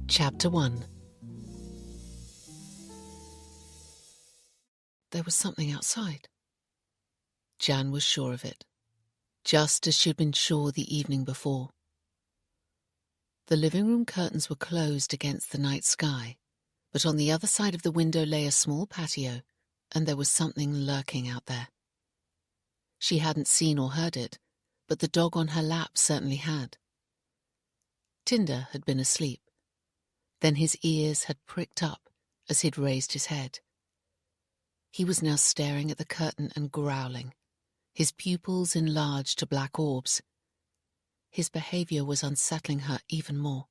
Chapter 1. There was something outside. Jan was sure of it, just as she'd been sure the evening before. The living room curtains were closed against the night sky, but on the other side of the window lay a small patio, and there was something lurking out there. She hadn't seen or heard it, but the dog on her lap certainly had. Tinder had been asleep. Then his ears had pricked up as he'd raised his head. He was now staring at the curtain and growling, his pupils enlarged to black orbs. His behaviour was unsettling her even more.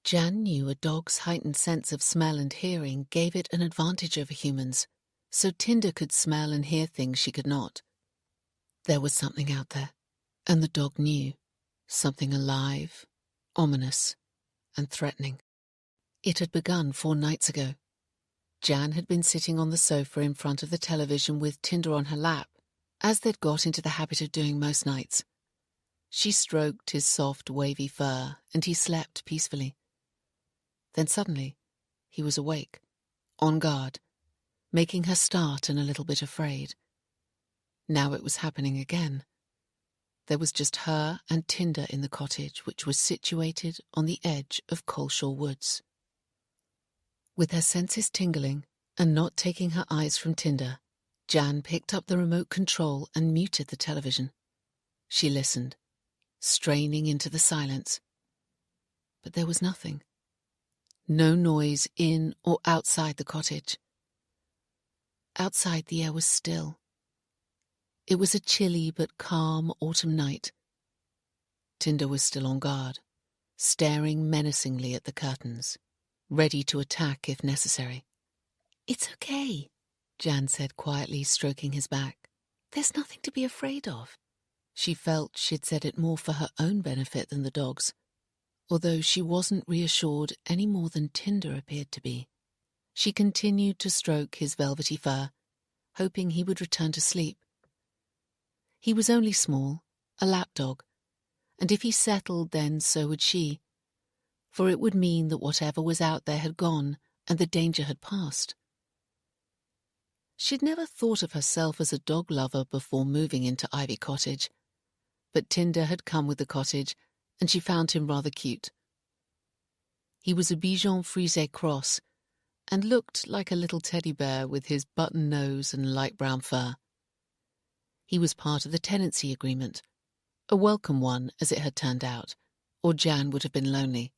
Jan knew a dog's heightened sense of smell and hearing gave it an advantage over humans, so Tinder could smell and hear things she could not. There was something out there, and the dog knew, something alive, ominous, and threatening. It had begun 4 nights ago. Jan had been sitting on the sofa in front of the television with Tinder on her lap, as they'd got into the habit of doing most nights. She stroked his soft, wavy fur, and he slept peacefully. Then suddenly, he was awake, on guard, making her start and a little bit afraid. Now it was happening again. There was just her and Tinder in the cottage, which was situated on the edge of Coleshaw Woods. With her senses tingling and not taking her eyes from Tinder, Jan picked up the remote control and muted the television. She listened, straining into the silence. But there was nothing. No noise in or outside the cottage. Outside the air was still. It was a chilly but calm autumn night. Tinder was still on guard, staring menacingly at the curtains, ready to attack if necessary. "It's okay," Jan said quietly, stroking his back. "There's nothing to be afraid of." She felt she'd said it more for her own benefit than the dog's, although she wasn't reassured any more than Tinder appeared to be. She continued to stroke his velvety fur, hoping he would return to sleep. He was only small, a lapdog, and if he settled then so would she, for it would mean that whatever was out there had gone and the danger had passed. She'd never thought of herself as a dog lover before moving into Ivy Cottage, but Tinder had come with the cottage and she found him rather cute. He was a Bichon Frise cross and looked like a little teddy bear with his button nose and light brown fur. He was part of the tenancy agreement, a welcome one as it had turned out, or Jan would have been lonely.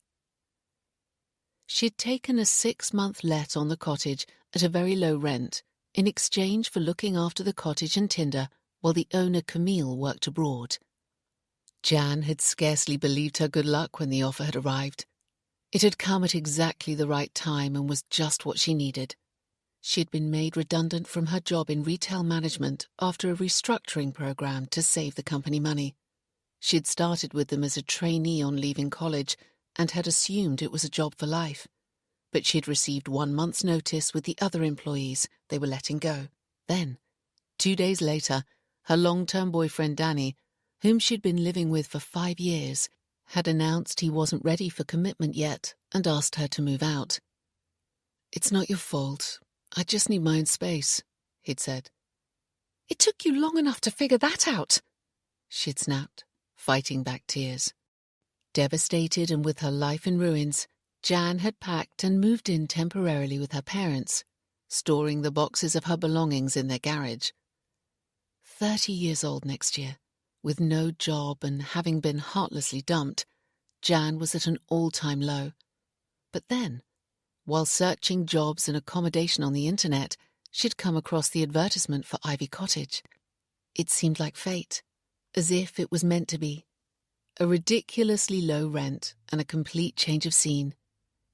She had taken a 6-month let on the cottage at a very low rent in exchange for looking after the cottage and Tinder while the owner Camille worked abroad. Jan had scarcely believed her good luck when the offer had arrived. It had come at exactly the right time and was just what she needed. She had been made redundant from her job in retail management after a restructuring program to save the company money. She had started with them as a trainee on leaving college and had assumed it was a job for life. But she had received 1 month's notice with the other employees they were letting go. Then, 2 days later, her long-term boyfriend Danny, whom she'd been living with for 5 years, had announced he wasn't ready for commitment yet and asked her to move out. "It's not your fault. I just need my own space," he'd said. "It took you long enough to figure that out," she'd snapped, fighting back tears. Devastated and with her life in ruins, Jan had packed and moved in temporarily with her parents, storing the boxes of her belongings in their garage. 30 years old next year, with no job and having been heartlessly dumped, Jan was at an all-time low. But then, while searching jobs and accommodation on the internet, she'd come across the advertisement for Ivy Cottage. It seemed like fate, as if it was meant to be. A ridiculously low rent and a complete change of scene.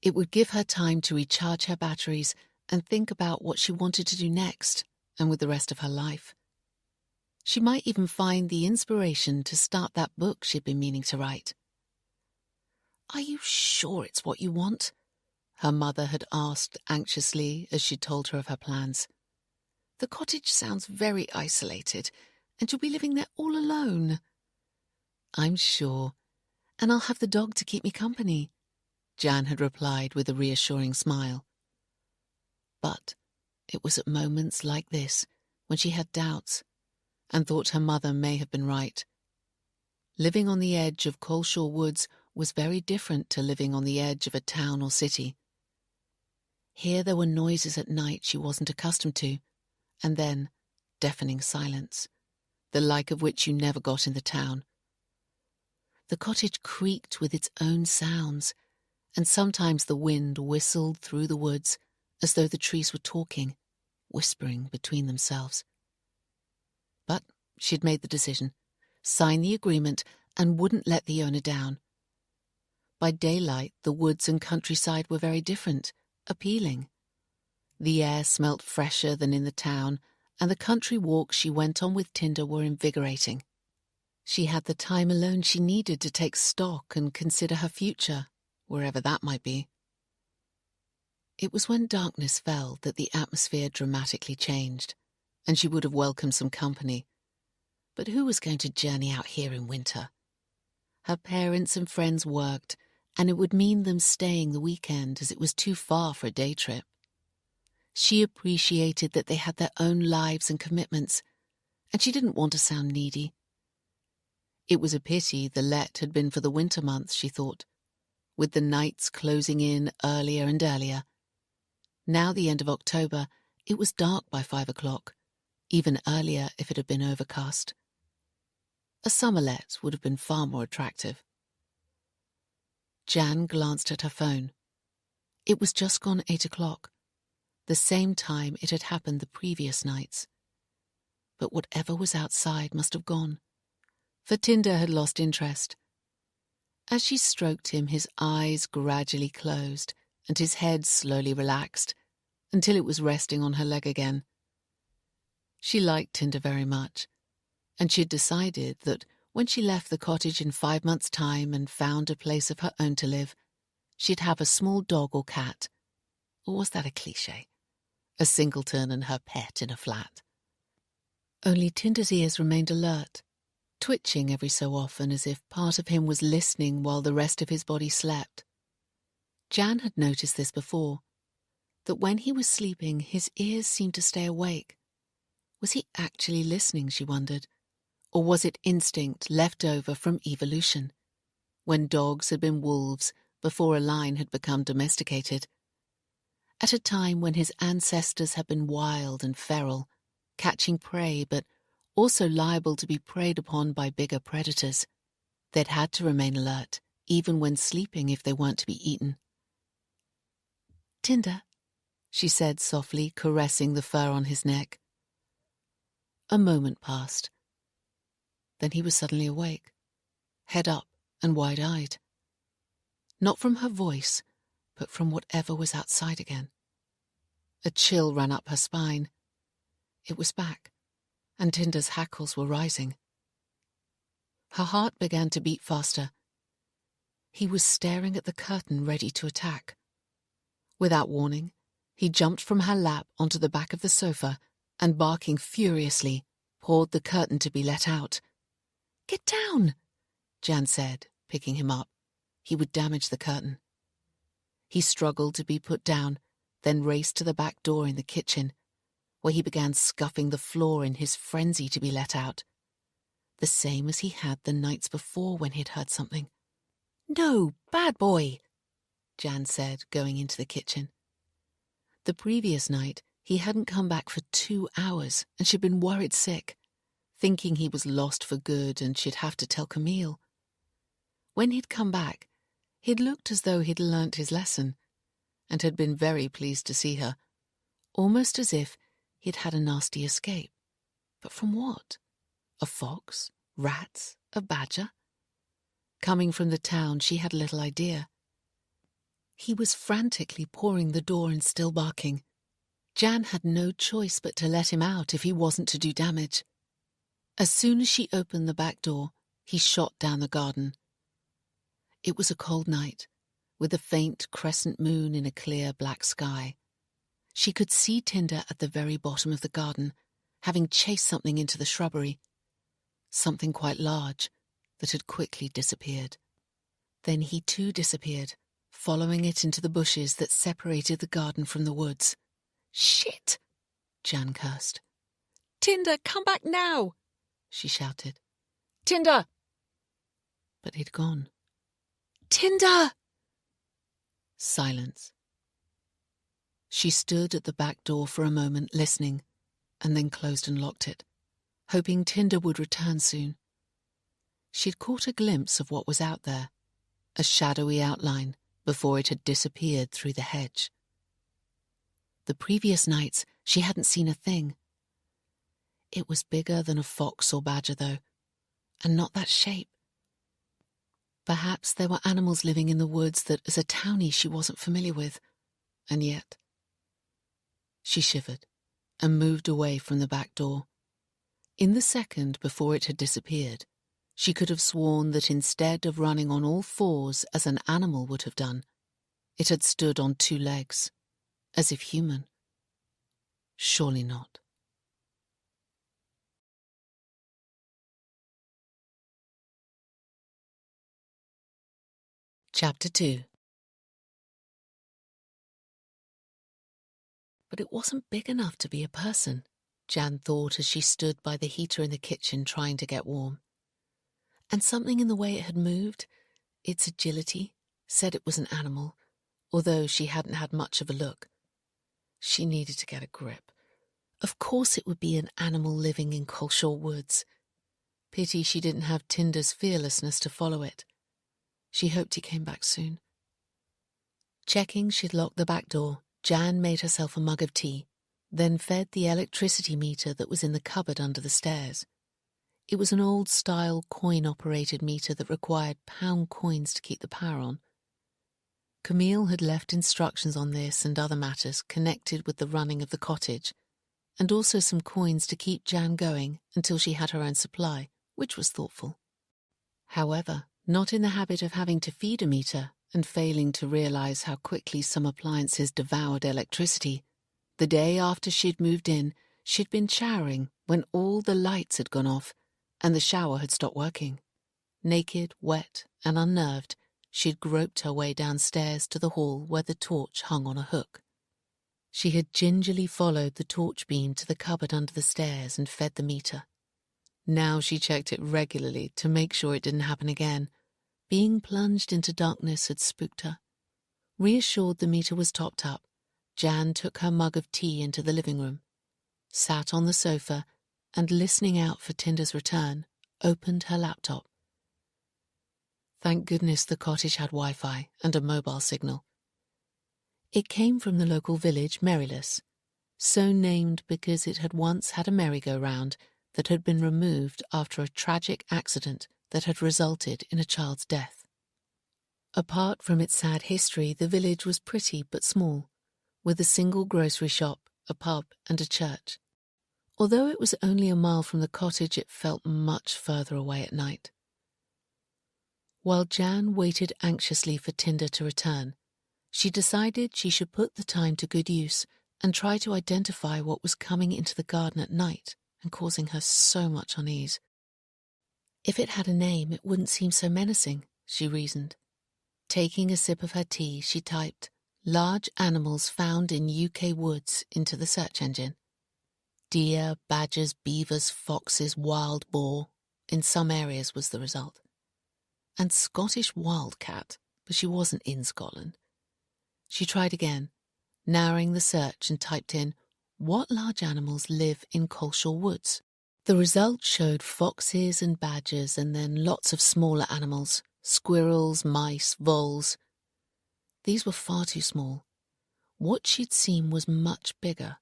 It would give her time to recharge her batteries and think about what she wanted to do next and with the rest of her life. She might even find the inspiration to start that book she'd been meaning to write. "Are you sure it's what you want?" her mother had asked anxiously as she told her of her plans. "The cottage sounds very isolated, and you'll be living there all alone." "I'm sure, and I'll have the dog to keep me company," Jan had replied with a reassuring smile. But it was at moments like this when she had doubts and thought her mother may have been right. Living on the edge of Coleshaw Woods was very different to living on the edge of a town or city. Here there were noises at night she wasn't accustomed to, and then deafening silence, the like of which you never got in the town. The cottage creaked with its own sounds, and sometimes the wind whistled through the woods as though the trees were talking, whispering between themselves. But she'd made the decision, signed the agreement, and wouldn't let the owner down. By daylight, the woods and countryside were very different, appealing. The air smelt fresher than in the town, and the country walks she went on with Tinder were invigorating. She had the time alone she needed to take stock and consider her future, wherever that might be. It was when darkness fell that the atmosphere dramatically changed, and she would have welcomed some company. But who was going to journey out here in winter? Her parents and friends worked, and it would mean them staying the weekend as it was too far for a day trip. She appreciated that they had their own lives and commitments, and she didn't want to sound needy. It was a pity the let had been for the winter months, she thought, with the nights closing in earlier and earlier. Now the end of October, it was dark by 5 o'clock, even earlier if it had been overcast. A summer let would have been far more attractive. Jan glanced at her phone. It was just gone 8 o'clock, the same time it had happened the previous nights. But whatever was outside must have gone, for Tinder had lost interest. As she stroked him, his eyes gradually closed and his head slowly relaxed until it was resting on her leg again. She liked Tinder very much, and she'd decided that when she left the cottage in 5 months' time and found a place of her own to live, she'd have a small dog or cat. Or was that a cliché? A singleton and her pet in a flat. Only Tinder's ears remained alert, twitching every so often as if part of him was listening while the rest of his body slept. Jan had noticed this before, that when he was sleeping his ears seemed to stay awake. Was he actually listening, she wondered, or was it instinct left over from evolution, when dogs had been wolves before a line had become domesticated? At a time when his ancestors had been wild and feral, catching prey but also liable to be preyed upon by bigger predators, they'd had to remain alert, even when sleeping if they weren't to be eaten. "Tinder," she said softly, caressing the fur on his neck. A moment passed. Then he was suddenly awake, head up and wide-eyed. Not from her voice, but from whatever was outside again. A chill ran up her spine. It was back, and Tinder's hackles were rising. Her heart began to beat faster. He was staring at the curtain, ready to attack. Without warning, he jumped from her lap onto the back of the sofa and, barking furiously, pawed the curtain to be let out. "Get down," Jan said, picking him up. He would damage the curtain. He struggled to be put down, then raced to the back door in the kitchen, where he began scuffing the floor in his frenzy to be let out, the same as he had the nights before when he'd heard something. "No, bad boy," Jan said, going into the kitchen. The previous night, he hadn't come back for 2 hours, and she'd been worried sick, thinking he was lost for good and she'd have to tell Camille. When he'd come back, he'd looked as though he'd learnt his lesson, and had been very pleased to see her, almost as if he'd had a nasty escape. But from what? A fox? Rats? A badger? Coming from the town, she had little idea. He was frantically pawing the door and still barking. Jan had no choice but to let him out if he wasn't to do damage. As soon as she opened the back door, he shot down the garden. It was a cold night, with a faint crescent moon in a clear black sky. She could see Tinder at the very bottom of the garden, having chased something into the shrubbery. Something quite large that had quickly disappeared. Then he too disappeared, following it into the bushes that separated the garden from the woods. "Shit!" Jan cursed. "Tinder, come back now!" she shouted. "Tinder!" But he'd gone. "Tinder!" Silence. She stood at the back door for a moment, listening, and then closed and locked it, hoping Tinder would return soon. She'd caught a glimpse of what was out there, a shadowy outline, before it had disappeared through the hedge. The previous nights, she hadn't seen a thing. It was bigger than a fox or badger, though, and not that shape. Perhaps there were animals living in the woods that, as a townie, she wasn't familiar with, and yet... She shivered and moved away from the back door. In the second before it had disappeared, she could have sworn that instead of running on all fours as an animal would have done, it had stood on 2 legs, as if human. Surely not. Chapter 2. But it wasn't big enough to be a person, Jan thought as she stood by the heater in the kitchen trying to get warm. And something in the way it had moved, its agility, said it was an animal, although she hadn't had much of a look. She needed to get a grip. Of course it would be an animal living in Coleshaw Woods. Pity she didn't have Tinder's fearlessness to follow it. She hoped he came back soon. Checking she'd locked the back door, Jan made herself a mug of tea, then fed the electricity meter that was in the cupboard under the stairs. It was an old-style coin-operated meter that required pound coins to keep the power on. Camille had left instructions on this and other matters connected with the running of the cottage, and also some coins to keep Jan going until she had her own supply, which was thoughtful. However, not in the habit of having to feed a meter and failing to realize how quickly some appliances devoured electricity, the day after she'd moved in, she'd been showering when all the lights had gone off and the shower had stopped working. Naked, wet, and unnerved, she'd groped her way downstairs to the hall where the torch hung on a hook. She had gingerly followed the torch beam to the cupboard under the stairs and fed the meter. Now she checked it regularly to make sure it didn't happen again. Being plunged into darkness had spooked her. Reassured the meter was topped up, Jan took her mug of tea into the living room, sat on the sofa, and listening out for Tinder's return, opened her laptop. Thank goodness the cottage had Wi-Fi and a mobile signal. It came from the local village, Merryless, so named because it had once had a merry-go-round that had been removed after a tragic accident that had resulted in a child's death. Apart from its sad history, the village was pretty but small, with a single grocery shop, a pub, and a church. Although it was only a mile from the cottage, it felt much further away at night. While Jan waited anxiously for Tinder to return, she decided she should put the time to good use and try to identify what was coming into the garden at night and causing her so much unease. If it had a name, it wouldn't seem so menacing, she reasoned. Taking a sip of her tea, she typed, "Large animals found in UK woods" into the search engine. Deer, badgers, beavers, foxes, wild boar, in some areas was the result. And Scottish wildcat, but she wasn't in Scotland. She tried again, narrowing the search, and typed in, "What large animals live in Coleshaw Woods?" The result showed foxes and badgers, and then lots of smaller animals, squirrels, mice, voles. These were far too small. What she'd seen was much bigger.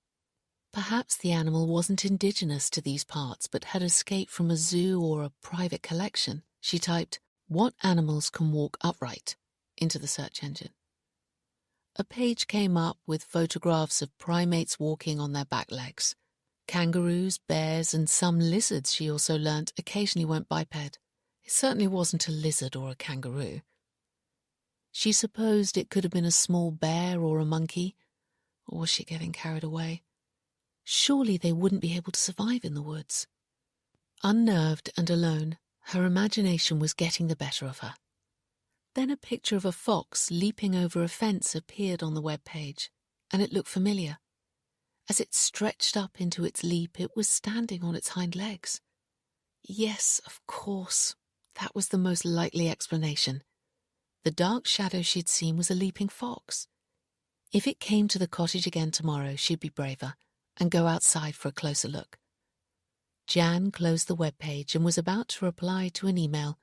Perhaps the animal wasn't indigenous to these parts, but had escaped from a zoo or a private collection. She typed, "What animals can walk upright?" into the search engine. A page came up with photographs of primates walking on their back legs. Kangaroos, bears, and some lizards, she also learnt, occasionally went biped. It certainly wasn't a lizard or a kangaroo. She supposed it could have been a small bear or a monkey, or was she getting carried away? Surely they wouldn't be able to survive in the woods. Unnerved and alone, her imagination was getting the better of her. then a picture of a fox leaping over a fence appeared on the web page, and it looked familiar. As it stretched up into its leap, it was standing on its hind legs. Yes, of course. That was the most likely explanation. The dark shadow she'd seen was a leaping fox. If it came to the cottage again tomorrow, she'd be braver and go outside for a closer look. Jan closed the web page and was about to reply to an email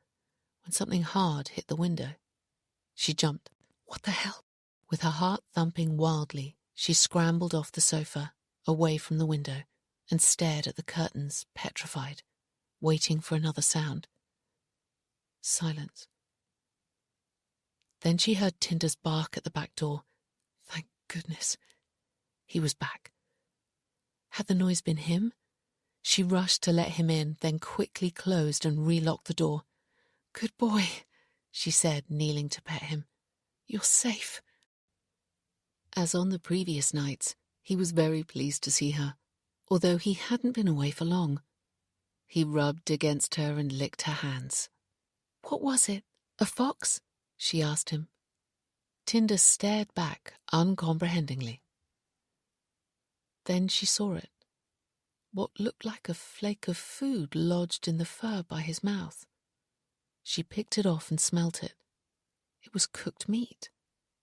when something hard hit the window. She jumped. What the hell? With her heart thumping wildly, she scrambled off the sofa, away from the window, and stared at the curtains, petrified, waiting for another sound. Silence. Then she heard Tinder's bark at the back door. Thank goodness. He was back. Had the noise been him? She rushed to let him in, then quickly closed and relocked the door. Good boy, she said, kneeling to pet him. You're safe. As on the previous nights, he was very pleased to see her, although he hadn't been away for long. He rubbed against her and licked her hands. What was it? A fox? She asked him. Tinder stared back uncomprehendingly. Then she saw it. What looked like a flake of food lodged in the fur by his mouth. She picked it off and smelt it. It was cooked meat,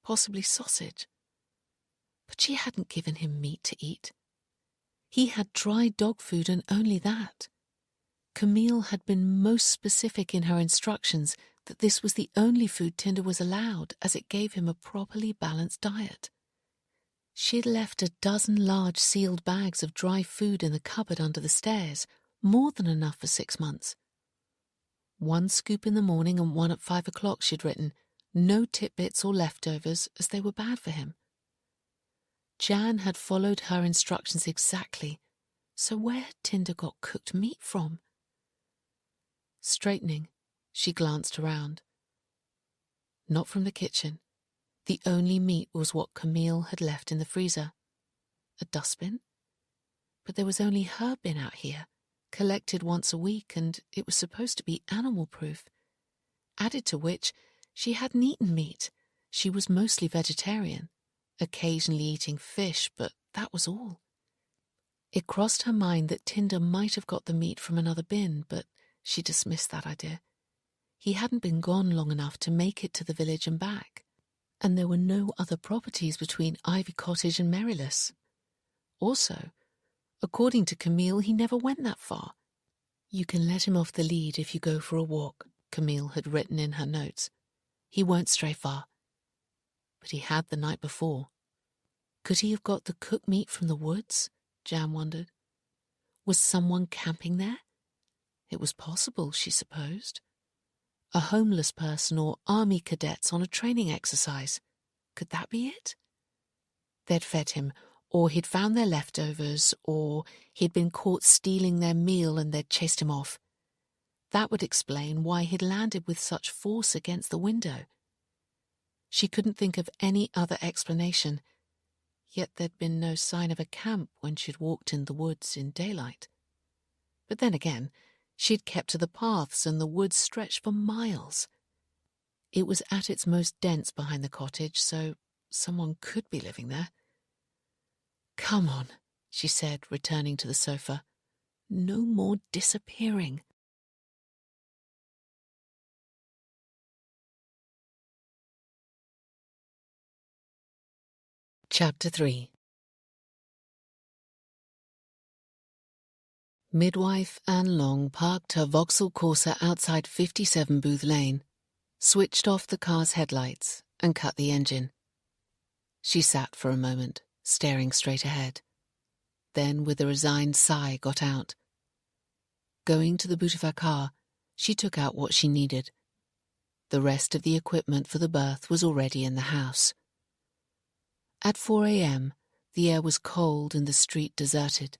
possibly sausage. But she hadn't given him meat to eat. He had dry dog food and only that. Camille had been most specific in her instructions that this was the only food Tinder was allowed, as it gave him a properly balanced diet. She had left a dozen large sealed bags of dry food in the cupboard under the stairs, more than enough for 6 months. 1 scoop in the morning and 1 at 5 o'clock, she'd written, no tidbits or leftovers, as they were bad for him. Jan had followed her instructions exactly, so where had Tinder got cooked meat from? Straightening, she glanced around. Not from the kitchen. The only meat was what Camille had left in the freezer. A dustbin? But there was only her bin out here, collected once a week, and it was supposed to be animal-proof. Added to which, she hadn't eaten meat. She was mostly vegetarian, occasionally eating fish, but that was all. It crossed her mind that Tinder might have got the meat from another bin, but she dismissed that idea. He hadn't been gone long enough to make it to the village and back, and there were no other properties between Ivy Cottage and Merryless. Also, according to Camille, he never went that far. You can let him off the lead if you go for a walk, Camille had written in her notes. He won't stray far. But he had the night before. Could he have got the cooked meat from the woods? Jan wondered. Was someone camping there? It was possible, she supposed. A homeless person or army cadets on a training exercise. Could that be it? They'd fed him, or he'd found their leftovers, or he'd been caught stealing their meal and they'd chased him off. That would explain why he'd landed with such force against the window. She couldn't think of any other explanation, yet there'd been no sign of a camp when she'd walked in the woods in daylight. But then again, she'd kept to the paths and the woods stretched for miles. It was at its most dense behind the cottage, so someone could be living there. Come on, she said, returning to the sofa. No more disappearing. Chapter 3. Midwife Anne Long parked her Vauxhall Corsa outside 57 Booth Lane, switched off the car's headlights and cut the engine. She sat for a moment, staring straight ahead. Then, with a resigned sigh, got out. Going to the boot of her car, she took out what she needed. The rest of the equipment for the birth was already in the house. At 4 a.m., the air was cold and the street deserted.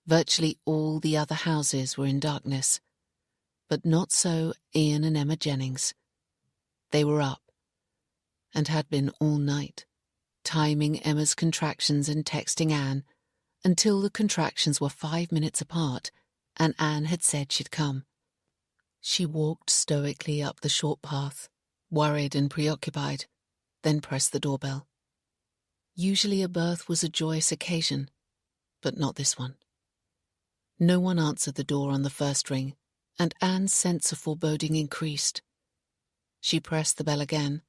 Virtually all the other houses were in darkness, but not so Ian and Emma Jennings. They were up, and had been all night, timing Emma's contractions and texting Anne until the contractions were 5 minutes apart and Anne had said she'd come. She walked stoically up the short path, worried and preoccupied, then pressed the doorbell. Usually a birth was a joyous occasion, but not this one. No one answered the door on the first ring, and Anne's sense of foreboding increased. She pressed the bell again.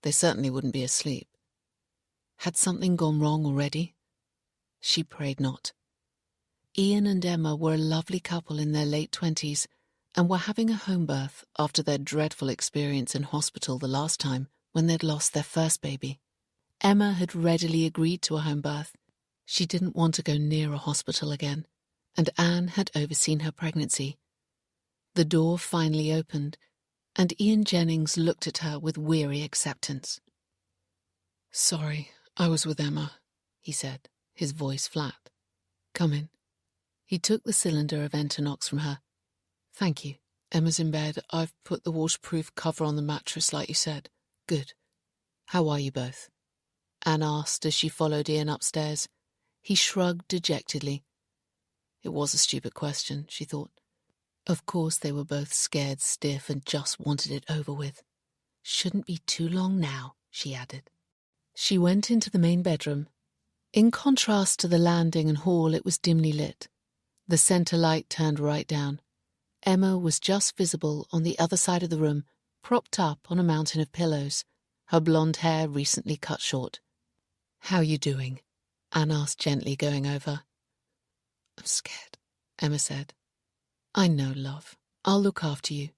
They certainly wouldn't be asleep. Had something gone wrong already? She prayed not. Ian and Emma were a lovely couple in their late 20s and were having a home birth after their dreadful experience in hospital the last time when they'd lost their first baby. Emma had readily agreed to a home birth. She didn't want to go near a hospital again, and Anne had overseen her pregnancy. The door finally opened, and Ian Jennings looked at her with weary acceptance. "Sorry, I was with Emma," he said, his voice flat. "Come in." He took the cylinder of Entonox from her. "Thank you. Emma's in bed. I've put the waterproof cover on the mattress like you said." "Good. How are you both?" Anne asked as she followed Ian upstairs. He shrugged dejectedly. It was a stupid question, she thought. Of course they were both scared stiff and just wanted it over with. Shouldn't be too long now, she added. She went into the main bedroom. In contrast to the landing and hall, it was dimly lit. The centre light turned right down. Emma was just visible on the other side of the room, propped up on a mountain of pillows, her blonde hair recently cut short. "How you doing?" Anne asked gently, going over. "I'm scared," Emma said. "I know, love. I'll look after you."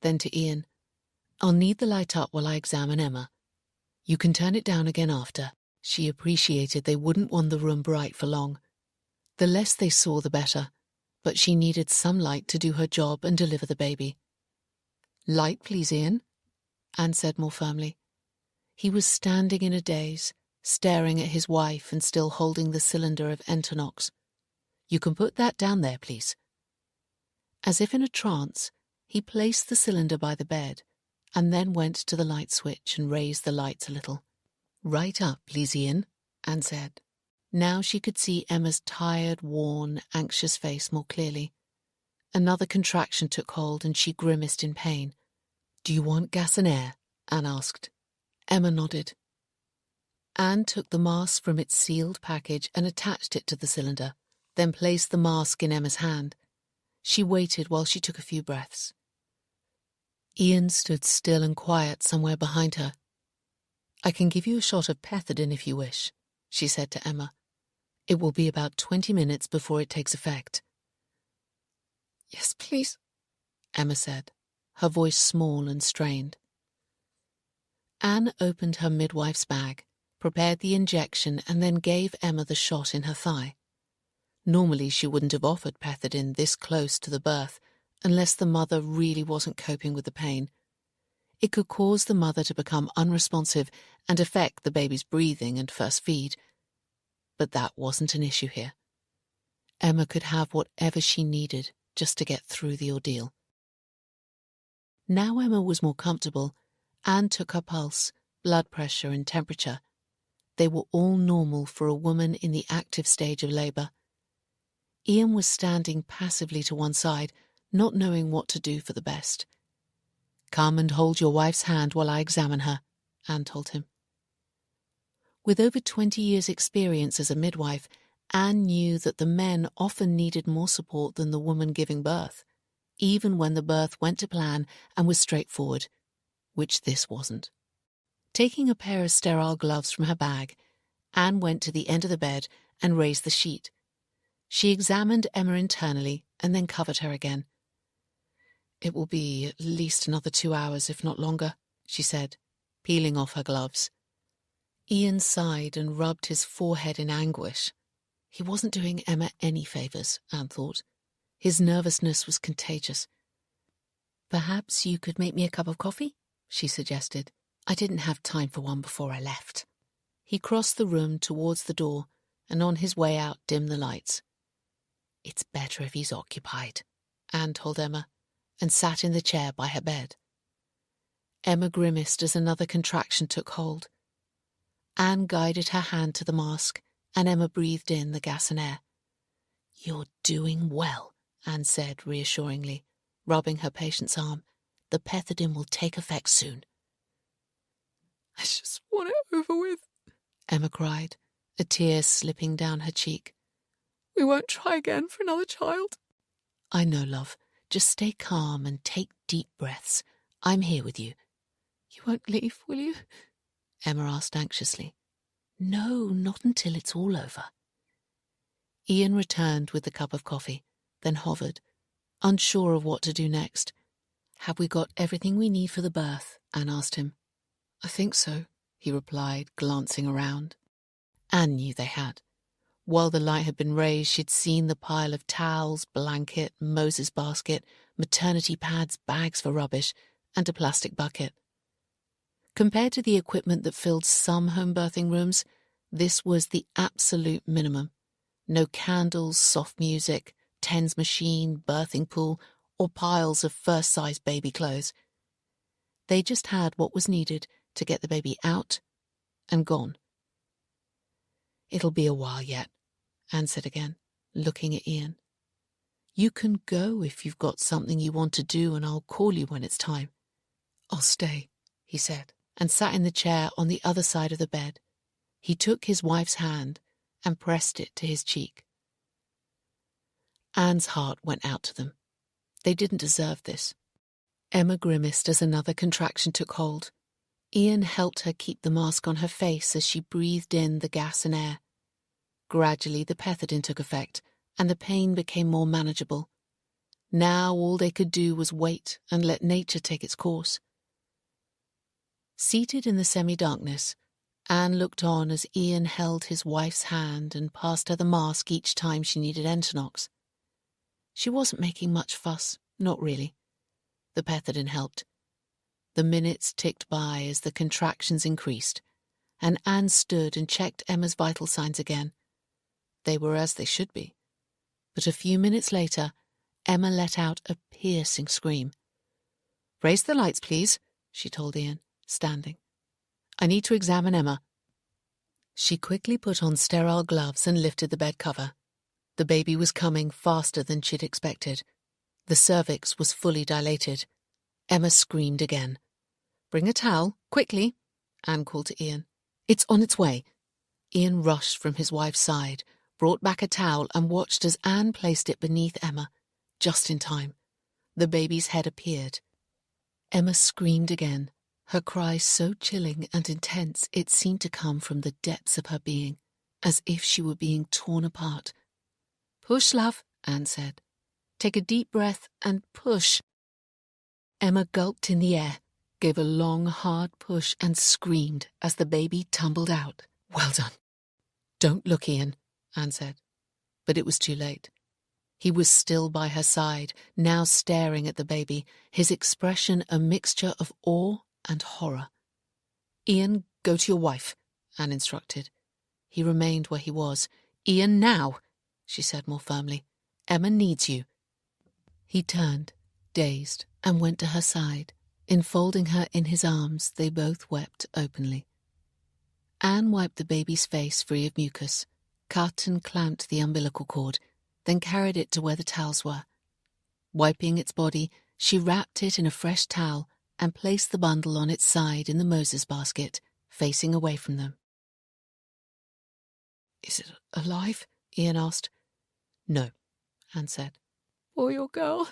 Then to Ian, "I'll need the light up while I examine Emma. You can turn it down again after." She appreciated they wouldn't want the room bright for long. The less they saw, the better, but she needed some light to do her job and deliver the baby. "Light, please, Ian," Anne said more firmly. He was standing in a daze, staring at his wife and still holding the cylinder of Entonox. "You can put that down there, please." As if in a trance, he placed the cylinder by the bed and then went to the light switch and raised the lights a little. "Right up, please, Ian," Anne said. Now she could see Emma's tired, worn, anxious face more clearly. Another contraction took hold and she grimaced in pain. "Do you want gas and air?" Anne asked. Emma nodded. Anne took the mask from its sealed package and attached it to the cylinder, then placed the mask in Emma's hand. She waited while she took a few breaths. Ian stood still and quiet somewhere behind her. "I can give you a shot of pethidine if you wish," she said to Emma. "It will be about 20 minutes before it takes effect." "Yes, please," Emma said, her voice small and strained. Anne opened her midwife's bag, prepared the injection, and then gave Emma the shot in her thigh. Normally she wouldn't have offered pethidine this close to the birth unless the mother really wasn't coping with the pain. It could cause the mother to become unresponsive and affect the baby's breathing and first feed. But that wasn't an issue here. Emma could have whatever she needed just to get through the ordeal. Now Emma was more comfortable. Anne took her pulse, blood pressure and temperature. They were all normal for a woman in the active stage of labour. Ian was standing passively to one side, not knowing what to do for the best. "Come and hold your wife's hand while I examine her," Anne told him. With over 20 years' experience as a midwife, Anne knew that the men often needed more support than the woman giving birth, even when the birth went to plan and was straightforward, which this wasn't. Taking a pair of sterile gloves from her bag, Anne went to the end of the bed and raised the sheet. She examined Emma internally and then covered her again. "It will be at least another 2 hours, if not longer," she said, peeling off her gloves. Ian sighed and rubbed his forehead in anguish. He wasn't doing Emma any favours, Anne thought. His nervousness was contagious. "Perhaps you could make me a cup of coffee?" she suggested. "I didn't have time for one before I left." He crossed the room towards the door and on his way out dimmed the lights. "It's better if he's occupied," Anne told Emma, and sat in the chair by her bed. Emma grimaced as another contraction took hold. Anne guided her hand to the mask, and Emma breathed in the gas and air. "You're doing well," Anne said reassuringly, rubbing her patient's arm. "The pethidine will take effect soon." I just want it over with, Emma cried, a tear slipping down her cheek. We won't try again for another child. I know, love. Just stay calm and take deep breaths. I'm here with you. You won't leave, will you? Emma asked anxiously. No, not until it's all over. Ian returned with the cup of coffee, then hovered, unsure of what to do next. Have we got everything we need for the birth? Anne asked him. I think so, he replied, glancing around. Anne knew they had. While the light had been raised, she'd seen the pile of towels, blanket, Moses basket, maternity pads, bags for rubbish, and a plastic bucket. Compared to the equipment that filled some home birthing rooms, this was the absolute minimum. No candles, soft music, TENS machine, birthing pool, or piles of first-size baby clothes. They just had what was needed to get the baby out and gone. It'll be a while yet, Anne said again, looking at Ian. You can go if you've got something you want to do, and I'll call you when it's time. I'll stay, he said, and sat in the chair on the other side of the bed. He took his wife's hand and pressed it to his cheek. Anne's heart went out to them. They didn't deserve this. Emma grimaced as another contraction took hold. Ian helped her keep the mask on her face as she breathed in the gas and air. Gradually the pethidine took effect, and the pain became more manageable. Now all they could do was wait and let nature take its course. Seated in the semi-darkness, Anne looked on as Ian held his wife's hand and passed her the mask each time she needed Entonox. She wasn't making much fuss, not really. The pethidine helped. The minutes ticked by as the contractions increased, and Anne stood and checked Emma's vital signs again. They were as they should be. But a few minutes later, Emma let out a piercing scream. Raise the lights, please, she told Ian, standing. I need to examine Emma. She quickly put on sterile gloves and lifted the bed cover. The baby was coming faster than she'd expected. The cervix was fully dilated. Emma screamed again. Bring a towel, quickly, Anne called to Ian. It's on its way. Ian rushed from his wife's side, brought back a towel and watched as Anne placed it beneath Emma, just in time. The baby's head appeared. Emma screamed again, her cry so chilling and intense it seemed to come from the depths of her being, as if she were being torn apart. Push, love, Anne said. Take a deep breath and push. Emma gulped in the air, gave a long, hard push and screamed as the baby tumbled out. Well done. Don't look, Ian, Anne said. But it was too late. He was still by her side, now staring at the baby, his expression a mixture of awe and horror. Ian, go to your wife, Anne instructed. He remained where he was. Ian, now, she said more firmly. Emma needs you. He turned, dazed, and went to her side. Enfolding her in his arms, they both wept openly. Anne wiped the baby's face free of mucus, cut and clamped the umbilical cord, then carried it to where the towels were. Wiping its body, she wrapped it in a fresh towel and placed the bundle on its side in the Moses basket, facing away from them. Is it alive? Ian asked. No, Anne said. Boy or girl?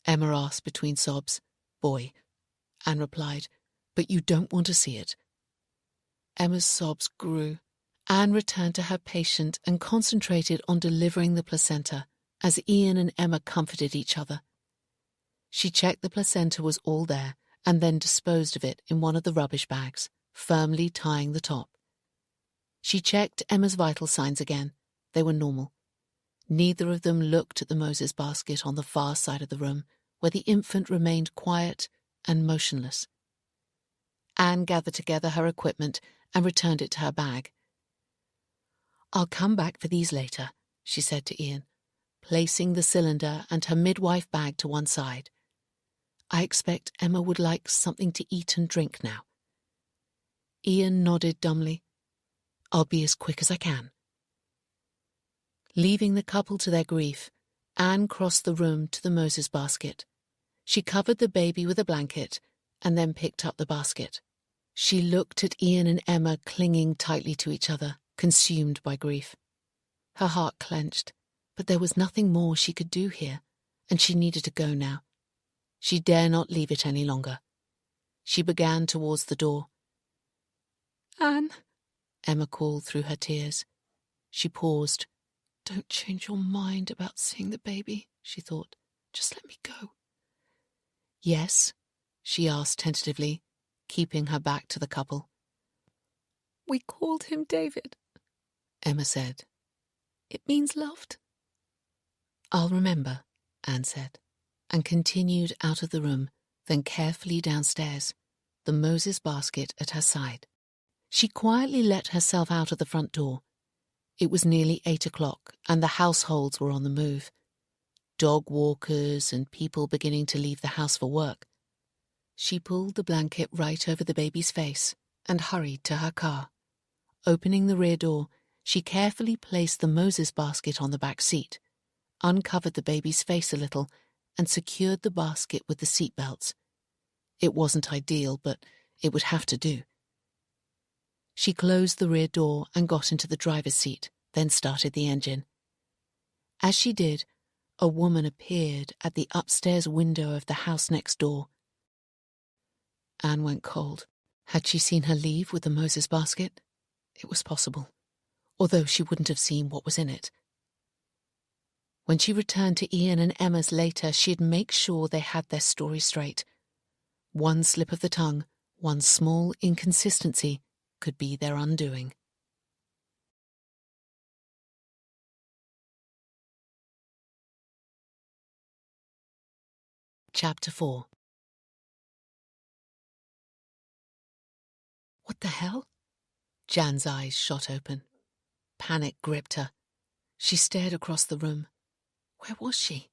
Emma asked between sobs. Boy, Anne replied, but you don't want to see it. Emma's sobs grew. Anne returned to her patient and concentrated on delivering the placenta as Ian and Emma comforted each other. She checked the placenta was all there and then disposed of it in one of the rubbish bags, firmly tying the top. She checked Emma's vital signs again. They were normal. Neither of them looked at the Moses basket on the far side of the room, where the infant remained quiet and motionless. Anne gathered together her equipment and returned it to her bag. I'll come back for these later, she said to Ian, placing the cylinder and her midwife bag to one side. I expect Emma would like something to eat and drink now. Ian nodded dumbly. I'll be as quick as I can. Leaving the couple to their grief, Anne crossed the room to the Moses basket. She covered the baby with a blanket and then picked up the basket. She looked at Ian and Emma clinging tightly to each other, consumed by grief. Her heart clenched, but there was nothing more she could do here, and she needed to go now. She dare not leave it any longer. She began towards the door. "Anne," Emma called through her tears. She paused. "Don't change your mind about seeing the baby," she thought. "Just let me go." "Yes?" she asked tentatively, keeping her back to the couple. "We called him David," Emma said. "It means loved." "I'll remember," Anne said, and continued out of the room, then carefully downstairs, the Moses basket at her side. She quietly let herself out of the front door. It was nearly 8 o'clock, and the households were on the move. Dog walkers and people beginning to leave the house for work. She pulled the blanket right over the baby's face and hurried to her car. Opening the rear door, she carefully placed the Moses basket on the back seat, uncovered the baby's face a little, and secured the basket with the seat belts. It wasn't ideal, but it would have to do. She closed the rear door and got into the driver's seat, then started the engine. As she did, a woman appeared at the upstairs window of the house next door. Anne went cold. Had she seen her leave with the Moses basket? It was possible, although she wouldn't have seen what was in it. When she returned to Ian and Emma's later, she'd make sure they had their story straight. One slip of the tongue, one small inconsistency, could be their undoing. Chapter 4. What the hell? Jan's eyes shot open. Panic gripped her. She stared across the room. Where was she?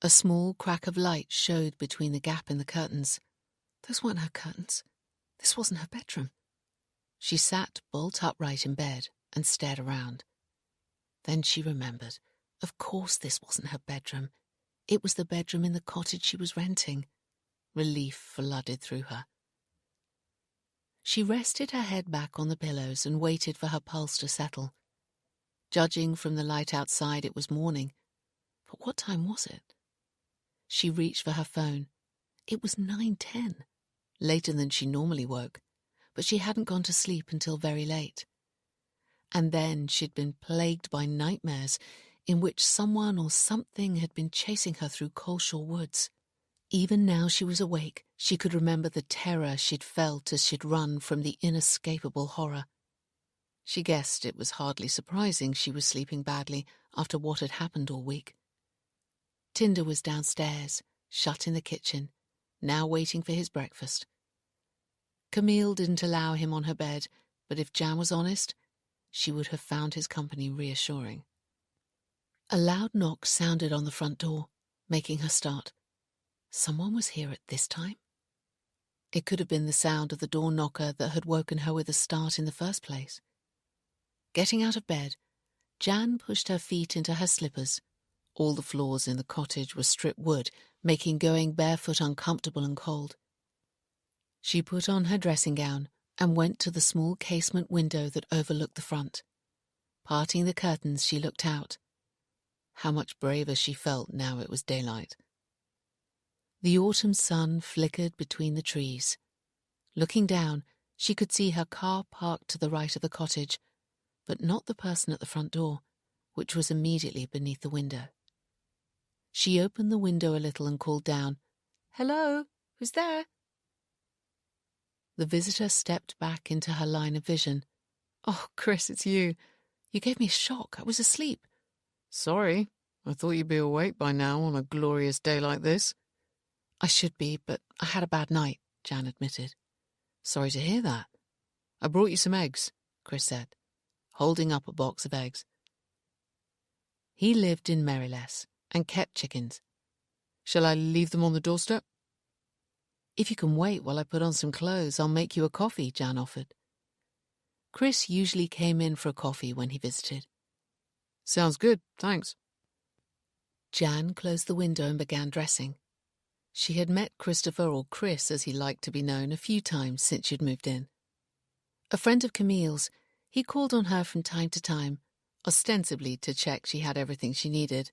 A small crack of light showed between the gap in the curtains. Those weren't her curtains. This wasn't her bedroom. She sat bolt upright in bed and stared around. Then she remembered. Of course this wasn't her bedroom. It was the bedroom in the cottage she was renting. Relief flooded through her. She rested her head back on the pillows and waited for her pulse to settle. Judging from the light outside, it was morning. But what time was it? She reached for her phone. It was 9:10, later than she normally woke, but she hadn't gone to sleep until very late. And then she'd been plagued by nightmares in which someone or something had been chasing her through Coleshaw Woods. Even now she was awake, she could remember the terror she'd felt as she'd run from the inescapable horror. She guessed it was hardly surprising she was sleeping badly after what had happened all week. Tinder was downstairs, shut in the kitchen, now waiting for his breakfast. Camille didn't allow him on her bed, but if Jan was honest, she would have found his company reassuring. A loud knock sounded on the front door, making her start. Someone was here at this time? It could have been the sound of the door knocker that had woken her with a start in the first place. Getting out of bed, Jan pushed her feet into her slippers. All the floors in the cottage were stripped wood, making going barefoot uncomfortable and cold. She put on her dressing gown and went to the small casement window that overlooked the front. Parting the curtains, she looked out. How much braver she felt now it was daylight. The autumn sun flickered between the trees. Looking down, she could see her car parked to the right of the cottage, but not the person at the front door, which was immediately beneath the window. She opened the window a little and called down, "Hello, who's there?" The visitor stepped back into her line of vision. "Oh, Chris, it's you. You gave me a shock. I was asleep." "Sorry. I thought you'd be awake by now on a glorious day like this." "I should be, but I had a bad night," Jan admitted. "Sorry to hear that." "I brought you some eggs," Chris said, holding up a box of eggs. He lived in Merrylees and kept chickens. "Shall I leave them on the doorstep?" "If you can wait while I put on some clothes, I'll make you a coffee," Jan offered. Chris usually came in for a coffee when he visited. "Sounds good, thanks." Jan closed the window and began dressing. She had met Christopher, or Chris as he liked to be known, a few times since she'd moved in. A friend of Camille's, he called on her from time to time, ostensibly to check she had everything she needed.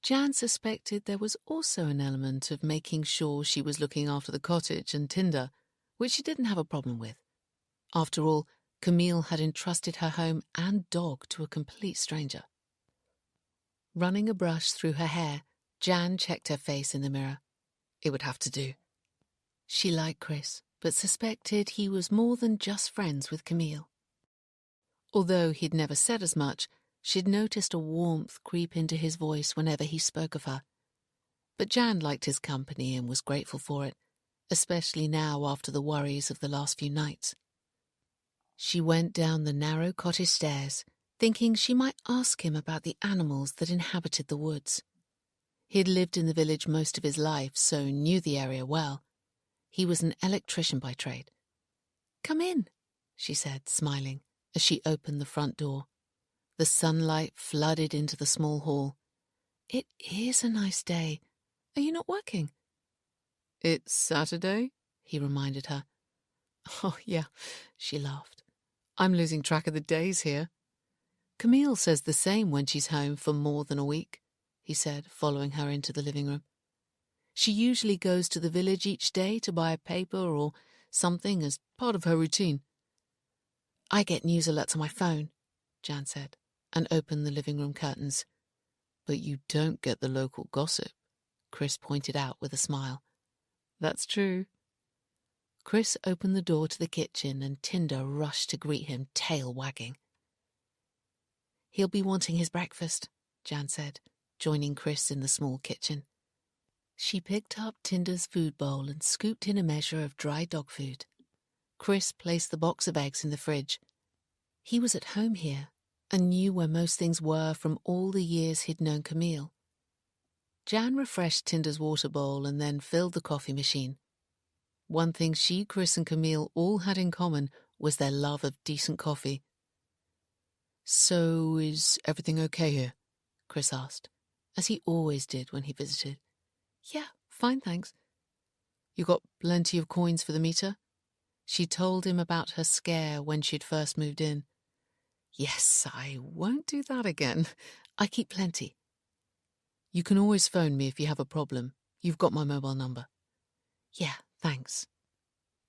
Jan suspected there was also an element of making sure she was looking after the cottage and Tinder, which she didn't have a problem with. After all, Camille had entrusted her home and dog to a complete stranger. Running a brush through her hair, Jan checked her face in the mirror. It would have to do. She liked Chris, but suspected he was more than just friends with Camille. Although he'd never said as much, she'd noticed a warmth creep into his voice whenever he spoke of her. But Jan liked his company and was grateful for it, especially now after the worries of the last few nights. She went down the narrow cottage stairs, thinking she might ask him about the animals that inhabited the woods. He'd lived in the village most of his life, so knew the area well. He was an electrician by trade. "Come in," she said, smiling, as she opened the front door. The sunlight flooded into the small hall. "It is a nice day. Are you not working?" "It's Saturday," he reminded her. "Oh, yeah," she laughed. "I'm losing track of the days here." "Camille says the same when she's home for more than a week," he said, following her into the living room. "She usually goes to the village each day to buy a paper or something as part of her routine." "I get news alerts on my phone," Jan said, and opened the living room curtains. "But you don't get the local gossip," Chris pointed out with a smile. "That's true." Chris opened the door to the kitchen and Tinder rushed to greet him, tail wagging. "He'll be wanting his breakfast," Jan said, joining Chris in the small kitchen. She picked up Tinder's food bowl and scooped in a measure of dry dog food. Chris placed the box of eggs in the fridge. He was at home here and knew where most things were from all the years he'd known Camille. Jan refreshed Tinder's water bowl and then filled the coffee machine. One thing she, Chris and Camille all had in common was their love of decent coffee. "So is everything okay here?" Chris asked, as he always did when he visited. "Yeah, fine, thanks." "You got plenty of coins for the meter?" She told him about her scare when she'd first moved in. "Yes, I won't do that again. I keep plenty." "You can always phone me if you have a problem. You've got my mobile number." "Yeah, thanks."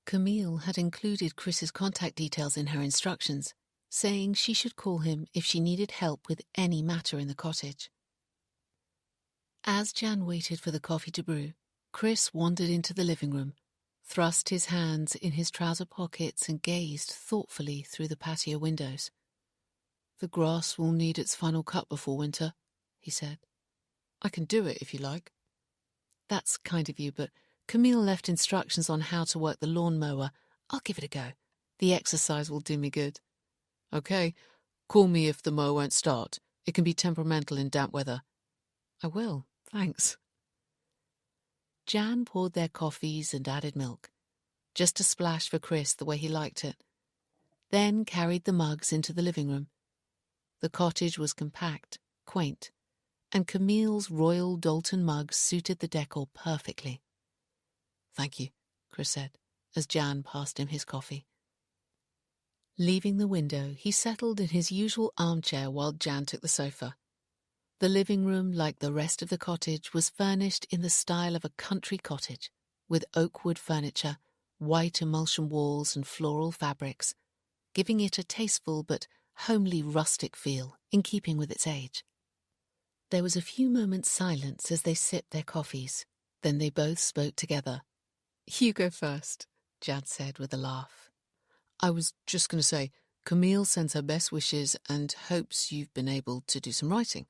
Camille had included Chris's contact details in her instructions, saying she should call him if she needed help with any matter in the cottage. As Jan waited for the coffee to brew, Chris wandered into the living room, thrust his hands in his trouser pockets and gazed thoughtfully through the patio windows. "The grass will need its final cut before winter," he said. "I can do it if you like." "That's kind of you, but Camille left instructions on how to work the lawnmower. I'll give it a go. The exercise will do me good." "Okay, call me if the mower won't start. It can be temperamental in damp weather." "I will, thanks." Jan poured their coffees and added milk, just a splash for Chris the way he liked it, then carried the mugs into the living room. The cottage was compact, quaint, and Camille's Royal Dalton mugs suited the decor perfectly. "Thank you," Chris said, as Jan passed him his coffee. Leaving the window, he settled in his usual armchair while Jan took the sofa. The living room, like the rest of the cottage, was furnished in the style of a country cottage, with oak wood furniture, white emulsion walls and floral fabrics, giving it a tasteful but homely rustic feel in keeping with its age. There was a few moments' silence as they sipped their coffees. Then they both spoke together. "You go first," Jan said with a laugh. "I was just going to say, Camille sends her best wishes and hopes you've been able to do some writing."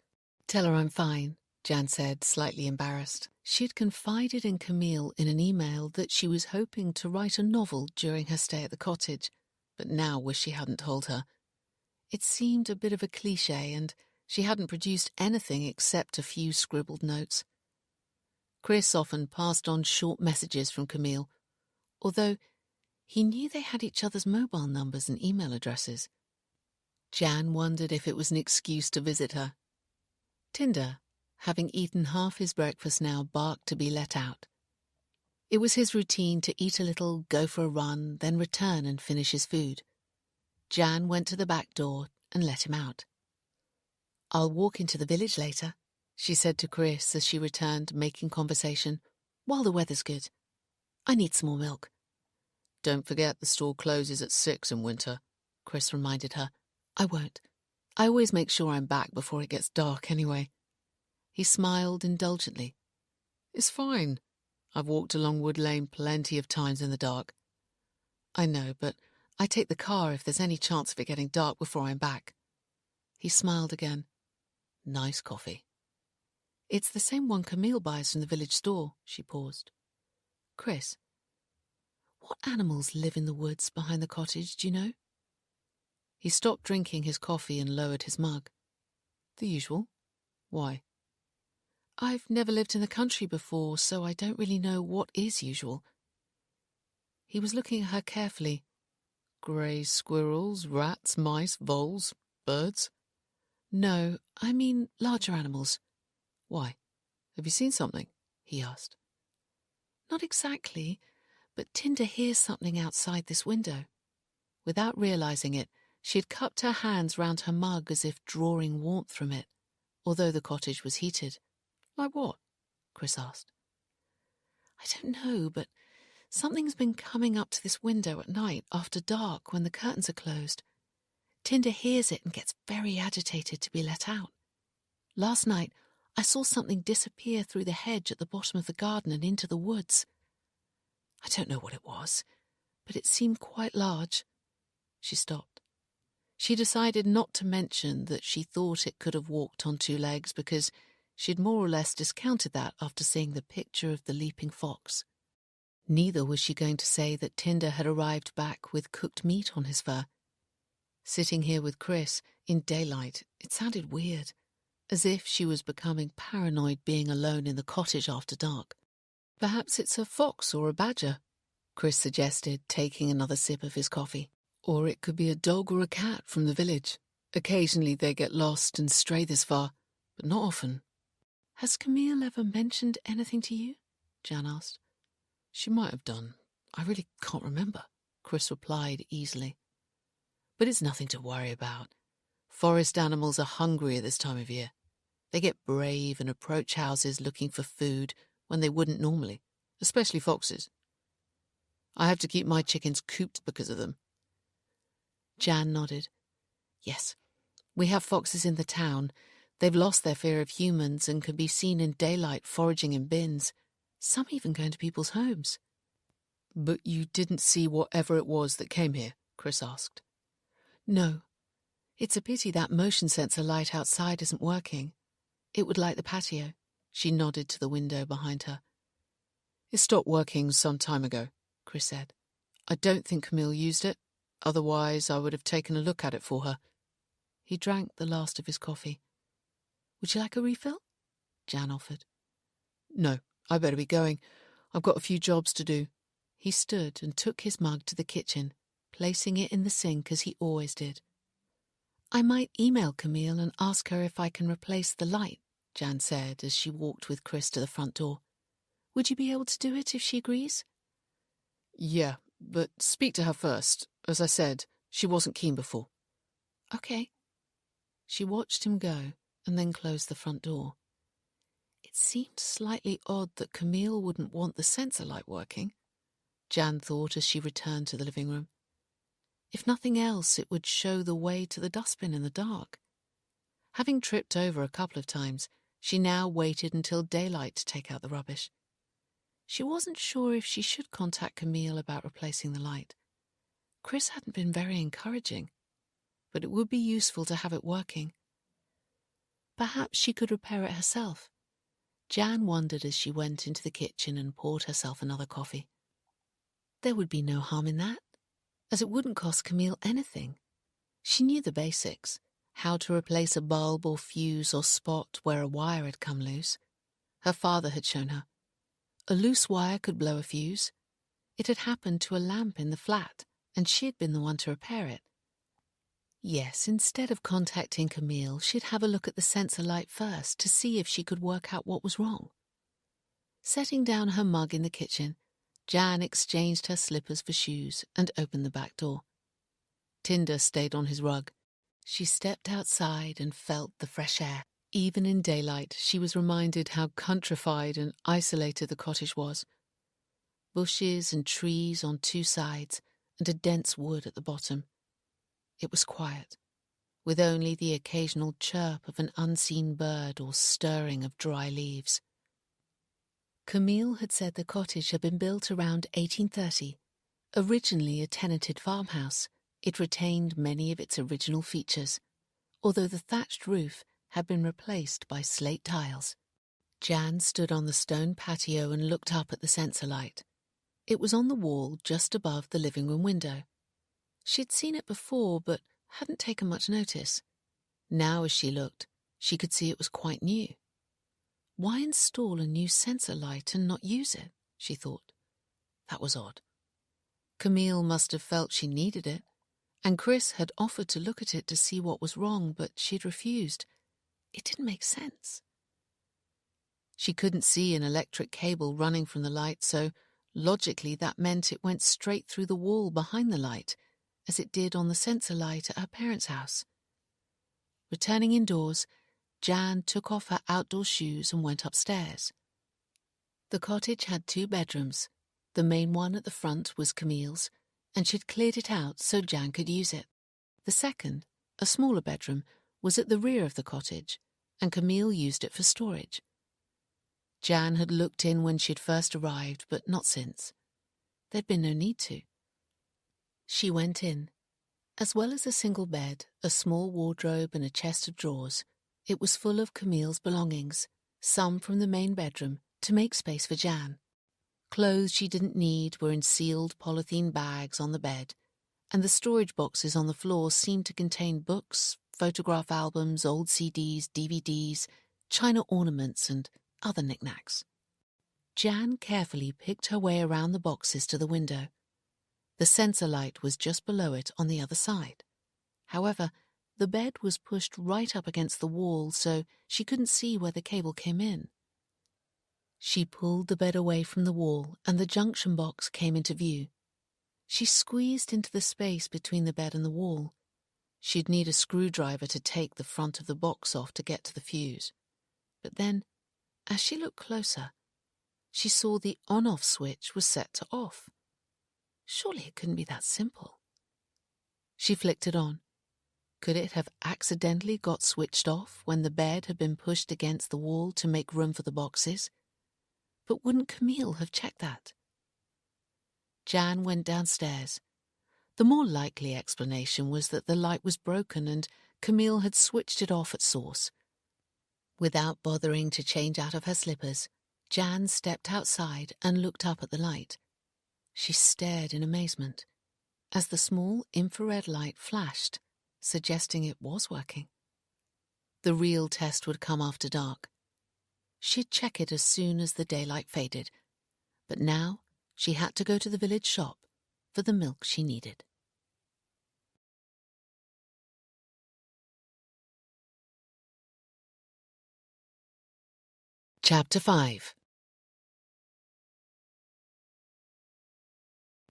"Tell her I'm fine," Jan said, slightly embarrassed. She'd confided in Camille in an email that she was hoping to write a novel during her stay at the cottage, but now wished she hadn't told her. It seemed a bit of a cliché, and she hadn't produced anything except a few scribbled notes. Chris often passed on short messages from Camille, although he knew they had each other's mobile numbers and email addresses. Jan wondered if it was an excuse to visit her. Tinder, having eaten half his breakfast now, barked to be let out, It was his routine to eat a little, go for a run, then return and finish his food. Jan went to the back door and let him out. "I'll walk into the village later," she said to Chris as she returned, making conversation, "while the weather's good. I need some more milk." "Don't forget the store closes at 6 in winter," Chris reminded her. "I won't. I always make sure I'm back before it gets dark anyway." He smiled indulgently. "It's fine. I've walked along Wood Lane plenty of times in the dark." "I know, but I take the car if there's any chance of it getting dark before I'm back." He smiled again. "Nice coffee." "It's the same one Camille buys from the village store," she paused. "Chris, what animals live in the woods behind the cottage, do you know?" He stopped drinking his coffee and lowered his mug. "The usual. Why?" "I've never lived in the country before, so I don't really know what is usual." He was looking at her carefully. "Grey squirrels, rats, mice, voles, birds?" "No, I mean larger animals." "Why? Have you seen something?" he asked. "Not exactly, but Tinder hears something outside this window." Without realizing it, she had cupped her hands round her mug as if drawing warmth from it, although the cottage was heated. "Like what?" Chris asked. "I don't know, but something's been coming up to this window at night after dark when the curtains are closed. Tinder hears it and gets very agitated to be let out. Last night, I saw something disappear through the hedge at the bottom of the garden and into the woods. I don't know what it was, but it seemed quite large." She stopped. She decided not to mention that she thought it could have walked on 2 legs because she'd more or less discounted that after seeing the picture of the leaping fox. Neither was she going to say that Tinder had arrived back with cooked meat on his fur. Sitting here with Chris, in daylight, it sounded weird, as if she was becoming paranoid being alone in the cottage after dark. "Perhaps it's a fox or a badger," Chris suggested, taking another sip of his coffee. "Or it could be a dog or a cat from the village. Occasionally they get lost and stray this far, but not often." "Has Camille ever mentioned anything to you?" Jan asked. "She might have done. I really can't remember," Chris replied easily. "But it's nothing to worry about. Forest animals are hungry at this time of year. They get brave and approach houses looking for food when they wouldn't normally, especially foxes. I have to keep my chickens cooped because of them." Jan nodded. "Yes, we have foxes in the town. They've lost their fear of humans and can be seen in daylight foraging in bins. Some even go into people's homes." "But you didn't see whatever it was that came here?" Chris asked. "No. It's a pity that motion sensor light outside isn't working. It would light the patio." She nodded to the window behind her. "It stopped working some time ago," Chris said. "I don't think Camille used it. Otherwise, I would have taken a look at it for her." He drank the last of his coffee. "Would you like a refill?" Jan offered. "No, I better be going. I've got a few jobs to do." He stood and took his mug to the kitchen, placing it in the sink as he always did. "I might email Camille and ask her if I can replace the light," Jan said as she walked with Chris to the front door. "Would you be able to do it if she agrees?" "Yeah, but speak to her first. As I said, she wasn't keen before." "Okay." She watched him go and then closed the front door. It seemed slightly odd that Camille wouldn't want the sensor light working, Jan thought as she returned to the living room. If nothing else, it would show the way to the dustbin in the dark. Having tripped over a couple of times, she now waited until daylight to take out the rubbish. She wasn't sure if she should contact Camille about replacing the light. Chris hadn't been very encouraging, but it would be useful to have it working. Perhaps she could repair it herself. Jan wondered as she went into the kitchen and poured herself another coffee. There would be no harm in that, as it wouldn't cost Camille anything. She knew the basics, how to replace a bulb or fuse or spot where a wire had come loose. Her father had shown her. A loose wire could blow a fuse. It had happened to a lamp in the flat, and she'd been the one to repair it. Yes, instead of contacting Camille, she'd have a look at the sensor light first to see if she could work out what was wrong. Setting down her mug in the kitchen, Jan exchanged her slippers for shoes and opened the back door. Tinder stayed on his rug. She stepped outside and felt the fresh air. Even in daylight, she was reminded how countrified and isolated the cottage was. Bushes and trees on two sides and a dense wood at the bottom. It was quiet, with only the occasional chirp of an unseen bird or stirring of dry leaves. Camille had said the cottage had been built around 1830. Originally a tenanted farmhouse, it retained many of its original features, although the thatched roof had been replaced by slate tiles. Jan stood on the stone patio and looked up at the censer light. It was on the wall just above the living room window. She'd seen it before, but hadn't taken much notice. Now, as she looked, she could see it was quite new. Why install a new censer light and not use it, she thought. That was odd. Camille must have felt she needed it, and Chris had offered to look at it to see what was wrong, but she'd refused. It didn't make sense. She couldn't see an electric cable running from the light, so logically that meant it went straight through the wall behind the light, as it did on the censer light at her parents' house. Returning indoors, Jan took off her outdoor shoes and went upstairs. The cottage had 2 bedrooms. The main one at the front was Camille's, and she'd cleared it out so Jan could use it. The second, a smaller bedroom, was at the rear of the cottage, and Camille used it for storage. Jan had looked in when she'd first arrived, but not since. There'd been no need to. She went in. As well as a single bed, a small wardrobe and a chest of drawers, it was full of Camille's belongings, some from the main bedroom, to make space for Jan. Clothes she didn't need were in sealed polythene bags on the bed, and the storage boxes on the floor seemed to contain books, photograph albums, old CDs, DVDs, china ornaments, and other knickknacks. Jan carefully picked her way around the boxes to the window. The censer light was just below it on the other side. However, the bed was pushed right up against the wall, so she couldn't see where the cable came in. She pulled the bed away from the wall, and the junction box came into view. She squeezed into the space between the bed and the wall. She'd need a screwdriver to take the front of the box off to get to the fuse. But then, as she looked closer, she saw the on-off switch was set to off. Surely it couldn't be that simple. She flicked it on. Could it have accidentally got switched off when the bed had been pushed against the wall to make room for the boxes? But wouldn't Camille have checked that? Jan went downstairs. The more likely explanation was that the light was broken and Camille had switched it off at source. Without bothering to change out of her slippers, Jan stepped outside and looked up at the light. She stared in amazement as the small infrared light flashed, suggesting it was working. The real test would come after dark. She'd check it as soon as the daylight faded, but now she had to go to the village shop for the milk she needed. Chapter 5.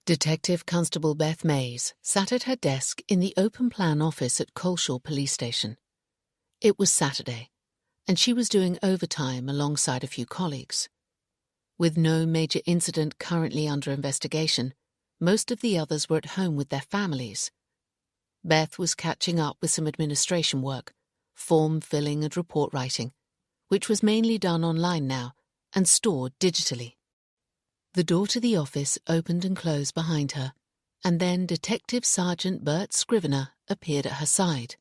Detective Constable Beth Mays sat at her desk in the open plan office at Coleshaw Police Station. It was Saturday, and she was doing overtime alongside a few colleagues. With no major incident currently under investigation, most of the others were at home with their families. Beth was catching up with some administration work, form filling and report writing, which was mainly done online now and stored digitally. The door to the office opened and closed behind her, and then Detective Sergeant Bert Scrivener appeared at her side.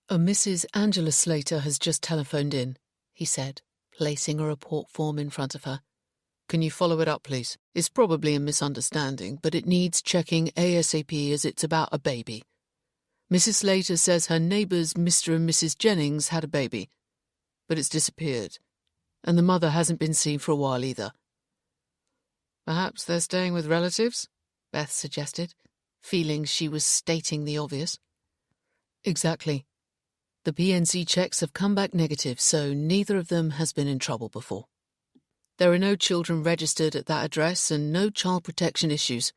"A Mrs. Angela Slater has just telephoned in," he said, placing a report form in front of her. "Can you follow it up, please? It's probably a misunderstanding, but it needs checking ASAP as it's about a baby. Mrs. Slater says her neighbours Mr. and Mrs. Jennings had a baby, but it's disappeared, and the mother hasn't been seen for a while either." "Perhaps they're staying with relatives?" Beth suggested, feeling she was stating the obvious. "Exactly. The PNC checks have come back negative, so neither of them has been in trouble before." There are no children registered at that address and no child protection issues.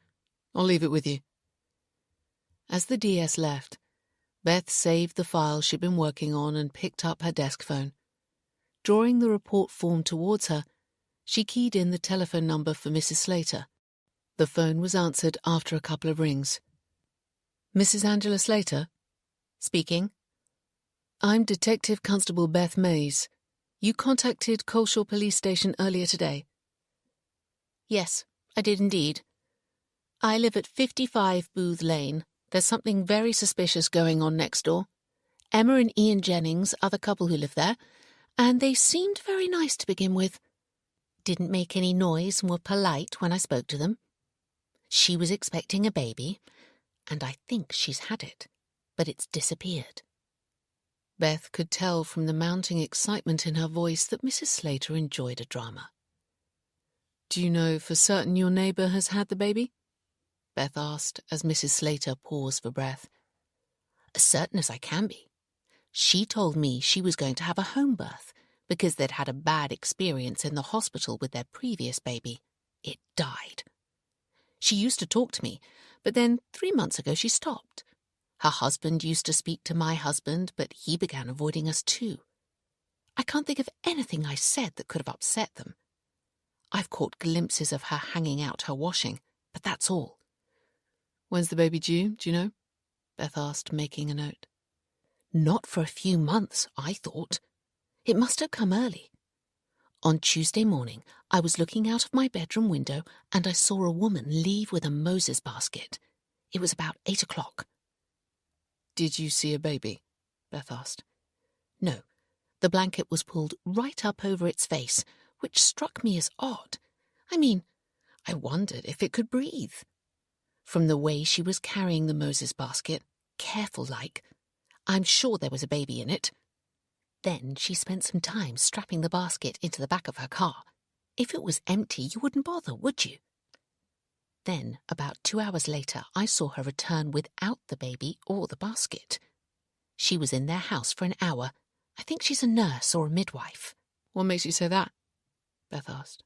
I'll leave it with you. As the DS left, Beth saved the file she'd been working on and picked up her desk phone. Drawing the report form towards her, she keyed in the telephone number for Mrs. Slater. The phone was answered after a couple of rings. Mrs. Angela Slater? Speaking. I'm Detective Constable Beth Mays. You contacted Coleshaw Police Station earlier today. Yes, I did indeed. I live at 55 Booth Lane. There's something very suspicious going on next door. Emma and Ian Jennings are the couple who live there, and they seemed very nice to begin with. Didn't make any noise and were polite when I spoke to them. She was expecting a baby, and I think she's had it, but it's disappeared. Beth could tell from the mounting excitement in her voice that Mrs. Slater enjoyed a drama. Do you know for certain your neighbour has had the baby? Beth asked as Mrs. Slater paused for breath. As certain as I can be. She told me she was going to have a home birth because they'd had a bad experience in the hospital with their previous baby. It died. She used to talk to me, but then 3 months ago she stopped. Her husband used to speak to my husband, but he began avoiding us too. I can't think of anything I said that could have upset them. I've caught glimpses of her hanging out her washing, but that's all. When's the baby due, do you know? Beth asked, making a note. Not for a few months, I thought. It must have come early. On Tuesday morning, I was looking out of my bedroom window and I saw a woman leave with a Moses basket. It was about 8 o'clock. Did you see a baby? Beth asked. No. The blanket was pulled right up over its face, which struck me as odd. I mean, I wondered if it could breathe. From the way she was carrying the Moses basket, careful-like, I'm sure there was a baby in it. Then she spent some time strapping the basket into the back of her car. If it was empty, you wouldn't bother, would you? Then, about 2 hours later, I saw her return without the baby or the basket. She was in their house for an hour. I think she's a nurse or a midwife. What makes you say that? Beth asked.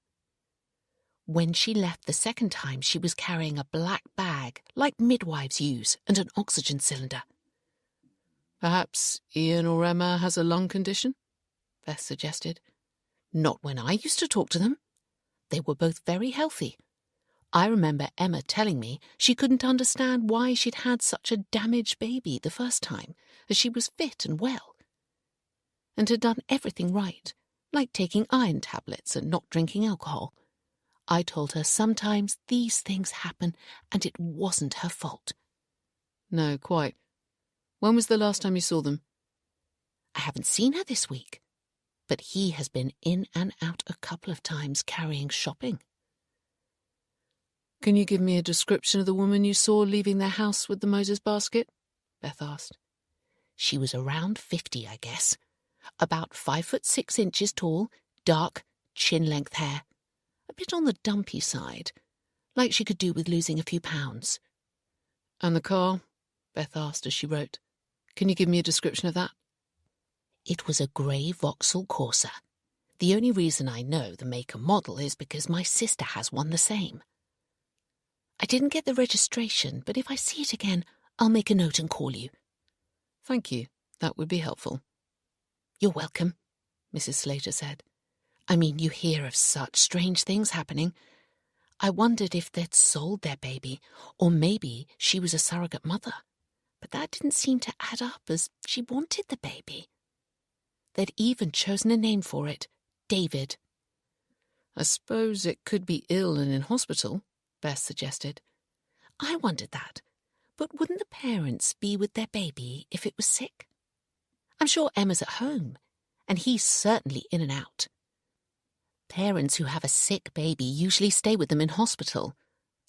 When she left the second time, she was carrying a black bag, like midwives use, and an oxygen cylinder. Perhaps Ian or Emma has a lung condition? Beth suggested. Not when I used to talk to them. They were both very healthy. I remember Emma telling me she couldn't understand why she'd had such a damaged baby the first time, as she was fit and well, and had done everything right, like taking iron tablets and not drinking alcohol. I told her sometimes these things happen and it wasn't her fault. No, quite. When was the last time you saw them? I haven't seen her this week, but he has been in and out a couple of times carrying shopping. Can you give me a description of the woman you saw leaving their house with the Moses basket? Beth asked. She was around 50, I guess. About 5'6" tall, dark, chin-length hair. A bit on the dumpy side, like she could do with losing a few pounds. And the car? Beth asked as she wrote. Can you give me a description of that? It was a grey Vauxhall Corsa. The only reason I know the make and model is because my sister has one the same. I didn't get the registration, but if I see it again, I'll make a note and call you. Thank you. That would be helpful. You're welcome, Mrs. Slater said. I mean, you hear of such strange things happening. I wondered if they'd sold their baby, or maybe she was a surrogate mother. But that didn't seem to add up, as she wanted the baby. They'd even chosen a name for it, David. I suppose it could be ill and in hospital, Beth suggested. I wondered that, but wouldn't the parents be with their baby if it was sick? I'm sure Emma's at home, and he's certainly in and out. Parents who have a sick baby usually stay with them in hospital.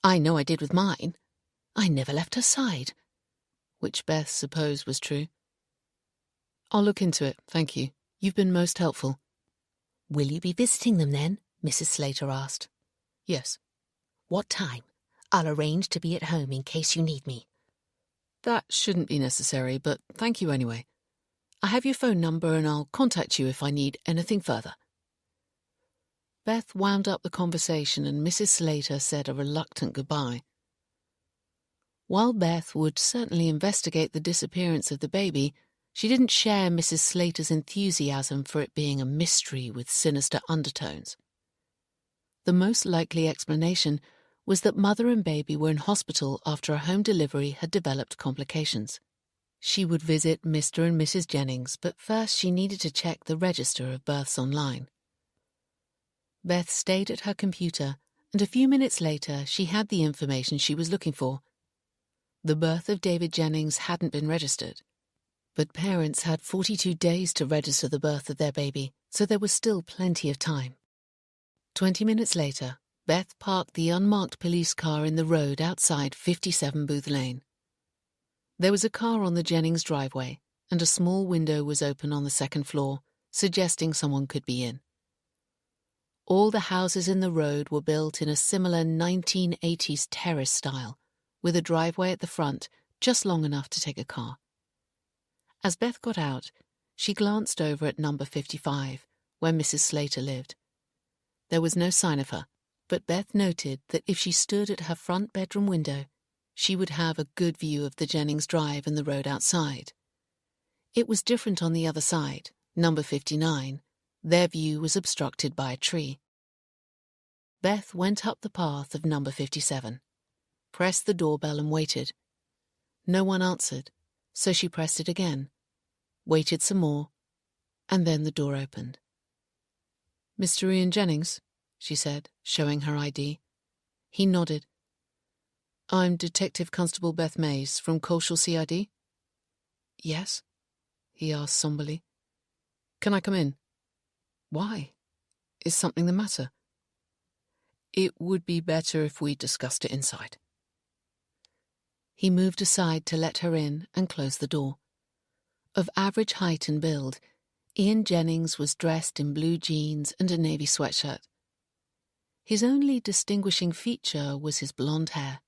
I know I did with mine. I never left her side. Which Beth supposed was true. I'll look into it, thank you. You've been most helpful. Will you be visiting them then? Mrs. Slater asked. Yes. What time? I'll arrange to be at home in case you need me. That shouldn't be necessary, but thank you anyway. I have your phone number and I'll contact you if I need anything further. Beth wound up the conversation and Mrs. Slater said a reluctant goodbye. While Beth would certainly investigate the disappearance of the baby, she didn't share Mrs. Slater's enthusiasm for it being a mystery with sinister undertones. The most likely explanation was that mother and baby were in hospital after a home delivery had developed complications. She would visit Mr. and Mrs. Jennings, but first she needed to check the register of births online. Beth stayed at her computer, and a few minutes later she had the information she was looking for. The birth of David Jennings hadn't been registered, but parents had 42 days to register the birth of their baby, so there was still plenty of time. 20 minutes later, Beth parked the unmarked police car in the road outside 57 Booth Lane. There was a car on the Jennings driveway, and a small window was open on the second floor, suggesting someone could be in. All the houses in the road were built in a similar 1980s terrace style, with a driveway at the front just long enough to take a car. As Beth got out, she glanced over at number 55, where Mrs. Slater lived. There was no sign of her, but Beth noted that if she stood at her front bedroom window, she would have a good view of the Jennings drive and the road outside. It was different on the other side, number 59. Their view was obstructed by a tree. Beth went up the path of number 57, pressed the doorbell and waited. No one answered, so she pressed it again, waited some more, and then the door opened. "Mr. Ian Jennings," she said, showing her ID. He nodded. "I'm Detective Constable Beth Mays from Colshall CID." "Yes?" he asked somberly. "Can I come in?" "Why? Is something the matter?" "It would be better if we discussed it inside." He moved aside to let her in and closed the door. Of average height and build, Ian Jennings was dressed in blue jeans and a navy sweatshirt. His only distinguishing feature was his blonde hair.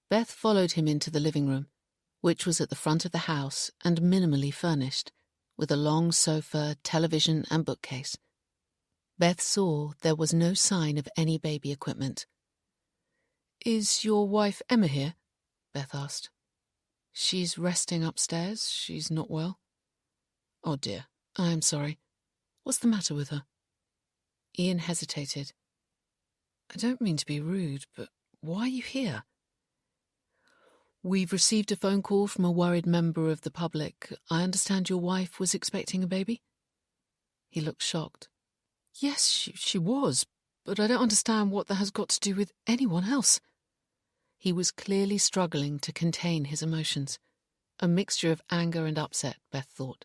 Beth followed him into the living room, which was at the front of the house and minimally furnished, with a long sofa, television and bookcase. Beth saw there was no sign of any baby equipment. "Is your wife Emma here?" Beth asked. "She's resting upstairs. She's not well." "Oh dear, I am sorry. What's the matter with her?" Ian hesitated. "I don't mean to be rude, but why are you here?" "We've received a phone call from a worried member of the public. I understand your wife was expecting a baby?" He looked shocked. "Yes, she was, but I don't understand what that has got to do with anyone else." He was clearly struggling to contain his emotions, a mixture of anger and upset, Beth thought.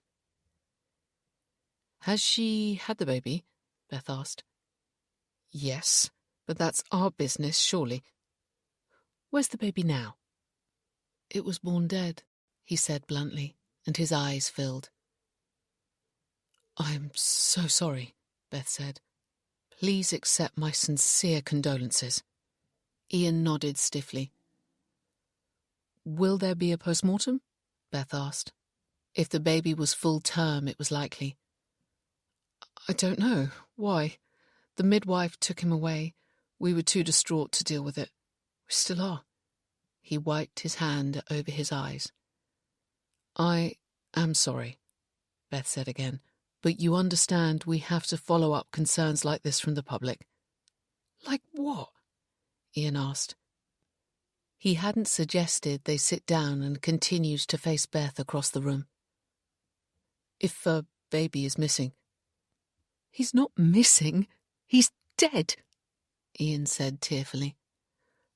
"Has she had the baby?" Beth asked. "Yes, but that's our business, surely." "Where's the baby now?" "It was born dead," he said bluntly, and his eyes filled. "I'm so sorry," Beth said. "Please accept my sincere condolences." Ian nodded stiffly. "Will there be a post-mortem?" Beth asked. If the baby was full term, it was likely. "I don't know. Why? The midwife took him away. We were too distraught to deal with it. We still are." He wiped his hand over his eyes. "I am sorry," Beth said again, "but you understand we have to follow up concerns like this from the public." "Like what?" Ian asked. He hadn't suggested they sit down and continued to face Beth across the room. "If a baby is missing." "He's not missing. He's dead," Ian said tearfully.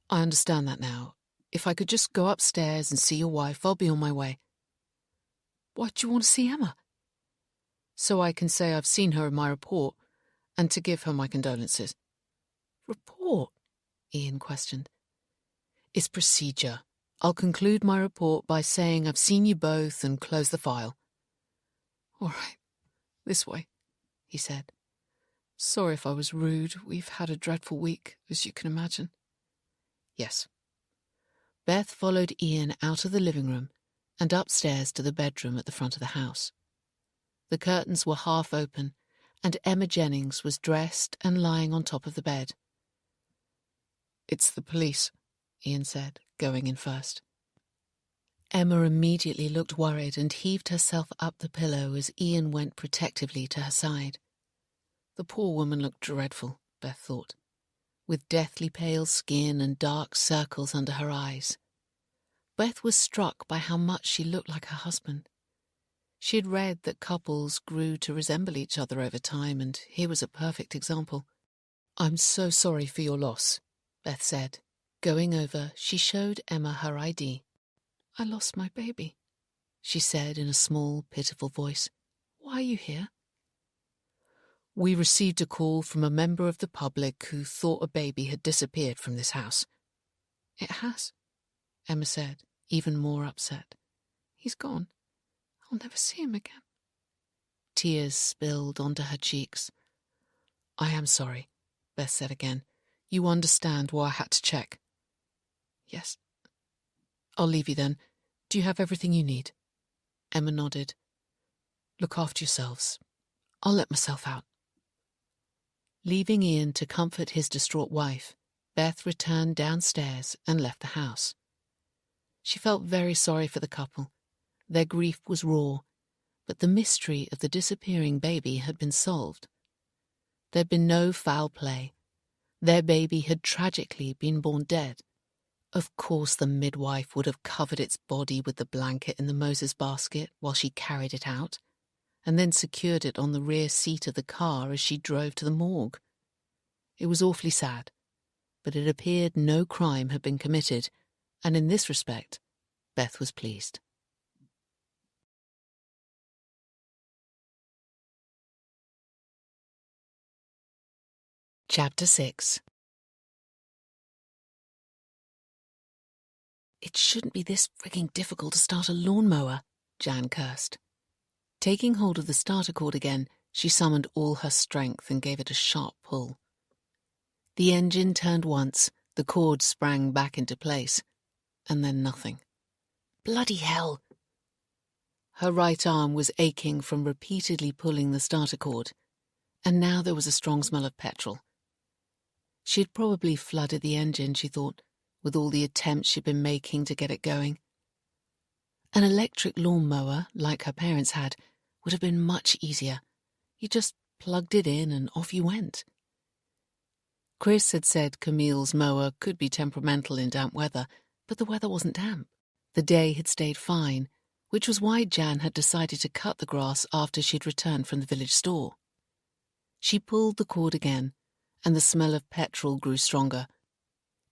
"I understand that now. If I could just go upstairs and see your wife, I'll be on my way." "Why do you want to see Emma?" "So I can say I've seen her in my report, and to give her my condolences." "Report?" Ian questioned. "It's procedure. I'll conclude my report by saying I've seen you both and close the file." "All right. This way," he said. "Sorry if I was rude. We've had a dreadful week, as you can imagine." "Yes." Beth followed Ian out of the living room and upstairs to the bedroom at the front of the house. The curtains were half open, and Emma Jennings was dressed and lying on top of the bed. "It's the police," Ian said, going in first. Emma immediately looked worried and heaved herself up the pillow as Ian went protectively to her side. The poor woman looked dreadful, Beth thought, with deathly pale skin and dark circles under her eyes. Beth was struck by how much she looked like her husband. She had read that couples grew to resemble each other over time, and here was a perfect example. "I'm so sorry for your loss," Beth said. Going over, she showed Emma her ID. "I lost my baby," she said in a small, pitiful voice. "Why are you here?" "We received a call from a member of the public who thought a baby had disappeared from this house." "It has," Emma said, even more upset. "He's gone. I'll never see him again." Tears spilled onto her cheeks. "I am sorry," Beth said again. "You understand why I had to check." "Yes." "I'll leave you then. Do you have everything you need?" Emma nodded. "Look after yourselves. I'll let myself out." Leaving Ian to comfort his distraught wife, Beth returned downstairs and left the house. She felt very sorry for the couple. Their grief was raw, but the mystery of the disappearing baby had been solved. There'd been no foul play. Their baby had tragically been born dead. Of course the midwife would have covered its body with the blanket in the Moses basket while she carried it out, and then secured it on the rear seat of the car as she drove to the morgue. It was awfully sad, but it appeared no crime had been committed, and in this respect, Beth was pleased. Chapter 6. "It shouldn't be this frigging difficult to start a lawnmower," Jan cursed. Taking hold of the starter cord again, she summoned all her strength and gave it a sharp pull. The engine turned once, the cord sprang back into place, and then nothing. Bloody hell! Her right arm was aching from repeatedly pulling the starter cord, and now there was a strong smell of petrol. She had probably flooded the engine, she thought, with all the attempts she'd been making to get it going. An electric lawnmower, like her parents had, would have been much easier. You just plugged it in and off you went. Chris had said Camille's mower could be temperamental in damp weather, but the weather wasn't damp. The day had stayed fine, which was why Jan had decided to cut the grass after she'd returned from the village store. She pulled the cord again, and the smell of petrol grew stronger.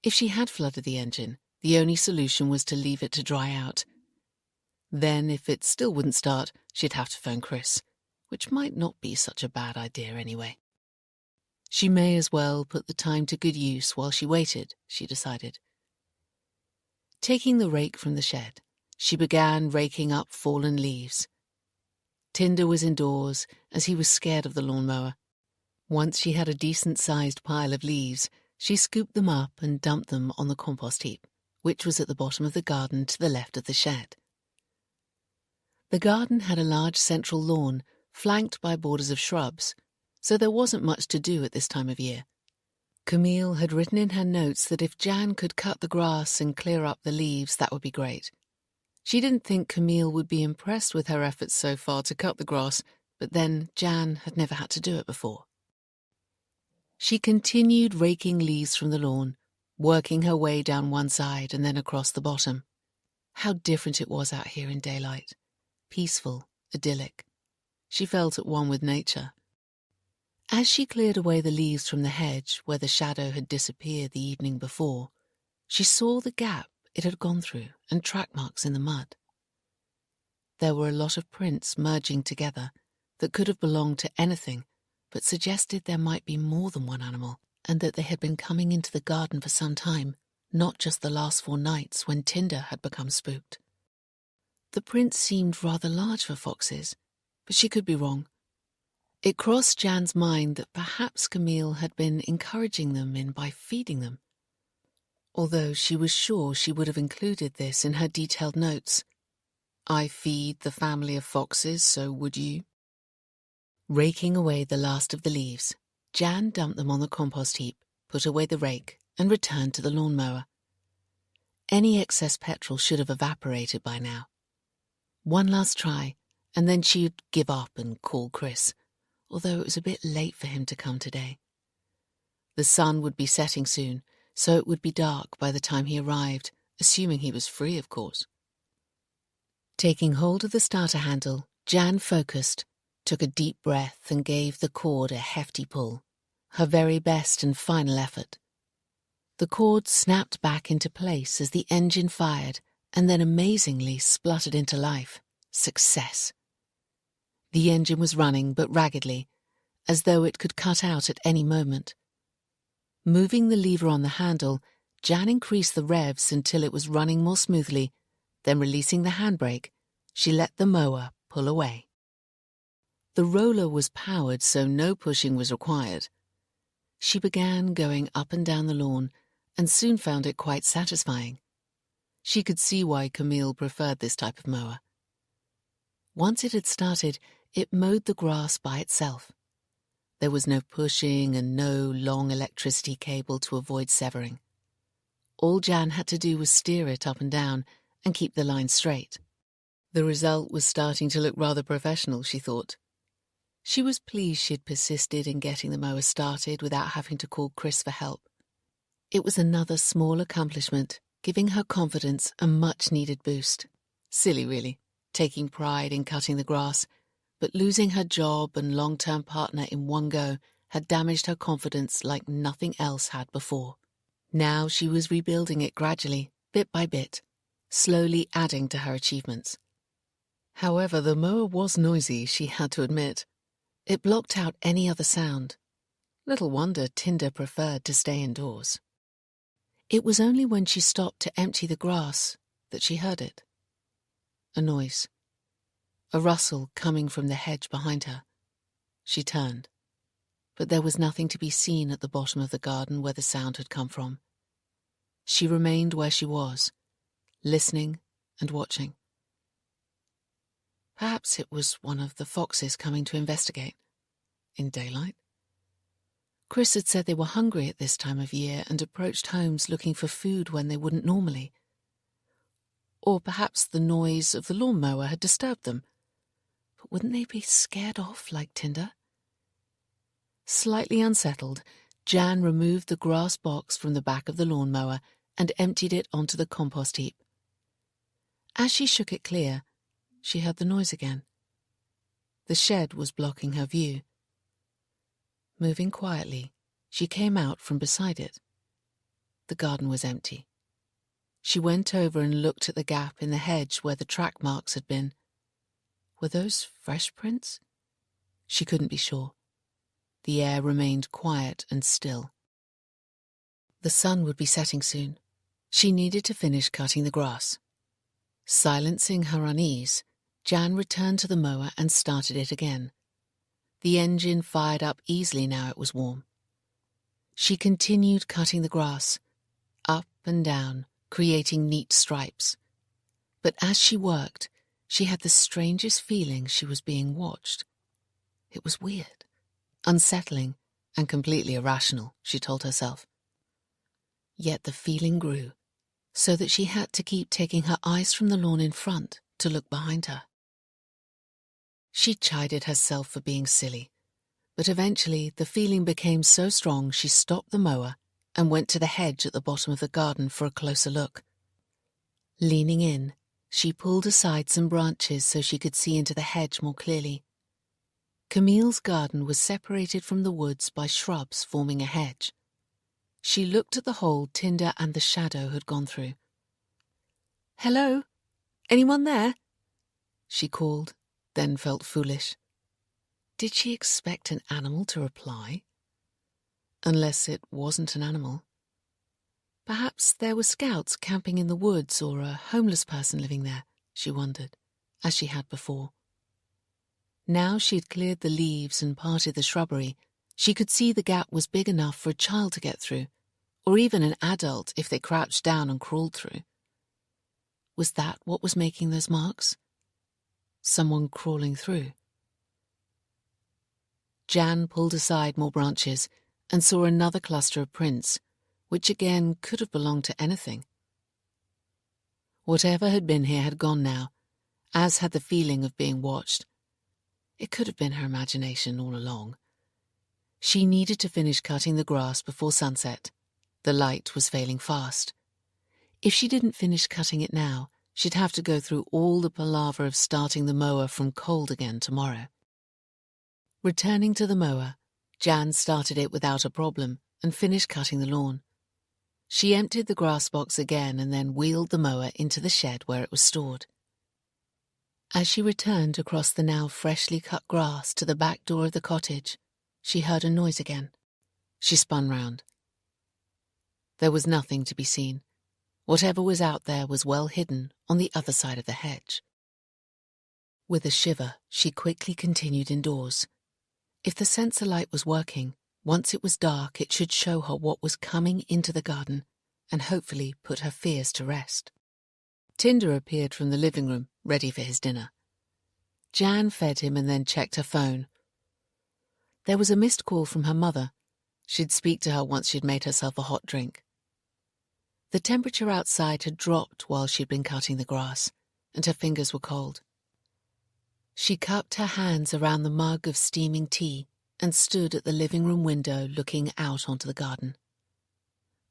If she had flooded the engine, the only solution was to leave it to dry out. Then, if it still wouldn't start, she'd have to phone Chris, which might not be such a bad idea anyway. She may as well put the time to good use while she waited, she decided. Taking the rake from the shed, she began raking up fallen leaves. Tinder was indoors, as he was scared of the lawnmower. Once she had a decent-sized pile of leaves, she scooped them up and dumped them on the compost heap, which was at the bottom of the garden to the left of the shed. The garden had a large central lawn, flanked by borders of shrubs, so there wasn't much to do at this time of year. Camille had written in her notes that if Jan could cut the grass and clear up the leaves, that would be great. She didn't think Camille would be impressed with her efforts so far to cut the grass, but then Jan had never had to do it before. She continued raking leaves from the lawn, working her way down one side and then across the bottom. How different it was out here in daylight. Peaceful, idyllic. She felt at one with nature. As she cleared away the leaves from the hedge where the shadow had disappeared the evening before, she saw the gap it had gone through and track marks in the mud. There were a lot of prints merging together that could have belonged to anything, but suggested there might be more than one animal, and that they had been coming into the garden for some time, not just the last 4 nights when Tinder had become spooked. The prints seemed rather large for foxes, but she could be wrong. It crossed Jan's mind that perhaps Camille had been encouraging them in by feeding them, although she was sure she would have included this in her detailed notes. "I feed the family of foxes, so would you?" Raking away the last of the leaves, Jan dumped them on the compost heap, put away the rake, and returned to the lawnmower. Any excess petrol should have evaporated by now. One last try, and then she'd give up and call Chris, although it was a bit late for him to come today. The sun would be setting soon, so it would be dark by the time he arrived, assuming he was free, of course. Taking hold of the starter handle, Jan focused, took a deep breath and gave the cord a hefty pull, her very best and final effort. The cord snapped back into place as the engine fired and then amazingly spluttered into life. Success. The engine was running, but raggedly, as though it could cut out at any moment. Moving the lever on the handle, Jan increased the revs until it was running more smoothly, then releasing the handbrake, she let the mower pull away. The roller was powered, so no pushing was required. She began going up and down the lawn and soon found it quite satisfying. She could see why Camille preferred this type of mower. Once it had started, it mowed the grass by itself. There was no pushing and no long electricity cable to avoid severing. All Jan had to do was steer it up and down and keep the line straight. The result was starting to look rather professional, she thought. She was pleased she'd persisted in getting the mower started without having to call Chris for help. It was another small accomplishment, giving her confidence a much-needed boost. Silly, really, taking pride in cutting the grass, but losing her job and long-term partner in one go had damaged her confidence like nothing else had before. Now she was rebuilding it gradually, bit by bit, slowly adding to her achievements. However, the mower was noisy, she had to admit. It blocked out any other sound. Little wonder Tinder preferred to stay indoors. It was only when she stopped to empty the grass that she heard it. A noise. A rustle coming from the hedge behind her. She turned, but there was nothing to be seen at the bottom of the garden where the sound had come from. She remained where she was, listening and watching. Perhaps it was one of the foxes coming to investigate. In daylight. Chris had said they were hungry at this time of year and approached homes looking for food when they wouldn't normally. Or perhaps the noise of the lawnmower had disturbed them. But wouldn't they be scared off like Tinder? Slightly unsettled, Jan removed the grass box from the back of the lawnmower and emptied it onto the compost heap. As she shook it clear, she heard the noise again. The shed was blocking her view. Moving quietly, she came out from beside it. The garden was empty. She went over and looked at the gap in the hedge where the track marks had been. Were those fresh prints? She couldn't be sure. The air remained quiet and still. The sun would be setting soon. She needed to finish cutting the grass. Silencing her unease, Jan returned to the mower and started it again. The engine fired up easily now it was warm. She continued cutting the grass, up and down, creating neat stripes. But as she worked, she had the strangest feeling she was being watched. It was weird, unsettling, and completely irrational, she told herself. Yet the feeling grew, so that she had to keep taking her eyes from the lawn in front to look behind her. She chided herself for being silly, but eventually the feeling became so strong she stopped the mower and went to the hedge at the bottom of the garden for a closer look. Leaning in, she pulled aside some branches so she could see into the hedge more clearly. Camille's garden was separated from the woods by shrubs forming a hedge. She looked at the hole Tinder and the shadow had gone through. "Hello? Anyone there?" she called, then felt foolish. Did she expect an animal to reply? Unless it wasn't an animal. Perhaps there were scouts camping in the woods or a homeless person living there, she wondered, as she had before. Now she'd cleared the leaves and parted the shrubbery, she could see the gap was big enough for a child to get through, or even an adult if they crouched down and crawled through. Was that what was making those marks? Someone crawling through. Jan pulled aside more branches and saw another cluster of prints, which again could have belonged to anything. Whatever had been here had gone now, as had the feeling of being watched. It could have been her imagination all along. She needed to finish cutting the grass before sunset. The light was failing fast. If she didn't finish cutting it now, she'd have to go through all the palaver of starting the mower from cold again tomorrow. Returning to the mower, Jan started it without a problem and finished cutting the lawn. She emptied the grass box again and then wheeled the mower into the shed where it was stored. As she returned across the now freshly cut grass to the back door of the cottage, she heard a noise again. She spun round. There was nothing to be seen. Whatever was out there was well hidden on the other side of the hedge. With a shiver, she quickly continued indoors. If the sensor light was working, once it was dark it should show her what was coming into the garden and hopefully put her fears to rest. Tinder appeared from the living room, ready for his dinner. Jan fed him and then checked her phone. There was a missed call from her mother. She'd speak to her once she'd made herself a hot drink. The temperature outside had dropped while she'd been cutting the grass, and her fingers were cold. She cupped her hands around the mug of steaming tea and stood at the living room window looking out onto the garden.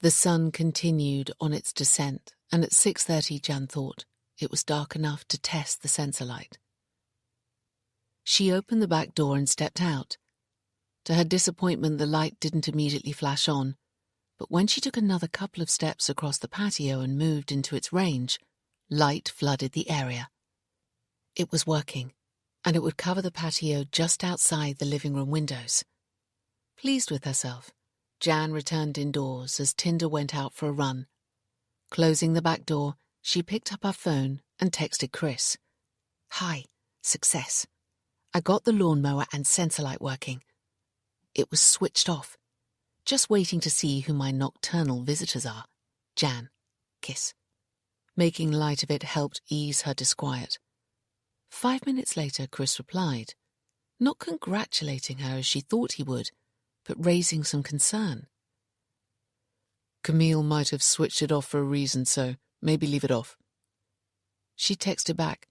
The sun continued on its descent, and at 6:30 Jan thought it was dark enough to test the sensor light. She opened the back door and stepped out. To her disappointment, the light didn't immediately flash on, but when she took another couple of steps across the patio and moved into its range, light flooded the area. It was working, and it would cover the patio just outside the living room windows. Pleased with herself, Jan returned indoors as Tinder went out for a run. Closing the back door, she picked up her phone and texted Chris. "Hi, success. I got the lawnmower and sensor light working. It was switched off. Just waiting to see who my nocturnal visitors are. Jan. Kiss." Making light of it helped ease her disquiet. 5 minutes later, Chris replied, not congratulating her as she thought he would, but raising some concern. "Camille might have switched it off for a reason, so maybe leave it off." She texted back,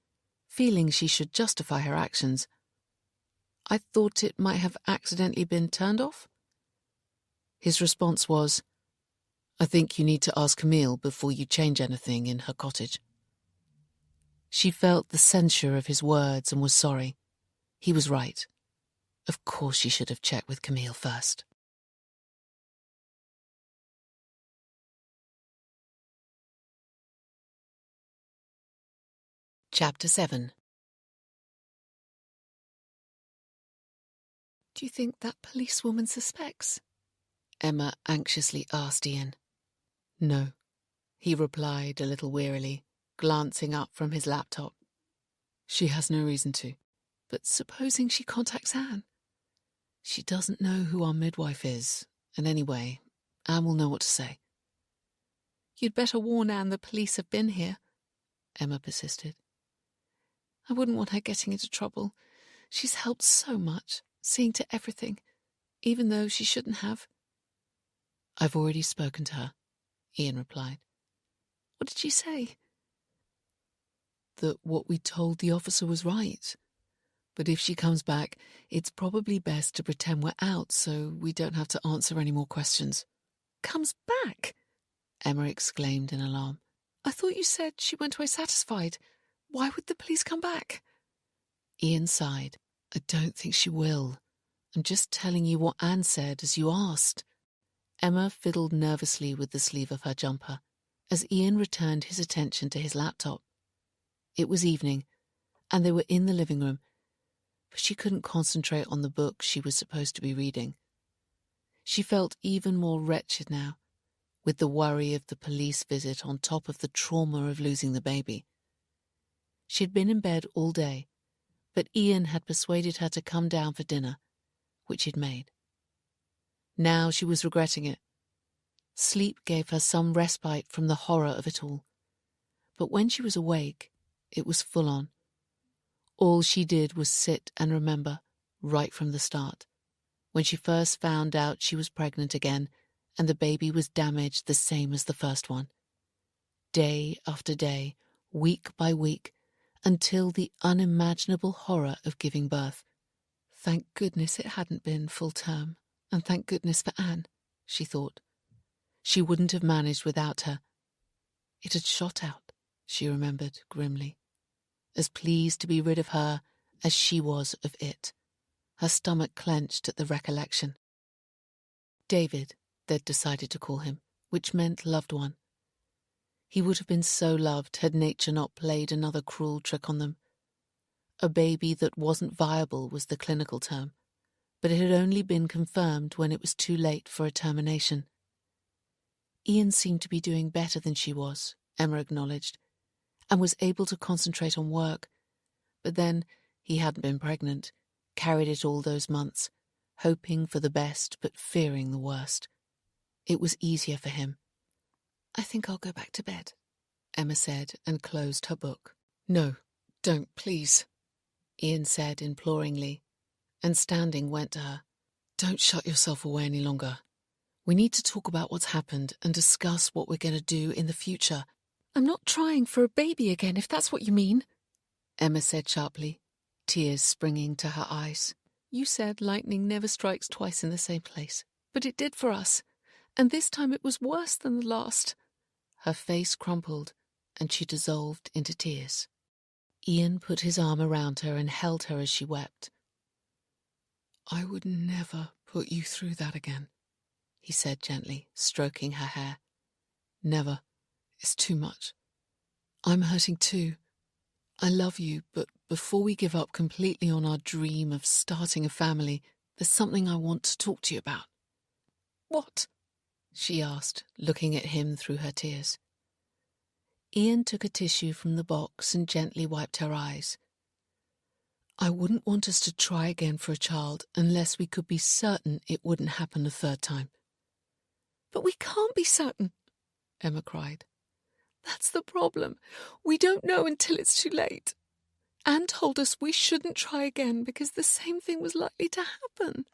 feeling she should justify her actions. "I thought it might have accidentally been turned off." His response was, "I think you need to ask Camille before you change anything in her cottage." She felt the censure of his words and was sorry. He was right. Of course she should have checked with Camille first. Chapter 7. "Do you think that policewoman suspects?" Emma anxiously asked Ian. "No," he replied a little wearily, glancing up from his laptop. "She has no reason to." "But supposing she contacts Anne?" "She doesn't know who our midwife is, and anyway, Anne will know what to say." "You'd better warn Anne the police have been here," Emma persisted. "I wouldn't want her getting into trouble. She's helped so much, seeing to everything, even though she shouldn't have." "I've already spoken to her," Ian replied. "What did she say?" "That what we told the officer was right. But if she comes back, it's probably best to pretend we're out so we don't have to answer any more questions." "Comes back?" Emma exclaimed in alarm. "I thought you said she went away satisfied. Why would the police come back?" Ian sighed. "I don't think she will. I'm just telling you what Anne said as you asked." Emma fiddled nervously with the sleeve of her jumper as Ian returned his attention to his laptop. It was evening, and they were in the living room, but she couldn't concentrate on the book she was supposed to be reading. She felt even more wretched now, with the worry of the police visit on top of the trauma of losing the baby. She'd been in bed all day, but Ian had persuaded her to come down for dinner, which he'd made. Now she was regretting it. Sleep gave her some respite from the horror of it all, but when she was awake, it was full on. All she did was sit and remember, right from the start. when she first found out she was pregnant again and the baby was damaged the same as the first one. Day after day, week by week, until the unimaginable horror of giving birth. Thank goodness it hadn't been full term, and thank goodness for Anne, she thought. She wouldn't have managed without her. It had shot out, she remembered grimly, as pleased to be rid of her as she was of it. Her stomach clenched at the recollection. David, they'd decided to call him, which meant loved one. He would have been so loved had nature not played another cruel trick on them. A baby that wasn't viable was the clinical term, but it had only been confirmed when it was too late for a termination. Ian seemed to be doing better than she was, Emma acknowledged, and was able to concentrate on work. But then he hadn't been pregnant, carried it all those months, hoping for the best but fearing the worst. It was easier for him. "I think I'll go back to bed," Emma said and closed her book. "No, don't, please," Ian said imploringly, and standing went to her. "Don't shut yourself away any longer. We need to talk about what's happened and discuss what we're going to do in the future." "I'm not trying for a baby again, if that's what you mean," Emma said sharply, tears springing to her eyes. "You said lightning never strikes twice in the same place, but it did for us, and this time it was worse than the last." Her face crumpled, and she dissolved into tears. Ian put his arm around her and held her as she wept. "I would never put you through that again," he said gently, stroking her hair. "Never. It's too much. I'm hurting too. I love you, but before we give up completely on our dream of starting a family, there's something I want to talk to you about." "What?" she asked, looking at him through her tears. Ian took a tissue from the box and gently wiped her eyes. "I wouldn't want us to try again for a child unless we could be certain it wouldn't happen a third time." "But we can't be certain," Emma cried. "That's the problem. We don't know until it's too late. Anne told us we shouldn't try again because the same thing was likely to happen."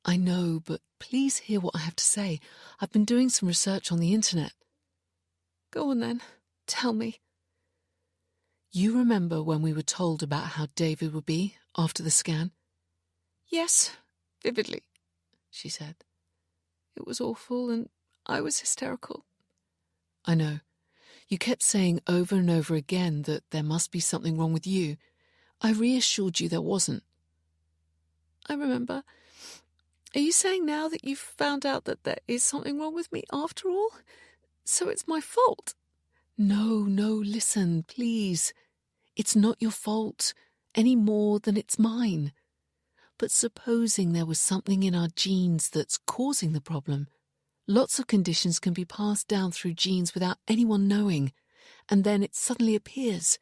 "I know, but please hear what I have to say. I've been doing some research on the internet." "Go on then. Tell me." "You remember when we were told about how David would be after the scan?" "Yes, vividly," she said. "It was awful and I was hysterical." "I know. You kept saying over and over again that there must be something wrong with you. I reassured you there wasn't." "I remember. Are you saying now that you've found out that there is something wrong with me after all? So it's my fault?" No, listen, please. It's not your fault, any more than it's mine. But supposing there was something in our genes that's causing the problem. Lots of conditions can be passed down through genes without anyone knowing, and then it suddenly appears.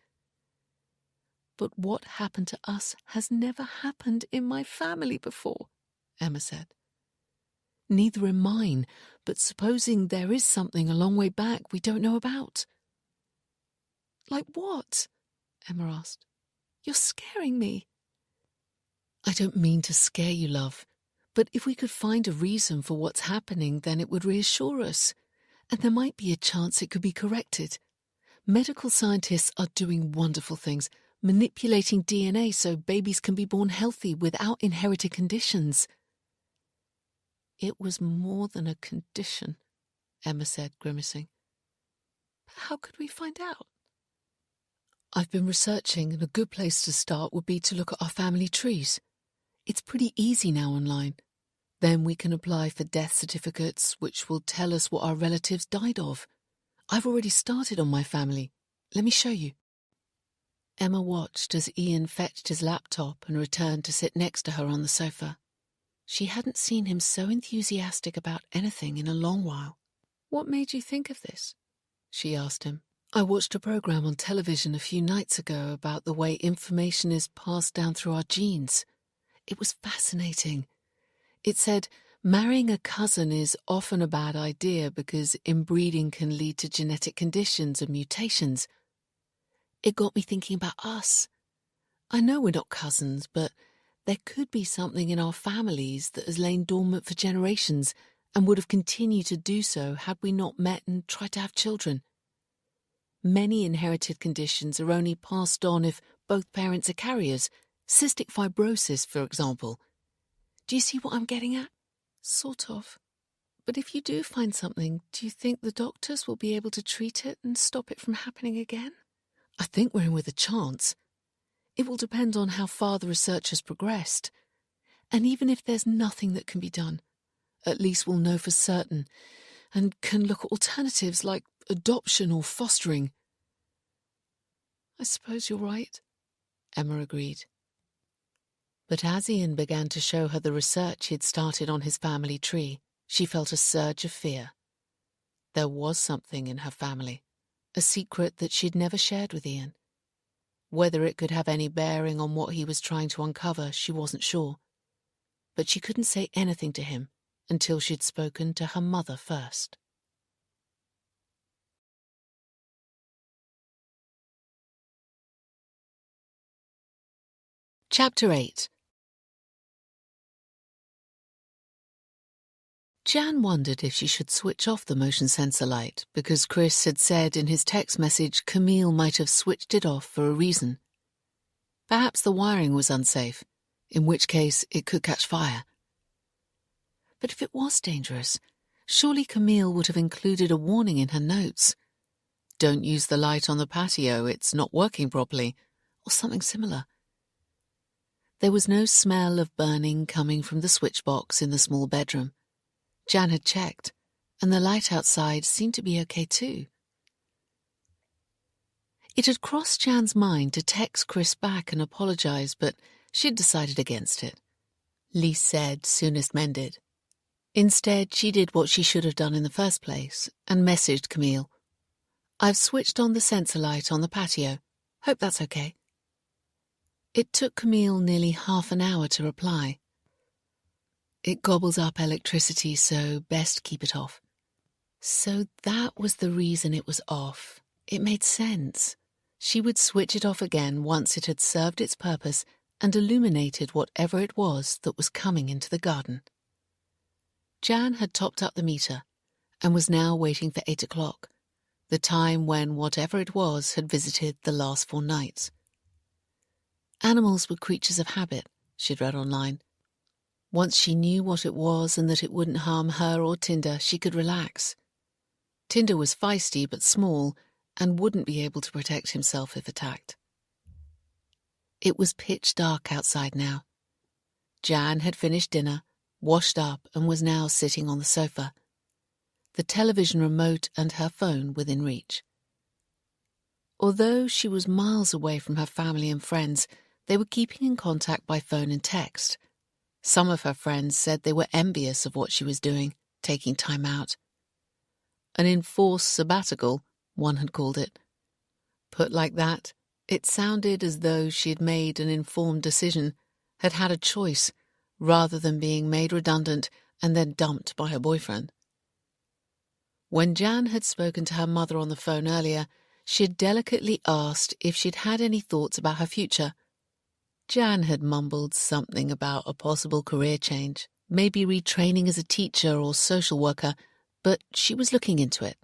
But what happened to us has never happened in my family before, Emma said. Neither in mine, but supposing there is something a long way back we don't know about. Like what? Emma asked. You're scaring me. I don't mean to scare you, love, but if we could find a reason for what's happening, then it would reassure us, and there might be a chance it could be corrected. Medical scientists are doing wonderful things, manipulating DNA so babies can be born healthy without inherited conditions. It was more than a condition, Emma said, grimacing. But how could we find out? I've been researching, and a good place to start would be to look at our family trees. It's pretty easy now online. Then we can apply for death certificates, which will tell us what our relatives died of. I've already started on my family. Let me show you. Emma watched as Ian fetched his laptop and returned to sit next to her on the sofa. She hadn't seen him so enthusiastic about anything in a long while. What made you think of this? She asked him. I watched a program on television a few nights ago about the way information is passed down through our genes. It was fascinating. It said marrying a cousin is often a bad idea because inbreeding can lead to genetic conditions and mutations. It got me thinking about us. I know we're not cousins, but There could be something in our families that has lain dormant for generations and would have continued to do so had we not met and tried to have children. Many inherited conditions are only passed on if both parents are carriers. Cystic fibrosis, for example. Do you see what I'm getting at? Sort of. But if you do find something, do you think the doctors will be able to treat it and stop it from happening again? I think we're in with a chance. It will depend on how far the research has progressed. And even if there's nothing that can be done, at least we'll know for certain and can look at alternatives like adoption or fostering. I suppose you're right, Emma agreed. But as Ian began to show her the research he'd started on his family tree, she felt a surge of fear. There was something in her family, a secret that she'd never shared with Ian. Whether it could have any bearing on what he was trying to uncover, she wasn't sure. But she couldn't say anything to him until she'd spoken to her mother first. Chapter 8. Jan wondered if she should switch off the motion sensor light because Chris had said in his text message Camille might have switched it off for a reason. Perhaps the wiring was unsafe, in which case it could catch fire. But if it was dangerous, surely Camille would have included a warning in her notes. Don't use the light on the patio, it's not working properly, or something similar. There was no smell of burning coming from the switchbox in the small bedroom. Jan had checked, and the light outside seemed to be okay too. It had crossed Jan's mind to text Chris back and apologise, but she'd decided against it. Least said, soonest mended. Instead, she did what she should have done in the first place, and messaged Camille. I've switched on the sensor light on the patio. Hope that's okay. It took Camille nearly half an hour to reply. It gobbles up electricity, so best keep it off. So that was the reason it was off. It made sense. She would switch it off again once it had served its purpose and illuminated whatever it was that was coming into the garden. Jan had topped up the meter and was now waiting for 8 o'clock, the time when whatever it was had visited the last 4 nights. Animals were creatures of habit, she'd read online. Once she knew what it was and that it wouldn't harm her or Tinder, she could relax. Tinder was feisty but small and wouldn't be able to protect himself if attacked. It was pitch dark outside now. Jan had finished dinner, washed up, and was now sitting on the sofa, the television remote and her phone within reach. Although she was miles away from her family and friends, they were keeping in contact by phone and text. Some of her friends said they were envious of what she was doing, taking time out. An enforced sabbatical, one had called it. Put like that, it sounded as though she had made an informed decision, had had a choice, rather than being made redundant and then dumped by her boyfriend. When Jan had spoken to her mother on the phone earlier, she had delicately asked if she'd had any thoughts about her future. Jan had mumbled something about a possible career change, maybe retraining as a teacher or social worker, but she was looking into it.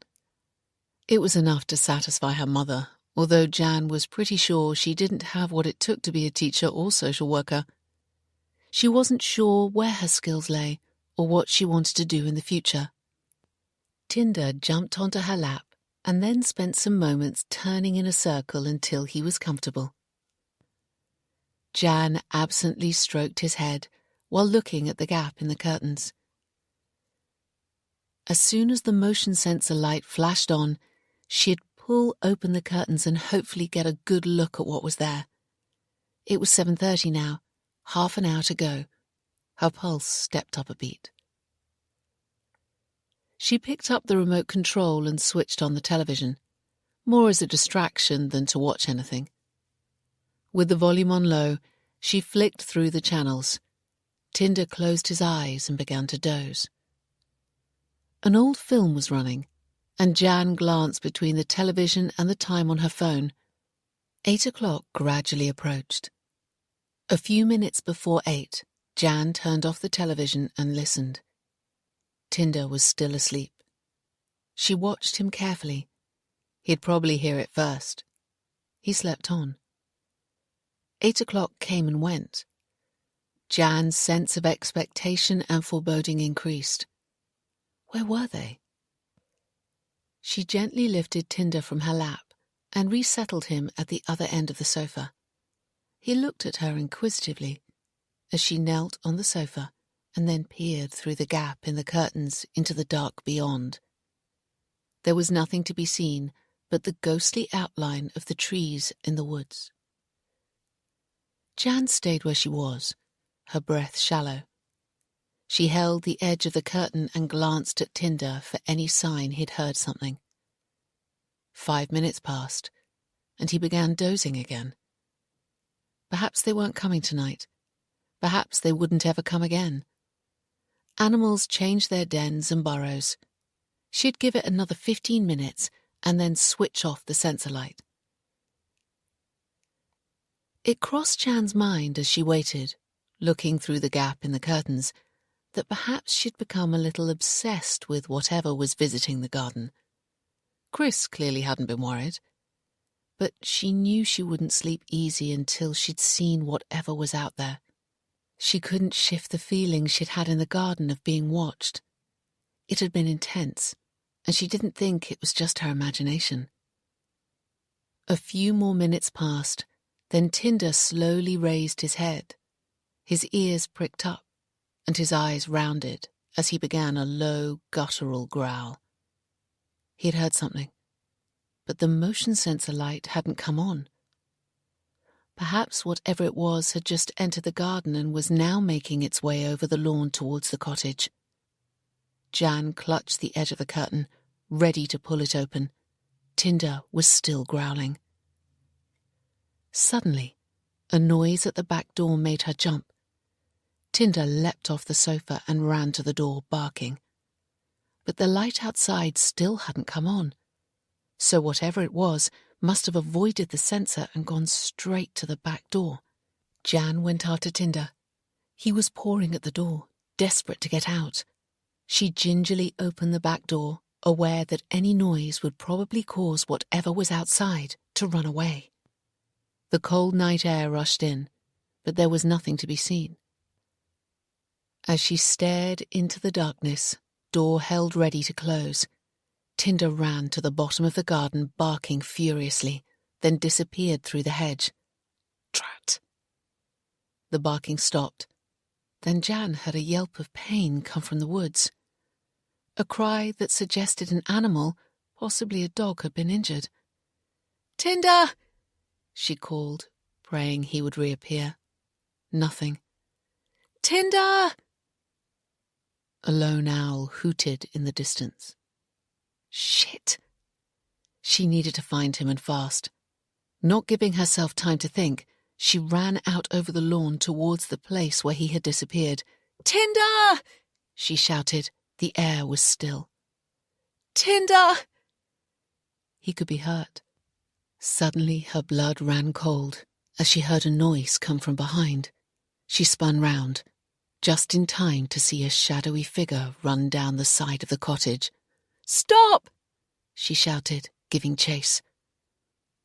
It was enough to satisfy her mother, although Jan was pretty sure she didn't have what it took to be a teacher or social worker. She wasn't sure where her skills lay or what she wanted to do in the future. Tinder jumped onto her lap and then spent some moments turning in a circle until he was comfortable. Jan absently stroked his head while looking at the gap in the curtains. As soon as the motion sensor light flashed on, she'd pull open the curtains and hopefully get a good look at what was there. It was 7:30 now, half an hour to go. Her pulse stepped up a beat. She picked up the remote control and switched on the television, more as a distraction than to watch anything. With the volume on low, she flicked through the channels. Tinder closed his eyes and began to doze. An old film was running, and Jan glanced between the television and the time on her phone. 8 o'clock gradually approached. A few minutes before 8, Jan turned off the television and listened. Tinder was still asleep. She watched him carefully. He'd probably hear it first. He slept on. 8 o'clock came and went. Jan's sense of expectation and foreboding increased. Where were they? She gently lifted Tinder from her lap and resettled him at the other end of the sofa. He looked at her inquisitively as she knelt on the sofa and then peered through the gap in the curtains into the dark beyond. There was nothing to be seen but the ghostly outline of the trees in the woods. Jan stayed where she was, her breath shallow. She held the edge of the curtain and glanced at Tinder for any sign he'd heard something. 5 minutes passed, and he began dozing again. Perhaps they weren't coming tonight. Perhaps they wouldn't ever come again. Animals change their dens and burrows. She'd give it another 15 minutes and then switch off the sensor light. It crossed Jan's mind as she waited, looking through the gap in the curtains, that perhaps she'd become a little obsessed with whatever was visiting the garden. Chris clearly hadn't been worried, but she knew she wouldn't sleep easy until she'd seen whatever was out there. She couldn't shift the feeling she'd had in the garden of being watched. It had been intense, and she didn't think it was just her imagination. A few more minutes passed, then Tinder slowly raised his head. His ears pricked up, and his eyes rounded as he began a low, guttural growl. He had heard something, but the motion sensor light hadn't come on. Perhaps whatever it was had just entered the garden and was now making its way over the lawn towards the cottage. Jan clutched the edge of the curtain, ready to pull it open. Tinder was still growling. Suddenly, a noise at the back door made her jump. Tinder leapt off the sofa and ran to the door, barking. But the light outside still hadn't come on, so whatever it was must have avoided the sensor and gone straight to the back door. Jan went after Tinder. He was pawing at the door, desperate to get out. She gingerly opened the back door, aware that any noise would probably cause whatever was outside to run away. The cold night air rushed in, but there was nothing to be seen. As she stared into the darkness, door held ready to close, Tinder ran to the bottom of the garden, barking furiously, then disappeared through the hedge. Drat! The barking stopped. Then Jan heard a yelp of pain come from the woods. A cry that suggested an animal, possibly a dog, had been injured. "Tinder!" she called, praying he would reappear. Nothing. "Tinder!" A lone owl hooted in the distance. Shit! She needed to find him, and fast. Not giving herself time to think, she ran out over the lawn towards the place where he had disappeared. "Tinder!" she shouted. The air was still. "Tinder!" He could be hurt. Suddenly her blood ran cold as she heard a noise come from behind. She spun round, just in time to see a shadowy figure run down the side of the cottage. "Stop!" she shouted, giving chase.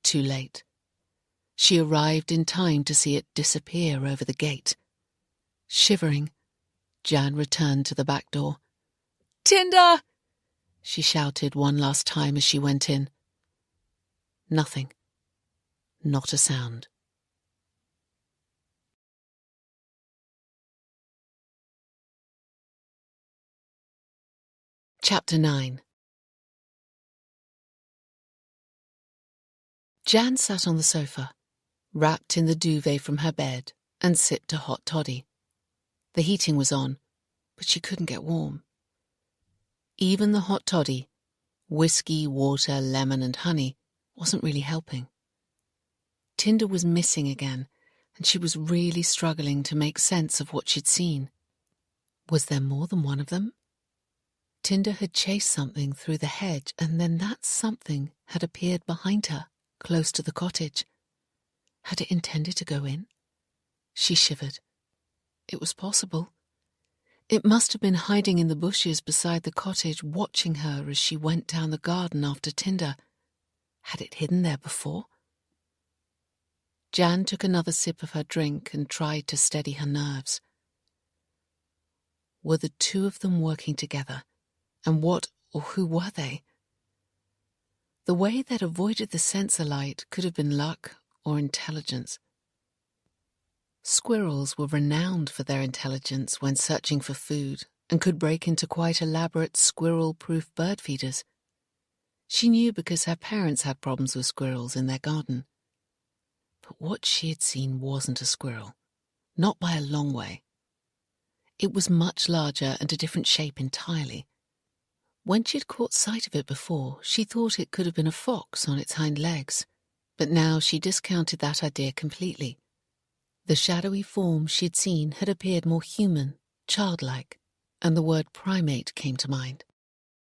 Too late. She arrived in time to see it disappear over the gate. Shivering, Jan returned to the back door. "Tinder!" she shouted one last time as she went in. Nothing. Not a sound. Chapter 9. Jan sat on the sofa, wrapped in the duvet from her bed, and sipped a hot toddy. The heating was on, but she couldn't get warm. Even the hot toddy, whiskey, water, lemon and honey, wasn't really helping. Tinder was missing again, and she was really struggling to make sense of what she'd seen. Was there more than one of them? Tinder had chased something through the hedge, and then that something had appeared behind her, close to the cottage. Had it intended to go in? She shivered. It was possible. It must have been hiding in the bushes beside the cottage, watching her as she went down the garden after Tinder. Had it hidden there before? Jan took another sip of her drink and tried to steady her nerves. Were the two of them working together? And what or who were they? The way they'd avoided the sensor light could have been luck or intelligence. Squirrels were renowned for their intelligence when searching for food and could break into quite elaborate squirrel-proof bird feeders. She knew because her parents had problems with squirrels in their garden. But what she had seen wasn't a squirrel, not by a long way. It was much larger and a different shape entirely. When she'd caught sight of it before, she thought it could have been a fox on its hind legs, but now she discounted that idea completely. The shadowy form she'd seen had appeared more human, childlike, and the word primate came to mind.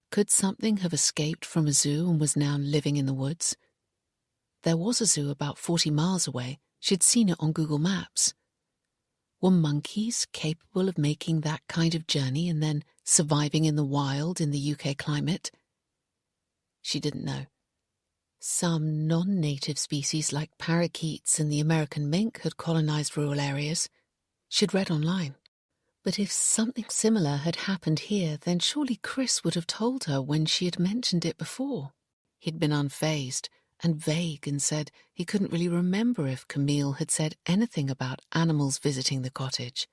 Could something have escaped from a zoo and was now living in the woods? There was a zoo about 40 miles away. She'd seen it on Google Maps. Were monkeys capable of making that kind of journey and then surviving in the wild in the UK climate? She didn't know. Some non-native species like parakeets and the American mink had colonized rural areas. She'd read online. But if something similar had happened here, then surely Chris would have told her when she had mentioned it before. He'd been unfazed and vague and said he couldn't really remember if Camille had said anything about animals visiting the cottage.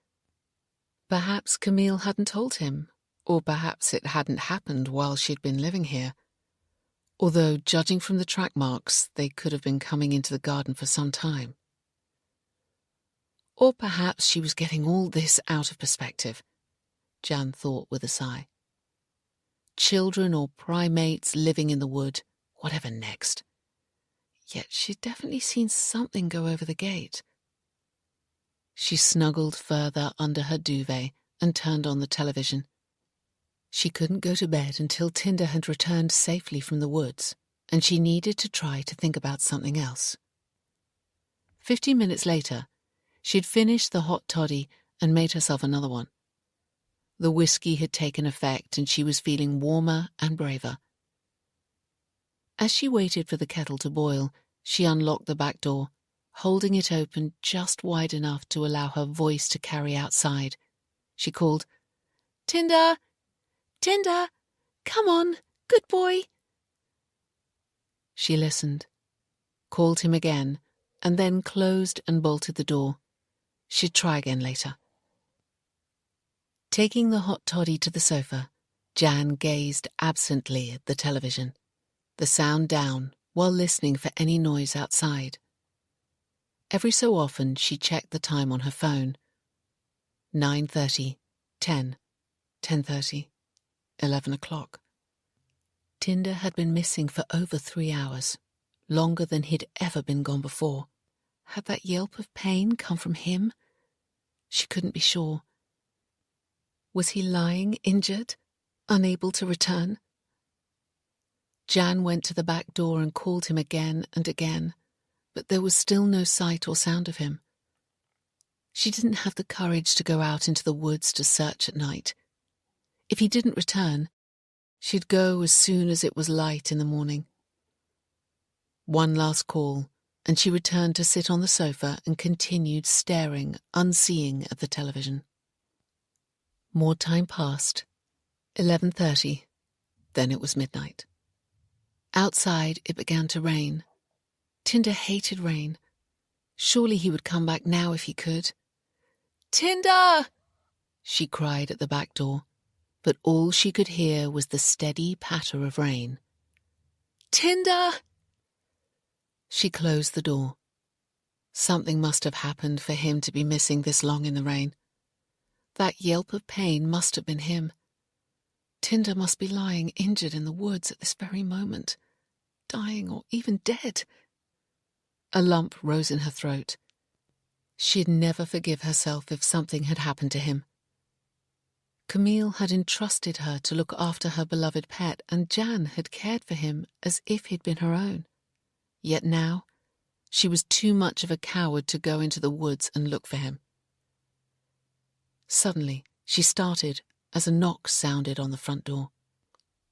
Perhaps Camille hadn't told him, or perhaps it hadn't happened while she'd been living here. Although, judging from the track marks, they could have been coming into the garden for some time. Or perhaps she was getting all this out of perspective, Jan thought with a sigh. Children or primates living in the wood, whatever next. Yet she'd definitely seen something go over the gate. She snuggled further under her duvet and turned on the television. She couldn't go to bed until Tinder had returned safely from the woods, and she needed to try to think about something else. 15 minutes later, she'd finished the hot toddy and made herself another one. The whiskey had taken effect and she was feeling warmer and braver. As she waited for the kettle to boil, she unlocked the back door, holding it open just wide enough to allow her voice to carry outside. She called, "Tinder! Tinder! Come on, good boy!" She listened, called him again, and then closed and bolted the door. She'd try again later. Taking the hot toddy to the sofa, Jan gazed absently at the television, the sound down while listening for any noise outside. Every so often she checked the time on her phone. 9:30, 10, 10:30, 11 o'clock. Tinder had been missing for over 3 hours, longer than he'd ever been gone before. Had that yelp of pain come from him? She couldn't be sure. Was he lying injured, unable to return? Jan went to the back door and called him again and again, but there was still no sight or sound of him. She didn't have the courage to go out into the woods to search at night. If he didn't return, she'd go as soon as it was light in the morning. One last call, and she returned to sit on the sofa and continued staring, unseeing at the television. More time passed. 11:30. Then it was midnight. Outside, it began to rain. Tinder hated rain. Surely he would come back now if he could. "Tinder!" she cried at the back door, but all she could hear was the steady patter of rain. "Tinder!" She closed the door. Something must have happened for him to be missing this long in the rain. That yelp of pain must have been him. Tinder must be lying injured in the woods at this very moment, dying or even dead. A lump rose in her throat. She'd never forgive herself if something had happened to him. Camille had entrusted her to look after her beloved pet, and Jan had cared for him as if he'd been her own. Yet now, she was too much of a coward to go into the woods and look for him. Suddenly, she started as a knock sounded on the front door.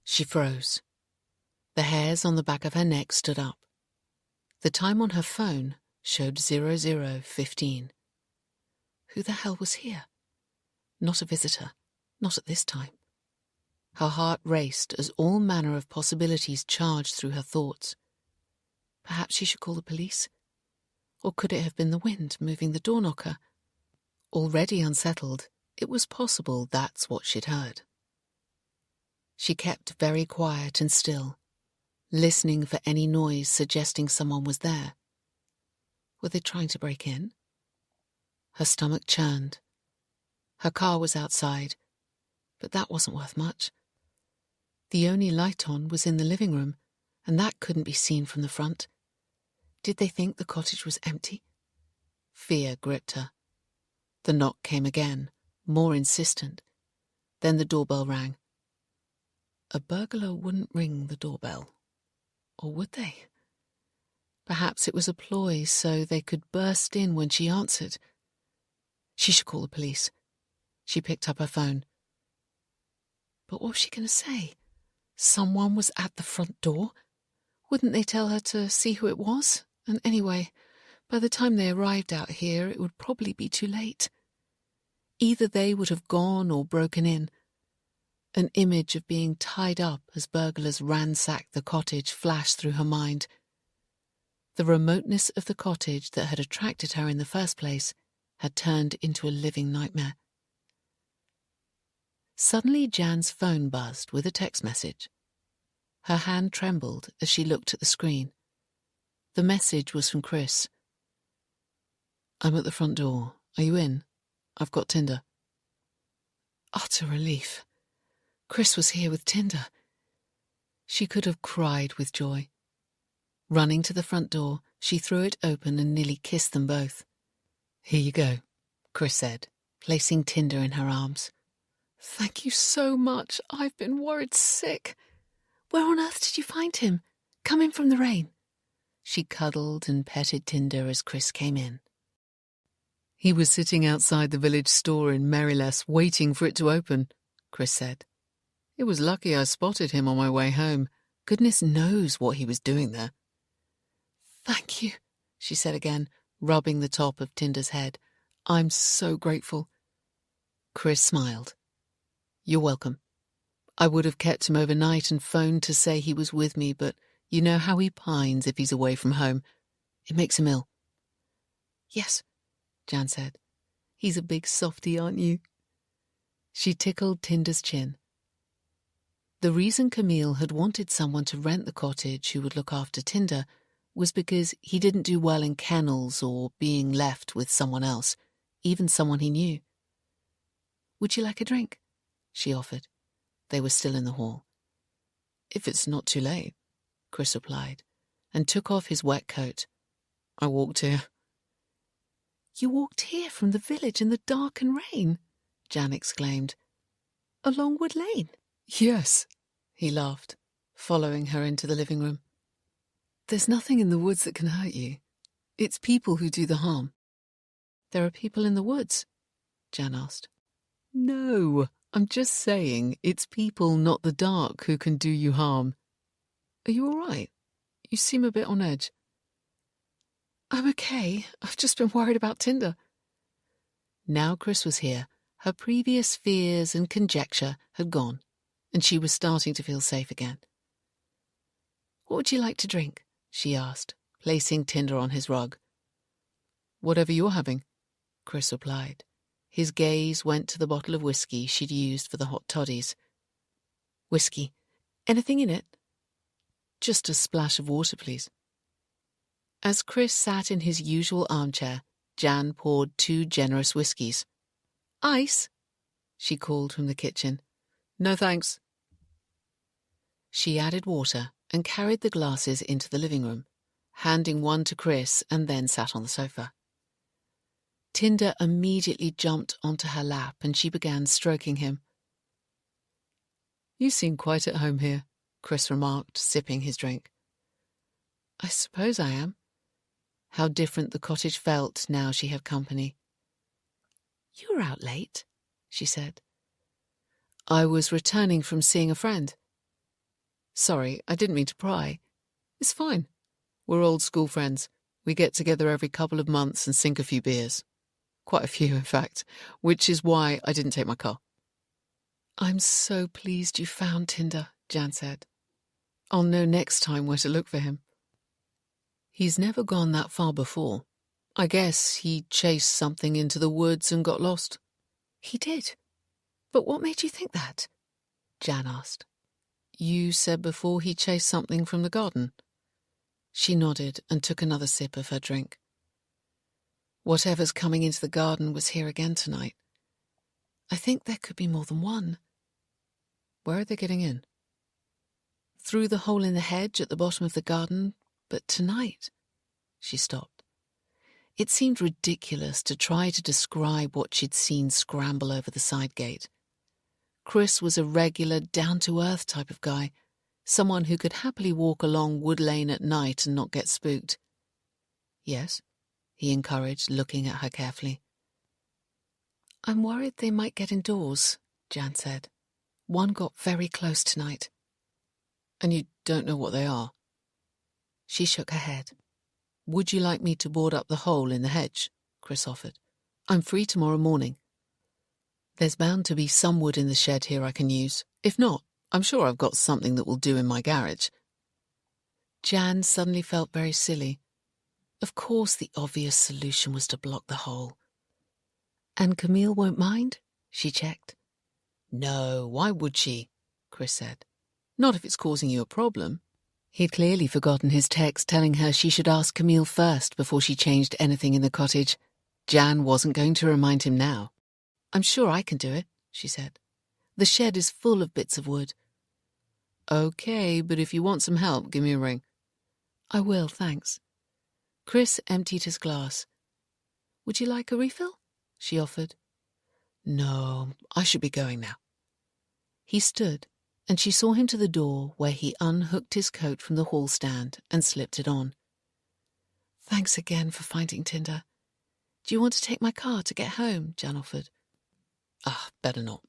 She froze. The hairs on the back of her neck stood up. The time on her phone showed 00:15. Who the hell was here? Not a visitor. Not at this time. Her heart raced as all manner of possibilities charged through her thoughts. Perhaps she should call the police? Or could it have been the wind moving the door knocker? Already unsettled, it was possible that's what she'd heard. She kept very quiet and still, listening for any noise suggesting someone was there. Were they trying to break in? Her stomach churned. Her car was outside, but that wasn't worth much. The only light on was in the living room, and that couldn't be seen from the front. Did they think the cottage was empty? Fear gripped her. The knock came again, more insistent. Then the doorbell rang. A burglar wouldn't ring the doorbell. Or would they? Perhaps it was a ploy so they could burst in when she answered. She should call the police. She picked up her phone. But what was she going to say? Someone was at the front door? Wouldn't they tell her to see who it was? And anyway, by the time they arrived out here, it would probably be too late. Either they would have gone or broken in. An image of being tied up as burglars ransacked the cottage flashed through her mind. The remoteness of the cottage that had attracted her in the first place had turned into a living nightmare. Suddenly Jan's phone buzzed with a text message. Her hand trembled as she looked at the screen. The message was from Chris. "I'm at the front door. Are you in? I've got Tinder." Utter relief. Chris was here with Tinder. She could have cried with joy. Running to the front door, she threw it open and nearly kissed them both. "Here you go," Chris said, placing Tinder in her arms. "Thank you so much. I've been worried sick. Where on earth did you find him? Come in from the rain." She cuddled and petted Tinder as Chris came in. "He was sitting outside the village store in Merryles waiting for it to open," Chris said. "It was lucky I spotted him on my way home. Goodness knows what he was doing there." "Thank you," she said again, rubbing the top of Tinder's head. "I'm so grateful." Chris smiled. "You're welcome. I would have kept him overnight and phoned to say he was with me, but you know how he pines if he's away from home. It makes him ill." "Yes," Jan said. "He's a big softy, aren't you?" She tickled Tinder's chin. The reason Camille had wanted someone to rent the cottage who would look after Tinder was because he didn't do well in kennels or being left with someone else, even someone he knew. "Would you like a drink?" she offered. They were still in the hall. "If it's not too late," Chris replied, and took off his wet coat. "I walked here." "You walked here from the village in the dark and rain?" Jan exclaimed. "Along Wood Lane?" "Yes," he laughed, following her into the living room. "There's nothing in the woods that can hurt you. It's people who do the harm." "There are people in the woods?" Jan asked. "No, I'm just saying it's people, not the dark, who can do you harm. Are you all right? You seem a bit on edge." "I'm okay. I've just been worried about Tinder." Now Chris was here, her previous fears and conjecture had gone, and she was starting to feel safe again. "What would you like to drink?" she asked, placing Tinder on his rug. "Whatever you're having," Chris replied. His gaze went to the bottle of whiskey she'd used for the hot toddies. "Whiskey. Anything in it?" "Just a splash of water, please." As Chris sat in his usual armchair, Jan poured 2 generous whiskies. "Ice?" she called from the kitchen. "No thanks." She added water and carried the glasses into the living room, handing one to Chris and then sat on the sofa. Tinder immediately jumped onto her lap and she began stroking him. "You seem quite at home here," Chris remarked, sipping his drink. "I suppose I am." How different the cottage felt now she had company. "You were out late," she said. I was returning from seeing a friend. Sorry, I didn't mean to pry. It's fine. We're old school friends. We get together every couple of months and sink a few beers. Quite a few, in fact, which is why I didn't take my car. I'm so pleased you found Tinder, Jan said. I'll know next time where to look for him. He's never gone that far before. I guess he chased something into the woods and got lost. He did? But what made you think that? Jan asked. You said before he chased something from the garden. She nodded and took another sip of her drink. Whatever's coming into the garden was here again tonight. I think there could be more than one. Where are they getting in? Through the hole in the hedge at the bottom of the garden, but tonight. She stopped. It seemed ridiculous to try to describe what she'd seen scramble over the side gate. Chris was a regular, down-to-earth type of guy, someone who could happily walk along Wood Lane at night and not get spooked. Yes, he encouraged, looking at her carefully. I'm worried they might get indoors, Jan said. One got very close tonight. And you don't know what they are? She shook her head. Would you like me to board up the hole in the hedge? Chris offered. I'm free tomorrow morning. There's bound to be some wood in the shed here I can use. If not, I'm sure I've got something that will do in my garage. Jan suddenly felt very silly. Of course the obvious solution was to block the hole. And Camille won't mind? She checked. No, why would she? Chris said. Not if it's causing you a problem. He'd clearly forgotten his text telling her she should ask Camille first before she changed anything in the cottage. Jan wasn't going to remind him now. I'm sure I can do it, she said. The shed is full of bits of wood. Okay, but if you want some help, give me a ring. I will, thanks. Chris emptied his glass. Would you like a refill? She offered. No, I should be going now. He stood, and she saw him to the door where he unhooked his coat from the hall stand and slipped it on. Thanks again for finding Tinder. Do you want to take my car to get home? Jan offered. Better not.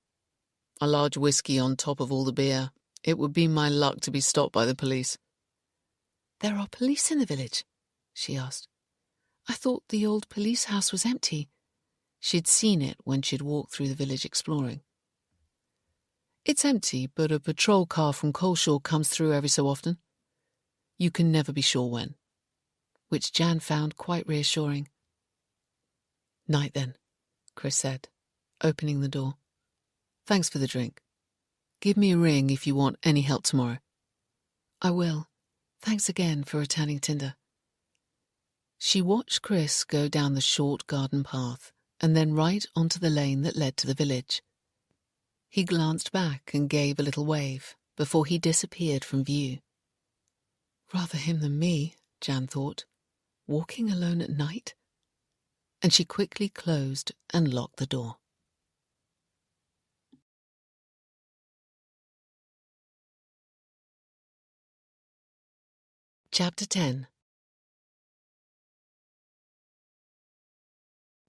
A large whiskey on top of all the beer. It would be my luck to be stopped by the police. There are police in the village? She asked. I thought the old police house was empty. She'd seen it when she'd walked through the village exploring. It's empty, but a patrol car from Coleshaw comes through every so often. You can never be sure when. Which Jan found quite reassuring. Night then, Chris said, opening the door. Thanks for the drink. Give me a ring if you want any help tomorrow. I will. Thanks again for returning Tinder. She watched Chris go down the short garden path and then right onto the lane that led to the village. He glanced back and gave a little wave before he disappeared from view. Rather him than me, Jan thought, walking alone at night. And she quickly closed and locked the door. Chapter 10.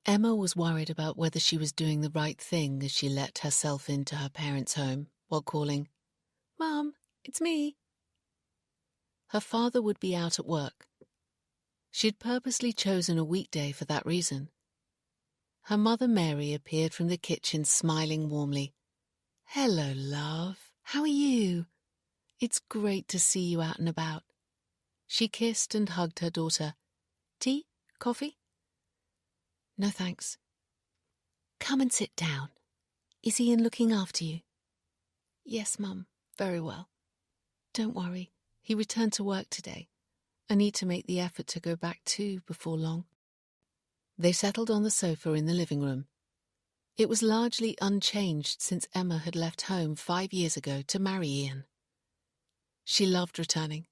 Emma was worried about whether she was doing the right thing as she let herself into her parents' home while calling, Mum, it's me. Her father would be out at work. She'd purposely chosen a weekday for that reason. Her mother Mary appeared from the kitchen smiling warmly. Hello, love. How are you? It's great to see you out and about. She kissed and hugged her daughter. Tea? Coffee? No, thanks. Come and sit down. Is Ian looking after you? Yes, Mum. Very well. Don't worry. He returned to work today. I need to make the effort to go back too before long. They settled on the sofa in the living room. It was largely unchanged since Emma had left home 5 years ago to marry Ian. She loved returning.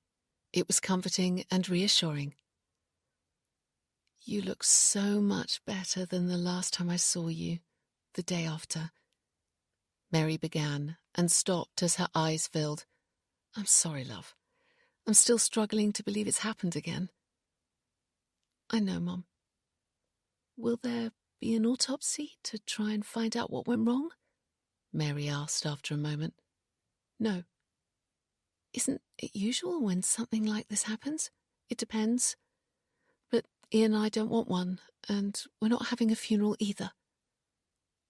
It was comforting and reassuring. You look so much better than the last time I saw you, the day after. Mary began and stopped as her eyes filled. I'm sorry, love. I'm still struggling to believe it's happened again. I know, Mum. Will there be an autopsy to try and find out what went wrong? Mary asked after a moment. No. Isn't it usual when something like this happens? It depends. But Ian and I don't want one, and we're not having a funeral either.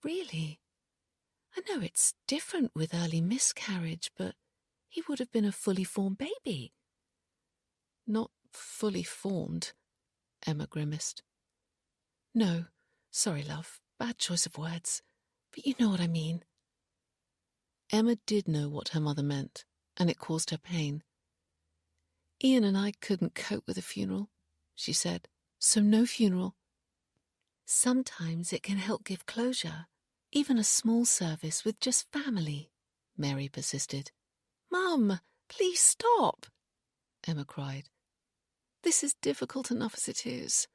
Really? I know it's different with early miscarriage, but he would have been a fully formed baby. Not fully formed, Emma grimaced. No, sorry, love, bad choice of words, but you know what I mean. Emma did know what her mother meant, and it caused her pain. Ian and I couldn't cope with a funeral, she said, so no funeral. Sometimes it can help give closure, even a small service with just family, Mary persisted. Mum, please stop, Emma cried. This is difficult enough as it is.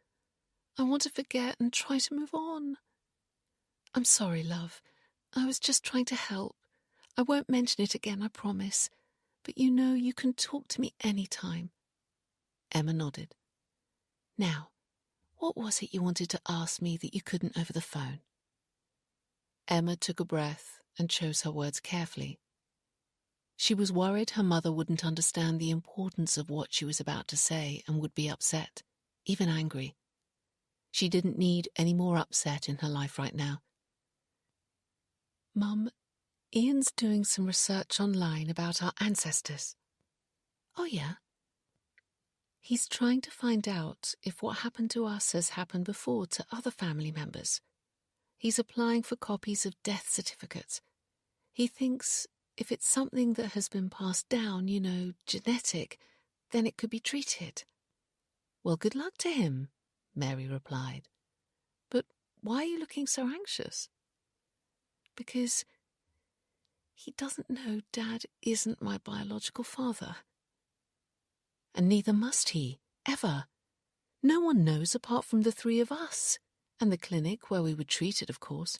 I want to forget and try to move on. I'm sorry, love. I was just trying to help. I won't mention it again, I promise. But you know you can talk to me any time. Emma nodded. Now, what was it you wanted to ask me that you couldn't over the phone? Emma took a breath and chose her words carefully. She was worried her mother wouldn't understand the importance of what she was about to say and would be upset, even angry. She didn't need any more upset in her life right now. Mum, Ian's doing some research online about our ancestors. Oh, yeah? He's trying to find out if what happened to us has happened before to other family members. He's applying for copies of death certificates. He thinks if it's something that has been passed down, you know, genetic, then it could be treated. Well, good luck to him, Mary replied. But why are you looking so anxious? Because he doesn't know Dad isn't my biological father. And neither must he, ever. No one knows apart from the three of us, and the clinic where we were treated, of course.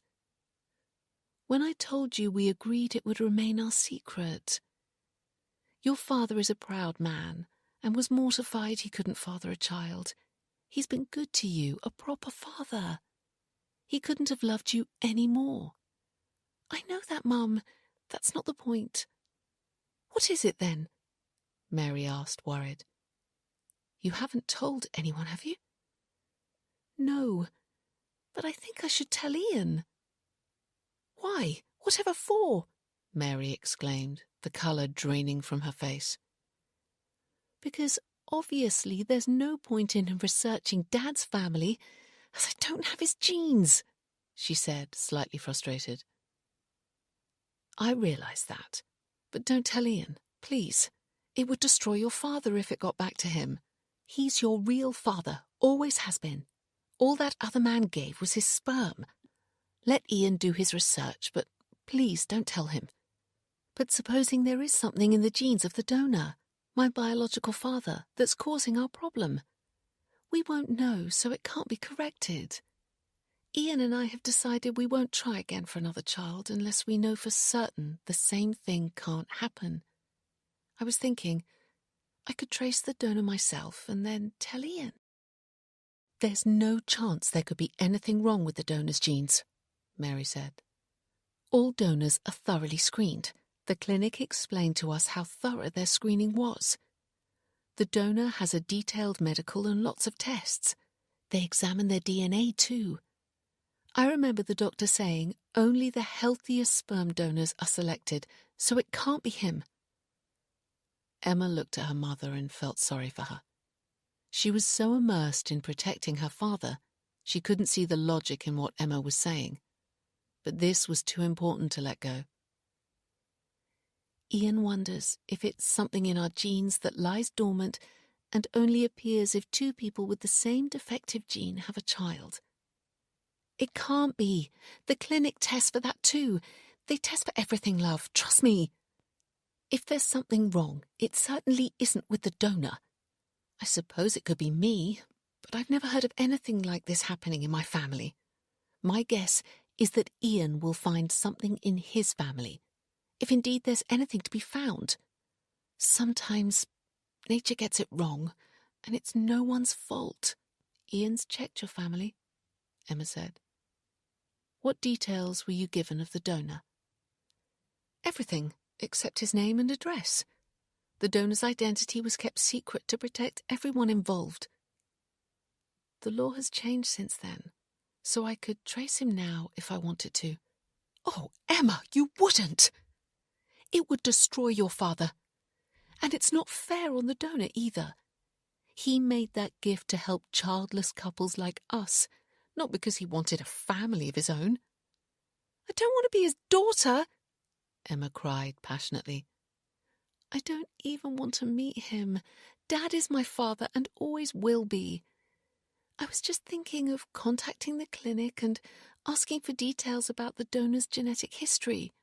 When I told you we agreed it would remain our secret. Your father is a proud man, and was mortified he couldn't father a child. He's been good to you, a proper father. He couldn't have loved you any more. I know that, Mum. That's not the point. What is it, then? Mary asked, worried. You haven't told anyone, have you? No, but I think I should tell Ian. Why? Whatever for? Mary exclaimed, the colour draining from her face. Because obviously there's no point in him researching Dad's family, as I don't have his genes, she said, slightly frustrated. I realise that, but don't tell Ian, please. It would destroy your father if it got back to him. He's your real father, always has been. All that other man gave was his sperm. Let Ian do his research, but please don't tell him. But supposing there is something in the genes of the donor, my biological father, that's causing our problem. We won't know, so it can't be corrected. Ian and I have decided we won't try again for another child unless we know for certain the same thing can't happen. I was thinking I could trace the donor myself and then tell Ian. There's no chance there could be anything wrong with the donor's genes, Mary said. All donors are thoroughly screened. The clinic explained to us how thorough their screening was. The donor has a detailed medical and lots of tests. They examine their DNA too. I remember the doctor saying only the healthiest sperm donors are selected, so it can't be him. Emma looked at her mother and felt sorry for her. She was so immersed in protecting her father, she couldn't see the logic in what Emma was saying. But this was too important to let go. Ian wonders if it's something in our genes that lies dormant and only appears if two people with the same defective gene have a child. It can't be. The clinic tests for that too. They test for everything, love. Trust me. If there's something wrong, it certainly isn't with the donor. I suppose it could be me, but I've never heard of anything like this happening in my family. My guess is that Ian will find something in his family, if indeed there's anything to be found. Sometimes nature gets it wrong, and it's no one's fault. Ian's checked your family, Emma said. What details were you given of the donor? Everything, except his name and address. The donor's identity was kept secret to protect everyone involved. The law has changed since then, so I could trace him now if I wanted to. Oh, Emma, you wouldn't! It would destroy your father. And it's not fair on the donor either. He made that gift to help childless couples like us, not because he wanted a family of his own. I don't want to be his daughter, Emma cried passionately. I don't even want to meet him. Dad is my father and always will be. I was just thinking of contacting the clinic and asking for details about the donor's genetic history.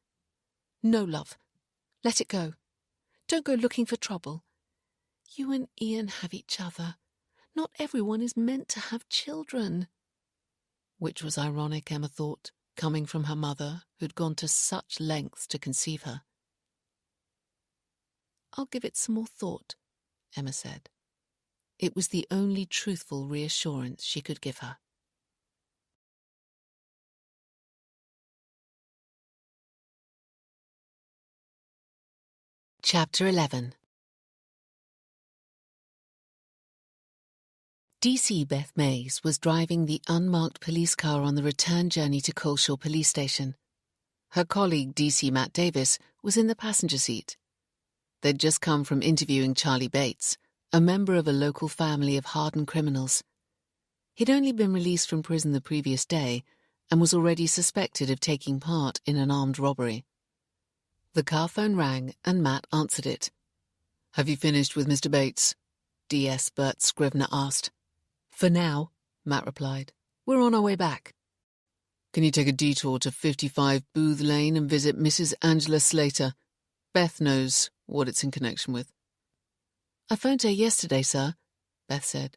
No, love. Let it go. Don't go looking for trouble. You and Ian have each other. Not everyone is meant to have children. Which was ironic, Emma thought, coming from her mother, who'd gone to such lengths to conceive her. I'll give it some more thought, Emma said. It was the only truthful reassurance she could give her. Chapter 11. DC Beth Mays was driving the unmarked police car on the return journey to Coleshaw Police Station. Her colleague, DC Matt Davis, was in the passenger seat. They'd just come from interviewing Charlie Bates, a member of a local family of hardened criminals. He'd only been released from prison the previous day and was already suspected of taking part in an armed robbery. The car phone rang and Matt answered it. "Have you finished with Mr. Bates?" DS Bert Scrivener asked. "For now," Matt replied. "We're on our way back." "Can you take a detour to 55 Booth Lane and visit Mrs. Angela Slater? Beth knows what it's in connection with." "I phoned her yesterday, sir," Beth said.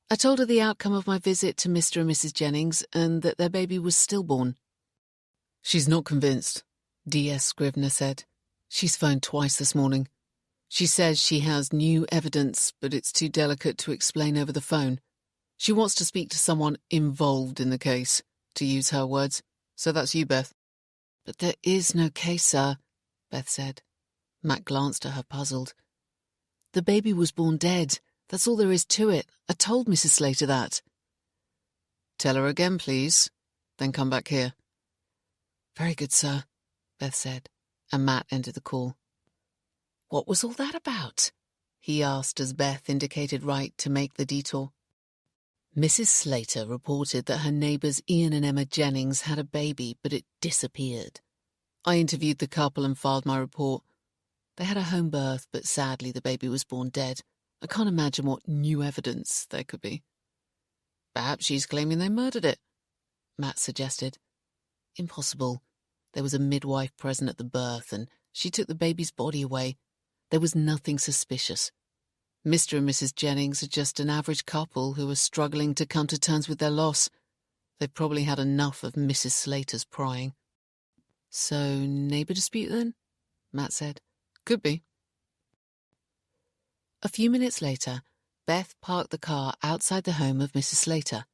"I told her the outcome of my visit to Mr. and Mrs. Jennings and that their baby was stillborn." "She's not convinced," DS Scrivener said. "She's phoned twice this morning. She says she has new evidence, but it's too delicate to explain over the phone. She wants to speak to someone involved in the case, to use her words. So that's you, Beth." "But there is no case, sir," Beth said. Matt glanced at her, puzzled. "The baby was born dead. That's all there is to it. I told Mrs. Slater that." "Tell her again, please. Then come back here." "Very good, sir," Beth said, and Matt ended the call. "What was all that about?" he asked as Beth indicated right to make the detour. Mrs. Slater reported that her neighbours Ian and Emma Jennings had a baby, but it disappeared. I interviewed the couple and filed my report. They had a home birth, but sadly the baby was born dead. I can't imagine what new evidence there could be. "Perhaps she's claiming they murdered it," Matt suggested. "Impossible. There was a midwife present at the birth, and she took the baby's body away. There was nothing suspicious. Mr. and Mrs. Jennings are just an average couple who are struggling to come to terms with their loss. They've probably had enough of Mrs. Slater's prying." "So, neighbour dispute then?" Matt said. "Could be." A few minutes later, Beth parked the car outside the home of Mrs. Slater.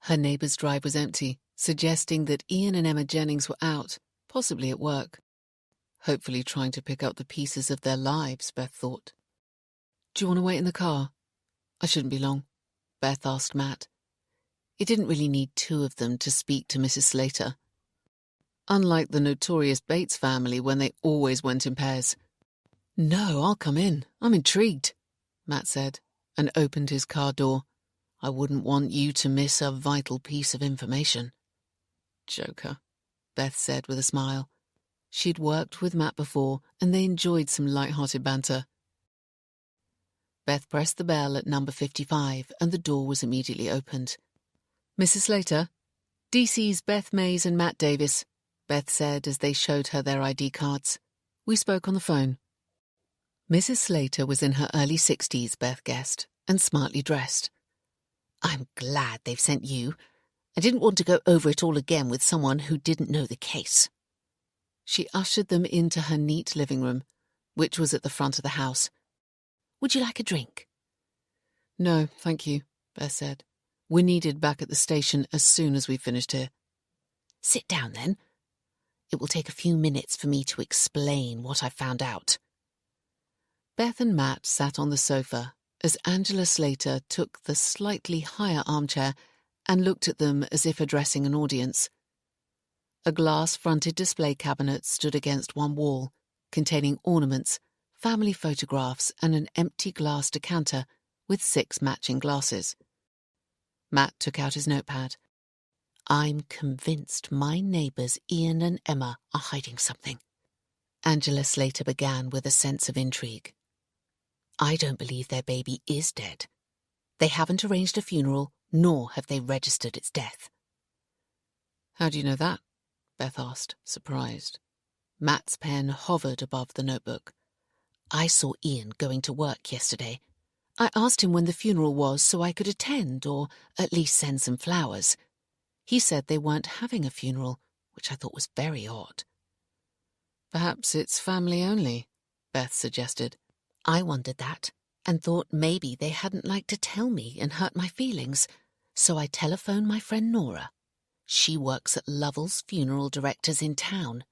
Her neighbour's drive was empty, suggesting that Ian and Emma Jennings were out, possibly at work. Hopefully trying to pick up the pieces of their lives, Beth thought. "Do you want to wait in the car?" "I shouldn't be long," Beth asked Matt. It didn't really need two of them to speak to Mrs. Slater. Unlike the notorious Bates family when they always went in pairs. "No, I'll come in. I'm intrigued," Matt said, and opened his car door. "I wouldn't want you to miss a vital piece of information." "Joker," Beth said with a smile. She'd worked with Matt before, and they enjoyed some light-hearted banter. Beth pressed the bell at number 55, and the door was immediately opened. "Mrs. Slater, DC's Beth Mays and Matt Davis," Beth said as they showed her their ID cards. "We spoke on the phone." Mrs. Slater was in her early 60s, Beth guessed, and smartly dressed. "I'm glad they've sent you. I didn't want to go over it all again with someone who didn't know the case." She ushered them into her neat living room, which was at the front of the house. "Would you like a drink?" "No, thank you," Beth said. "We're needed back at the station as soon as we've finished here." Sit down, then. It will take a few minutes for me to explain what I've found out. Beth and Matt sat on the sofa as Angela Slater took the slightly higher armchair and looked at them as if addressing an audience. A glass-fronted display cabinet stood against one wall, containing ornaments, family photographs, and an empty glass decanter with 6 matching glasses. Matt took out his notepad. I'm convinced my neighbours Ian and Emma are hiding something. Angela Slater began with a sense of intrigue. I don't believe their baby is dead. They haven't arranged a funeral, nor have they registered its death. How do you know that? Beth asked, surprised. Matt's pen hovered above the notebook. I saw Ian going to work yesterday. I asked him when the funeral was so I could attend or at least send some flowers. He said they weren't having a funeral, which I thought was very odd. Perhaps it's family only, Beth suggested. I wondered that and thought maybe they hadn't liked to tell me and hurt my feelings, so I telephoned my friend Nora. She works at Lovell's Funeral Directors in town.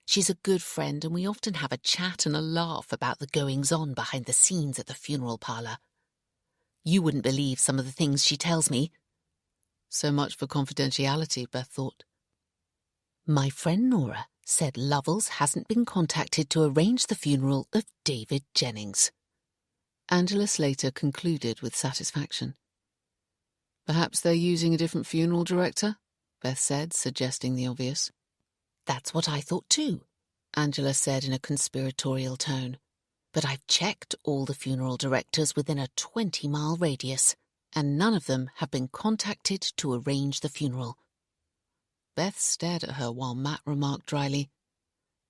She's a good friend and we often have a chat and a laugh about the goings-on behind the scenes at the funeral parlour. You wouldn't believe some of the things she tells me. So much for confidentiality, Beth thought. My friend Nora said Lovell's hasn't been contacted to arrange the funeral of David Jennings. Angela Slater concluded with satisfaction. Perhaps they're using a different funeral director? Beth said, suggesting the obvious. That's what I thought too, Angela said in a conspiratorial tone. But I've checked all the funeral directors within a 20-mile radius, and none of them have been contacted to arrange the funeral. Beth stared at her while Matt remarked dryly,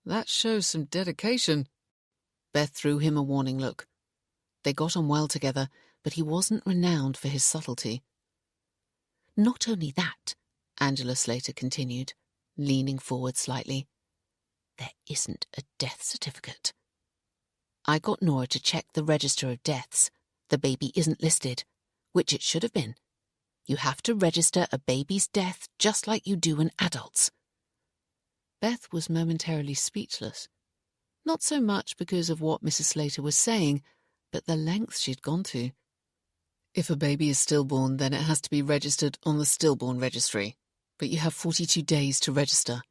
That shows some dedication. Beth threw him a warning look. They got on well together, but he wasn't renowned for his subtlety. Not only that, Angela Slater continued, leaning forward slightly, there isn't a death certificate. I got Nora to check the register of deaths. The baby isn't listed, which it should have been. You have to register a baby's death just like you do an adult's. Beth was momentarily speechless. Not so much because of what Mrs. Slater was saying, but the lengths she'd gone to. If a baby is stillborn, then it has to be registered on the stillborn registry. But you have 42 days to register.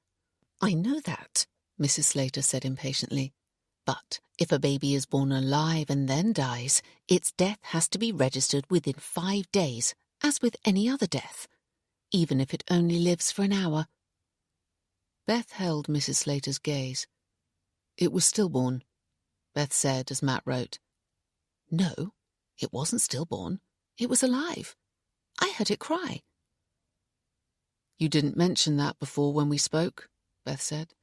I know that, Mrs. Slater said impatiently. But if a baby is born alive and then dies, its death has to be registered within 5 days, as with any other death, even if it only lives for an hour. Beth held Mrs. Slater's gaze. It was stillborn, Beth said as Matt wrote. No, it wasn't stillborn. It was alive. I heard it cry. You didn't mention that before when we spoke, Beth said.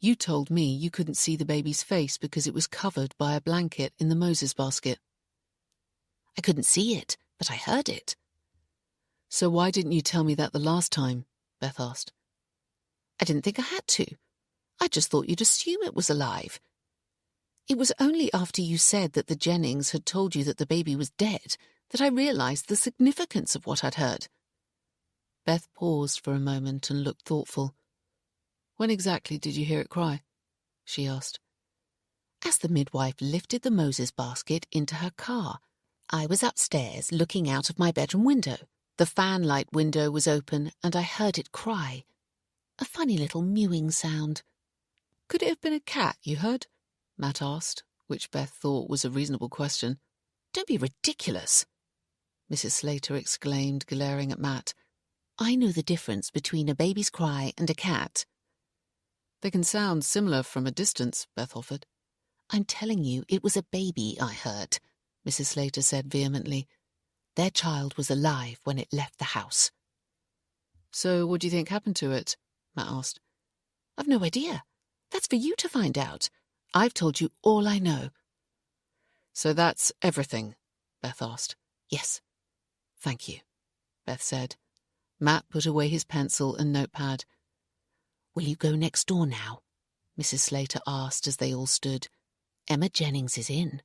You told me you couldn't see the baby's face because it was covered by a blanket in the Moses basket. I couldn't see it, but I heard it. So why didn't you tell me that the last time? Beth asked. I didn't think I had to. I just thought you'd assume it was alive. It was only after you said that the Jennings had told you that the baby was dead that I realised the significance of what I'd heard. Beth paused for a moment and looked thoughtful. When exactly did you hear it cry? She asked. As the midwife lifted the Moses basket into her car, I was upstairs looking out of my bedroom window. The fanlight window was open and I heard it cry. A funny little mewing sound. Could it have been a cat you heard? Matt asked, which Beth thought was a reasonable question. Don't be ridiculous, Mrs. Slater exclaimed, glaring at Matt. I know the difference between a baby's cry and a cat. They can sound similar from a distance, Beth offered. I'm telling you, it was a baby I heard, Mrs. Slater said vehemently. Their child was alive when it left the house. So what do you think happened to it? Matt asked. I've no idea. That's for you to find out. I've told you all I know. So that's everything? Beth asked. Yes. Thank you, Beth said. Matt put away his pencil and notepad. Will you go next door now? Mrs. Slater asked as they all stood. Emma Jennings is in.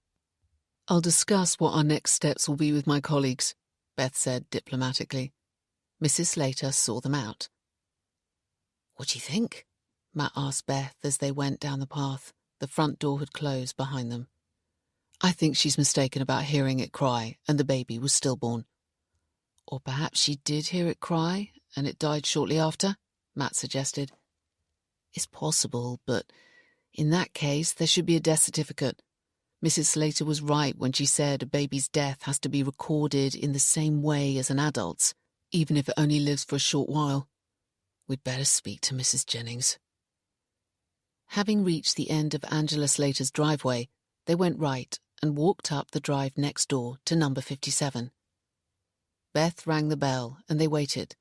I'll discuss what our next steps will be with my colleagues, Beth said diplomatically. Mrs. Slater saw them out. What do you think? Matt asked Beth as they went down the path. The front door had closed behind them. I think she's mistaken about hearing it cry, and the baby was stillborn. Or perhaps she did hear it cry, and it died shortly after, Matt suggested. It's possible, but in that case, there should be a death certificate. Mrs. Slater was right when she said a baby's death has to be recorded in the same way as an adult's, even if it only lives for a short while. We'd better speak to Mrs. Jennings. Having reached the end of Angela Slater's driveway, they went right and walked up the drive next door to number 57. Beth rang the bell and they waited.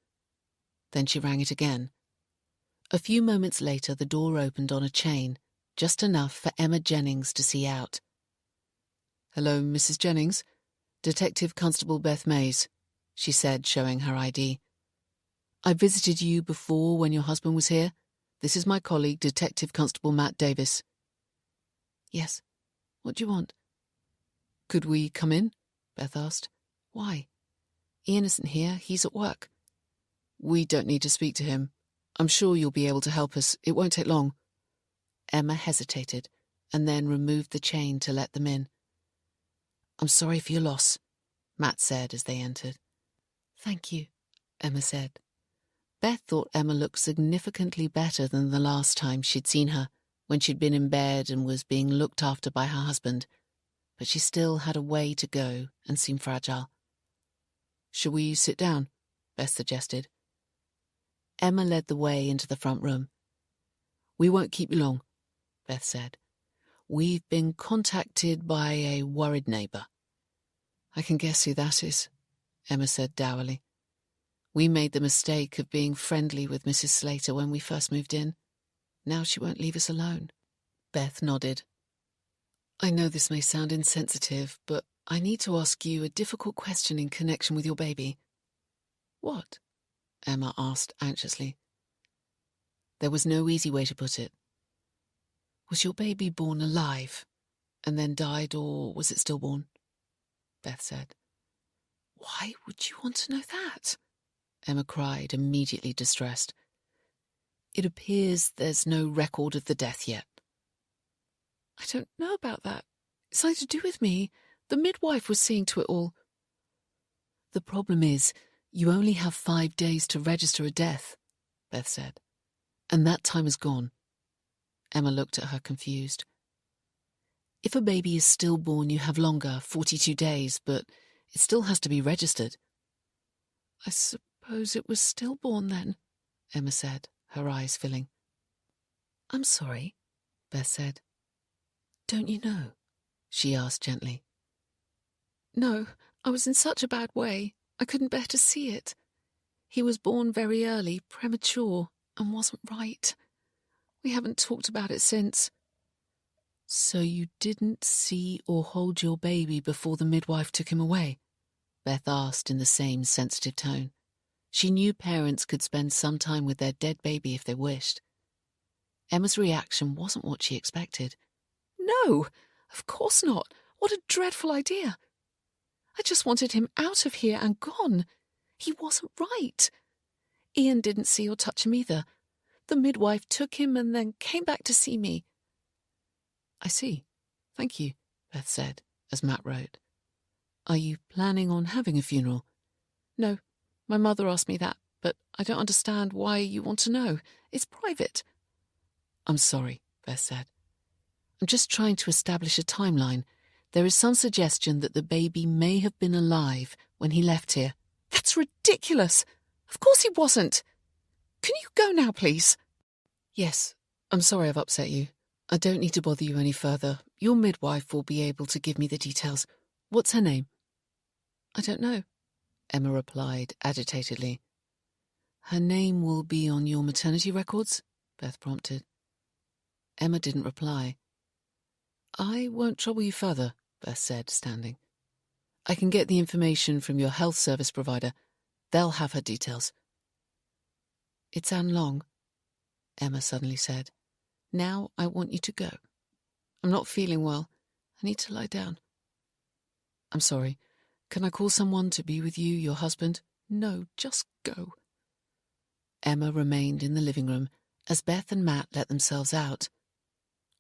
Then she rang it again. A few moments later, the door opened on a chain, just enough for Emma Jennings to see out. "Hello, Mrs. Jennings. Detective Constable Beth Mays," she said, showing her ID. "I visited you before when your husband was here. This is my colleague, Detective Constable Matt Davis." "Yes. What do you want?" "Could we come in?" Beth asked. "Why? Ian isn't here. He's at work." "We don't need to speak to him. I'm sure you'll be able to help us. It won't take long." Emma hesitated and then removed the chain to let them in. "I'm sorry for your loss," Matt said as they entered. "Thank you," Emma said. Beth thought Emma looked significantly better than the last time she'd seen her, when she'd been in bed and was being looked after by her husband, but she still had a way to go and seemed fragile. "Shall we sit down?" Beth suggested. Emma led the way into the front room. "We won't keep you long," Beth said. "We've been contacted by a worried neighbour." "I can guess who that is," Emma said dourly. "We made the mistake of being friendly with Mrs. Slater when we first moved in. Now she won't leave us alone." Beth nodded. "I know this may sound insensitive, but I need to ask you a difficult question in connection with your baby." "What?" Emma asked anxiously. There was no easy way to put it. "Was your baby born alive and then died, or was it stillborn?" Beth said. "Why would you want to know that?" Emma cried, immediately distressed. "It appears there's no record of the death yet." "I don't know about that. It's nothing to do with me. The midwife was seeing to it all." "The problem is, you only have 5 days to register a death," Beth said. "And that time is gone." Emma looked at her confused. "If a baby is stillborn, you have longer, 42 days, but it still has to be registered." "I suppose it was stillborn then," Emma said, her eyes filling. "I'm sorry," Beth said. "Don't you know?" she asked gently. "No, I was in such a bad way. I couldn't bear to see it. He was born very early, premature, and wasn't right. We haven't talked about it since." "So you didn't see or hold your baby before the midwife took him away?" Beth asked in the same sensitive tone. She knew parents could spend some time with their dead baby if they wished. Emma's reaction wasn't what she expected. "No, of course not. What a dreadful idea. I just wanted him out of here and gone. He wasn't right. Ian didn't see or touch him either. The midwife took him and then came back to see me." "I see. Thank you," Beth said, as Matt wrote. "Are you planning on having a funeral?" "No. My mother asked me that, but I don't understand why you want to know. It's private." "I'm sorry," Beth said. "I'm just trying to establish a timeline. There is some suggestion that the baby may have been alive when he left here." "That's ridiculous. Of course he wasn't. Can you go now, please?" "Yes. I'm sorry I've upset you. I don't need to bother you any further. Your midwife will be able to give me the details. What's her name?" "I don't know," Emma replied agitatedly. "Her name will be on your maternity records?" Beth prompted. Emma didn't reply. "I won't trouble you further," Beth said, standing. "I can get the information from your health service provider. They'll have her details." "It's Anne Long," Emma suddenly said. "Now I want you to go. I'm not feeling well. I need to lie down." "I'm sorry. Can I call someone to be with you, your husband?" "No, just go." Emma remained in the living room, as Beth and Matt let themselves out.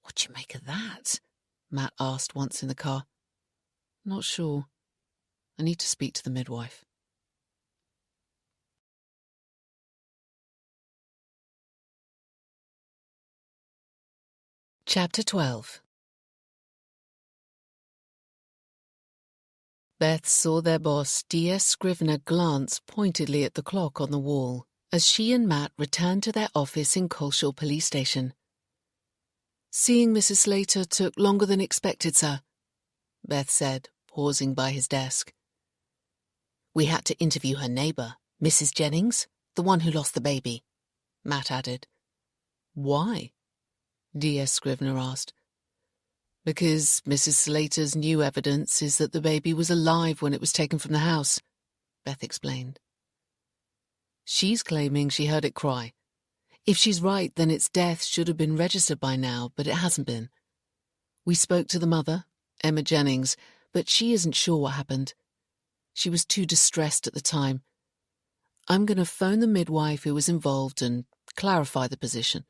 "What do you make of that?" Matt asked once in the car. "Not sure. I need to speak to the midwife." Chapter 12. Beth saw their boss, D.S. Scrivener, glance pointedly at the clock on the wall as she and Matt returned to their office in Coleshaw Police Station. "Seeing Mrs. Slater took longer than expected, sir," Beth said, pausing by his desk. "We had to interview her neighbour, Mrs. Jennings, the one who lost the baby," Matt added. "Why?" D.S. Scrivener asked. "Because Mrs. Slater's new evidence is that the baby was alive when it was taken from the house," Beth explained. "She's claiming she heard it cry. If she's right, then its death should have been registered by now, but it hasn't been. We spoke to the mother, Emma Jennings, but she isn't sure what happened. She was too distressed at the time. I'm going to phone the midwife who was involved and clarify the position."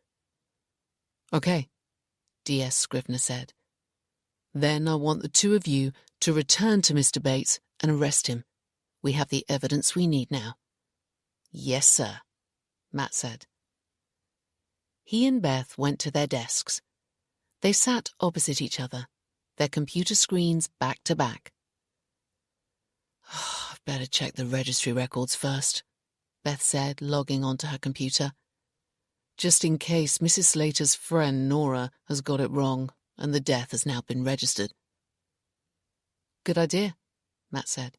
"Okay," D.S. Scrivener said. "Then I want the two of you to return to Mr. Bates and arrest him. We have the evidence we need now." "Yes, sir," Matt said. He and Beth went to their desks. They sat opposite each other, their computer screens back to back. "I've better check the registry records first," Beth said, logging onto her computer. "Just in case Mrs. Slater's friend Nora has got it wrong and the death has now been registered." "Good idea," Matt said,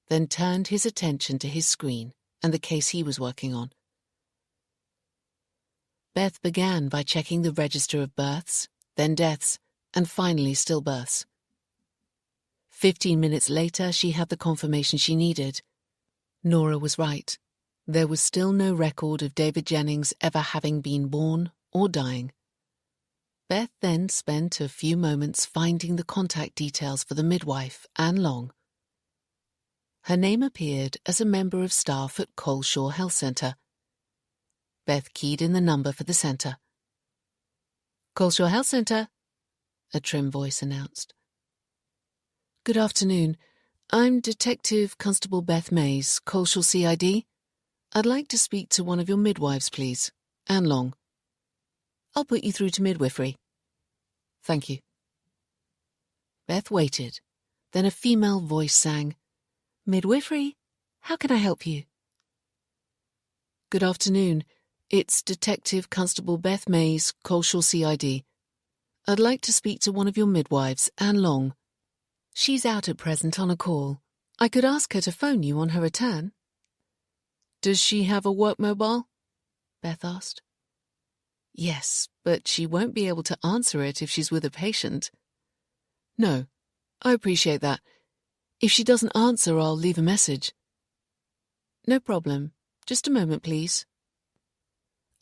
then turned his attention to his screen and the case he was working on. Beth began by checking the register of births, then deaths, and finally stillbirths. 15 minutes later, she had the confirmation she needed. Nora was right. There was still no record of David Jennings ever having been born or dying. Beth then spent a few moments finding the contact details for the midwife, Anne Long. Her name appeared as a member of staff at Coleshaw Health Centre. Beth keyed in the number for the centre. "Coleshaw Health Centre," a trim voice announced. "Good afternoon. I'm Detective Constable Beth Mays, Coleshaw CID. I'd like to speak to one of your midwives, please, Anne Long." "I'll put you through to midwifery." "Thank you." Beth waited. Then a female voice sang, "Midwifery, how can I help you?" "Good afternoon. It's Detective Constable Beth Mays, Coleshaw CID. I'd like to speak to one of your midwives, Anne Long. She's out at present on a call. I could ask her to phone you on her return." "Does she have a work mobile?" Beth asked. "Yes, but she won't be able to answer it if she's with a patient." "No, I appreciate that. If she doesn't answer, I'll leave a message." "No problem. Just a moment, please."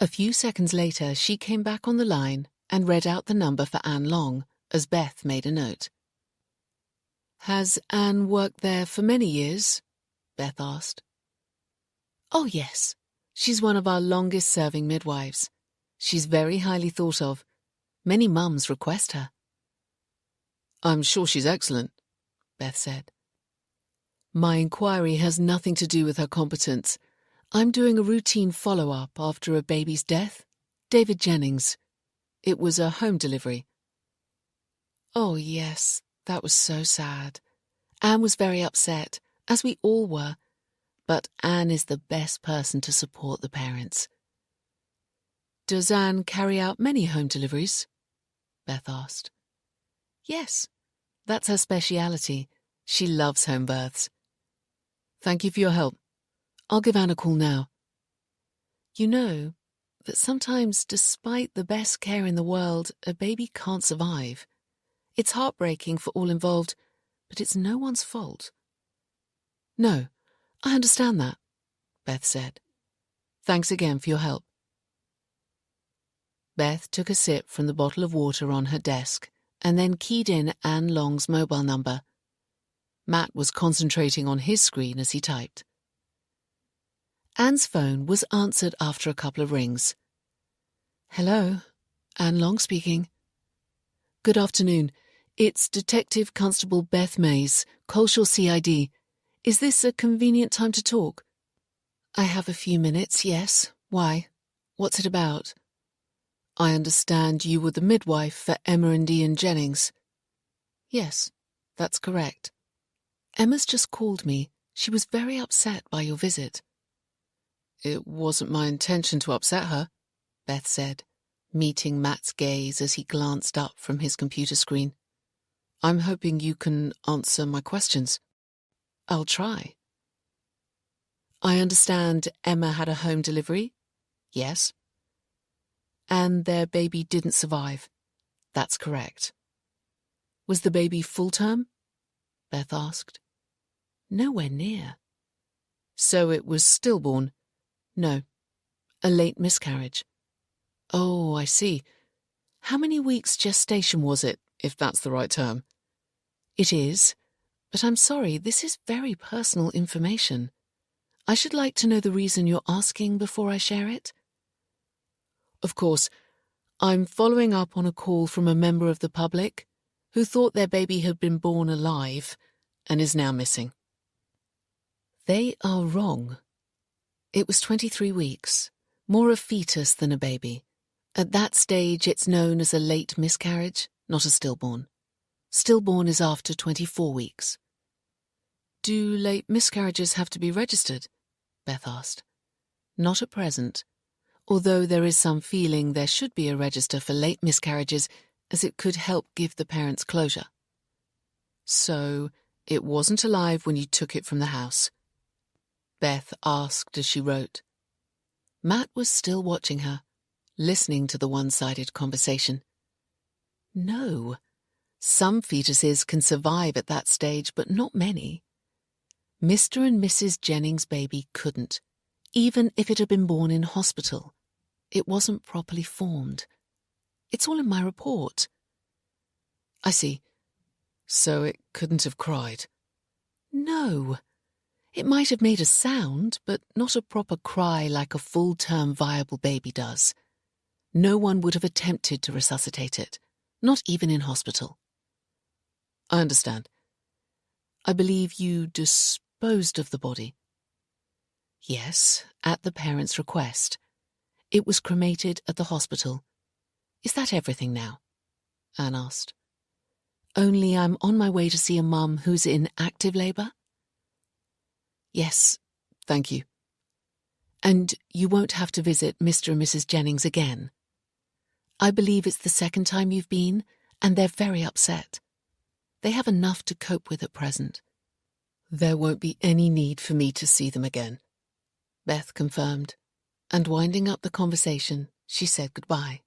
A few seconds later, she came back on the line and read out the number for Anne Long, as Beth made a note. "Has Anne worked there for many years?" Beth asked. "Oh, yes. She's one of our longest-serving midwives. She's very highly thought of. Many mums request her." "I'm sure she's excellent," Beth said. "My inquiry has nothing to do with her competence. I'm doing a routine follow-up after a baby's death. David Jennings. It was a home delivery." "Oh, yes, that was so sad. Anne was very upset, as we all were, but Anne is the best person to support the parents." "Does Anne carry out many home deliveries?" Beth asked. "Yes, that's her speciality. She loves home births." "Thank you for your help. I'll give Anne a call now." "You know that sometimes, despite the best care in the world, a baby can't survive. It's heartbreaking for all involved, but it's no one's fault." "No, I understand that," Beth said. "Thanks again for your help." Beth took a sip from the bottle of water on her desk and then keyed in Anne Long's mobile number. Matt was concentrating on his screen as he typed. Anne's phone was answered after a couple of rings. Hello, Anne Long speaking. Good afternoon. It's Detective Constable Beth Mays, Coleshaw CID. Is this a convenient time to talk? I have a few minutes, yes. Why? What's it about? I understand you were the midwife for Emma and Ian Jennings. Yes, that's correct. Emma's just called me. She was very upset by your visit. It wasn't my intention to upset her, Beth said, meeting Matt's gaze as he glanced up from his computer screen. I'm hoping you can answer my questions. I'll try. I understand Emma had a home delivery? Yes. And their baby didn't survive? That's correct. Was the baby full-term? Beth asked. Nowhere near. So it was stillborn? No. A late miscarriage. Oh, I see. How many weeks gestation was it, if that's the right term? It is, but I'm sorry, this is very personal information. I should like to know the reason you're asking before I share it. Of course, I'm following up on a call from a member of the public who thought their baby had been born alive and is now missing. They are wrong. It was 23 weeks, more a fetus than a baby. At that stage, it's known as a late miscarriage, not a stillborn. Stillborn is after 24 weeks. Do late miscarriages have to be registered? Beth asked. Not at present, although there is some feeling there should be a register for late miscarriages, as it could help give the parents closure. So, it wasn't alive when you took it from the house? Beth asked as she wrote. Matt was still watching her, listening to the one-sided conversation. No. Some fetuses can survive at that stage, but not many. Mr. and Mrs. Jennings' baby couldn't, even if it had been born in hospital. It wasn't properly formed. It's all in my report. I see. So it couldn't have cried? No. It might have made a sound, but not a proper cry like a full-term viable baby does. No one would have attempted to resuscitate it, not even in hospital. I understand. I believe you disposed of the body? Yes, at the parents' request. It was cremated at the hospital. Is that everything now? Anne asked. Only I'm on my way to see a mum who's in active labour? Yes, thank you. And you won't have to visit Mr. and Mrs. Jennings again? I believe it's the second time you've been, and they're very upset. They have enough to cope with at present. There won't be any need for me to see them again, Beth confirmed, and winding up the conversation, she said goodbye.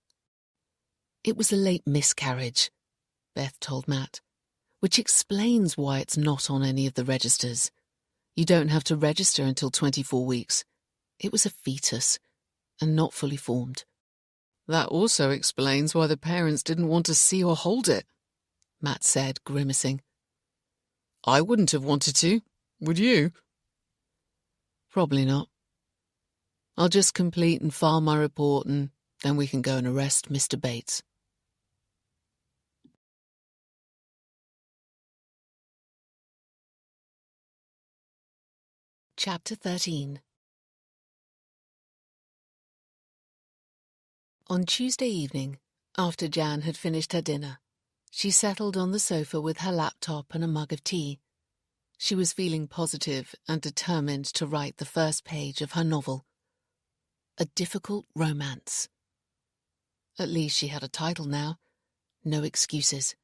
It was a late miscarriage, Beth told Matt, which explains why it's not on any of the registers. You don't have to register until 24 weeks. It was a fetus, and not fully formed. That also explains why the parents didn't want to see or hold it, Matt said, grimacing. I wouldn't have wanted to, would you? Probably not. I'll just complete and file my report, and then we can go and arrest Mr. Bates. Chapter 13. On Tuesday evening, after Jan had finished her dinner, she settled on the sofa with her laptop and a mug of tea. She was feeling positive and determined to write the first page of her novel. A difficult romance. At least she had a title now. No excuses.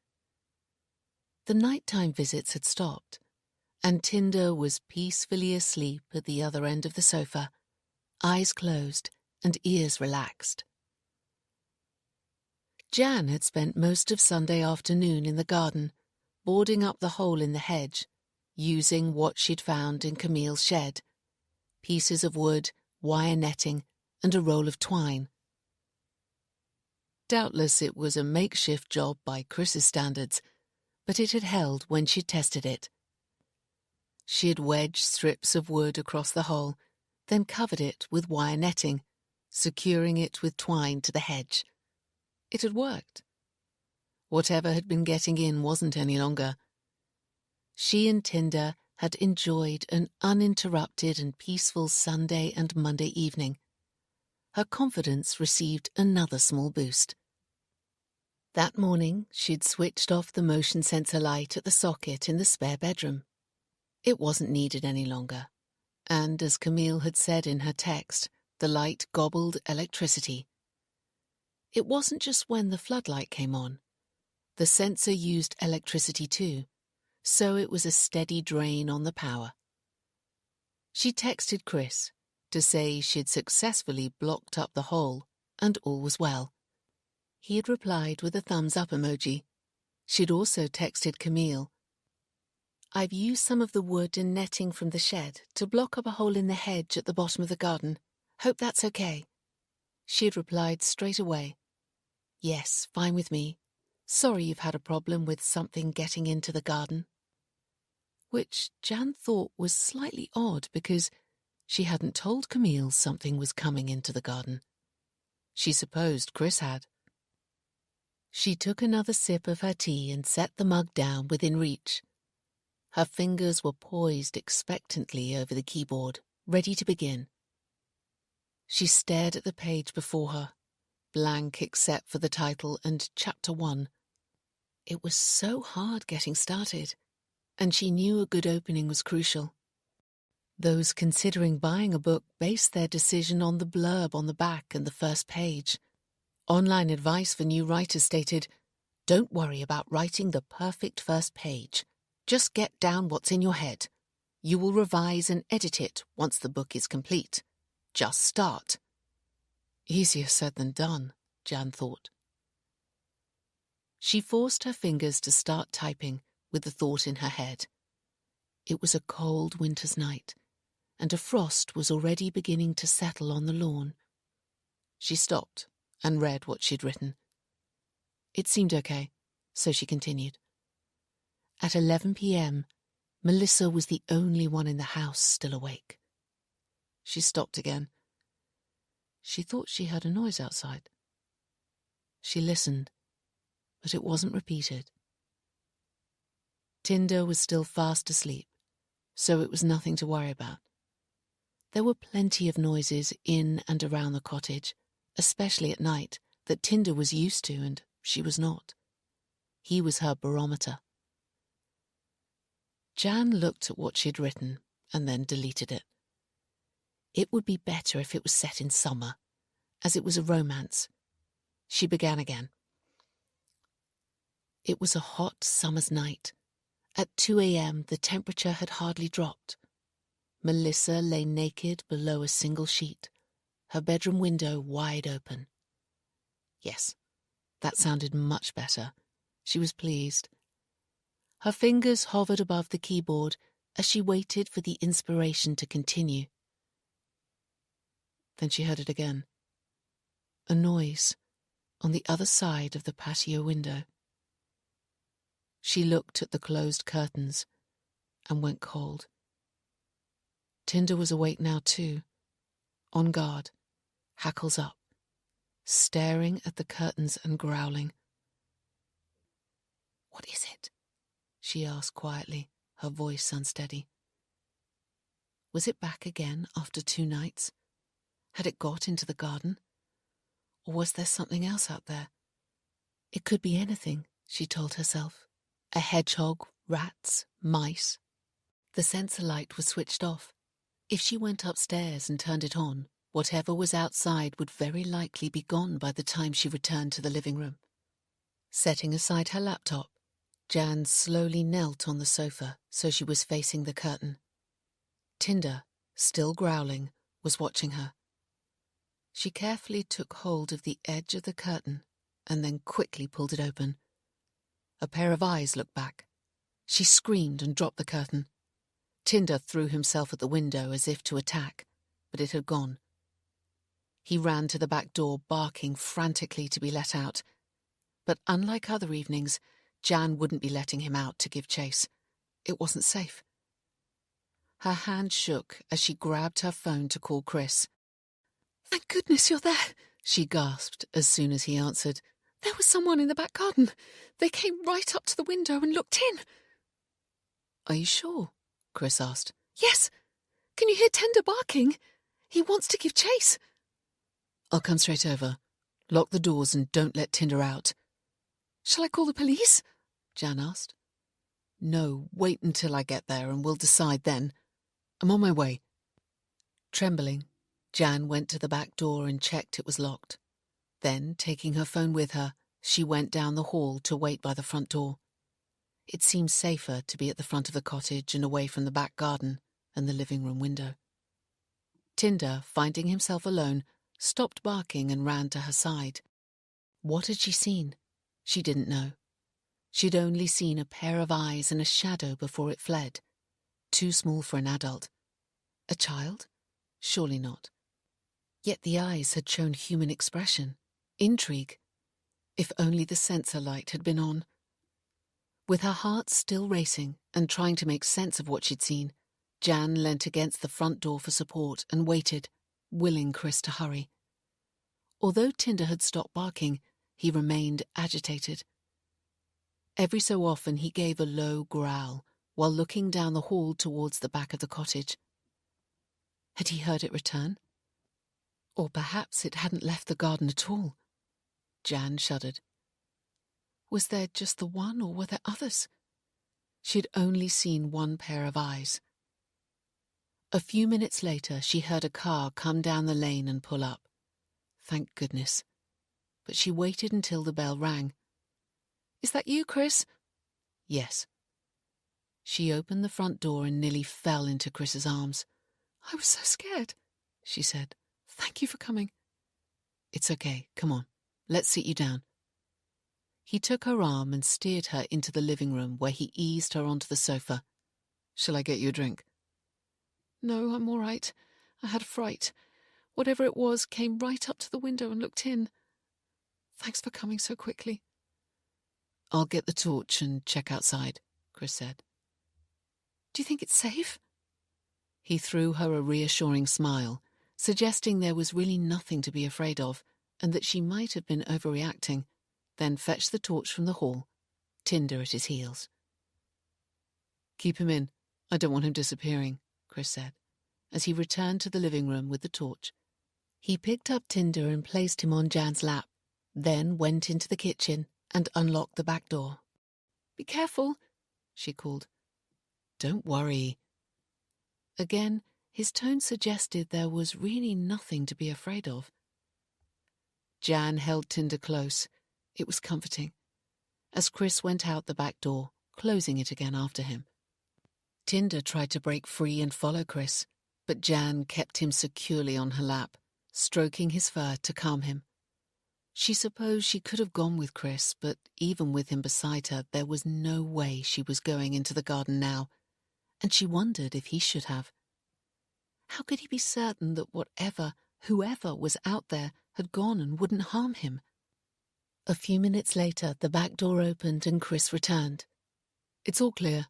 The nighttime visits had stopped, and Tinder was peacefully asleep at the other end of the sofa, eyes closed and ears relaxed. Jan had spent most of Sunday afternoon in the garden, boarding up the hole in the hedge, using what she'd found in Camille's shed: pieces of wood, wire netting, and a roll of twine. Doubtless it was a makeshift job by Chris's standards, but it had held when she'd tested it. She had wedged strips of wood across the hole, then covered it with wire netting, securing it with twine to the hedge. It had worked. Whatever had been getting in wasn't any longer. She and Tinder had enjoyed an uninterrupted and peaceful Sunday and Monday evening. Her confidence received another small boost. That morning, she'd switched off the motion sensor light at the socket in the spare bedroom. It wasn't needed any longer, and as Camille had said in her text, the light gobbled electricity. It wasn't just when the floodlight came on. The sensor used electricity too, so it was a steady drain on the power. She texted Chris to say she'd successfully blocked up the hole and all was well. He had replied with a thumbs-up emoji. She'd also texted Camille. "I've used some of the wood and netting from the shed to block up a hole in the hedge at the bottom of the garden. Hope that's okay." She had replied straight away. "Yes, fine with me. Sorry you've had a problem with something getting into the garden." Which Jan thought was slightly odd because she hadn't told Camille something was coming into the garden. She supposed Chris had. She took another sip of her tea and set the mug down within reach. Her fingers were poised expectantly over the keyboard, ready to begin. She stared at the page before her, blank except for the title and Chapter 1. It was so hard getting started, and she knew a good opening was crucial. Those considering buying a book based their decision on the blurb on the back and the first page. Online advice for new writers stated, "Don't worry about writing the perfect first page. Just get down what's in your head. You will revise and edit it once the book is complete. Just start." Easier said than done, Jan thought. She forced her fingers to start typing with the thought in her head. It was a cold winter's night, and a frost was already beginning to settle on the lawn. She stopped and read what she'd written. It seemed okay, so she continued. At 11 p.m, Melissa was the only one in the house still awake. She stopped again. She thought she heard a noise outside. She listened, but it wasn't repeated. Tinder was still fast asleep, so it was nothing to worry about. There were plenty of noises in and around the cottage, especially at night, that Tinder was used to and she was not. He was her barometer. Jan looked at what she'd written and then deleted it. It would be better if it was set in summer, as it was a romance. She began again. It was a hot summer's night. At 2 a.m, the temperature had hardly dropped. Melissa lay naked below a single sheet, her bedroom window wide open. Yes, that sounded much better. She was pleased. Her fingers hovered above the keyboard as she waited for the inspiration to continue. Then she heard it again. A noise on the other side of the patio window. She looked at the closed curtains and went cold. Tinder was awake now too, on guard, hackles up, staring at the curtains and growling. "What is it?" she asked quietly, her voice unsteady. Was it back again after 2 nights? Had it got into the garden? Or was there something else out there? It could be anything, she told herself. A hedgehog, rats, mice. The sensor light was switched off. If she went upstairs and turned it on, whatever was outside would very likely be gone by the time she returned to the living room. Setting aside her laptop, Jan slowly knelt on the sofa so she was facing the curtain. Tinder, still growling, was watching her. She carefully took hold of the edge of the curtain and then quickly pulled it open. A pair of eyes looked back. She screamed and dropped the curtain. Tinder threw himself at the window as if to attack, but it had gone. He ran to the back door, barking frantically to be let out. But unlike other evenings, Jan wouldn't be letting him out to give chase. It wasn't safe. Her hand shook as she grabbed her phone to call Chris. Thank goodness you're there, she gasped as soon as he answered. There was someone in the back garden. They came right up to the window and looked in. Are you sure? Chris asked. Yes. Can you hear Tinder barking? He wants to give chase. I'll come straight over. Lock the doors and don't let Tinder out. Shall I call the police? Jan asked. No, wait until I get there and we'll decide then. I'm on my way. Trembling, Jan went to the back door and checked it was locked. Then, taking her phone with her, she went down the hall to wait by the front door. It seemed safer to be at the front of the cottage and away from the back garden and the living room window. Tinder, finding himself alone, stopped barking and ran to her side. What had she seen? She didn't know. She'd only seen a pair of eyes and a shadow before it fled. Too small for an adult. A child? Surely not. Yet the eyes had shown human expression, intrigue. If only the sensor light had been on. With her heart still racing and trying to make sense of what she'd seen, Jan leant against the front door for support and waited, willing Chris to hurry. Although Tinder had stopped barking, he remained agitated. Every so often he gave a low growl while looking down the hall towards the back of the cottage. Had he heard it return? Or perhaps it hadn't left the garden at all. Jan shuddered. Was there just the one, or were there others? She'd only seen one pair of eyes. A few minutes later, she heard a car come down the lane and pull up. Thank goodness. But she waited until the bell rang. Is that you, Chris? Yes. She opened the front door and nearly fell into Chris's arms. I was so scared, she said. Thank you for coming. It's okay, come on. Let's sit you down. He took her arm and steered her into the living room where he eased her onto the sofa. Shall I get you a drink? No, I'm all right. I had a fright. Whatever it was came right up to the window and looked in. Thanks for coming so quickly. I'll get the torch and check outside, Chris said. Do you think it's safe? He threw her a reassuring smile, suggesting there was really nothing to be afraid of and that she might have been overreacting, then fetched the torch from the hall, Tinder at his heels. Keep him in. I don't want him disappearing, Chris said, as he returned to the living room with the torch. He picked up Tinder and placed him on Jan's lap, then went into the kitchen and unlocked the back door. Be careful, she called. Don't worry. Again, his tone suggested there was really nothing to be afraid of. Jan held Tinder close. It was comforting, as Chris went out the back door, closing it again after him. Tinder tried to break free and follow Chris, but Jan kept him securely on her lap, stroking his fur to calm him. She supposed she could have gone with Chris, but even with him beside her, there was no way she was going into the garden now, and she wondered if he should have. How could he be certain that whoever was out there had gone and wouldn't harm him? A few minutes later, the back door opened and Chris returned. It's all clear,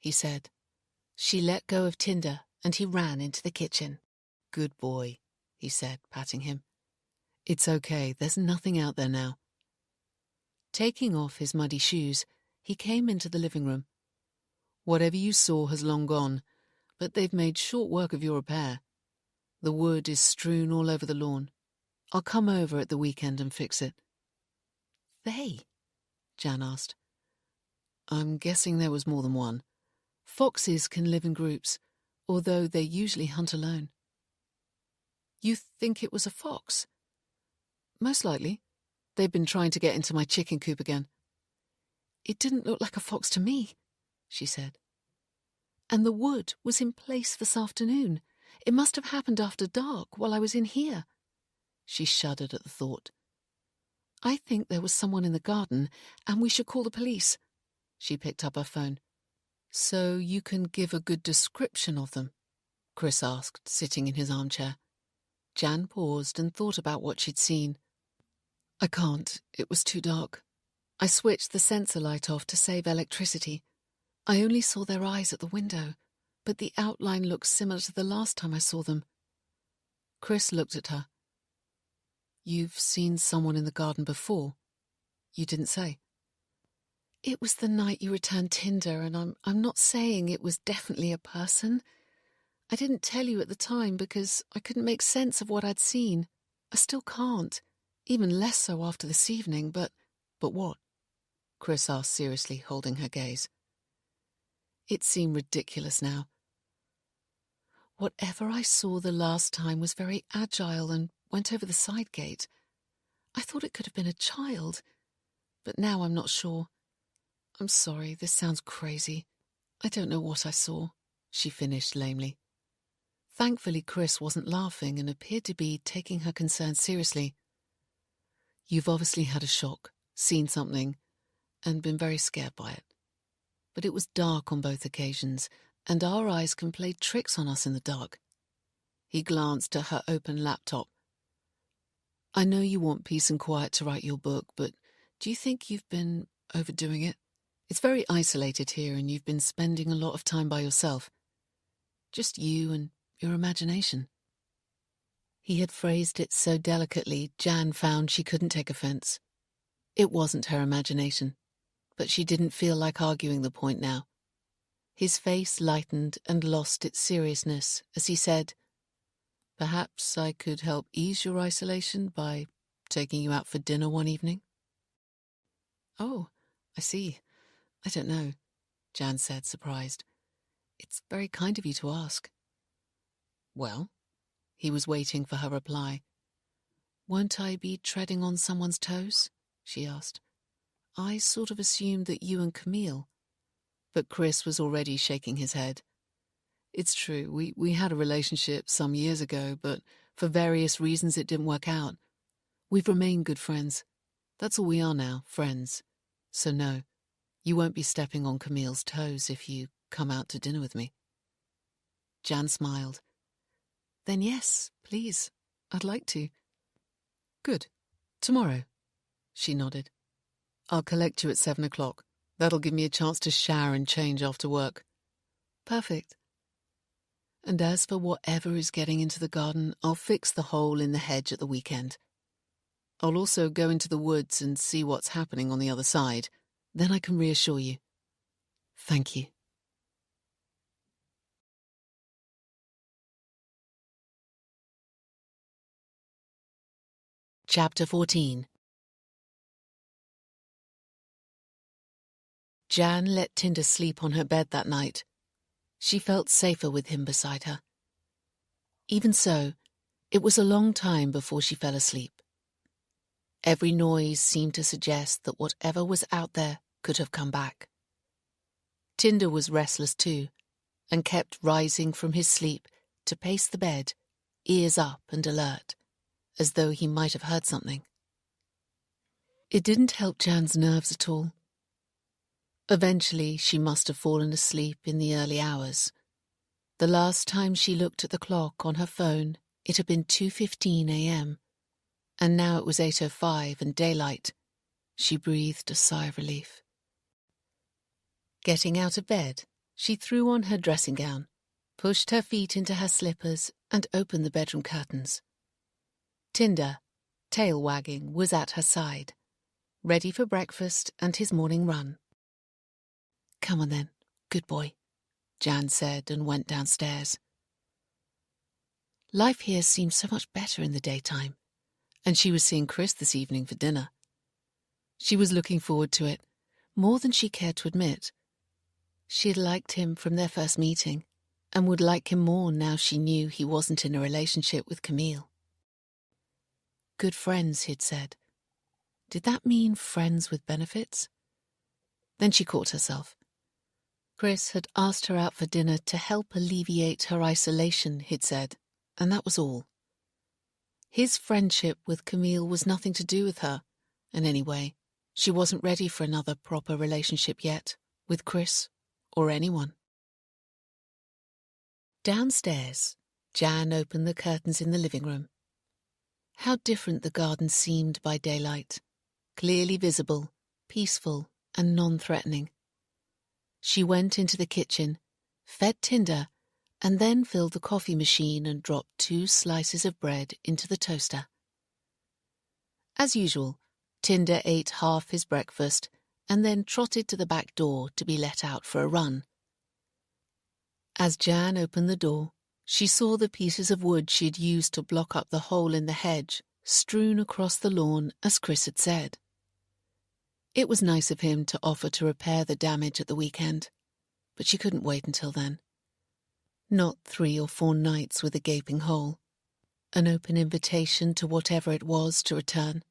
he said. She let go of Tinder and he ran into the kitchen. Good boy, he said, patting him. It's okay, there's nothing out there now. Taking off his muddy shoes, he came into the living room. Whatever you saw has long gone, but they've made short work of your repair. The wood is strewn all over the lawn. I'll come over at the weekend and fix it. They? Jan asked. I'm guessing there was more than one. Foxes can live in groups, although they usually hunt alone. You think it was a fox? Most likely. They've been trying to get into my chicken coop again. It didn't look like a fox to me, she said. And the wood was in place this afternoon. It must have happened after dark while I was in here. She shuddered at the thought. I think there was someone in the garden, and we should call the police. She picked up her phone. So you can give a good description of them? Chris asked, sitting in his armchair. Jan paused and thought about what she'd seen. I can't. It was too dark. I switched the sensor light off to save electricity. I only saw their eyes at the window, but the outline looked similar to the last time I saw them. Chris looked at her. You've seen someone in the garden before? You didn't say. It was the night you returned Tinder, and I'm not saying it was definitely a person. I didn't tell you at the time because I couldn't make sense of what I'd seen. I still can't, even less so after this evening, but... But what? Chris asked seriously, holding her gaze. It seemed ridiculous now. Whatever I saw the last time was very agile and went over the side gate. I thought it could have been a child, but now I'm not sure. I'm sorry, this sounds crazy. I don't know what I saw, she finished lamely. Thankfully, Chris wasn't laughing and appeared to be taking her concern seriously. You've obviously had a shock, seen something, and been very scared by it. But it was dark on both occasions, and our eyes can play tricks on us in the dark. He glanced at her open laptop. I know you want peace and quiet to write your book, but do you think you've been overdoing it? It's very isolated here, and you've been spending a lot of time by yourself. Just you and your imagination. He had phrased it so delicately, Jan found she couldn't take offense. It wasn't her imagination, but she didn't feel like arguing the point now. His face lightened and lost its seriousness as he said, Perhaps I could help ease your isolation by taking you out for dinner one evening? Oh, I see. I don't know, Jan said, surprised. It's very kind of you to ask. Well, he was waiting for her reply. Won't I be treading on someone's toes? She asked. I sort of assumed that you and Camille. But Chris was already shaking his head. It's true, we had a relationship some years ago, but for various reasons it didn't work out. We've remained good friends. That's all we are now, friends. So no, you won't be stepping on Camille's toes if you come out to dinner with me. Jan smiled. Then yes, please. I'd like to. Good. Tomorrow. She nodded. I'll collect you at 7 o'clock. That'll give me a chance to shower and change after work. Perfect. And as for whatever is getting into the garden, I'll fix the hole in the hedge at the weekend. I'll also go into the woods and see what's happening on the other side. Then I can reassure you. Thank you. Chapter 14. Jan let Tinder sleep on her bed that night. She felt safer with him beside her. Even so, it was a long time before she fell asleep. Every noise seemed to suggest that whatever was out there could have come back. Tinder was restless too, and kept rising from his sleep to pace the bed, ears up and alert, as though he might have heard something. It didn't help Jan's nerves at all. Eventually, she must have fallen asleep in the early hours. The last time she looked at the clock on her phone, it had been 2:15 a.m., and now it was 8:05 and daylight. She breathed a sigh of relief. Getting out of bed, she threw on her dressing gown, pushed her feet into her slippers, and opened the bedroom curtains. Tinder, tail wagging, was at her side, ready for breakfast and his morning run. Come on then, good boy, Jan said and went downstairs. Life here seemed so much better in the daytime, and she was seeing Chris this evening for dinner. She was looking forward to it, more than she cared to admit. She had liked him from their first meeting, and would like him more now she knew he wasn't in a relationship with Camille. Good friends, he'd said. Did that mean friends with benefits? Then she caught herself. Chris had asked her out for dinner to help alleviate her isolation, he'd said, and that was all. His friendship with Camille was nothing to do with her, and anyway, she wasn't ready for another proper relationship yet, with Chris or anyone. Downstairs, Jan opened the curtains in the living room. How different the garden seemed by daylight, clearly visible, peaceful and non-threatening. She went into the kitchen, fed Tinder, and then filled the coffee machine and dropped 2 slices of bread into the toaster. As usual, Tinder ate half his breakfast and then trotted to the back door to be let out for a run. As Jan opened the door, she saw the pieces of wood she'd used to block up the hole in the hedge strewn across the lawn as Chris had said. It was nice of him to offer to repair the damage at the weekend, but she couldn't wait until then. Not 3 or 4 nights with a gaping hole, an open invitation to whatever it was to return.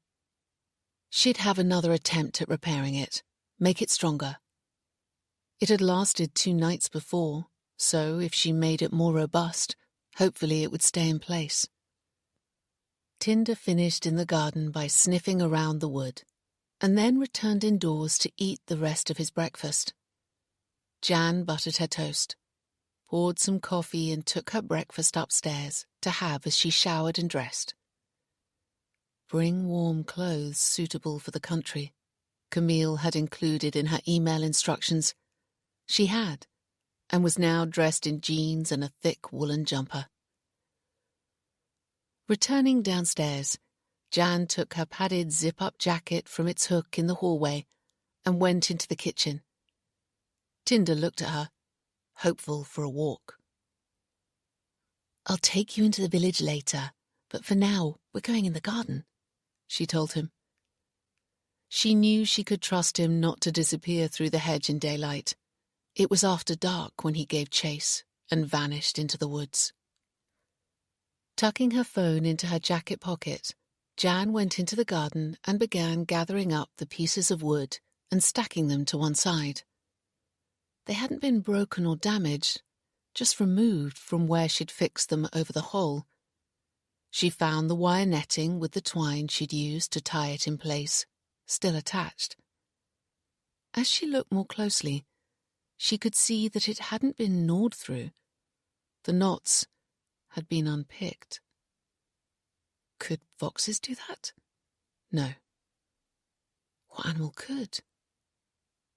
She'd have another attempt at repairing it, make it stronger. It had lasted 2 nights before, so if she made it more robust, hopefully it would stay in place. Tinder finished in the garden by sniffing around the wood, and then returned indoors to eat the rest of his breakfast. Jan buttered her toast, poured some coffee and took her breakfast upstairs to have as she showered and dressed. Bring warm clothes suitable for the country, Camille had included in her email instructions. She had, and was now dressed in jeans and a thick woolen jumper. Returning downstairs, Jan took her padded zip-up jacket from its hook in the hallway and went into the kitchen. Tinder looked at her, hopeful for a walk. "I'll take you into the village later, but for now we're going in the garden," she told him. She knew she could trust him not to disappear through the hedge in daylight. It was after dark when he gave chase and vanished into the woods. Tucking her phone into her jacket pocket, Jan went into the garden and began gathering up the pieces of wood and stacking them to one side. They hadn't been broken or damaged, just removed from where she'd fixed them over the hole. She found the wire netting with the twine she'd used to tie it in place, still attached. As she looked more closely, she could see that it hadn't been gnawed through. The knots had been unpicked. Could foxes do that? No. What animal could?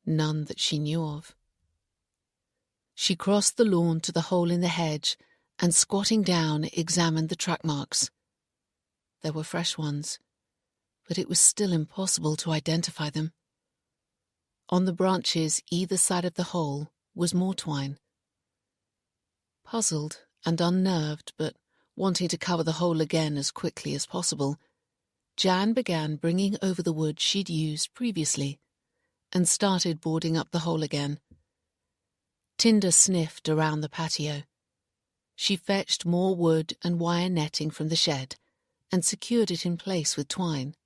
None that she knew of. She crossed the lawn to the hole in the hedge and, squatting down, examined the track marks. There were fresh ones, but it was still impossible to identify them. On the branches either side of the hole was more twine. Puzzled and unnerved, but wanting to cover the hole again as quickly as possible, Jan began bringing over the wood she'd used previously and started boarding up the hole again. Tinder sniffed around the patio. She fetched more wood and wire netting from the shed and secured it in place with twine.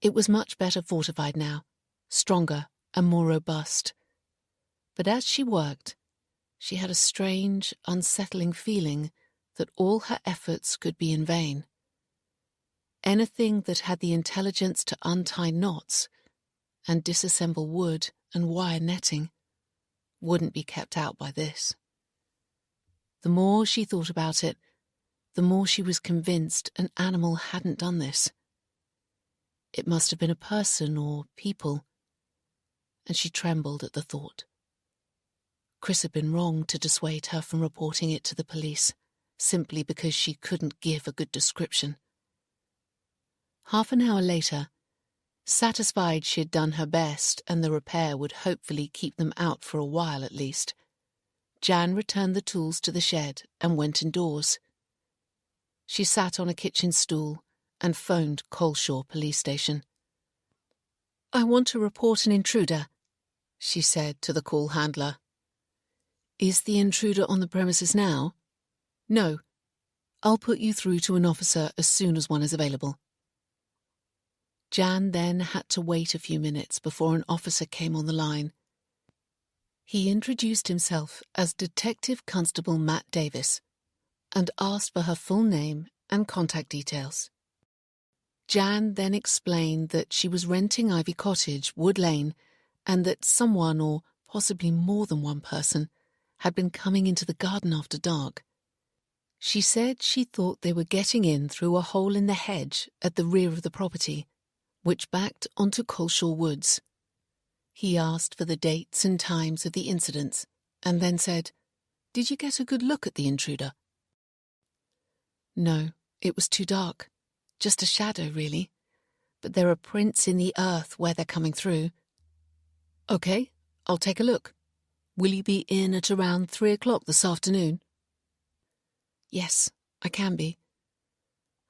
It was much better fortified now, stronger and more robust. But as she worked, she had a strange, unsettling feeling that all her efforts could be in vain. Anything that had the intelligence to untie knots and disassemble wood and wire netting wouldn't be kept out by this. The more she thought about it, the more she was convinced an animal hadn't done this. It must have been a person or people, and she trembled at the thought. Chris had been wrong to dissuade her from reporting it to the police, simply because she couldn't give a good description. Half an hour later, satisfied she had done her best and the repair would hopefully keep them out for a while at least, Jan returned the tools to the shed and went indoors. She sat on a kitchen stool and phoned Coleshaw Police Station. "I want to report an intruder," she said to the call handler. "Is the intruder on the premises now?" "No. I'll put you through to an officer as soon as one is available." Jan then had to wait a few minutes before an officer came on the line. He introduced himself as Detective Constable Matt Davis and asked for her full name and contact details. Jan then explained that she was renting Ivy Cottage, Wood Lane, and that someone, or possibly more than one person, had been coming into the garden after dark. She said she thought they were getting in through a hole in the hedge at the rear of the property, which backed onto Coleshaw Woods. He asked for the dates and times of the incidents, and then said, "Did you get a good look at the intruder?" "No, it was too dark. Just a shadow, really. But there are prints in the earth where they're coming through. Okay, I'll take a look. Will you be in at around 3 o'clock this afternoon? Yes, I can be.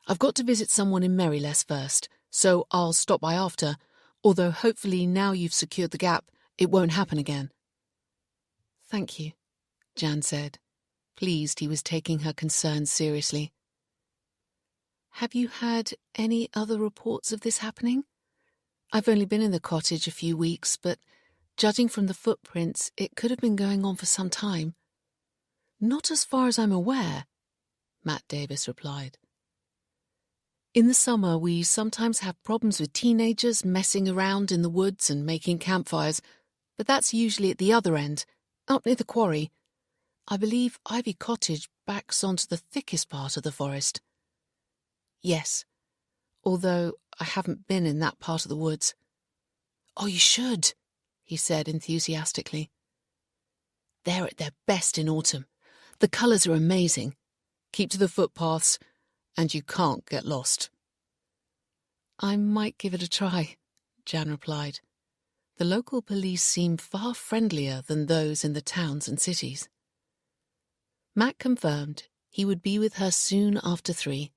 I've got to visit someone in Merryless first, so I'll stop by after, although hopefully now you've secured the gap, it won't happen again. Thank you, Jan said, pleased he was taking her concerns seriously. Have you had any other reports of this happening? I've only been in the cottage a few weeks, but judging from the footprints, it could have been going on for some time. Not as far as I'm aware, Matt Davis replied. In the summer, we sometimes have problems with teenagers messing around in the woods and making campfires, but that's usually at the other end, up near the quarry. I believe Ivy Cottage backs onto the thickest part of the forest. Yes, although I haven't been in that part of the woods. Oh, you should, he said enthusiastically. They're at their best in autumn. The colours are amazing. Keep to the footpaths, and you can't get lost. I might give it a try, Jan replied. The local police seem far friendlier than those in the towns and cities. Matt confirmed he would be with her soon after 3,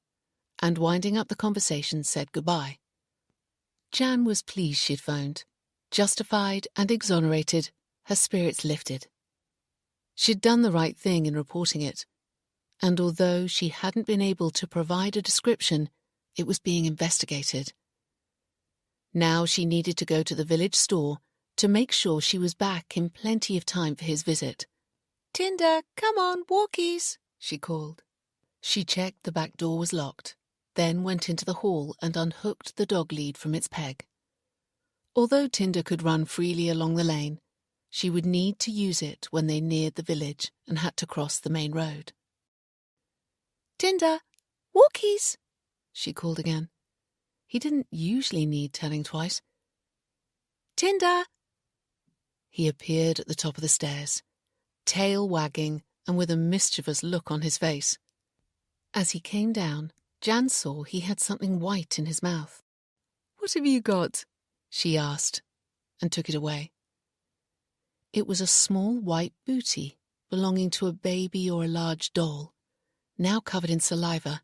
and winding up the conversation said goodbye. Jan was pleased she'd phoned. Justified and exonerated, her spirits lifted. She'd done the right thing in reporting it, and although she hadn't been able to provide a description, it was being investigated. Now she needed to go to the village store to make sure she was back in plenty of time for his visit. "Tinder, come on, walkies," she called. She checked the back door was locked, then went into the hall and unhooked the dog lead from its peg. Although Tinder could run freely along the lane, she would need to use it when they neared the village and had to cross the main road. "Tinder, walkies," she called again. He didn't usually need telling twice. "Tinder!" He appeared at the top of the stairs, tail wagging and with a mischievous look on his face. As he came down, Jan saw he had something white in his mouth. "What have you got?" she asked, and took it away. It was a small white booty belonging to a baby or a large doll, now covered in saliva.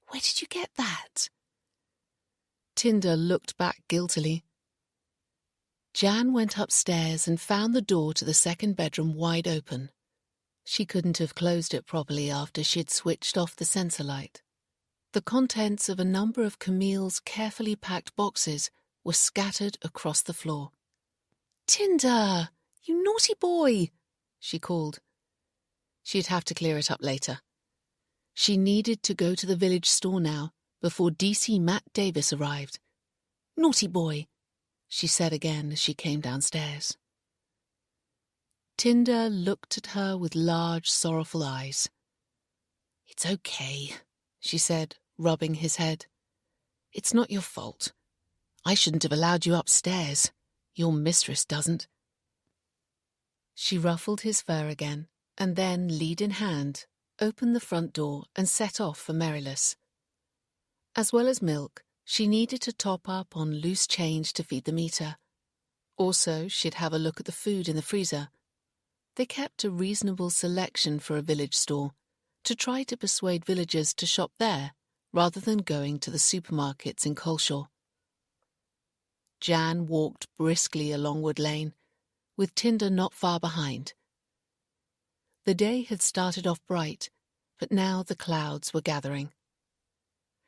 "Where did you get that?" Tinder looked back guiltily. Jan went upstairs and found the door to the second bedroom wide open. She couldn't have closed it properly after she'd switched off the sensor light. The contents of a number of Camille's carefully packed boxes were scattered across the floor. "Tinder, you naughty boy," she called. She'd have to clear it up later. She needed to go to the village store now, before DC Matt Davis arrived. "Naughty boy," she said again as she came downstairs. Tinder looked at her with large, sorrowful eyes. "It's okay," she said, rubbing his head. "It's not your fault. I shouldn't have allowed you upstairs. Your mistress doesn't." She ruffled his fur again, and then, lead in hand, opened the front door and set off for Merryless. As well as milk, she needed to top up on loose change to feed the meter. Also, she'd have a look at the food in the freezer. They kept a reasonable selection for a village store, to try to persuade villagers to shop there rather than going to the supermarkets in Coleshaw. Jan walked briskly along Wood Lane, with Tinder not far behind. The day had started off bright, but now the clouds were gathering.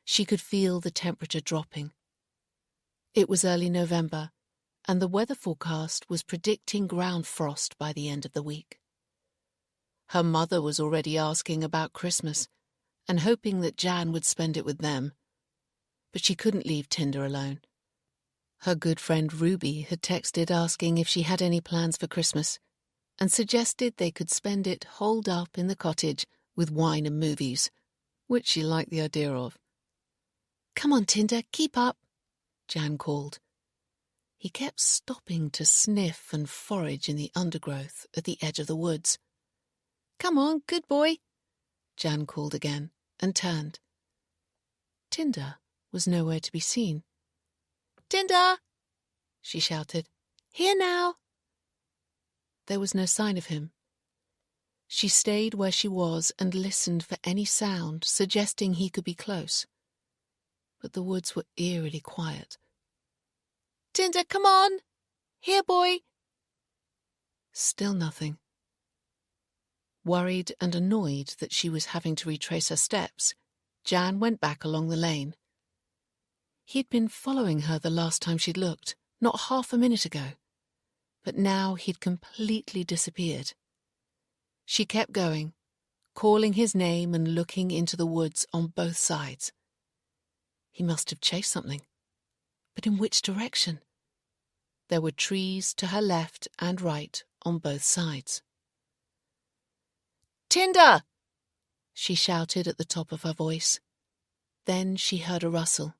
She could feel the temperature dropping. It was early November, and the weather forecast was predicting ground frost by the end of the week. Her mother was already asking about Christmas, and hoping that Jan would spend it with them. But she couldn't leave Tinder alone. Her good friend Ruby had texted asking if she had any plans for Christmas, and suggested they could spend it holed up in the cottage with wine and movies, which she liked the idea of. "Come on, Tinder, keep up," Jan called. He kept stopping to sniff and forage in the undergrowth at the edge of the woods. "Come on, good boy," Jan called again, and turned. Tinder was nowhere to be seen. "Tinder!" she shouted. "Here now!" There was no sign of him. She stayed where she was and listened for any sound suggesting he could be close. But the woods were eerily quiet. "Tinder, come on! Here, boy!" Still nothing. Worried and annoyed that she was having to retrace her steps, Jan went back along the lane. He had been following her the last time she'd looked, not half a minute ago. But now he'd completely disappeared. She kept going, calling his name and looking into the woods on both sides. He must have chased something. But in which direction? There were trees to her left and right on both sides. "Tinder!" she shouted at the top of her voice. Then she heard a rustle.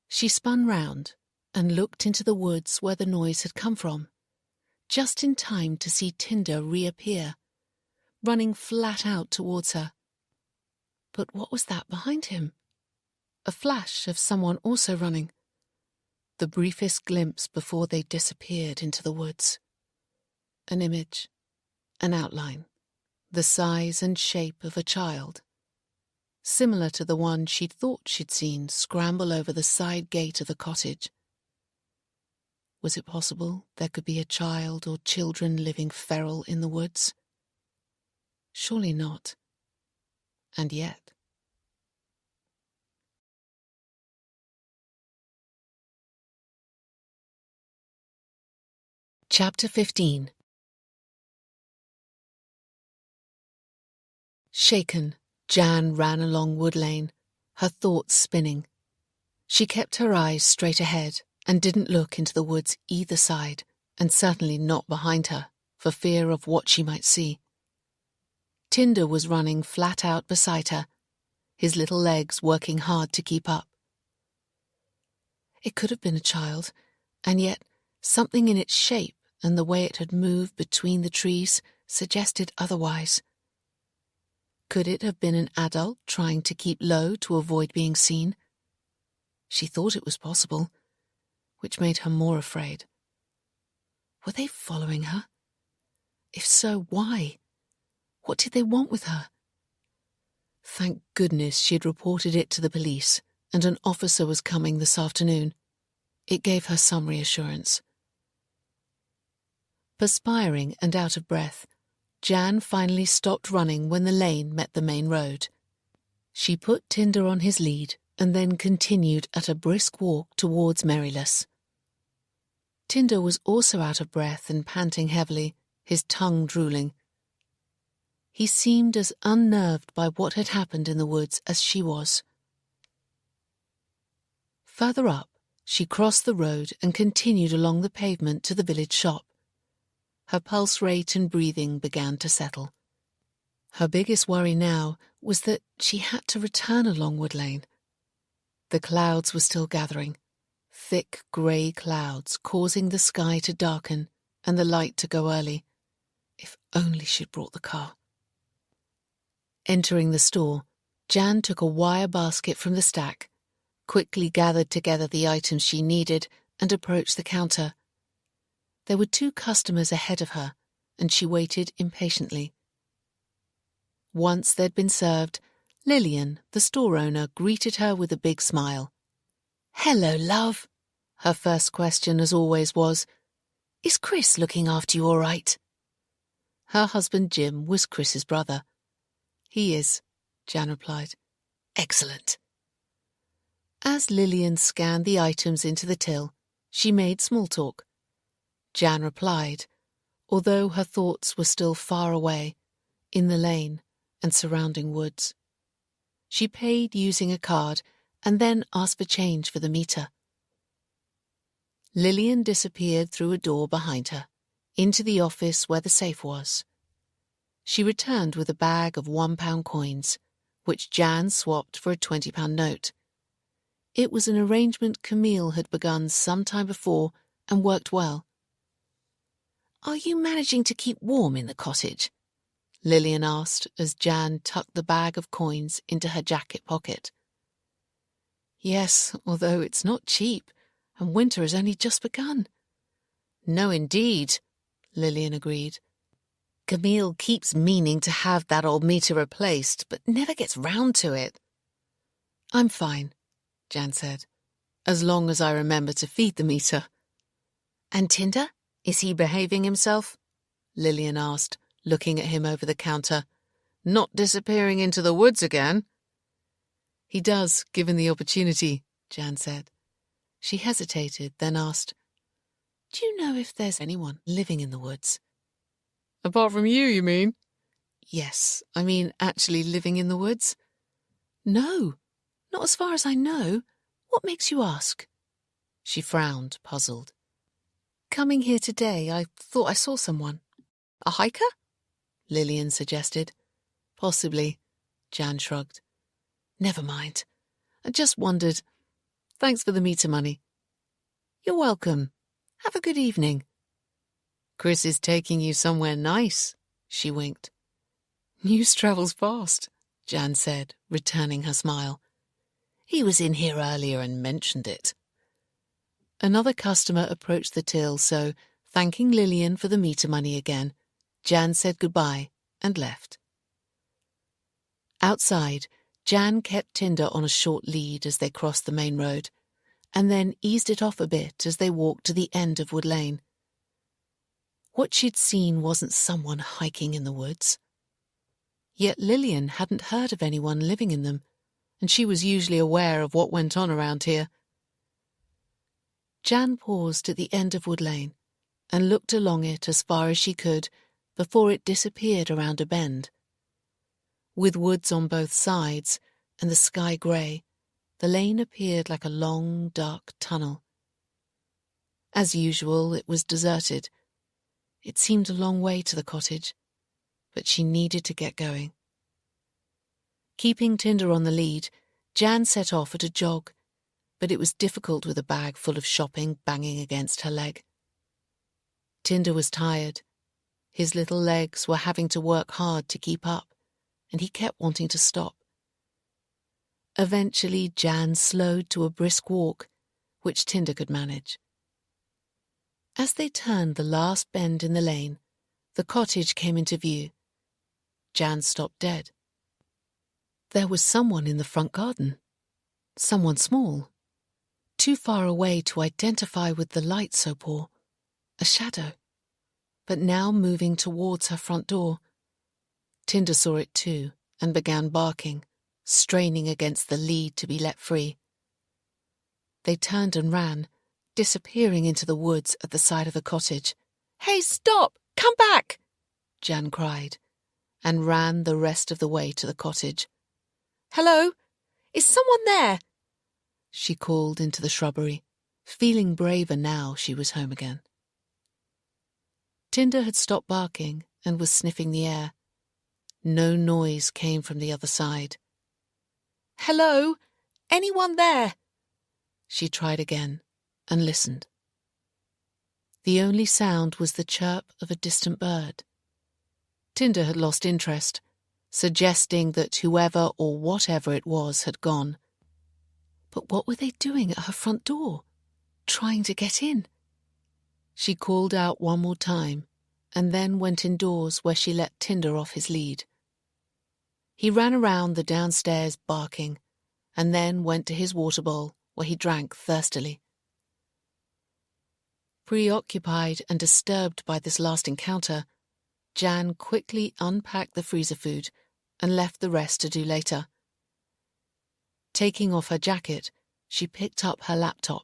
She spun round and looked into the woods where the noise had come from, just in time to see Tinder reappear, running flat out towards her. But what was that behind him? A flash of someone also running. The briefest glimpse before they disappeared into the woods. An image, an outline, the size and shape of a child, similar to the one she'd thought she'd seen scramble over the side gate of the cottage. Was it possible there could be a child or children living feral in the woods? Surely not. And yet. Chapter 15. Shaken, Jan ran along Wood Lane, her thoughts spinning. She kept her eyes straight ahead and didn't look into the woods either side, and certainly not behind her, for fear of what she might see. Tinder was running flat out beside her, his little legs working hard to keep up. It could have been a child, and yet something in its shape and the way it had moved between the trees suggested otherwise. Could it have been an adult trying to keep low to avoid being seen? She thought it was possible, which made her more afraid. Were they following her? If so, why? What did they want with her? Thank goodness she had reported it to the police, and an officer was coming this afternoon. It gave her some reassurance. Perspiring and out of breath, Jan finally stopped running when the lane met the main road. She put Tinder on his lead and then continued at a brisk walk towards Merryless. Tinder was also out of breath and panting heavily, his tongue drooling. He seemed as unnerved by what had happened in the woods as she was. Further up, she crossed the road and continued along the pavement to the village shop. Her pulse rate and breathing began to settle. Her biggest worry now was that she had to return along Wood Lane. The clouds were still gathering, thick grey clouds causing the sky to darken and the light to go early. If only she'd brought the car. Entering the store, Jan took a wire basket from the stack, quickly gathered together the items she needed and approached the counter. There were 2 customers ahead of her, and she waited impatiently. Once they'd been served, Lillian, the store owner, greeted her with a big smile. "Hello, love." Her first question, as always, was, "Is Chris looking after you all right?" Her husband Jim was Chris's brother. "He is," Jan replied. "Excellent." As Lillian scanned the items into the till, she made small talk. Jan replied, although her thoughts were still far away, in the lane and surrounding woods. She paid using a card and then asked for change for the meter. Lillian disappeared through a door behind her, into the office where the safe was. She returned with a bag of £1 coins, which Jan swapped for a £20 note. It was an arrangement Camille had begun some time before and worked well. "Are you managing to keep warm in the cottage?" Lillian asked as Jan tucked the bag of coins into her jacket pocket. Yes, although it's not cheap, and winter has only just begun. No, indeed, Lillian agreed. Camille keeps meaning to have that old meter replaced, but never gets round to it. I'm fine, Jan said, as long as I remember to feed the meter. And Tinder? Is he behaving himself? Lillian asked, looking at him over the counter. Not disappearing into the woods again? He does, given the opportunity, Jan said. She hesitated, then asked, Do you know if there's anyone living in the woods? Apart from you mean? Yes, I mean actually living in the woods. No, not as far as I know. What makes you ask? She frowned, puzzled. Coming here today, I thought I saw someone. A hiker? Lillian suggested. Possibly, Jan shrugged. Never mind. I just wondered. Thanks for the meter money. You're welcome. Have a good evening. Chris is taking you somewhere nice, she winked. News travels fast, Jan said, returning her smile. He was in here earlier and mentioned it. Another customer approached the till, so, thanking Lillian for the meter money again, Jan said goodbye and left. Outside, Jan kept Tinder on a short lead as they crossed the main road, and then eased it off a bit as they walked to the end of Wood Lane. What she'd seen wasn't someone hiking in the woods. Yet Lillian hadn't heard of anyone living in them, and she was usually aware of what went on around here. Jan paused at the end of Wood Lane and looked along it as far as she could before it disappeared around a bend. With woods on both sides and the sky grey, the lane appeared like a long, dark tunnel. As usual, it was deserted. It seemed a long way to the cottage, but she needed to get going. Keeping Tinder on the lead, Jan set off at a jog, but it was difficult with a bag full of shopping banging against her leg. Tinder was tired. His little legs were having to work hard to keep up, and he kept wanting to stop. Eventually, Jan slowed to a brisk walk, which Tinder could manage. As they turned the last bend in the lane, the cottage came into view. Jan stopped dead. There was someone in the front garden. Someone small. Too far away to identify with the light so poor. A shadow. But now moving towards her front door. Tinder saw it too and began barking, straining against the lead to be let free. They turned and ran, disappearing into the woods at the side of the cottage. Hey, stop! Come back! Jan cried, and ran the rest of the way to the cottage. Hello? Is someone there? She called into the shrubbery, feeling braver now she was home again. Tinder had stopped barking and was sniffing the air. No noise came from the other side. Hello? Anyone there? She tried again and listened. The only sound was the chirp of a distant bird. Tinder had lost interest, suggesting that whoever or whatever it was had gone. But what were they doing at her front door? Trying to get in? She called out one more time and then went indoors where she let Tinder off his lead. He ran around the downstairs barking and then went to his water bowl where he drank thirstily. Preoccupied and disturbed by this last encounter, Jan quickly unpacked the freezer food and left the rest to do later. Taking off her jacket, she picked up her laptop.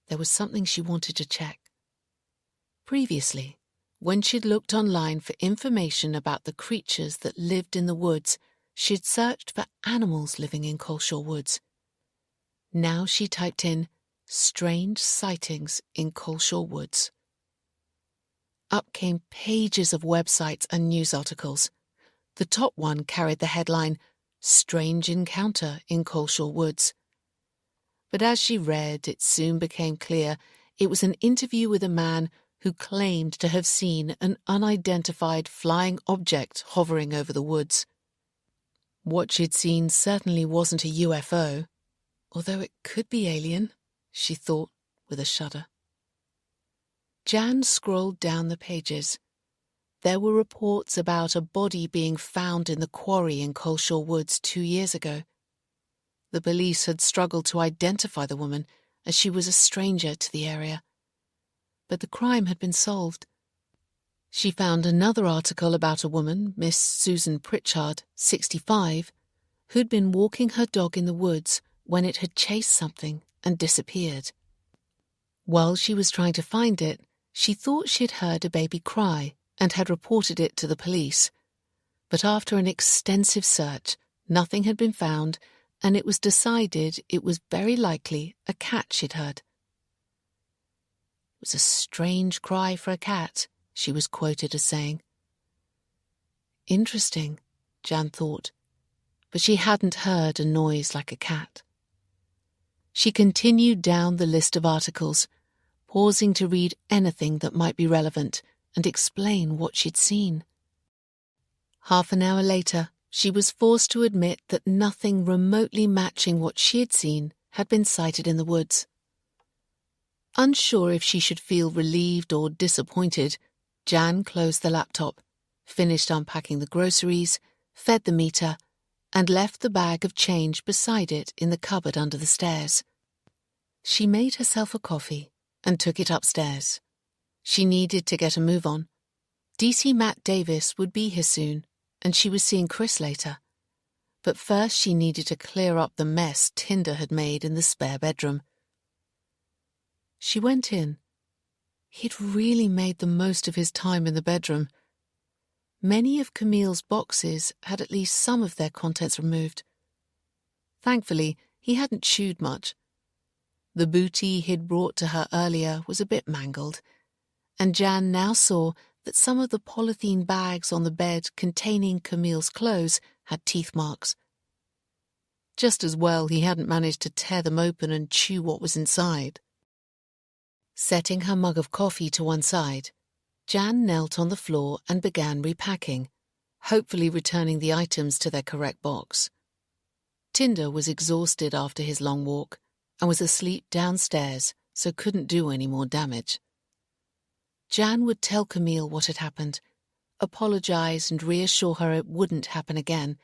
There was something she wanted to check. Previously, when she'd looked online for information about the creatures that lived in the woods, she'd searched for animals living in Coleshaw Woods. Now she typed in strange sightings in Coleshaw Woods. Up came pages of websites and news articles. The top one carried the headline, Strange Encounter in Coleshaw Woods. But as she read, it soon became clear it was an interview with a man who claimed to have seen an unidentified flying object hovering over the woods. What she'd seen certainly wasn't a UFO. although it could be alien, she thought with a shudder. Jan scrolled down the pages. There were reports about a body being found in the quarry in Coleshaw Woods 2 years ago. The police had struggled to identify the woman, as she was a stranger to the area. But the crime had been solved. She found another article about a woman, Miss Susan Pritchard, 65, who'd been walking her dog in the woods when it had chased something and disappeared. While she was trying to find it, she thought she'd heard a baby cry and had reported it to the police. But after an extensive search, nothing had been found, and it was decided it was very likely a cat she'd heard. It was a strange cry for a cat, she was quoted as saying. Interesting, Jan thought, but she hadn't heard a noise like a cat. She continued down the list of articles, pausing to read anything that might be relevant and explain what she'd seen. Half an hour later, she was forced to admit that nothing remotely matching what she had seen had been sighted in the woods. Unsure if she should feel relieved or disappointed, Jan closed the laptop, finished unpacking the groceries, fed the meter, and left the bag of change beside it in the cupboard under the stairs. She made herself a coffee and took it upstairs. She needed to get a move on. DC Matt Davis would be here soon, and she was seeing Chris later. But first she needed to clear up the mess Tinder had made in the spare bedroom. She went in. He'd really made the most of his time in the bedroom. Many of Camille's boxes had at least some of their contents removed. Thankfully, he hadn't chewed much. The booty he'd brought to her earlier was a bit mangled, and Jan now saw that some of the polythene bags on the bed containing Camille's clothes had teeth marks. Just as well he hadn't managed to tear them open and chew what was inside. Setting her mug of coffee to one side, Jan knelt on the floor and began repacking, hopefully returning the items to their correct box. Tinder was exhausted after his long walk and was asleep downstairs, so couldn't do any more damage. Jan would tell Camille what had happened, apologize and reassure her it wouldn't happen again,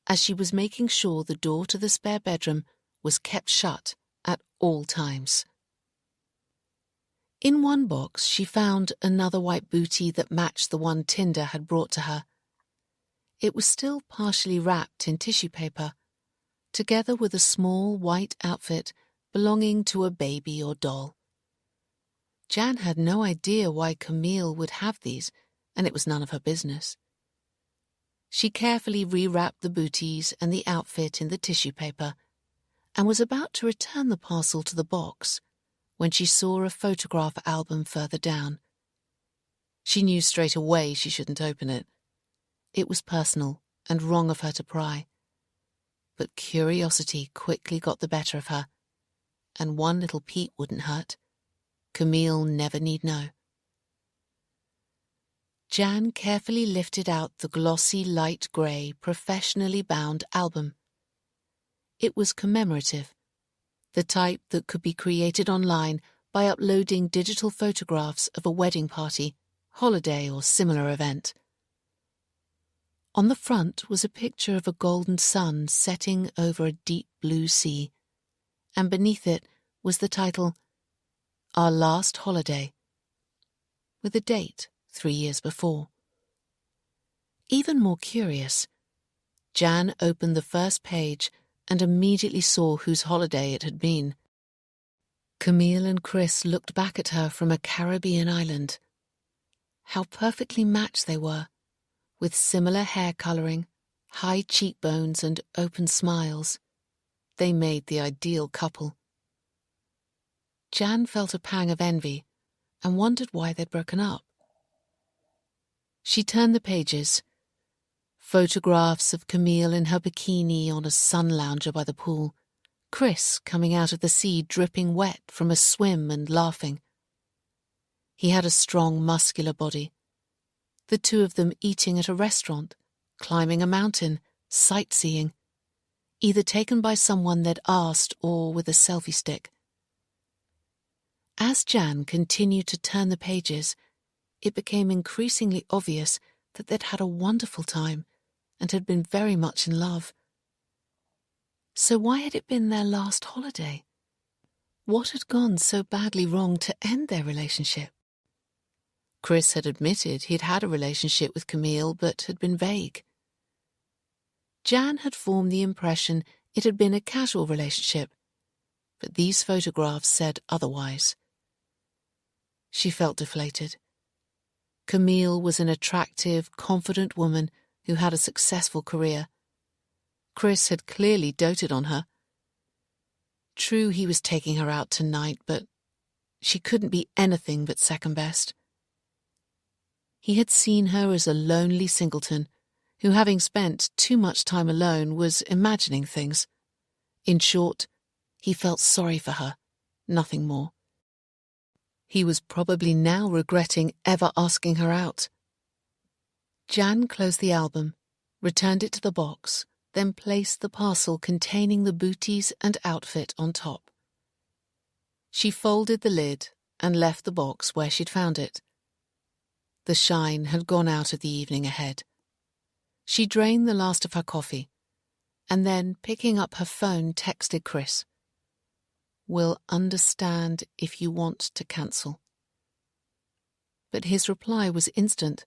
as she was making sure the door to the spare bedroom was kept shut at all times. In one box she found another white booty that matched the one Tinder had brought to her. It was still partially wrapped in tissue paper, together with a small white outfit belonging to a baby or doll. Jan had no idea why Camille would have these, and it was none of her business. She carefully rewrapped the booties and the outfit in the tissue paper, and was about to return the parcel to the box when she saw a photograph album further down. She knew straight away she shouldn't open it. It was personal and wrong of her to pry. But curiosity quickly got the better of her, and one little peep wouldn't hurt. Camille never need know. Jan carefully lifted out the glossy light grey, professionally bound album. It was commemorative, the type that could be created online by uploading digital photographs of a wedding party, holiday or similar event. On the front was a picture of a golden sun setting over a deep blue sea, and beneath it was the title, Our Last Holiday, with a date 3 years before. Even more curious, Jan opened the first page and immediately saw whose holiday it had been. Camille and Chris looked back at her from a Caribbean island. How perfectly matched they were, with similar hair colouring, high cheekbones and open smiles. They made the ideal couple. Jan felt a pang of envy and wondered why they'd broken up. She turned the pages. Photographs of Camille in her bikini on a sun lounger by the pool, Chris coming out of the sea dripping wet from a swim and laughing. He had a strong, muscular body. The two of them eating at a restaurant, climbing a mountain, sightseeing. either taken by someone they'd asked or with a selfie stick. As Jan continued to turn the pages, it became increasingly obvious that they'd had a wonderful time and had been very much in love. So why had it been their last holiday? What had gone so badly wrong to end their relationship? Chris had admitted he'd had a relationship with Camille but had been vague. Jan had formed the impression it had been a casual relationship, but these photographs said otherwise. She felt deflated. Camille was an attractive, confident woman who had a successful career. Chris had clearly doted on her. True, he was taking her out tonight, but she couldn't be anything but second best. He had seen her as a lonely singleton who, having spent too much time alone, was imagining things. In short, he felt sorry for her, nothing more. He was probably now regretting ever asking her out. Jan closed the album, returned it to the box, then placed the parcel containing the booties and outfit on top. She folded the lid and left the box where she'd found it. The shine had gone out of the evening ahead. She drained the last of her coffee, and then, picking up her phone, texted Chris. "Will understand if you want to cancel." But his reply was instant.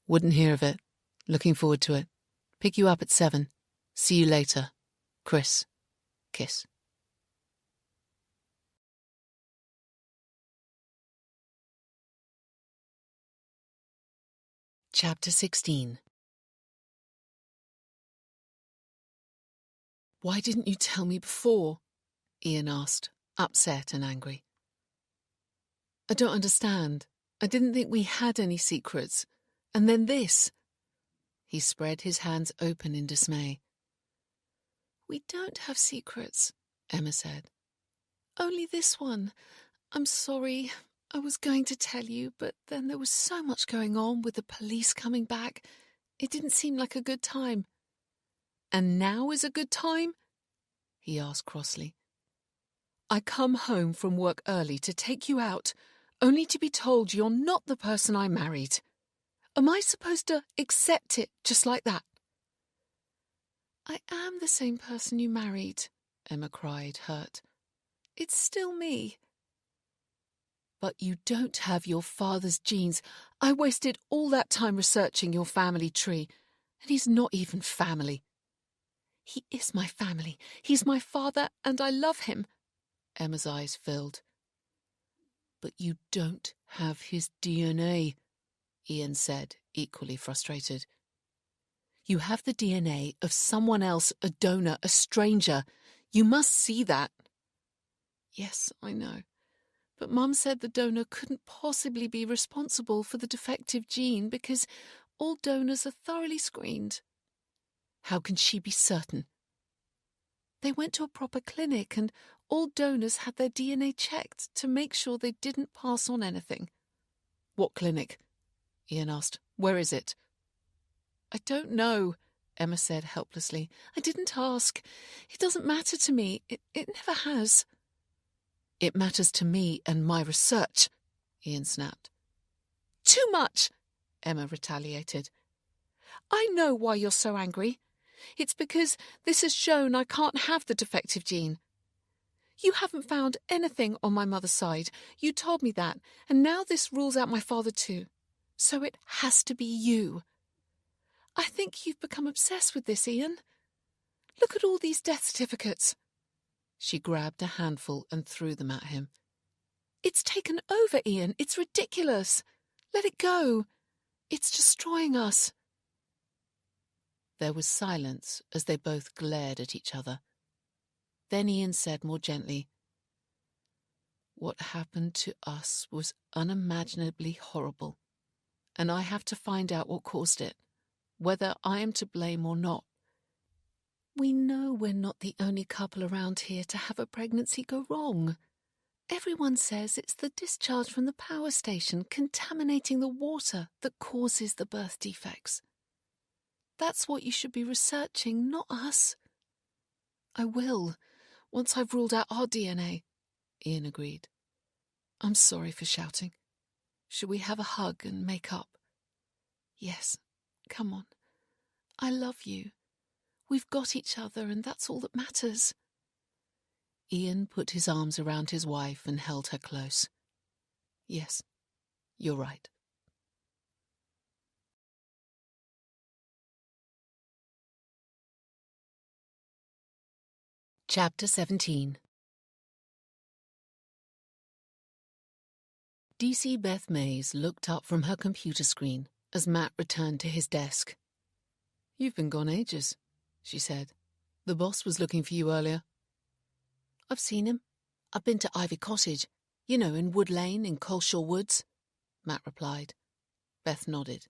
"Wouldn't hear of it. Looking forward to it. Pick you up at 7. See you later. Chris. Kiss." Chapter 16. "Why didn't you tell me before?" Ian asked, upset and angry. "I don't understand. I didn't think we had any secrets. And then this." He spread his hands open in dismay. "We don't have secrets," Emma said. "Only this one. I'm sorry. I was going to tell you, but then there was so much going on with the police coming back. It didn't seem like a good time." "And now is a good time?" he asked crossly. "I come home from work early to take you out, only to be told you're not the person I married. Am I supposed to accept it just like that?" "I am the same person you married," Emma cried, hurt. "It's still me." "But you don't have your father's genes. I wasted all that time researching your family tree, and he's not even family." "He is my family. He's my father, and I love him." Emma's eyes filled. "But you don't have his DNA," Ian said, equally frustrated. "You have the DNA of someone else, a donor, a stranger. You must see that." "Yes, I know. But Mum said the donor couldn't possibly be responsible for the defective gene because all donors are thoroughly screened." "How can she be certain?" "They went to a proper clinic and all donors had their DNA checked to make sure they didn't pass on anything." "What clinic?" Ian asked. "Where is it?" "I don't know," Emma said helplessly. "I didn't ask. It doesn't matter to me. It never has." "It matters to me and my research," Ian snapped. "Too much," Emma retaliated. "I know why you're so angry. It's because this has shown I can't have the defective gene. You haven't found anything on my mother's side. You told me that, and now this rules out my father too. So it has to be you. I think you've become obsessed with this, Ian. Look at all these death certificates." She grabbed a handful and threw them at him. "It's taken over, Ian. It's ridiculous. Let it go. It's destroying us." There was silence as they both glared at each other. Then Ian said more gently, "What happened to us was unimaginably horrible, and I have to find out what caused it, whether I am to blame or not. We know we're not the only couple around here to have a pregnancy go wrong. Everyone says it's the discharge from the power station contaminating the water that causes the birth defects. That's what you should be researching, not us. I will, once I've ruled out our DNA, Ian agreed. I'm sorry for shouting. Should we have a hug and make up? Yes, come on. I love you. We've got each other and that's all that matters. Ian put his arms around his wife and held her close. Yes, you're right. Chapter 17. DC Beth Mays looked up from her computer screen as Matt returned to his desk. You've been gone ages, she said. The boss was looking for you earlier. I've seen him. I've been to Ivy Cottage, you know, in Wood Lane in Coleshaw Woods, Matt replied. Beth nodded.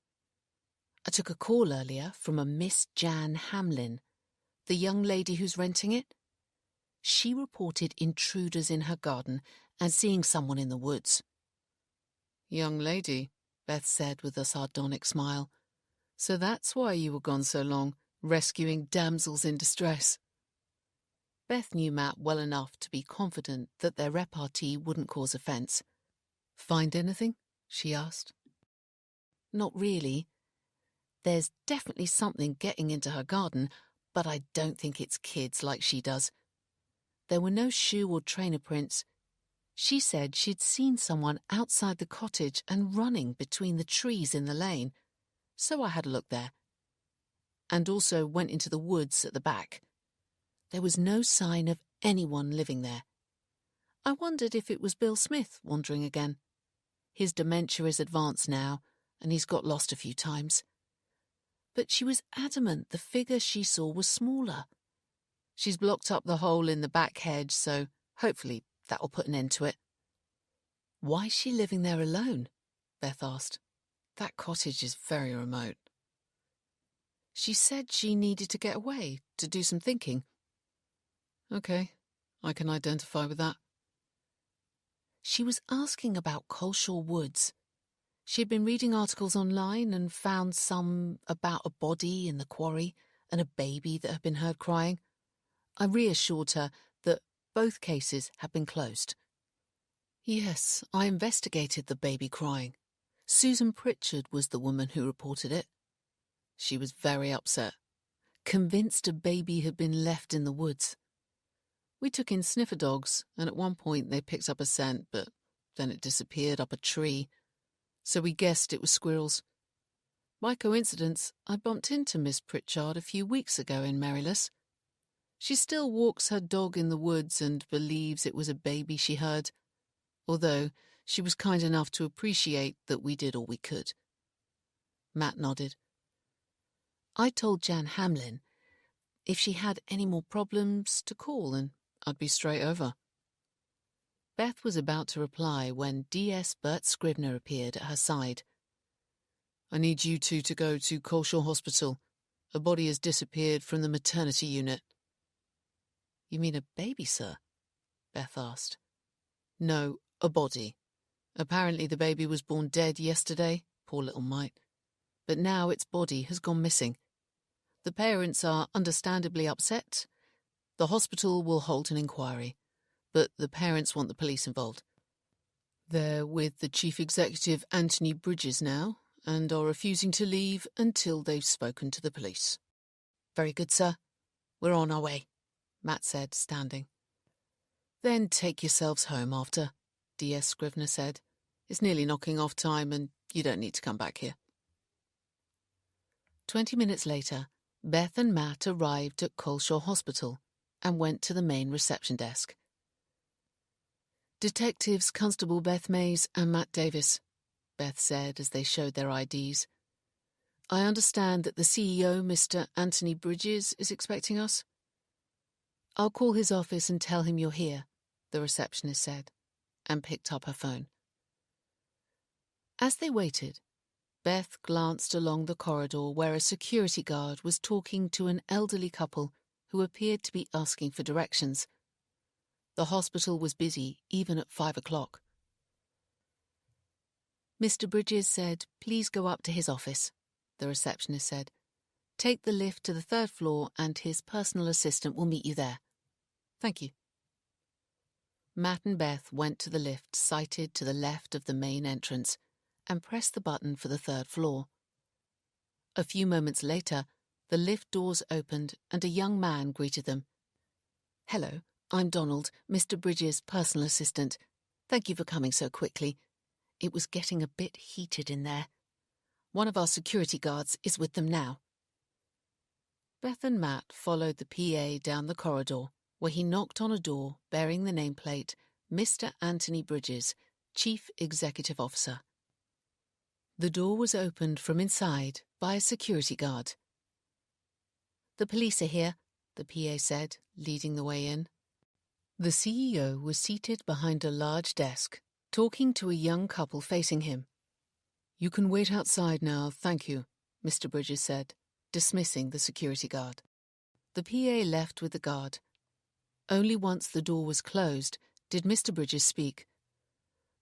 I took a call earlier from a Miss Jan Hamlin, the young lady who's renting it. She reported intruders in her garden and seeing someone in the woods. Young lady, Beth said with a sardonic smile. So that's why you were gone so long, rescuing damsels in distress. Beth knew Matt well enough to be confident that their repartee wouldn't cause offence. Find anything? She asked. Not really. There's definitely something getting into her garden, but I don't think it's kids like she does. There were no shoe or trainer prints. She said she'd seen someone outside the cottage and running between the trees in the lane, so I had a look there. And also went into the woods at the back. There was no sign of anyone living there. I wondered if it was Bill Smith wandering again. His dementia is advanced now, and he's got lost a few times. But she was adamant the figure she saw was smaller. She's blocked up the hole in the back hedge, so hopefully that'll put an end to it. Why's she living there alone? Beth asked. That cottage is very remote. She said she needed to get away, to do some thinking. Okay, I can identify with that. She was asking about Coleshaw Woods. She had been reading articles online and found some about a body in the quarry and a baby that had been heard crying. I reassured her that both cases had been closed. Yes, I investigated the baby crying. Susan Pritchard was the woman who reported it. She was very upset, convinced a baby had been left in the woods. We took in sniffer dogs, and at one point they picked up a scent, but then it disappeared up a tree, so we guessed it was squirrels. By coincidence, I bumped into Miss Pritchard a few weeks ago in Merryless. She still walks her dog in the woods and believes it was a baby she heard, although she was kind enough to appreciate that we did all we could. Matt nodded. I told Jan Hamlin if she had any more problems to call and I'd be straight over. Beth was about to reply when DS Bert Scribner appeared at her side. I need you two to go to Coleshaw Hospital. A body has disappeared from the maternity unit. You mean a baby, sir? Beth asked. No, a body. Apparently the baby was born dead yesterday, poor little mite. But now its body has gone missing. The parents are understandably upset. The hospital will hold an inquiry, but the parents want the police involved. They're with the Chief Executive Anthony Bridges now, and are refusing to leave until they've spoken to the police. Very good, sir. We're on our way, Matt said, standing. Then take yourselves home after, DS Scrivener said. It's nearly knocking off time and you don't need to come back here. 20 minutes later, Beth and Matt arrived at Coleshaw Hospital and went to the main reception desk. Detectives Constable Beth Mays and Matt Davis, Beth said as they showed their IDs. I understand that the CEO, Mr. Anthony Bridges, is expecting us. I'll call his office and tell him you're here, the receptionist said, and picked up her phone. As they waited, Beth glanced along the corridor where a security guard was talking to an elderly couple who appeared to be asking for directions. The hospital was busy even at 5 o'clock. Mr. Bridges said, please go up to his office, the receptionist said. Take the lift to the 3rd floor and his personal assistant will meet you there. Thank you. Matt and Beth went to the lift sited to the left of the main entrance and pressed the button for the 3rd floor. A few moments later, the lift doors opened and a young man greeted them. "Hello, I'm Donald, Mr. Bridges' personal assistant. Thank you for coming so quickly. It was getting a bit heated in there. One of our security guards is with them now." Beth and Matt followed the PA down the corridor, where he knocked on a door bearing the nameplate Mr. Anthony Bridges, Chief Executive Officer. The door was opened from inside by a security guard. "The police are here," the PA said, leading the way in. The CEO was seated behind a large desk, talking to a young couple facing him. "You can wait outside now, thank you," Mr. Bridges said, dismissing the security guard. The PA left with the guard. Only once the door was closed did Mr. Bridges speak.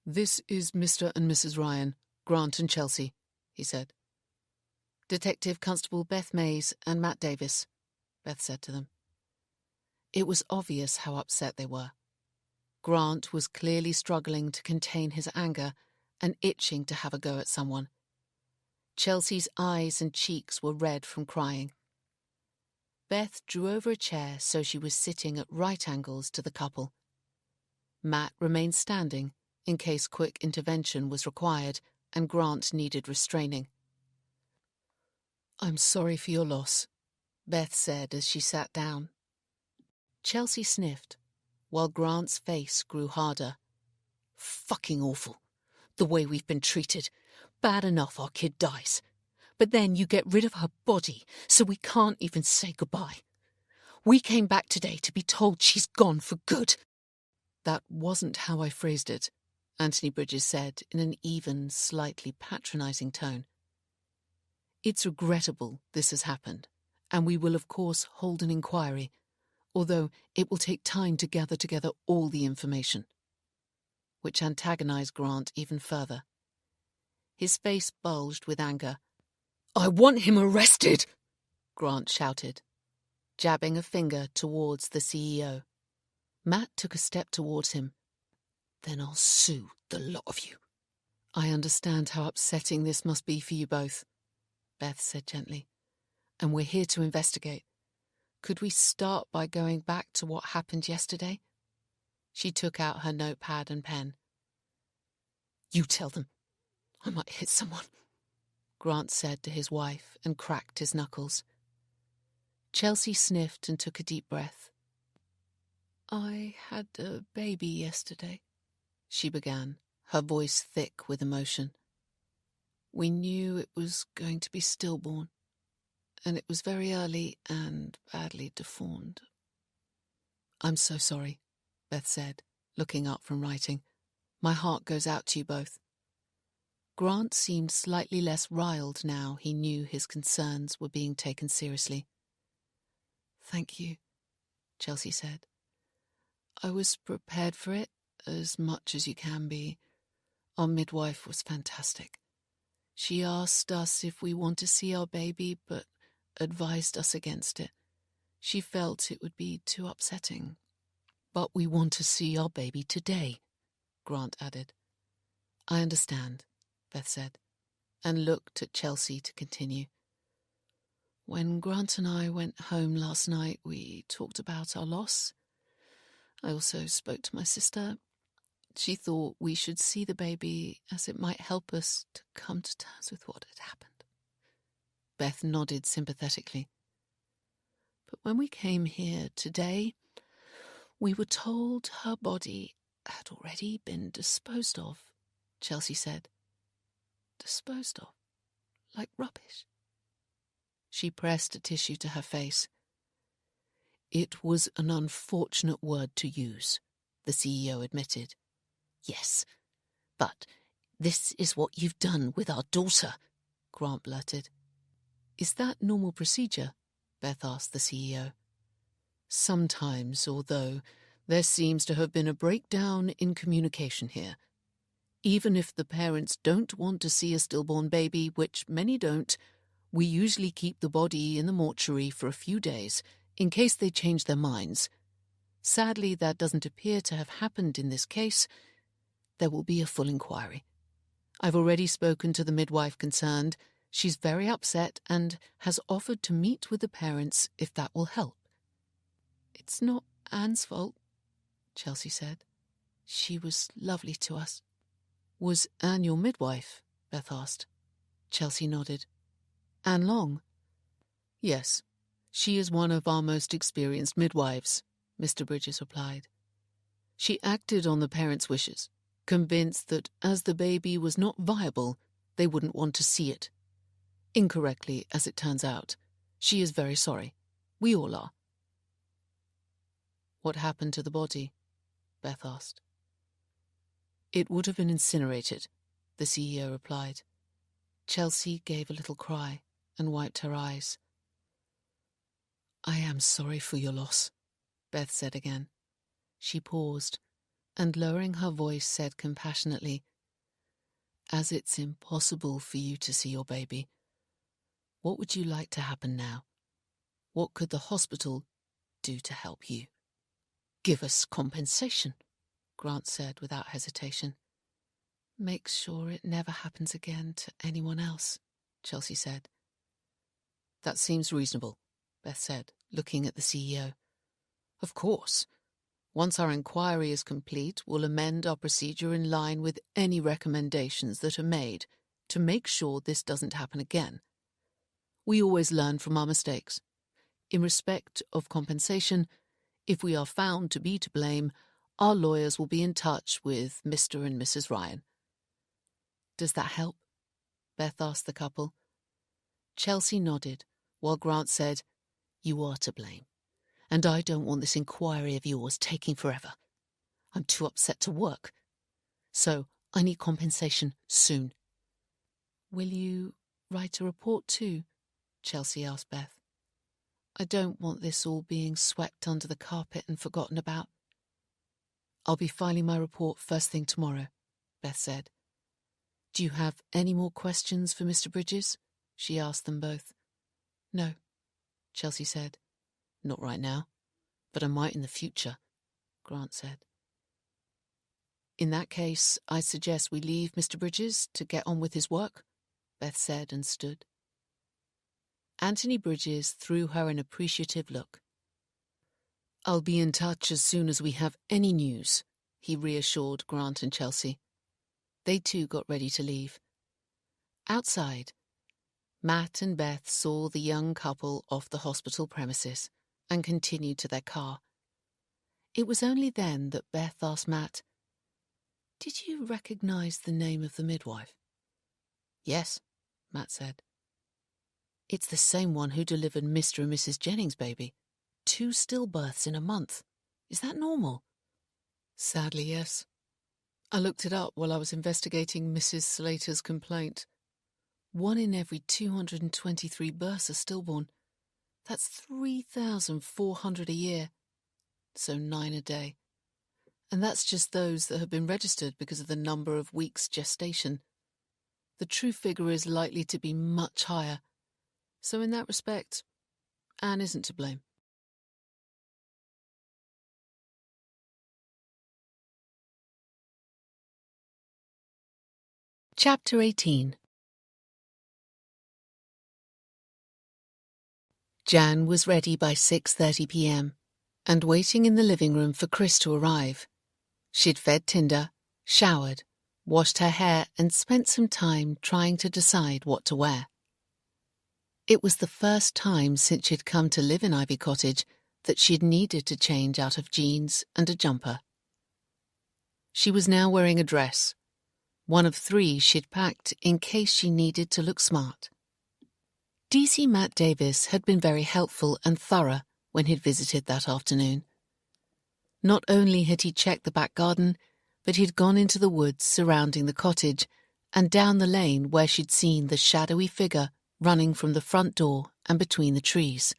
"This is Mr. and Mrs. Ryan, Grant and Chelsea," he said. "Detective Constable Beth Mays and Matt Davis," Beth said to them. It was obvious how upset they were. Grant was clearly struggling to contain his anger and itching to have a go at someone. Chelsea's eyes and cheeks were red from crying. Beth drew over a chair so she was sitting at right angles to the couple. Matt remained standing in case quick intervention was required and Grant needed restraining. "I'm sorry for your loss," Beth said as she sat down. Chelsea sniffed, while Grant's face grew harder. "Fucking awful. The way we've been treated. Bad enough our kid dies. But then you get rid of her body so we can't even say goodbye. We came back today to be told she's gone for good." "That wasn't how I phrased it," Anthony Bridges said in an even, slightly patronizing tone. "It's regrettable this has happened, and we will of course hold an inquiry, although it will take time to gather together all the information," which antagonized Grant even further. His face bulged with anger. "I want him arrested!" Grant shouted, jabbing a finger towards the CEO. Matt took a step towards him. "Then I'll sue the lot of you." "I understand how upsetting this must be for you both," Beth said gently, "and we're here to investigate. Could we start by going back to what happened yesterday?" She took out her notepad and pen. "You tell them. I might hit someone," Grant said to his wife and cracked his knuckles. Chelsea sniffed and took a deep breath. "I had a baby yesterday," she began, her voice thick with emotion. "We knew it was going to be stillborn, and it was very early and badly deformed." "I'm so sorry," Beth said, looking up from writing. "My heart goes out to you both." Grant seemed slightly less riled now he knew his concerns were being taken seriously. "Thank you," Chelsea said. "I was prepared for it, as much as you can be. Our midwife was fantastic. She asked us if we want to see our baby, but advised us against it. She felt it would be too upsetting." "But we want to see our baby today," Grant added. "I understand," Beth said, and looked at Chelsea to continue. "When Grant and I went home last night, we talked about our loss. I also spoke to my sister. She thought we should see the baby as it might help us to come to terms with what had happened." Beth nodded sympathetically. "But when we came here today, we were told her body had already been disposed of," Chelsea said. "Disposed of? Like rubbish?" She pressed a tissue to her face. "It was an unfortunate word to use," the CEO admitted. "Yes, but this is what you've done with our daughter," Grant blurted. "Is that normal procedure?" Beth asked the CEO. "Sometimes, although there seems to have been a breakdown in communication here. Even if the parents don't want to see a stillborn baby, which many don't, we usually keep the body in the mortuary for a few days in case they change their minds. Sadly, that doesn't appear to have happened in this case. There will be a full inquiry. I've already spoken to the midwife concerned. She's very upset and has offered to meet with the parents if that will help. It's not Anne's fault, Chelsea said. She was lovely to us. Was Anne your midwife? Beth asked. Chelsea nodded. Anne Long? Yes, she is one of our most experienced midwives, Mr. Bridges replied. She acted on the parents' wishes, convinced that as the baby was not viable, they wouldn't want to see it. Incorrectly, as it turns out. She is very sorry. We all are. What happened to the body? Beth asked. It would have been incinerated, the CEO replied. Chelsea gave a little cry and wiped her eyes. I am sorry for your loss, Beth said again. She paused, and lowering her voice said compassionately, as it's impossible for you to see your baby, what would you like to happen now? What could the hospital do to help you? Give us compensation, Grant said without hesitation. Make sure it never happens again to anyone else, Chelsea said. That seems reasonable, Beth said, looking at the CEO. Of course. Once our inquiry is complete, we'll amend our procedure in line with any recommendations that are made to make sure this doesn't happen again. We always learn from our mistakes. In respect of compensation, if we are found to be to blame, our lawyers will be in touch with Mr. and Mrs. Ryan. Does that help? Beth asked the couple. Chelsea nodded, while Grant said, You are to blame, and I don't want this inquiry of yours taking forever. I'm too upset to work. So I need compensation soon. Will you write a report too? Chelsea asked Beth. I don't want this all being swept under the carpet and forgotten about. I'll be filing my report first thing tomorrow, Beth said. Do you have any more questions for Mr. Bridges? She asked them both. No, Chelsea said. Not right now, but I might in the future, Grant said. In that case, I suggest we leave Mr. Bridges to get on with his work, Beth said and stood. Anthony Bridges threw her an appreciative look. I'll be in touch as soon as we have any news, he reassured Grant and Chelsea. They too got ready to leave. Outside, Matt and Beth saw the young couple off the hospital premises and continued to their car. It was only then that Beth asked Matt, Did you recognize the name of the midwife? Yes, Matt said. It's the same one who delivered Mr. and Mrs. Jennings' baby. 2 stillbirths in a month. Is that normal? Sadly, yes. I looked it up while I was investigating Mrs. Slater's complaint. 1 in every 223 births are stillborn. That's 3,400 a year. So 9 a day. And that's just those that have been registered because of the number of weeks gestation. The true figure is likely to be much higher. So in that respect, Anne isn't to blame. Chapter 18. Jan was ready by 6:30 p.m. and waiting in the living room for Chris to arrive. She'd fed Tinder, showered, washed her hair and spent some time trying to decide what to wear. It was the first time since she'd come to live in Ivy Cottage that she'd needed to change out of jeans and a jumper. She was now wearing a dress, one of 3 she'd packed in case she needed to look smart. DC Matt Davis had been very helpful and thorough when he'd visited that afternoon. Not only had he checked the back garden, but he'd gone into the woods surrounding the cottage and down the lane where she'd seen the shadowy figure running from the front door and between the trees.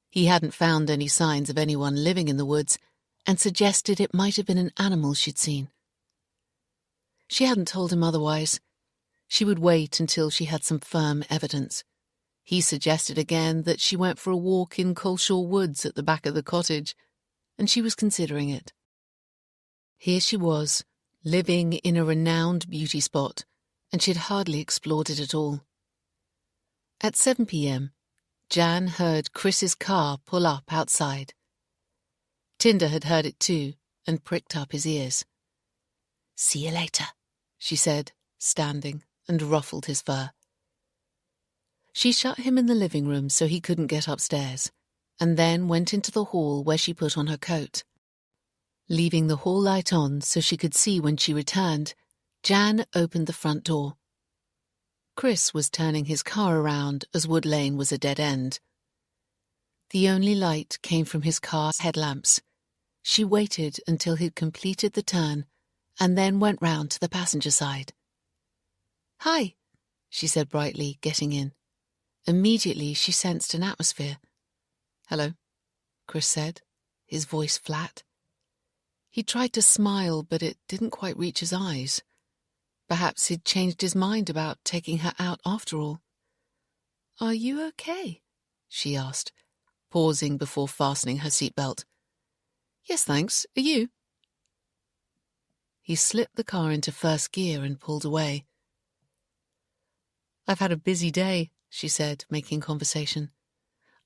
He hadn't found any signs of anyone living in the woods and suggested it might have been an animal she'd seen. She hadn't told him otherwise. She would wait until she had some firm evidence. He suggested again that she went for a walk in Coleshaw Woods at the back of the cottage, and she was considering it. Here she was, living in a renowned beauty spot, and she had hardly explored it at all. At 7 p.m, Jan heard Chris's car pull up outside. Tinder had heard it too and pricked up his ears. "See you later," she said, standing, and ruffled his fur. She shut him in the living room so he couldn't get upstairs, and then went into the hall where she put on her coat. Leaving the hall light on so she could see when she returned, Jan opened the front door. Chris was turning his car around as Wood Lane was a dead end. The only light came from his car's headlamps. She waited until he'd completed the turn and then went round to the passenger side. "Hi," she said brightly, getting in. Immediately she sensed an atmosphere. "Hello," Chris said, his voice flat. He tried to smile, but it didn't quite reach his eyes. Perhaps he'd changed his mind about taking her out after all. "Are you okay?" she asked, pausing before fastening her seatbelt. "Yes, thanks. Are you?" He slipped the car into first gear and pulled away. "I've had a busy day," she said, making conversation.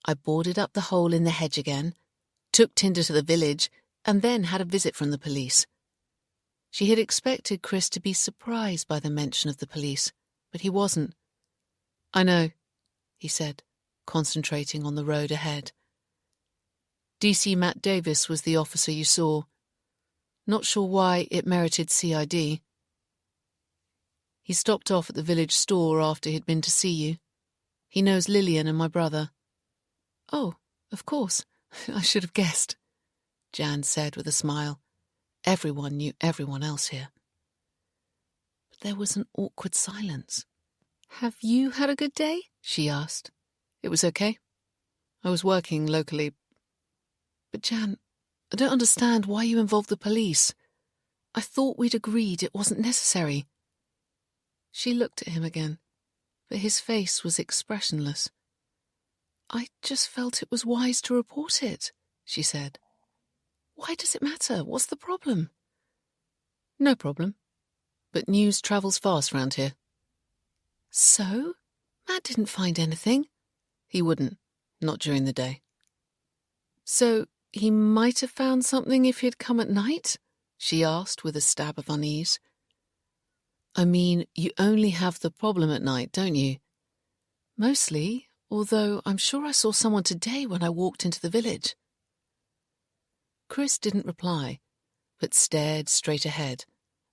"I boarded up the hole in the hedge again, took Tinder to the village, and then had a visit from the police." She had expected Chris to be surprised by the mention of the police, but he wasn't. "I know," he said, concentrating on the road ahead. "DC Matt Davis was the officer you saw. Not sure why it merited CID. He stopped off at the village store after he'd been to see you. He knows Lillian and my brother." "Oh, of course. I should have guessed," Jan said with a smile. Everyone knew everyone else here. But there was an awkward silence. "Have you had a good day?" she asked. "It was okay. I was working locally. But Jan, I don't understand why you involved the police. I thought we'd agreed it wasn't necessary." She looked at him again, but his face was expressionless. "I just felt it was wise to report it," she said. "Why does it matter? What's the problem?" "No problem. But news travels fast round here." "So? Matt didn't find anything." "He wouldn't. Not during the day." "So he might have found something if he'd come at night?" she asked with a stab of unease. "I mean, you only have the problem at night, don't you?" "Mostly, although I'm sure I saw someone today when I walked into the village." Chris didn't reply, but stared straight ahead,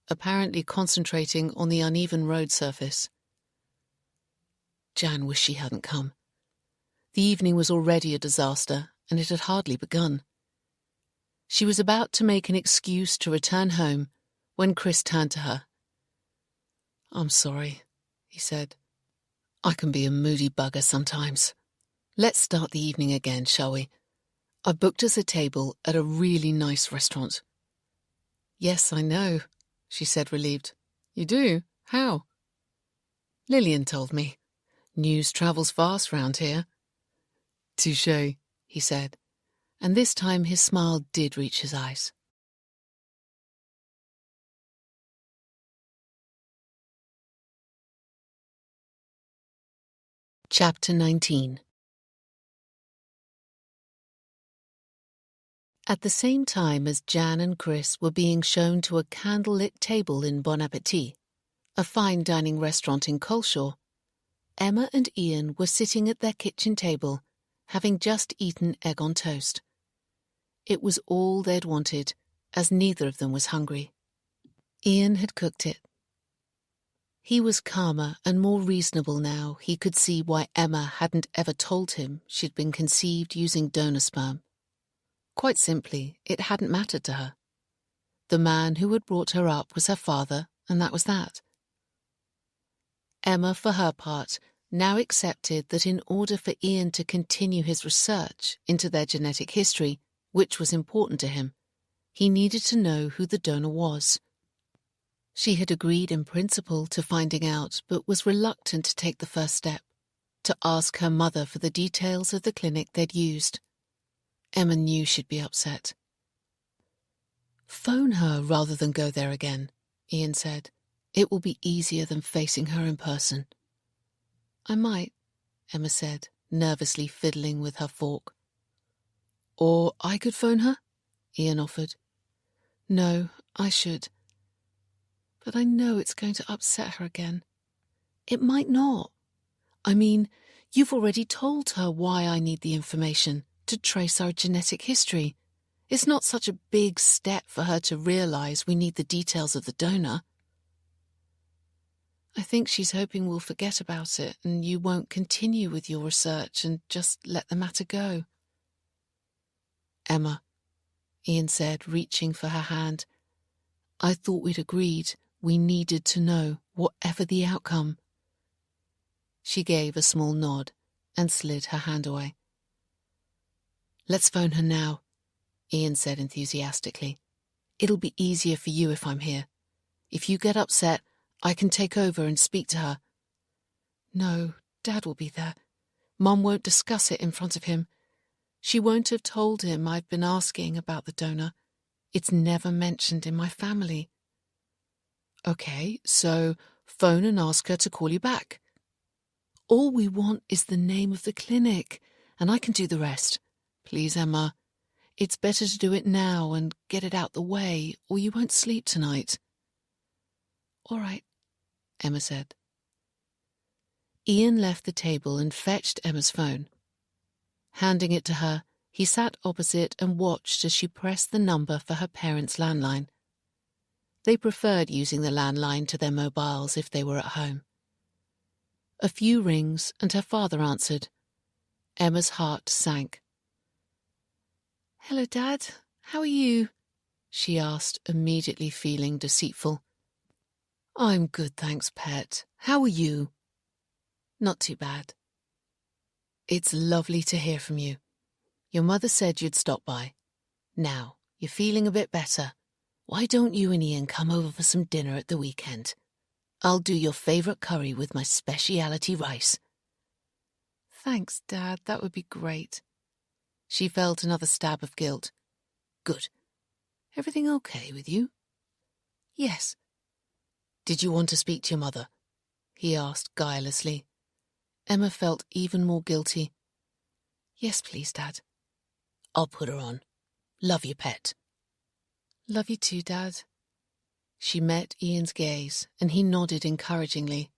apparently concentrating on the uneven road surface. Jan wished she hadn't come. The evening was already a disaster, and it had hardly begun. She was about to make an excuse to return home when Chris turned to her. "I'm sorry," he said. "I can be a moody bugger sometimes. Let's start the evening again, shall we? I've booked us a table at a really nice restaurant." "Yes, I know," she said, relieved. "You do? How?" "Lillian told me. News travels fast round here." "Touché," he said, and this time his smile did reach his eyes. Chapter 19. At the same time as Jan and Chris were being shown to a candlelit table in Bon Appetit, a fine dining restaurant in Coleshaw, Emma and Ian were sitting at their kitchen table, having just eaten egg on toast. It was all they'd wanted, as neither of them was hungry. Ian had cooked it. He was calmer and more reasonable now. He could see why Emma hadn't ever told him she'd been conceived using donor sperm. Quite simply, it hadn't mattered to her. The man who had brought her up was her father, and that was that. Emma, for her part, now accepted that in order for Ian to continue his research into their genetic history, which was important to him, he needed to know who the donor was. She had agreed in principle to finding out, but was reluctant to take the first step, to ask her mother for the details of the clinic they'd used. Emma knew she'd be upset. Phone her rather than go there again, Ian said. It will be easier than facing her in person. I might, Emma said, nervously fiddling with her fork. Or I could phone her, Ian offered. No, I should. But I know it's going to upset her again. It might not. I mean, you've already told her why I need the information, to trace our genetic history. It's not such a big step for her to realise we need the details of the donor. I think she's hoping we'll forget about it and you won't continue with your research and just let the matter go. Emma, Ian said, reaching for her hand. I thought we'd agreed we needed to know, whatever the outcome. She gave a small nod and slid her hand away. Let's phone her now, Ian said enthusiastically. It'll be easier for you if I'm here. If you get upset, I can take over and speak to her. No, Dad will be there. Mum won't discuss it in front of him. She won't have told him I've been asking about the donor. It's never mentioned in my family. Okay, so phone and ask her to call you back. All we want is the name of the clinic, and I can do the rest. Please, Emma. It's better to do it now and get it out the way, or you won't sleep tonight. All right, Emma said. Ian left the table and fetched Emma's phone. Handing it to her, he sat opposite and watched as she pressed the number for her parents' landline. They preferred using the landline to their mobiles if they were at home. A few rings and her father answered. Emma's heart sank. Hello, Dad. How are you? She asked, immediately feeling deceitful. I'm good, thanks, pet. How are you? Not too bad. It's lovely to hear from you. Your mother said you'd stop by. Now, you're feeling a bit better. Why don't you and Ian come over for some dinner at the weekend? I'll do your favourite curry with my speciality rice. Thanks, Dad. That would be great. She felt another stab of guilt. Good. Everything okay with you? Yes. Did you want to speak to your mother? He asked guilelessly. Emma felt even more guilty. Yes, please, Dad. I'll put her on. Love you, pet. Love you too, Dad. She met Ian's gaze, and he nodded encouragingly.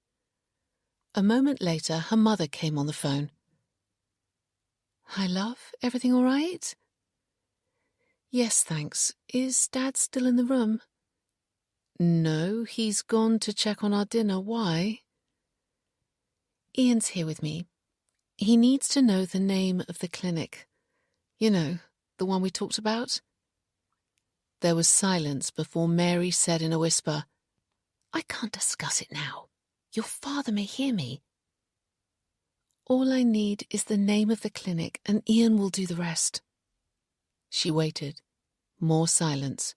A moment later, her mother came on the phone. Hi, love. Everything all right? Yes, thanks. Is Dad still in the room? No, he's gone to check on our dinner. Why? Ian's here with me. He needs to know the name of the clinic. You know, the one we talked about? There was silence before Mary said in a whisper, I can't discuss it now. Your father may hear me. All I need is the name of the clinic and Ian will do the rest. She waited. More silence.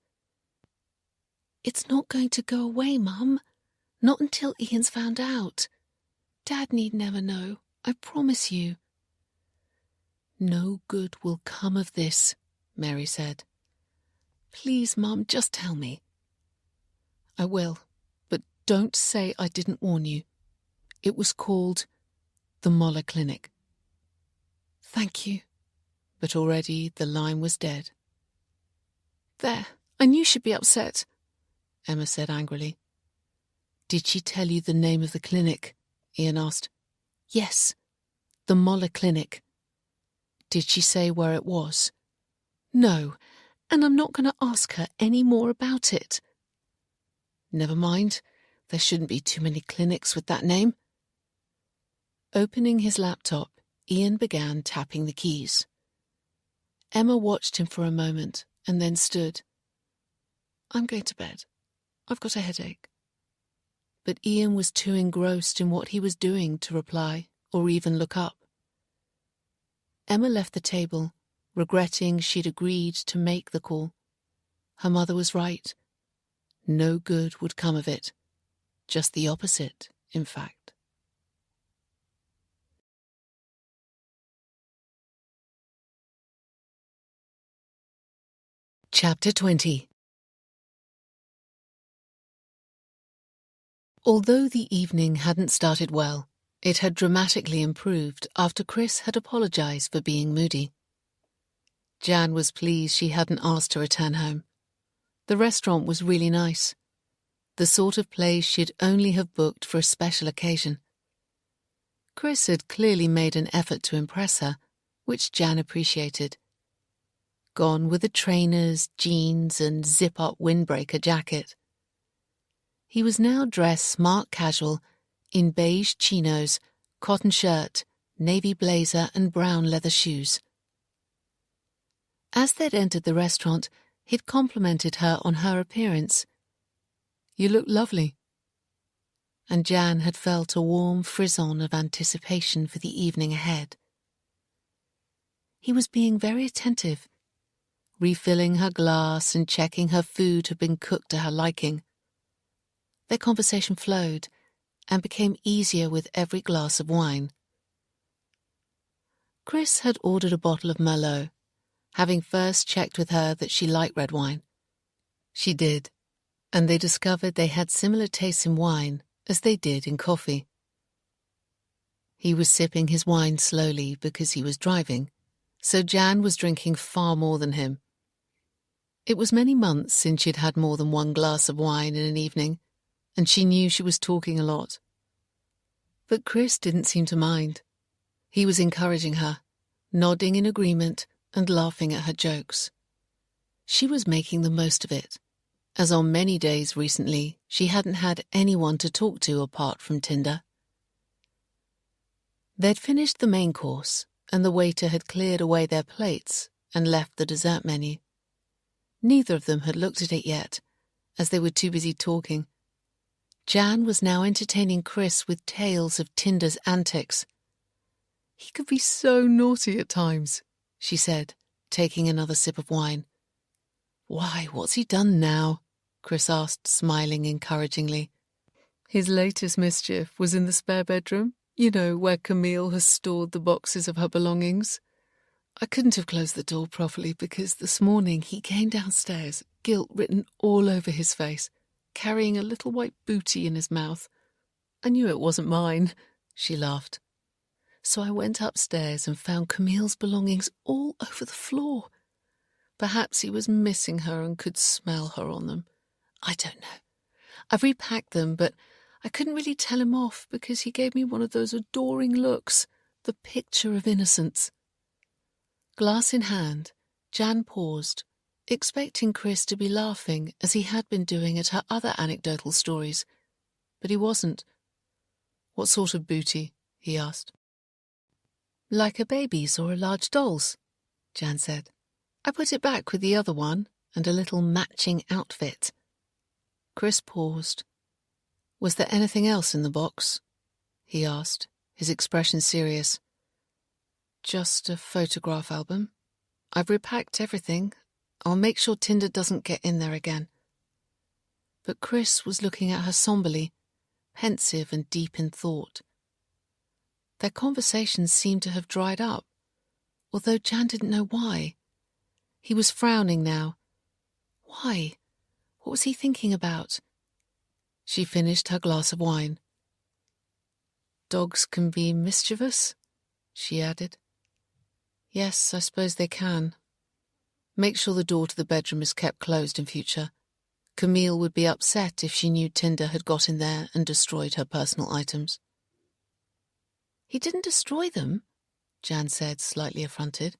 It's not going to go away, Mum. Not until Ian's found out. Dad need never know. I promise you. No good will come of this, Mary said. Please, Mum, just tell me. I will, but don't say I didn't warn you. It was called the Moller Clinic. Thank you. But already the line was dead. There, I knew she'd be upset, Emma said angrily. Did she tell you the name of the clinic? Ian asked. Yes, the Moller Clinic. Did she say where it was? No, and I'm not going to ask her any more about it. Never mind, there shouldn't be too many clinics with that name. Opening his laptop, Ian began tapping the keys. Emma watched him for a moment and then stood. I'm going to bed. I've got a headache. But Ian was too engrossed in what he was doing to reply or even look up. Emma left the table, regretting she'd agreed to make the call. Her mother was right. No good would come of it. Just the opposite, in fact. Chapter 20. Although the evening hadn't started well, it had dramatically improved after Chris had apologized for being moody. Jan was pleased she hadn't asked to return home. The restaurant was really nice, the sort of place she'd only have booked for a special occasion. Chris had clearly made an effort to impress her, which Jan appreciated. Gone were the trainers, jeans, and zip-up windbreaker jacket. He was now dressed smart casual in beige chinos, cotton shirt, navy blazer, and brown leather shoes. As they'd entered the restaurant, he'd complimented her on her appearance. "You look lovely." And Jan had felt a warm frisson of anticipation for the evening ahead. He was being very attentive, refilling her glass and checking her food had been cooked to her liking. Their conversation flowed and became easier with every glass of wine. Chris had ordered a bottle of Merlot, having first checked with her that she liked red wine. She did, and they discovered they had similar tastes in wine as they did in coffee. He was sipping his wine slowly because he was driving, so Jan was drinking far more than him. It was many months since she'd had more than one glass of wine in an evening, and she knew she was talking a lot. But Chris didn't seem to mind. He was encouraging her, nodding in agreement and laughing at her jokes. She was making the most of it, as on many days recently she hadn't had anyone to talk to apart from Tinder. They'd finished the main course, and the waiter had cleared away their plates and left the dessert menu. Neither of them had looked at it yet, as they were too busy talking. Jan was now entertaining Chris with tales of Tinder's antics. "He could be so naughty at times," she said, taking another sip of wine. "Why, what's he done now?" Chris asked, smiling encouragingly. "His latest mischief was in the spare bedroom, you know, where Camille has stored the boxes of her belongings. I couldn't have closed the door properly because this morning he came downstairs, guilt written all over his face, carrying a little white booty in his mouth. I knew it wasn't mine," she laughed. "So I went upstairs and found Camille's belongings all over the floor. Perhaps he was missing her and could smell her on them. I don't know. I've repacked them, but I couldn't really tell him off because he gave me one of those adoring looks, the picture of innocence." Glass in hand, Jan paused, expecting Chris to be laughing as he had been doing at her other anecdotal stories, but he wasn't. "What sort of booty?" he asked. "Like a baby's or a large doll's," Jan said. "I put it back with the other one and a little matching outfit." Chris paused. "Was there anything else in the box?" he asked, his expression serious. "Just a photograph album. I've repacked everything. I'll make sure Tinder doesn't get in there again." But Chris was looking at her somberly, pensive and deep in thought. Their conversations seemed to have dried up, although Jan didn't know why. He was frowning now. Why? What was he thinking about? She finished her glass of wine. "Dogs can be mischievous," she added. "Yes, I suppose they can. Make sure the door to the bedroom is kept closed in future. Camille would be upset if she knew Tinder had got in there and destroyed her personal items." "He didn't destroy them," Jan said, slightly affronted.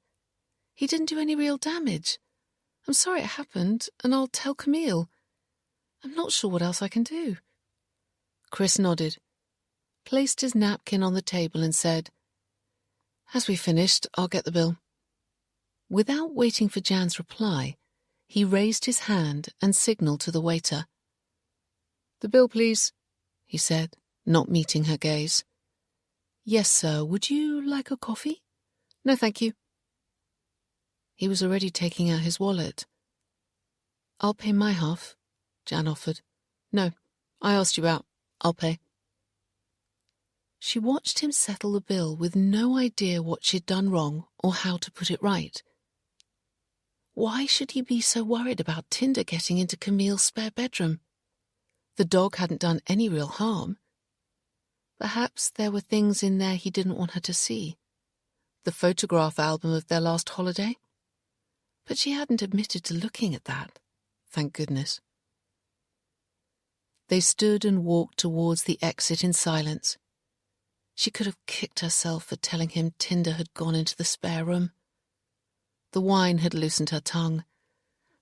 "He didn't do any real damage. I'm sorry it happened, and I'll tell Camille. I'm not sure what else I can do." Chris nodded, placed his napkin on the table and said, "As we finished, I'll get the bill." Without waiting for Jan's reply, he raised his hand and signalled to the waiter. "The bill, please," he said, not meeting her gaze. "Yes, sir. Would you like a coffee?" "No, thank you." He was already taking out his wallet. "I'll pay my half," Jan offered. "No, I asked you out. I'll pay." She watched him settle the bill with no idea what she'd done wrong or how to put it right. Why should he be so worried about Tinder getting into Camille's spare bedroom? The dog hadn't done any real harm. Perhaps there were things in there he didn't want her to see. The photograph album of their last holiday? But she hadn't admitted to looking at that, thank goodness. They stood and walked towards the exit in silence. She could have kicked herself for telling him Tinder had gone into the spare room. The wine had loosened her tongue,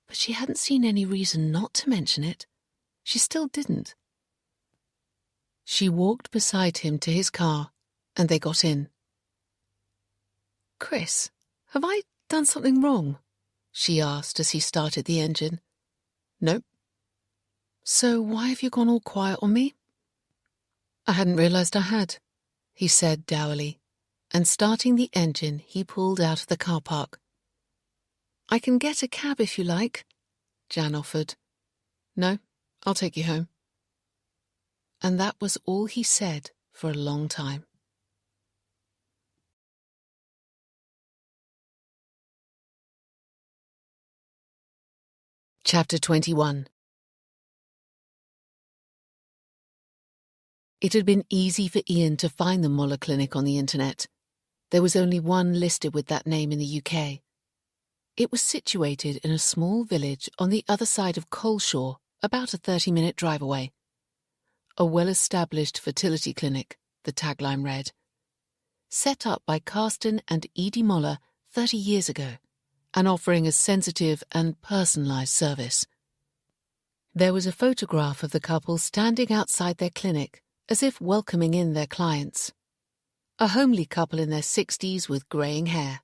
but she hadn't seen any reason not to mention it. She still didn't. She walked beside him to his car, and they got in. "Chris, have I done something wrong?" she asked as he started the engine. "No." "So why have you gone all quiet on me?" "I hadn't realized I had," he said dourly, and starting the engine, he pulled out of the car park. "I can get a cab if you like," Jan offered. "No, I'll take you home." And that was all he said for a long time. Chapter 21. It had been easy for Ian to find the Moller Clinic on the internet. There was only one listed with that name in the UK. It was situated in a small village on the other side of Coleshaw, about a 30-minute drive away. A well-established fertility clinic, the tagline read. Set up by Carsten and Edie Moller 30 years ago, and offering a sensitive and personalised service. There was a photograph of the couple standing outside their clinic, as if welcoming in their clients. A homely couple in their 60s with greying hair.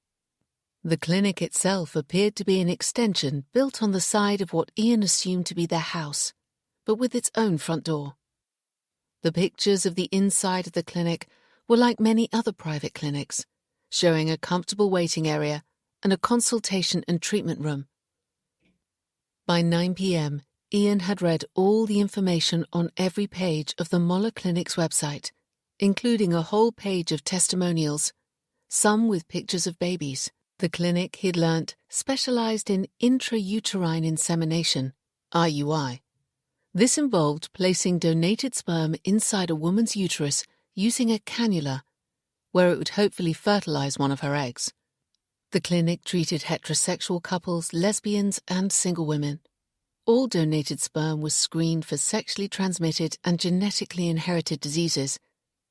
The clinic itself appeared to be an extension built on the side of what Ian assumed to be their house, but with its own front door. The pictures of the inside of the clinic were like many other private clinics, showing a comfortable waiting area and a consultation and treatment room. By 9 p.m, Ian had read all the information on every page of the Moller Clinic's website, including a whole page of testimonials, some with pictures of babies. The clinic, he'd learnt, specialised in intrauterine insemination, IUI. This involved placing donated sperm inside a woman's uterus using a cannula, where it would hopefully fertilise one of her eggs. The clinic treated heterosexual couples, lesbians and single women. All donated sperm was screened for sexually transmitted and genetically inherited diseases,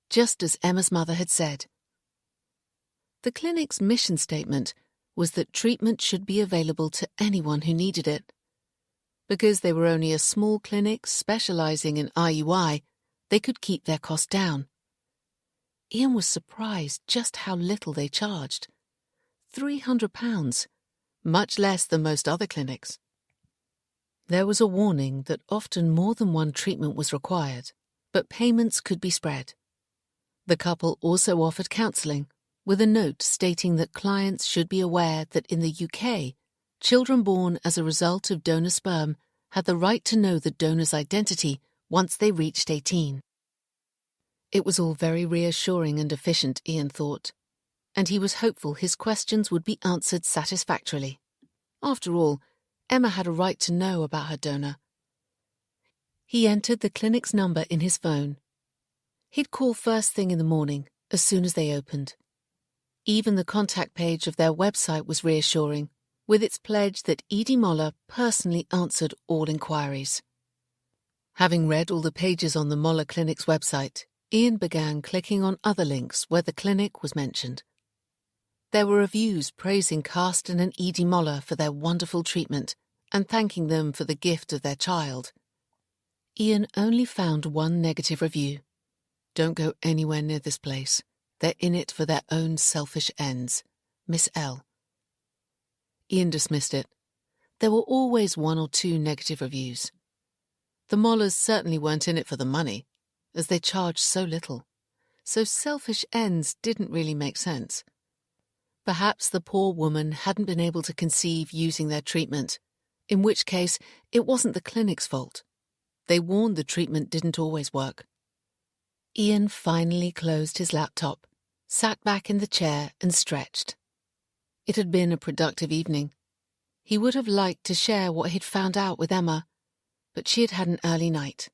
just as Emma's mother had said. The clinic's mission statement was that treatment should be available to anyone who needed it. Because they were only a small clinic specialising in IUI, they could keep their costs down. Ian was surprised just how little they charged. £300, much less than most other clinics. There was a warning that often more than one treatment was required, but payments could be spread. The couple also offered counselling, with a note stating that clients should be aware that in the UK, children born as a result of donor sperm had the right to know the donor's identity once they reached 18. It was all very reassuring and efficient, Ian thought, and he was hopeful his questions would be answered satisfactorily. After all, Emma had a right to know about her donor. He entered the clinic's number in his phone. He'd call first thing in the morning, as soon as they opened. Even the contact page of their website was reassuring, with its pledge that Edie Moller personally answered all inquiries. Having read all the pages on the Moller Clinic's website, Ian began clicking on other links where the clinic was mentioned. There were reviews praising Carsten and Edie Moller for their wonderful treatment and thanking them for the gift of their child. Ian only found one negative review. Don't go anywhere near this place. They're in it for their own selfish ends. Miss L. Ian dismissed it. There were always one or two negative reviews. The Mollers certainly weren't in it for the money, as they charged so little. So selfish ends didn't really make sense. Perhaps the poor woman hadn't been able to conceive using their treatment, in which case it wasn't the clinic's fault. They warned the treatment didn't always work. Ian finally closed his laptop, sat back in the chair and stretched. It had been a productive evening. He would have liked to share what he'd found out with Emma, but she had had an early night.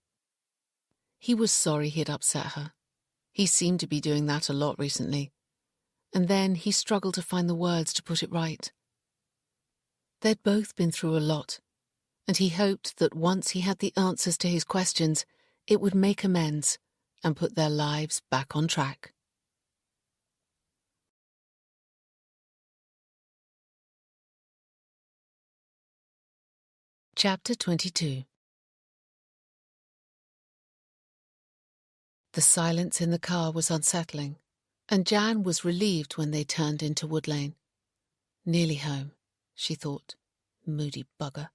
He was sorry he had upset her. He seemed to be doing that a lot recently. And then he struggled to find the words to put it right. They'd both been through a lot, and he hoped that once he had the answers to his questions, it would make amends and put their lives back on track. Chapter 22. The silence in the car was unsettling, and Jan was relieved when they turned into Wood Lane. Nearly home, she thought. Moody bugger.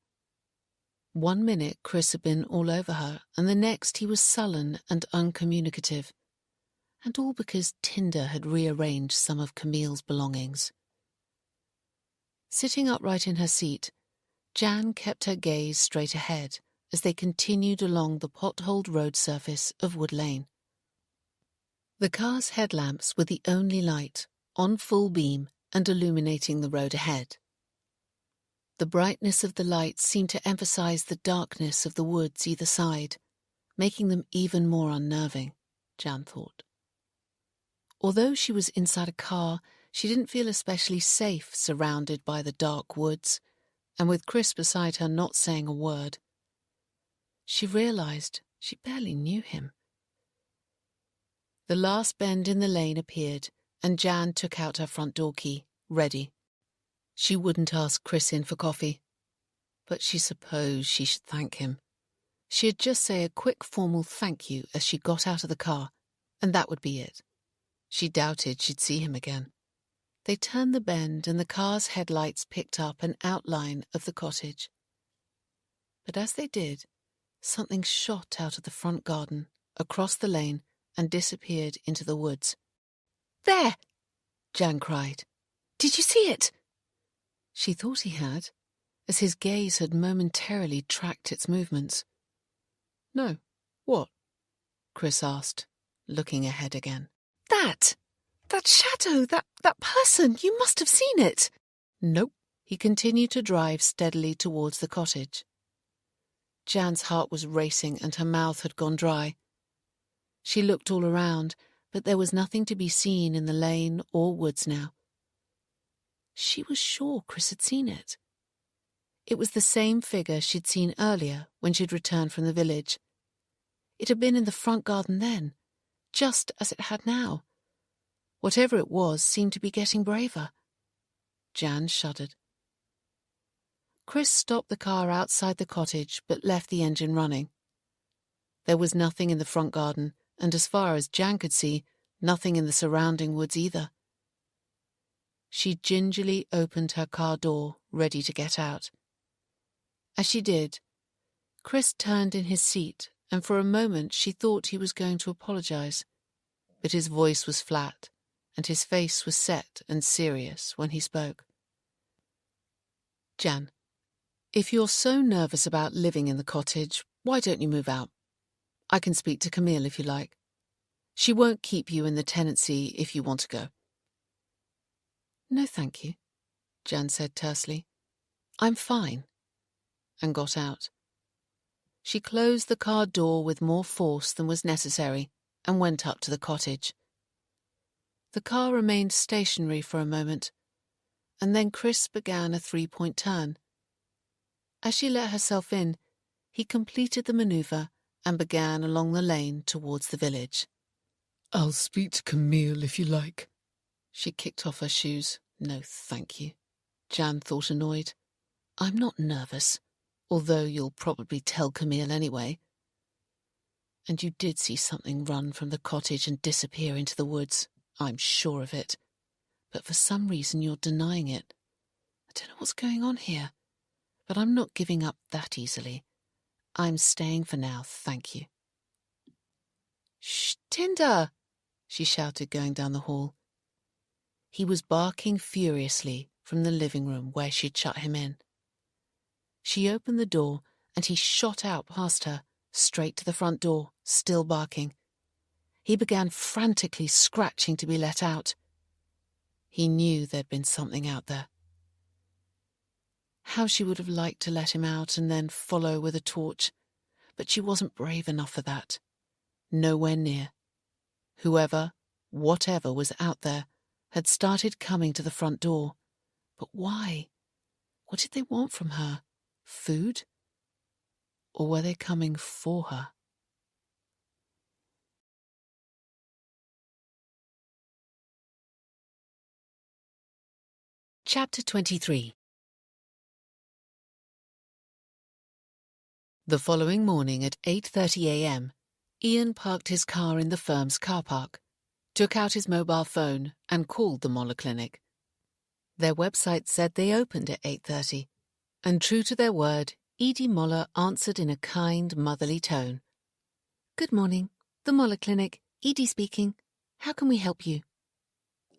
1 minute Chris had been all over her, and the next he was sullen and uncommunicative. And all because Tinder had rearranged some of Camille's belongings. Sitting upright in her seat, Jan kept her gaze straight ahead as they continued along the potholed road surface of Wood Lane. The car's headlamps were the only light, on full beam and illuminating the road ahead. The brightness of the lights seemed to emphasize the darkness of the woods either side, making them even more unnerving, Jan thought. Although she was inside a car, she didn't feel especially safe surrounded by the dark woods, and with Chris beside her not saying a word. She realized she barely knew him. The last bend in the lane appeared, and Jan took out her front door key, ready. She wouldn't ask Chris in for coffee, but she supposed she should thank him. She'd just say a quick formal thank you as she got out of the car, and that would be it. She doubted she'd see him again. They turned the bend and the car's headlights picked up an outline of the cottage. But as they did, something shot out of the front garden, across the lane, and disappeared into the woods. "There!" Jan cried. "Did you see it?" She thought he had, as his gaze had momentarily tracked its movements. "No. What?" Chris asked, looking ahead again. That shadow, that person, you must have seen it." "Nope." He continued to drive steadily towards the cottage. Jan's heart was racing and her mouth had gone dry. She looked all around, but there was nothing to be seen in the lane or woods now. She was sure Chris had seen it. It was the same figure she'd seen earlier when she'd returned from the village. It had been in the front garden then, just as it had now. Whatever it was seemed to be getting braver. Jan shuddered. Chris stopped the car outside the cottage but left the engine running. There was nothing in the front garden, and as far as Jan could see, nothing in the surrounding woods either. She gingerly opened her car door, ready to get out. As she did, Chris turned in his seat, and for a moment she thought he was going to apologize. But his voice was flat, and his face was set and serious when he spoke. "Jan, if you're so nervous about living in the cottage, why don't you move out? I can speak to Camille if you like. She won't keep you in the tenancy if you want to go." "No, thank you," Jan said tersely. "I'm fine," and got out. She closed the car door with more force than was necessary and went up to the cottage. The car remained stationary for a moment, and then Chris began a 3-point turn. As she let herself in, he completed the manoeuvre and began along the lane towards the village. "I'll speak to Camille if you like." She kicked off her shoes. "No, thank you." Jan thought, annoyed. "I'm not nervous, although you'll probably tell Camille anyway. And you did see something run from the cottage and disappear into the woods. I'm sure of it. But for some reason you're denying it. I don't know what's going on here, but I'm not giving up that easily. I'm staying for now, thank you." "Shh, Tinder!" she shouted, going down the hall. He was barking furiously from the living room where she'd shut him in. She opened the door and he shot out past her, straight to the front door, still barking. He began frantically scratching to be let out. He knew there'd been something out there. How she would have liked to let him out and then follow with a torch, but she wasn't brave enough for that. nowhere near. Whoever, whatever was out there, had started coming to the front door. But why? What did they want from her? Food? Or were they coming for her? Chapter 23. The following morning at 8:30 a.m., Ian parked his car in the firm's car park, took out his mobile phone and called the Moller Clinic. Their website said they opened at 8:30, and true to their word, Edie Moller answered in a kind, motherly tone. "Good morning. The Moller Clinic. Edie speaking. How can we help you?"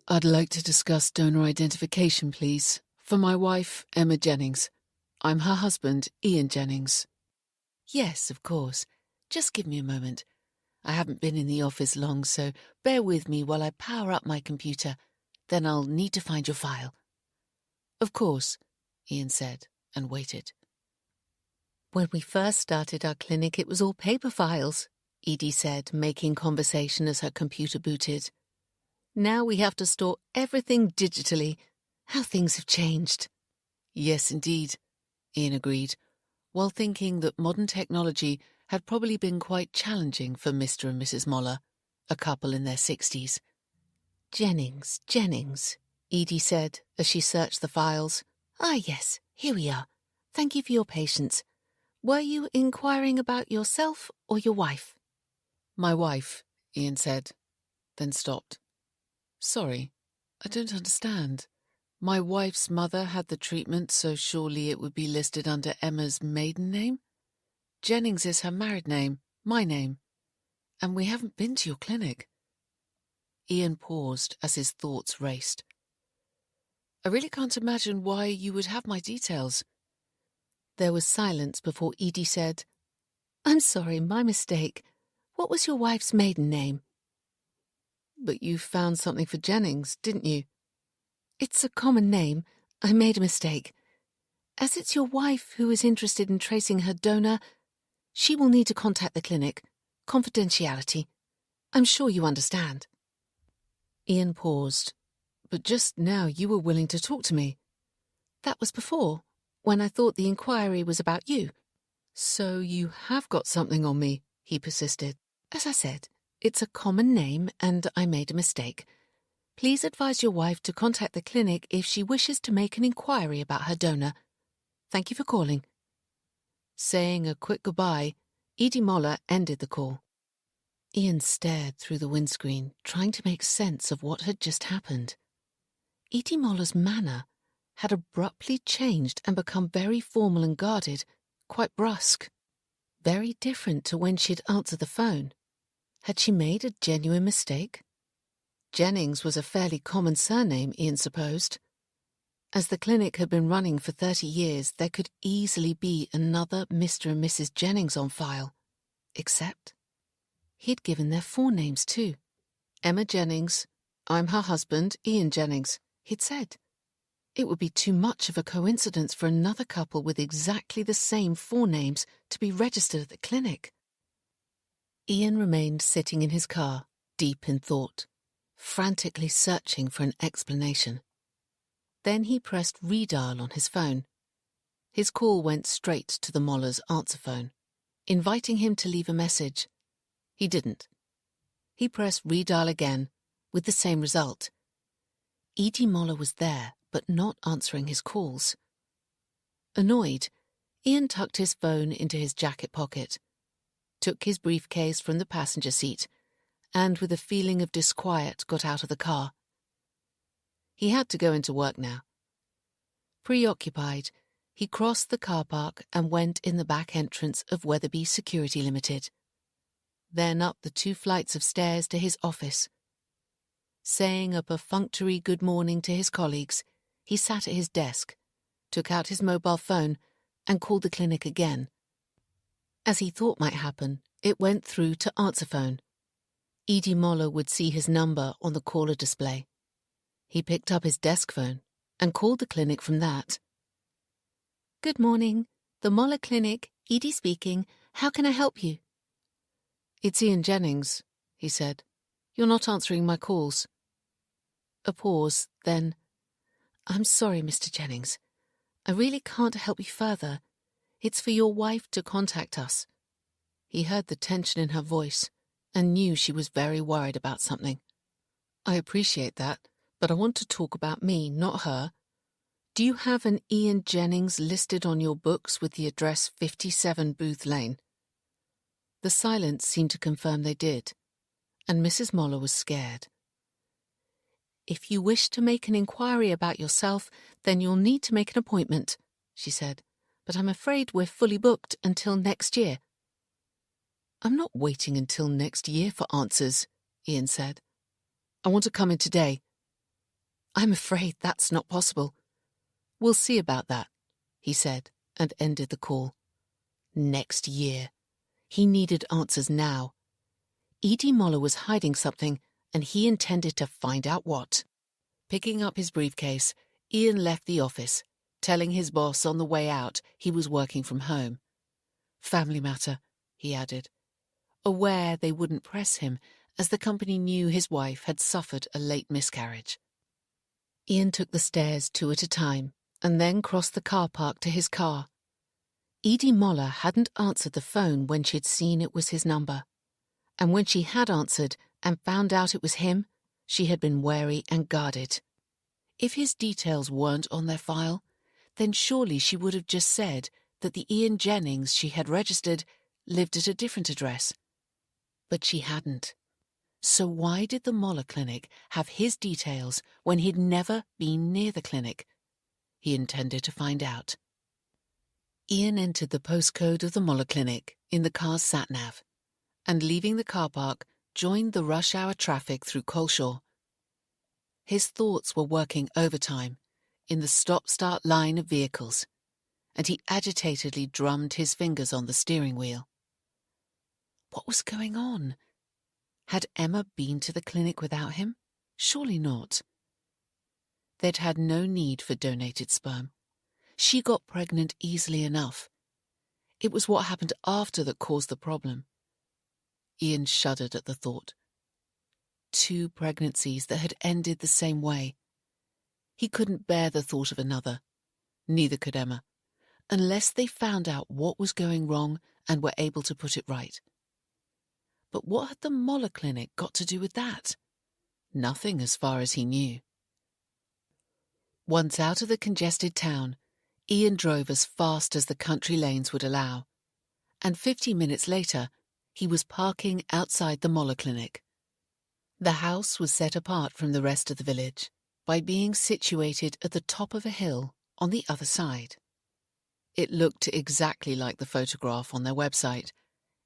"I'd like to discuss donor identification, please, for my wife, Emma Jennings. I'm her husband, Ian Jennings." "Yes, of course. Just give me a moment. I haven't been in the office long, so bear with me while I power up my computer. Then I'll need to find your file." "Of course," Ian said, and waited. "When we first started our clinic, it was all paper files," Edie said, making conversation as her computer booted. "Now we have to store everything digitally. How things have changed." "Yes, indeed," Ian agreed, while thinking that modern technology had probably been quite challenging for Mr. and Mrs. Moller, a couple in their 60s. "Jennings, Edie said as she searched the files. "Ah, yes, here we are. Thank you for your patience. Were you inquiring about yourself or your wife?" "My wife," Ian said, then stopped. "Sorry, I don't understand. My wife's mother had the treatment, so surely it would be listed under Emma's maiden name? Jennings is her married name, my name. And we haven't been to your clinic." Ian paused as his thoughts raced. "I really can't imagine why you would have my details." There was silence before Edie said, "I'm sorry, my mistake. What was your wife's maiden name?" "But you found something for Jennings, didn't you?" "It's a common name. I made a mistake. As it's your wife who is interested in tracing her donor, she will need to contact the clinic. Confidentiality. I'm sure you understand." Ian paused. "But just now you were willing to talk to me." "That was before, when I thought the inquiry was about you." "So you have got something on me," he persisted. "As I said, it's a common name and I made a mistake. Please advise your wife to contact the clinic if she wishes to make an inquiry about her donor. Thank you for calling." Saying a quick goodbye, Edie Moller ended the call. Ian stared through the windscreen, trying to make sense of what had just happened. Edie Moller's manner had abruptly changed and become very formal and guarded, quite brusque. Very different to when she'd answered the phone. Had she made a genuine mistake? Jennings was a fairly common surname, Ian supposed. As the clinic had been running for 30 years, there could easily be another Mr. and Mrs. Jennings on file. Except he'd given their forenames too. Emma Jennings, I'm her husband, Ian Jennings, he'd said. It would be too much of a coincidence for another couple with exactly the same forenames to be registered at the clinic. Ian remained sitting in his car, deep in thought, frantically searching for an explanation. Then he pressed redial on his phone. His call went straight to the Moller's answer phone, inviting him to leave a message. He didn't. He pressed redial again, with the same result. Edie Moller was there, but not answering his calls. Annoyed, Ian tucked his phone into his jacket pocket, took his briefcase from the passenger seat, and with a feeling of disquiet got out of the car. He had to go into work now. Preoccupied, he crossed the car park and went in the back entrance of Weatherby Security Limited. Then up the 2 flights of stairs to his office. Saying a perfunctory good morning to his colleagues, he sat at his desk, took out his mobile phone, and called the clinic again. As he thought might happen, it went through to answer phone. Edie Moller would see his number on the caller display. He picked up his desk phone and called the clinic from that. "Good morning. The Moller Clinic, Edie speaking. How can I help you?" "It's Ian Jennings," he said. "You're not answering my calls." A pause, then, "I'm sorry, Mr. Jennings. I really can't help you further. It's for your wife to contact us." He heard the tension in her voice and knew she was very worried about something. "I appreciate that, but I want to talk about me, not her. Do you have an Ian Jennings listed on your books with the address 57 Booth Lane?" The silence seemed to confirm they did, and Mrs. Moller was scared. "If you wish to make an inquiry about yourself, then you'll need to make an appointment," she said. "But I'm afraid we're fully booked until next year." "I'm not waiting until next year for answers," Ian said. "I want to come in today." "I'm afraid that's not possible." "We'll see about that," he said, and ended the call. Next year. He needed answers now. Edie Moller was hiding something, and he intended to find out what. Picking up his briefcase, Ian left the office, telling his boss on the way out he was working from home. "Family matter," he added, aware they wouldn't press him as the company knew his wife had suffered a late miscarriage. Ian took the stairs 2 at a time and then crossed the car park to his car. Edie Moller hadn't answered the phone when she'd seen it was his number, and when she had answered and found out it was him, she had been wary and guarded. If his details weren't on their file, then surely she would have just said that the Ian Jennings she had registered lived at a different address. But she hadn't. So why did the Moller Clinic have his details when he'd never been near the clinic? He intended to find out. Ian entered the postcode of the Moller Clinic in the car's sat-nav, and leaving the car park, joined the rush-hour traffic through Coleshaw. His thoughts were working overtime in the stop-start line of vehicles, and he agitatedly drummed his fingers on the steering wheel. What was going on? Had Emma been to the clinic without him? Surely not. They'd had no need for donated sperm. She got pregnant easily enough. It was what happened after that caused the problem. Ian shuddered at the thought. 2 pregnancies that had ended the same way. He couldn't bear the thought of another. Neither could Emma, unless they found out what was going wrong and were able to put it right. But what had the Moller Clinic got to do with that? Nothing, as far as he knew. Once out of the congested town, Ian drove as fast as the country lanes would allow, and 50 minutes later, he was parking outside the Moller Clinic. The house was set apart from the rest of the village by being situated at the top of a hill on the other side. It looked exactly like the photograph on their website,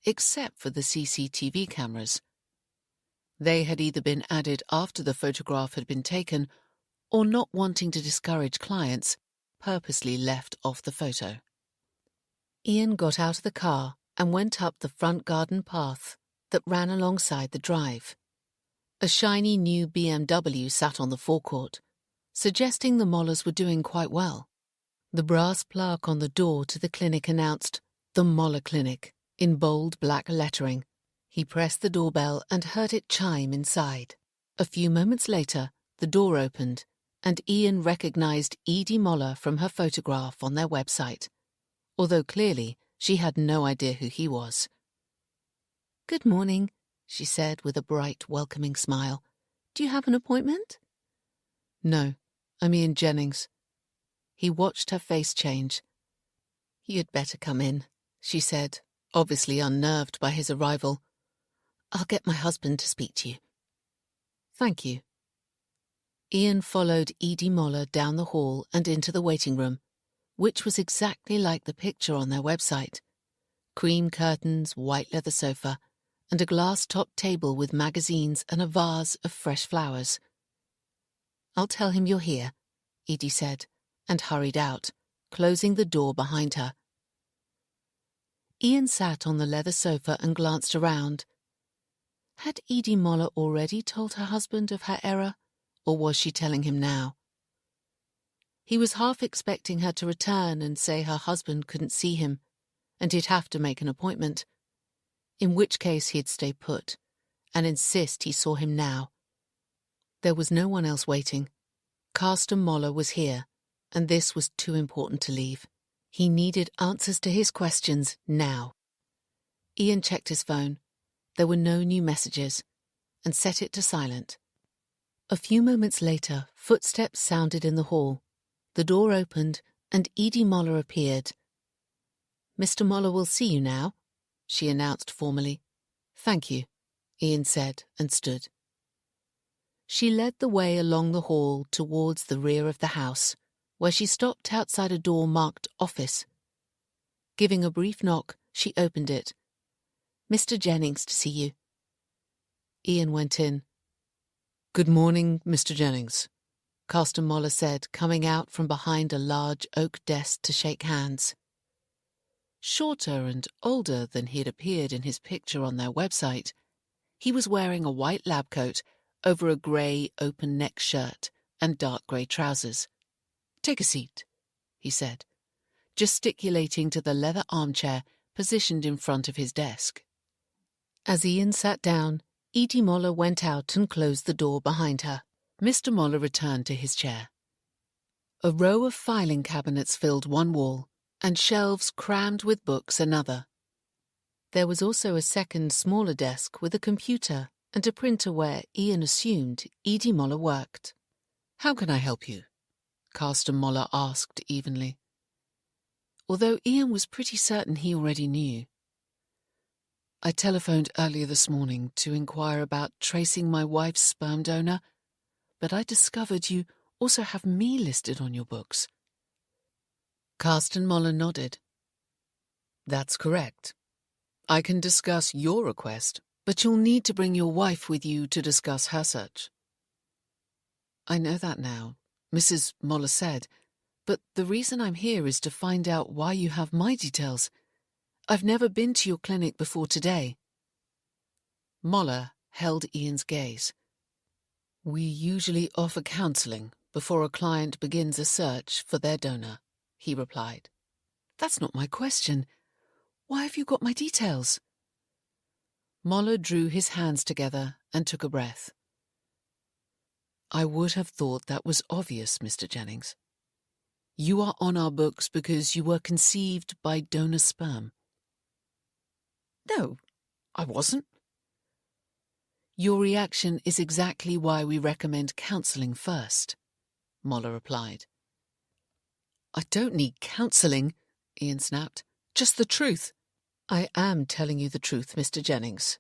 except for the CCTV cameras. They had either been added after the photograph had been taken, or, not wanting to discourage clients, purposely left off the photo. Ian got out of the car and went up the front garden path that ran alongside the drive. A shiny new BMW sat on the forecourt, suggesting the Mollers were doing quite well. The brass plaque on the door to the clinic announced, "The Moller Clinic," in bold black lettering. He pressed the doorbell and heard it chime inside. A few moments later, the door opened, and Ian recognized Edie Moller from her photograph on their website, although clearly she had no idea who he was. "Good morning," she said with a bright, welcoming smile. "Do you have an appointment?" "No, I'm Ian Jennings." He watched her face change. "You'd better come in," she said, obviously unnerved by his arrival. "I'll get my husband to speak to you." "Thank you." Ian followed Edie Moller down the hall and into the waiting room, which was exactly like the picture on their website. Cream curtains, white leather sofa, and a glass-topped table with magazines and a vase of fresh flowers. "I'll tell him you're here," Edie said, and hurried out, closing the door behind her. Ian sat on the leather sofa and glanced around. Had Edie Moller already told her husband of her error, or was she telling him now? He was half expecting her to return and say her husband couldn't see him, and he'd have to make an appointment. in which case he'd stay put and insist he saw him now. There was no one else waiting. Carsten Moller was here, and this was too important to leave. He needed answers to his questions now. Ian checked his phone. There were no new messages, and set it to silent. A few moments later, footsteps sounded in the hall. The door opened, and Edie Moller appeared. "Mr. Moller will see you now," she announced formally. "Thank you," Ian said, and stood. She led the way along the hall towards the rear of the house, where she stopped outside a door marked Office. Giving a brief knock, she opened it. "Mr. Jennings to see you." Ian went in. "Good morning, Mr. Jennings," Carsten Moller said, coming out from behind a large oak desk to shake hands. Shorter and older than he had appeared in his picture on their website, he was wearing a white lab coat over a grey open-neck shirt and dark grey trousers. "Take a seat," he said, gesticulating to the leather armchair positioned in front of his desk. As Ian sat down, Edie Moller went out and closed the door behind her. Mr. Moller returned to his chair. A row of filing cabinets filled one wall, and shelves crammed with books another. There was also a second, smaller desk with a computer and a printer where Ian assumed Edie Moller worked. "How can I help you?" Carsten Moller asked evenly, although Ian was pretty certain he already knew. "I telephoned earlier this morning to inquire about tracing my wife's sperm donor, but I discovered you also have me listed on your books." Carsten Moller nodded. "That's correct. I can discuss your request, but you'll need to bring your wife with you to discuss her search." "I know that now," Mrs. Moller said, "but the reason I'm here is to find out why you have my details. I've never been to your clinic before today." Moller held Ian's gaze. "We usually offer counselling before a client begins a search for their donor," he replied. "That's not my question. Why have you got my details?" Moller drew his hands together and took a breath. "I would have thought that was obvious, Mr. Jennings. You are on our books because you were conceived by donor sperm." "No, I wasn't." "Your reaction is exactly why we recommend counselling first," Moller replied. "I don't need counselling," Ian snapped. "Just the truth." "I am telling you the truth, Mr. Jennings.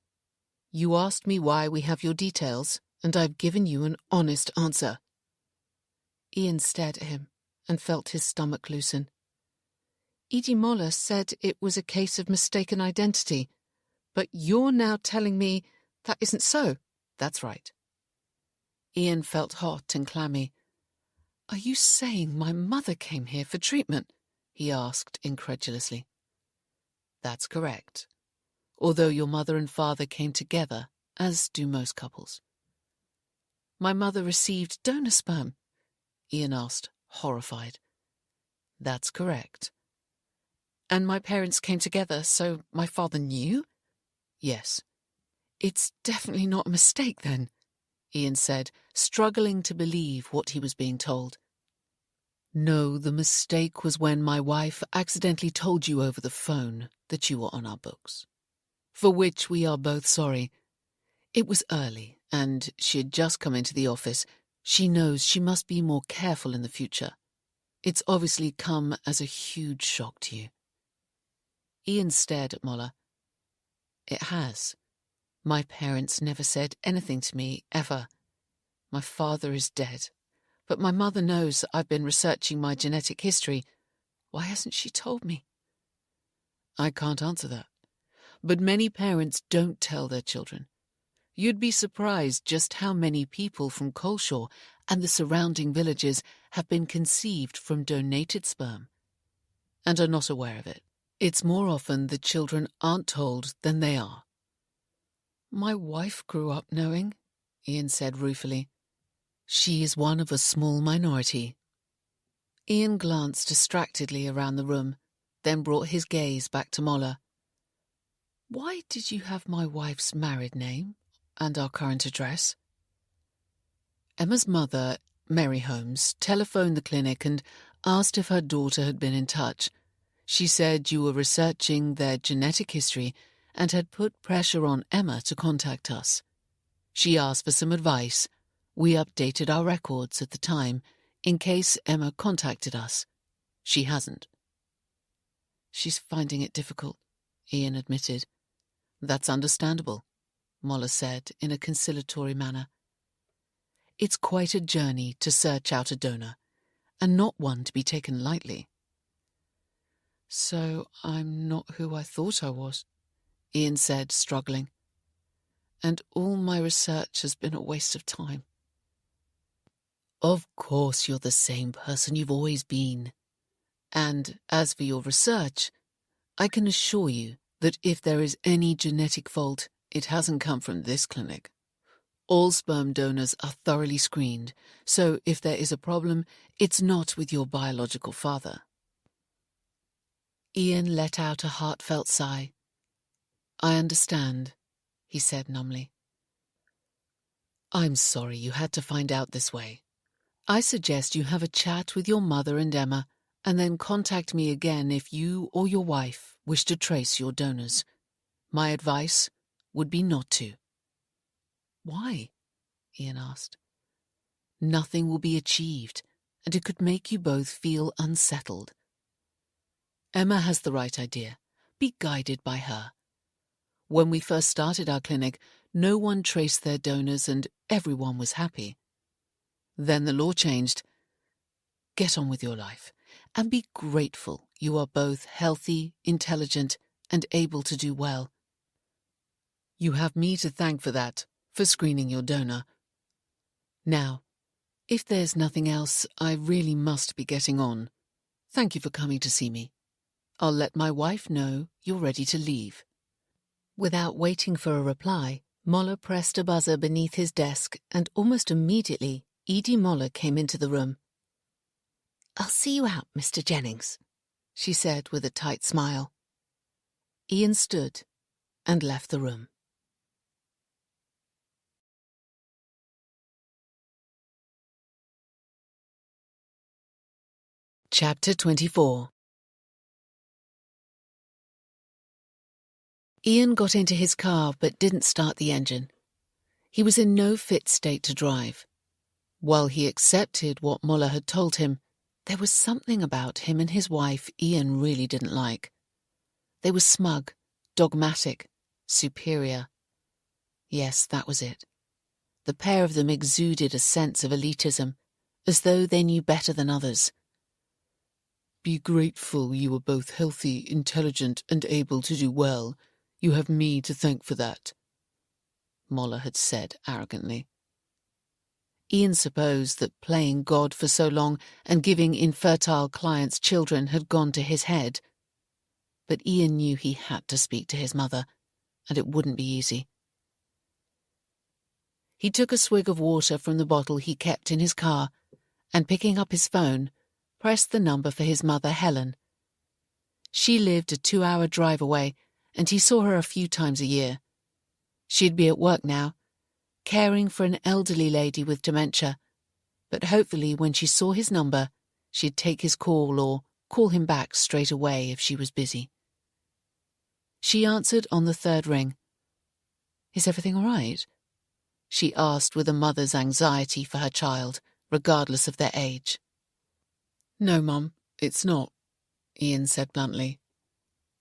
You asked me why we have your details, and I've given you an honest answer." Ian stared at him and felt his stomach loosen. "Edie Moller said it was a case of mistaken identity, but you're now telling me that isn't so." "That's right." Ian felt hot and clammy. "Are you saying my mother came here for treatment?" he asked incredulously. "That's correct, although your mother and father came together, as do most couples." "My mother received donor sperm?" Ian asked, horrified. "That's correct." "And my parents came together, so my father knew?" "Yes." "It's definitely not a mistake, then," Ian said, struggling to believe what he was being told. "No, the mistake was when my wife accidentally told you over the phone that you were on our books, for which we are both sorry. It was early, and she had just come into the office. She knows she must be more careful in the future. It's obviously come as a huge shock to you." Ian stared at Moller. "It has. My parents never said anything to me, ever. My father is dead, but my mother knows I've been researching my genetic history. Why hasn't she told me?" "I can't answer that, but many parents don't tell their children. You'd be surprised just how many people from Coleshaw and the surrounding villages have been conceived from donated sperm and are not aware of it. It's more often the children aren't told than they are." "My wife grew up knowing," Ian said ruefully. "She is one of a small minority." Ian glanced distractedly around the room, then brought his gaze back to Moller. Why did you have my wife's married name and our current address? Emma's mother, Mary Holmes, telephoned the clinic and asked if her daughter had been in touch. She said you were researching their genetic history and had put pressure on Emma to contact us. She asked for some advice. We updated our records at the time in case Emma contacted us. She hasn't. She's finding it difficult, Ian admitted. That's understandable, Moller said in a conciliatory manner. It's quite a journey to search out a donor, and not one to be taken lightly. So I'm not who I thought I was, Ian said, struggling. And all my research has been a waste of time. Of course you're the same person you've always been. And as for your research, I can assure you that if there is any genetic fault, it hasn't come from this clinic. All sperm donors are thoroughly screened, so if there is a problem, it's not with your biological father. Ian let out a heartfelt sigh. I understand, he said numbly. I'm sorry you had to find out this way. I suggest you have a chat with your mother and Emma, and then contact me again if you or your wife wish to trace your donors. My advice would be not to. Why? Ian asked. Nothing will be achieved, and it could make you both feel unsettled. Emma has the right idea. Be guided by her. When we first started our clinic, no one traced their donors and everyone was happy. Then the law changed. Get on with your life, and be grateful you are both healthy, intelligent, and able to do well. You have me to thank for that, for screening your donor. Now, if there's nothing else, I really must be getting on. Thank you for coming to see me. I'll let my wife know you're ready to leave. Without waiting for a reply, Moller pressed a buzzer beneath his desk, and almost immediately Edie Moller came into the room. I'll see you out, Mr. Jennings, she said with a tight smile. Ian stood and left the room. Chapter 24. Ian got into his car but didn't start the engine. He was in no fit state to drive. While he accepted what Moller had told him, there was something about him and his wife Ian really didn't like. They were smug, dogmatic, superior. Yes, that was it. The pair of them exuded a sense of elitism, as though they knew better than others. Be grateful you are both healthy, intelligent, and able to do well. You have me to thank for that, Moller had said arrogantly. Ian supposed that playing God for so long and giving infertile clients children had gone to his head. But Ian knew he had to speak to his mother, and it wouldn't be easy. He took a swig of water from the bottle he kept in his car, and picking up his phone, pressed the number for his mother, Helen. She lived a 2-hour drive away, and he saw her a few times a year. She'd be at work now, caring for an elderly lady with dementia, but hopefully when she saw his number, she'd take his call or call him back straight away if she was busy. She answered on the 3rd ring. Is everything all right? She asked with a mother's anxiety for her child, regardless of their age. No, Mum, it's not, Ian said bluntly.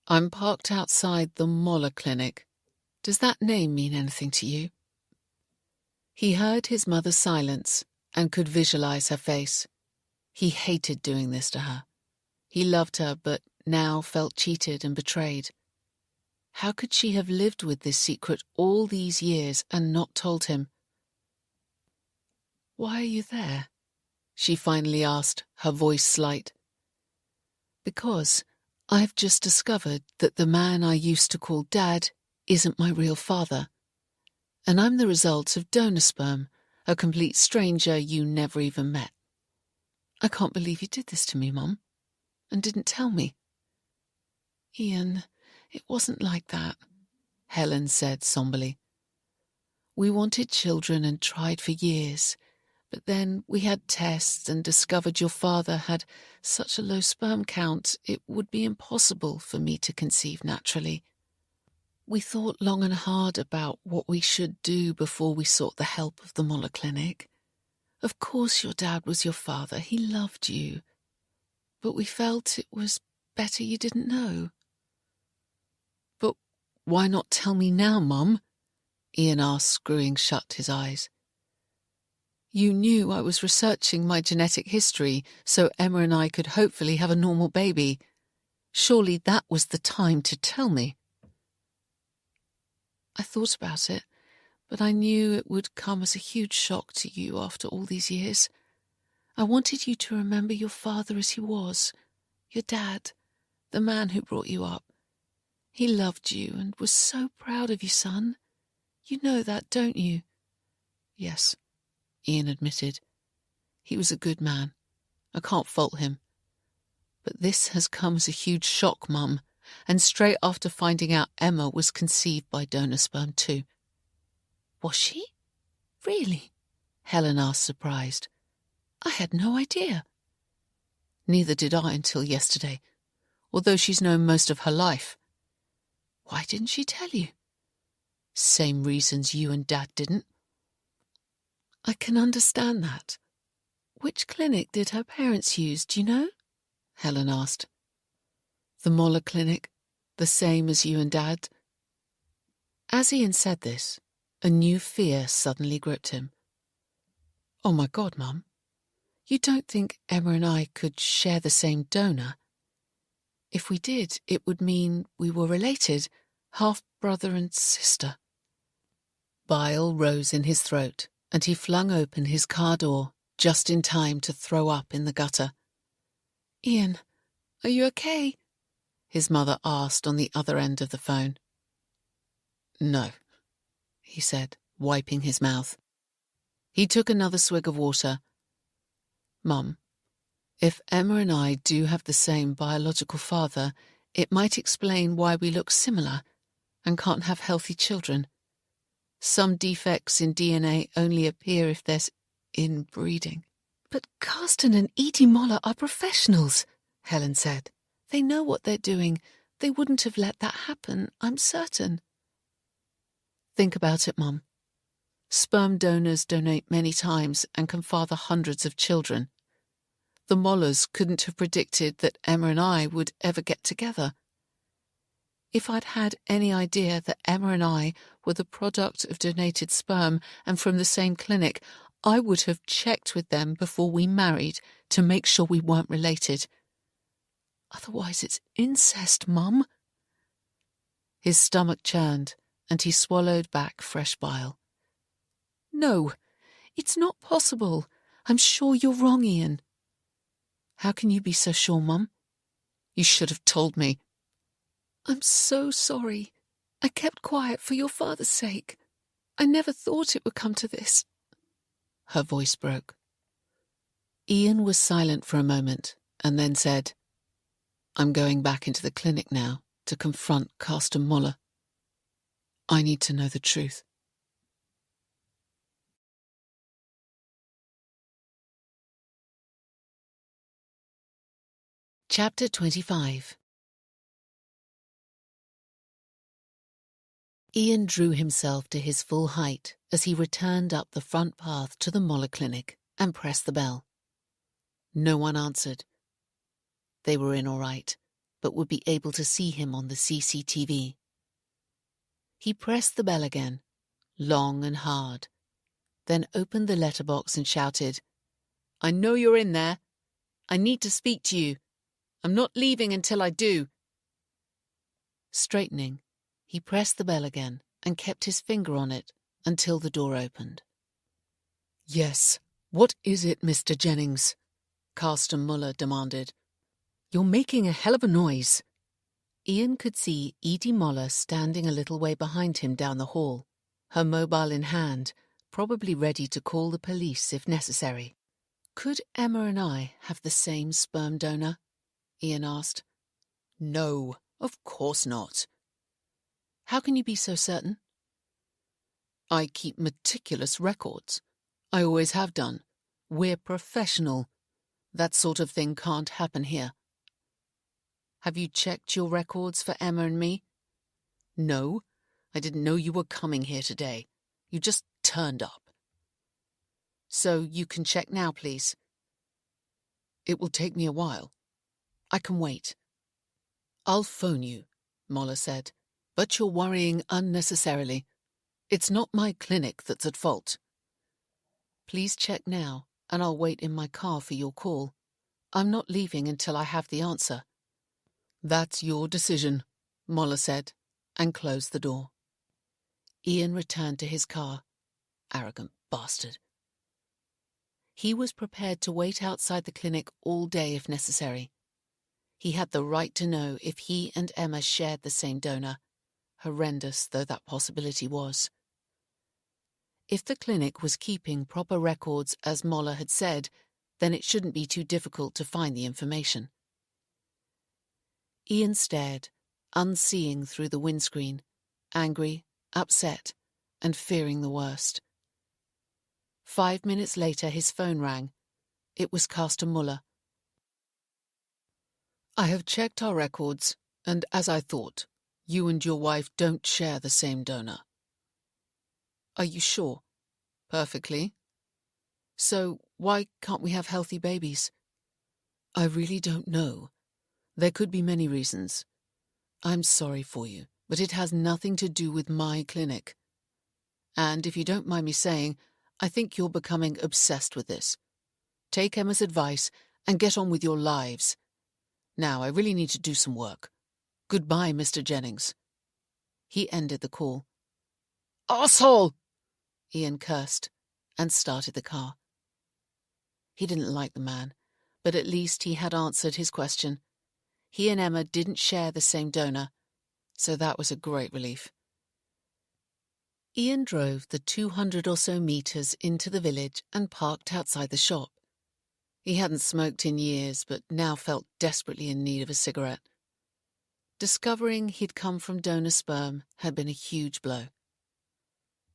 I'm parked outside the Moller Clinic. Does that name mean anything to you? He heard his mother's silence and could visualize her face. He hated doing this to her. He loved her, but now felt cheated and betrayed. How could she have lived with this secret all these years and not told him? Why are you there? She finally asked, her voice slight. Because I've just discovered that the man I used to call Dad isn't my real father. And I'm the result of donor sperm, a complete stranger you never even met. I can't believe you did this to me, Mum, and didn't tell me. Ian, it wasn't like that. Helen said somberly. We wanted children and tried for years, but then we had tests and discovered your father had such a low sperm count it would be impossible for me to conceive naturally. We thought long and hard about what we should do before we sought the help of the Moller Clinic. Of course your dad was your father, he loved you, but we felt it was better you didn't know. But why not tell me now, Mum? Ian asked, screwing shut his eyes. You knew I was researching my genetic history so Emma and I could hopefully have a normal baby. Surely that was the time to tell me. I thought about it, but I knew it would come as a huge shock to you after all these years. I wanted you to remember your father as he was, your dad, the man who brought you up. He loved you and was so proud of you, son. You know that, don't you? Yes, Ian admitted. He was a good man. I can't fault him. But this has come as a huge shock, Mum, and straight after finding out Emma was conceived by donor sperm too. Was she? Really? Helen asked, surprised. I had no idea. Neither did I until yesterday, although she's known most of her life. Why didn't she tell you? Same reasons you and Dad didn't. I can understand that. Which clinic did her parents use, do you know? Helen asked. The Moller Clinic, the same as you and Dad. As Ian said this, a new fear suddenly gripped him. Oh my God, Mum. You don't think Emma and I could share the same donor? If we did, it would mean we were related, half brother and sister. Bile rose in his throat, and he flung open his car door just in time to throw up in the gutter. Ian, are you okay? His mother asked on the other end of the phone. No, he said, wiping his mouth. He took another swig of water. Mum, if Emma and I do have the same biological father, it might explain why we look similar and can't have healthy children. Some defects in DNA only appear if there's inbreeding. But Carsten and Edie Moller are professionals, Helen said. They know what they're doing. They wouldn't have let that happen, I'm certain. Think about it, Mum. Sperm donors donate many times and can father hundreds of children. The Mollers couldn't have predicted that Emma and I would ever get together. If I'd had any idea that Emma and I were the product of donated sperm and from the same clinic, I would have checked with them before we married to make sure we weren't related. Otherwise it's incest, Mum. His stomach churned, and he swallowed back fresh bile. No, it's not possible. I'm sure you're wrong, Ian. How can you be so sure, Mum? You should have told me. I'm so sorry. I kept quiet for your father's sake. I never thought it would come to this. Her voice broke. Ian was silent for a moment and then said, I'm going back into the clinic now to confront Carsten Moller. I need to know the truth. Chapter 25. Ian drew himself to his full height as he returned up the front path to the Moller Clinic and pressed the bell. No one answered. They were in all right, but would be able to see him on the CCTV. He pressed the bell again, long and hard, then opened the letterbox and shouted, I know you're in there. I need to speak to you. I'm not leaving until I do. Straightening, he pressed the bell again and kept his finger on it until the door opened. Yes, what is it, Mr. Jennings? Carsten Moller demanded. You're making a hell of a noise. Ian could see Edie Moller standing a little way behind him down the hall, her mobile in hand, probably ready to call the police if necessary. Could Emma and I have the same sperm donor? Ian asked. No, of course not. How can you be so certain? I keep meticulous records. I always have done. We're professional. That sort of thing can't happen here. Have you checked your records for Emma and me? No, I didn't know you were coming here today. You just turned up. So you can check now, please. It will take me a while. I can wait. I'll phone you, Moller said, but you're worrying unnecessarily. It's not my clinic that's at fault. Please check now, and I'll wait in my car for your call. I'm not leaving until I have the answer. That's your decision, Moller said, and closed the door. Ian returned to his car. Arrogant bastard. He was prepared to wait outside the clinic all day if necessary. He had the right to know if he and Emma shared the same donor, horrendous though that possibility was. If the clinic was keeping proper records as Moller had said, then it shouldn't be too difficult to find the information. Ian stared, unseeing through the windscreen, angry, upset, and fearing the worst. 5 minutes later his phone rang. It was Castor Muller. I have checked our records, and as I thought, you and your wife don't share the same donor. Are you sure? Perfectly. So why can't we have healthy babies? I really don't know. There could be many reasons. I'm sorry for you, but it has nothing to do with my clinic. And if you don't mind me saying, I think you're becoming obsessed with this. Take Emma's advice and get on with your lives. Now, I really need to do some work. Goodbye, Mr. Jennings. He ended the call. Arsehole! Ian cursed and started the car. He didn't like the man, but at least he had answered his question. He and Emma didn't share the same donor, so that was a great relief. Ian drove the 200 or so meters into the village and parked outside the shop. He hadn't smoked in years, but now felt desperately in need of a cigarette. Discovering he'd come from donor sperm had been a huge blow.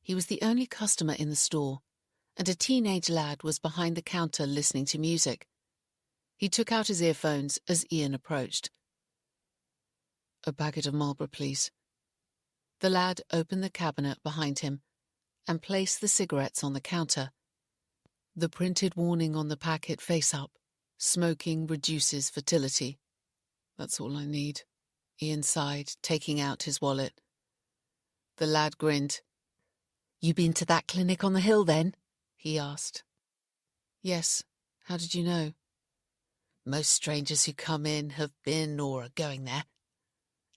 He was the only customer in the store, and a teenage lad was behind the counter listening to music. He took out his earphones as Ian approached. A packet of Marlboro, please. The lad opened the cabinet behind him and placed the cigarettes on the counter. The printed warning on the packet face up, smoking reduces fertility. That's all I need, Ian sighed, taking out his wallet. The lad grinned. You been to that clinic on the hill then? He asked. Yes. How did you know? Most strangers who come in have been or are going there.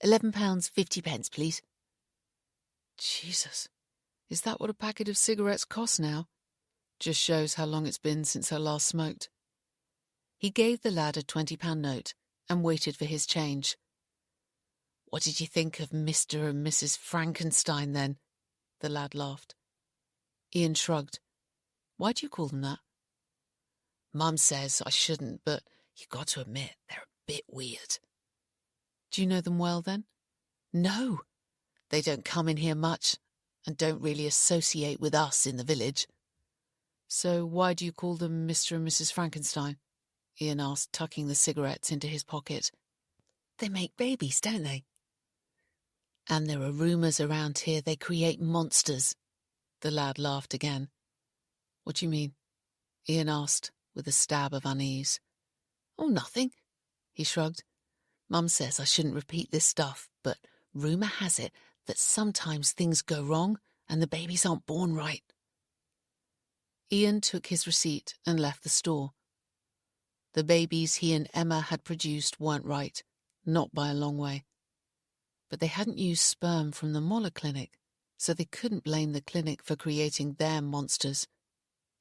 £11.50, please. Jesus. Is that what a packet of cigarettes costs now? Just shows how long it's been since I last smoked. He gave the lad a £20 note and waited for his change. What did you think of Mr. and Mrs. Frankenstein, then? The lad laughed. Ian shrugged. Why do you call them that? Mum says I shouldn't, but you've got to admit they're a bit weird. Do you know them well, then? No. They don't come in here much and don't really associate with us in the village. So why do you call them Mr. and Mrs. Frankenstein? Ian asked, tucking the cigarettes into his pocket. They make babies, don't they? And there are rumours around here they create monsters. The lad laughed again. What do you mean? Ian asked, with a stab of unease. Oh, nothing, he shrugged. Mum says I shouldn't repeat this stuff, but rumour has it that sometimes things go wrong and the babies aren't born right. Ian took his receipt and left the store. The babies he and Emma had produced weren't right, not by a long way. But they hadn't used sperm from the Moller clinic, so they couldn't blame the clinic for creating their monsters.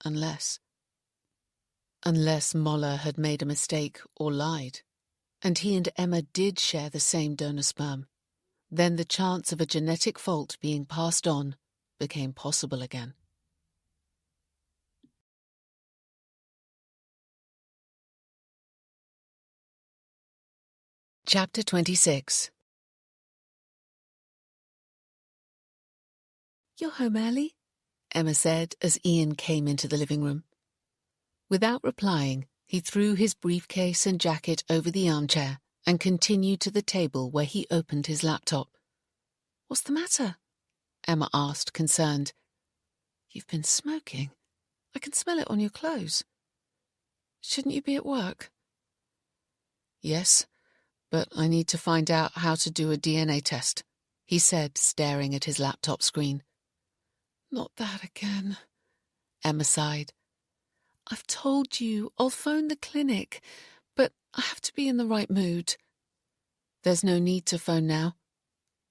Unless Moller had made a mistake or lied, and he and Emma did share the same donor sperm. Then the chance of a genetic fault being passed on became possible again. Chapter 26. "You're home early," Emma said as Ian came into the living room. Without replying, he threw his briefcase and jacket over the armchair and continued to the table where he opened his laptop. "What's the matter?" Emma asked, concerned. "You've been smoking. I can smell it on your clothes. Shouldn't you be at work?" "Yes, but I need to find out how to do a DNA test," he said, staring at his laptop screen. "Not that again," Emma sighed. "I've told you I'll phone the clinic, but I have to be in the right mood." "There's no need to phone now.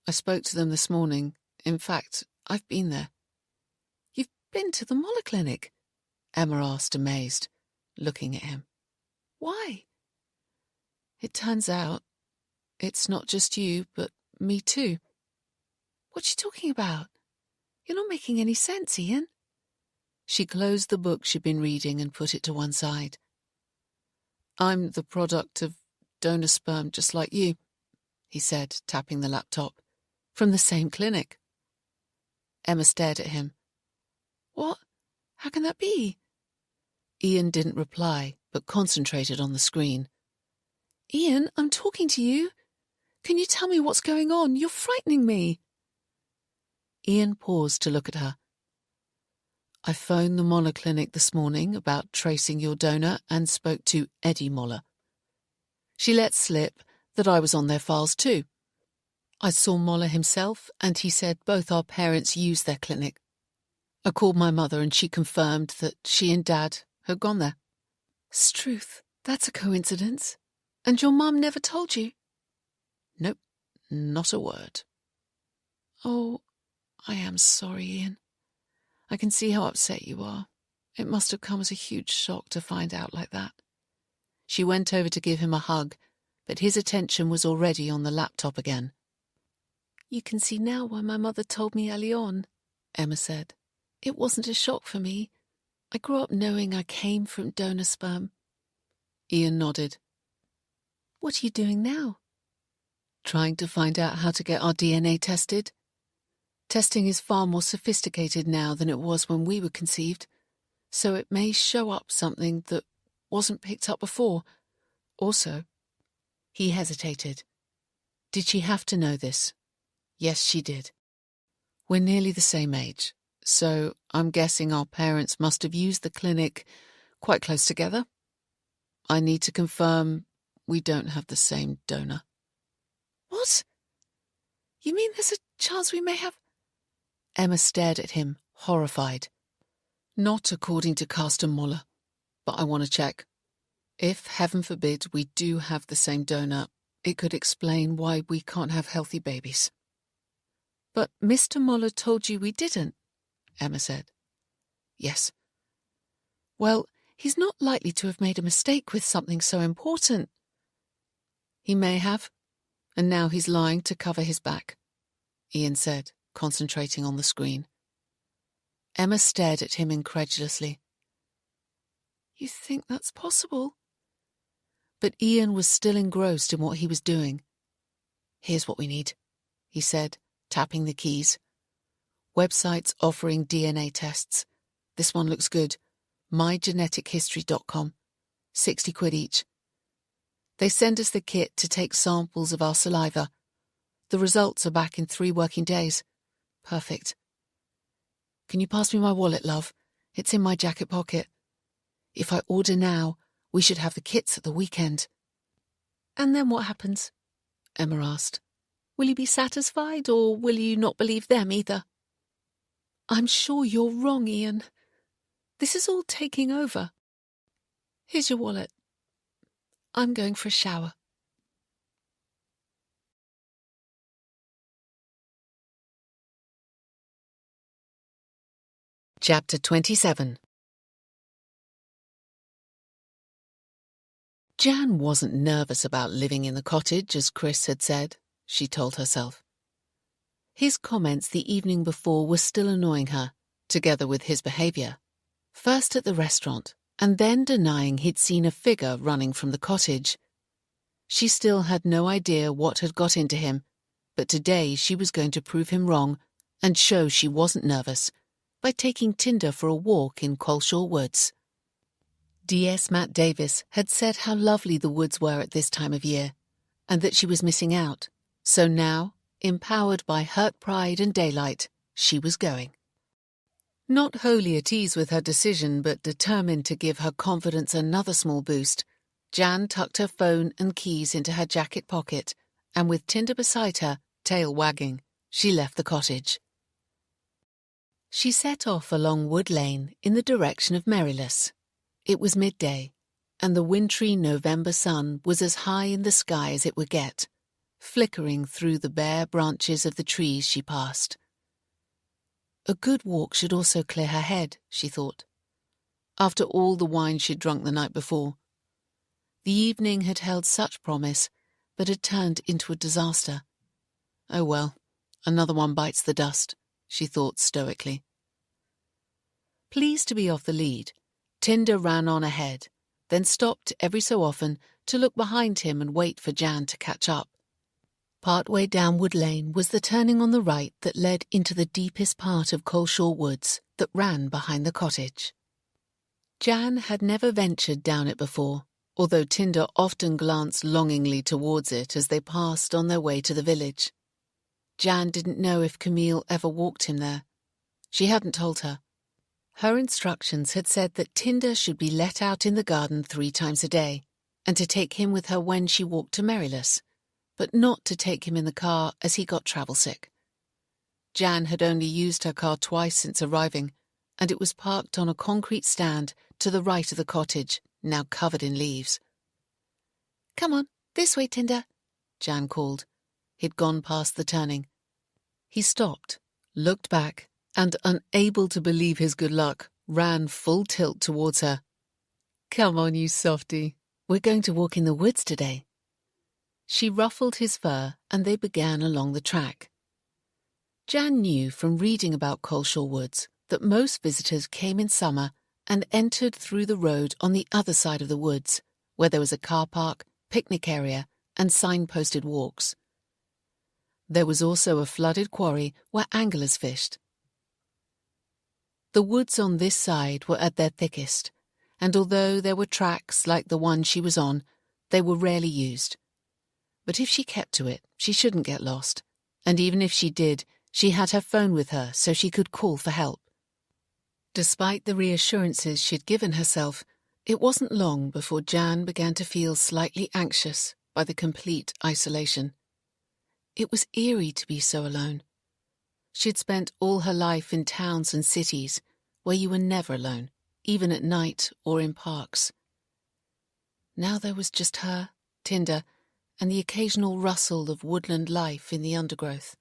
I spoke to them this morning. In fact, I've been there." "You've been to the Moller Clinic?" Emma asked, amazed, looking at him. "Why?" "It turns out it's not just you, but me too." "What are you talking about? You're not making any sense, Ian." She closed the book she'd been reading and put it to one side. "I'm the product of donor sperm just like you," he said, tapping the laptop. "From the same clinic." Emma stared at him. "What? How can that be?" Ian didn't reply, but concentrated on the screen. "Ian, I'm talking to you. Can you tell me what's going on? You're frightening me." Ian paused to look at her. "I phoned the Moller Clinic this morning about tracing your donor and spoke to Eddie Moller. She let slip that I was on their files too. I saw Moller himself and he said both our parents used their clinic. I called my mother and she confirmed that she and Dad had gone there." "Struth, that's a coincidence. And your mum never told you?" "Nope, not a word." "Oh, I am sorry, Ian. I can see how upset you are. It must have come as a huge shock to find out like that." She went over to give him a hug, but his attention was already on the laptop again. "You can see now why my mother told me early on," Emma said. "It wasn't a shock for me. I grew up knowing I came from donor sperm." Ian nodded. "What are you doing now?" "Trying to find out how to get our DNA tested. Testing is far more sophisticated now than it was when we were conceived, so it may show up something that wasn't picked up before. Also," he hesitated. "Did she have to know this?" "Yes, she did. We're nearly the same age, so I'm guessing our parents must have used the clinic quite close together. I need to confirm we don't have the same donor." "What? You mean there's a chance we may have—" Emma stared at him, horrified. "Not according to Carsten Moller, but I want to check. If, heaven forbid, we do have the same donor, it could explain why we can't have healthy babies." "But Mr. Moller told you we didn't," Emma said. "Yes." "Well, he's not likely to have made a mistake with something so important." "He may have, and now he's lying to cover his back," Ian said, concentrating on the screen. Emma stared at him incredulously. "You think that's possible?" But Ian was still engrossed in what he was doing. "Here's what we need," he said, tapping the keys. "Websites offering DNA tests. This one looks good. mygenetichistory.com. 60 quid each. They send us the kit to take samples of our saliva. The results are back in 3 working days. Perfect. Can you pass me my wallet, love? It's in my jacket pocket. If I order now, we should have the kits at the weekend." "And then what happens?" Emma asked. "Will you be satisfied, or will you not believe them either?" "I'm sure you're wrong, Ian. This is all taking over. Here's your wallet. I'm going for a shower." Chapter 27. Jan wasn't nervous about living in the cottage, as Chris had said, she told herself. His comments the evening before were still annoying her, together with his behaviour. First at the restaurant, and then denying he'd seen a figure running from the cottage. She still had no idea what had got into him, but today she was going to prove him wrong and show she wasn't nervous by taking Tinder for a walk in Coleshaw Woods. D.S. Matt Davis had said how lovely the woods were at this time of year, and that she was missing out. So now, empowered by hurt pride and daylight, she was going. Not wholly at ease with her decision, but determined to give her confidence another small boost, Jan tucked her phone and keys into her jacket pocket, and with Tinder beside her, tail wagging, she left the cottage. She set off along Wood Lane in the direction of Merryless. It was midday, and the wintry November sun was as high in the sky as it would get, flickering through the bare branches of the trees she passed. A good walk should also clear her head, she thought. After all the wine she'd drunk the night before. The evening had held such promise, but had turned into a disaster. Oh well, another one bites the dust, she thought stoically. Pleased to be off the lead, Tinder ran on ahead, then stopped every so often to look behind him and wait for Jan to catch up. Part-way down Wood Lane was the turning on the right that led into the deepest part of Coleshaw Woods that ran behind the cottage. Jan had never ventured down it before, although Tinder often glanced longingly towards it as they passed on their way to the village. Jan didn't know if Camille ever walked him there. She hadn't told her. Her instructions had said that Tinder should be let out in the garden 3 times a day, and to take him with her when she walked to Merryless, but not to take him in the car as he got travel-sick. Jan had only used her car twice since arriving, and it was parked on a concrete stand to the right of the cottage, now covered in leaves. "Come on, this way, Tinder," Jan called. He'd gone past the turning. He stopped, looked back, and, unable to believe his good luck, ran full tilt towards her. "Come on, you softy. We're going to walk in the woods today." She ruffled his fur, and they began along the track. Jan knew from reading about Coleshaw Woods that most visitors came in summer and entered through the road on the other side of the woods, where there was a car park, picnic area, and signposted walks. There was also a flooded quarry where anglers fished. The woods on this side were at their thickest, and although there were tracks like the one she was on, they were rarely used. But if she kept to it, she shouldn't get lost, and even if she did, she had her phone with her so she could call for help. Despite the reassurances she'd given herself, it wasn't long before Jan began to feel slightly anxious by the complete isolation. It was eerie to be so alone. She'd spent all her life in towns and cities where you were never alone, even at night or in parks. Now there was just her, Tinder, and the occasional rustle of woodland life in the undergrowth.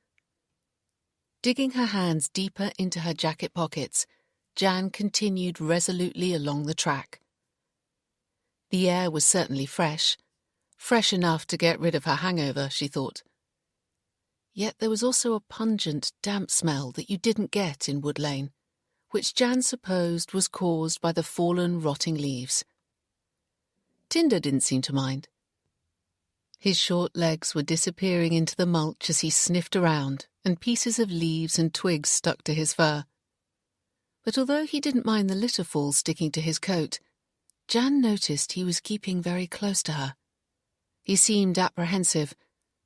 Digging her hands deeper into her jacket pockets, Jan continued resolutely along the track. The air was certainly fresh enough to get rid of her hangover, she thought. Yet there was also a pungent, damp smell that you didn't get in Wood Lane, which Jan supposed was caused by the fallen, rotting leaves. Tinder didn't seem to mind. His short legs were disappearing into the mulch as he sniffed around, and pieces of leaves and twigs stuck to his fur. But although he didn't mind the litterfall sticking to his coat, Jan noticed he was keeping very close to her. He seemed apprehensive,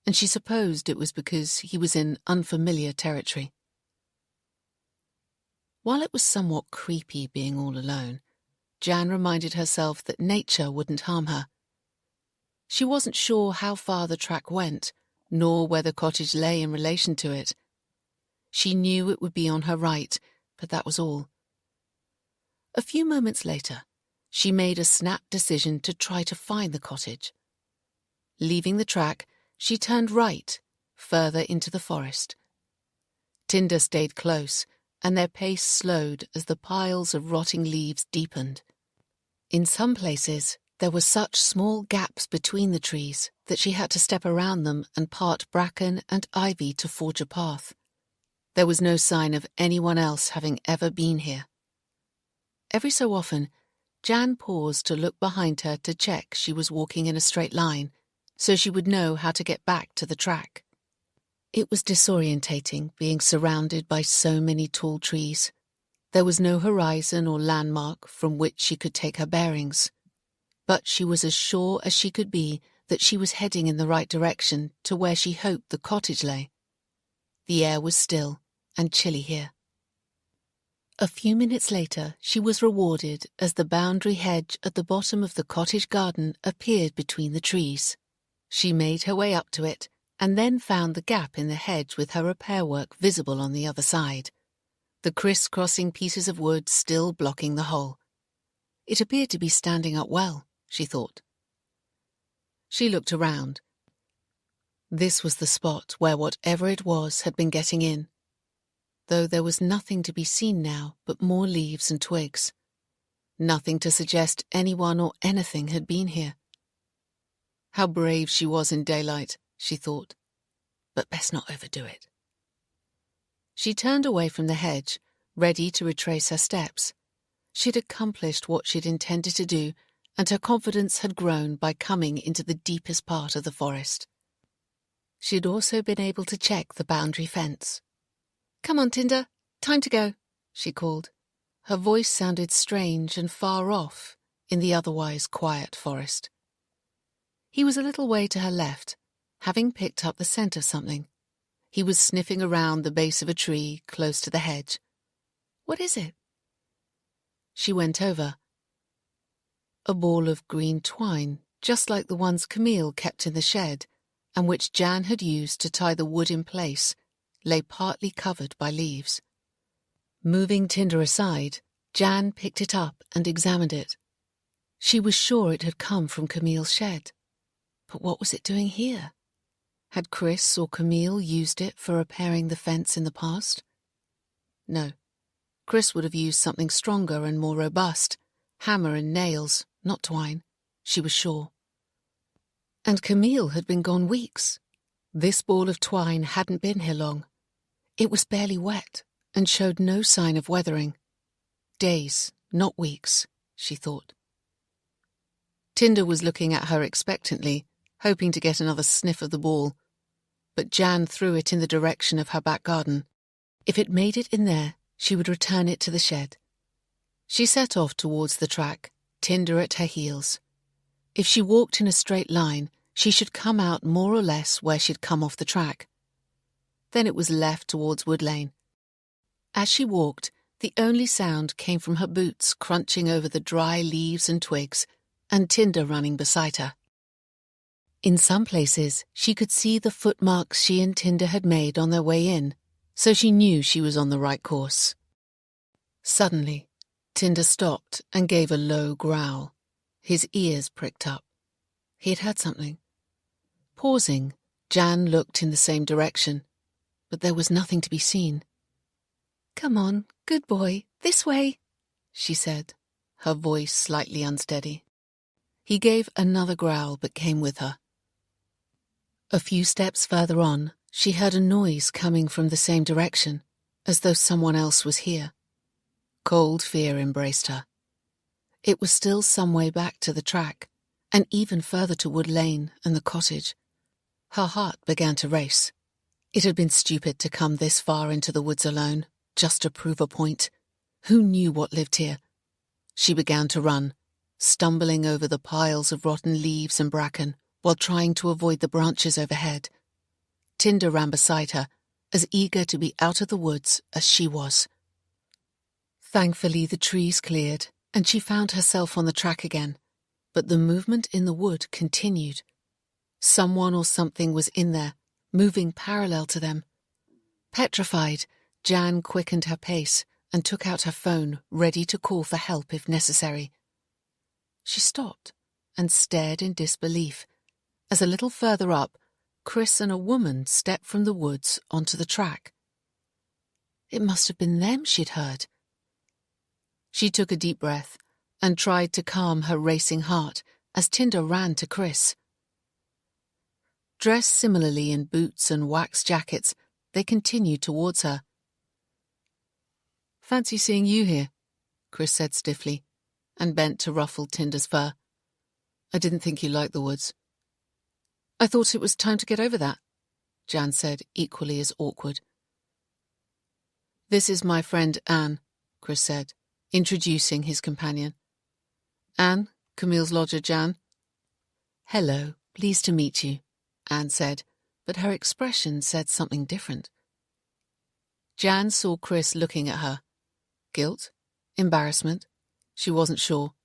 and she supposed it was because he was in unfamiliar territory. While it was somewhat creepy being all alone, Jan reminded herself that nature wouldn't harm her. She wasn't sure how far the track went, nor where the cottage lay in relation to it. She knew it would be on her right, but that was all. A few moments later, she made a snap decision to try to find the cottage. Leaving the track, she turned right, further into the forest. Tinder stayed close, and their pace slowed as the piles of rotting leaves deepened. In some places, there were such small gaps between the trees that she had to step around them and part bracken and ivy to forge a path. There was no sign of anyone else having ever been here. Every so often, Jan paused to look behind her to check she was walking in a straight line, so she would know how to get back to the track. It was disorientating being surrounded by so many tall trees. There was no horizon or landmark from which she could take her bearings. But she was as sure as she could be that she was heading in the right direction to where she hoped the cottage lay. The air was still and chilly here. A few minutes later, she was rewarded as the boundary hedge at the bottom of the cottage garden appeared between the trees. She made her way up to it and then found the gap in the hedge with her repair work visible on the other side, the criss-crossing pieces of wood still blocking the hole. It appeared to be standing up well, she thought. She looked around. This was the spot where whatever it was had been getting in, though there was nothing to be seen now but more leaves and twigs. Nothing to suggest anyone or anything had been here. How brave she was in daylight, she thought, but best not overdo it. She turned away from the hedge, ready to retrace her steps. She'd accomplished what she'd intended to do, and her confidence had grown by coming into the deepest part of the forest. She'd also been able to check the boundary fence. "Come on, Tinder, time to go," she called. Her voice sounded strange and far off in the otherwise quiet forest. He was a little way to her left, having picked up the scent of something. He was sniffing around the base of a tree close to the hedge. "What is it?" She went over. A ball of green twine, just like the ones Camille kept in the shed, and which Jan had used to tie the wood in place, lay partly covered by leaves. Moving Tinder aside, Jan picked it up and examined it. She was sure it had come from Camille's shed. But what was it doing here? Had Chris or Camille used it for repairing the fence in the past? No. Chris would have used something stronger and more robust, hammer and nails, not twine, she was sure. And Camille had been gone weeks. This ball of twine hadn't been here long. It was barely wet and showed no sign of weathering. Days, not weeks, she thought. Tinder was looking at her expectantly, hoping to get another sniff of the ball. But Jan threw it in the direction of her back garden. If it made it in there, she would return it to the shed. She set off towards the track, Tinder at her heels. If she walked in a straight line, she should come out more or less where she'd come off the track. Then it was left towards Wood Lane. As she walked, the only sound came from her boots crunching over the dry leaves and twigs, and Tinder running beside her. In some places, she could see the footmarks she and Tinder had made on their way in, so she knew she was on the right course. Suddenly, Tinder stopped and gave a low growl. His ears pricked up. He had heard something. Pausing, Jan looked in the same direction, but there was nothing to be seen. "Come on, good boy, this way," she said, her voice slightly unsteady. He gave another growl but came with her. A few steps further on, she heard a noise coming from the same direction, as though someone else was here. Cold fear embraced her. It was still some way back to the track, and even further to Wood Lane and the cottage. Her heart began to race. It had been stupid to come this far into the woods alone, just to prove a point. Who knew what lived here? She began to run, stumbling over the piles of rotten leaves and bracken, while trying to avoid the branches overhead. Tinder ran beside her, as eager to be out of the woods as she was. Thankfully, the trees cleared, and she found herself on the track again, but the movement in the wood continued. Someone or something was in there, moving parallel to them. Petrified, Jan quickened her pace and took out her phone, ready to call for help if necessary. She stopped and stared in disbelief, as a little further up, Chris and a woman stepped from the woods onto the track. It must have been them she'd heard. She took a deep breath and tried to calm her racing heart as Tinder ran to Chris. Dressed similarly in boots and wax jackets, they continued towards her. "Fancy seeing you here," Chris said stiffly, and bent to ruffle Tinder's fur. "I didn't think you liked the woods." "I thought it was time to get over that." Jan said, equally as awkward. "This is my friend Anne," Chris said, introducing his companion. "Anne, Camille's lodger, Jan." "Hello, pleased to meet you," Anne said, but her expression said something different. Jan saw Chris looking at her. Guilt? Embarrassment? She wasn't sure.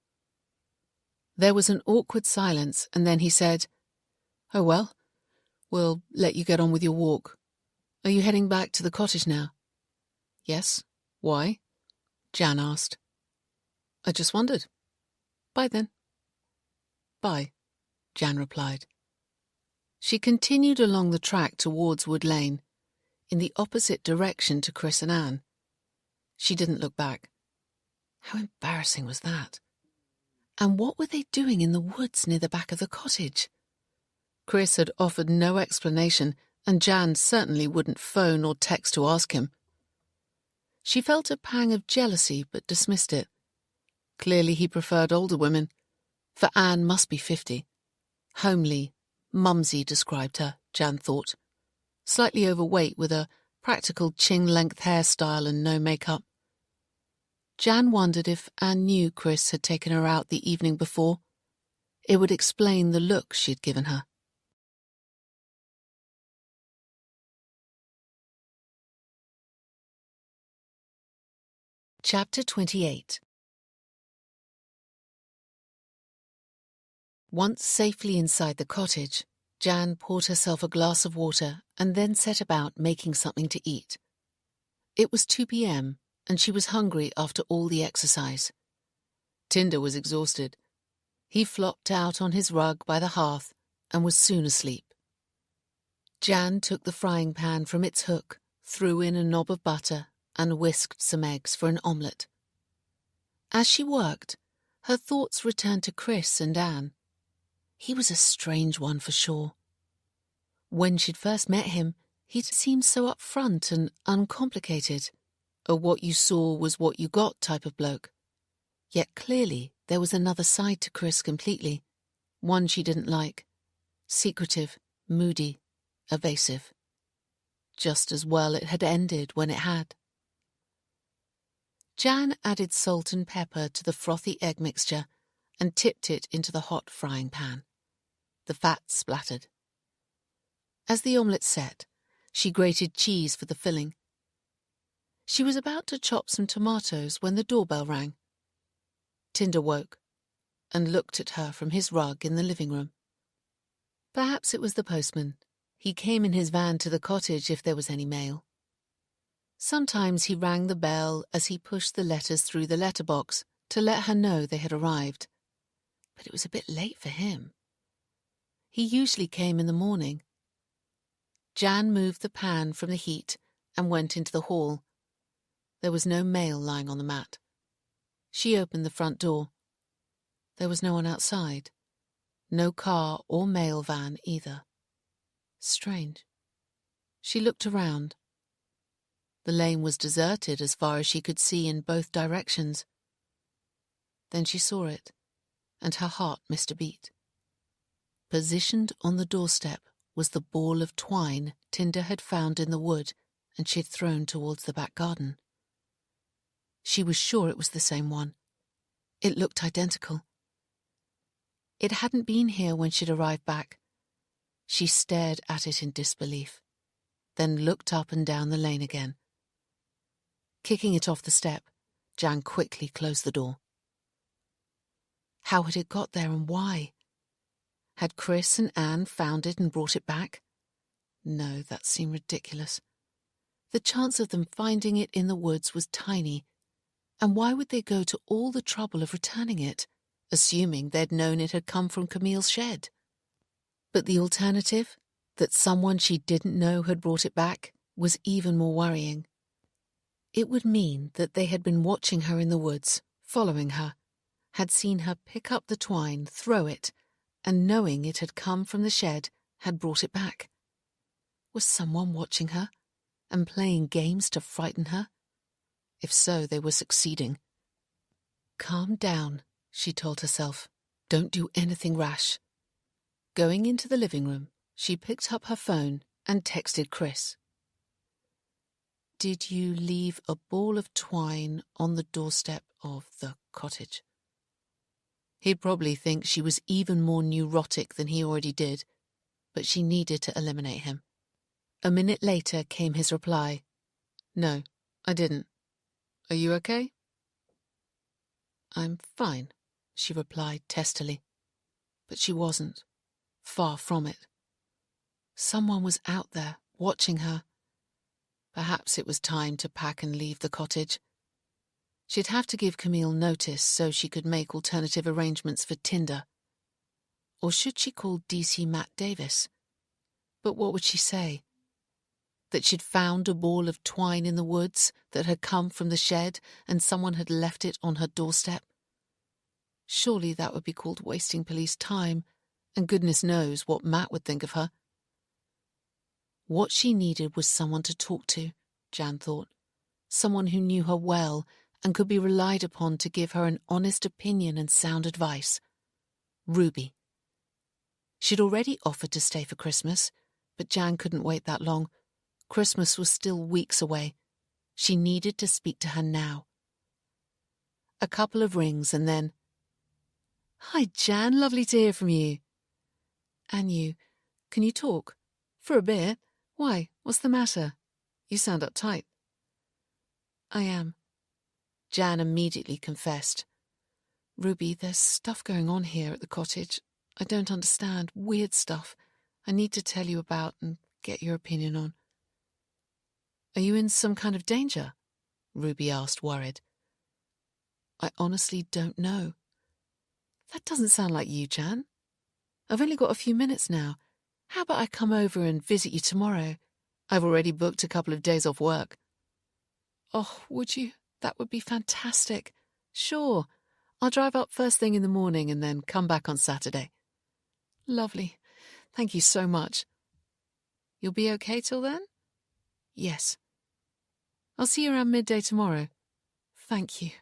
There was an awkward silence, and then he said, "Oh well, we'll let you get on with your walk. Are you heading back to the cottage now?" "Yes. Why?" Jan asked. "I just wondered. Bye then." "Bye," Jan replied. She continued along the track towards Wood Lane, in the opposite direction to Chris and Anne. She didn't look back. How embarrassing was that? And what were they doing in the woods near the back of the cottage? Chris had offered no explanation, and Jan certainly wouldn't phone or text to ask him. She felt a pang of jealousy but dismissed it. Clearly he preferred older women, for Anne must be 50. Homely, mumsy described her, Jan thought. Slightly overweight with a practical chin-length hairstyle and no makeup. Jan wondered if Anne knew Chris had taken her out the evening before. It would explain the look she'd given her. Chapter 28. Once safely inside the cottage, Jan poured herself a glass of water and then set about making something to eat. It was 2 p.m, and she was hungry after all the exercise. Tinder was exhausted. He flopped out on his rug by the hearth and was soon asleep. Jan took the frying pan from its hook, threw in a knob of butter, and whisked some eggs for an omelette. As she worked, her thoughts returned to Chris and Anne. He was a strange one for sure. When she'd first met him, he'd seemed so upfront and uncomplicated, a what you saw was what you got type of bloke. Yet clearly there was another side to Chris completely, one she didn't like. Secretive, moody, evasive. Just as well it had ended when it had. Jan added salt and pepper to the frothy egg mixture and tipped it into the hot frying pan. The fat splattered. As the omelette set, she grated cheese for the filling. She was about to chop some tomatoes when the doorbell rang. Tinder woke and looked at her from his rug in the living room. Perhaps it was the postman. He came in his van to the cottage if there was any mail. Sometimes he rang the bell as he pushed the letters through the letterbox to let her know they had arrived. But it was a bit late for him. He usually came in the morning. Jan moved the pan from the heat and went into the hall. There was no mail lying on the mat. She opened the front door. There was no one outside. No car or mail van either. Strange. She looked around. The lane was deserted as far as she could see in both directions. Then she saw it, and her heart missed a beat. Positioned on the doorstep was the ball of twine Tinder had found in the wood and she had thrown towards the back garden. She was sure it was the same one. It looked identical. It hadn't been here when she'd arrived back. She stared at it in disbelief, then looked up and down the lane again. Kicking it off the step, Jan quickly closed the door. How had it got there and why? Had Chris and Anne found it and brought it back? No, that seemed ridiculous. The chance of them finding it in the woods was tiny, and why would they go to all the trouble of returning it, assuming they'd known it had come from Camille's shed? But the alternative, that someone she didn't know had brought it back, was even more worrying. It would mean that they had been watching her in the woods, following her, had seen her pick up the twine, throw it, and knowing it had come from the shed, had brought it back. Was someone watching her and playing games to frighten her? If so, they were succeeding. Calm down, she told herself. Don't do anything rash. Going into the living room, she picked up her phone and texted Chris. "Did you leave a ball of twine on the doorstep of the cottage?" He'd probably think she was even more neurotic than he already did, but she needed to eliminate him. A minute later came his reply. "No, I didn't. Are you okay?" "I'm fine," she replied testily. But she wasn't. Far from it. Someone was out there, watching her. Perhaps it was time to pack and leave the cottage. She'd have to give Camille notice so she could make alternative arrangements for Tinder. Or should she call DC Matt Davis? But what would she say? That she'd found a ball of twine in the woods that had come from the shed and someone had left it on her doorstep? Surely that would be called wasting police time, and goodness knows what Matt would think of her. What she needed was someone to talk to, Jan thought. Someone who knew her well and could be relied upon to give her an honest opinion and sound advice. Ruby. She'd already offered to stay for Christmas, but Jan couldn't wait that long. Christmas was still weeks away. She needed to speak to her now. A couple of rings and then, "Hi, Jan, lovely to hear from you." "And you. Can you talk? For a bit. Why, what's the matter? You sound uptight." "I am." Jan immediately confessed. "Ruby, there's stuff going on here at the cottage. I don't understand. Weird stuff. I need to tell you about and get your opinion on." "Are you in some kind of danger?" Ruby asked, worried. "I honestly don't know." "That doesn't sound like you, Jan. I've only got a few minutes now. How about I come over and visit you tomorrow? I've already booked a couple of days off work." "Oh, would you? That would be fantastic." "Sure. I'll drive up first thing in the morning and then come back on Saturday." "Lovely. Thank you so much." "You'll be okay till then?" "Yes." "I'll see you around midday tomorrow." "Thank you."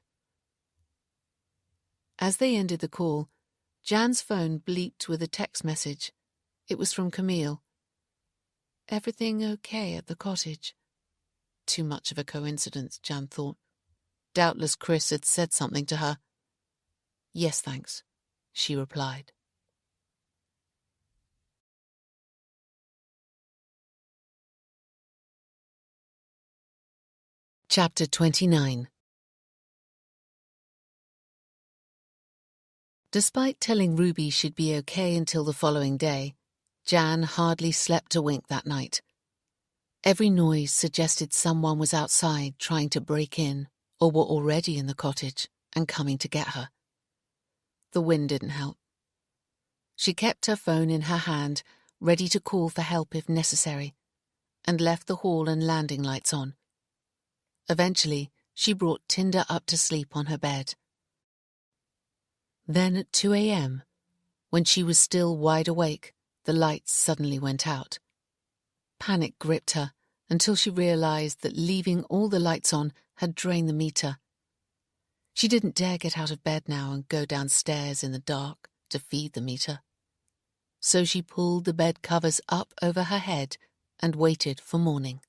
As they ended the call, Jan's phone bleeped with a text message. It was from Camille. "Everything okay at the cottage?" Too much of a coincidence, Jan thought. Doubtless Chris had said something to her. "Yes, thanks," she replied. Chapter 29. Despite telling Ruby she'd be okay until the following day, Jan hardly slept a wink that night. Every noise suggested someone was outside trying to break in or were already in the cottage and coming to get her. The wind didn't help. She kept her phone in her hand, ready to call for help if necessary, and left the hall and landing lights on. Eventually, she brought Tinder up to sleep on her bed. Then at 2 a.m., when she was still wide awake, the lights suddenly went out. Panic gripped her until she realized that leaving all the lights on had drained the meter. She didn't dare get out of bed now and go downstairs in the dark to feed the meter. So she pulled the bed covers up over her head and waited for morning.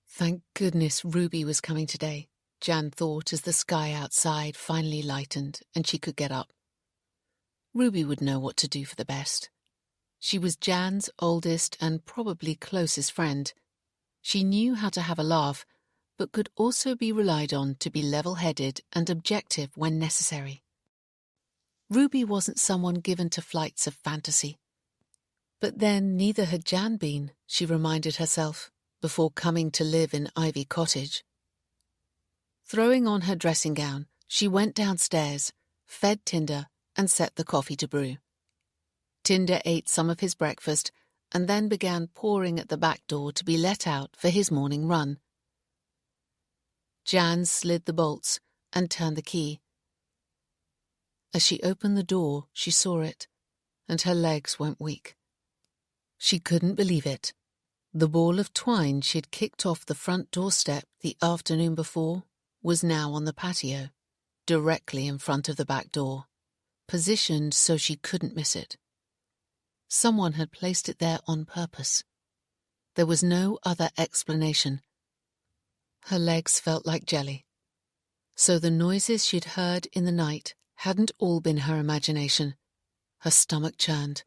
Thank goodness Ruby was coming today, Jan thought as the sky outside finally lightened and she could get up. Ruby would know what to do for the best. She was Jan's oldest and probably closest friend. She knew how to have a laugh, but could also be relied on to be level-headed and objective when necessary. Ruby wasn't someone given to flights of fantasy. But then neither had Jan been, she reminded herself, before coming to live in Ivy Cottage. Throwing on her dressing gown, she went downstairs, fed Tinder, and set the coffee to brew. Tinder ate some of his breakfast and then began pawing at the back door to be let out for his morning run. Jan slid the bolts and turned the key. As she opened the door, she saw it, and her legs went weak. She couldn't believe it. The ball of twine she'd kicked off the front doorstep the afternoon before was now on the patio, directly in front of the back door, positioned so she couldn't miss it. Someone had placed it there on purpose. There was no other explanation. Her legs felt like jelly. So the noises she'd heard in the night hadn't all been her imagination. Her stomach churned.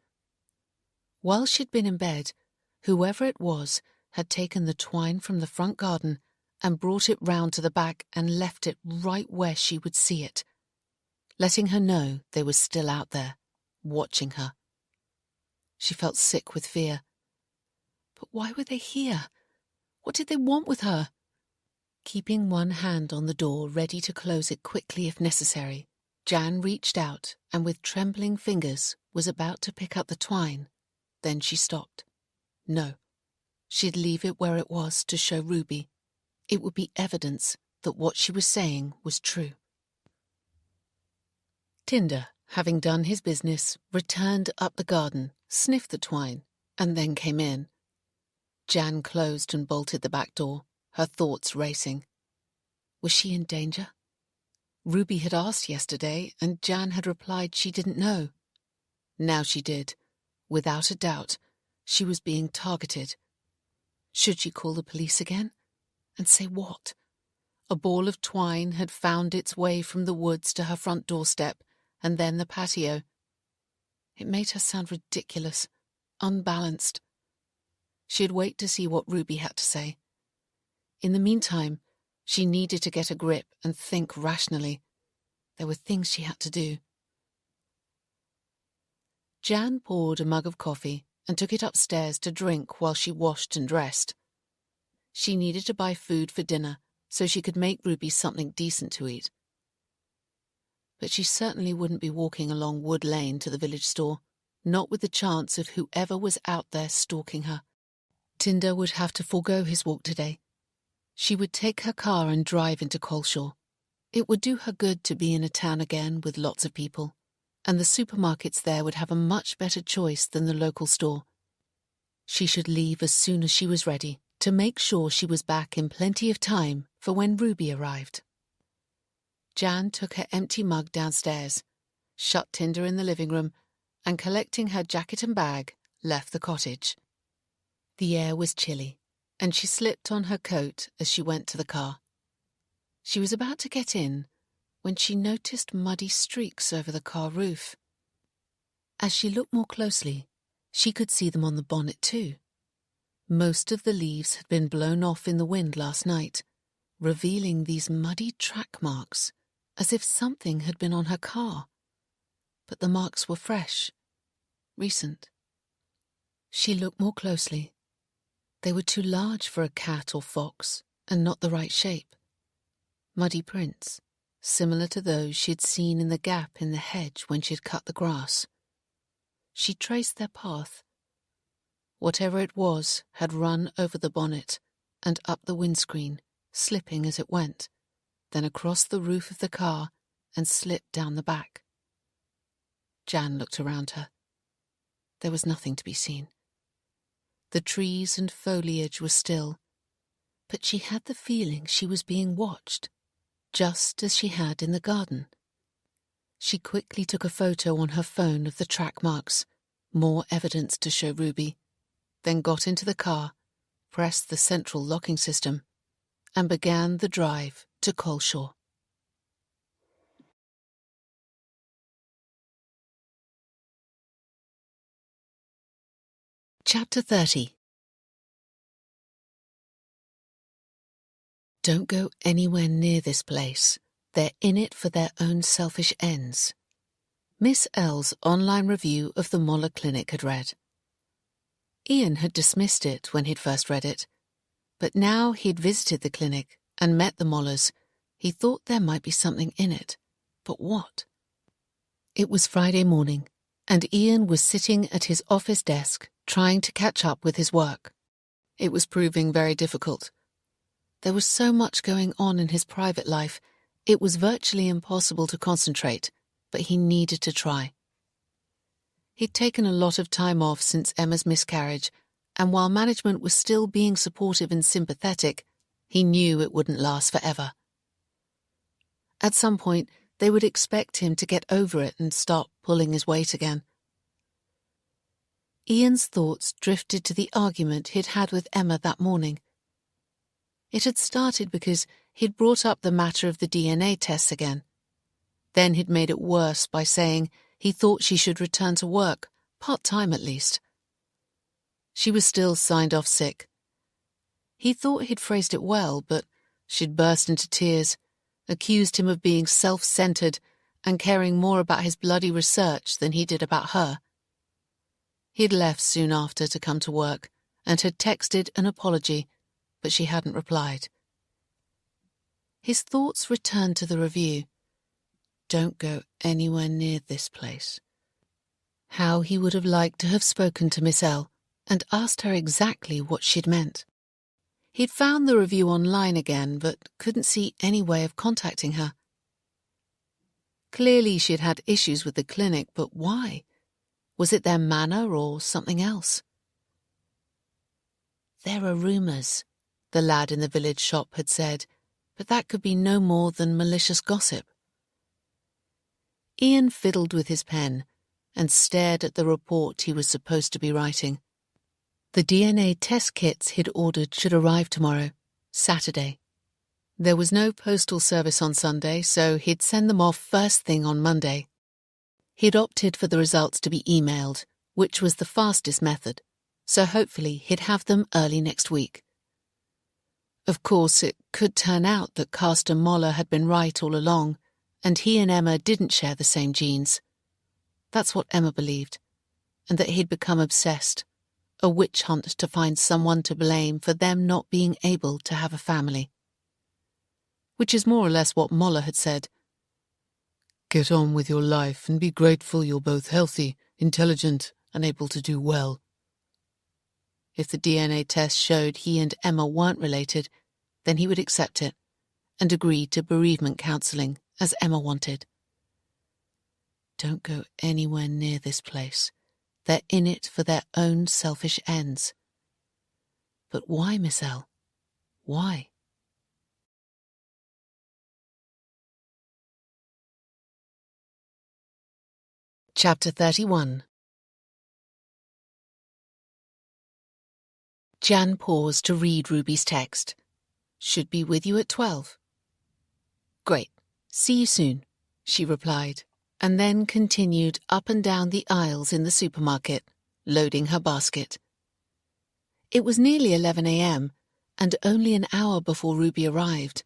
While she'd been in bed, whoever it was had taken the twine from the front garden and brought it round to the back and left it right where she would see it, letting her know they were still out there, watching her. She felt sick with fear. But why were they here? What did they want with her? Keeping one hand on the door ready to close it quickly if necessary, Jan reached out and with trembling fingers was about to pick up the twine. Then she stopped. No, she'd leave it where it was to show Ruby. It would be evidence that what she was saying was true. Tinder, having done his business, returned up the garden, sniffed the twine, and then came in. Jan closed and bolted the back door, her thoughts racing. Was she in danger? Ruby had asked yesterday, and Jan had replied she didn't know. Now she did. Without a doubt, she was being targeted. Should she call the police again? And say what? A ball of twine had found its way from the woods to her front doorstep, and then the patio. It made her sound ridiculous, unbalanced. She'd wait to see what Ruby had to say. In the meantime, she needed to get a grip and think rationally. There were things she had to do. Jan poured a mug of coffee and took it upstairs to drink while she washed and dressed. She needed to buy food for dinner so she could make Ruby something decent to eat. But she certainly wouldn't be walking along Wood Lane to the village store, not with the chance of whoever was out there stalking her. Tinder would have to forego his walk today. She would take her car and drive into Coleshaw. It would do her good to be in a town again with lots of people, and the supermarkets there would have a much better choice than the local store. She should leave as soon as she was ready, to make sure she was back in plenty of time for when Ruby arrived. Jan took her empty mug downstairs, shut Tinder in the living room, and collecting her jacket and bag, left the cottage. The air was chilly, and she slipped on her coat as she went to the car. She was about to get in when she noticed muddy streaks over the car roof. As she looked more closely, she could see them on the bonnet too. Most of the leaves had been blown off in the wind last night, revealing these muddy track marks, as if something had been on her car. But the marks were fresh, recent. She looked more closely. They were too large for a cat or fox, and not the right shape. Muddy prints, similar to those she had seen in the gap in the hedge when she had cut the grass. She traced their path. Whatever it was had run over the bonnet and up the windscreen, slipping as it went, then across the roof of the car and slipped down the back. Jan looked around her. There was nothing to be seen. The trees and foliage were still, but she had the feeling she was being watched, just as she had in the garden. She quickly took a photo on her phone of the track marks, more evidence to show Ruby, then got into the car, pressed the central locking system, and began the drive to Coleshaw. Chapter 30. Don't go anywhere near this place. They're in it for their own selfish ends. Miss L's online review of the Moller Clinic had read. Ian had dismissed it when he'd first read it, but now he'd visited the clinic and met the Mollers. He thought there might be something in it, but what? It was Friday morning, and Ian was sitting at his office desk trying to catch up with his work. It was proving very difficult. There was so much going on in his private life, it was virtually impossible to concentrate, but he needed to try. He'd taken a lot of time off since Emma's miscarriage, and while management was still being supportive and sympathetic, he knew it wouldn't last forever. At some point, they would expect him to get over it and stop pulling his weight again. Ian's thoughts drifted to the argument he'd had with Emma that morning. It had started because he'd brought up the matter of the DNA tests again. Then he'd made it worse by saying he thought she should return to work, part-time at least. She was still signed off sick. He thought he'd phrased it well, but she'd burst into tears, accused him of being self-centered and caring more about his bloody research than he did about her. He'd left soon after to come to work and had texted an apology, but she hadn't replied. His thoughts returned to the review. Don't go anywhere near this place. How he would have liked to have spoken to Miss L and asked her exactly what she'd meant. He'd found the review online again, but couldn't see any way of contacting her. Clearly she'd had issues with the clinic, but why? Was it their manner or something else? There are rumours, the lad in the village shop had said, but that could be no more than malicious gossip. Ian fiddled with his pen and stared at the report he was supposed to be writing. The DNA test kits he'd ordered should arrive tomorrow, Saturday. There was no postal service on Sunday, so he'd send them off first thing on Monday. He'd opted for the results to be emailed, which was the fastest method, so hopefully he'd have them early next week. Of course, it could turn out that Caster Moller had been right all along, and he and Emma didn't share the same genes. That's what Emma believed, and that he'd become obsessed, a witch hunt to find someone to blame for them not being able to have a family. Which is more or less what Moller had said. Get on with your life and be grateful you're both healthy, intelligent, and able to do well. If the DNA test showed he and Emma weren't related, then he would accept it and agree to bereavement counselling, as Emma wanted. Don't go anywhere near this place. They're in it for their own selfish ends. But why, Miss L? Why? Chapter 31. Jan paused to read Ruby's text. Should be with you at 12. Great. See you soon, she replied, and then continued up and down the aisles in the supermarket, loading her basket. It was nearly 11 a.m., and only an hour before Ruby arrived.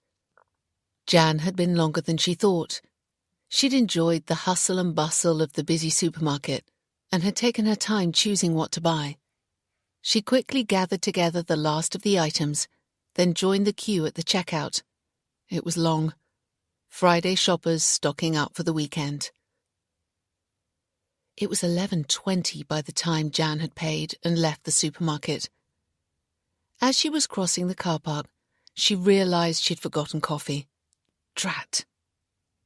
Jan had been longer than she thought. She'd enjoyed the hustle and bustle of the busy supermarket and had taken her time choosing what to buy. She quickly gathered together the last of the items, then joined the queue at the checkout. It was long. Friday shoppers stocking up for the weekend. It was 11:20 by the time Jan had paid and left the supermarket. As she was crossing the car park, she realised she'd forgotten coffee. Drat!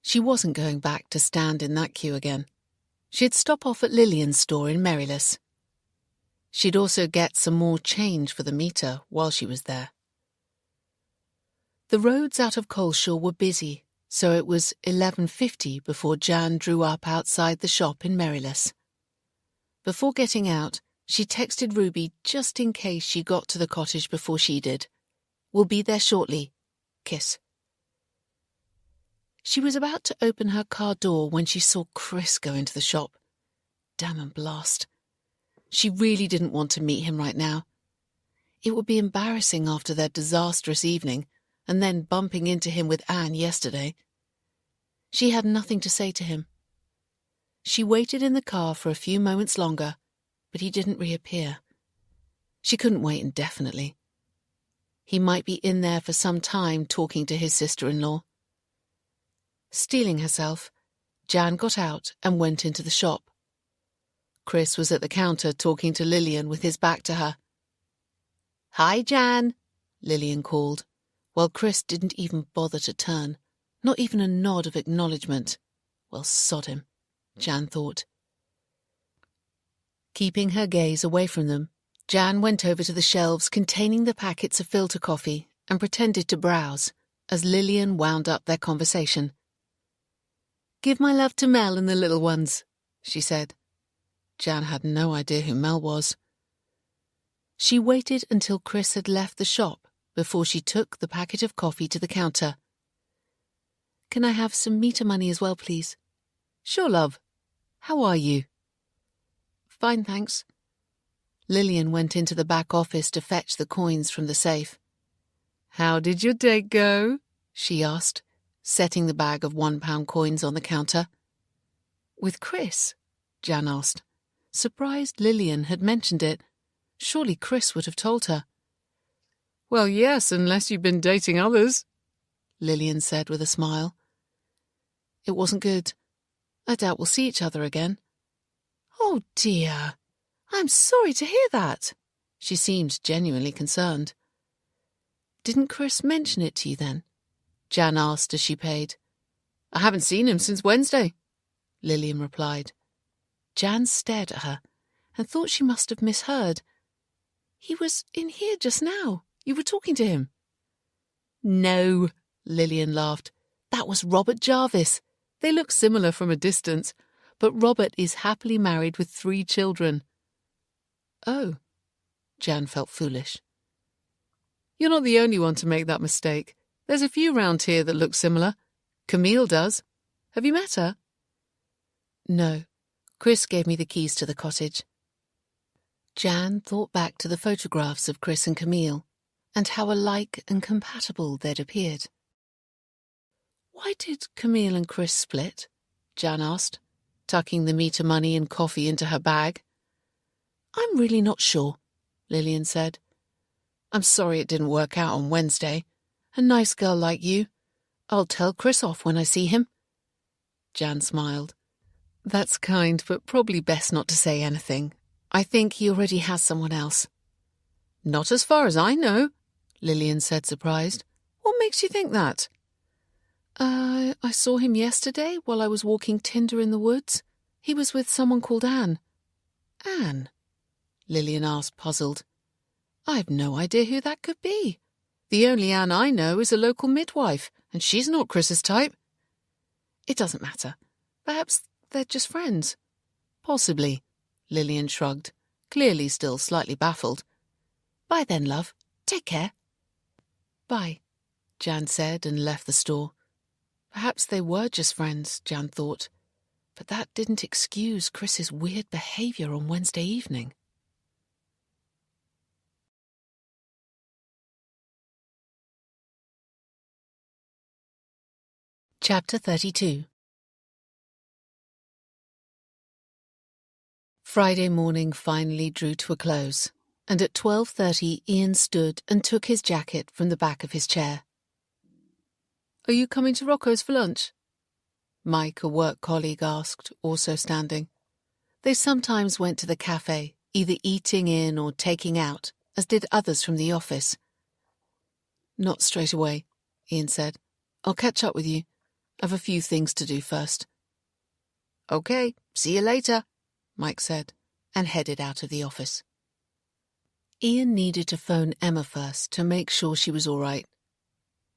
She wasn't going back to stand in that queue again. She'd stop off at Lillian's store in Merryless. She'd also get some more change for the meter while she was there. The roads out of Coleshaw were busy, so it was 11:50 before Jan drew up outside the shop in Merryless. Before getting out, she texted Ruby just in case she got to the cottage before she did. We'll be there shortly. Kiss. She was about to open her car door when she saw Chris go into the shop. Damn and blast. She really didn't want to meet him right now. It would be embarrassing after their disastrous evening, and then bumping into him with Anne yesterday. She had nothing to say to him. She waited in the car for a few moments longer, but he didn't reappear. She couldn't wait indefinitely. He might be in there for some time talking to his sister-in-law. Steeling herself, Jan got out and went into the shop. Chris was at the counter talking to Lillian with his back to her. "Hi, Jan," Lillian called, while Chris didn't even bother to turn, not even a nod of acknowledgement. Well, sod him, Jan thought. Keeping her gaze away from them, Jan went over to the shelves containing the packets of filter coffee and pretended to browse as Lillian wound up their conversation. "Give my love to Mel and the little ones," she said. Jan had no idea who Mel was. She waited until Chris had left the shop before she took the packet of coffee to the counter. "Can I have some meter money as well, please?" "Sure, love. How are you?" "Fine, thanks." Lillian went into the back office to fetch the coins from the safe. "How did your date go?" she asked, setting the bag of £1 coins on the counter. "With Chris?" Jan asked. Surprised Lillian had mentioned it. Surely Chris would have told her. "Well, yes, unless you've been dating others," Lillian said with a smile. "It wasn't good. I doubt we'll see each other again." "Oh dear, I'm sorry to hear that." She seemed genuinely concerned. "Didn't Chris mention it to you then?" Jan asked as she paid. "I haven't seen him since Wednesday," Lillian replied. Jan stared at her and thought she must have misheard. "He was in here just now. You were talking to him." "No," Lillian laughed. "That was Robert Jarvis. They look similar from a distance, but Robert is happily married with 3 children." "Oh." Jan felt foolish. "You're not the only one to make that mistake. There's a few round here that look similar. Camille does. Have you met her?" "No. Chris gave me the keys to the cottage." Jan thought back to the photographs of Chris and Camille, and how alike and compatible they'd appeared. "Why did Camille and Chris split?" Jan asked, tucking the meter money and coffee into her bag. "I'm really not sure," Lillian said. "I'm sorry it didn't work out on Wednesday. A nice girl like you. I'll tell Chris off when I see him." Jan smiled. "That's kind, but probably best not to say anything. I think he already has someone else." "Not as far as I know," Lillian said, surprised. "What makes you think that?" I saw him yesterday while I was walking Tinder in the woods. He was with someone called Anne." "Anne?" Lillian asked, puzzled. "I've no idea who that could be. The only Anne I know is a local midwife, and she's not Chris's type." "It doesn't matter. Perhaps they're just friends." "Possibly," Lillian shrugged, clearly still slightly baffled. "Bye then, love. Take care." "Bye," Jan said and left the store. Perhaps they were just friends, Jan thought, but that didn't excuse Chris's weird behaviour on Wednesday evening. Chapter 32. Friday morning finally drew to a close, and at 12:30 Ian stood and took his jacket from the back of his chair. "Are you coming to Rocco's for lunch?" Mike, a work colleague, asked, also standing. They sometimes went to the cafe, either eating in or taking out, as did others from the office. "Not straight away," Ian said. "I'll catch up with you. I've a few things to do first." "Okay, see you later," Mike said, and headed out of the office. Ian needed to phone Emma first to make sure she was all right.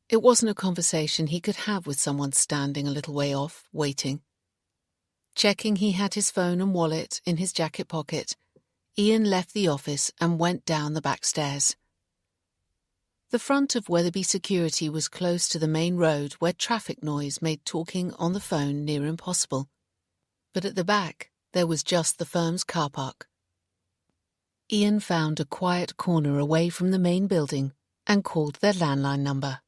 It wasn't a conversation he could have with someone standing a little way off, waiting. Checking he had his phone and wallet in his jacket pocket, Ian left the office and went down the back stairs. The front of Weatherby Security was close to the main road where traffic noise made talking on the phone near impossible. But at the back, there was just the firm's car park. Ian found a quiet corner away from the main building and called their landline number.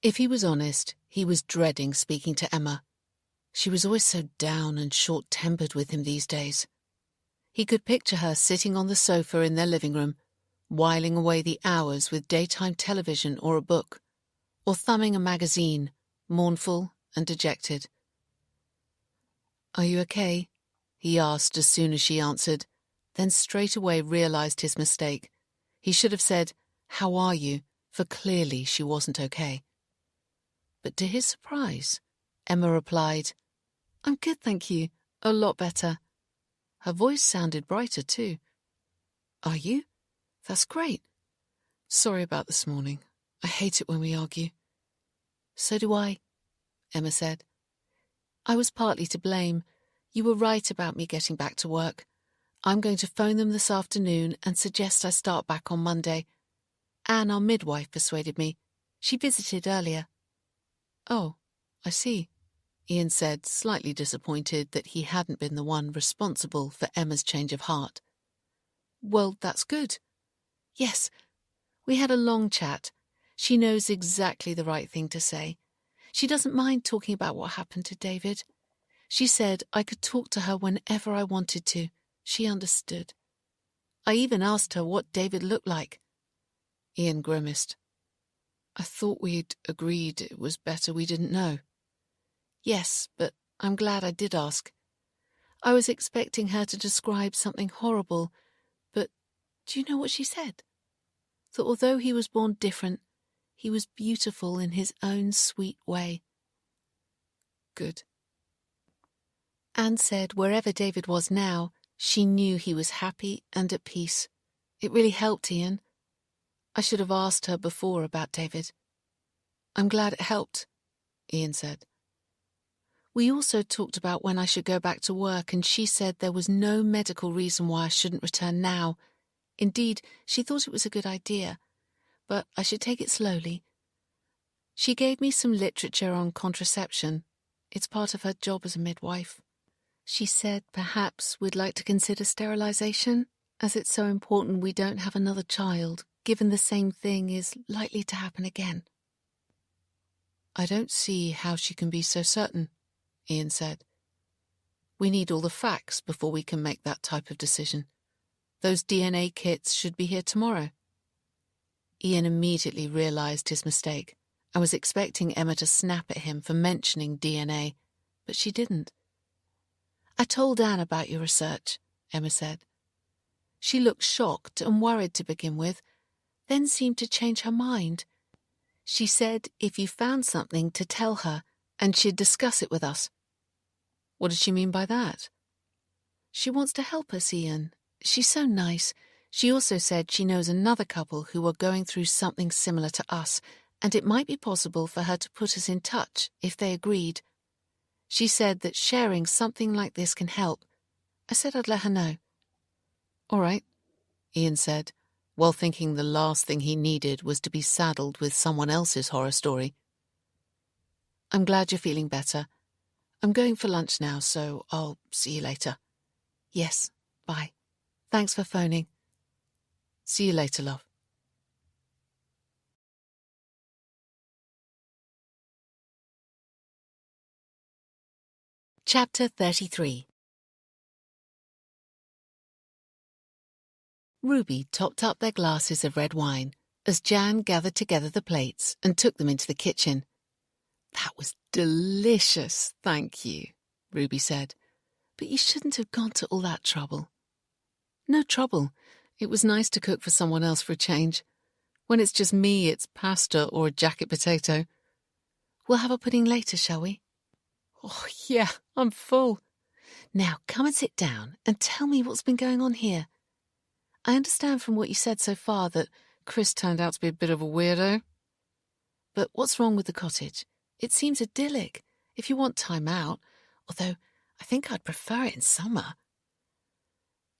If he was honest, he was dreading speaking to Emma. She was always so down and short-tempered with him these days. He could picture her sitting on the sofa in their living room, whiling away the hours with daytime television or a book, or thumbing a magazine, mournful and dejected. "Are you okay?" he asked as soon as she answered, then straight away realised his mistake. He should have said, "How are you?" for clearly she wasn't okay. But to his surprise, Emma replied, "I'm good, thank you. A lot better." Her voice sounded brighter, too. "Are you? That's great. Sorry about this morning. I hate it when we argue." "So do I," Emma said. "I was partly to blame. You were right about me getting back to work. I'm going to phone them this afternoon and suggest I start back on Monday. Anne, our midwife, persuaded me. She visited earlier. Oh, I see, Ian said, slightly disappointed that he hadn't been the one responsible for Emma's change of heart. Well, that's good. Yes, we had a long chat. She knows exactly the right thing to say. She doesn't mind talking about what happened to David. She said I could talk to her whenever I wanted to. She understood. I even asked her what David looked like. Ian grimaced. I thought we'd agreed it was better we didn't know. Yes, but I'm glad I did ask. I was expecting her to describe something horrible, but do you know what she said? That although he was born different, he was beautiful in his own sweet way. Good. Anne said wherever David was now, she knew he was happy and at peace. It really helped Ian. I should have asked her before about David. I'm glad it helped, Ian said. We also talked about when I should go back to work, and she said there was no medical reason why I shouldn't return now. Indeed, she thought it was a good idea, but I should take it slowly. She gave me some literature on contraception. It's part of her job as a midwife. She said perhaps we'd like to consider sterilization, as it's so important we don't have another child, given the same thing is likely to happen again. I don't see how she can be so certain, Ian said. We need all the facts before we can make that type of decision. Those DNA kits should be here tomorrow. Ian immediately realized his mistake and was expecting Emma to snap at him for mentioning DNA, but she didn't. I told Anne about your research, Emma said. She looked shocked and worried to begin with, then seemed to change her mind. She said if you found something to tell her, and she'd discuss it with us. What did she mean by that? She wants to help us, Ian. She's so nice. She also said she knows another couple who are going through something similar to us, and it might be possible for her to put us in touch if they agreed. She said that sharing something like this can help. I said I'd let her know. All right, Ian said, while thinking the last thing he needed was to be saddled with someone else's horror story. I'm glad you're feeling better. I'm going for lunch now, so I'll see you later. Yes, bye. Thanks for phoning. See you later, love. Chapter 33. Ruby topped up their glasses of red wine as Jan gathered together the plates and took them into the kitchen. That was delicious, thank you, Ruby said. But you shouldn't have gone to all that trouble. No trouble. It was nice to cook for someone else for a change. When it's just me, it's pasta or a jacket potato. We'll have a pudding later, shall we? Oh, yeah, I'm full. Now, come and sit down and tell me what's been going on here. I understand from what you said so far that Chris turned out to be a bit of a weirdo. But what's wrong with the cottage? It seems idyllic, if you want time out, although I think I'd prefer it in summer.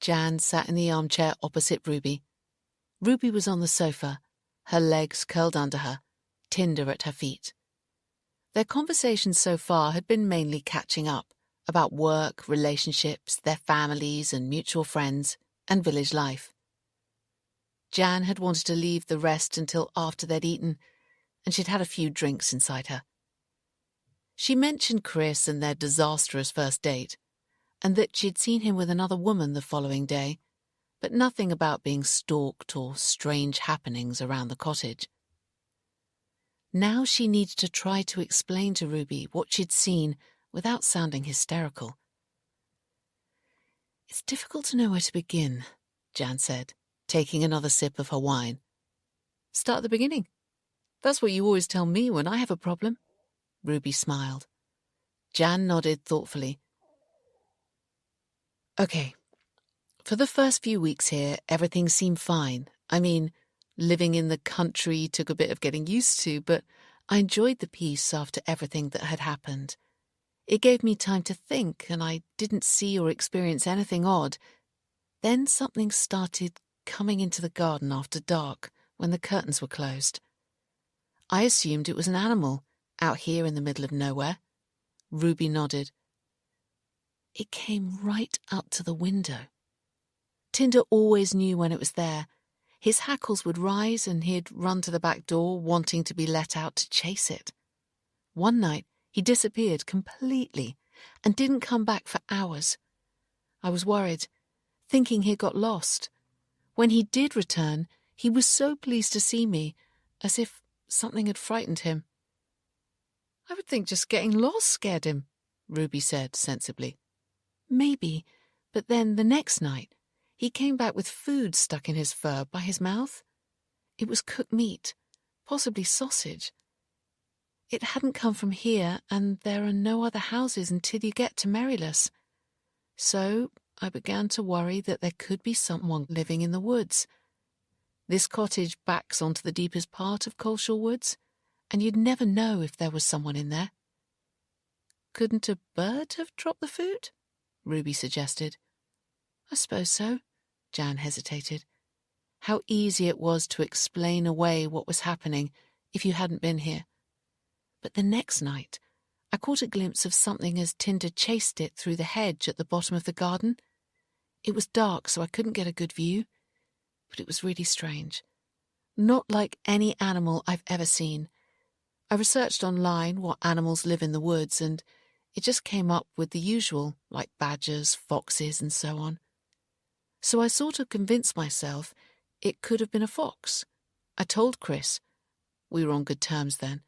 Jan sat in the armchair opposite Ruby. Ruby was on the sofa, her legs curled under her, Tinder at her feet. Their conversations so far had been mainly catching up, about work, relationships, their families and mutual friends, and village life. Jan had wanted to leave the rest until after they'd eaten, and she'd had a few drinks inside her. She mentioned Chris and their disastrous first date, and that she'd seen him with another woman the following day, but nothing about being stalked or strange happenings around the cottage. Now she needed to try to explain to Ruby what she'd seen without sounding hysterical. It's difficult to know where to begin, Jan said, taking another sip of her wine. Start at the beginning. That's what you always tell me when I have a problem. Ruby smiled. Jan nodded thoughtfully. Okay. For the first few weeks here, everything seemed fine. I mean, living in the country took a bit of getting used to, but I enjoyed the peace after everything that had happened. It gave me time to think, and I didn't see or experience anything odd. Then something started coming into the garden after dark when the curtains were closed. I assumed it was an animal out here in the middle of nowhere. Ruby nodded. It came right up to the window. Tinder always knew when it was there. His hackles would rise and he'd run to the back door, wanting to be let out to chase it. One night, he disappeared completely and didn't come back for hours. I was worried, thinking he got lost. When he did return, he was so pleased to see me, as if something had frightened him. "I would think just getting lost scared him," Ruby said sensibly. "Maybe, but then the next night, he came back with food stuck in his fur by his mouth. It was cooked meat, possibly sausage. It hadn't come from here, and there are no other houses until you get to Merryless. So I began to worry that there could be someone living in the woods. This cottage backs onto the deepest part of Coleshaw Woods, and you'd never know if there was someone in there." "Couldn't a bird have dropped the food?" Ruby suggested. "I suppose so." Jan hesitated. How easy it was to explain away what was happening if you hadn't been here. But the next night, I caught a glimpse of something as Tinder chased it through the hedge at the bottom of the garden. It was dark, so I couldn't get a good view, but it was really strange. Not like any animal I've ever seen. I researched online what animals live in the woods, and it just came up with the usual, like badgers, foxes, and so on. So I sort of convinced myself it could have been a fox. I told Chris. We were on good terms then.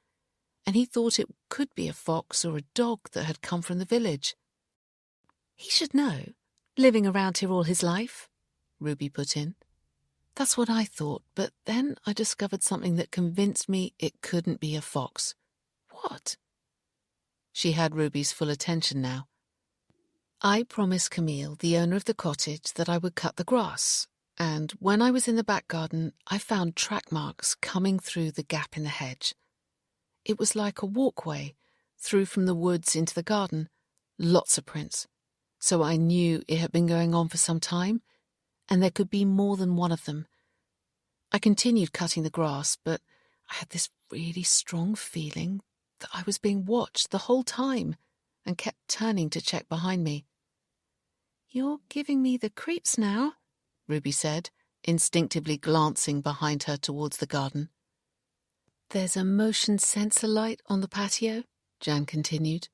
And he thought it could be a fox or a dog that had come from the village. "He should know, living around here all his life," Ruby put in. "That's what I thought, but then I discovered something that convinced me it couldn't be a fox." "What?" She had Ruby's full attention now. "I promised Camille, the owner of the cottage, that I would cut the grass, and when I was in the back garden, I found track marks coming through the gap in the hedge. It was like a walkway through from the woods into the garden, lots of prints, so I knew it had been going on for some time, and there could be more than one of them. I continued cutting the grass, but I had this really strong feeling that I was being watched the whole time and kept turning to check behind me. "You're giving me the creeps now," Ruby said, instinctively glancing behind her towards the garden. "There's a motion sensor light on the patio," Jan continued.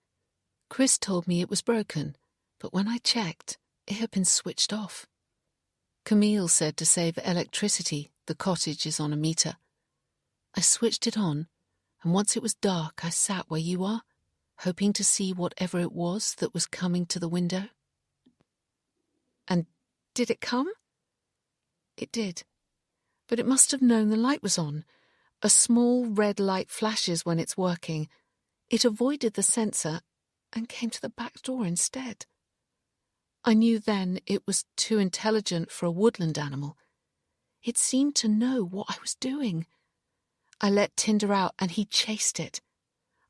"Chris told me it was broken, but when I checked, it had been switched off. Camille said to save electricity, the cottage is on a meter. I switched it on, and once it was dark, I sat where you are, hoping to see whatever it was that was coming to the window." "And did it come?" "It did, but it must have known the light was on. A small red light flashes when it's working. It avoided the sensor and came to the back door instead. I knew then it was too intelligent for a woodland animal. It seemed to know what I was doing. I let Tinder out and he chased it.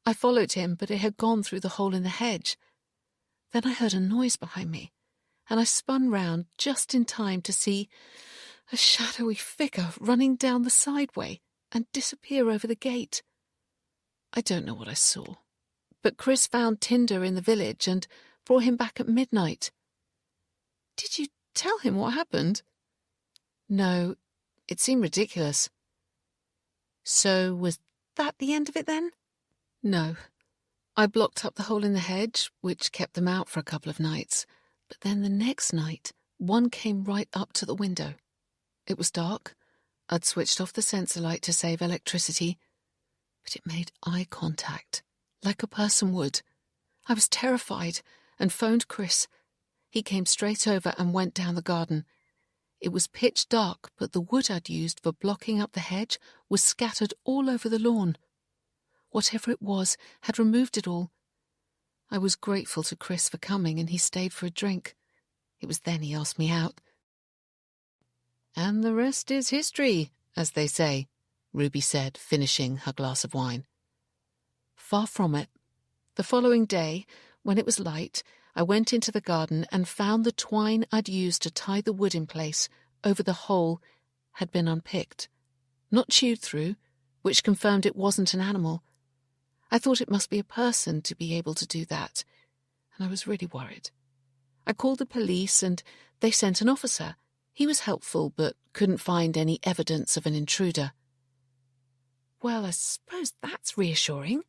I followed him, but it had gone through the hole in the hedge. Then I heard a noise behind me, and I spun round just in time to see a shadowy figure running down the sideway and disappear over the gate. I don't know what I saw, but Chris found Tinder in the village and brought him back at midnight." "Did you tell him what happened?" "No, it seemed ridiculous." "So was that the end of it then?" "No. I blocked up the hole in the hedge, which kept them out for a couple of nights, but then the next night, one came right up to the window. It was dark. I'd switched off the sensor light to save electricity, but it made eye contact, like a person would. I was terrified and phoned Chris. He came straight over and went down the garden. It was pitch dark, but the wood I'd used for blocking up the hedge was scattered all over the lawn. Whatever it was had removed it all. I was grateful to Chris for coming, and he stayed for a drink. It was then he asked me out." "And the rest is history, as they say," Ruby said, finishing her glass of wine. "Far from it. The following day, when it was light, I went into the garden and found the twine I'd used to tie the wood in place over the hole had been unpicked, not chewed through, which confirmed it wasn't an animal. I thought it must be a person to be able to do that, and I was really worried. I called the police and they sent an officer. He was helpful but couldn't find any evidence of an intruder. "Well, I suppose that's reassuring,"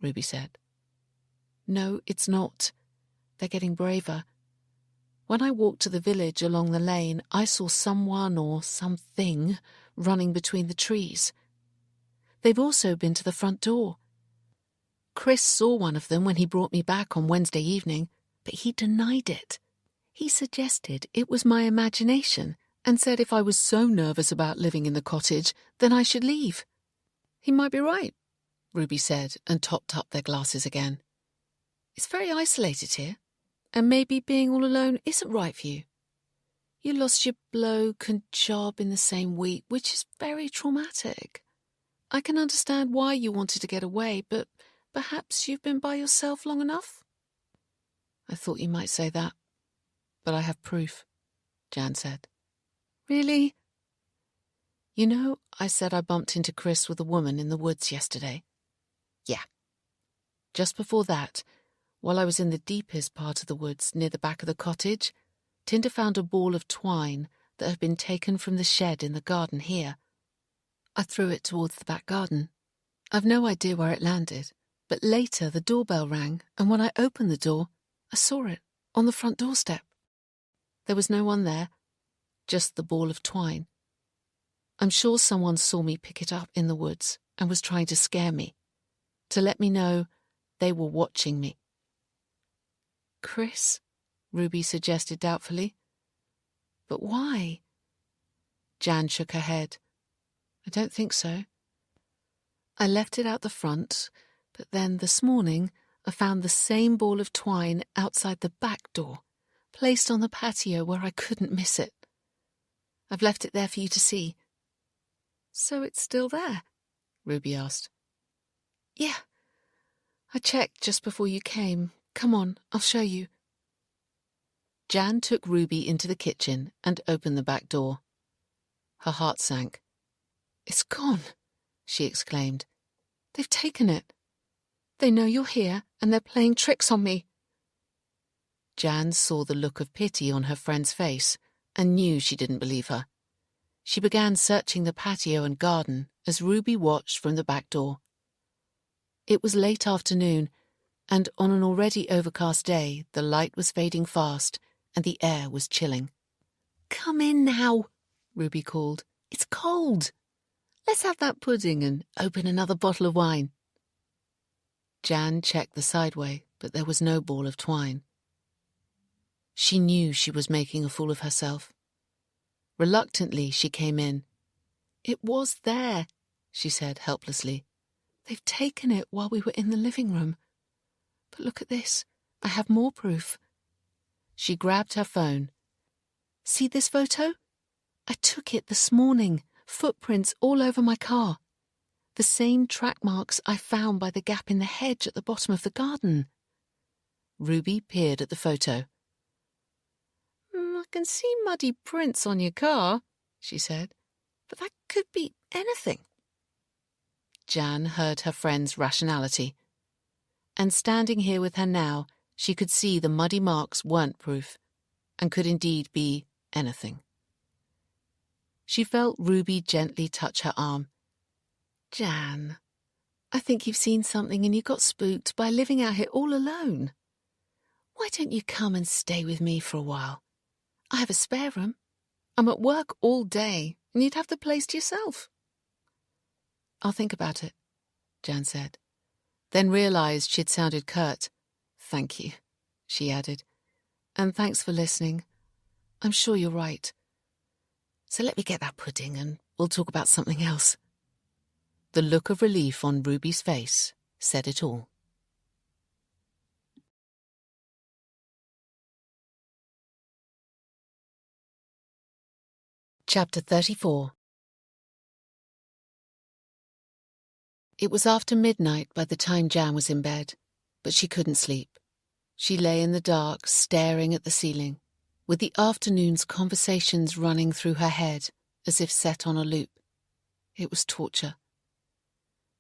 Ruby said. "No, it's not. They're getting braver. When I walked to the village along the lane, I saw someone or something running between the trees. They've also been to the front door. Chris saw one of them when he brought me back on Wednesday evening, but he denied it. He suggested it was my imagination and said if I was so nervous about living in the cottage, then I should leave." "He might be right," Ruby said and topped up their glasses again. "It's very isolated here, and maybe being all alone isn't right for you. You lost your bloke and job in the same week, which is very traumatic. I can understand why you wanted to get away, but perhaps you've been by yourself long enough?" "I thought you might say that, but I have proof," Jan said. "Really?" "You know, I said I bumped into Chris with a woman in the woods yesterday." "Yeah. Just before that, while I was in the deepest part of the woods near the back of the cottage, Tinder found a ball of twine that had been taken from the shed in the garden here. I threw it towards the back garden. I've no idea where it landed, but later the doorbell rang, and when I opened the door, I saw it on the front doorstep. There was no one there, just the ball of twine. I'm sure someone saw me pick it up in the woods and was trying to scare me, to let me know they were watching me." "Chris?" Ruby suggested doubtfully. "But why?" Jan shook her head. "I don't think so. I left it out the front, but then this morning I found the same ball of twine outside the back door, placed on the patio where I couldn't miss it. I've left it there for you to see." "So it's still there?" Ruby asked. "Yeah. I checked just before you came. Come on, I'll show you." Jan took Ruby into the kitchen and opened the back door. Her heart sank. "It's gone," she exclaimed. "They've taken it. They know you're here and they're playing tricks on me." Jan saw the look of pity on her friend's face and knew she didn't believe her. She began searching the patio and garden as Ruby watched from the back door. It was late afternoon, and on an already overcast day, the light was fading fast and the air was chilling. "Come in now," Ruby called. "It's cold. Let's have that pudding and open another bottle of wine." Jan checked the sideway, but there was no ball of twine. She knew she was making a fool of herself. Reluctantly, she came in. "It was there," she said helplessly. "They've taken it while we were in the living room. But look at this. I have more proof." She grabbed her phone. "See this photo? I took it this morning. Footprints all over my car. The same track marks I found by the gap in the hedge at the bottom of the garden." Ruby peered at the photo. "I can see muddy prints on your car," she said, "but that could be anything." Jan heard her friend's rationality. And standing here with her now, she could see the muddy marks weren't proof, and could indeed be anything. She felt Ruby gently touch her arm. "Jan, I think you've seen something and you got spooked by living out here all alone. Why don't you come and stay with me for a while? I have a spare room. I'm at work all day, and you'd have the place to yourself." "I'll think about it," Jan said, then realized she'd sounded curt. "Thank you," she added, "and thanks for listening. I'm sure you're right. So let me get that pudding and we'll talk about something else." The look of relief on Ruby's face said it all. Chapter 34. It was after midnight by the time Jan was in bed, but she couldn't sleep. She lay in the dark, staring at the ceiling, with the afternoon's conversations running through her head as if set on a loop. It was torture.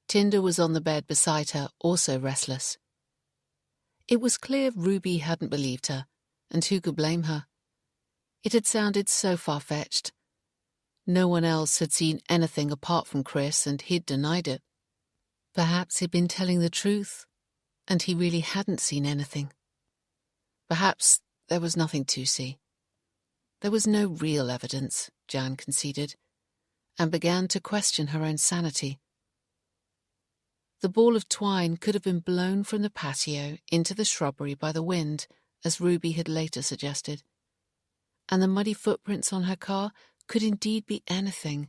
Tinder was on the bed beside her, also restless. It was clear Ruby hadn't believed her, and who could blame her? It had sounded so far-fetched. No one else had seen anything apart from Chris, and he'd denied it. Perhaps he'd been telling the truth, and he really hadn't seen anything. Perhaps there was nothing to see. There was no real evidence, Jan conceded, and began to question her own sanity. The ball of twine could have been blown from the patio into the shrubbery by the wind, as Ruby had later suggested. And the muddy footprints on her car could indeed be anything,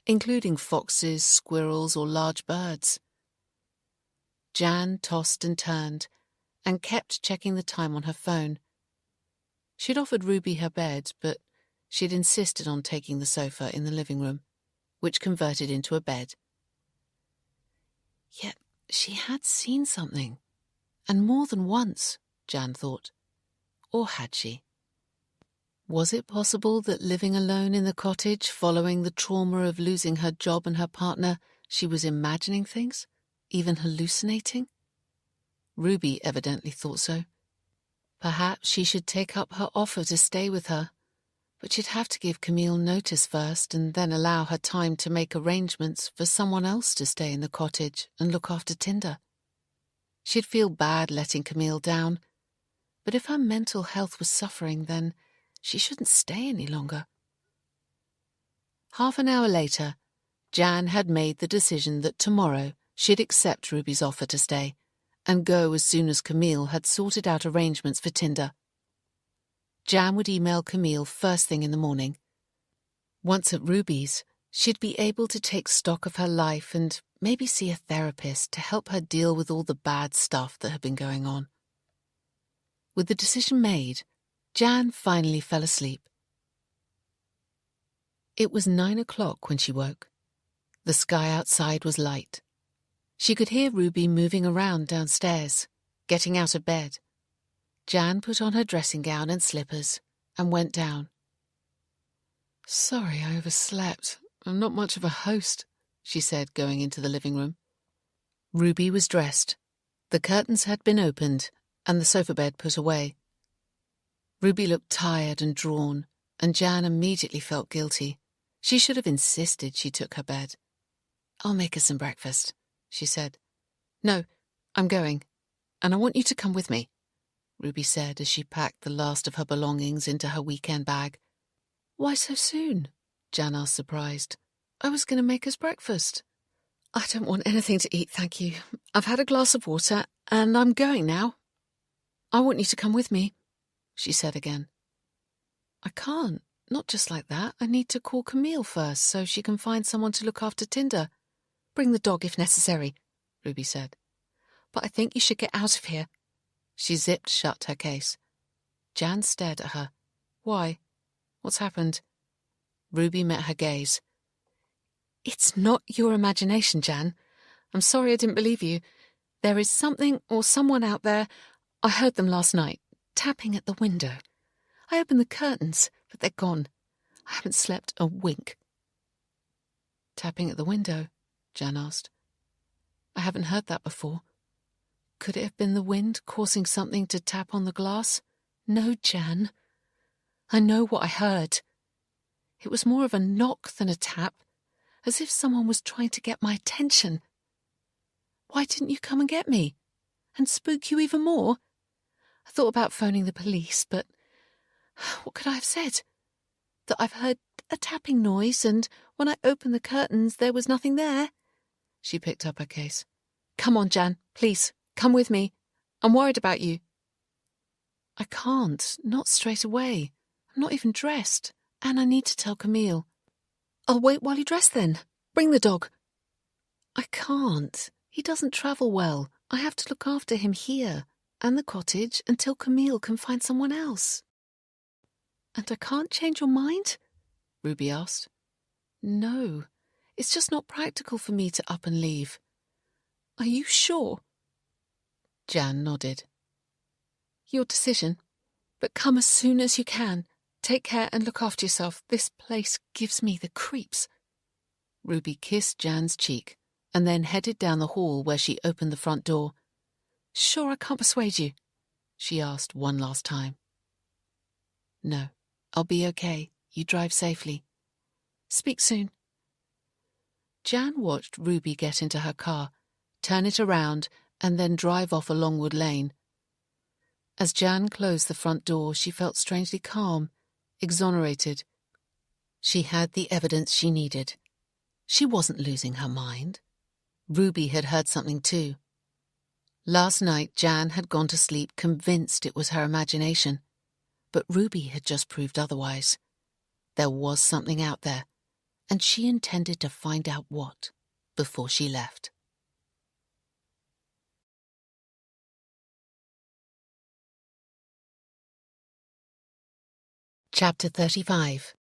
including foxes, squirrels, or large birds. Jan tossed and turned, and kept checking the time on her phone. She'd offered Ruby her bed, but she'd insisted on taking the sofa in the living room, which converted into a bed. Yet she had seen something, and more than once, Jan thought. Or had she? Was it possible that living alone in the cottage, following the trauma of losing her job and her partner, she was imagining things, even hallucinating? Ruby evidently thought so. Perhaps she should take up her offer to stay with her, but she'd have to give Camille notice first and then allow her time to make arrangements for someone else to stay in the cottage and look after Tinder. She'd feel bad letting Camille down, but if her mental health was suffering, then she shouldn't stay any longer. Half an hour later, Jan had made the decision that tomorrow she'd accept Ruby's offer to stay and go as soon as Camille had sorted out arrangements for Tinder. Jan would email Camille first thing in the morning. Once at Ruby's, she'd be able to take stock of her life and maybe see a therapist to help her deal with all the bad stuff that had been going on. With the decision made, Jan finally fell asleep. It was 9 o'clock when she woke. The sky outside was light. She could hear Ruby moving around downstairs, getting out of bed. Jan put on her dressing gown and slippers and went down. "Sorry I overslept. I'm not much of a host," she said, going into the living room. Ruby was dressed. The curtains had been opened and the sofa bed put away. Ruby looked tired and drawn, and Jan immediately felt guilty. She should have insisted she took her bed. "I'll make her some breakfast," she said. "No, I'm going, and I want you to come with me," Ruby said as she packed the last of her belongings into her weekend bag. "Why so soon?" Jan asked, surprised. "I was going to make us breakfast." "I don't want anything to eat, thank you. I've had a glass of water, and I'm going now. I want you to come with me," she said again. "I can't, not just like that. I need to call Camille first so she can find someone to look after Tinder. Bring the dog if necessary," Ruby said. "But I think you should get out of here." She zipped shut her case. Jan stared at her. "Why? What's happened?" Ruby met her gaze. "It's not your imagination, Jan. I'm sorry I didn't believe you. There is something or someone out there. I heard them last night, tapping at the window. I opened the curtains, but they're gone. I haven't slept a wink." "Tapping at the window?" Jan asked. "I haven't heard that before. Could it have been the wind causing something to tap on the glass?" "No, Jan. I know what I heard. It was more of a knock than a tap, as if someone was trying to get my attention. Why didn't you come and get me? And spook you even more? I thought about phoning the police, but what could I have said? That I've heard a tapping noise, and when I opened the curtains there was nothing there." She picked up her case. "Come on, Jan, please, come with me. I'm worried about you." "I can't, not straight away. I'm not even dressed, and I need to tell Camille." "I'll wait while you dress then. Bring the dog." "I can't. He doesn't travel well. I have to look after him here and the cottage until Camille can find someone else." "And I can't change your mind?" Ruby asked. "No, it's just not practical for me to up and leave." "Are you sure?" Jan nodded. your decision. But come as soon as you can. Take care and look after yourself. This place gives me the creeps." Ruby kissed Jan's cheek and then headed down the hall where she opened the front door. "Sure I can't persuade you?" she asked one last time. "No, I'll be okay. You drive safely. Speak soon." Jan watched Ruby get into her car, turn it around, and then drive off a Longwood Lane. As Jan closed the front door, she felt strangely calm, exonerated. She had the evidence she needed. She wasn't losing her mind. Ruby had heard something too. Last night, Jan had gone to sleep convinced it was her imagination, but Ruby had just proved otherwise. There was something out there, and she intended to find out what before she left. Chapter 35.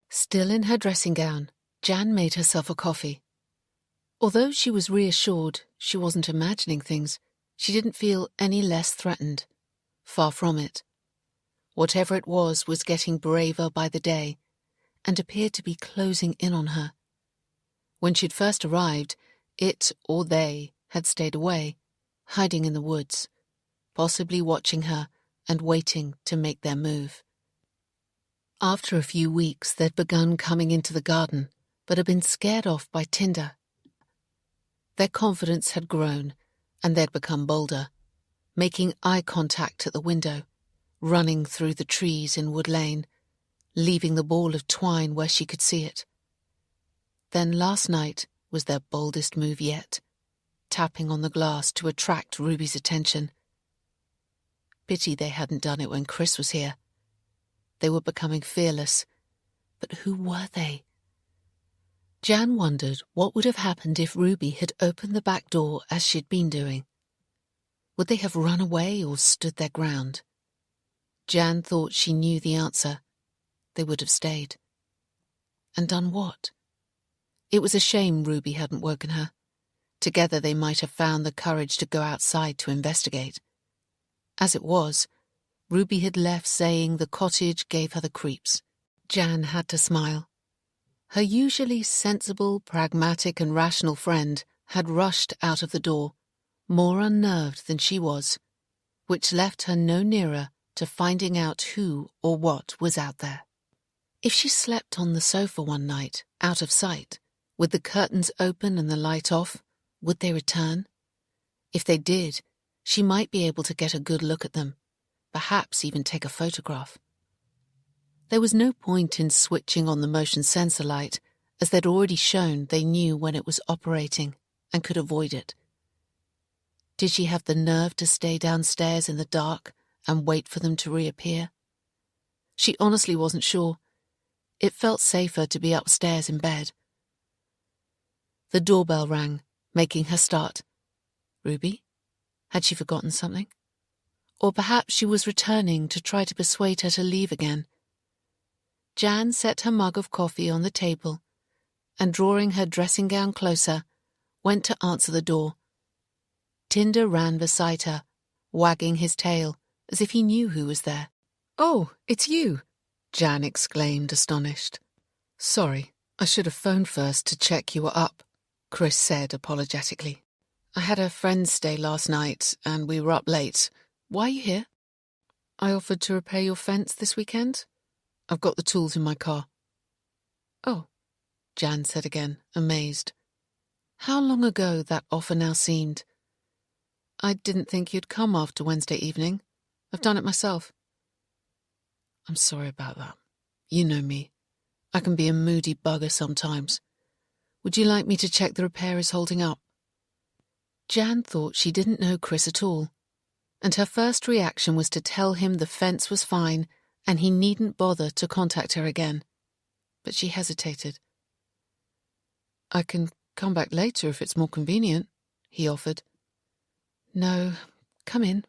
Still in her dressing gown, Jan made herself a coffee. Although she was reassured she wasn't imagining things, she didn't feel any less threatened. Far from it. Whatever it was getting braver by the day, and appeared to be closing in on her. When she'd first arrived, it or they had stayed away, hiding in the woods, possibly watching her and waiting to make their move. After a few weeks, they'd begun coming into the garden, but had been scared off by Tinder. Their confidence had grown, and they'd become bolder, making eye contact at the window, running through the trees in Wood Lane, leaving the ball of twine where she could see it. Then last night was their boldest move yet, tapping on the glass to attract Ruby's attention. Pity they hadn't done it when Chris was here. They were becoming fearless, but who were they? Jan wondered what would have happened if Ruby had opened the back door as she'd been doing. Would they have run away or stood their ground? Jan thought she knew the answer. They would have stayed. And done what? It was a shame Ruby hadn't woken her. Together they might have found the courage to go outside to investigate. As it was, Ruby had left saying the cottage gave her the creeps. Jan had to smile. Her usually sensible, pragmatic and rational friend had rushed out of the door, more unnerved than she was, which left her no nearer to finding out who or what was out there. If she slept on the sofa one night, out of sight, with the curtains open and the light off, would they return? If they did, she might be able to get a good look at them, perhaps even take a photograph. There was no point in switching on the motion sensor light, as they'd already shown they knew when it was operating and could avoid it. Did she have the nerve to stay downstairs in the dark and wait for them to reappear? She honestly wasn't sure. It felt safer to be upstairs in bed. The doorbell rang, making her start. Ruby? Had she forgotten something? Or perhaps she was returning to try to persuade her to leave again. Jan set her mug of coffee on the table and, drawing her dressing gown closer, went to answer the door. Tinder ran beside her, wagging his tail as if he knew who was there. "Oh, it's you," Jan exclaimed, astonished. "Sorry, I should have phoned first to check you were up," Chris said apologetically. "I had a friend stay last night and we were up late. Why are you here?" "I offered to repair your fence this weekend. I've got the tools in my car." "Oh," Jan said again, amazed. How long ago that offer now seemed. "I didn't think you'd come after Wednesday evening. I've done it myself." "I'm sorry about that. You know me. I can be a moody bugger sometimes. Would you like me to check the repair is holding up?" Jan thought she didn't know Chris at all, and her first reaction was to tell him the fence was fine and he needn't bother to contact her again. But she hesitated. "I can come back later if it's more convenient," he offered. "No, come in."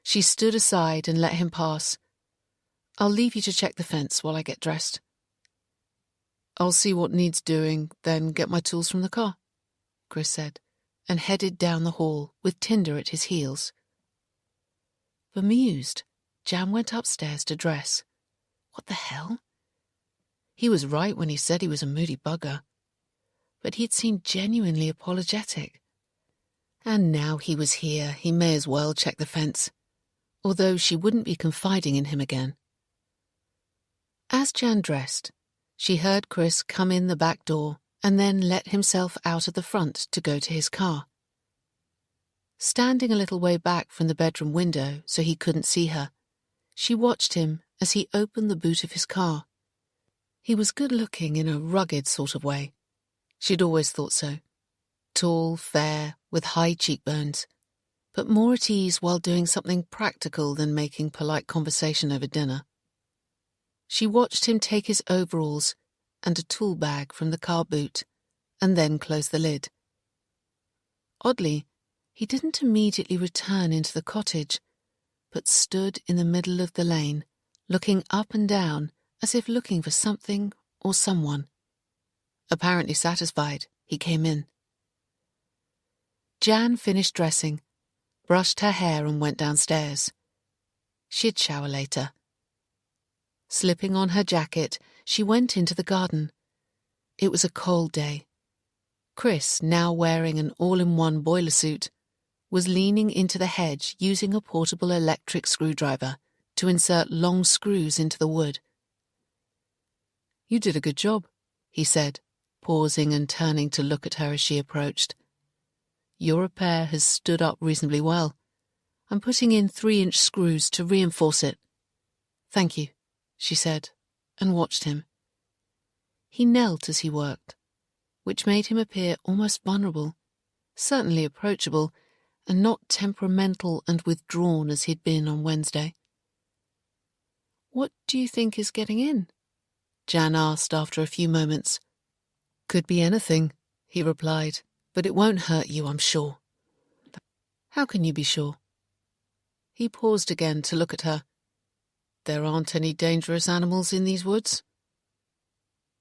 She stood aside and let him pass. "I'll leave you to check the fence while I get dressed." "I'll see what needs doing, then get my tools from the car," Chris said. and headed down the hall with Tinder at his heels. Bemused, Jan went upstairs to dress. What the hell? He was right when he said he was a moody bugger. But he'd seemed genuinely apologetic. And now he was here, he may as well check the fence, although she wouldn't be confiding in him again. As Jan dressed, she heard Chris come in the back door and then let himself out of the front to go to his car. Standing a little way back from the bedroom window so he couldn't see her, she watched him as he opened the boot of his car. He was good-looking in a rugged sort of way. She'd always thought so. Tall, fair, with high cheekbones, but more at ease while doing something practical than making polite conversation over dinner. She watched him take his overalls and a tool bag from the car boot, and then close the lid. Oddly, he didn't immediately return into the cottage, but stood in the middle of the lane, looking up and down as if looking for something or someone. Apparently satisfied, he came in. Jan finished dressing, brushed her hair and went downstairs. She'd shower later. Slipping on her jacket, she went into the garden. It was a cold day. Chris, now wearing an all-in-one boiler suit, was leaning into the hedge using a portable electric screwdriver to insert long screws into the wood. "You did a good job," he said, pausing and turning to look at her as she approached. "Your repair has stood up reasonably well. I'm putting in 3-inch screws to reinforce it." "Thank you," she said, and watched him. He knelt as he worked, which made him appear almost vulnerable, certainly approachable, and not temperamental and withdrawn as he'd been on Wednesday. "What do you think is getting in?" Jan asked after a few moments. "Could be anything," he replied, "but it won't hurt you, I'm sure." "How can you be sure?" He paused again to look at her. "There aren't any dangerous animals in these woods."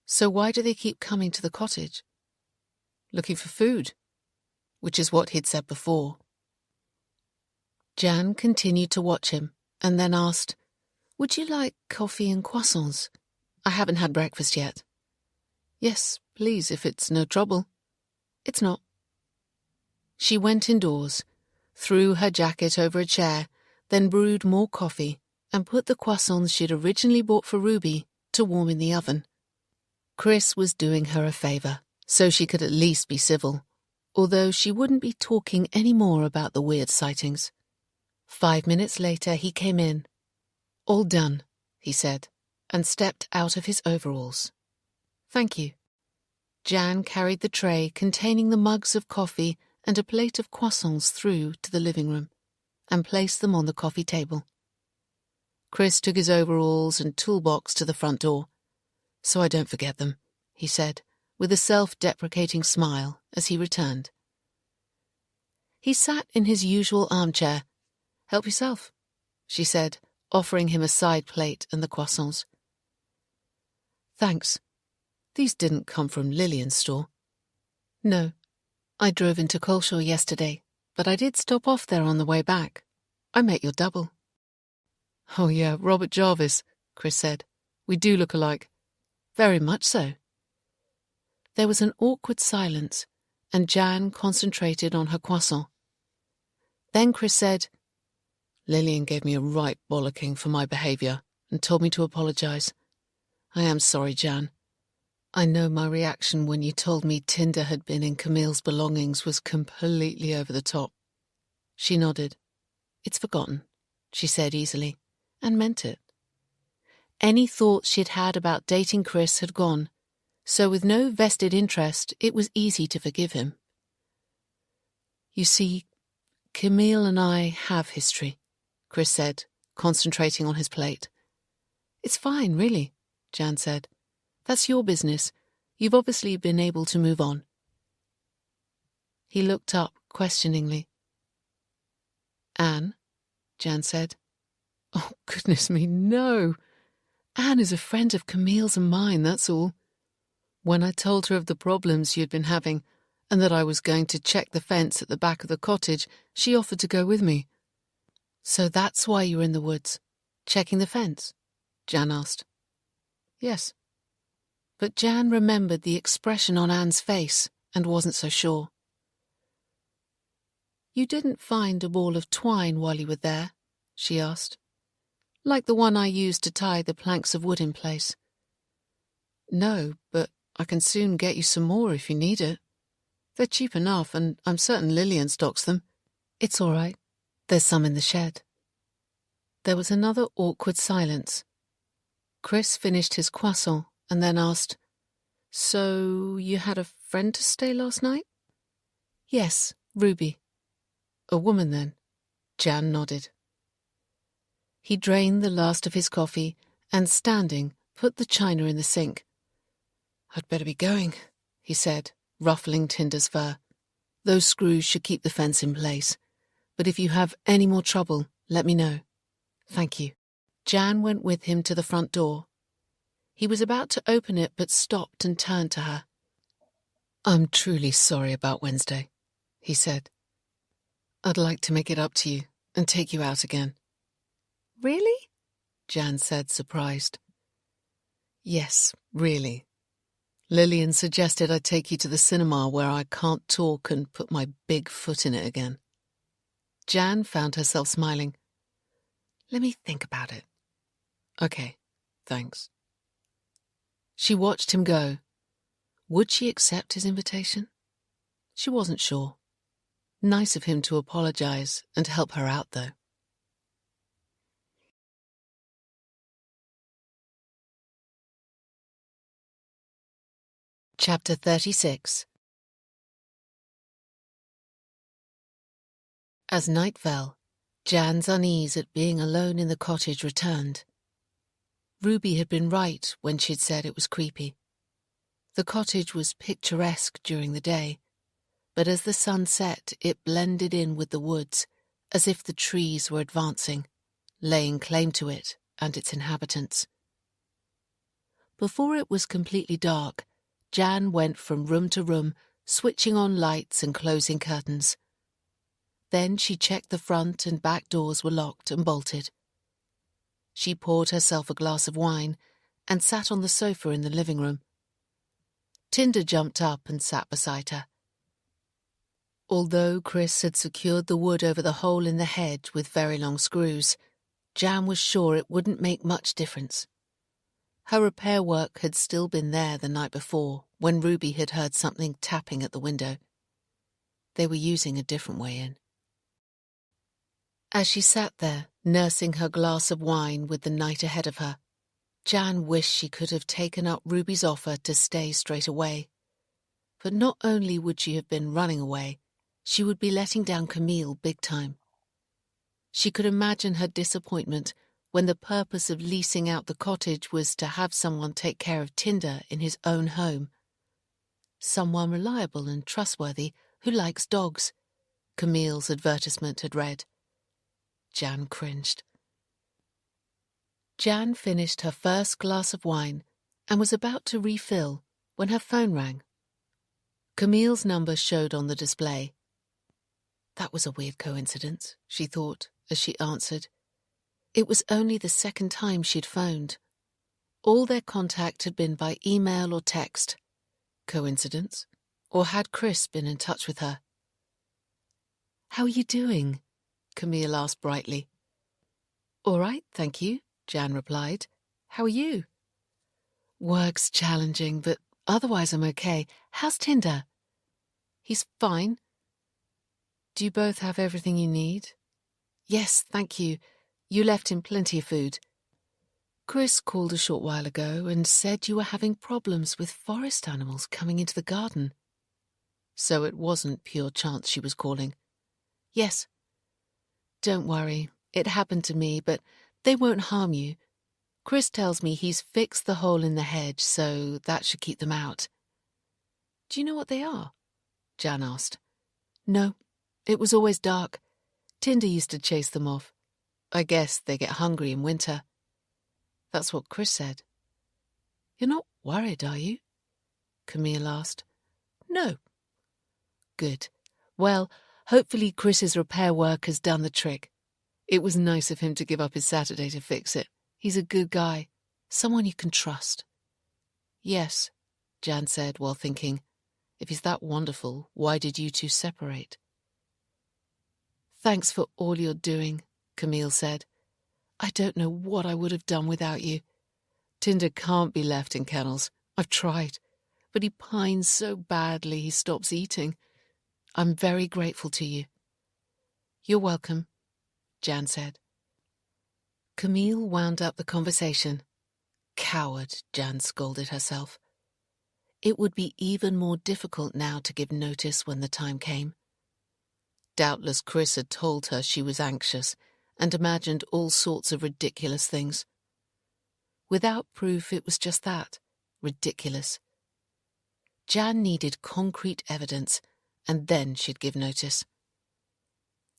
"So why do they keep coming to the cottage?" "Looking for food," which is what he'd said before. Jan continued to watch him, and then asked, "Would you like coffee and croissants? I haven't had breakfast yet." "Yes, please, if it's no trouble." "It's not." She went indoors, threw her jacket over a chair, then brewed more coffee and put the croissants she'd originally bought for Ruby to warm in the oven. Chris was doing her a favour, so she could at least be civil, although she wouldn't be talking any more about the weird sightings. 5 minutes later he came in. "All done," he said, and stepped out of his overalls. "Thank you." Jan carried the tray containing the mugs of coffee and a plate of croissants through to the living room, and placed them on the coffee table. Chris took his overalls and toolbox to the front door. "So I don't forget them," he said, with a self-deprecating smile as he returned. He sat in his usual armchair. "Help yourself," she said, offering him a side plate and the croissants. "Thanks. These didn't come from Lillian's store." "No. I drove into Coleshaw yesterday, but I did stop off there on the way back. I met your double." "Oh yeah, Robert Jarvis," Chris said. "We do look alike." "Very much so." There was an awkward silence, and Jan concentrated on her croissant. Then Chris said, "Lillian gave me a right bollocking for my behaviour and told me to apologise. I am sorry, Jan. I know my reaction when you told me Tinder had been in Camille's belongings was completely over the top." She nodded. "It's forgotten," she said easily, and meant it. Any thoughts she'd had about dating Chris had gone, so with no vested interest, it was easy to forgive him. "You see, Camille and I have history," Chris said, concentrating on his plate. "It's fine, really," Jan said. "That's your business. You've obviously been able to move on." He looked up questioningly. "Anne?" Jan said. "Oh, goodness me, no. Anne is a friend of Camille's and mine, that's all. When I told her of the problems you'd been having, and that I was going to check the fence at the back of the cottage, she offered to go with me. So that's why you were in the woods, checking the fence? Jan asked. Yes. But Jan remembered the expression on Anne's face and wasn't so sure. You didn't find a ball of twine while you were there? She asked. Like the one I used to tie the planks of wood in place. No, but I can soon get you some more if you need it. They're cheap enough, and I'm certain Lillian stocks them. It's all right. There's some in the shed. There was another awkward silence. Chris finished his croissant and then asked, So you had a friend to stay last night? Yes, Ruby. A woman, then? Jan nodded. He drained the last of his coffee and, standing, put the china in the sink. I'd better be going, he said, ruffling Tinder's fur. Those screws should keep the fence in place. But if you have any more trouble, let me know. Thank you. Jan went with him to the front door. He was about to open it but stopped and turned to her. I'm truly sorry about Wednesday, he said. I'd like to make it up to you and take you out again. Really? Jan said, surprised. Yes, really. Lillian suggested I take you to the cinema where I can't talk and put my big foot in it again. Jan found herself smiling. Let me think about it. Okay, thanks. She watched him go. Would she accept his invitation? She wasn't sure. Nice of him to apologize and help her out, though. Chapter 36. As night fell, Jan's unease at being alone in the cottage returned. Ruby had been right when she'd said it was creepy. The cottage was picturesque during the day, but as the sun set, it blended in with the woods, as if the trees were advancing, laying claim to it and its inhabitants. Before it was completely dark, Jan went from room to room, switching on lights and closing curtains. Then she checked the front and back doors were locked and bolted. She poured herself a glass of wine and sat on the sofa in the living room. Tinder jumped up and sat beside her. Although Chris had secured the wood over the hole in the hedge with very long screws, Jan was sure it wouldn't make much difference. Her repair work had still been there the night before, when Ruby had heard something tapping at the window. They were using a different way in. As she sat there, nursing her glass of wine with the night ahead of her, Jan wished she could have taken up Ruby's offer to stay straight away. But not only would she have been running away, she would be letting down Camille big time. She could imagine her disappointment when the purpose of leasing out the cottage was to have someone take care of Tinder in his own home. Someone reliable and trustworthy who likes dogs, Camille's advertisement had read. Jan cringed. Jan finished her first glass of wine and was about to refill when her phone rang. Camille's number showed on the display. That was a weird coincidence, she thought, as she answered. It was only the second time she'd phoned. All their contact had been by email or text. Coincidence? Or had Chris been in touch with her? How are you doing? Camille asked brightly. All right, thank you, Jan replied. How are you? Work's challenging, but otherwise I'm okay. How's Tinder? He's fine. Do you both have everything you need? Yes, thank you. You left him plenty of food. Chris called a short while ago and said you were having problems with forest animals coming into the garden. So it wasn't pure chance she was calling. Yes. Don't worry, it happened to me, but they won't harm you. Chris tells me he's fixed the hole in the hedge, so that should keep them out. Do you know what they are? Jan asked. No, it was always dark. Tinder used to chase them off. I guess they get hungry in winter. That's what Chris said. You're not worried, are you? Camille asked. No. Good. Well, hopefully Chris's repair work has done the trick. It was nice of him to give up his Saturday to fix it. He's a good guy. Someone you can trust. Yes, Jan said while thinking, if he's that wonderful, why did you two separate? Thanks for all you're doing, Camille said. I don't know what I would have done without you. Tinder can't be left in kennels. I've tried, but he pines so badly he stops eating. I'm very grateful to you. You're welcome, Jan said. Camille wound up the conversation. Coward, Jan scolded herself. It would be even more difficult now to give notice when the time came. Doubtless Chris had told her she was anxious and imagined all sorts of ridiculous things. Without proof, it was just that, ridiculous. Jan needed concrete evidence, and then she'd give notice.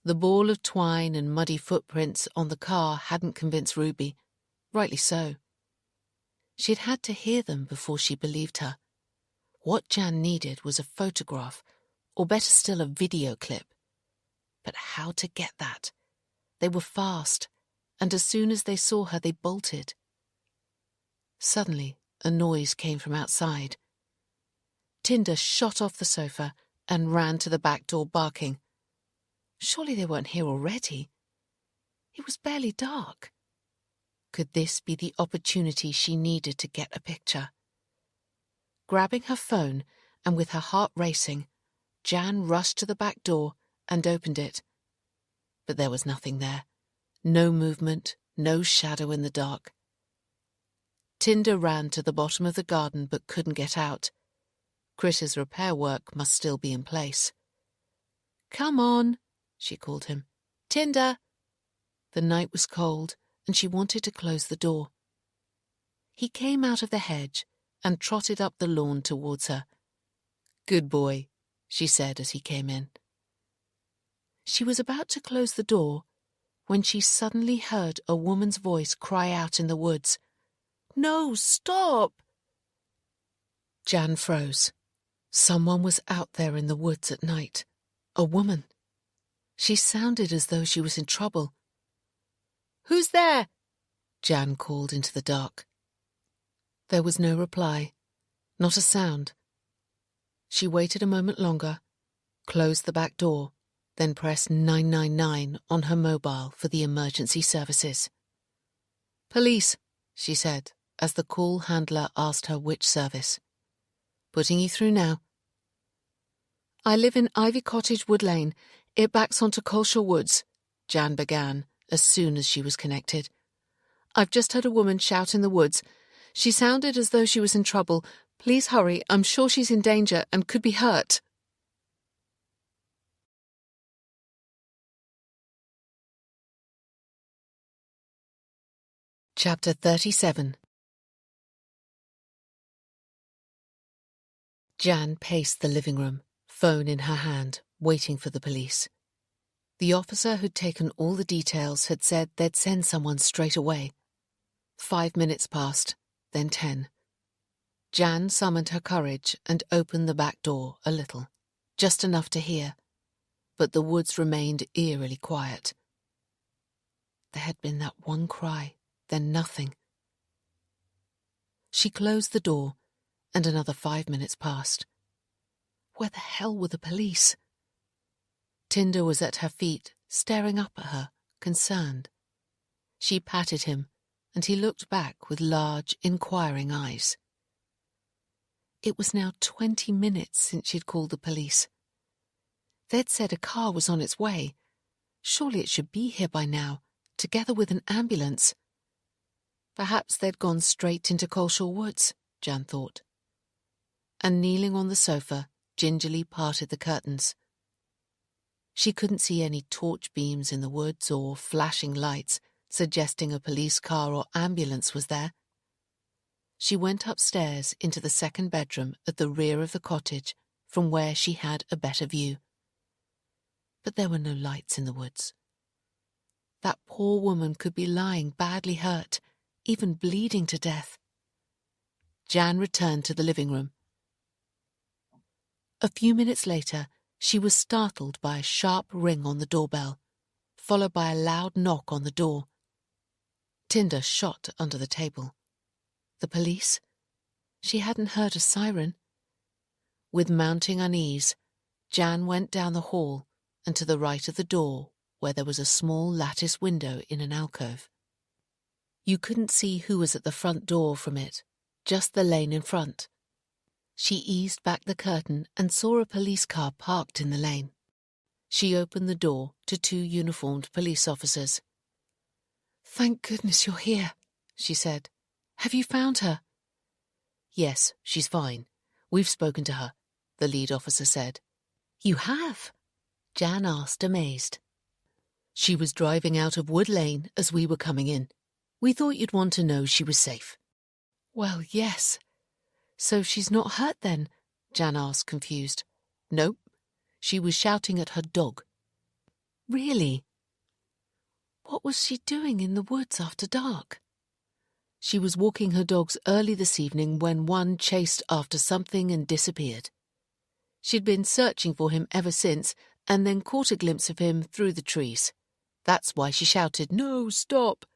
The ball of twine and muddy footprints on the car hadn't convinced Ruby, rightly so. She'd had to hear them before she believed her. What Jan needed was a photograph, or better still a video clip. But how to get that? They were fast, and as soon as they saw her they bolted. Suddenly, a noise came from outside. Tinder shot off the sofa and ran to the back door barking. Surely they weren't here already. It was barely dark. Could this be the opportunity she needed to get a picture? Grabbing her phone and with her heart racing, Jan rushed to the back door and opened it. But there was nothing there. No movement, no shadow in the dark. Tinder ran to the bottom of the garden but couldn't get out. Chris's repair work must still be in place. Come on, she called him. Tinder! The night was cold and she wanted to close the door. He came out of the hedge and trotted up the lawn towards her. Good boy, she said as he came in. She was about to close the door when she suddenly heard a woman's voice cry out in the woods. No, stop! Jan froze. Someone was out there in the woods at night. A woman. She sounded as though she was in trouble. Who's there? Jan called into the dark. There was no reply, not a sound. She waited a moment longer, closed the back door, then pressed 999 on her mobile for the emergency services. Police, she said, as the call handler asked her which service. Putting you through now. I live in Ivy Cottage, Wood Lane. It backs onto Coleshaw Woods, Jan began as soon as she was connected. I've just heard a woman shout in the woods. She sounded as though she was in trouble. Please hurry, I'm sure she's in danger and could be hurt. Chapter 37. Jan paced the living room, phone in her hand, waiting for the police. The officer who'd taken all the details had said they'd send someone straight away. 5 minutes passed, then 10. Jan summoned her courage and opened the back door a little, just enough to hear, but the woods remained eerily quiet. There had been that one cry, then nothing. She closed the door, and another 5 minutes passed. Where the hell were the police? Tinder was at her feet, staring up at her, concerned. She patted him, and he looked back with large, inquiring eyes. It was now 20 minutes since she'd called the police. They'd said a car was on its way. Surely it should be here by now, together with an ambulance. Perhaps they'd gone straight into Coleshaw Woods, Jan thought. And kneeling on the sofa, gingerly parted the curtains. She couldn't see any torch beams in the woods or flashing lights suggesting a police car or ambulance was there. She went upstairs into the second bedroom at the rear of the cottage, from where she had a better view. But there were no lights in the woods. That poor woman could be lying badly hurt, even bleeding to death. Jan returned to the living room. A few minutes later, She was startled by a sharp ring on the doorbell, followed by a loud knock on the door. Tinder shot under the table. The police? She hadn't heard a siren. With mounting unease, Jan went down the hall and to the right of the door, where there was a small lattice window in an alcove. You couldn't see who was at the front door from it, just the lane in front. She eased back the curtain and saw a police car parked in the lane. She opened the door to 2 uniformed police officers. "Thank goodness you're here," she said. "Have you found her?" "Yes, she's fine. We've spoken to her," the lead officer said. "You have?" Jan asked, amazed. "She was driving out of Wood Lane as we were coming in. We thought you'd want to know she was safe." "Well, yes. So she's not hurt then?" Jan asked, confused. "Nope. She was shouting at her dog." "Really? What was she doing in the woods after dark?" "She was walking her dogs early this evening when one chased after something and disappeared. She'd been searching for him ever since and then caught a glimpse of him through the trees. That's why she shouted, 'No, stop!'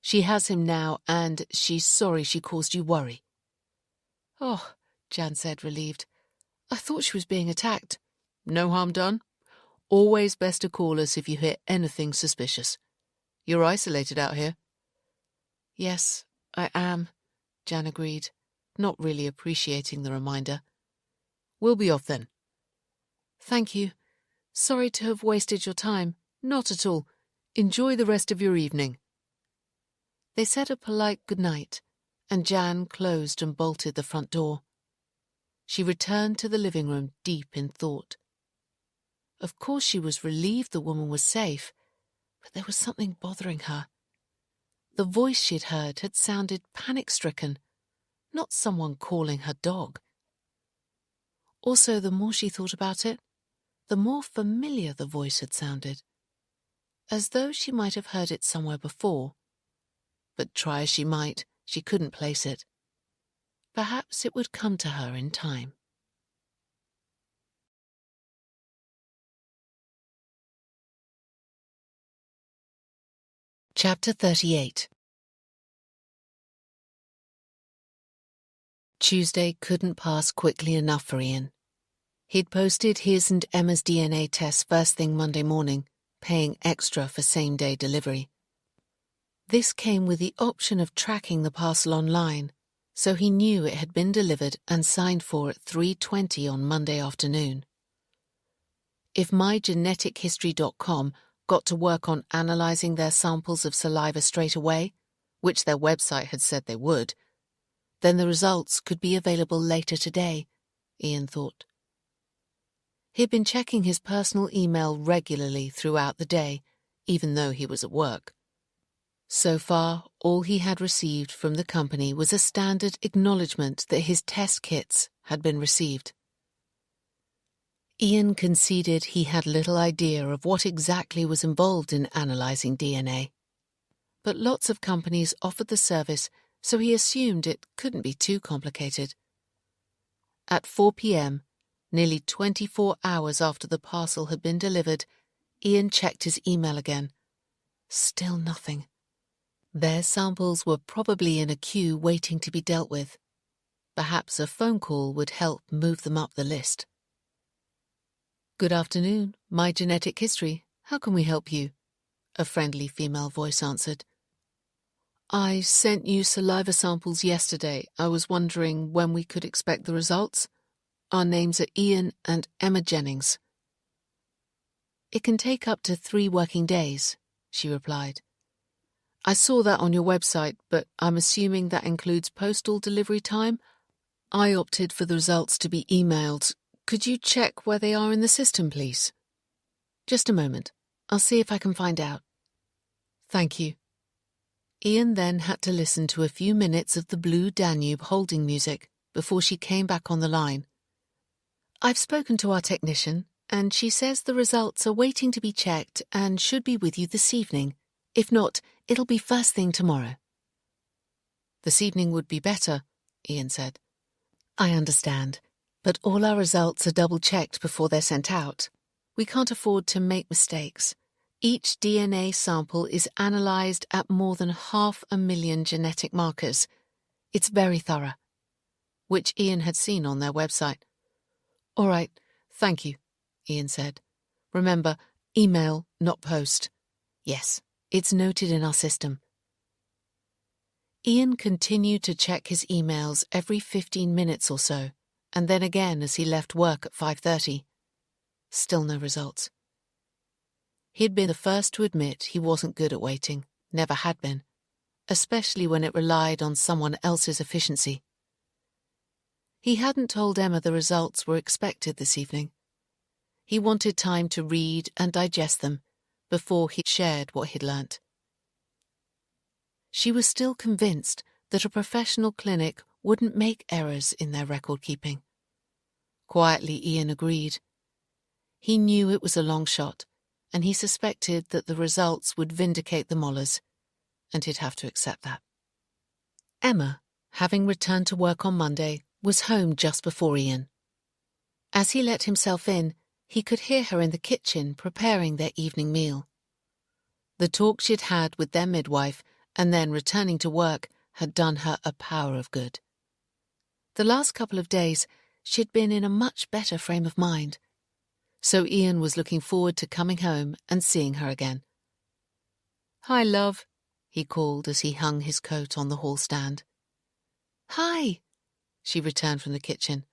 She has him now and she's sorry she caused you worry." "Oh," Jan said, relieved. "I thought she was being attacked." "No harm done. Always best to call us if you hear anything suspicious. You're isolated out here?" "Yes, I am," Jan agreed, not really appreciating the reminder. "We'll be off then." "Thank you. Sorry to have wasted your time." "Not at all. Enjoy the rest of your evening." They said a polite goodnight, and Jan closed and bolted the front door. She returned to the living room deep in thought. Of course she was relieved the woman was safe, but there was something bothering her. The voice she'd heard had sounded panic-stricken, not someone calling her dog. Also, the more she thought about it, the more familiar the voice had sounded, as though she might have heard it somewhere before. But try as she might, she couldn't place it. Perhaps it would come to her in time. Chapter 38. Tuesday couldn't pass quickly enough for Ian. He'd posted his and Emma's DNA tests first thing Monday morning, paying extra for same-day delivery. This came with the option of tracking the parcel online, so he knew it had been delivered and signed for at 3:20 on Monday afternoon. If mygenetichistory.com got to work on analysing their samples of saliva straight away, which their website had said they would, then the results could be available later today, Ian thought. He'd been checking his personal email regularly throughout the day, even though he was at work. So far, all he had received from the company was a standard acknowledgement that his test kits had been received. Ian conceded he had little idea of what exactly was involved in analysing DNA. But lots of companies offered the service, so he assumed it couldn't be too complicated. At 4 p.m, nearly 24 hours after the parcel had been delivered, Ian checked his email again. Still nothing. Their samples were probably in a queue waiting to be dealt with. Perhaps a phone call would help move them up the list. "Good afternoon, My Genetic History. How can we help you?" a friendly female voice answered. "I sent you saliva samples yesterday. I was wondering when we could expect the results. Our names are Ian and Emma Jennings." "It can take up to 3 working days," she replied. "I saw that on your website, but I'm assuming that includes postal delivery time. I opted for the results to be emailed. Could you check where they are in the system, please?" "Just a moment. I'll see if I can find out." "Thank you." Ian then had to listen to a few minutes of the Blue Danube holding music before she came back on the line. "I've spoken to our technician, and she says the results are waiting to be checked and should be with you this evening. If not, it'll be first thing tomorrow." "This evening would be better," Ian said. "I understand. But all our results are double-checked before they're sent out. We can't afford to make mistakes. Each DNA sample is analysed at more than 500,000 genetic markers. It's very thorough," which Ian had seen on their website. "All right, thank you," Ian said. "Remember, email, not post." "Yes, it's noted in our system." Ian continued to check his emails every 15 minutes or so, and then again as he left work at 5:30. Still no results. He'd been the first to admit he wasn't good at waiting, never had been, especially when it relied on someone else's efficiency. He hadn't told Emma the results were expected this evening. He wanted time to read and digest them before he shared what he'd learnt. She was still convinced that a professional clinic wouldn't make errors in their record-keeping. Quietly, Ian agreed. He knew it was a long shot, and he suspected that the results would vindicate the Mollers, and he'd have to accept that. Emma, having returned to work on Monday, was home just before Ian. As he let himself in, he could hear her in the kitchen preparing their evening meal. The talk she'd had with their midwife and then returning to work had done her a power of good. The last couple of days, she'd been in a much better frame of mind, so Ian was looking forward to coming home and seeing her again. "Hi, love," he called as he hung his coat on the hall stand. "Hi," she returned from the kitchen.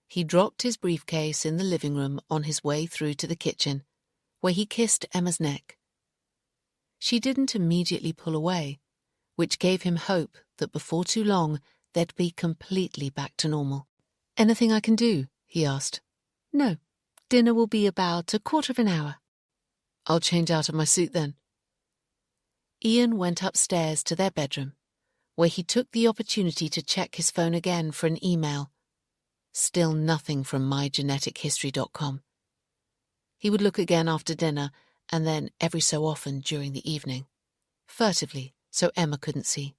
He dropped his briefcase in the living room on his way through to the kitchen, where he kissed Emma's neck. She didn't immediately pull away, which gave him hope that before too long they'd be completely back to normal. "Anything I can do?" he asked. "No. Dinner will be about a quarter of an hour." "I'll change out of my suit then." Ian went upstairs to their bedroom, where he took the opportunity to check his phone again for an email. Still nothing from mygenetichistory.com. He would look again after dinner, and then every so often during the evening, furtively so Emma couldn't see.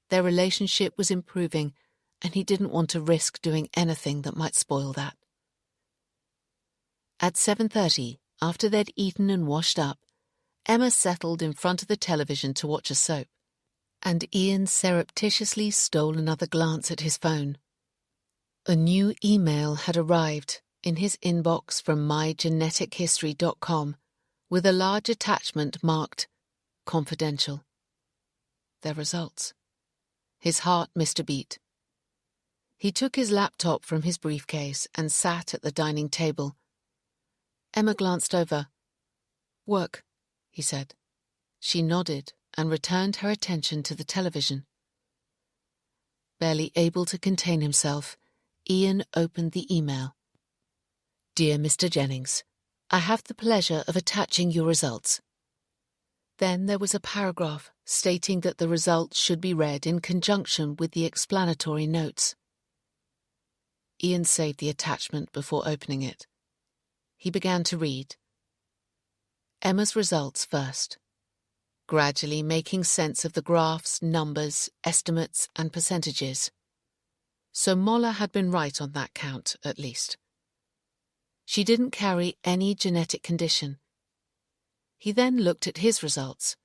Their relationship was improving, and he didn't want to risk doing anything that might spoil that. At 7:30, after they'd eaten and washed up, Emma settled in front of the television to watch a soap, and Ian surreptitiously stole another glance at his phone. A new email had arrived in his inbox from mygenetichistory.com with a large attachment marked confidential. Their results. His heart missed a beat. He took his laptop from his briefcase and sat at the dining table. Emma glanced over. "Work," he said. She nodded and returned her attention to the television. Barely able to contain himself, Ian opened the email. "Dear Mr. Jennings, I have the pleasure of attaching your results." Then there was a paragraph stating that the results should be read in conjunction with the explanatory notes. Ian saved the attachment before opening it. He began to read. Emma's results first, gradually making sense of the graphs, numbers, estimates, and percentages. So Moller had been right on that count, at least. She didn't carry any genetic condition. He then looked at his results.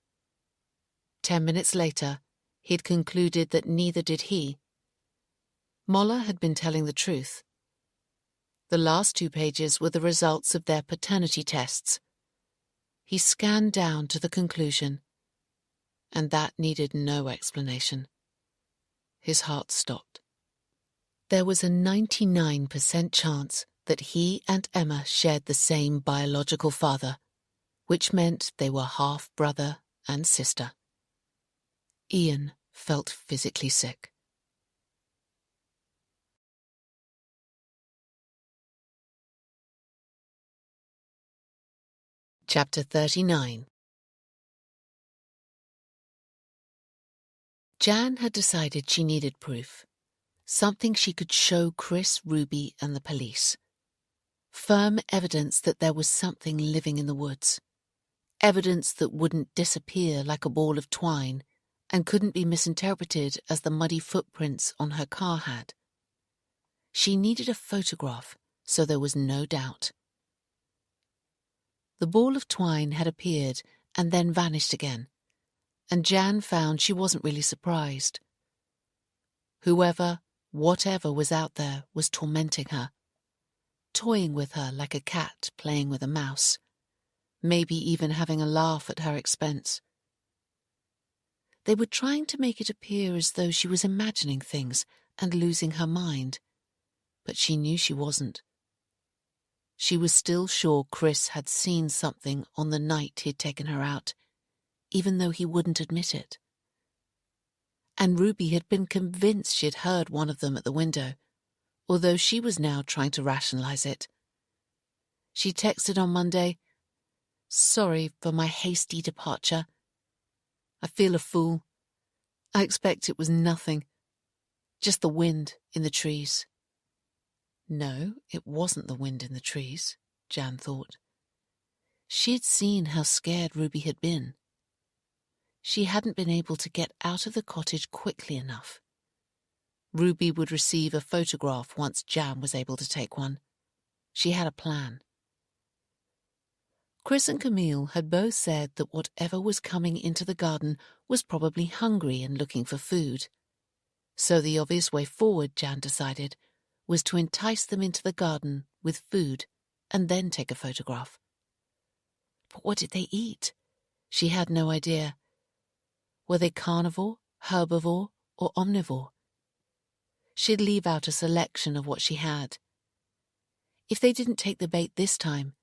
10 minutes later, he'd concluded that neither did he. Moller had been telling the truth. The last 2 pages were the results of their paternity tests. He scanned down to the conclusion, and that needed no explanation. His heart stopped. There was a 99% chance that he and Emma shared the same biological father, which meant they were half brother and sister. Ian felt physically sick. Chapter 39. Jan had decided she needed proof, something she could show Chris, Ruby, and the police. Firm evidence that there was something living in the woods. Evidence that wouldn't disappear like a ball of twine and couldn't be misinterpreted as the muddy footprints on her car had. She needed a photograph, so there was no doubt. The ball of twine had appeared and then vanished again, and Jan found she wasn't really surprised. Whoever, whatever was out there was tormenting her, toying with her like a cat playing with a mouse, maybe even having a laugh at her expense. They were trying to make it appear as though she was imagining things and losing her mind, but she knew she wasn't. She was still sure Chris had seen something on the night he'd taken her out, even though he wouldn't admit it. And Ruby had been convinced she'd heard one of them at the window, although she was now trying to rationalize it. She texted on Monday, "Sorry for my hasty departure. I feel a fool. I expect it was nothing. Just the wind in the trees." No, it wasn't the wind in the trees, Jan thought. She had seen how scared Ruby had been. She hadn't been able to get out of the cottage quickly enough. Ruby would receive a photograph once Jan was able to take one. She had a plan. Chris and Camille had both said that whatever was coming into the garden was probably hungry and looking for food. So the obvious way forward, Jan decided, was to entice them into the garden with food and then take a photograph. But what did they eat? She had no idea. Were they carnivore, herbivore, or omnivore? She'd leave out a selection of what she had. If they didn't take the bait this time,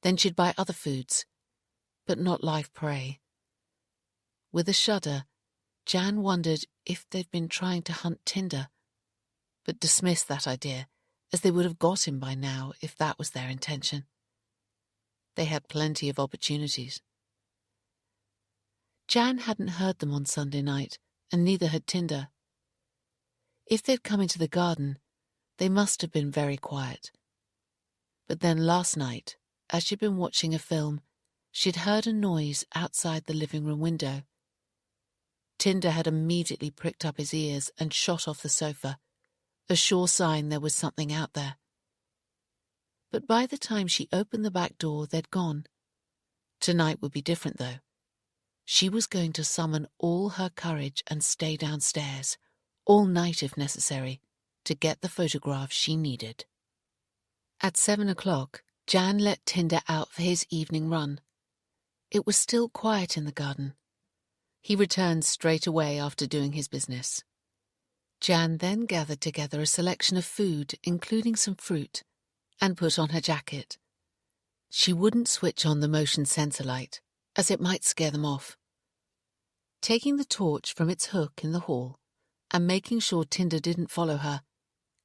then she'd buy other foods, but not live prey. With a shudder, Jan wondered if they'd been trying to hunt Tinder, but dismissed that idea, as they would have got him by now if that was their intention. They had plenty of opportunities. Jan hadn't heard them on Sunday night, and neither had Tinder. If they'd come into the garden, they must have been very quiet. But then last night, as she'd been watching a film, she'd heard a noise outside the living room window. Tinder had immediately pricked up his ears and shot off the sofa, a sure sign there was something out there. But by the time she opened the back door, they'd gone. Tonight would be different, though. She was going to summon all her courage and stay downstairs, all night if necessary, to get the photograph she needed. At 7 o'clock, Jan let Tinder out for his evening run. It was still quiet in the garden. He returned straight away after doing his business. Jan then gathered together a selection of food, including some fruit, and put on her jacket. She wouldn't switch on the motion sensor light, as it might scare them off. Taking the torch from its hook in the hall, and making sure Tinder didn't follow her,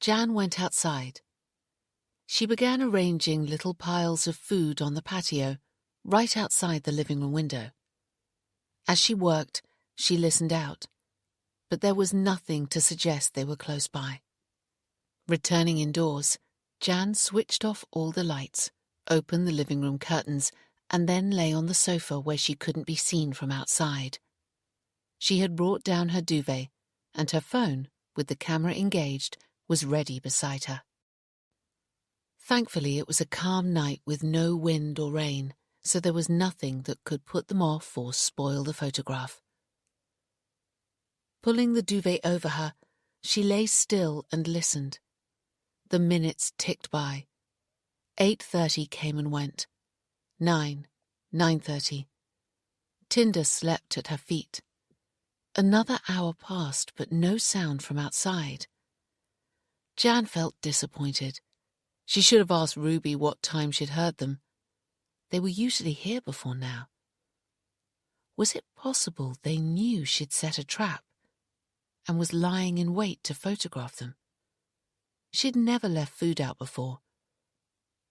Jan went outside. She began arranging little piles of food on the patio, right outside the living room window. As she worked, she listened out, but there was nothing to suggest they were close by. Returning indoors, Jan switched off all the lights, opened the living room curtains, and then lay on the sofa where she couldn't be seen from outside. She had brought down her duvet, and her phone, with the camera engaged, was ready beside her. Thankfully, it was a calm night with no wind or rain, so there was nothing that could put them off or spoil the photograph. Pulling the duvet over her, she lay still and listened. The minutes ticked by. 8:30 came and went. 9:30. Tinder slept at her feet. Another hour passed, but no sound from outside. Jan felt disappointed. She should have asked Ruby what time she'd heard them. They were usually here before now. Was it possible they knew she'd set a trap and was lying in wait to photograph them? She'd never left food out before,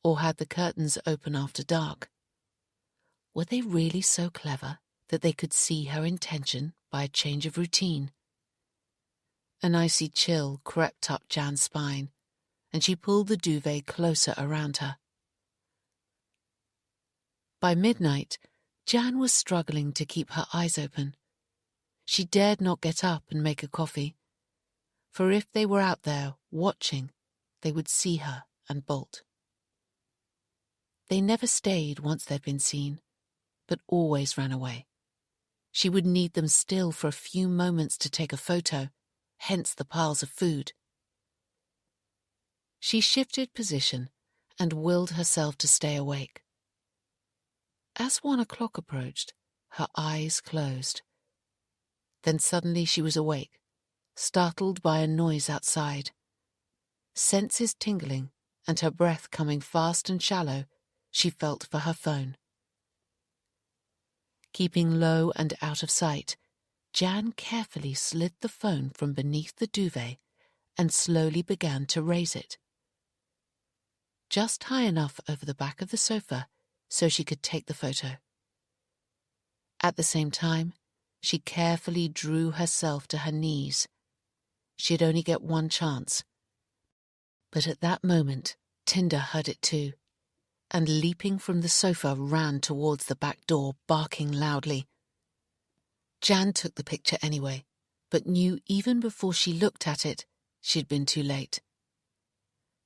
or had the curtains open after dark. Were they really so clever that they could see her intention by a change of routine? An icy chill crept up Jan's spine, and she pulled the duvet closer around her. By midnight, Jan was struggling to keep her eyes open. She dared not get up and make a coffee, for if they were out there watching, they would see her and bolt. They never stayed once they'd been seen, but always ran away. She would need them still for a few moments to take a photo, hence the piles of food. She shifted position and willed herself to stay awake. As 1 o'clock approached, her eyes closed. Then suddenly she was awake, startled by a noise outside. Senses tingling and her breath coming fast and shallow, she felt for her phone. Keeping low and out of sight, Jan carefully slid the phone from beneath the duvet and slowly began to raise it. Just high enough over the back of the sofa so she could take the photo. At the same time, she carefully drew herself to her knees. She'd only get one chance. But at that moment, Tinder heard it too, and leaping from the sofa ran towards the back door, barking loudly. Jan took the picture anyway, but knew even before she looked at it, she'd been too late.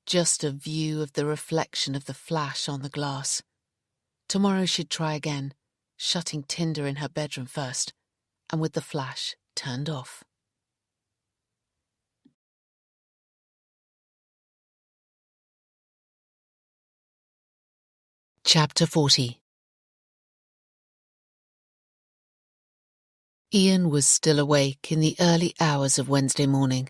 Just a view of the reflection of the flash on the glass. Tomorrow she'd try again, shutting Tinder in her bedroom first, and with the flash turned off. Chapter 40. Ian was still awake in the early hours of Wednesday morning,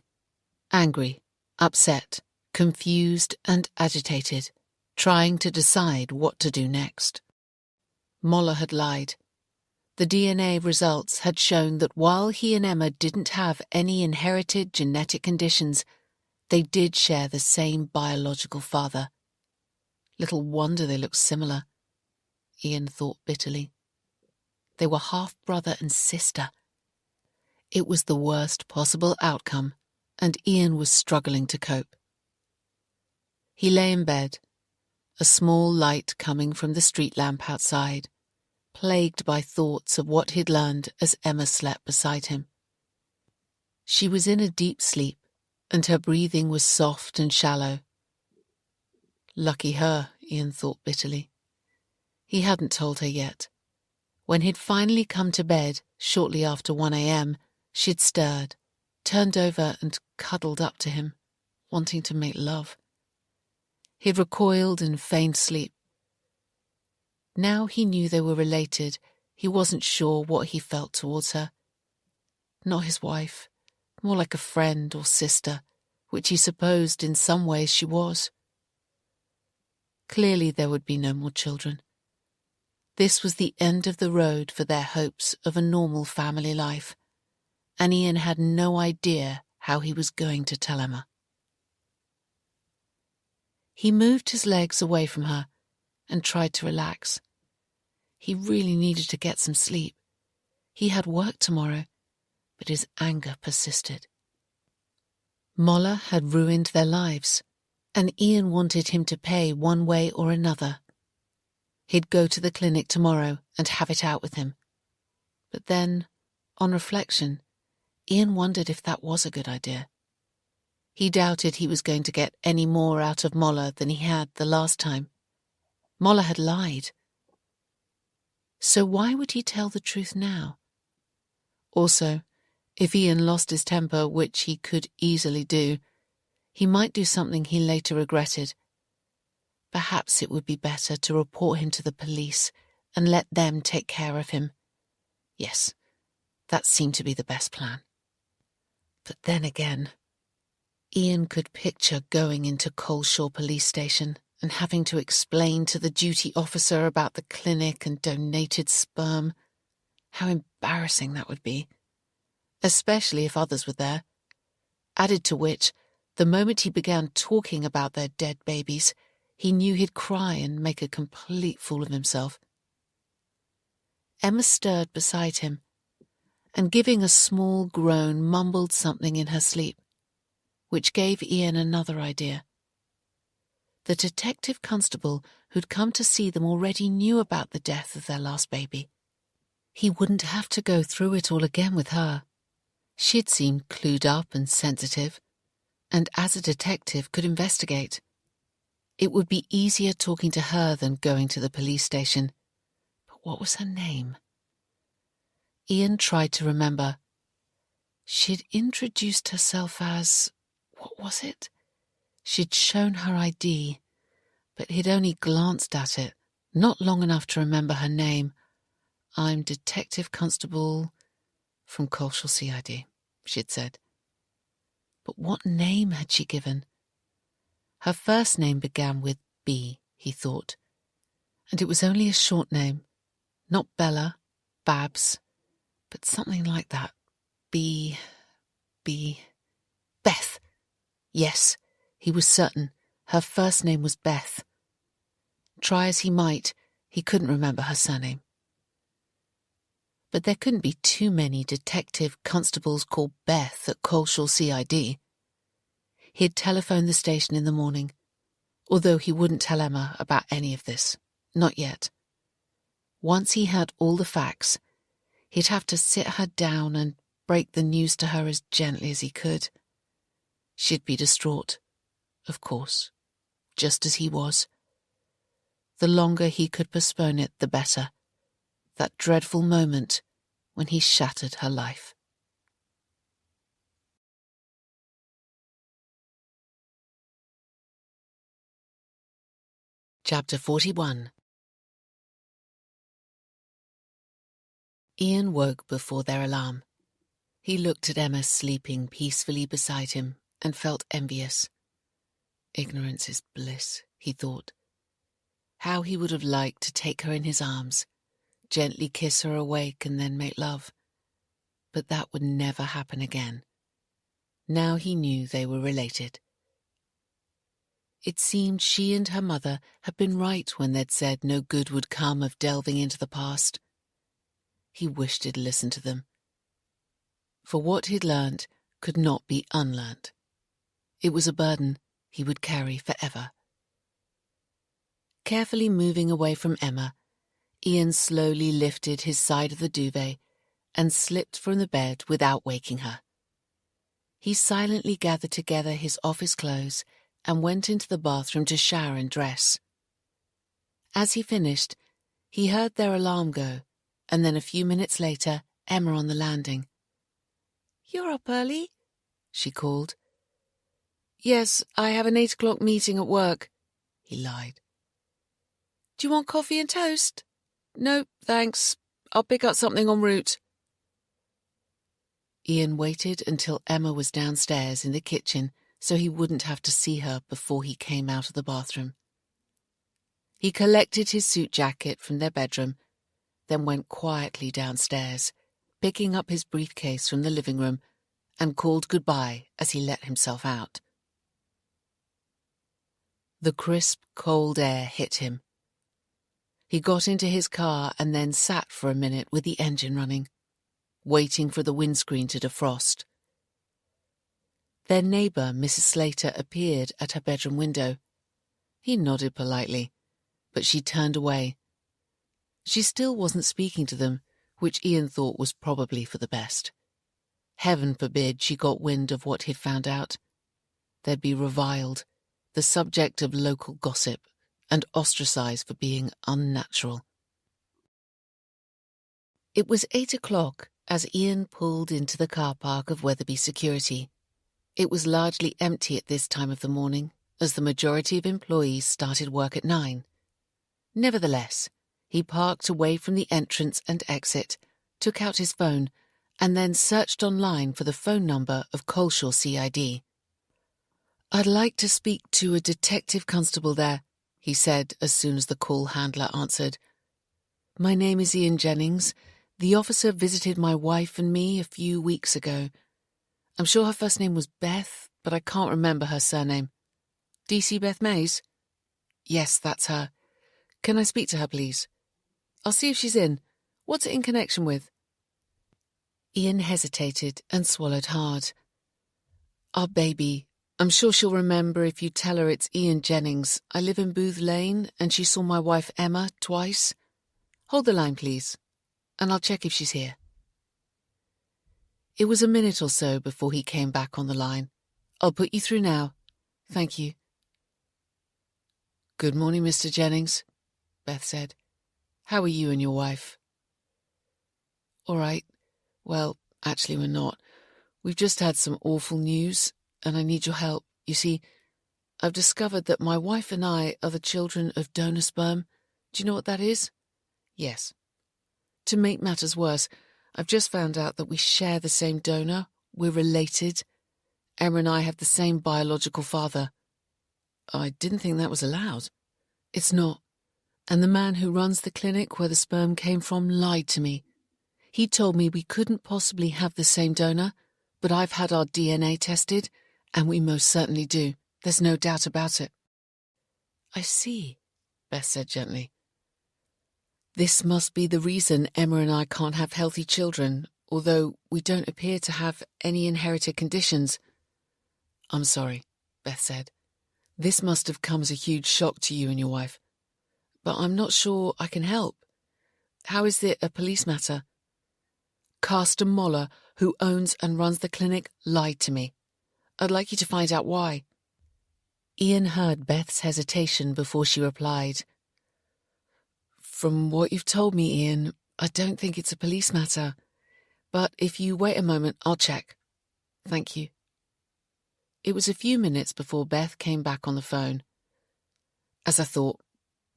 angry, upset, confused and agitated, trying to decide what to do next. Moller had lied. The DNA results had shown that while he and Emma didn't have any inherited genetic conditions, they did share the same biological father. Little wonder they looked similar, Ian thought bitterly. They were half-brother and sister. It was the worst possible outcome, and Ian was struggling to cope. He lay in bed, a small light coming from the street lamp outside, plagued by thoughts of what he'd learned as Emma slept beside him. She was in a deep sleep, and her breathing was soft and shallow. Lucky her, Ian thought bitterly. He hadn't told her yet. When he'd finally come to bed, shortly after 1 a.m., she'd stirred, turned over and cuddled up to him, wanting to make love. He'd recoiled and feigned sleep. Now he knew they were related, he wasn't sure what he felt towards her. Not his wife, more like a friend or sister, which he supposed in some ways she was. Clearly there would be no more children. This was the end of the road for their hopes of a normal family life, and Ian had no idea how he was going to tell Emma. He moved his legs away from her and tried to relax. He really needed to get some sleep. He had work tomorrow, but his anger persisted. Moller had ruined their lives, and Ian wanted him to pay one way or another. He'd go to the clinic tomorrow and have it out with him. But then, on reflection, Ian wondered if that was a good idea. He doubted he was going to get any more out of Moller than he had the last time. Moller had lied. So why would he tell the truth now? Also, if Ian lost his temper, which he could easily do, he might do something he later regretted. Perhaps it would be better to report him to the police and let them take care of him. Yes, that seemed to be the best plan. But then again, Ian could picture going into Coleshaw police station and having to explain to the duty officer about the clinic and donated sperm. How embarrassing that would be, especially if others were there. Added to which, the moment he began talking about their dead babies, he knew he'd cry and make a complete fool of himself. Emma stirred beside him, and giving a small groan, mumbled something in her sleep, which gave Ian another idea. The detective constable who'd come to see them already knew about the death of their last baby. He wouldn't have to go through it all again with her. She'd seemed clued up and sensitive, and as a detective could investigate. It would be easier talking to her than going to the police station. But what was her name? Ian tried to remember. She'd introduced herself as... what was it? She'd shown her ID, but he'd only glanced at it, not long enough to remember her name. I'm Detective Constable from Colshall CID, she'd said. But what name had she given? Her first name began with B, he thought, and it was only a short name, not Bella, Babs, but something like that. Beth. Yes, he was certain. Her first name was Beth. Try as he might, he couldn't remember her surname. But there couldn't be too many detective constables called Beth at Colshall CID. He'd telephoned the station in the morning, although he wouldn't tell Emma about any of this. Not yet. Once he had all the facts, he'd have to sit her down and break the news to her as gently as he could. She'd be distraught, of course, just as he was. The longer he could postpone it, the better. That dreadful moment when he shattered her life. Chapter 41. Ian woke before their alarm. He looked at Emma sleeping peacefully beside him and felt envious. Ignorance is bliss, he thought. How he would have liked to take her in his arms, gently kiss her awake and then make love. But that would never happen again. Now he knew they were related. It seemed she and her mother had been right when they'd said no good would come of delving into the past. He wished he'd listened to them. For what he'd learnt could not be unlearnt. It was a burden he would carry forever. Carefully moving away from Emma, Ian slowly lifted his side of the duvet and slipped from the bed without waking her. He silently gathered together his office clothes and went into the bathroom to shower and dress. As he finished, he heard their alarm go, and then a few minutes later, Emma on the landing. "You're up early?" she called. "Yes, I have an 8 o'clock meeting at work," he lied. "Do you want coffee and toast?" "No, thanks. I'll pick up something en route." Ian waited until Emma was downstairs in the kitchen so he wouldn't have to see her before he came out of the bathroom. He collected his suit jacket from their bedroom, then went quietly downstairs, picking up his briefcase from the living room, and called goodbye as he let himself out. The crisp, cold air hit him. He got into his car and then sat for a minute with the engine running, waiting for the windscreen to defrost. Their neighbour, Mrs. Slater, appeared at her bedroom window. He nodded politely, but she turned away. She still wasn't speaking to them, which Ian thought was probably for the best. Heaven forbid she got wind of what he'd found out. They'd be reviled, the subject of local gossip, and ostracised for being unnatural. It was 8 o'clock as Ian pulled into the car park of Weatherby Security. It was largely empty at this time of the morning, as the majority of employees started work at 9. Nevertheless, he parked away from the entrance and exit, took out his phone, and then searched online for the phone number of Colshall CID. "I'd like to speak to a detective constable there," he said as soon as the call handler answered. "My name is Ian Jennings. The officer visited my wife and me a few weeks ago. I'm sure her first name was Beth, but I can't remember her surname. DC Beth Mays?" "Yes, that's her. Can I speak to her, please?" "I'll see if she's in. What's it in connection with?" Ian hesitated and swallowed hard. "Our baby. I'm sure she'll remember if you tell her it's Ian Jennings. I live in Booth Lane, and she saw my wife Emma twice. Hold the line, please, and I'll check if she's here." It was a minute or so before he came back on the line, I'll put you through now. Thank you. Good morning, Mr. Jennings, Beth said. How are you and your wife? All right. Well, actually we're not. We've just had some awful news, and I need your help. You see, I've discovered that my wife and I are the children of donor sperm. Do you know what that is? Yes. To make matters worse, I've just found out that we share the same donor. We're related. Emma and I have the same biological father. I didn't think that was allowed. It's not. And the man who runs the clinic where the sperm came from lied to me. He told me we couldn't possibly have the same donor, but I've had our DNA tested, and we most certainly do. There's no doubt about it. I see, Beth said gently. This must be the reason Emma and I can't have healthy children, although we don't appear to have any inherited conditions. I'm sorry, Beth said. This must have come as a huge shock to you and your wife. But I'm not sure I can help. How is it a police matter? Carsten Moller, who owns and runs the clinic, lied to me. I'd like you to find out why. Ian heard Beth's hesitation before she replied. From what you've told me, Ian, I don't think it's a police matter. But if you wait a moment, I'll check. Thank you. It was a few minutes before Beth came back on the phone. As I thought,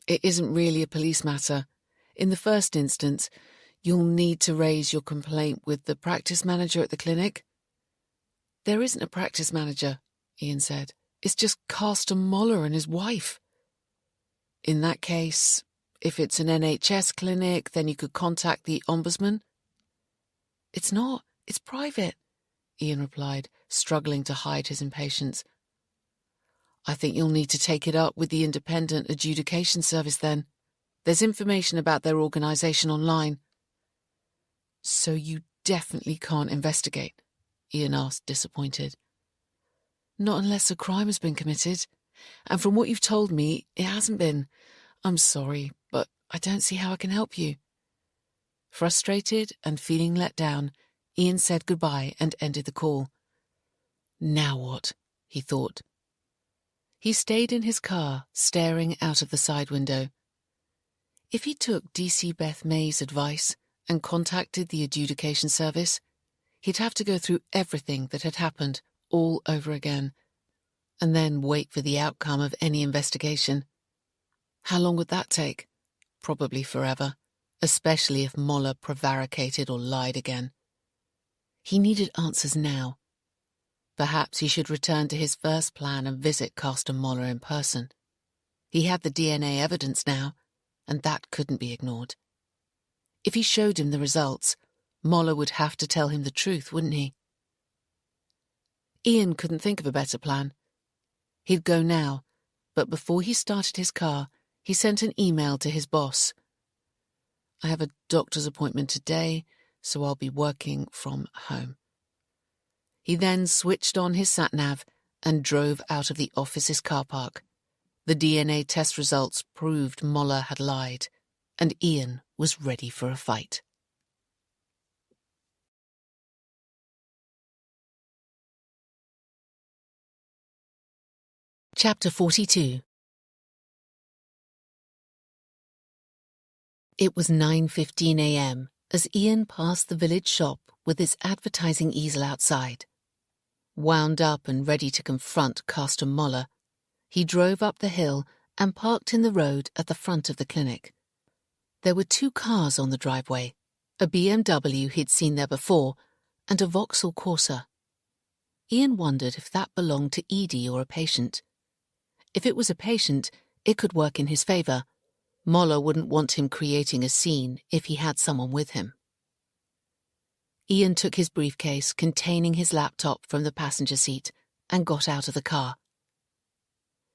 it isn't really a police matter. In the first instance, you'll need to raise your complaint with the practice manager at the clinic. There isn't a practice manager, Ian said. It's just Carsten Moller and his wife. In that case, if it's an NHS clinic, then you could contact the Ombudsman. It's not. It's private, Ian replied, struggling to hide his impatience. I think you'll need to take it up with the Independent Adjudication Service then. There's information about their organisation online. So you definitely can't investigate? Ian asked, disappointed. Not unless a crime has been committed. And from what you've told me, it hasn't been. I'm sorry, but I don't see how I can help you. Frustrated and feeling let down, Ian said goodbye and ended the call. Now what? He thought. He stayed in his car, staring out of the side window. If he took DC Beth May's advice and contacted the adjudication service, he'd have to go through everything that had happened all over again, and then wait for the outcome of any investigation. How long would that take? Probably forever, especially if Moller prevaricated or lied again. He needed answers now. Perhaps he should return to his first plan and visit Carsten Moller in person. He had the DNA evidence now, and that couldn't be ignored. If he showed him the results, Moller would have to tell him the truth, wouldn't he? Ian couldn't think of a better plan. He'd go now, but before he started his car, he sent an email to his boss. I have a doctor's appointment today, so I'll be working from home. He then switched on his sat-nav and drove out of the office's car park. The DNA test results proved Moller had lied, and Ian was ready for a fight. Chapter 42. It was 9:15 a.m. as Ian passed the village shop with its advertising easel outside. Wound up and ready to confront Carsten Moller, he drove up the hill and parked in the road at the front of the clinic. There were 2 cars on the driveway, a BMW he'd seen there before and a Vauxhall Corsa. Ian wondered if that belonged to Edie or a patient. If it was a patient, it could work in his favour. Moller wouldn't want him creating a scene if he had someone with him. Ian took his briefcase containing his laptop from the passenger seat and got out of the car.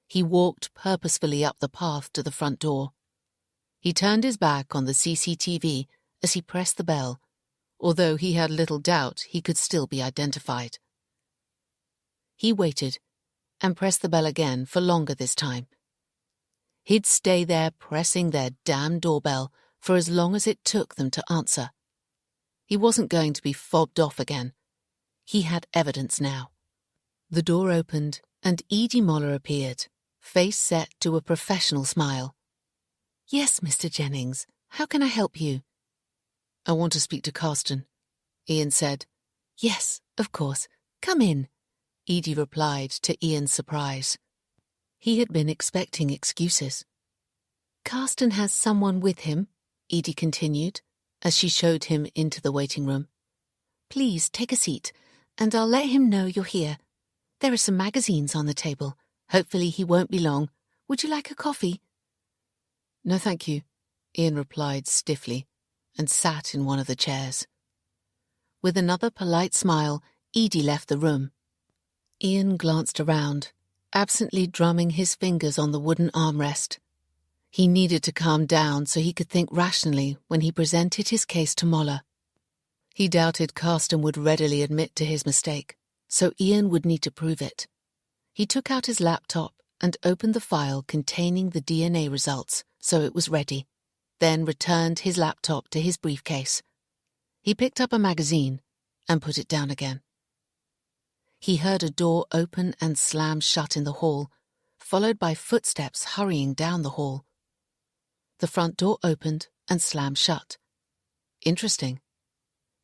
He walked purposefully up the path to the front door. He turned his back on the CCTV as he pressed the bell, although he had little doubt he could still be identified. He waited and pressed the bell again for longer this time. He'd stay there pressing their damn doorbell for as long as it took them to answer. He wasn't going to be fobbed off again. He had evidence now. The door opened and Edie Moller appeared, face set to a professional smile. "Yes, Mr. Jennings, how can I help you?" "I want to speak to Carsten," Ian said. "Yes, of course. Come in," Edie replied to Ian's surprise. He had been expecting excuses. "Carsten has someone with him," Edie continued, as she showed him into the waiting room. "Please take a seat, and I'll let him know you're here. There are some magazines on the table. Hopefully he won't be long. Would you like a coffee?" "No, thank you," Ian replied stiffly, and sat in one of the chairs. With another polite smile, Edie left the room. Ian glanced around, absently drumming his fingers on the wooden armrest. He needed to calm down so he could think rationally when he presented his case to Moller. He doubted Carsten would readily admit to his mistake, so Ian would need to prove it. He took out his laptop and opened the file containing the DNA results so it was ready, then returned his laptop to his briefcase. He picked up a magazine and put it down again. He heard a door open and slam shut in the hall, followed by footsteps hurrying down the hall. The front door opened and slammed shut. Interesting.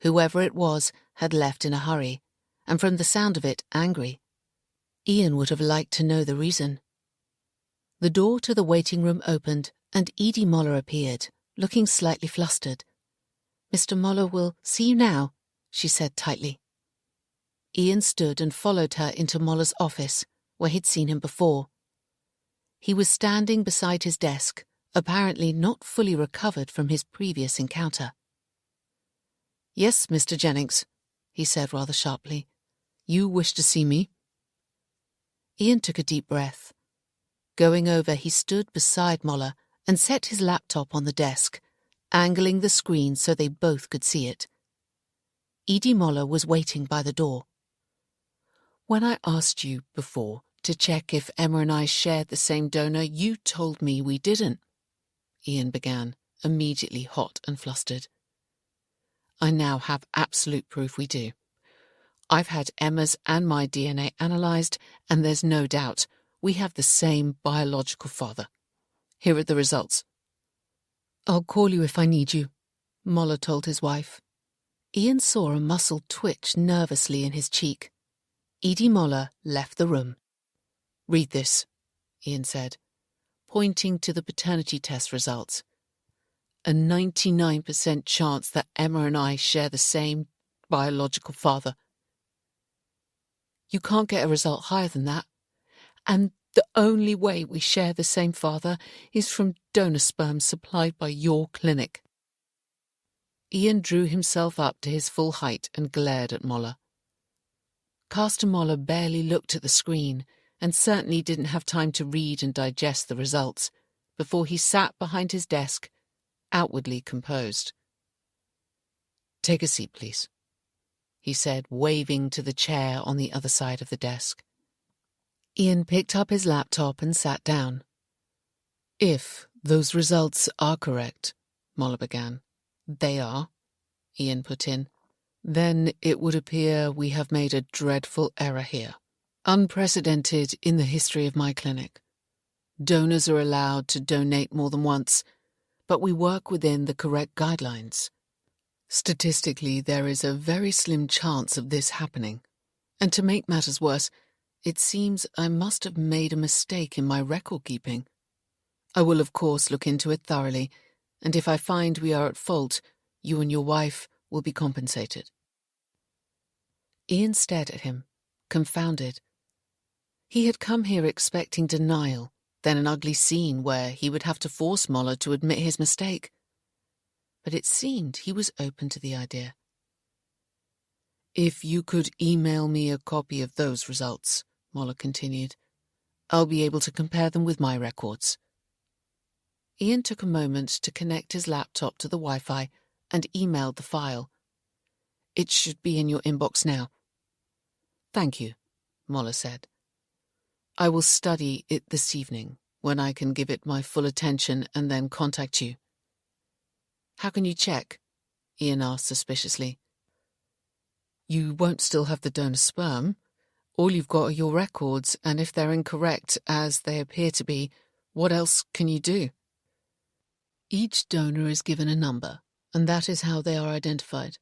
Whoever it was had left in a hurry, and from the sound of it, angry. Ian would have liked to know the reason. The door to the waiting room opened, and Edie Moller appeared, looking slightly flustered. "Mr. Moller will see you now," she said tightly. Ian stood and followed her into Moller's office, where he'd seen him before. He was standing beside his desk, apparently not fully recovered from his previous encounter. "Yes, Mr. Jennings," he said rather sharply. "You wish to see me?" Ian took a deep breath. Going over, he stood beside Moller and set his laptop on the desk, angling the screen so they both could see it. Edie Moller was waiting by the door. "When I asked you before to check if Emma and I shared the same donor, you told me we didn't," Ian began, immediately hot and flustered. "I now have absolute proof we do. I've had Emma's and my DNA analysed, and there's no doubt we have the same biological father. Here are the results." "I'll call you if I need you," Moller told his wife. Ian saw a muscle twitch nervously in his cheek. Edie Moller left the room. "Read this," Ian said, pointing to the paternity test results. "A 99% chance that Emma and I share the same biological father. You can't get a result higher than that. And the only way we share the same father is from donor sperm supplied by your clinic." Ian drew himself up to his full height and glared at Moller. Carsten Moller barely looked at the screen and certainly didn't have time to read and digest the results before he sat behind his desk, outwardly composed. "Take a seat, please," he said, waving to the chair on the other side of the desk. Ian picked up his laptop and sat down. "If those results are correct," Moller began. "They are," Ian put in. "Then it would appear we have made a dreadful error here. Unprecedented in the history of my clinic. Donors are allowed to donate more than once, but we work within the correct guidelines. Statistically, there is a very slim chance of this happening. And to make matters worse, it seems I must have made a mistake in my record keeping. I will, of course, look into it thoroughly, and if I find we are at fault, you and your wife will be compensated." Ian stared at him, confounded. He had come here expecting denial, then an ugly scene where he would have to force Moller to admit his mistake. But it seemed he was open to the idea. "If you could email me a copy of those results," Moller continued, "I'll be able to compare them with my records." Ian took a moment to connect his laptop to the Wi-Fi and emailed the file. "It should be in your inbox now." "Thank you," Moller said. "I will study it this evening, when I can give it my full attention and then contact you." "How can you check?" Ian asked suspiciously. "You won't still have the donor sperm, All you've got are your records, and if they're incorrect, as they appear to be, what else can you do? Each donor is given a number, and that is how they are identified.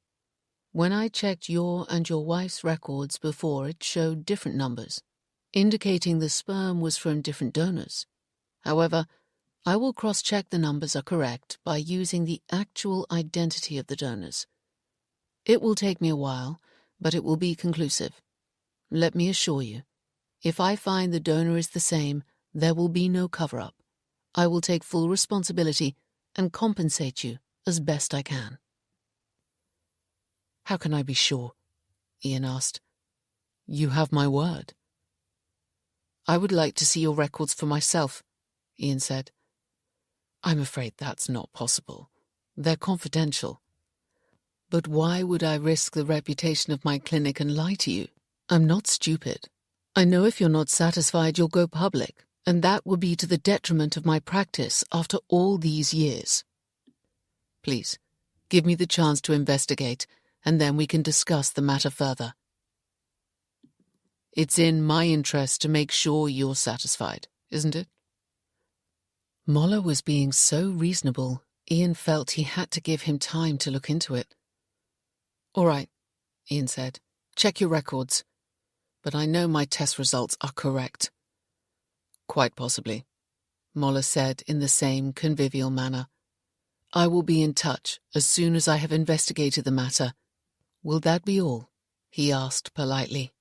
When I checked your and your wife's records before, it showed different numbers, indicating the sperm was from different donors. However, I will cross-check the numbers are correct by using the actual identity of the donors. It will take me a while, but it will be conclusive. Let me assure you, if I find the donor is the same, there will be no cover-up. I will take full responsibility and compensate you as best I can. How can I be sure? Ian asked. You have my word. I would like to see your records for myself, Ian said. I'm afraid that's not possible. They're confidential. But why would I risk the reputation of my clinic and lie to you? I'm not stupid. I know if you're not satisfied, you'll go public, and that will be to the detriment of my practice after all these years. Please, give me the chance to investigate, and then we can discuss the matter further. It's in my interest to make sure you're satisfied, isn't it? Moller was being so reasonable, Ian felt he had to give him time to look into it. All right, Ian said. Check your records. But I know my test results are correct. Quite possibly, Moller said in the same convivial manner. I will be in touch as soon as I have investigated the matter. Will that be all? He asked politely.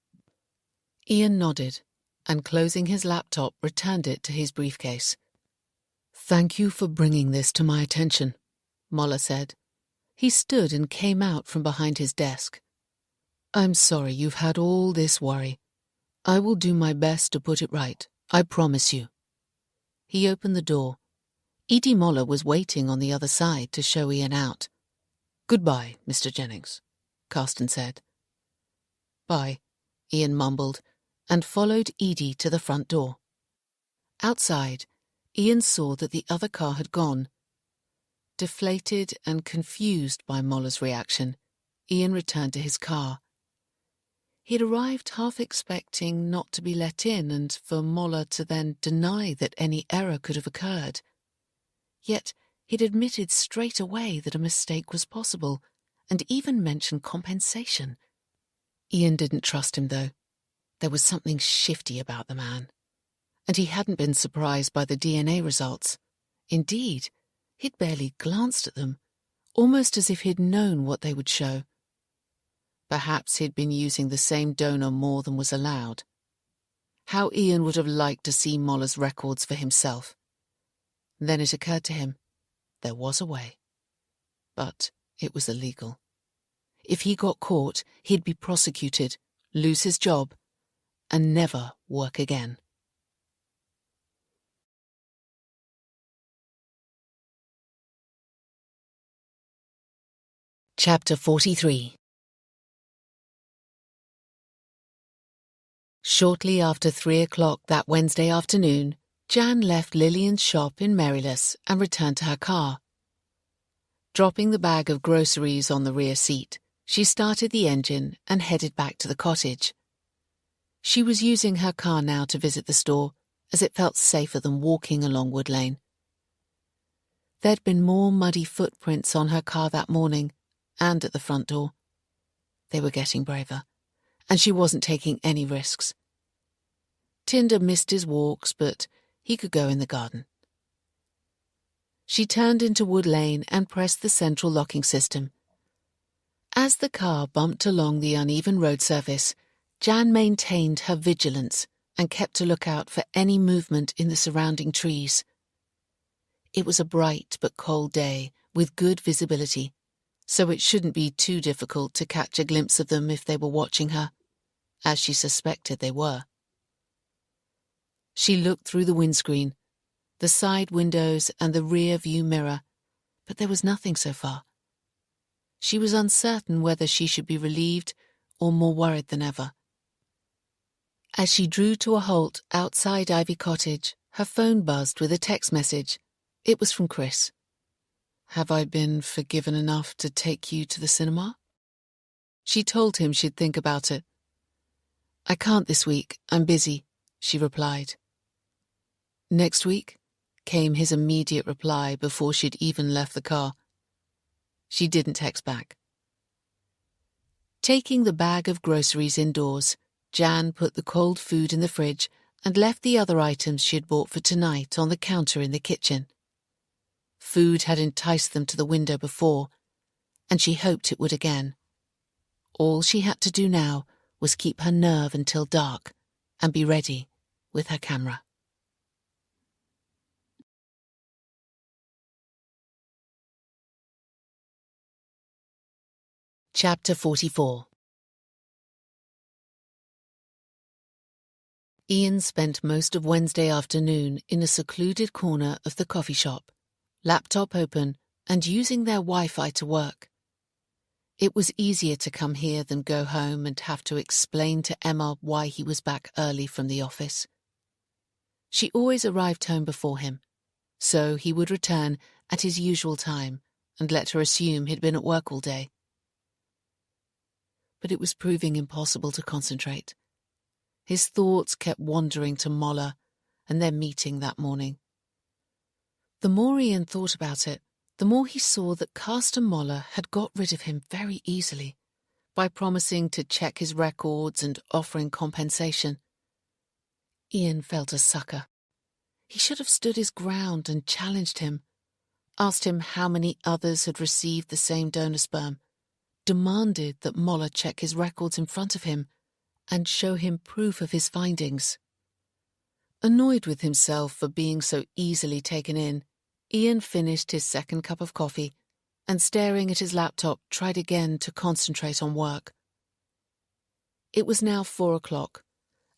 Ian nodded, and closing his laptop, returned it to his briefcase. Thank you for bringing this to my attention, Moller said. He stood and came out from behind his desk. I'm sorry you've had all this worry. I will do my best to put it right, I promise you. He opened the door. Edie Moller was waiting on the other side to show Ian out. Goodbye, Mr. Jennings, Carsten said. Bye, Ian mumbled, and followed Edie to the front door. Outside, Ian saw that the other car had gone. Deflated and confused by Moller's reaction, Ian returned to his car. He had arrived half expecting not to be let in and for Moller to then deny that any error could have occurred. Yet he'd admitted straight away that a mistake was possible, and even mentioned compensation. Ian didn't trust him, though. There was something shifty about the man. And he hadn't been surprised by the DNA results. Indeed, he'd barely glanced at them, almost as if he'd known what they would show. Perhaps he'd been using the same donor more than was allowed. How Ian would have liked to see Moller's records for himself. Then it occurred to him, there was a way. But it was illegal. If he got caught, he'd be prosecuted, lose his job, and never work again. Chapter 43. Shortly after 3 o'clock that Wednesday afternoon, Jan left Lillian's shop in Merryless and returned to her car. Dropping the bag of groceries on the rear seat, she started the engine and headed back to the cottage. She was using her car now to visit the store, as it felt safer than walking along Wood Lane. There'd been more muddy footprints on her car that morning, and at the front door. They were getting braver, and she wasn't taking any risks. Tinder missed his walks, but he could go in the garden. She turned into Wood Lane and pressed the central locking system. As the car bumped along the uneven road surface, Jan maintained her vigilance and kept a lookout for any movement in the surrounding trees. It was a bright but cold day with good visibility, so it shouldn't be too difficult to catch a glimpse of them if they were watching her, as she suspected they were. She looked through the windscreen, the side windows and the rear view mirror, but there was nothing so far. She was uncertain whether she should be relieved or more worried than ever. As she drew to a halt outside Ivy Cottage, her phone buzzed with a text message. It was from Chris. Have I been forgiven enough to take you to the cinema? She told him she'd think about it. "I can't this week. I'm busy," she replied. "Next week?" came his immediate reply before she'd even left the car. She didn't text back. Taking the bag of groceries indoors, Jan put the cold food in the fridge and left the other items she had bought for tonight on the counter in the kitchen. Food had enticed them to the window before, and she hoped it would again. All she had to do now was keep her nerve until dark and be ready with her camera. Chapter 44. Ian spent most of Wednesday afternoon in a secluded corner of the coffee shop, laptop open and using their Wi-Fi to work. It was easier to come here than go home and have to explain to Emma why he was back early from the office. She always arrived home before him, so he would return at his usual time and let her assume he'd been at work all day. But it was proving impossible to concentrate. His thoughts kept wandering to Molla and their meeting that morning. The more Ian thought about it, the more he saw that Carsten Molla had got rid of him very easily by promising to check his records and offering compensation. Ian felt a sucker. He should have stood his ground and challenged him, asked him how many others had received the same donor sperm, demanded that Molla check his records in front of him and show him proof of his findings. Annoyed with himself for being so easily taken in, Ian finished his second cup of coffee and, staring at his laptop, tried again to concentrate on work. It was now 4 o'clock,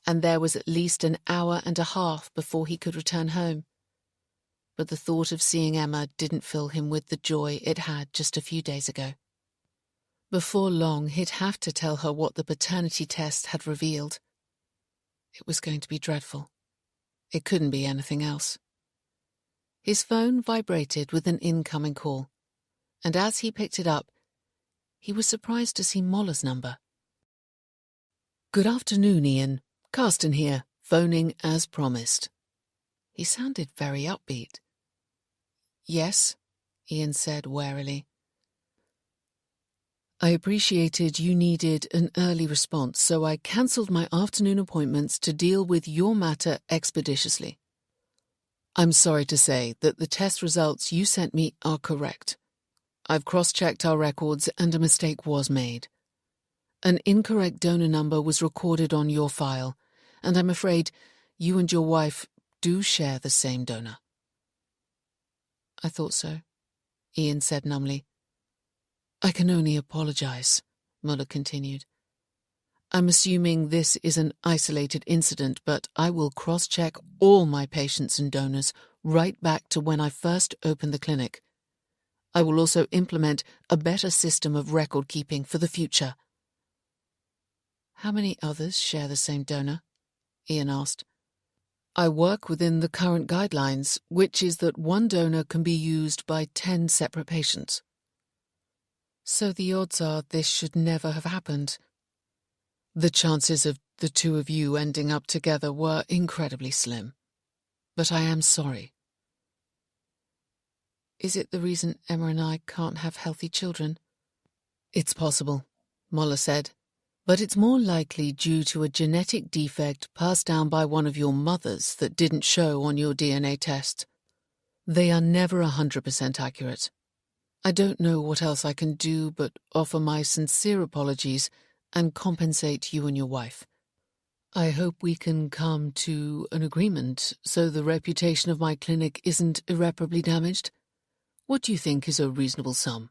and there was at least an hour and a half before he could return home. But the thought of seeing Emma didn't fill him with the joy it had just a few days ago. Before long, he'd have to tell her what the paternity test had revealed. It was going to be dreadful. It couldn't be anything else. His phone vibrated with an incoming call, and as he picked it up, he was surprised to see Molla's number. "Good afternoon, Ian. Carsten here, phoning as promised." He sounded very upbeat. "Yes," Ian said warily. "I appreciated you needed an early response, so I cancelled my afternoon appointments to deal with your matter expeditiously. I'm sorry to say that the test results you sent me are correct. I've cross-checked our records and a mistake was made. An incorrect donor number was recorded on your file, and I'm afraid you and your wife do share the same donor." "I thought so," Ian said numbly. "I can only apologize," Molla continued. "I'm assuming this is an isolated incident, but I will cross-check all my patients and donors right back to when I first opened the clinic. I will also implement a better system of record-keeping for the future." "How many others share the same donor?" Ian asked. "I work within the current guidelines, which is that one donor can be used by 10 separate patients. So the odds are this should never have happened. The chances of the two of you ending up together were incredibly slim. But I am sorry." "Is it the reason Emma and I can't have healthy children?" "It's possible," Molla said, "but it's more likely due to a genetic defect passed down by one of your mothers that didn't show on your DNA test. They are never 100% accurate. I don't know what else I can do but offer my sincere apologies and compensate you and your wife. I hope we can come to an agreement so the reputation of my clinic isn't irreparably damaged. What do you think is a reasonable sum?"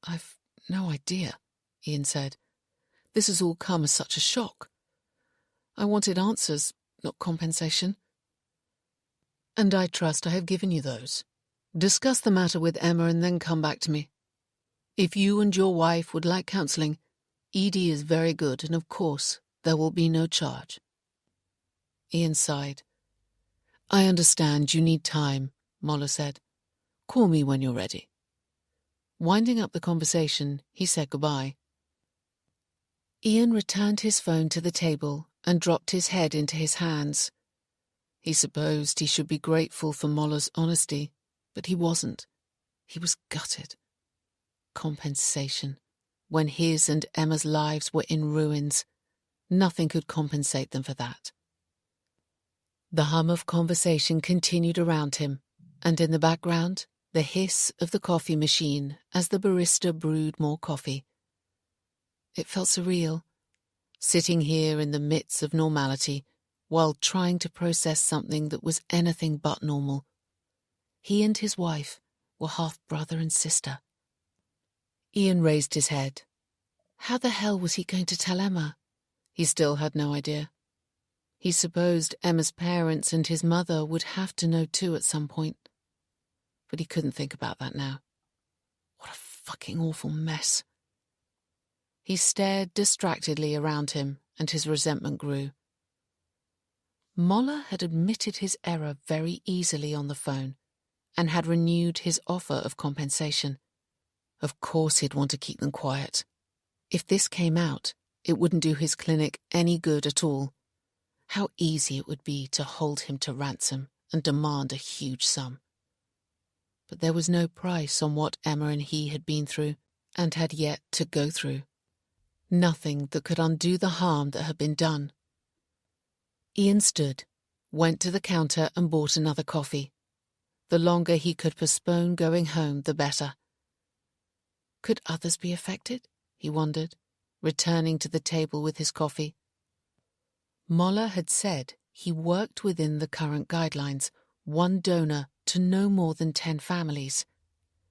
"I've no idea," Ian said. "This has all come as such a shock. I wanted answers, not compensation. And I trust I have given you those. Discuss the matter with Emma and then come back to me. If you and your wife would like counselling, Edie is very good, and of course there will be no charge." Ian sighed. "I understand you need time," Molla said. "Call me when you're ready." Winding up the conversation, he said goodbye. Ian returned his phone to the table and dropped his head into his hands. He supposed he should be grateful for Moller's honesty, but he wasn't. He was gutted. Compensation. When his and Emma's lives were in ruins, nothing could compensate them for that. The hum of conversation continued around him, and in the background, the hiss of the coffee machine as the barista brewed more coffee. It felt surreal, sitting here in the midst of normality while trying to process something that was anything but normal. He and his wife were half brother and sister. Ian raised his head. How the hell was he going to tell Emma? He still had no idea. He supposed Emma's parents and his mother would have to know too at some point. But he couldn't think about that now. What a fucking awful mess. He stared distractedly around him, and his resentment grew. Moller had admitted his error very easily on the phone, and had renewed his offer of compensation. Of course he'd want to keep them quiet. If this came out, it wouldn't do his clinic any good at all. How easy it would be to hold him to ransom and demand a huge sum. But there was no price on what Emma and he had been through, and had yet to go through. Nothing that could undo the harm that had been done. Ian stood, went to the counter and bought another coffee. The longer he could postpone going home, the better. Could others be affected? He wondered, returning to the table with his coffee. Moller had said he worked within the current guidelines, one donor to no more than 10 families,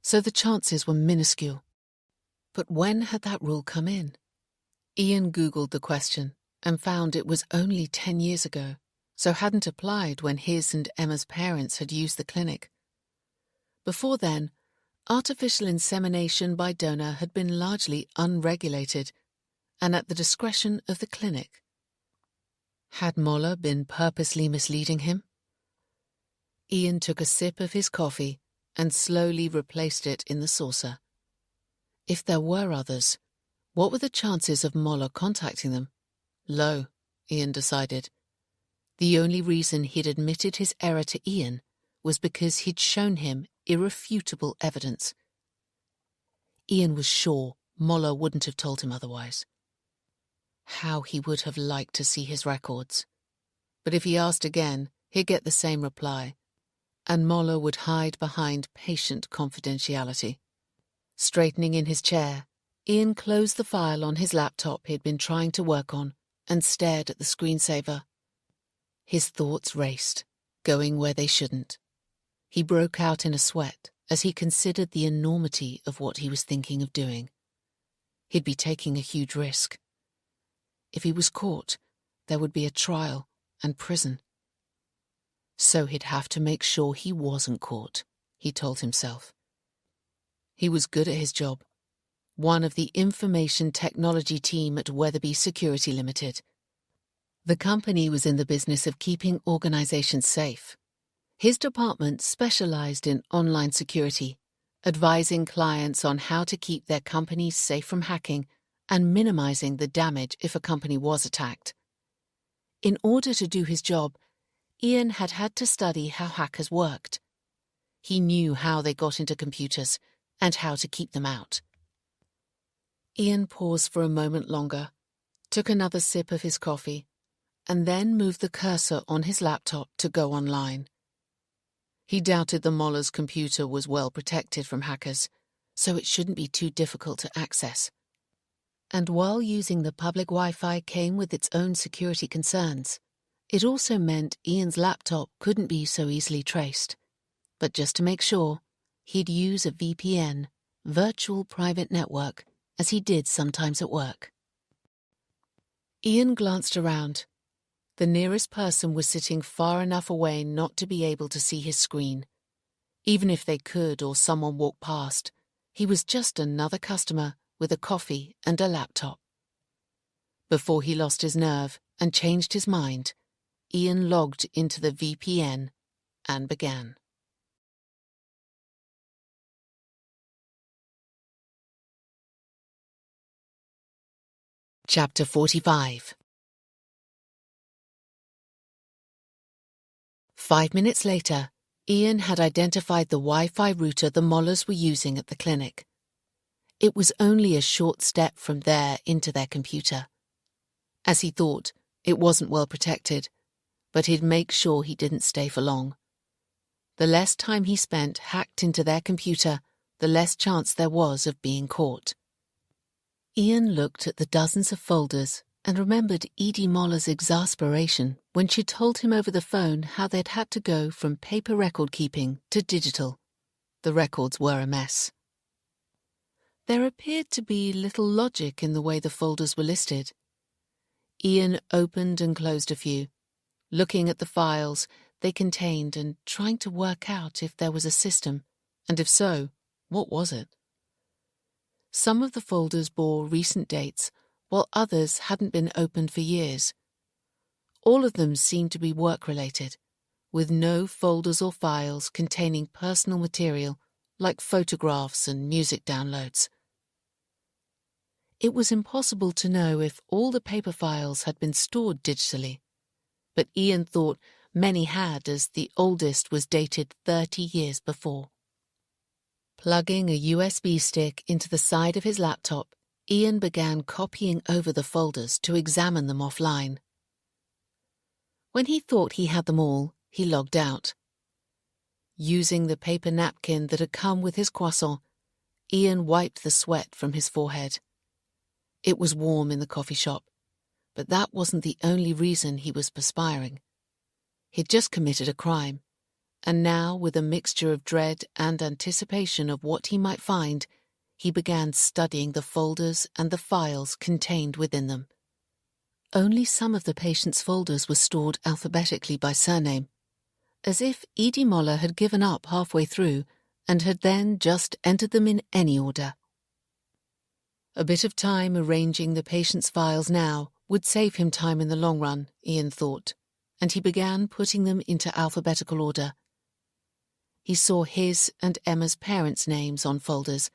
so the chances were minuscule. But when had that rule come in? Ian Googled the question and found it was only 10 years ago, so hadn't applied when his and Emma's parents had used the clinic. Before then, artificial insemination by donor had been largely unregulated and at the discretion of the clinic. Had Moller been purposely misleading him? Ian took a sip of his coffee and slowly replaced it in the saucer. If there were others, what were the chances of Moller contacting them? Low, Ian decided. The only reason he'd admitted his error to Ian was because he'd shown him irrefutable evidence. Ian was sure Moller wouldn't have told him otherwise. How he would have liked to see his records. But if he asked again, he'd get the same reply, and Moller would hide behind patient confidentiality. Straightening in his chair, Ian closed the file on his laptop he'd been trying to work on and stared at the screensaver. His thoughts raced, going where they shouldn't. He broke out in a sweat as he considered the enormity of what he was thinking of doing. He'd be taking a huge risk. If he was caught, there would be a trial and prison. So he'd have to make sure he wasn't caught, he told himself. He was good at his job, one of the information technology team at Weatherby Security Limited. The company was in the business of keeping organizations safe. His department specialized in online security, advising clients on how to keep their companies safe from hacking and minimizing the damage if a company was attacked. In order to do his job, Ian had had to study how hackers worked. He knew how they got into computers and how to keep them out. Ian paused for a moment longer, took another sip of his coffee, and then moved the cursor on his laptop to go online. He doubted the Moller's computer was well protected from hackers, so it shouldn't be too difficult to access. And while using the public Wi-Fi came with its own security concerns, it also meant Ian's laptop couldn't be so easily traced. But just to make sure, he'd use a VPN, virtual private network, as he did sometimes at work. Ian glanced around. The nearest person was sitting far enough away not to be able to see his screen. Even if they could or someone walked past, he was just another customer with a coffee and a laptop. Before he lost his nerve and changed his mind, Ian logged into the VPN and began. Chapter 45. 5 minutes later, Ian had identified the Wi-Fi router the Mollers were using at the clinic. It was only a short step from there into their computer. As he thought, it wasn't well protected, but he'd make sure he didn't stay for long. The less time he spent hacked into their computer, the less chance there was of being caught. Ian looked at the dozens of folders and remembered Edie Moller's exasperation when she told him over the phone how they'd had to go from paper record keeping to digital. The records were a mess. There appeared to be little logic in the way the folders were listed. Ian opened and closed a few, looking at the files they contained and trying to work out if there was a system, and if so, what was it? Some of the folders bore recent dates, while others hadn't been opened for years. All of them seemed to be work-related, with no folders or files containing personal material like photographs and music downloads. It was impossible to know if all the paper files had been stored digitally, but Ian thought many had, as the oldest was dated 30 years before. Plugging a USB stick into the side of his laptop, Ian began copying over the folders to examine them offline. When he thought he had them all, he logged out. Using the paper napkin that had come with his croissant, Ian wiped the sweat from his forehead. It was warm in the coffee shop, but that wasn't the only reason he was perspiring. He'd just committed a crime, and now, with a mixture of dread and anticipation of what he might find, he began studying the folders and the files contained within them. Only some of the patient's folders were stored alphabetically by surname, as if Edie Moller had given up halfway through and had then just entered them in any order. A bit of time arranging the patient's files now would save him time in the long run, Ian thought, and he began putting them into alphabetical order. He saw his and Emma's parents' names on folders,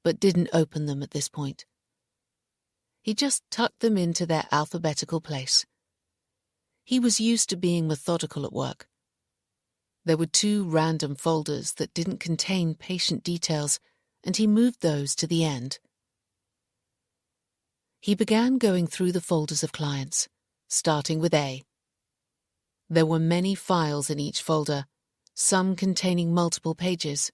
but didn't open them at this point. He just tucked them into their alphabetical place. He was used to being methodical at work. There were 2 random folders that didn't contain patient details, and he moved those to the end. He began going through the folders of clients, starting with A. There were many files in each folder, some containing multiple pages.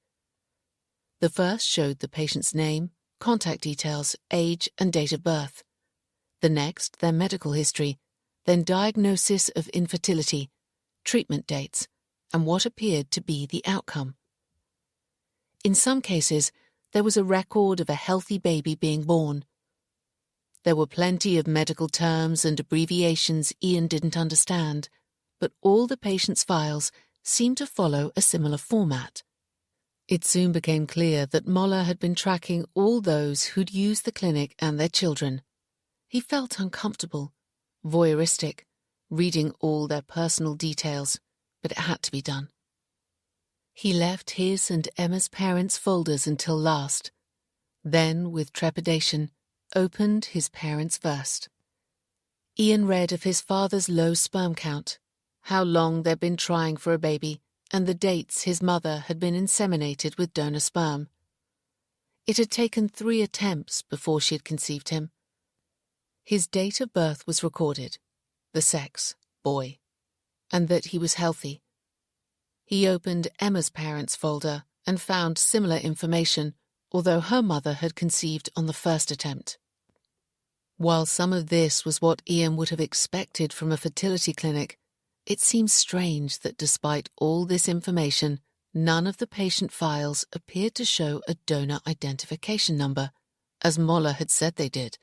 The first showed the patient's name, contact details, age, and date of birth. The next, their medical history, then diagnosis of infertility, treatment dates, and what appeared to be the outcome. In some cases, there was a record of a healthy baby being born. There were plenty of medical terms and abbreviations Ian didn't understand, but all the patient's files seemed to follow a similar format. It soon became clear that Moller had been tracking all those who'd used the clinic and their children. He felt uncomfortable, voyeuristic, reading all their personal details, but it had to be done. He left his and Emma's parents' folders until last, then, with trepidation, opened his parents' first. Ian read of his father's low sperm count, how long they'd been trying for a baby, and the dates his mother had been inseminated with donor sperm. It had taken 3 attempts before she had conceived him. His date of birth was recorded, the sex, boy, and that he was healthy. He opened Emma's parents' folder and found similar information, although her mother had conceived on the first attempt. While some of this was what Ian would have expected from a fertility clinic, it seems strange that despite all this information, none of the patient files appeared to show a donor identification number, as Moller had said they did.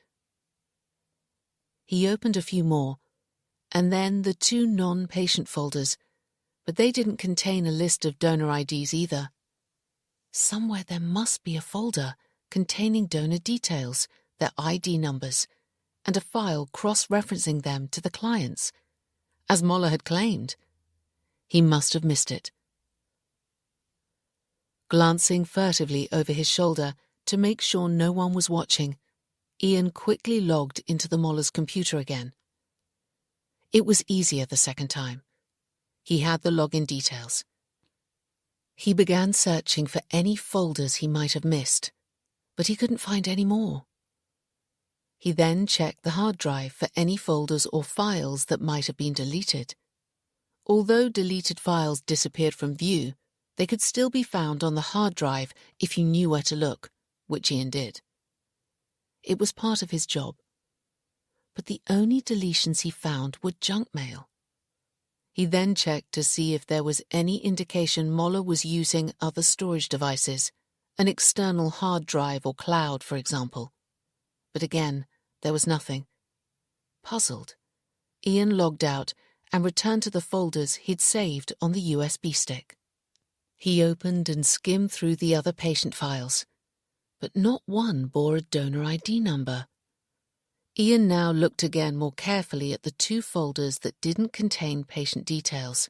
He opened a few more, and then the 2 non-patient folders, but they didn't contain a list of donor IDs either. Somewhere there must be a folder containing donor details, their ID numbers, and a file cross-referencing them to the clients. As Moller had claimed, he must have missed it. Glancing furtively over his shoulder to make sure no one was watching, Ian quickly logged into the Moller's computer again. It was easier the second time. He had the login details. He began searching for any folders he might have missed, but he couldn't find any more. He then checked the hard drive for any folders or files that might have been deleted. Although deleted files disappeared from view, they could still be found on the hard drive if you knew where to look, which Ian did. It was part of his job. But the only deletions he found were junk mail. He then checked to see if there was any indication Moller was using other storage devices, an external hard drive or cloud, for example. But again, there was nothing. Puzzled, Ian logged out and returned to the folders he'd saved on the USB stick. He opened and skimmed through the other patient files, but not one bore a donor ID number. Ian now looked again more carefully at the two folders that didn't contain patient details.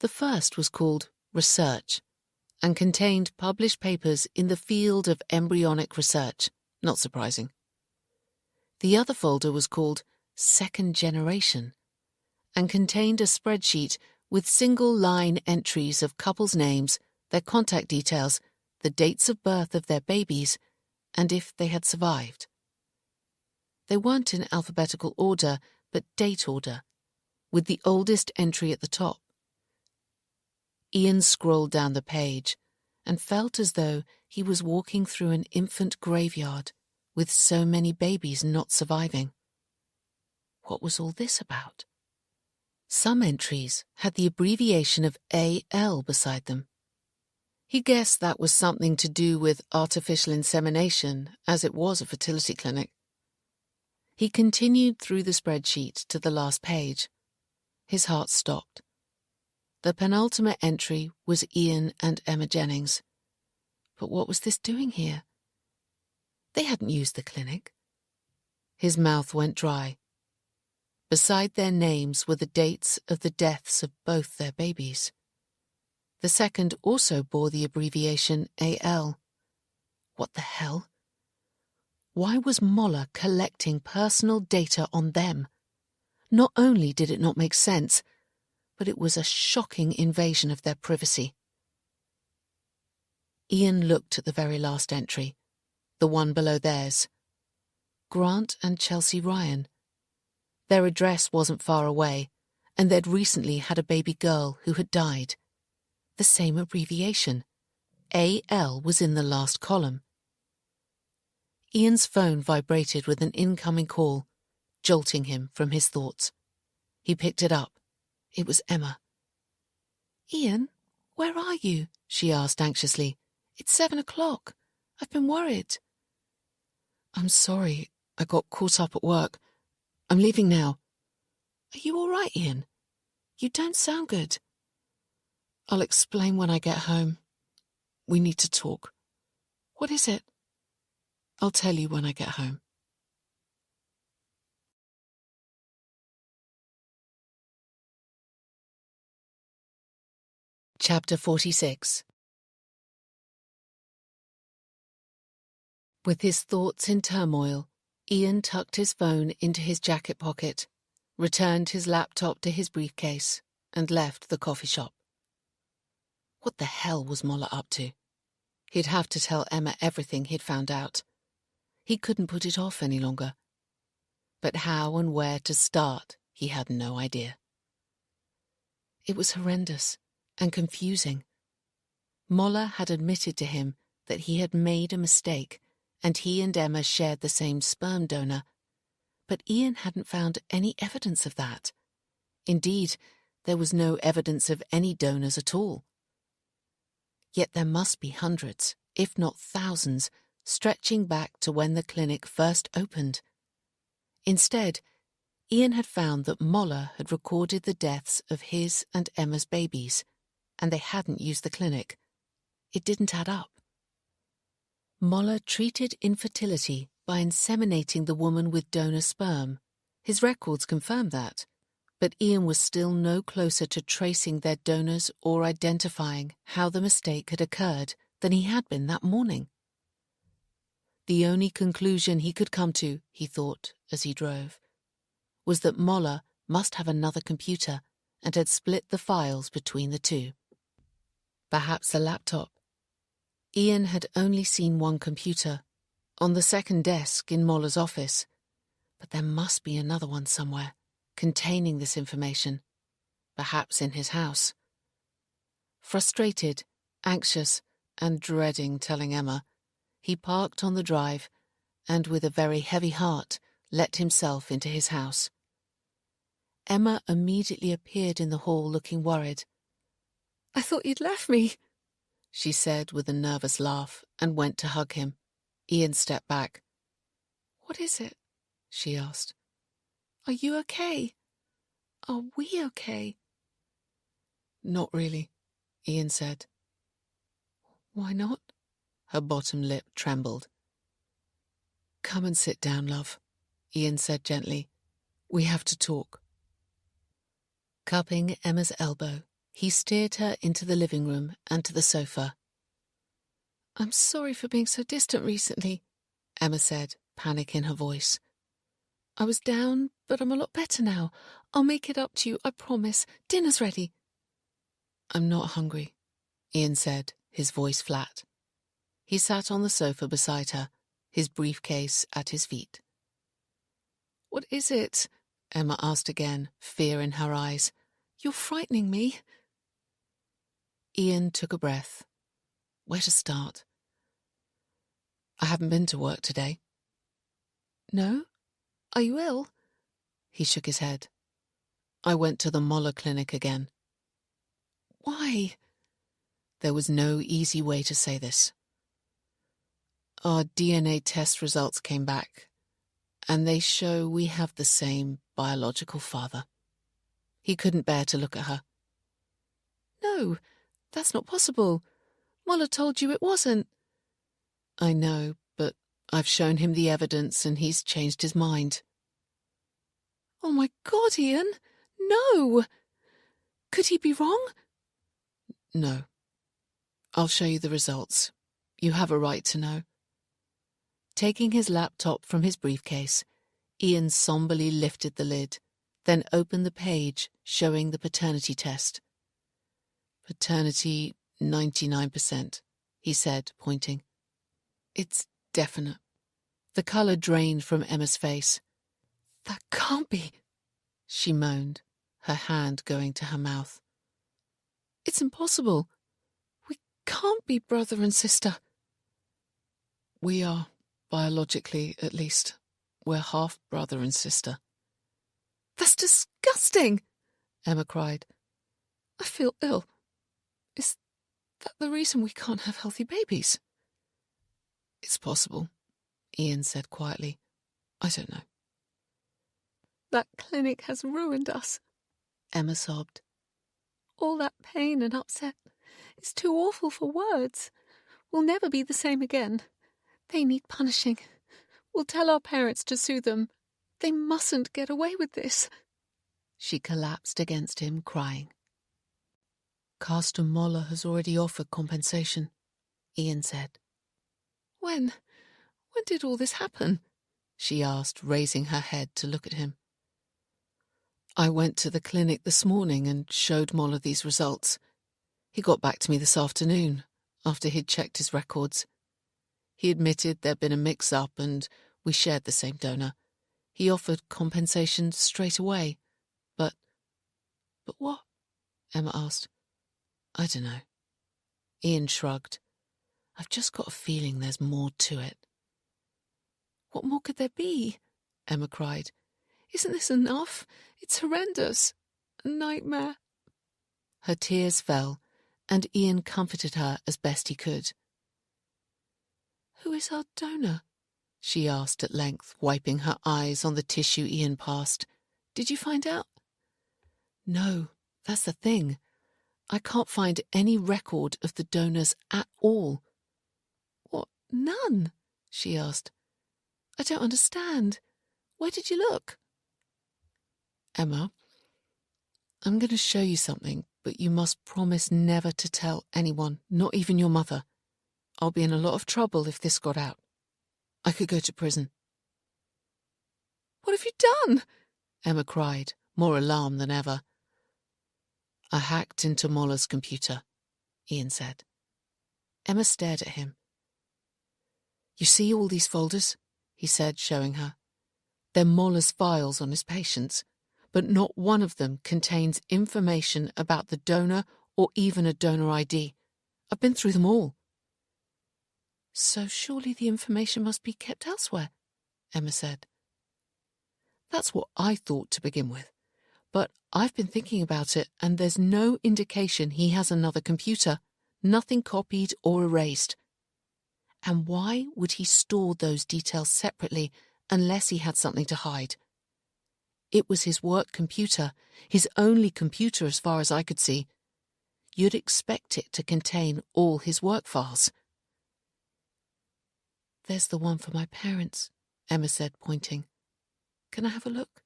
The first was called Research and contained published papers in the field of embryonic research, not surprising. The other folder was called Second Generation and contained a spreadsheet with single-line entries of couples' names, their contact details, the dates of birth of their babies, and if they had survived. They weren't in alphabetical order, but date order, with the oldest entry at the top. Ian scrolled down the page and felt as though he was walking through an infant graveyard with so many babies not surviving. What was all this about? Some entries had the abbreviation of AL beside them. He guessed that was something to do with artificial insemination, as it was a fertility clinic. He continued through the spreadsheet to the last page. His heart stopped. The penultimate entry was Ian and Emma Jennings. But what was this doing here? They hadn't used the clinic. His mouth went dry. Beside their names were the dates of the deaths of both their babies. The second also bore the abbreviation AL. What the hell? Why was Moller collecting personal data on them? Not only did it not make sense, but it was a shocking invasion of their privacy. Ian looked at the very last entry, the one below theirs. Grant and Chelsea Ryan. Their address wasn't far away, and they'd recently had a baby girl who had died. The same abbreviation. AL was in the last column. Ian's phone vibrated with an incoming call, jolting him from his thoughts. He picked it up. It was Emma. "Ian, where are you?" she asked anxiously. "It's 7 o'clock. I've been worried." "I'm sorry. I got caught up at work. I'm leaving now." "Are you all right, Ian? You don't sound good." "I'll explain when I get home. We need to talk." "What is it?" "I'll tell you when I get home." Chapter 46. With his thoughts in turmoil, Ian tucked his phone into his jacket pocket, returned his laptop to his briefcase, and left the coffee shop. What the hell was Moller up to? He'd have to tell Emma everything he'd found out. He couldn't put it off any longer. But how and where to start, he had no idea. It was horrendous and confusing. Moller had admitted to him that he had made a mistake, and he and Emma shared the same sperm donor. But Ian hadn't found any evidence of that. Indeed, there was no evidence of any donors at all. Yet there must be hundreds, if not thousands, stretching back to when the clinic first opened. Instead, Ian had found that Moller had recorded the deaths of his and Emma's babies, and they hadn't used the clinic. It didn't add up. Moller treated infertility by inseminating the woman with donor sperm. His records confirmed that, but Ian was still no closer to tracing their donors or identifying how the mistake had occurred than he had been that morning. The only conclusion he could come to, he thought as he drove, was that Moller must have another computer and had split the files between the two. Perhaps a laptop. Ian had only seen one computer, on the second desk in Moller's office, but there must be another one somewhere, containing this information, perhaps in his house. Frustrated, anxious, and dreading telling Emma, he parked on the drive and, with a very heavy heart, let himself into his house. Emma immediately appeared in the hall looking worried. "I thought you'd left me," she said with a nervous laugh, and went to hug him. Ian stepped back. "What is it?" she asked. "Are you okay? Are we okay?" "Not really," Ian said. "Why not?" Her bottom lip trembled. "Come and sit down, love," Ian said gently. "We have to talk." Cupping Emma's elbow, he steered her into the living room and to the sofa. "I'm sorry for being so distant recently," Emma said, panic in her voice. "I was down, but I'm a lot better now. I'll make it up to you, I promise. Dinner's ready." "I'm not hungry," Ian said, his voice flat. He sat on the sofa beside her, his briefcase at his feet. "What is it?" Emma asked again, fear in her eyes. "You're frightening me." Ian took a breath. Where to start? "I haven't been to work today." "No? Are you ill?" He shook his head. "I went to the Moller clinic again." "Why?" There was no easy way to say this. "Our DNA test results came back, and they show we have the same biological father." He couldn't bear to look at her. "No, that's not possible. Moller told you it wasn't." "I know, but I've shown him the evidence and he's changed his mind." "Oh my God, Ian! No! Could he be wrong?" "No. I'll show you the results. You have a right to know." Taking his laptop from his briefcase, Ian somberly lifted the lid, then opened the page showing the paternity test. "Paternity 99%, he said, pointing. "It's definite." The colour drained from Emma's face. "That can't be," she moaned, her hand going to her mouth. "It's impossible. We can't be brother and sister." "We are, biologically at least. We're half brother and sister." "That's disgusting!" Emma cried. "I feel ill. Is that the reason we can't have healthy babies?" "It's possible," Ian said quietly. "I don't know." "That clinic has ruined us," Emma sobbed. "All that pain and upset. It's too awful for words. We'll never be the same again. They need punishing. We'll tell our parents to sue them. They mustn't get away with this." She collapsed against him, crying. "Carsten Moller has already offered compensation," Ian said. When did all this happen?" she asked, raising her head to look at him. "I went to the clinic this morning and showed Moller these results. He got back to me this afternoon, after he'd checked his records. He admitted there'd been a mix-up and we shared the same donor. He offered compensation straight away. But what?" Emma asked. "I don't know." Ian shrugged. "I've just got a feeling there's more to it." "What more could there be?" Emma cried. "Isn't this enough? It's horrendous. A nightmare." Her tears fell, and Ian comforted her as best he could. "Who is our donor?" she asked at length, wiping her eyes on the tissue Ian passed. "Did you find out?" "No, that's the thing. I can't find any record of the donors at all." "What, none?" she asked. "I don't understand. Where did you look?" "Emma, I'm going to show you something, but you must promise never to tell anyone, not even your mother. I'll be in a lot of trouble if this got out. I could go to prison." "What have you done?" Emma cried, more alarmed than ever. I hacked into Moller's computer, Ian said. Emma stared at him. You see all these folders? He said, showing her. They're Moller's files on his patients, but not one of them contains information about the donor or even a donor ID. I've been through them all. So surely the information must be kept elsewhere, Emma said. That's what I thought to begin with, but I've been thinking about it and there's no indication he has another computer, nothing copied or erased. And why would he store those details separately unless he had something to hide? It was his work computer, his only computer as far as I could see. You'd expect it to contain all his work files. There's the one for my parents, Emma said, pointing. Can I have a look?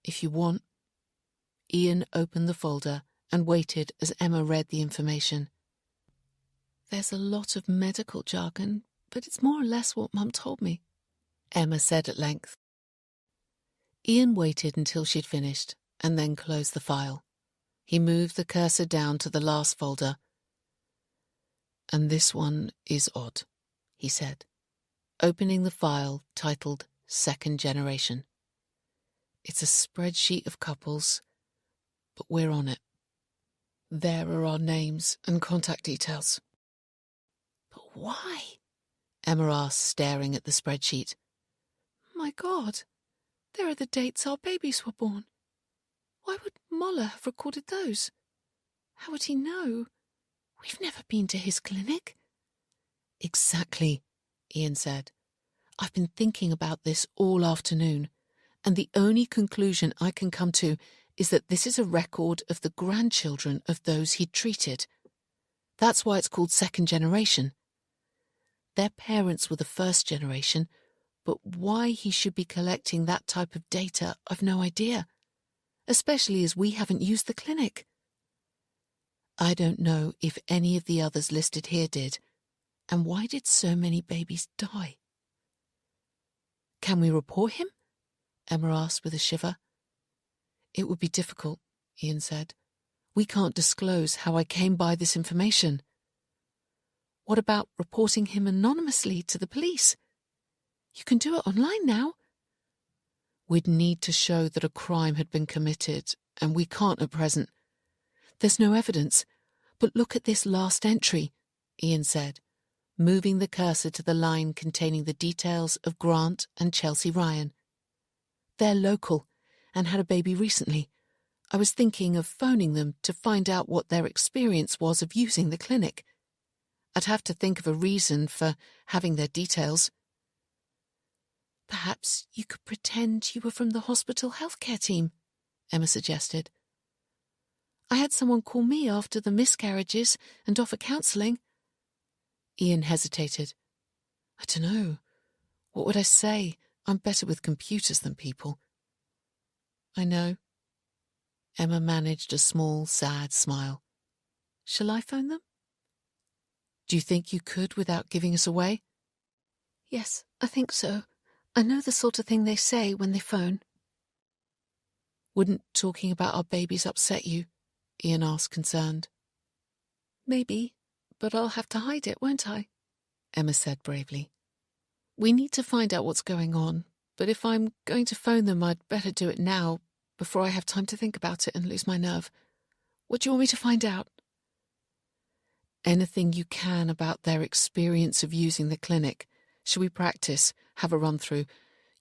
If you want. Ian opened the folder and waited as Emma read the information. There's a lot of medical jargon, but it's more or less what Mum told me, Emma said at length. Ian waited until she'd finished and then closed the file. He moved the cursor down to the last folder. And this one is odd, he said, opening the file titled Second Generation. It's a spreadsheet of couples, but we're on it. There are our names and contact details. But why? Emma asked, staring at the spreadsheet. My God, there are the dates our babies were born. Why would Moller have recorded those? How would he know? We've never been to his clinic. Exactly, Ian said. I've been thinking about this all afternoon, and the only conclusion I can come to is that this is a record of the grandchildren of those he'd treated. That's why it's called Second Generation. Their parents were the first generation, but why he should be collecting that type of data, I've no idea, especially as we haven't used the clinic. I don't know if any of the others listed here did, and why did so many babies die? Can we report him? Emma asked with a shiver. It would be difficult, Ian said. We can't disclose how I came by this information. What about reporting him anonymously to the police? You can do it online now. We'd need to show that a crime had been committed, and we can't at present. There's no evidence, but look at this last entry, Ian said, moving the cursor to the line containing the details of Grant and Chelsea Ryan. They're local and had a baby recently. I was thinking of phoning them to find out what their experience was of using the clinic. I'd have to think of a reason for having their details. Perhaps you could pretend you were from the hospital healthcare team, Emma suggested. I had someone call me after the miscarriages and offer counselling. Ian hesitated. I don't know. What would I say? I'm better with computers than people. I know. Emma managed a small, sad smile. Shall I phone them? Do you think you could without giving us away? Yes, I think so. I know the sort of thing they say when they phone. Wouldn't talking about our babies upset you? Ian asked, concerned. Maybe, but I'll have to hide it, won't I? Emma said bravely. We need to find out what's going on, but if I'm going to phone them, I'd better do it now, before I have time to think about it and lose my nerve. What do you want me to find out? Anything you can about their experience of using the clinic. Shall we practice? Have a run-through?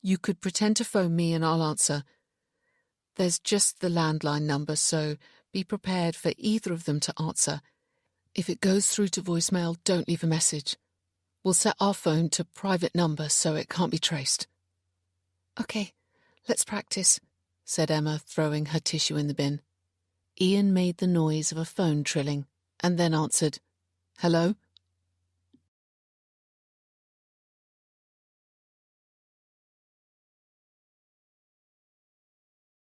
You could pretend to phone me and I'll answer. There's just the landline number, so be prepared for either of them to answer. If it goes through to voicemail, don't leave a message. We'll set our phone to private number so it can't be traced. Okay, let's practice, said Emma, throwing her tissue in the bin. Ian made the noise of a phone trilling and then answered, Hello?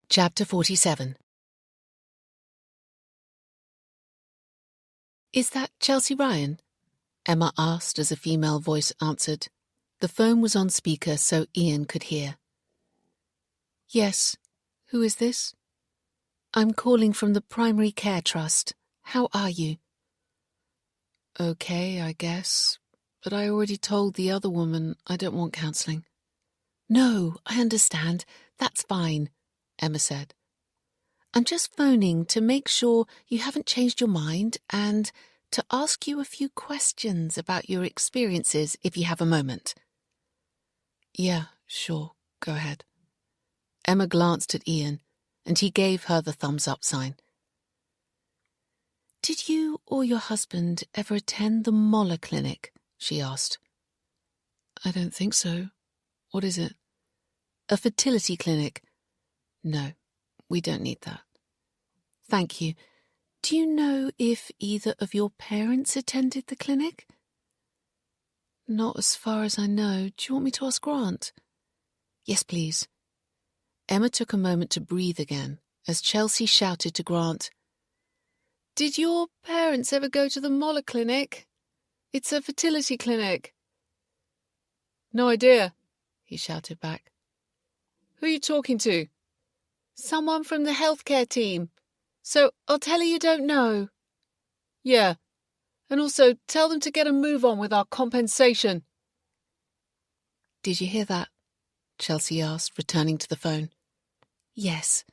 Chapter 47. Is that Chelsea Ryan? Emma asked as a female voice answered. The phone was on speaker so Ian could hear. Yes. Who is this? I'm calling from the Primary Care Trust. How are you? Okay, I guess. But I already told the other woman I don't want counselling. No, I understand. That's fine, Emma said. I'm just phoning to make sure you haven't changed your mind and to ask you a few questions about your experiences if you have a moment. Yeah, sure. Go ahead. Emma glanced at Ian, and he gave her the thumbs-up sign. Did you or your husband ever attend the Moller Clinic? She asked. I don't think so. What is it? A fertility clinic. No, we don't need that. Thank you. Do you know if either of your parents attended the clinic? Not as far as I know. Do you want me to ask Grant? Yes, please. Emma took a moment to breathe again as Chelsea shouted to Grant, Did your parents ever go to the Moller Clinic? It's a fertility clinic. No idea, he shouted back. Who are you talking to? Someone from the healthcare team. So I'll tell her you don't know. Yeah, and also tell them to get a move on with our compensation. Did you hear that? Chelsea asked, returning to the phone. Yes.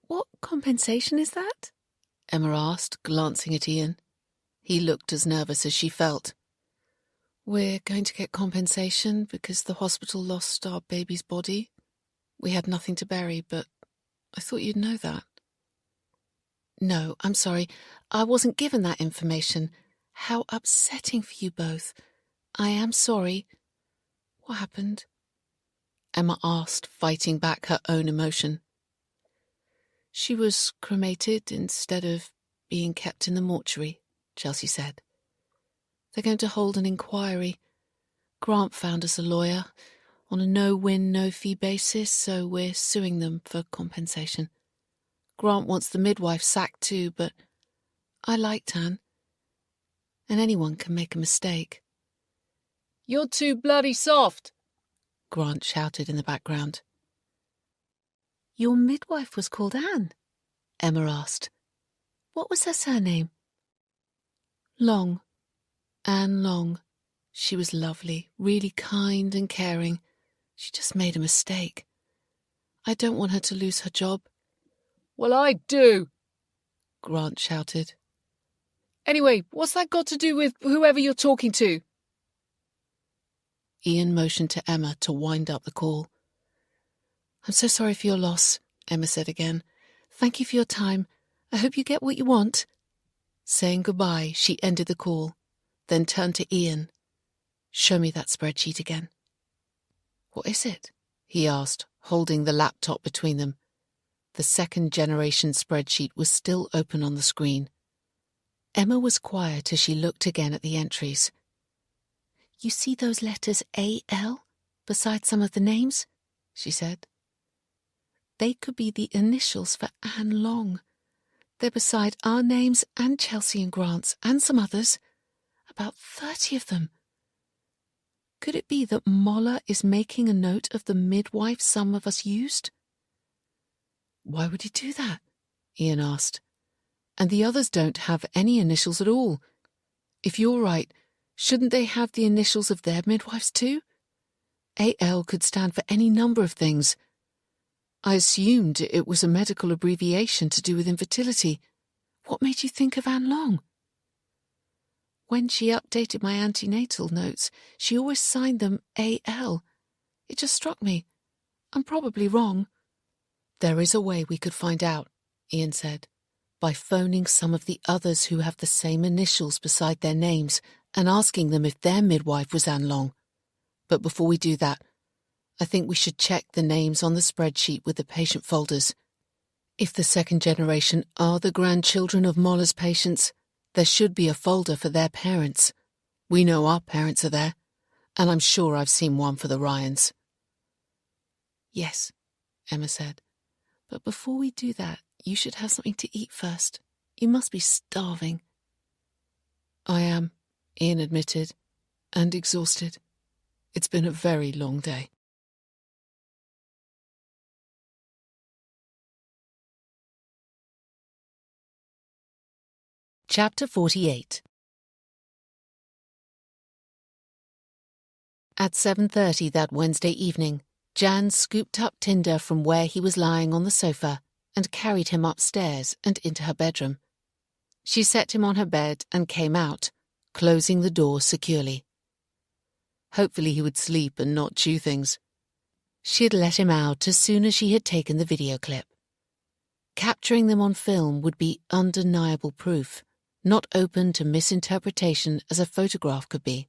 What compensation is that? Emma asked, glancing at Ian. He looked as nervous as she felt. We're going to get compensation because the hospital lost our baby's body. We had nothing to bury, but I thought you'd know that. No, I'm sorry. I wasn't given that information. How upsetting for you both. I am sorry. What happened? Emma asked, fighting back her own emotion. She was cremated instead of being kept in the mortuary, Chelsea said. They're going to hold an inquiry. Grant found us a lawyer on a no-win, no-fee basis, so we're suing them for compensation. Grant wants the midwife sacked too, but I like Tan. And anyone can make a mistake. You're too bloody soft, Grant shouted in the background. Your midwife was called Anne? Emma asked. What was her surname? Long. Anne Long. She was lovely, really kind and caring. She just made a mistake. I don't want her to lose her job. Well, I do, Grant shouted. Anyway, what's that got to do with whoever you're talking to? Ian motioned to Emma to wind up the call. I'm so sorry for your loss, Emma said again. Thank you for your time. I hope you get what you want. Saying goodbye, she ended the call, then turned to Ian. Show me that spreadsheet again. What is it? He asked, holding the laptop between them. The second-generation spreadsheet was still open on the screen. Emma was quiet as she looked again at the entries. You see those letters A.L. beside some of the names? She said. They could be the initials for Anne Long. They're beside our names and Chelsea and Grant's and some others. About 30 of them. Could it be that Moller is making a note of the midwife some of us used? Why would he do that? Ian asked. And the others don't have any initials at all. If you're right, shouldn't they have the initials of their midwives too? A.L. could stand for any number of things. I assumed it was a medical abbreviation to do with infertility. What made you think of Anne Long? When she updated my antenatal notes, she always signed them A.L. It just struck me. I'm probably wrong. There is a way we could find out, Ian said, by phoning some of the others who have the same initials beside their names and asking them if their midwife was Anne Long. But before we do that, I think we should check the names on the spreadsheet with the patient folders. If the second generation are the grandchildren of Moller's patients, there should be a folder for their parents. We know our parents are there, and I'm sure I've seen one for the Ryans. Yes, Emma said, but before we do that, you should have something to eat first. You must be starving. I am, Ian admitted, and exhausted. It's been a very long day. Chapter 48. At 7:30 that Wednesday evening, Jan scooped up Tinder from where he was lying on the sofa and carried him upstairs and into her bedroom. She set him on her bed and came out, closing the door securely. Hopefully he would sleep and not chew things. She had let him out as soon as she had taken the video clip. Capturing them on film would be undeniable proof, not open to misinterpretation as a photograph could be.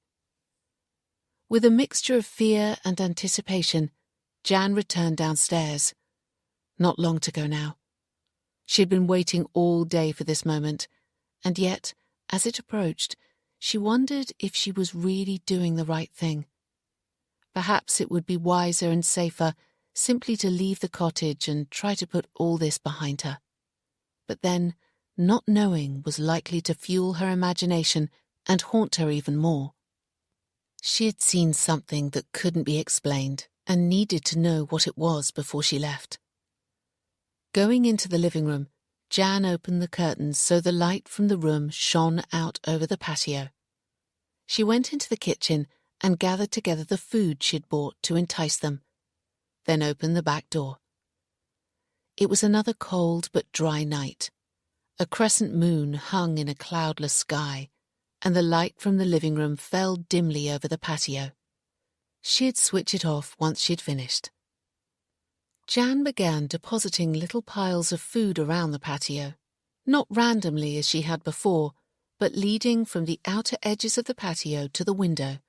With a mixture of fear and anticipation, Jan returned downstairs. Not long to go now. She had been waiting all day for this moment, and yet, as it approached, she wondered if she was really doing the right thing. Perhaps it would be wiser and safer simply to leave the cottage and try to put all this behind her. But then, not knowing was likely to fuel her imagination and haunt her even more. She had seen something that couldn't be explained and needed to know what it was before she left. Going into the living room, Jan opened the curtains so the light from the room shone out over the patio. She went into the kitchen and gathered together the food she'd bought to entice them, then opened the back door. It was another cold but dry night. A crescent moon hung in a cloudless sky, and the light from the living room fell dimly over the patio. She'd switch it off once she'd finished. Jan began depositing little piles of food around the patio, not randomly as she had before, but leading from the outer edges of the patio to the window,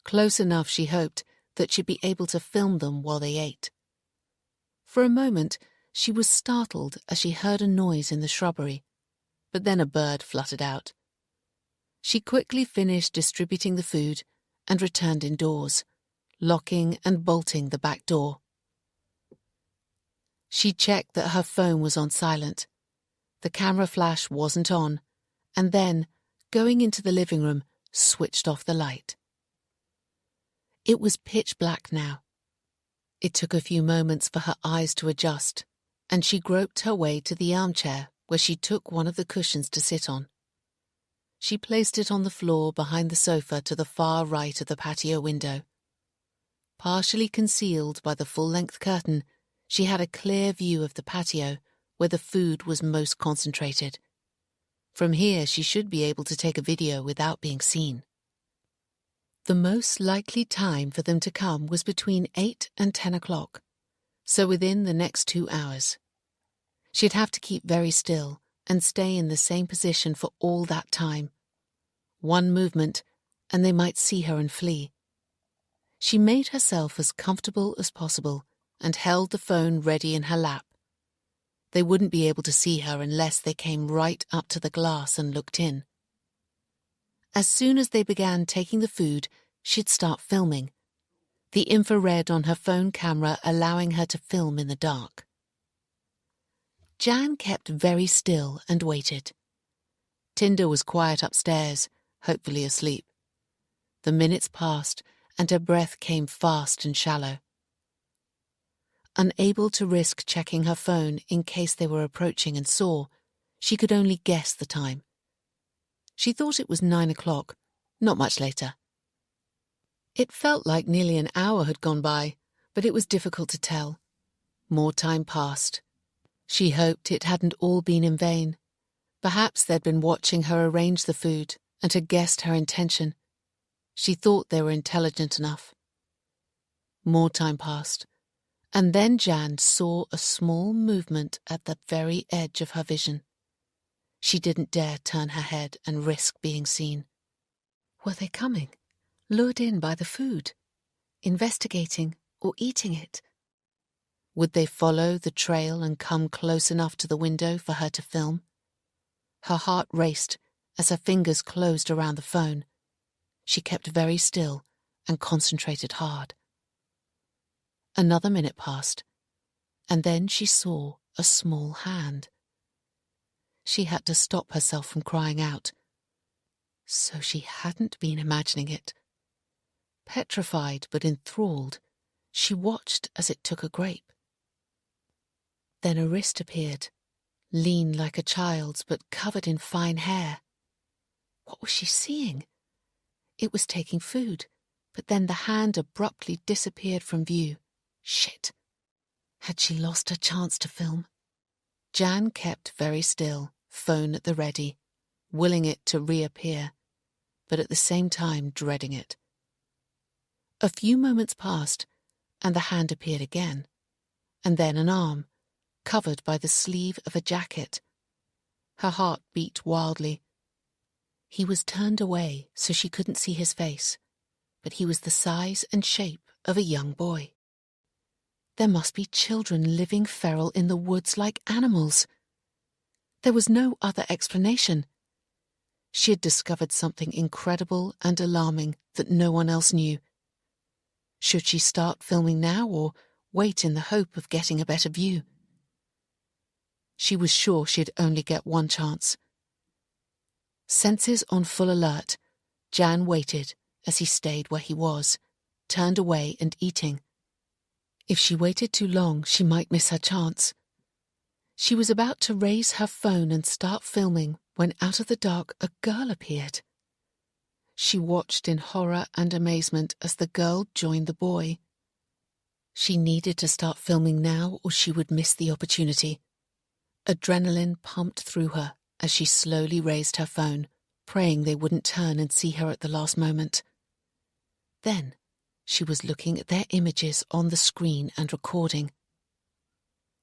close enough, she hoped, that she'd be able to film them while they ate. For a moment, she was startled as she heard a noise in the shrubbery, but then a bird fluttered out. She quickly finished distributing the food and returned indoors, locking and bolting the back door. She checked that her phone was on silent. The camera flash wasn't on, and then, going into the living room, switched off the light. It was pitch black now. It took a few moments for her eyes to adjust, and she groped her way to the armchair where she took one of the cushions to sit on. She placed it on the floor behind the sofa to the far right of the patio window. Partially concealed by the full-length curtain, she had a clear view of the patio where the food was most concentrated. From here she should be able to take a video without being seen. The most likely time for them to come was between 8 and 10 o'clock, so within the next 2 hours. She'd have to keep very still and stay in the same position for all that time. One movement, and they might see her and flee. She made herself as comfortable as possible and held the phone ready in her lap. They wouldn't be able to see her unless they came right up to the glass and looked in. As soon as they began taking the food, she'd start filming, the infrared on her phone camera allowing her to film in the dark. Jan kept very still and waited. Tinder was quiet upstairs, hopefully asleep. The minutes passed, and her breath came fast and shallow. Unable to risk checking her phone in case they were approaching and saw, she could only guess the time. She thought it was 9 o'clock, not much later. It felt like nearly an hour had gone by, but it was difficult to tell. More time passed. She hoped it hadn't all been in vain. Perhaps they'd been watching her arrange the food and had guessed her intention. She thought they were intelligent enough. More time passed, and then Jan saw a small movement at the very edge of her vision. She didn't dare turn her head and risk being seen. Were they coming, lured in by the food, investigating or eating it? Would they follow the trail and come close enough to the window for her to film? Her heart raced as her fingers closed around the phone. She kept very still and concentrated hard. Another minute passed, and then she saw a small hand. She had to stop herself from crying out. So she hadn't been imagining it. Petrified but enthralled, she watched as it took a grape. Then a wrist appeared, lean like a child's but covered in fine hair. What was she seeing? It was taking food, but then the hand abruptly disappeared from view. Shit! Had she lost her chance to film? Jan kept very still, phone at the ready, willing it to reappear, but at the same time dreading it. A few moments passed, and the hand appeared again, and then an arm, covered by the sleeve of a jacket. Her heart beat wildly. He was turned away so she couldn't see his face, but he was the size and shape of a young boy. There must be children living feral in the woods like animals. There was no other explanation. She had discovered something incredible and alarming that no one else knew. Should she start filming now or wait in the hope of getting a better view? She was sure she'd only get one chance. Senses on full alert, Jan waited as he stayed where he was, turned away and eating. If she waited too long, she might miss her chance. She was about to raise her phone and start filming when out of the dark a girl appeared. She watched in horror and amazement as the girl joined the boy. She needed to start filming now or she would miss the opportunity. Adrenaline pumped through her as she slowly raised her phone, praying they wouldn't turn and see her at the last moment. Then she was looking at their images on the screen and recording.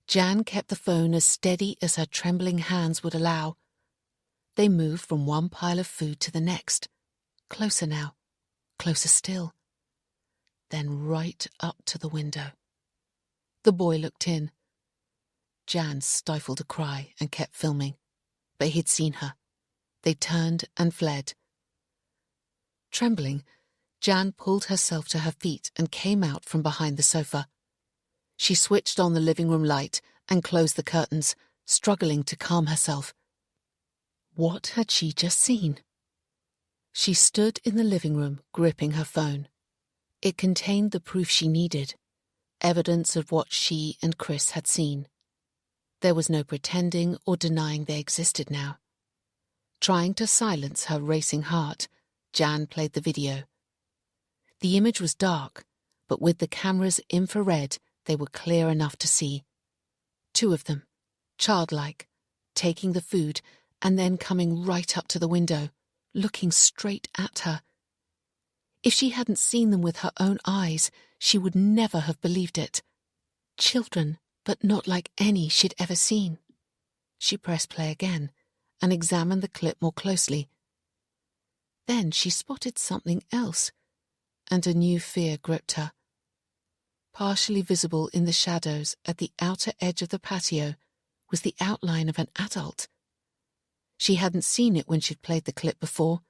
Jan kept the phone as steady as her trembling hands would allow. They moved from one pile of food to the next. Closer now, closer still. Then right up to the window. The boy looked in. Jan stifled a cry and kept filming, but he'd seen her. They turned and fled. Trembling, Jan pulled herself to her feet and came out from behind the sofa. She switched on the living room light and closed the curtains, struggling to calm herself. What had she just seen? She stood in the living room, gripping her phone. It contained the proof she needed, evidence of what she and Chris had seen. There was no pretending or denying they existed now. Trying to silence her racing heart, Jan played the video. The image was dark, but with the camera's infrared, they were clear enough to see. Two of them, childlike, taking the food and then coming right up to the window, looking straight at her. If she hadn't seen them with her own eyes, she would never have believed it. Children, but not like any she'd ever seen. She pressed play again and examined the clip more closely. Then she spotted something else, and a new fear gripped her. Partially visible in the shadows at the outer edge of the patio was the outline of an adult. She hadn't seen it when she'd played the clip before,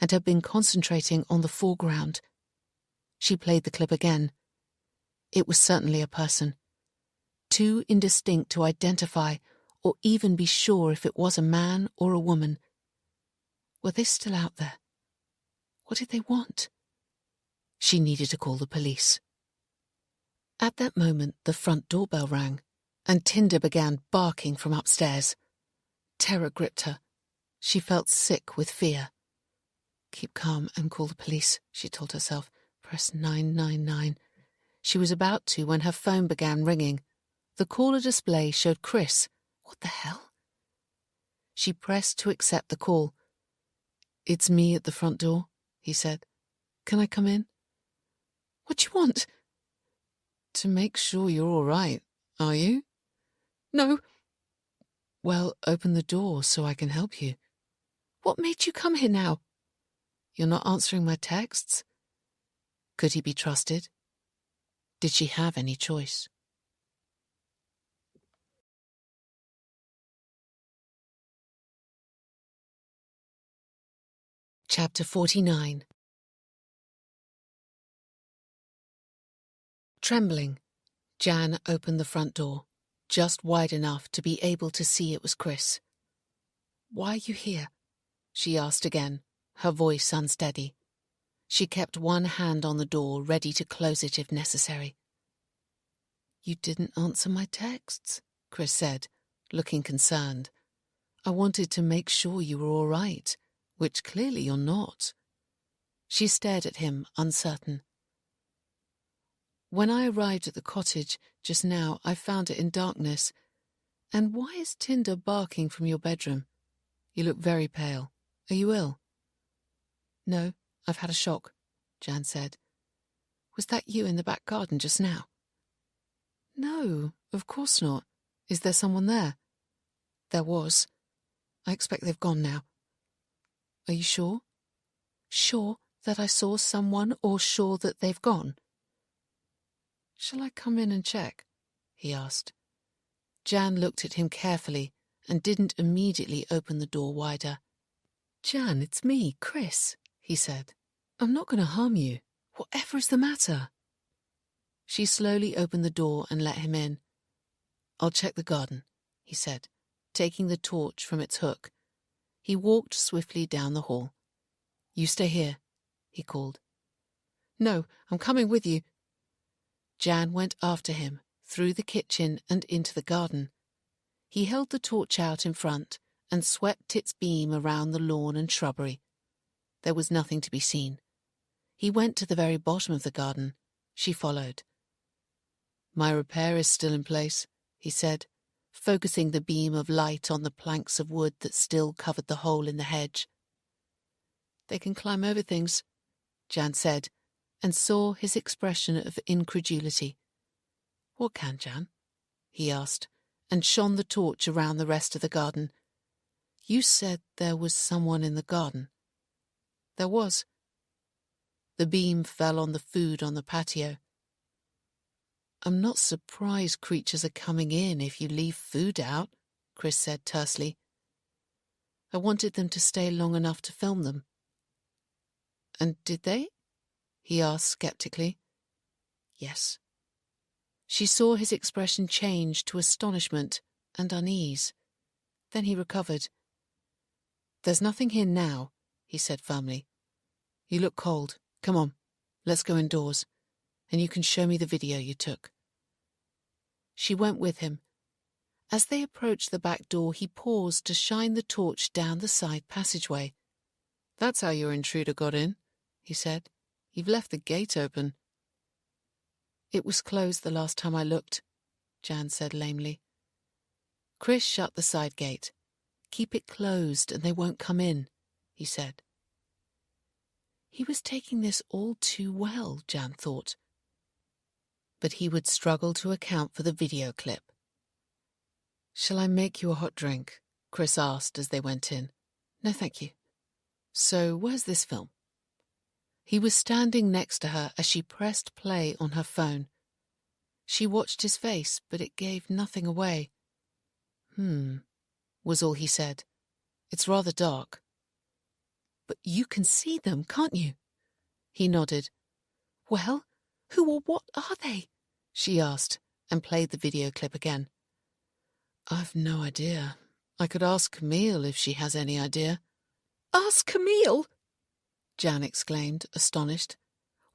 and had been concentrating on the foreground. She played the clip again. It was certainly a person. Too indistinct to identify or even be sure if it was a man or a woman. Were they still out there? What did they want? She needed to call the police. At that moment, the front doorbell rang, and Tinder began barking from upstairs. Terror gripped her. She felt sick with fear. Keep calm and call the police, she told herself. Press 999. She was about to when her phone began ringing. The caller display showed Chris. What the hell? She pressed to accept the call. It's me at the front door, he said. Can I come in? What do you want? To make sure you're all right, are you? No. Well, open the door so I can help you. What made you come here now? You're not answering my texts? Could he be trusted? Did she have any choice? Chapter 49. Trembling, Jan opened the front door, just wide enough to be able to see it was Chris. Why are you here? She asked again, her voice unsteady. She kept one hand on the door, ready to close it if necessary. You didn't answer my texts, Chris said, looking concerned. "I wanted to make sure you were all right, which clearly you're not." She stared at him, uncertain. "When I arrived at the cottage just now, I found it in darkness. And why is Tinder barking from your bedroom? You look very pale. Are you ill?" "No, I've had a shock," Jan said. "Was that you in the back garden just now?" "No, of course not. Is there someone there?" "There was. I expect they've gone now." "Are you sure? Sure that I saw someone, or sure that they've gone?" "Shall I come in and check?" he asked. Jan looked at him carefully and didn't immediately open the door wider. "Jan, it's me, Chris," he said. "I'm not going to harm you. Whatever is the matter?" She slowly opened the door and let him in. "I'll check the garden," he said, taking the torch from its hook. He walked swiftly down the hall. "You stay here," he called. "No, I'm coming with you." Jan went after him, through the kitchen and into the garden. He held the torch out in front and swept its beam around the lawn and shrubbery. There was nothing to be seen. He went to the very bottom of the garden. She followed. "My repair is still in place," he said, focusing the beam of light on the planks of wood that still covered the hole in the hedge. "They can climb over things," Jan said, and saw his expression of incredulity. "What can, Jan?" he asked, and shone the torch around the rest of the garden. "You said there was someone in the garden." "There was." The beam fell on the food on the patio. "I'm not surprised creatures are coming in if you leave food out," Chris said tersely. "I wanted them to stay long enough to film them." "And did they?" he asked skeptically. "Yes." She saw his expression change to astonishment and unease. Then he recovered. "There's nothing here now," he said firmly. "You look cold. Come on, let's go indoors, and you can show me the video you took." She went with him. As they approached the back door, he paused to shine the torch down the side passageway. "That's how your intruder got in," he said. "You've left the gate open." "It was closed the last time I looked," Jan said lamely. Chris shut the side gate. "Keep it closed and they won't come in," he said. He was taking this all too well, Jan thought. But he would struggle to account for the video clip. "Shall I make you a hot drink?" Chris asked as they went in. "No, thank you." "So where's this film?" He was standing next to her as she pressed play on her phone. She watched his face, but it gave nothing away. Was all he said. "It's rather dark." "But you can see them, can't you?" He nodded. "Well, who or what are they?" she asked, and played the video clip again. "I've no idea. I could ask Camille if she has any idea." "Ask Camille?" Jan exclaimed, astonished.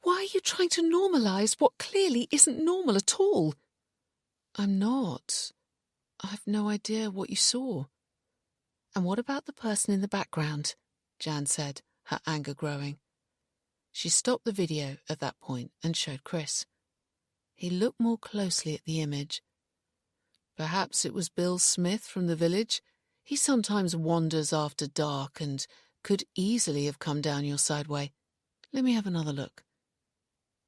"Why are you trying to normalize what clearly isn't normal at all?" "I'm not. I've no idea what you saw." "And what about the person in the background?" Jan said, her anger growing. She stopped the video at that point and showed Chris. He looked more closely at the image. "Perhaps it was Bill Smith from the village. He sometimes wanders after dark and could easily have come down your sideway. Let me have another look."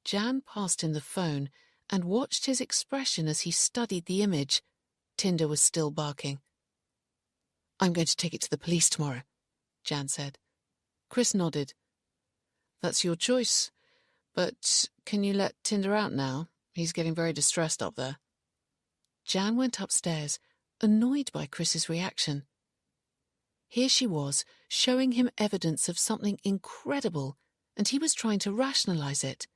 Jan passed him the phone and watched his expression as he studied the image. Tinder was still barking. "I'm going to take it to the police tomorrow," Jan said. Chris nodded. "That's your choice. But can you let Tinder out now? He's getting very distressed up there." Jan went upstairs, annoyed by Chris's reaction. Here she was, showing him evidence of something incredible, and he was trying to rationalize it.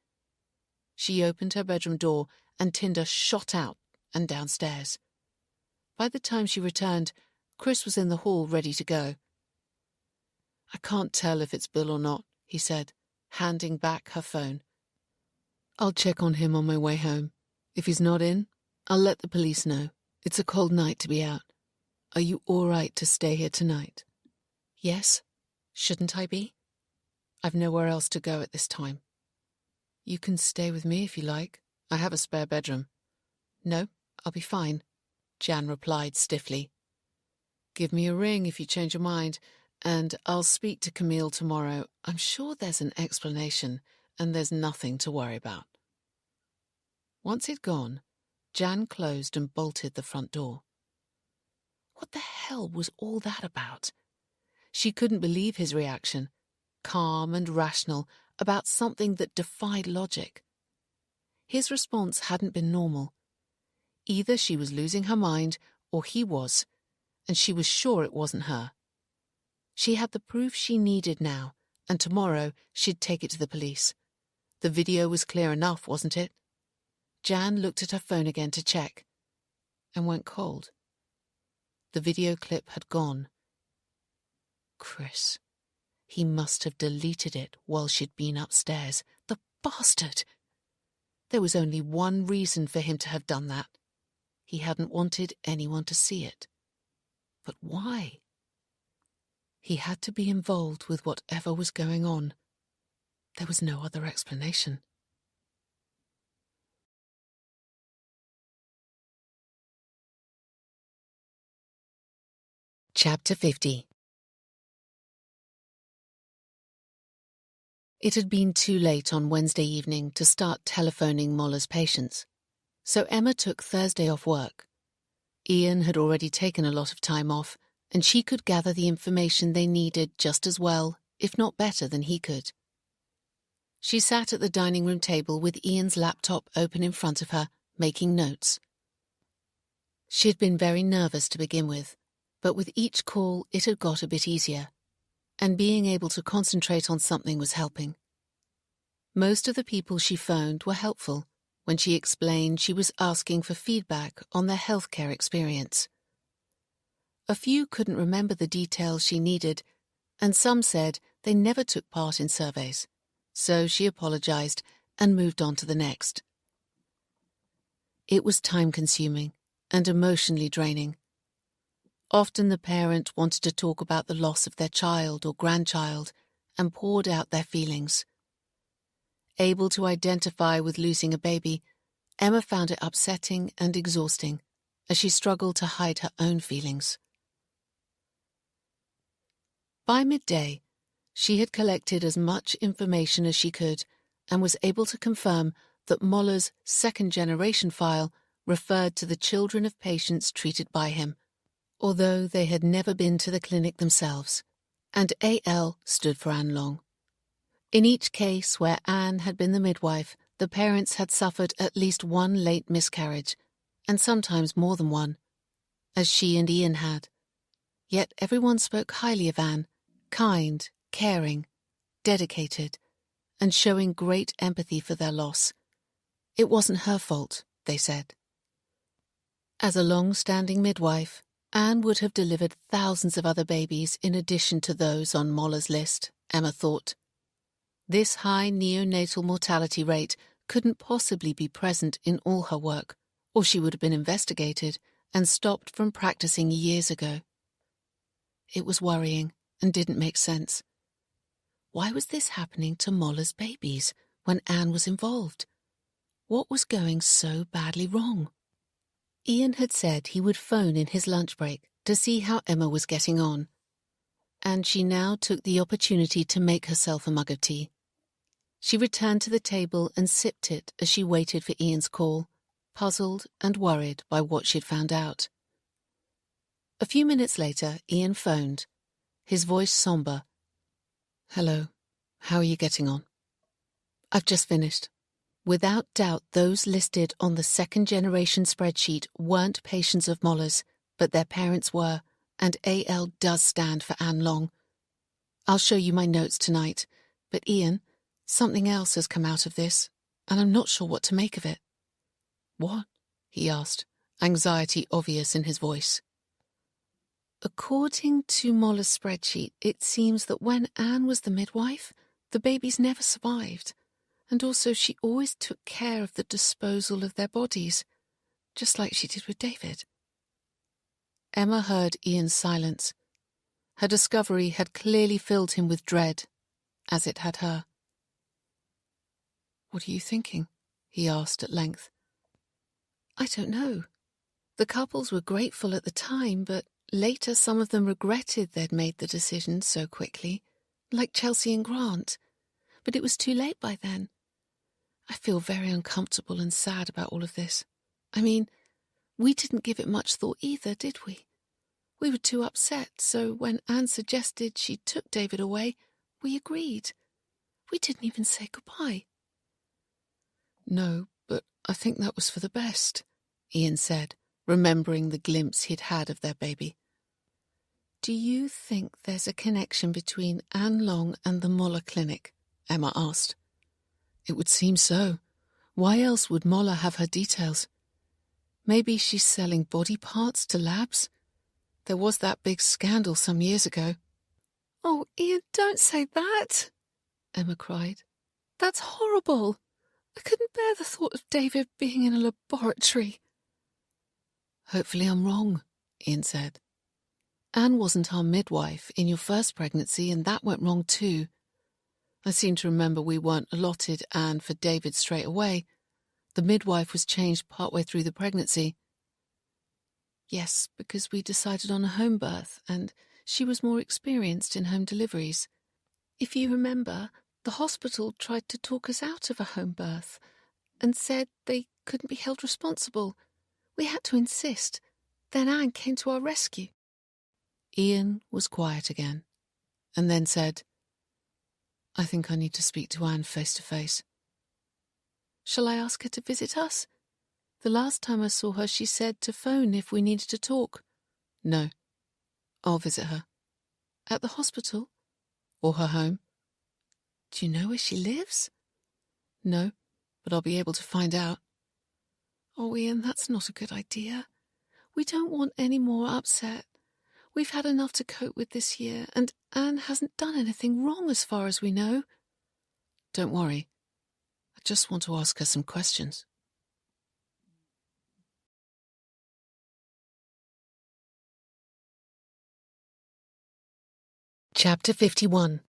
She opened her bedroom door, and Tinder shot out and downstairs. By the time she returned, Chris was in the hall ready to go. "I can't tell if it's Bill or not," he said, handing back her phone. "I'll check on him on my way home. If he's not in, I'll let the police know. It's a cold night to be out." Are you all right to stay here tonight? Yes. Shouldn't I be? I've nowhere else to go at this time. You can stay with me if you like. I have a spare bedroom. No, I'll be fine, Jan replied stiffly. Give me a ring if you change your mind, and I'll speak to Camille tomorrow. I'm sure there's an explanation, and there's nothing to worry about. Once he'd gone, Jan closed and bolted the front door. What the hell was all that about? She couldn't believe his reaction, calm and rational, about something that defied logic. His response hadn't been normal. Either she was losing her mind, or he was, and she was sure it wasn't her. She had the proof she needed now, and tomorrow she'd take it to the police. The video was clear enough, wasn't it? Jan looked at her phone again to check, and went cold. The video clip had gone. Chris. He must have deleted it while she'd been upstairs. The bastard! There was only one reason for him to have done that. He hadn't wanted anyone to see it. But why? He had to be involved with whatever was going on. There was no other explanation. Chapter 50. It had been too late on Wednesday evening to start telephoning Moller's patients, so Emma took Thursday off work. Ian had already taken a lot of time off, and she could gather the information they needed just as well, if not better, than he could. She sat at the dining room table with Ian's laptop open in front of her, making notes. She had been very nervous to begin with, but with each call it had got a bit easier, and being able to concentrate on something was helping. Most of the people she phoned were helpful when she explained she was asking for feedback on their healthcare experience. A few couldn't remember the details she needed, and some said they never took part in surveys, so she apologized and moved on to the next. It was time-consuming and emotionally draining. Often the parent wanted to talk about the loss of their child or grandchild and poured out their feelings. Able to identify with losing a baby, Emma found it upsetting and exhausting as she struggled to hide her own feelings. By midday, she had collected as much information as she could and was able to confirm that Moller's second-generation file referred to the children of patients treated by him, although they had never been to the clinic themselves, and AL stood for Anne Long. In each case where Anne had been the midwife, the parents had suffered at least one late miscarriage, and sometimes more than one, as she and Ian had. Yet everyone spoke highly of Anne, kind, caring, dedicated, and showing great empathy for their loss. It wasn't her fault, they said. As a long-standing midwife, Anne would have delivered thousands of other babies in addition to those on Moller's list, Emma thought. This high neonatal mortality rate couldn't possibly be present in all her work, or she would have been investigated and stopped from practicing years ago. It was worrying and didn't make sense. Why was this happening to Moller's babies when Anne was involved? What was going so badly wrong? Ian had said he would phone in his lunch break to see how Emma was getting on, and she now took the opportunity to make herself a mug of tea. She returned to the table and sipped it as she waited for Ian's call, puzzled and worried by what she'd found out. A few minutes later, Ian phoned, his voice somber. "Hello, how are you getting on?" "I've just finished." Without doubt, those listed on the second-generation spreadsheet weren't patients of Moller's, but their parents were, and AL does stand for Anne Long. "I'll show you my notes tonight, but Ian, something else has come out of this, and I'm not sure what to make of it." "What?" he asked, anxiety obvious in his voice. "According to Moller's spreadsheet, it seems that when Anne was the midwife, the babies never survived. And also she always took care of the disposal of their bodies, just like she did with David." Emma heard Ian's silence. Her discovery had clearly filled him with dread, as it had her. "What are you thinking?" he asked at length. "I don't know. The couples were grateful at the time, but later some of them regretted they'd made the decision so quickly, like Chelsea and Grant. But it was too late by then. I feel very uncomfortable and sad about all of this. I mean, we didn't give it much thought either, did we? We were too upset, so when Anne suggested she took David away, we agreed. We didn't even say goodbye." "No, but I think that was for the best," Ian said, remembering the glimpse he'd had of their baby. "Do you think there's a connection between Anne Long and the Moller Clinic?" Emma asked. "It would seem so. Why else would Moller have her details? Maybe she's selling body parts to labs? There was that big scandal some years ago." "Oh, Ian, don't say that," Emma cried. "That's horrible. I couldn't bear the thought of David being in a laboratory." "Hopefully I'm wrong," Ian said. "Anne wasn't our midwife in your first pregnancy, and that went wrong too. I seem to remember we weren't allotted Anne for David straight away. The midwife was changed partway through the pregnancy." "Yes, because we decided on a home birth, and she was more experienced in home deliveries. If you remember, the hospital tried to talk us out of a home birth and said they couldn't be held responsible. We had to insist. Then Anne came to our rescue." Ian was quiet again, and then said, "I think I need to speak to Anne face to face." "Shall I ask her to visit us? The last time I saw her, she said to phone if we needed to talk." "No. I'll visit her." "At the hospital?" "Or her home." "Do you know where she lives?" "No, but I'll be able to find out." "Oh, Ian, that's not a good idea. We don't want any more upset. We've had enough to cope with this year, and Anne hasn't done anything wrong as far as we know." "Don't worry. I just want to ask her some questions." Chapter 51.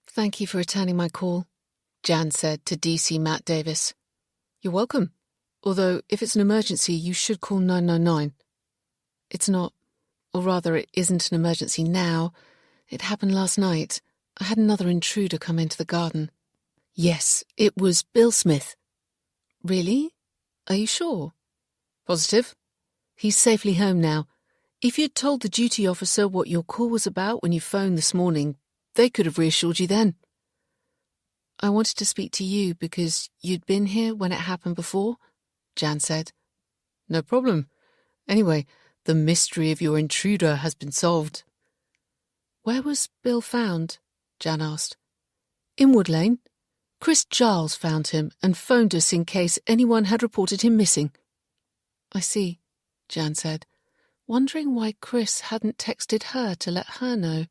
"Thank you for returning my call," Jan said to DC Matt Davis. "You're welcome. Although, if it's an emergency, you should call 999. "It's not. Or rather, it isn't an emergency now. It happened last night. I had another intruder come into the garden." "Yes, it was Bill Smith." "Really? Are you sure?" "Positive. He's safely home now. If you'd told the duty officer what your call was about when you phoned this morning, they could have reassured you then." "I wanted to speak to you because you'd been here when it happened before," Jan said. "No problem. Anyway, the mystery of your intruder has been solved." "Where was Bill found?" Jan asked. "In Wood Lane. Chris Giles found him and phoned us in case anyone had reported him missing." "I see," Jan said, wondering why Chris hadn't texted her to let her know.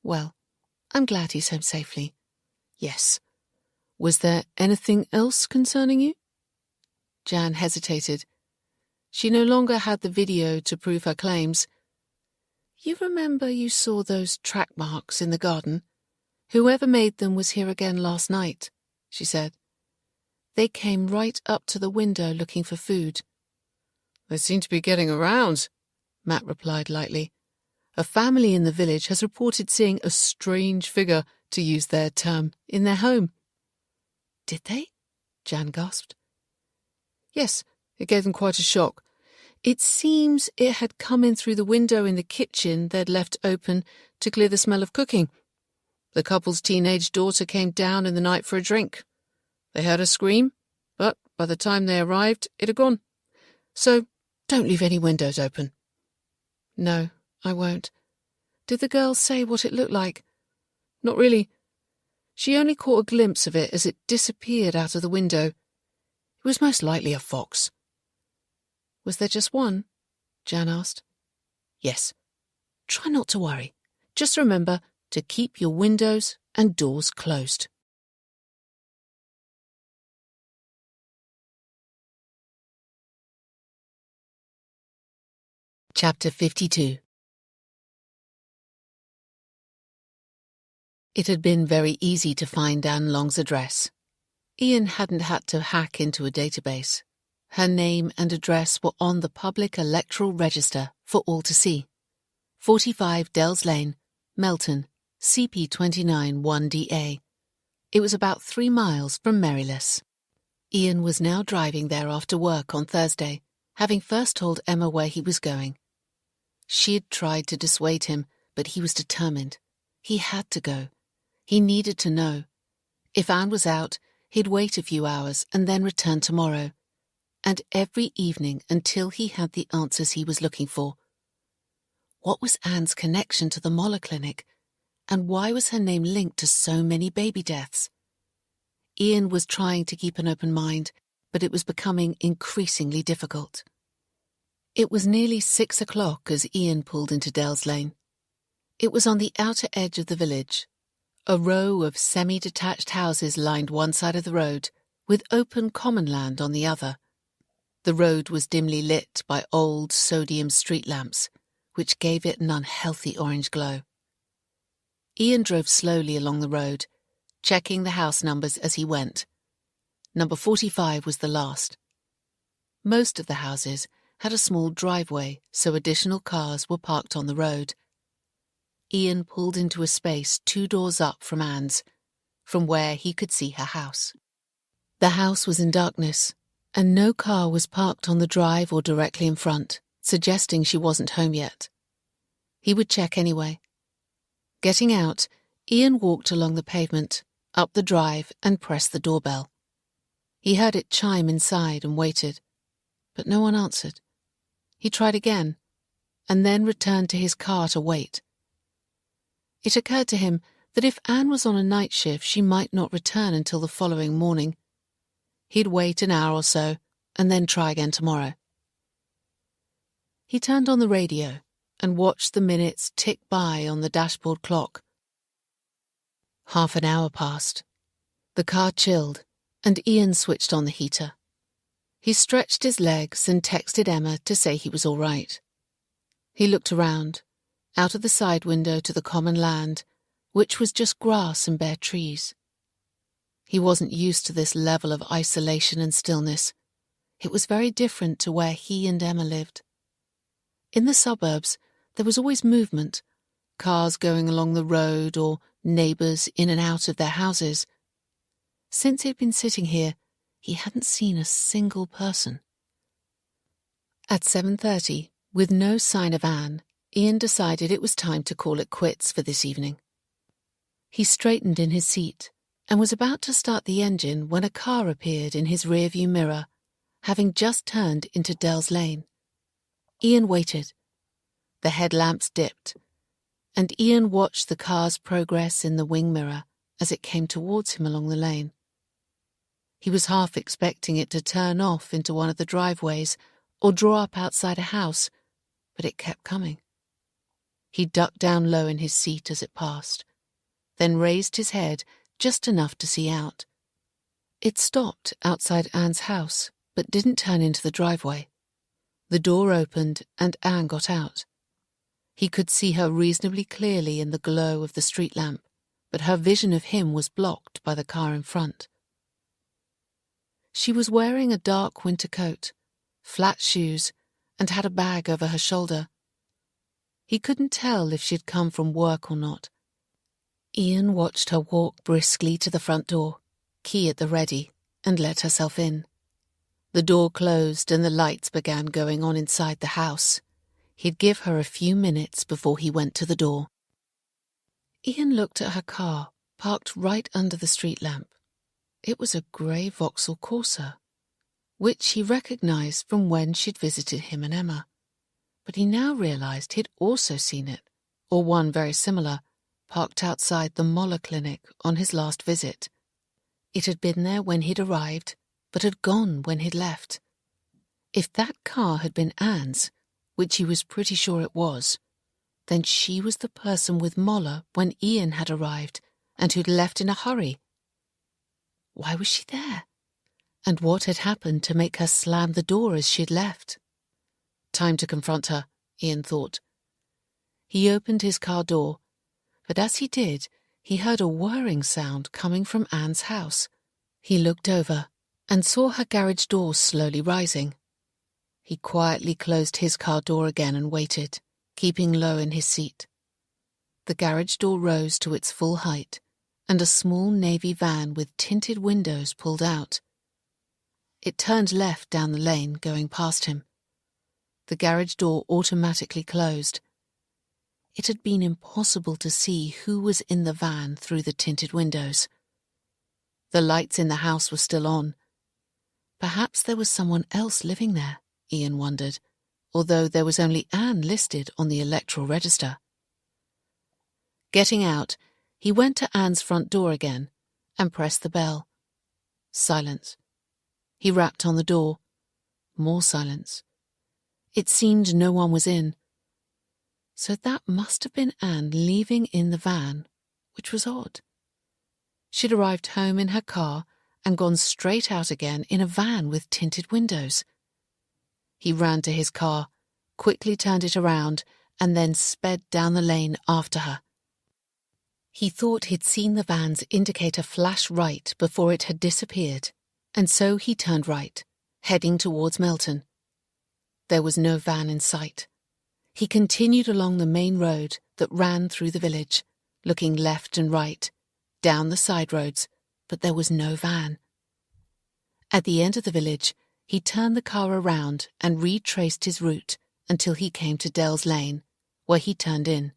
"Well, I'm glad he's home safely." "Yes. Was there anything else concerning you?" Jan hesitated. She no longer had the video to prove her claims. "You remember you saw those track marks in the garden? Whoever made them was here again last night," she said. "They came right up to the window looking for food." "They seem to be getting around," Matt replied lightly. "A family in the village has reported seeing a strange figure, to use their term, in their home." "Did they?" Jan gasped. "Yes, it gave them quite a shock. It seems it had come in through the window in the kitchen they'd left open to clear the smell of cooking. The couple's teenage daughter came down in the night for a drink. They heard her scream, but by the time they arrived, it had gone. So don't leave any windows open." "No, I won't. Did the girl say what it looked like?" "Not really. She only caught a glimpse of it as it disappeared out of the window. It was most likely a fox." "Was there just one?" Jan asked. "Yes. Try not to worry. Just remember to keep your windows and doors closed." Chapter 52. It had been very easy to find Anne Long's address. Ian hadn't had to hack into a database. Her name and address were on the public electoral register for all to see. 45 Dells Lane, Melton, CP29 1DA. It was about 3 miles from Merryless. Ian was now driving there after work on Thursday, having first told Emma where he was going. She had tried to dissuade him, but he was determined. He had to go. He needed to know. If Anne was out, he'd wait a few hours and then return tomorrow. And every evening until he had the answers he was looking for. What was Anne's connection to the Moller Clinic? And why was her name linked to so many baby deaths? Ian was trying to keep an open mind, but it was becoming increasingly difficult. It was nearly 6 o'clock as Ian pulled into Dells Lane. It was on the outer edge of the village. A row of semi-detached houses lined one side of the road, with open common land on the other. The road was dimly lit by old sodium street lamps, which gave it an unhealthy orange glow. Ian drove slowly along the road, checking the house numbers as he went. Number 45 was the last. Most of the houses had a small driveway, so additional cars were parked on the road. Ian pulled into a space 2 doors up from Anne's, from where he could see her house. The house was in darkness, and no car was parked on the drive or directly in front, suggesting she wasn't home yet. He would check anyway. Getting out, Ian walked along the pavement, up the drive, and pressed the doorbell. He heard it chime inside and waited, but no one answered. He tried again, and then returned to his car to wait. It occurred to him that if Anne was on a night shift, she might not return until the following morning. He'd wait an hour or so, and then try again tomorrow. He turned on the radio and watched the minutes tick by on the dashboard clock. Half an hour passed. The car chilled, and Ian switched on the heater. He stretched his legs and texted Emma to say he was all right. He looked around, out of the side window to the common land, which was just grass and bare trees. He wasn't used to this level of isolation and stillness. It was very different to where he and Emma lived. In the suburbs, there was always movement, cars going along the road or neighbours in and out of their houses. Since he'd been sitting here, he hadn't seen a single person. At 7:30, with no sign of Anne, Ian decided it was time to call it quits for this evening. He straightened in his seat and was about to start the engine when a car appeared in his rearview mirror, having just turned into Dells Lane. Ian waited. The headlamps dipped, and Ian watched the car's progress in the wing mirror as it came towards him along the lane. He was half expecting it to turn off into one of the driveways or draw up outside a house, but it kept coming. He ducked down low in his seat as it passed, then raised his head just enough to see out. It stopped outside Anne's house, but didn't turn into the driveway. The door opened and Anne got out. He could see her reasonably clearly in the glow of the street lamp, but her vision of him was blocked by the car in front. She was wearing a dark winter coat, flat shoes, and had a bag over her shoulder. He couldn't tell if she'd come from work or not. Ian watched her walk briskly to the front door, key at the ready, and let herself in. The door closed and the lights began going on inside the house. He'd give her a few minutes before he went to the door. Ian looked at her car, parked right under the street lamp. It was a grey Vauxhall Corsa, which he recognised from when she'd visited him and Emma. But he now realised he'd also seen it, or one very similar, parked outside the Moller Clinic on his last visit. It had been there when he'd arrived, but had gone when he'd left. If that car had been Anne's, which he was pretty sure it was, then she was the person with Moller when Ian had arrived and who'd left in a hurry. Why was she there? And what had happened to make her slam the door as she'd left? Time to confront her, Ian thought. He opened his car door, but as he did, he heard a whirring sound coming from Anne's house. He looked over and saw her garage door slowly rising. He quietly closed his car door again and waited, keeping low in his seat. The garage door rose to its full height, and a small navy van with tinted windows pulled out. It turned left down the lane, going past him. The garage door automatically closed. It had been impossible to see who was in the van through the tinted windows. The lights in the house were still on. Perhaps there was someone else living there, Ian wondered, although there was only Anne listed on the electoral register. Getting out, he went to Anne's front door again and pressed the bell. Silence. He rapped on the door. More silence. It seemed no one was in. So that must have been Anne leaving in the van, which was odd. She'd arrived home in her car and gone straight out again in a van with tinted windows. He ran to his car, quickly turned it around, and then sped down the lane after her. He thought he'd seen the van's indicator flash right before it had disappeared, and so he turned right, heading towards Melton. There was no van in sight. He continued along the main road that ran through the village, looking left and right, down the side roads, but there was no van. At the end of the village, he turned the car around and retraced his route until he came to Dell's Lane, where he turned in.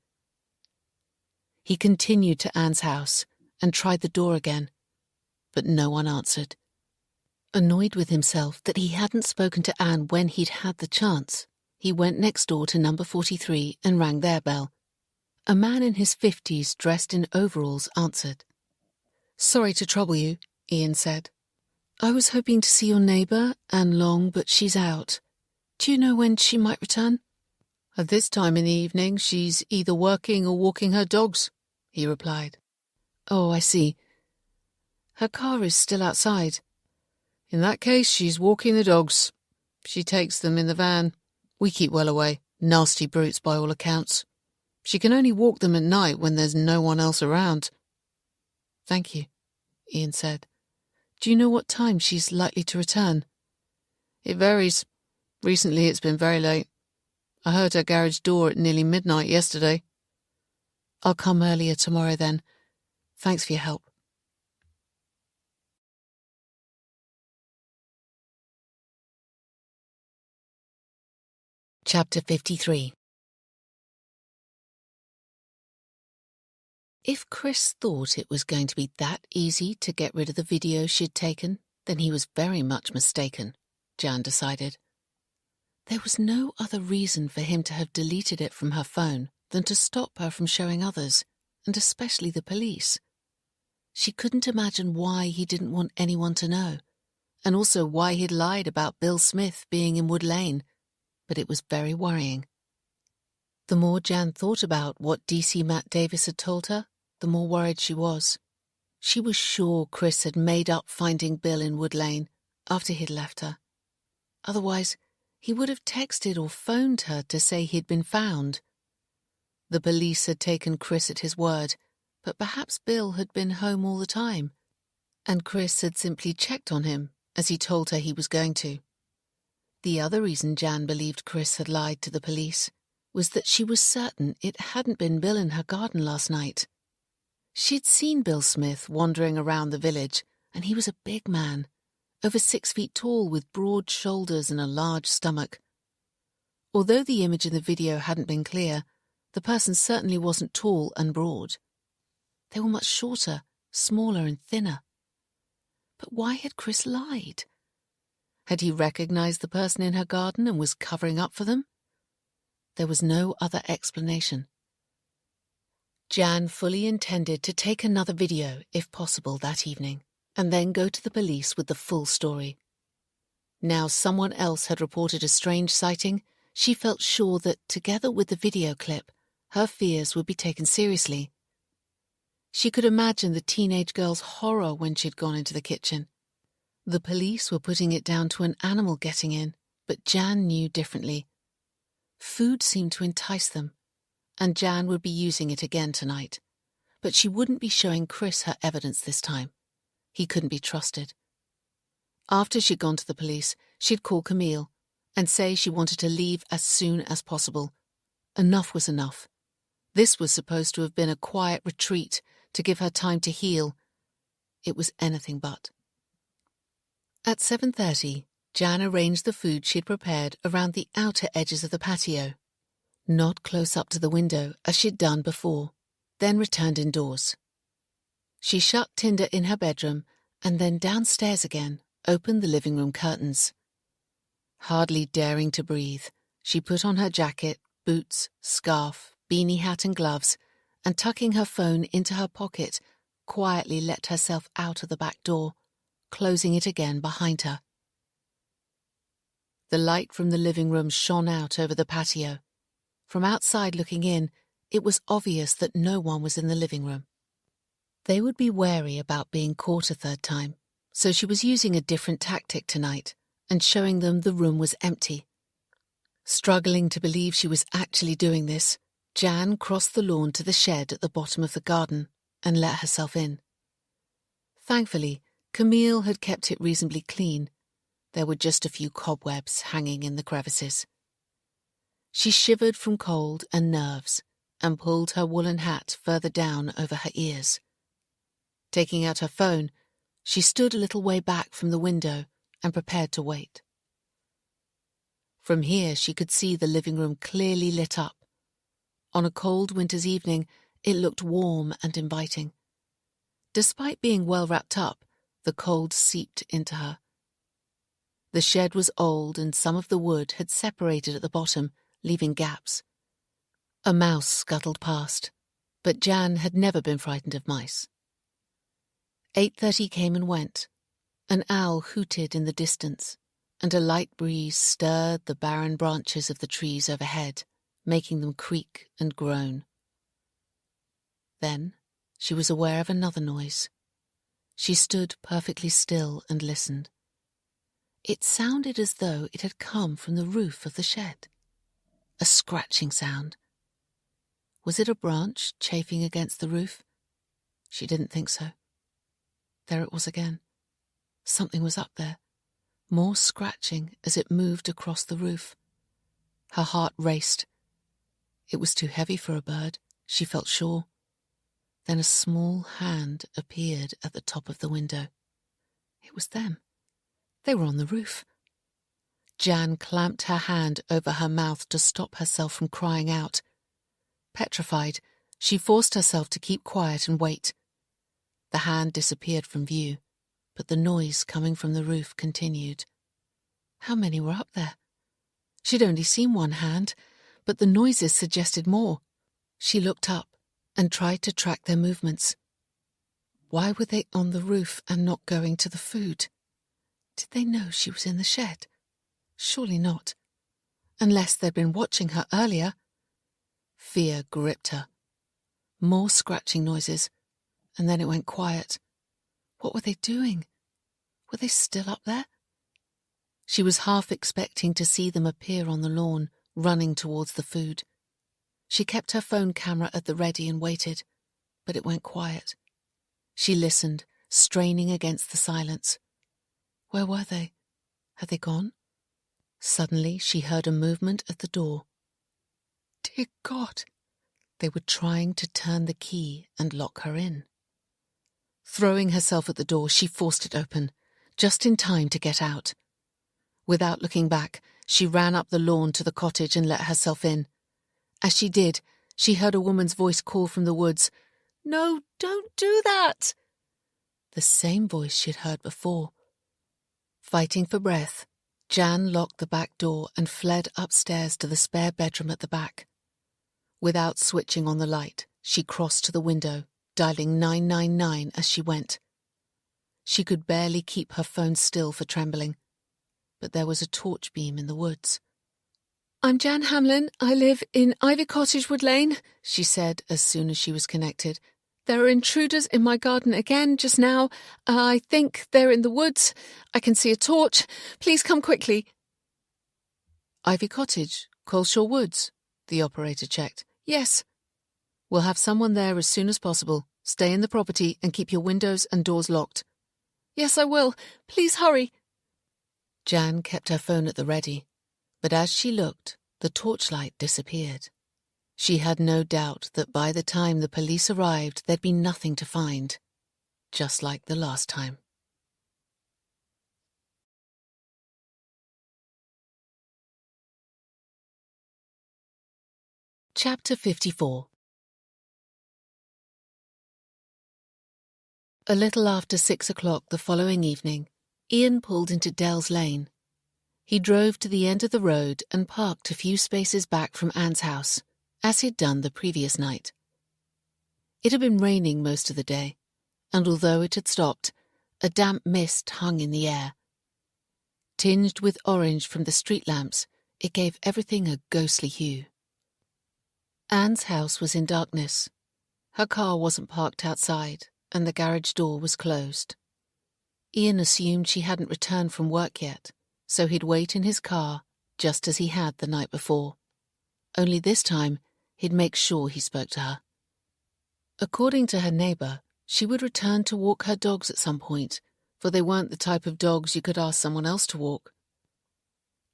He continued to Anne's house and tried the door again, but no one answered. Annoyed with himself that he hadn't spoken to Anne when he'd had the chance, he went next door to number 43 and rang their bell. A man in his 50s dressed in overalls answered. "Sorry to trouble you," Ian said. "I was hoping to see your neighbour, Anne Long, but she's out. Do you know when she might return?" "At this time in the evening she's either working or walking her dogs," he replied. "Oh, I see. Her car is still outside." "In that case she's walking the dogs. She takes them in the van. We keep well away. Nasty brutes by all accounts. She can only walk them at night when there's no one else around." "Thank you," Ian said. "Do you know what time she's likely to return?" "It varies. Recently it's been very late. I heard her garage door at nearly midnight yesterday." "I'll come earlier tomorrow then. Thanks for your help." Chapter 53. If Chris thought it was going to be that easy to get rid of the video she'd taken, then he was very much mistaken, Jan decided. There was no other reason for him to have deleted it from her phone than to stop her from showing others, and especially the police. She couldn't imagine why he didn't want anyone to know, and also why he'd lied about Bill Smith being in Wood Lane, but it was very worrying. The more Jan thought about what DC Matt Davis had told her, the more worried she was. She was sure Chris had made up finding Bill in Wood Lane after he'd left her. Otherwise, he would have texted or phoned her to say he'd been found. The police had taken Chris at his word, but perhaps Bill had been home all the time, and Chris had simply checked on him, as he told her he was going to. The other reason Jan believed Chris had lied to the police was that she was certain it hadn't been Bill in her garden last night. She'd seen Bill Smith wandering around the village, and he was a big man, over 6 feet tall with broad shoulders and a large stomach. Although the image in the video hadn't been clear, the person certainly wasn't tall and broad. They were much shorter, smaller and thinner. But why had Chris lied? Had he recognized the person in her garden and was covering up for them? There was no other explanation. Jan fully intended to take another video, if possible, that evening, and then go to the police with the full story. Now someone else had reported a strange sighting, she felt sure that, together with the video clip, her fears would be taken seriously. She could imagine the teenage girl's horror when she'd gone into the kitchen. The police were putting it down to an animal getting in, but Jan knew differently. Food seemed to entice them, and Jan would be using it again tonight. But she wouldn't be showing Chris her evidence this time. He couldn't be trusted. After she'd gone to the police, she'd call Camille and say she wanted to leave as soon as possible. Enough was enough. This was supposed to have been a quiet retreat to give her time to heal. It was anything but. At 7:30, Jan arranged the food she'd prepared around the outer edges of the patio, not close up to the window as she'd done before, then returned indoors. She shut Tinder in her bedroom and then downstairs again, opened the living room curtains. Hardly daring to breathe, she put on her jacket, boots, scarf, beanie hat and gloves, and tucking her phone into her pocket, quietly let herself out of the back door, closing it again behind her. The light from the living room shone out over the patio. From outside looking in, it was obvious that no one was in the living room. They would be wary about being caught a third time, so she was using a different tactic tonight and showing them the room was empty. Struggling to believe she was actually doing this, Jan crossed the lawn to the shed at the bottom of the garden and let herself in. Thankfully, Camille had kept it reasonably clean. There were just a few cobwebs hanging in the crevices. She shivered from cold and nerves and pulled her woolen hat further down over her ears. Taking out her phone, she stood a little way back from the window and prepared to wait. From here she could see the living room clearly lit up. On a cold winter's evening, it looked warm and inviting. Despite being well wrapped up, the cold seeped into her. The shed was old and some of the wood had separated at the bottom, leaving gaps. A mouse scuttled past, but Jan had never been frightened of mice. 8:30 came and went. An owl hooted in the distance, and a light breeze stirred the barren branches of the trees overhead, making them creak and groan. Then she was aware of another noise. She stood perfectly still and listened. It sounded as though it had come from the roof of the shed. A scratching sound. Was it a branch chafing against the roof? She didn't think so. There it was again. Something was up there, more scratching as it moved across the roof. Her heart raced. It was too heavy for a bird, she felt sure. Then a small hand appeared at the top of the window. It was them. They were on the roof. Jan clamped her hand over her mouth to stop herself from crying out. Petrified, she forced herself to keep quiet and wait. The hand disappeared from view, but the noise coming from the roof continued. How many were up there? She'd only seen one hand, but the noises suggested more. She looked up and tried to track their movements. Why were they on the roof and not going to the food? Did they know she was in the shed? Surely not. Unless they'd been watching her earlier. Fear gripped her. More scratching noises, and then it went quiet. What were they doing? Were they still up there? She was half expecting to see them appear on the lawn, running towards the food. She kept her phone camera at the ready and waited, but it went quiet. She listened, straining against the silence. Where were they? Had they gone? Suddenly she heard a movement at the door. Dear God! They were trying to turn the key and lock her in. Throwing herself at the door, she forced it open, just in time to get out. Without looking back, she ran up the lawn to the cottage and let herself in. As she did, she heard a woman's voice call from the woods, "No, don't do that!" The same voice she'd heard before. Fighting for breath, Jan locked the back door and fled upstairs to the spare bedroom at the back. Without switching on the light, she crossed to the window, dialing 999 as she went. She could barely keep her phone still for trembling, but there was a torch beam in the woods. "I'm Jan Hamlin. I live in Ivy Cottage, Wood Lane," she said as soon as she was connected. "There are intruders in my garden again just now. I think they're in the woods. I can see a torch. Please come quickly." Ivy Cottage, Coleshaw Woods, the operator checked. Yes. We'll have someone there as soon as possible. Stay in the property and keep your windows and doors locked. Yes, I will. Please hurry. Jan kept her phone at the ready, but as she looked, the torchlight disappeared. She had no doubt that by the time the police arrived, there'd be nothing to find, just like the last time. Chapter 54. A little after 6 o'clock the following evening, Ian pulled into Dell's Lane. He drove to the end of the road and parked a few spaces back from Anne's house, as he'd done the previous night. It had been raining most of the day, and although it had stopped, a damp mist hung in the air. Tinged with orange from the street lamps, it gave everything a ghostly hue. Anne's house was in darkness. Her car wasn't parked outside, and the garage door was closed. Ian assumed she hadn't returned from work yet, so he'd wait in his car just as he had the night before. Only this time, he'd make sure he spoke to her. According to her neighbour, she would return to walk her dogs at some point, for they weren't the type of dogs you could ask someone else to walk.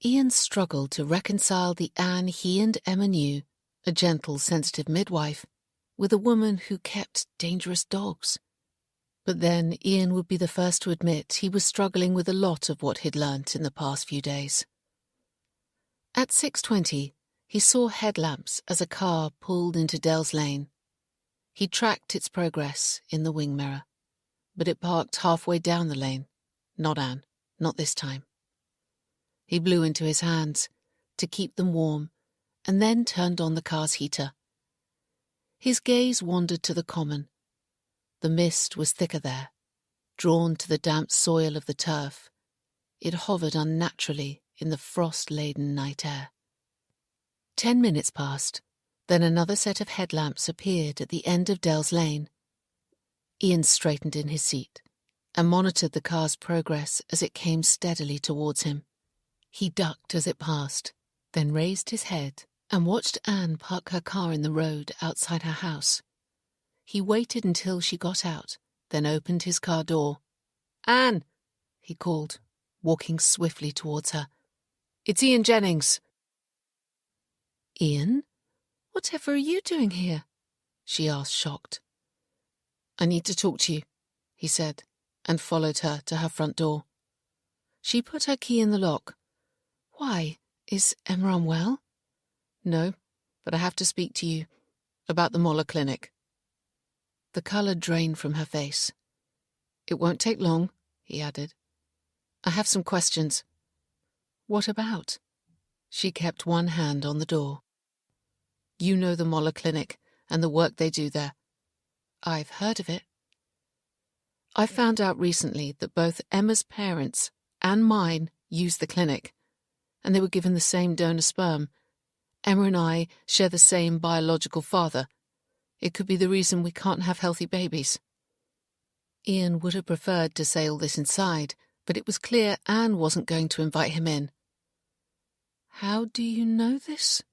Ian struggled to reconcile the Anne he and Emma knew, a gentle, sensitive midwife, with a woman who kept dangerous dogs. But then Ian would be the first to admit he was struggling with a lot of what he'd learnt in the past few days. At 6:20, he saw headlamps as a car pulled into Dell's Lane. He tracked its progress in the wing mirror, but it parked halfway down the lane. Not Anne, not this time. He blew into his hands to keep them warm and then turned on the car's heater. His gaze wandered to the common. The mist was thicker there, drawn to the damp soil of the turf. It hovered unnaturally in the frost-laden night air. 10 minutes passed, then another set of headlamps appeared at the end of Dell's Lane. Ian straightened in his seat and monitored the car's progress as it came steadily towards him. He ducked as it passed, then raised his head and watched Anne park her car in the road outside her house. He waited until she got out, then opened his car door. "Anne," he called, walking swiftly towards her. "It's Ian Jennings." "Ian? Whatever are you doing here?" she asked, shocked. "I need to talk to you," he said, and followed her to her front door. She put her key in the lock. "Why? Is Emma unwell?" "No, but I have to speak to you about the Moller Clinic." The colour drained from her face. "It won't take long," he added. "I have some questions." "What about?" She kept one hand on the door. "You know the Moller Clinic and the work they do there." "I've heard of it." "I found out recently that both Emma's parents and mine use the clinic, and they were given the same donor sperm. Emma and I share the same biological father. It could be the reason we can't have healthy babies." Ian would have preferred to say all this inside, but it was clear Anne wasn't going to invite him in. "How do you know this?"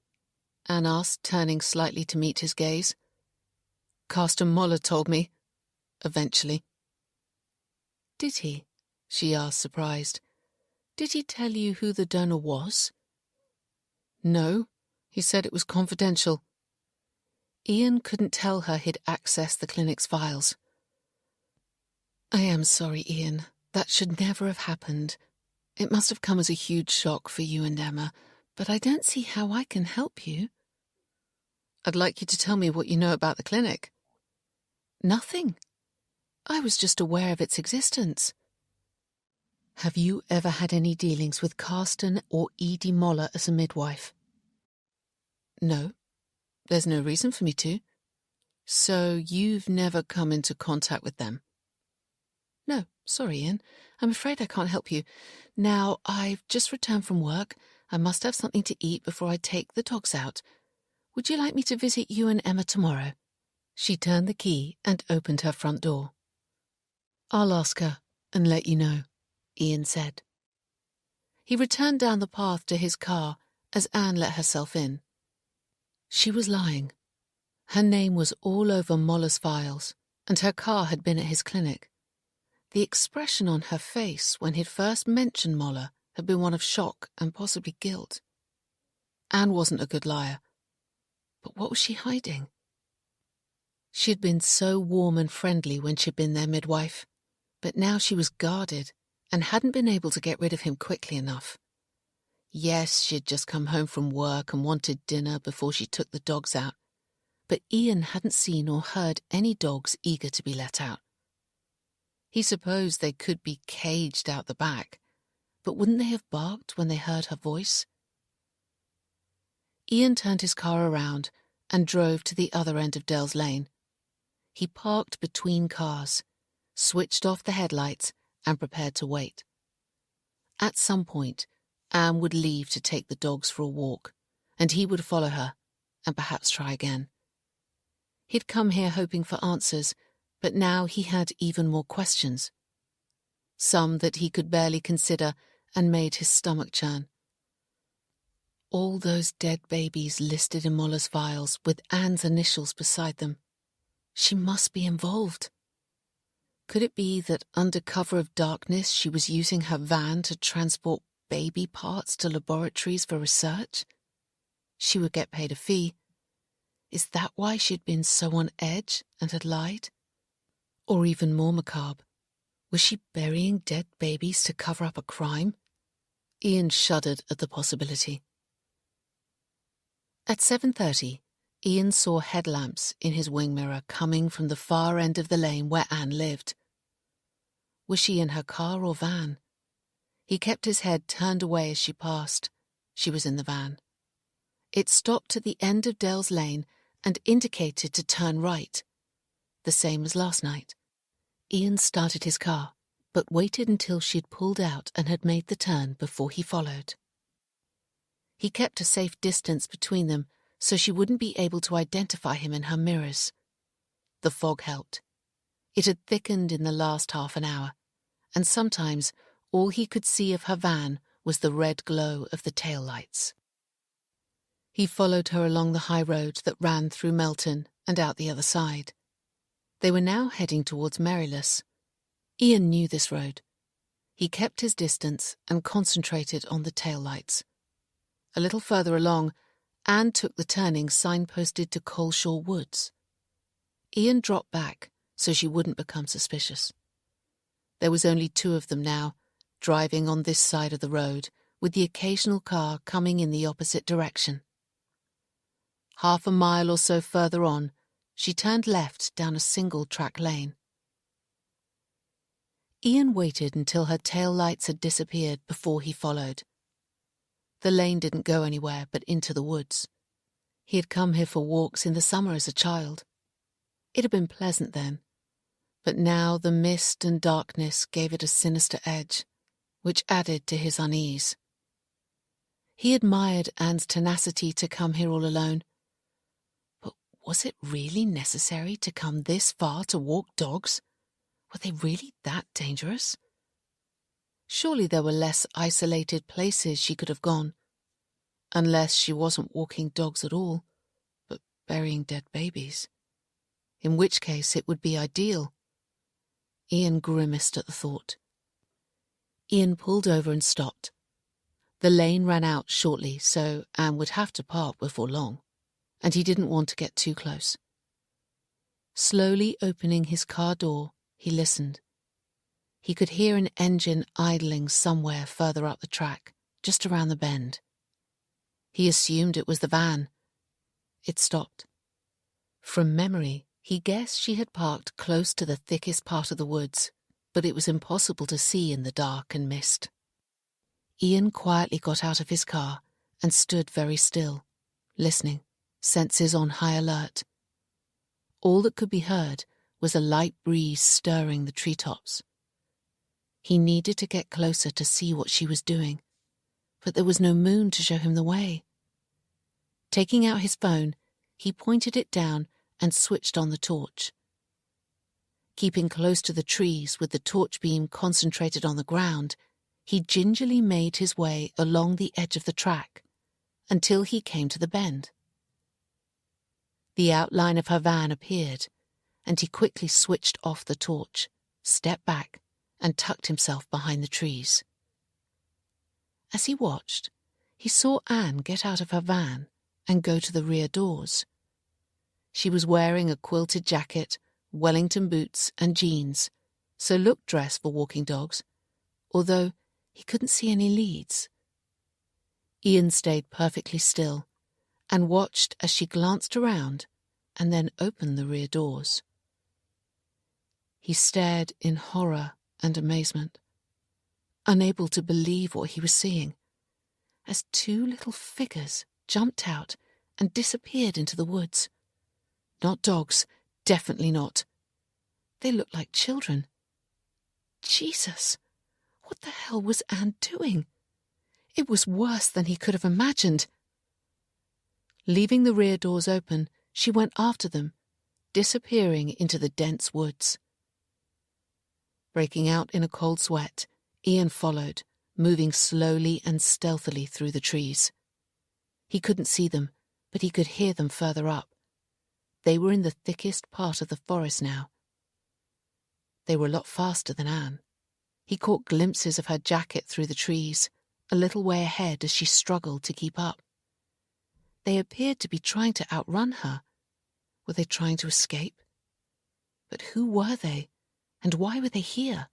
Anne asked, turning slightly to meet his gaze. "Carsten Moller told me, eventually." "Did he?" she asked, surprised. "Did he tell you who the donor was?" "No, he said it was confidential." Ian couldn't tell her he'd accessed the clinic's files. "I am sorry, Ian. That should never have happened. It must have come as a huge shock for you and Emma, but I don't see how I can help you." "I'd like you to tell me what you know about the clinic." "Nothing. I was just aware of its existence." "Have you ever had any dealings with Carsten or Edie Moller as a midwife?" "No. There's no reason for me to." "So you've never come into contact with them?" "No, sorry, Ian. I'm afraid I can't help you. Now, I've just returned from work. I must have something to eat before I take the dogs out. Would you like me to visit you and Emma tomorrow?" She turned the key and opened her front door. "I'll ask her and let you know," Ian said. He returned down the path to his car as Anne let herself in. She was lying. Her name was all over Moller's files, and her car had been at his clinic. The expression on her face when he'd first mentioned Moller had been one of shock and possibly guilt. Anne wasn't a good liar. But what was she hiding? She had been so warm and friendly when she'd been their midwife, but now she was guarded and hadn't been able to get rid of him quickly enough. Yes, she had just come home from work and wanted dinner before she took the dogs out, but Ian hadn't seen or heard any dogs eager to be let out. He supposed they could be caged out the back, but wouldn't they have barked when they heard her voice? Ian turned his car around and drove to the other end of Dell's Lane. He parked between cars, switched off the headlights, and prepared to wait. At some point, Anne would leave to take the dogs for a walk, and he would follow her, and perhaps try again. He'd come here hoping for answers, but now he had even more questions. Some that he could barely consider and made his stomach churn. All those dead babies listed in Moller's files with Anne's initials beside them. She must be involved. Could it be that under cover of darkness she was using her van to transport baby parts to laboratories for research? She would get paid a fee. Is that why she'd been so on edge and had lied? Or even more macabre, was she burying dead babies to cover up a crime? Ian shuddered at the possibility. At 7:30, Ian saw headlamps in his wing mirror coming from the far end of the lane where Anne lived. Was she in her car or van? He kept his head turned away as she passed. She was in the van. It stopped at the end of Dell's Lane and indicated to turn right, the same as last night. Ian started his car, but waited until she'd pulled out and had made the turn before he followed. He kept a safe distance between them so she wouldn't be able to identify him in her mirrors. The fog helped. It had thickened in the last half an hour, and sometimes all he could see of her van was the red glow of the taillights. He followed her along the high road that ran through Melton and out the other side. They were now heading towards Merryless. Ian knew this road. He kept his distance and concentrated on the taillights. A little further along, Anne took the turning signposted to Coleshaw Woods. Ian dropped back so she wouldn't become suspicious. There was only two of them now, driving on this side of the road, with the occasional car coming in the opposite direction. Half a mile or so further on, she turned left down a single-track lane. Ian waited until her tail lights had disappeared before he followed. The lane didn't go anywhere but into the woods. He had come here for walks in the summer as a child. It had been pleasant then, but now the mist and darkness gave it a sinister edge, which added to his unease. He admired Anne's tenacity to come here all alone. But was it really necessary to come this far to walk dogs? Were they really that dangerous? Surely there were less isolated places she could have gone. Unless she wasn't walking dogs at all, but burying dead babies. In which case it would be ideal. Ian grimaced at the thought. Ian pulled over and stopped. The lane ran out shortly, so Anne would have to park before long, and he didn't want to get too close. Slowly opening his car door, he listened. He could hear an engine idling somewhere further up the track, just around the bend. He assumed it was the van. It stopped. From memory, he guessed she had parked close to the thickest part of the woods, but it was impossible to see in the dark and mist. Ian quietly got out of his car and stood very still, listening, senses on high alert. All that could be heard was a light breeze stirring the treetops. He needed to get closer to see what she was doing, but there was no moon to show him the way. Taking out his phone, he pointed it down and switched on the torch. Keeping close to the trees with the torch beam concentrated on the ground, he gingerly made his way along the edge of the track until he came to the bend. The outline of her van appeared, and he quickly switched off the torch, stepped back, and tucked himself behind the trees. As he watched, he saw Anne get out of her van and go to the rear doors. She was wearing a quilted jacket, Wellington boots and jeans, so looked dressed for walking dogs, although he couldn't see any leads. Ian stayed perfectly still and watched as she glanced around and then opened the rear doors. He stared in horror and amazement, unable to believe what he was seeing, as two little figures jumped out and disappeared into the woods. Not dogs, definitely not. They looked like children. Jesus, what the hell was Anne doing? It was worse than he could have imagined. Leaving the rear doors open, she went after them, disappearing into the dense woods. Breaking out in a cold sweat, Ian followed, moving slowly and stealthily through the trees. He couldn't see them, but he could hear them further up. They were in the thickest part of the forest now. They were a lot faster than Anne. He caught glimpses of her jacket through the trees, a little way ahead as she struggled to keep up. They appeared to be trying to outrun her. Were they trying to escape? But who were they, and why were they here?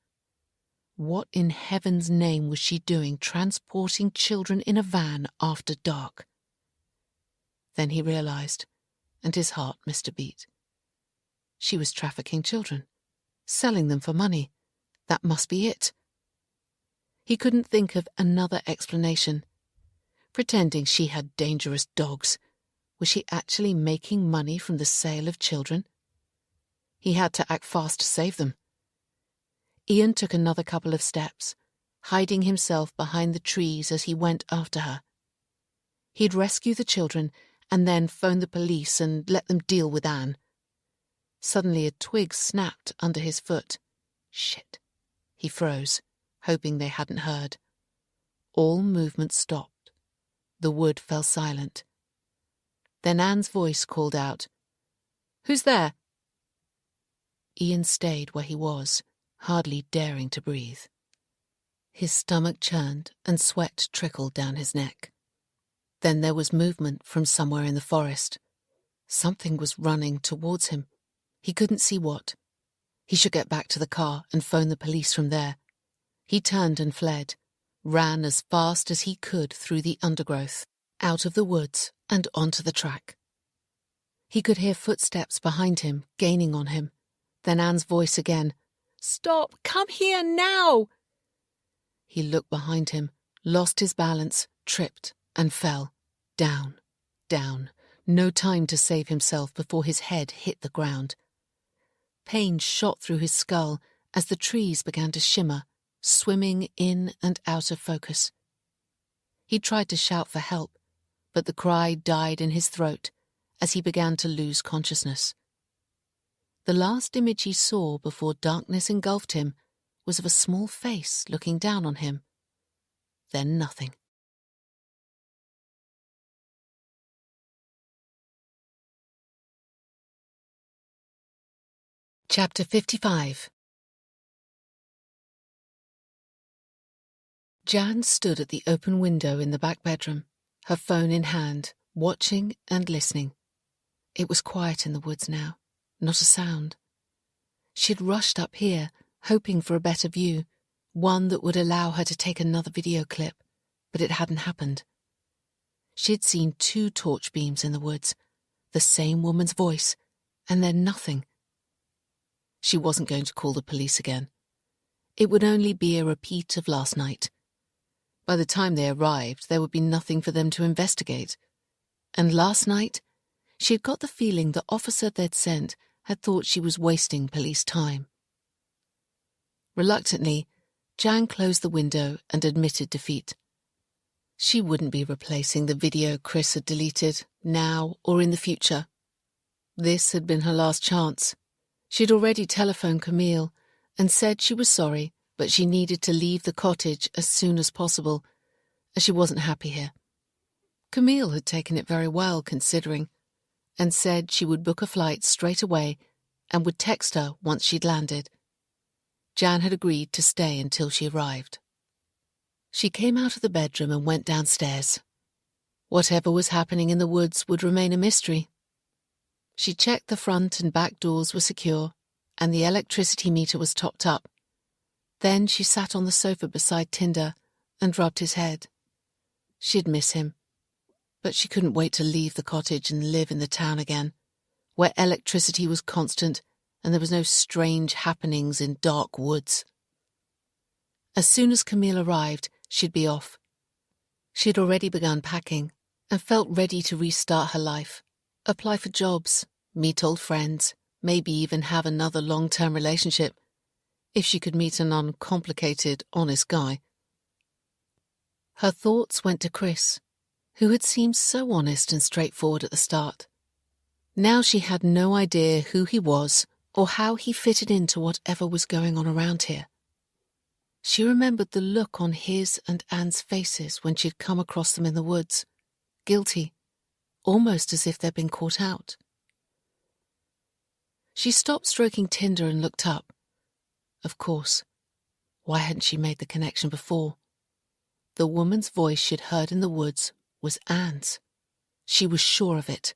What in heaven's name was she doing transporting children in a van after dark? Then he realized, and his heart missed a beat. She was trafficking children, selling them for money. That must be it. He couldn't think of another explanation. Pretending she had dangerous dogs. Was she actually making money from the sale of children? He had to act fast to save them. Ian took another couple of steps, hiding himself behind the trees as he went after her. He'd rescue the children and then phone the police and let them deal with Anne. Suddenly a twig snapped under his foot. Shit. He froze, hoping they hadn't heard. All movement stopped. The wood fell silent. Then Anne's voice called out, "Who's there?" Ian stayed where he was, hardly daring to breathe. His stomach churned and sweat trickled down his neck. Then there was movement from somewhere in the forest. Something was running towards him. He couldn't see what. He should get back to the car and phone the police from there. He turned and fled, ran as fast as he could through the undergrowth, out of the woods and onto the track. He could hear footsteps behind him, gaining on him. Then Anne's voice again. "Stop! Come here now!" He looked behind him, lost his balance, tripped, and fell. Down, down. No time to save himself before his head hit the ground. Pain shot through his skull as the trees began to shimmer, swimming in and out of focus. He tried to shout for help, but the cry died in his throat as he began to lose consciousness. The last image he saw before darkness engulfed him was of a small face looking down on him. Then nothing. Chapter 55. Jan stood at the open window in the back bedroom, her phone in hand, watching and listening. It was quiet in the woods now, not a sound. She'd rushed up here, hoping for a better view, one that would allow her to take another video clip, but it hadn't happened. She'd seen 2 torch beams in the woods, the same woman's voice, and then nothing. She wasn't going to call the police again. It would only be a repeat of last night. By the time they arrived, there would be nothing for them to investigate. And last night, she had got the feeling the officer they'd sent had thought she was wasting police time. Reluctantly, Jan closed the window and admitted defeat. She wouldn't be replacing the video Chris had deleted, now or in the future. This had been her last chance. She'd already telephoned Camille and said she was sorry, but she needed to leave the cottage as soon as possible, as she wasn't happy here. Camille had taken it very well, considering, and said she would book a flight straight away and would text her once she'd landed. Jan had agreed to stay until she arrived. She came out of the bedroom and went downstairs. Whatever was happening in the woods would remain a mystery. She checked the front and back doors were secure, and the electricity meter was topped up. Then she sat on the sofa beside Tinder and rubbed his head. She'd miss him, but she couldn't wait to leave the cottage and live in the town again, where electricity was constant and there was no strange happenings in dark woods. As soon as Camille arrived, she'd be off. She'd already begun packing and felt ready to restart her life, apply for jobs, meet old friends, maybe even have another long-term relationship, if she could meet an uncomplicated, honest guy. Her thoughts went to Chris, who had seemed so honest and straightforward at the start. Now she had no idea who he was or how he fitted into whatever was going on around here. She remembered the look on his and Anne's faces when she'd come across them in the woods, guilty, almost as if they'd been caught out. She stopped stroking Tinder and looked up. Of course, why hadn't she made the connection before? The woman's voice she'd heard in the woods was Anne's. She was sure of it.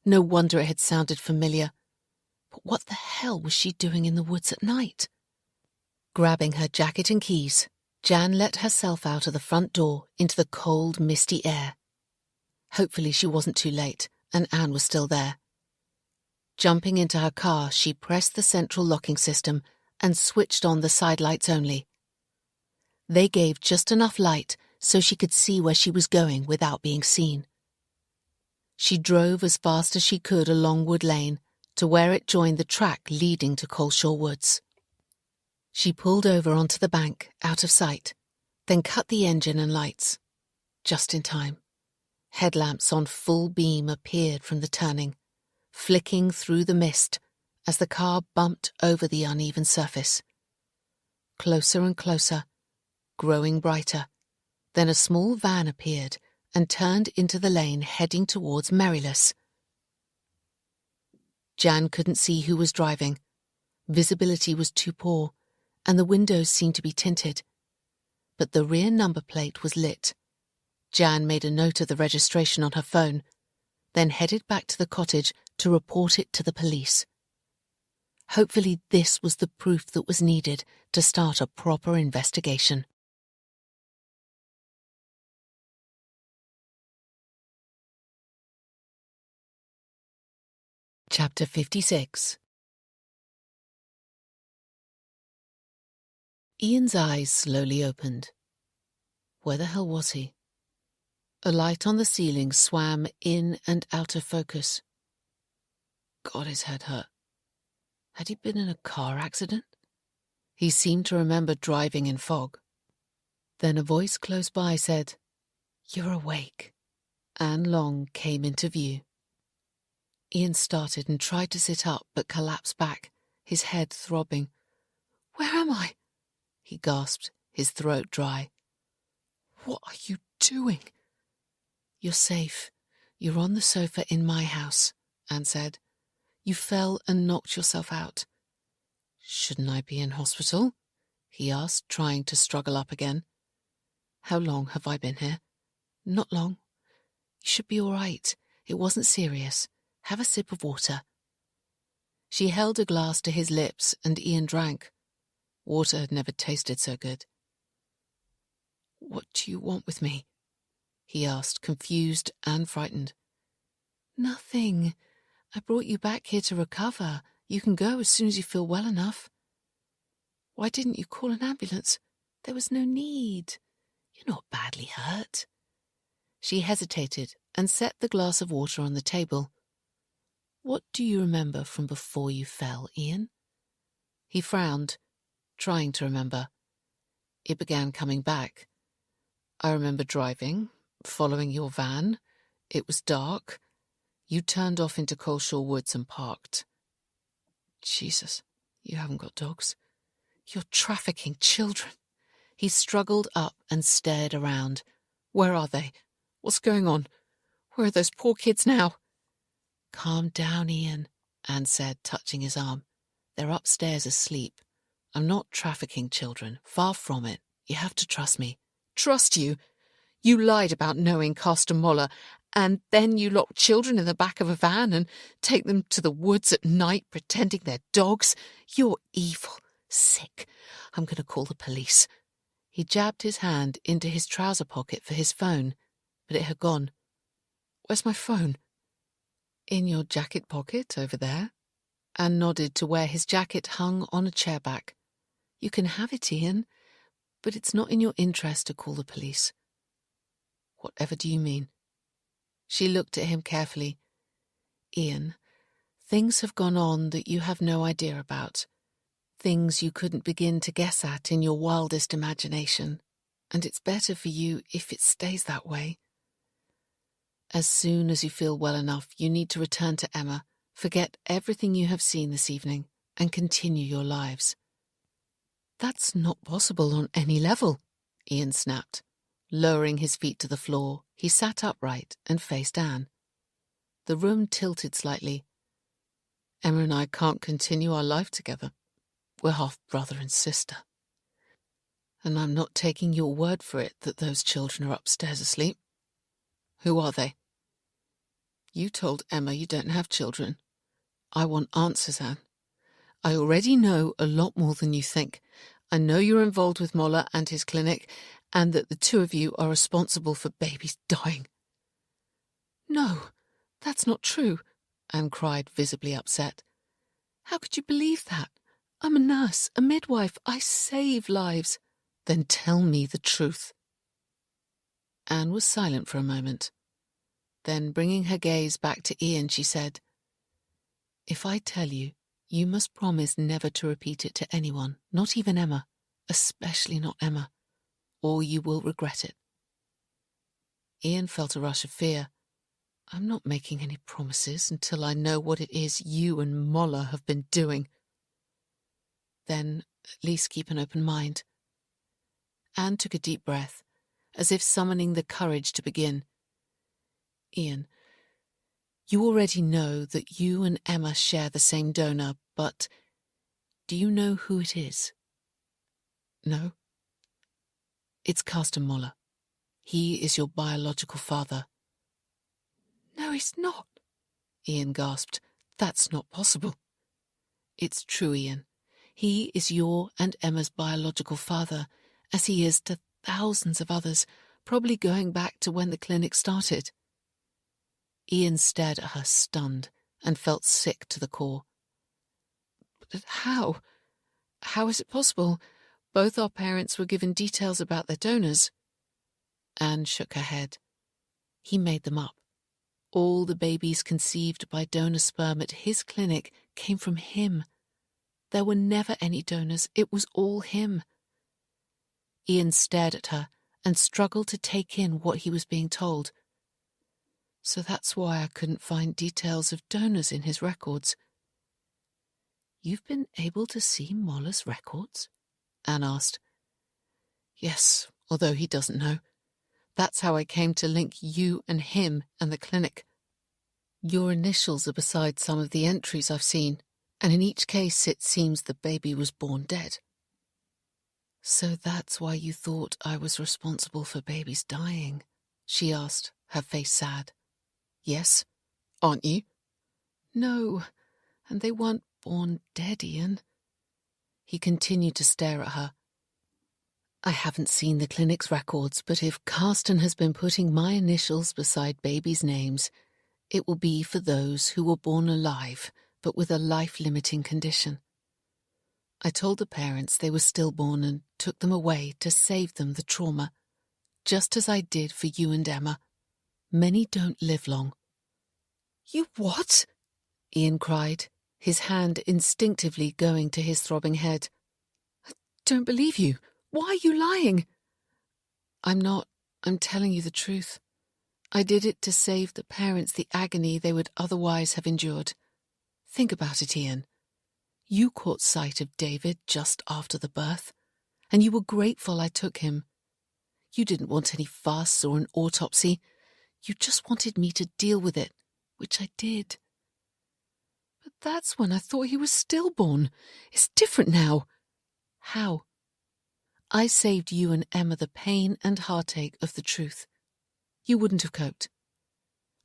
No wonder it had sounded familiar. But what the hell was she doing in the woods at night? Grabbing her jacket and keys, Jan let herself out of the front door into the cold, misty air. Hopefully she wasn't too late, and Anne was still there. Jumping into her car, she pressed the central locking system and switched on the side lights only. They gave just enough light so she could see where she was going without being seen. She drove as fast as she could along Wood Lane to where it joined the track leading to Coleshaw Woods. She pulled over onto the bank, out of sight, then cut the engine and lights. Just in time. Headlamps on full beam appeared from the turning, flicking through the mist as the car bumped over the uneven surface. Closer and closer, growing brighter. Then a small van appeared and turned into the lane heading towards Merryless. Jan couldn't see who was driving. Visibility was too poor, and the windows seemed to be tinted. But the rear number plate was lit. Jan made a note of the registration on her phone, then headed back to the cottage to report it to the police. Hopefully this was the proof that was needed to start a proper investigation. Chapter 56. Ian's eyes slowly opened. Where the hell was he? A light on the ceiling swam in and out of focus. God, his head hurt. Had he been in a car accident? He seemed to remember driving in fog. Then a voice close by said, "You're awake." Anne Long came into view. Ian started and tried to sit up but collapsed back, his head throbbing. "Where am I?" he gasped, his throat dry. "What are you doing?" "You're safe. You're on the sofa in my house," Anne said. "You fell and knocked yourself out." "Shouldn't I be in hospital?" he asked, trying to struggle up again. "How long have I been here?" "Not long. You should be all right. It wasn't serious. Have a sip of water." She held a glass to his lips and Ian drank. Water had never tasted so good. "What do you want with me?" he asked, confused and frightened. "Nothing. I brought you back here to recover. You can go as soon as you feel well enough." "Why didn't you call an ambulance? There was no need. You're not badly hurt." She hesitated and set the glass of water on the table. "What do you remember from before you fell, Ian?" He frowned, trying to remember. It began coming back. "I remember driving, following your van. It was dark. You turned off into Coleshaw Woods and parked." "Jesus, you haven't got dogs. You're trafficking children." He struggled up and stared around. "Where are they? What's going on? Where are those poor kids now? Calm down, Ian, Anne said, touching his arm. They're upstairs asleep. I'm not trafficking children. Far from it. You have to trust me. Trust you? You lied about knowing Castor Moller, and then you lock children in the back of a van and take them to the woods at night pretending they're dogs. You're evil. Sick. I'm going to call the police. He jabbed his hand into his trouser pocket for his phone, but it had gone. Where's my phone? In your jacket pocket over there. Anne nodded to where his jacket hung on a chair back. You can have it, Ian, but it's not in your interest to call the police. Whatever do you mean? She looked at him carefully. Ian, things have gone on that you have no idea about. Things you couldn't begin to guess at in your wildest imagination, and it's better for you if it stays that way. As soon as you feel well enough, you need to return to Emma, forget everything you have seen this evening, and continue your lives. That's not possible on any level, Ian snapped. Lowering his feet to the floor, he sat upright and faced Anne. The room tilted slightly. Emma and I can't continue our life together. We're half brother and sister. And I'm not taking your word for it that those children are upstairs asleep. Who are they? You told Emma you don't have children. I want answers, Anne. I already know a lot more than you think. I know you're involved with Moller and his clinic, and that the two of you are responsible for babies dying. No, that's not true, Anne cried, visibly upset. How could you believe that? I'm a nurse, a midwife. I save lives. Then tell me the truth. Anne was silent for a moment. Then, bringing her gaze back to Ian, she said, If I tell you, you must promise never to repeat it to anyone, not even Emma, especially not Emma, or you will regret it. Ian felt a rush of fear. I'm not making any promises until I know what it is you and Moller have been doing. Then at least keep an open mind. Anne took a deep breath, as if summoning the courage to begin. Ian, you already know that you and Emma share the same donor, but do you know who it is? No? It's Castor Moller. He is your biological father. No, he's not, Ian gasped. That's not possible. It's true, Ian. He is your and Emma's biological father, as he is to thousands of others, probably going back to when the clinic started. Ian stared at her, stunned, and felt sick to the core. But how? How is it possible? Both our parents were given details about their donors. Anne shook her head. He made them up. All the babies conceived by donor sperm at his clinic came from him. There were never any donors. It was all him. Ian stared at her and struggled to take in what he was being told. So that's why I couldn't find details of donors in his records. You've been able to see Moller's records? Anne asked. Yes, although he doesn't know. That's how I came to link you and him and the clinic. Your initials are beside some of the entries I've seen, and in each case it seems the baby was born dead. So that's why you thought I was responsible for babies dying? She asked, her face sad. Yes, aren't you? No, and they weren't born dead, Ian. He continued to stare at her. I haven't seen the clinic's records, but if Carsten has been putting my initials beside babies' names, it will be for those who were born alive, but with a life-limiting condition. I told the parents they were stillborn and took them away to save them the trauma, just as I did for you and Emma. Many don't live long. You what? Ian cried, his hand instinctively going to his throbbing head. I don't believe you. Why are you lying? I'm not. I'm telling you the truth. I did it to save the parents the agony they would otherwise have endured. Think about it, Ian. You caught sight of David just after the birth, and you were grateful I took him. You didn't want any fuss or an autopsy. You just wanted me to deal with it, which I did. But that's when I thought he was stillborn. It's different now. How? I saved you and Emma the pain and heartache of the truth. You wouldn't have coped.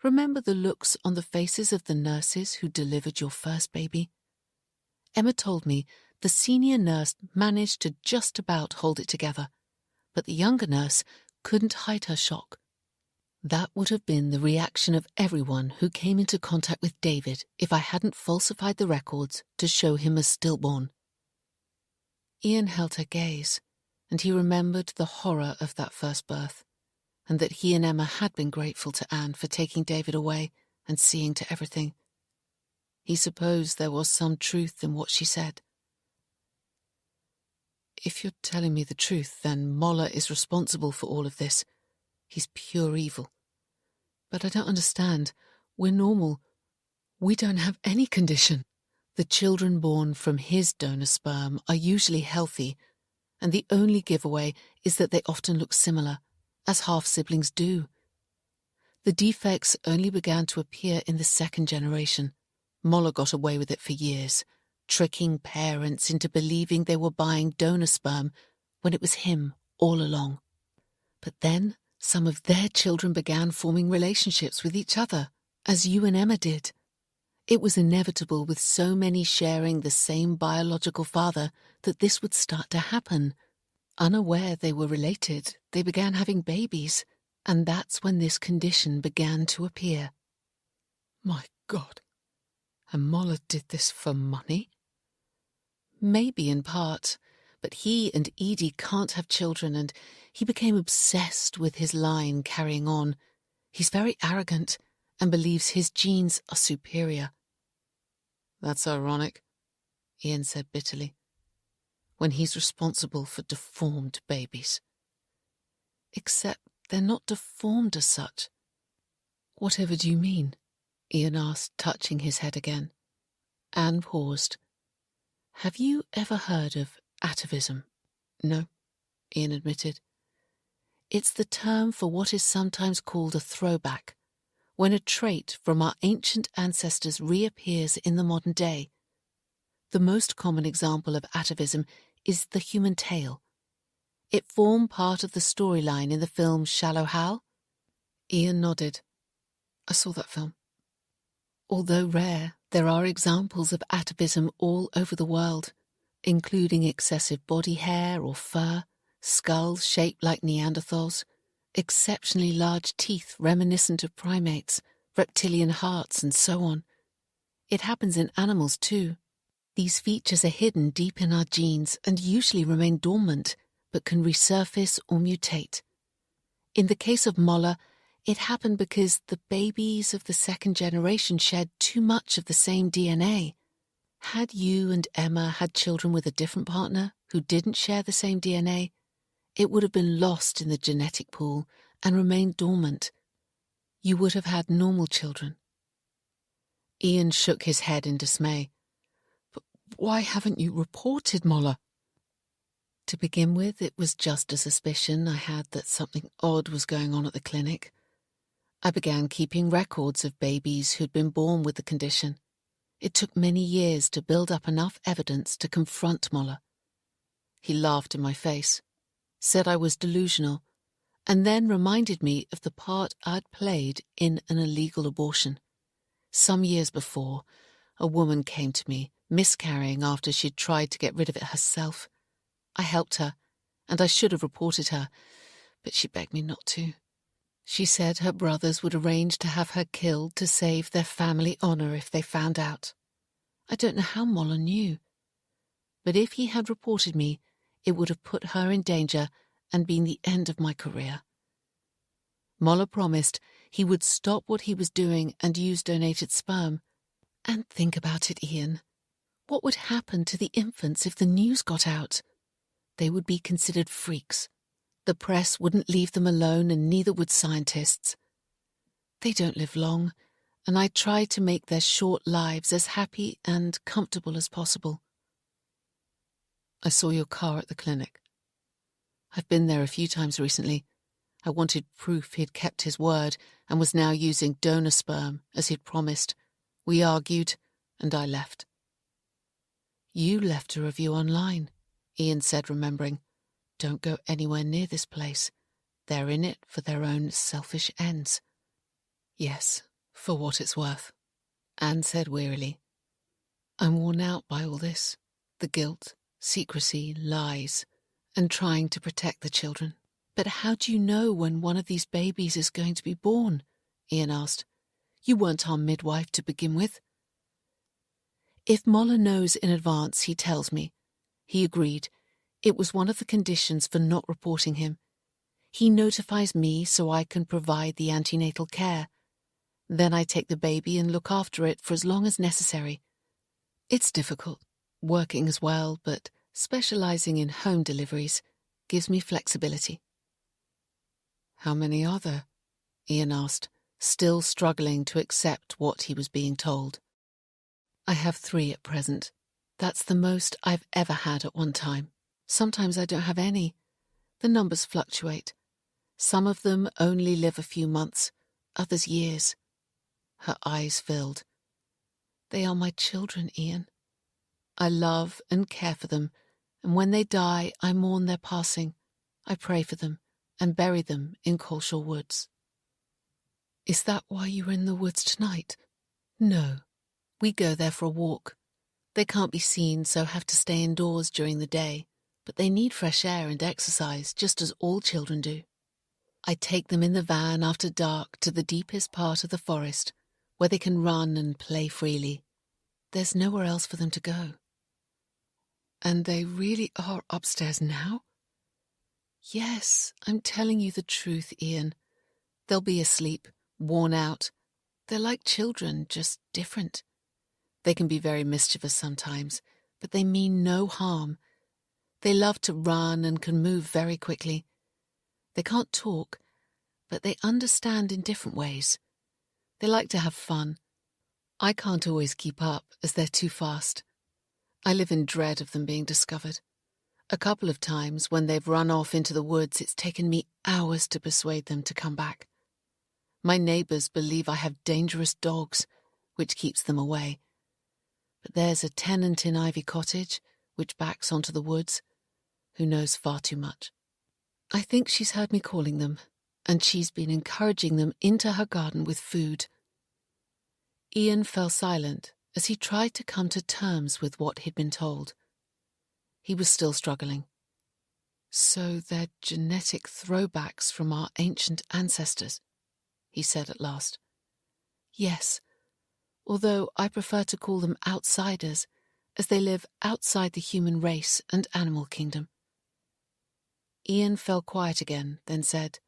Remember the looks on the faces of the nurses who delivered your first baby? Emma told me the senior nurse managed to just about hold it together, but the younger nurse couldn't hide her shock. That would have been the reaction of everyone who came into contact with David if I hadn't falsified the records to show him as stillborn. Ian held her gaze, and he remembered the horror of that first birth, and that he and Emma had been grateful to Anne for taking David away and seeing to everything. He supposed there was some truth in what she said. If you're telling me the truth, then Moller is responsible for all of this. He's pure evil. But I don't understand. We're normal. We don't have any condition. The children born from his donor sperm are usually healthy, and the only giveaway is that they often look similar, as half-siblings do. The defects only began to appear in the second generation. Moller got away with it for years, tricking parents into believing they were buying donor sperm when it was him all along. But then some of their children began forming relationships with each other, as you and Emma did. It was inevitable with so many sharing the same biological father that this would start to happen. Unaware they were related, they began having babies, and that's when this condition began to appear. My God. And Moller did this for money? Maybe in part, but he and Edie can't have children, and he became obsessed with his line carrying on. He's very arrogant and believes his genes are superior. That's ironic, Ian said bitterly, when he's responsible for deformed babies. Except they're not deformed as such. Whatever do you mean? Ian asked, touching his head again. Anne paused. Have you ever heard of atavism? No, Ian admitted. It's the term for what is sometimes called a throwback, when a trait from our ancient ancestors reappears in the modern day. The most common example of atavism is the human tail. It formed part of the storyline in the film Shallow Hal. Ian nodded. I saw that film. Although rare, there are examples of atavism all over the world, including excessive body hair or fur, skulls shaped like Neanderthals, exceptionally large teeth reminiscent of primates, reptilian hearts, and so on. It happens in animals too. These features are hidden deep in our genes and usually remain dormant, but can resurface or mutate. In the case of Moller, it happened because the babies of the second generation shared too much of the same DNA. Had you and Emma had children with a different partner who didn't share the same DNA, it would have been lost in the genetic pool and remained dormant. You would have had normal children. Ian shook his head in dismay. But why haven't you reported Moller? To begin with, it was just a suspicion I had that something odd was going on at the clinic. I began keeping records of babies who'd been born with the condition. It took many years to build up enough evidence to confront Moller. He laughed in my face, said I was delusional, and then reminded me of the part I'd played in an illegal abortion. Some years before, a woman came to me, miscarrying after she'd tried to get rid of it herself. I helped her, and I should have reported her, but she begged me not to. She said her brothers would arrange to have her killed to save their family honour if they found out. I don't know how Moller knew, but if he had reported me, it would have put her in danger and been the end of my career. Moller promised he would stop what he was doing and use donated sperm. And think about it, Ian. What would happen to the infants if the news got out? They would be considered freaks. The press wouldn't leave them alone, and neither would scientists. They don't live long, and I try to make their short lives as happy and comfortable as possible. I saw your car at the clinic. I've been there a few times recently. I wanted proof he'd kept his word and was now using donor sperm, as he'd promised. We argued, and I left. You left a review online, Ian said, remembering. Don't go anywhere near this place. They're in it for their own selfish ends. Yes, for what it's worth, Anne said wearily. I'm worn out by all this. The guilt, secrecy, lies, and trying to protect the children. But how do you know when one of these babies is going to be born? Ian asked. You weren't our midwife to begin with. If Moller knows in advance, he tells me. He agreed. It was one of the conditions for not reporting him. He notifies me so I can provide the antenatal care. Then I take the baby and look after it for as long as necessary. It's difficult, working as well, but specializing in home deliveries gives me flexibility. How many are there? Ian asked, still struggling to accept what he was being told. I have 3 at present. That's the most I've ever had at one time. Sometimes I don't have any. The numbers fluctuate. Some of them only live a few months, others years. Her eyes filled. They are my children, Ian. I love and care for them, and when they die, I mourn their passing. I pray for them and bury them in Coleshaw Woods. Is that why you were in the woods tonight? No. We go there for a walk. They can't be seen, so have to stay indoors during the day, but they need fresh air and exercise, just as all children do. I take them in the van after dark to the deepest part of the forest, where they can run and play freely. There's nowhere else for them to go. And they really are upstairs now? Yes, I'm telling you the truth, Ian. They'll be asleep, worn out. They're like children, just different. They can be very mischievous sometimes, but they mean no harm. They love to run and can move very quickly. They can't talk, but they understand in different ways. They like to have fun. I can't always keep up, as they're too fast. I live in dread of them being discovered. A couple of times, when they've run off into the woods, it's taken me hours to persuade them to come back. My neighbours believe I have dangerous dogs, which keeps them away. But there's a tenant in Ivy Cottage, which backs onto the woods, who knows far too much. I think she's heard me calling them, and she's been encouraging them into her garden with food. Ian fell silent as he tried to come to terms with what he'd been told. He was still struggling. So they're genetic throwbacks from our ancient ancestors, he said at last. Yes, although I prefer to call them outsiders, as they live outside the human race and animal kingdom. Ian fell quiet again, then said,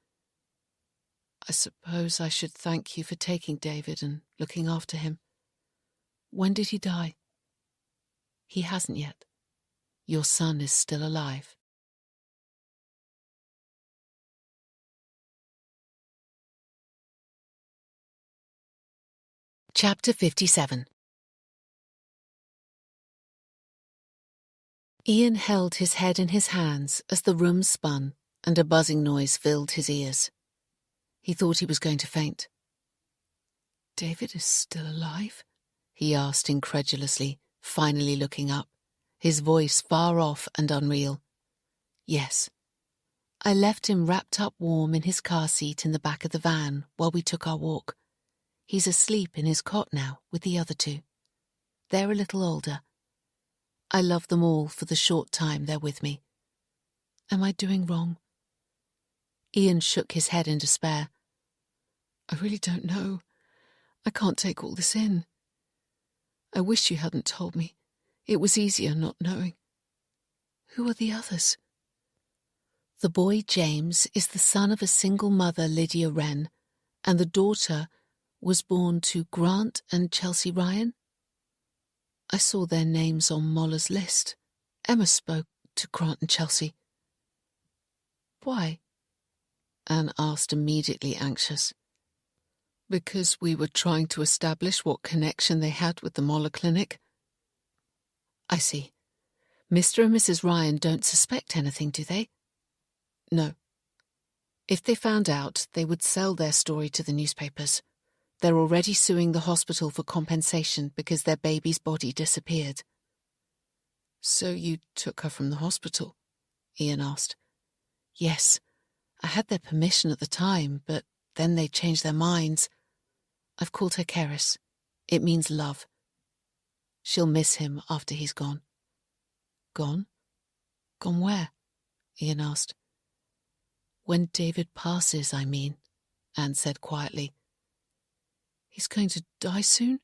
I suppose I should thank you for taking David and looking after him. When did he die? He hasn't yet. Your son is still alive. Chapter 57. Ian held his head in his hands as the room spun and a buzzing noise filled his ears. He thought he was going to faint. David is still alive? He asked incredulously, finally looking up, his voice far off and unreal. Yes. I left him wrapped up warm in his car seat in the back of the van while we took our walk. He's asleep in his cot now with the other 2. They're a little older. I love them all for the short time they're with me. Am I doing wrong? Ian shook his head in despair. I really don't know. I can't take all this in. I wish you hadn't told me. It was easier not knowing. Who are the others? The boy James is the son of a single mother, Lydia Wren, and the daughter was born to Grant and Chelsea Ryan. I saw their names on Moller's list. Emma spoke to Grant and Chelsea. Why? Anne asked, immediately anxious. Because we were trying to establish what connection they had with the Moller Clinic. I see. Mr. and Mrs. Ryan don't suspect anything, do they? No. If they found out, they would sell their story to the newspapers. They're already suing the hospital for compensation because their baby's body disappeared. So you took her from the hospital? Ian asked. Yes. I had their permission at the time, but then they changed their minds. I've called her Keris. It means love. She'll miss him after he's gone. Gone? Gone where? Ian asked. When David passes, I mean, Anne said quietly. He's going to die soon?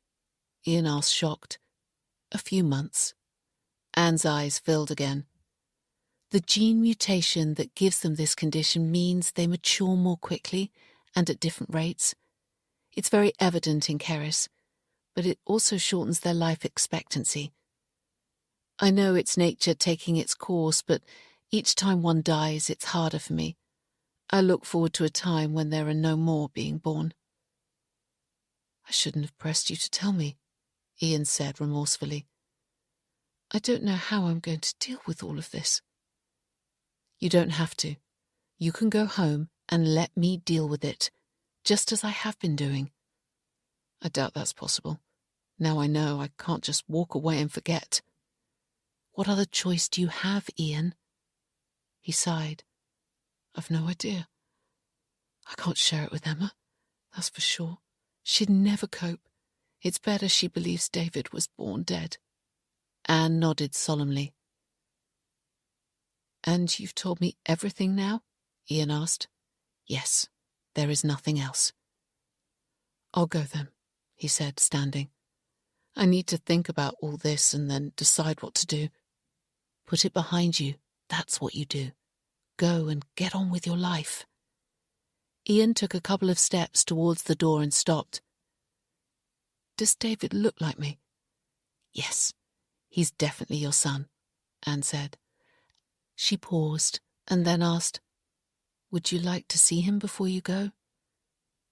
Ian asked, shocked. A few months. Anne's eyes filled again. The gene mutation that gives them this condition means they mature more quickly and at different rates. It's very evident in Keris, but it also shortens their life expectancy. I know it's nature taking its course, but each time one dies, it's harder for me. I look forward to a time when there are no more being born. I shouldn't have pressed you to tell me, Ian said remorsefully. I don't know how I'm going to deal with all of this. You don't have to. You can go home and let me deal with it, just as I have been doing. I doubt that's possible. Now I know I can't just walk away and forget. What other choice do you have, Ian? He sighed. I've no idea. I can't share it with Emma, that's for sure. She'd never cope. It's better she believes David was born dead. Anne nodded solemnly. And you've told me everything now? Ian asked. Yes, there is nothing else. I'll go then, he said, standing. I need to think about all this and then decide what to do. Put it behind you, that's what you do. Go and get on with your life. Ian took a couple of steps towards the door and stopped. Does David look like me? Yes, he's definitely your son, Anne said. She paused and then asked, Would you like to see him before you go?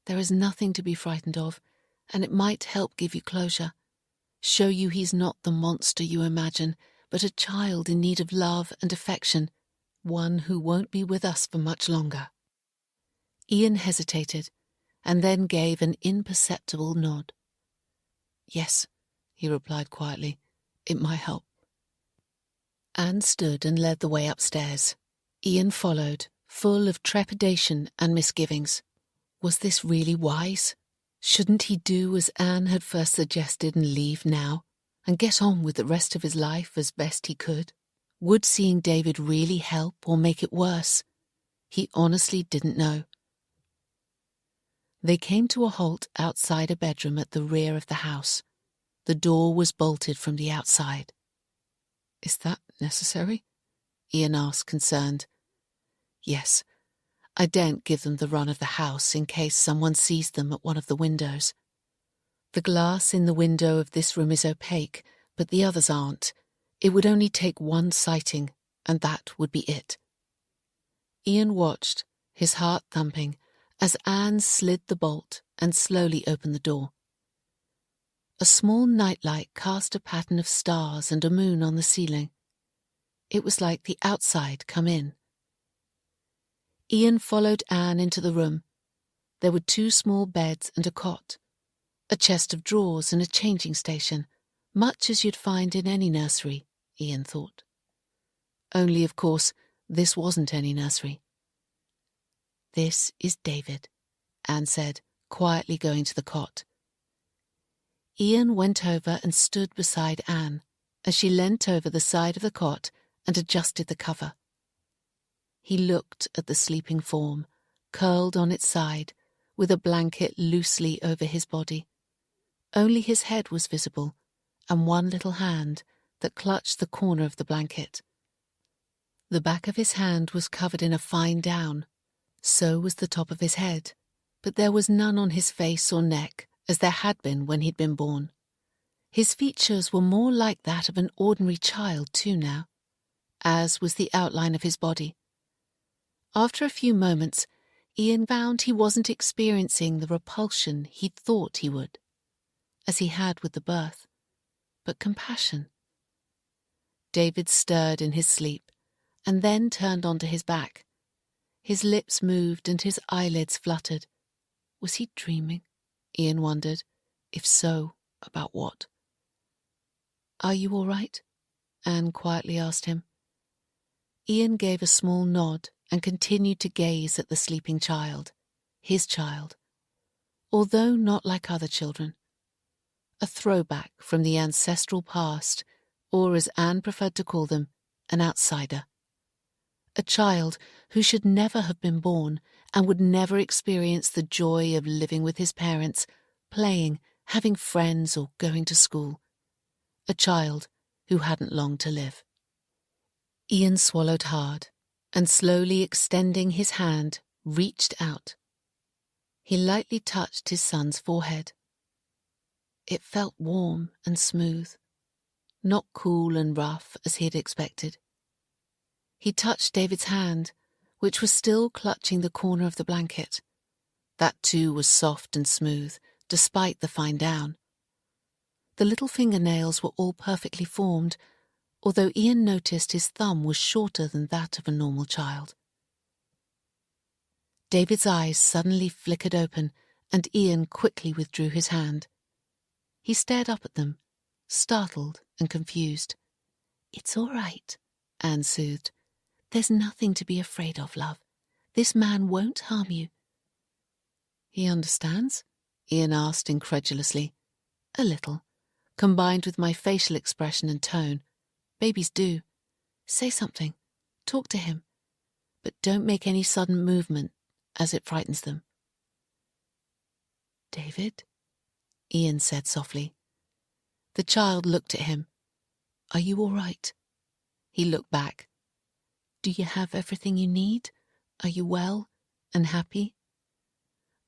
There is nothing to be frightened of, and it might help give you closure. Show you he's not the monster you imagine, but a child in need of love and affection, one who won't be with us for much longer. Ian hesitated, and then gave an imperceptible nod. Yes, he replied quietly, it might help. Anne stood and led the way upstairs. Ian followed, full of trepidation and misgivings. Was this really wise? Shouldn't he do as Anne had first suggested and leave now, and get on with the rest of his life as best he could? Would seeing David really help or make it worse? He honestly didn't know. They came to a halt outside a bedroom at the rear of the house. The door was bolted from the outside. Is that necessary? Ian asked, concerned. Yes. I daren't give them the run of the house in case someone sees them at one of the windows. The glass in the window of this room is opaque, but the others aren't. It would only take one sighting, and that would be it. Ian watched, his heart thumping, as Anne slid the bolt and slowly opened the door. A small nightlight cast a pattern of stars and a moon on the ceiling. It was like the outside come in. Ian followed Anne into the room. There were 2 small beds and a cot, a chest of drawers and a changing station, much as you'd find in any nursery, Ian thought. Only, of course, this wasn't any nursery. This is David, Anne said, quietly going to the cot. Ian went over and stood beside Anne as she leant over the side of the cot and adjusted the cover. He looked at the sleeping form, curled on its side, with a blanket loosely over his body. Only his head was visible, and one little hand that clutched the corner of the blanket. The back of his hand was covered in a fine down. So was the top of his head, but there was none on his face or neck, as there had been when he'd been born. His features were more like that of an ordinary child too now, as was the outline of his body. After a few moments, Ian found he wasn't experiencing the repulsion he'd thought he would, as he had with the birth, but compassion. David stirred in his sleep, and then turned onto his back. His lips moved and his eyelids fluttered. Was he dreaming? Ian wondered. If so, about what? "Are you all right?" Anne quietly asked him. Ian gave a small nod and continued to gaze at the sleeping child, his child, although not like other children. A throwback from the ancestral past, or as Anne preferred to call them, an outsider. A child who should never have been born and would never experience the joy of living with his parents, playing, having friends or going to school. A child who hadn't long to live. Ian swallowed hard and, slowly extending his hand, reached out. He lightly touched his son's forehead. It felt warm and smooth, not cool and rough as he had expected. He touched David's hand, which was still clutching the corner of the blanket. That too was soft and smooth, despite the fine down. The little fingernails were all perfectly formed, although Ian noticed his thumb was shorter than that of a normal child. David's eyes suddenly flickered open, and Ian quickly withdrew his hand. He stared up at them, startled and confused. "It's all right," Anne soothed. "There's nothing to be afraid of, love. This man won't harm you." "He understands?" Ian asked incredulously. "A little, combined with my facial expression and tone. Babies do. Say something. Talk to him. But don't make any sudden movement, as it frightens them." "David?" Ian said softly. The child looked at him. "Are you all right?" He looked back. "Do you have everything you need? Are you well and happy?"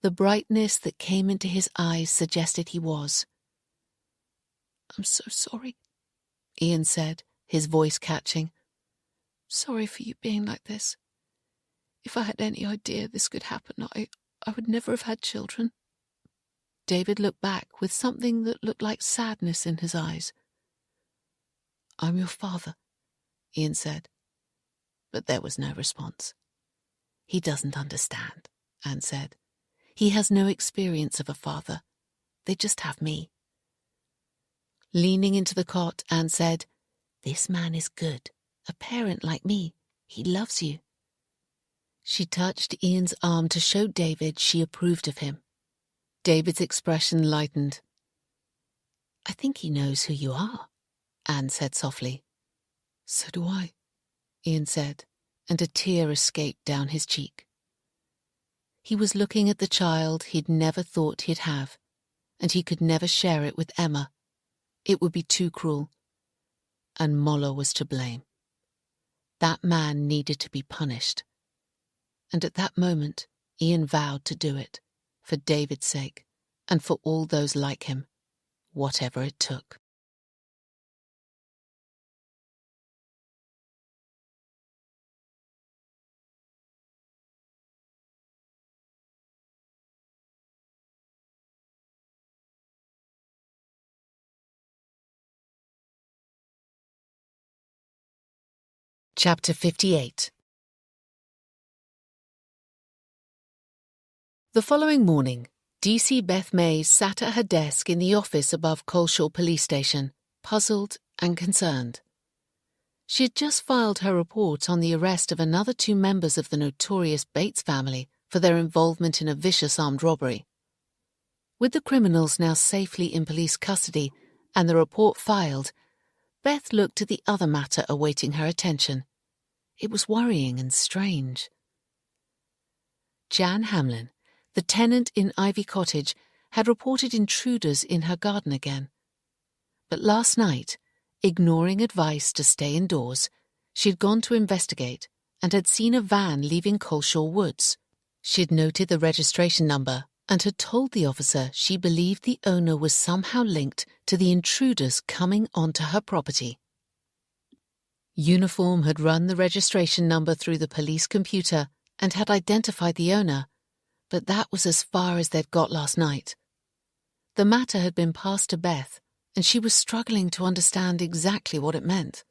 The brightness that came into his eyes suggested he was. "I'm so sorry," Ian said, his voice catching. "Sorry for you being like this. If I had any idea this could happen, I would never have had children." David looked back with something that looked like sadness in his eyes. "I'm your father," Ian said. But there was no response. "He doesn't understand," Anne said. "He has no experience of a father. They just have me." Leaning into the cot, Anne said, "This man is good, a parent like me. He loves you." She touched Ian's arm to show David she approved of him. David's expression lightened. "I think he knows who you are," Anne said softly. "So do I," Ian said, and a tear escaped down his cheek. He was looking at the child he'd never thought he'd have, and he could never share it with Emma. It would be too cruel. And Molla was to blame. That man needed to be punished. And at that moment, Ian vowed to do it, for David's sake, and for all those like him, whatever it took. Chapter 58. The following morning, DC Beth Mays sat at her desk in the office above Coleshaw Police Station, puzzled and concerned. She had just filed her report on the arrest of another 2 members of the notorious Bates family for their involvement in a vicious armed robbery. With the criminals now safely in police custody and the report filed, Beth looked at the other matter awaiting her attention. It was worrying and strange. Jan Hamlin, the tenant in Ivy Cottage, had reported intruders in her garden again. But last night, ignoring advice to stay indoors, she had gone to investigate and had seen a van leaving Coleshaw Woods. She had noted the registration number and had told the officer she believed the owner was somehow linked to the intruders coming onto her property. Uniform had run the registration number through the police computer and had identified the owner, but that was as far as they'd got last night. The matter had been passed to Beth, and she was struggling to understand exactly what it meant.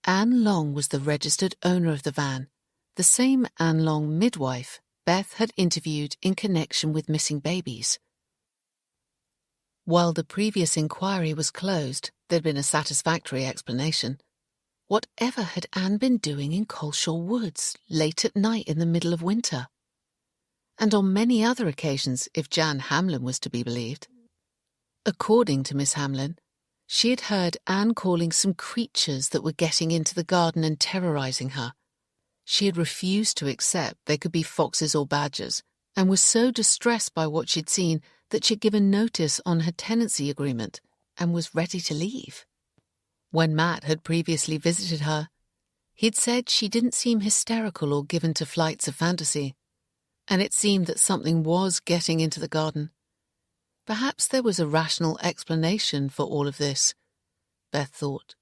Anne Long was the registered owner of the van, the same Anne Long midwife Beth had interviewed in connection with missing babies. While the previous inquiry was closed, there'd been a satisfactory explanation. Whatever had Anne been doing in Coleshaw Woods late at night in the middle of winter? And on many other occasions, if Jan Hamlin was to be believed. According to Miss Hamlin, she had heard Anne calling some creatures that were getting into the garden and terrorising her. She had refused to accept they could be foxes or badgers, and was so distressed by what she'd seen that she'd given notice on her tenancy agreement and was ready to leave. When Matt had previously visited her, he'd said she didn't seem hysterical or given to flights of fantasy, and it seemed that something was getting into the garden. Perhaps there was a rational explanation for all of this, Beth thought,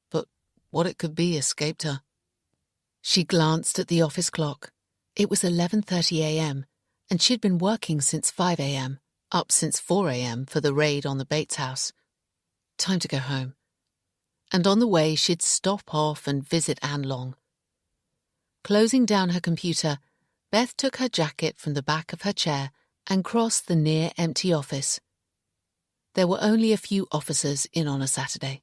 but what it could be escaped her. She glanced at the office clock. It was 11:30 a.m., and she'd been working since 5 a.m., up since 4 a.m. for the raid on the Bates house. Time to go home. And on the way she'd stop off and visit Anne Long. Closing down her computer, Beth took her jacket from the back of her chair and crossed the near-empty office. There were only a few officers in on a Saturday.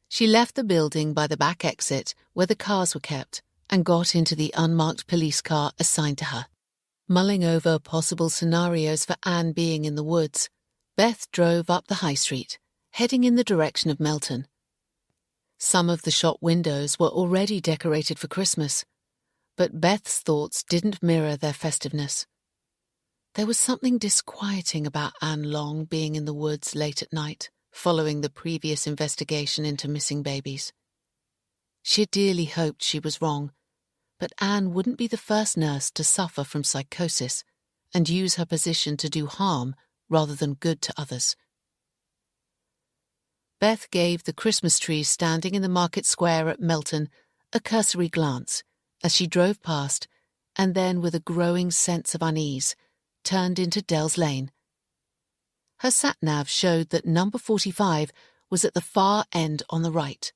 She left the building by the back exit where the cars were kept and got into the unmarked police car assigned to her. Mulling over possible scenarios for Anne being in the woods, Beth drove up the high street, heading in the direction of Melton. Some of the shop windows were already decorated for Christmas, but Beth's thoughts didn't mirror their festiveness. There was something disquieting about Anne Long being in the woods late at night, following the previous investigation into missing babies. She dearly hoped she was wrong, but Anne wouldn't be the first nurse to suffer from psychosis and use her position to do harm rather than good to others. Beth gave the Christmas trees standing in the market square at Melton a cursory glance as she drove past, and then, with a growing sense of unease, turned into Dells Lane. Her sat-nav showed that number 45 was at the far end on the right.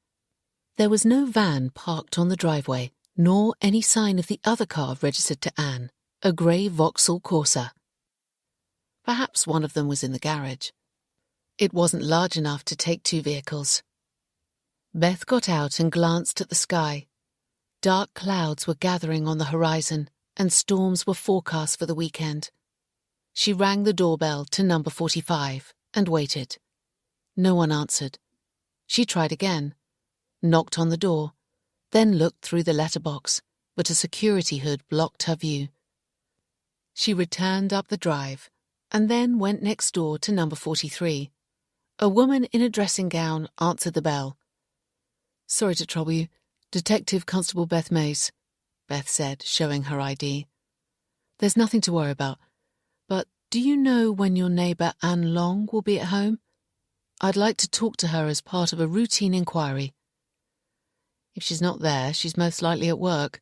There was no van parked on the driveway, nor any sign of the other car registered to Anne, a grey Vauxhall Corsa. Perhaps one of them was in the garage. It wasn't large enough to take two vehicles. Beth got out and glanced at the sky. Dark clouds were gathering on the horizon, and storms were forecast for the weekend. She rang the doorbell to number 45 and waited. No one answered. She tried again, knocked on the door, then looked through the letterbox, but a security hood blocked her view. She returned up the drive and then went next door to number 43. A woman in a dressing gown answered the bell. "Sorry to trouble you. Detective Constable Beth Mays," Beth said, showing her ID. "There's nothing to worry about. But do you know when your neighbour Anne Long will be at home? I'd like to talk to her as part of a routine inquiry." "If she's not there, she's most likely at work.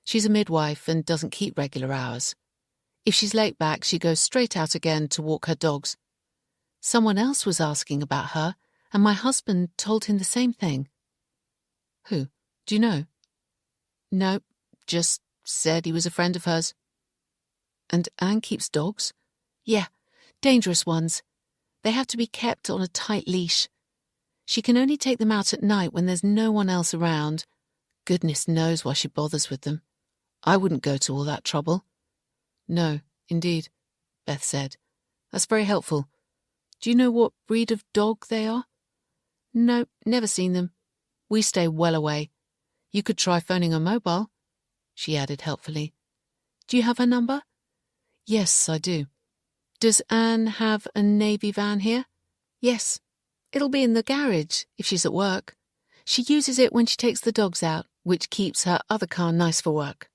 She's a midwife and doesn't keep regular hours. If she's late back, she goes straight out again to walk her dogs. Someone else was asking about her, and my husband told him the same thing." "Who? Do you know?" "No, just said he was a friend of hers." "And Anne keeps dogs?" "Yeah, dangerous ones. They have to be kept on a tight leash. She can only take them out at night when there's no one else around. Goodness knows why she bothers with them. I wouldn't go to all that trouble." "No, indeed," Beth said. "That's very helpful. Do you know what breed of dog they are?" "No, never seen them. We stay well away. You could try phoning her mobile," she added helpfully. "Do you have her number?" "Yes, I do." "Does Anne have a Navy van here?" "Yes. It'll be in the garage if she's at work. She uses it when she takes the dogs out, which keeps her other car nice for work."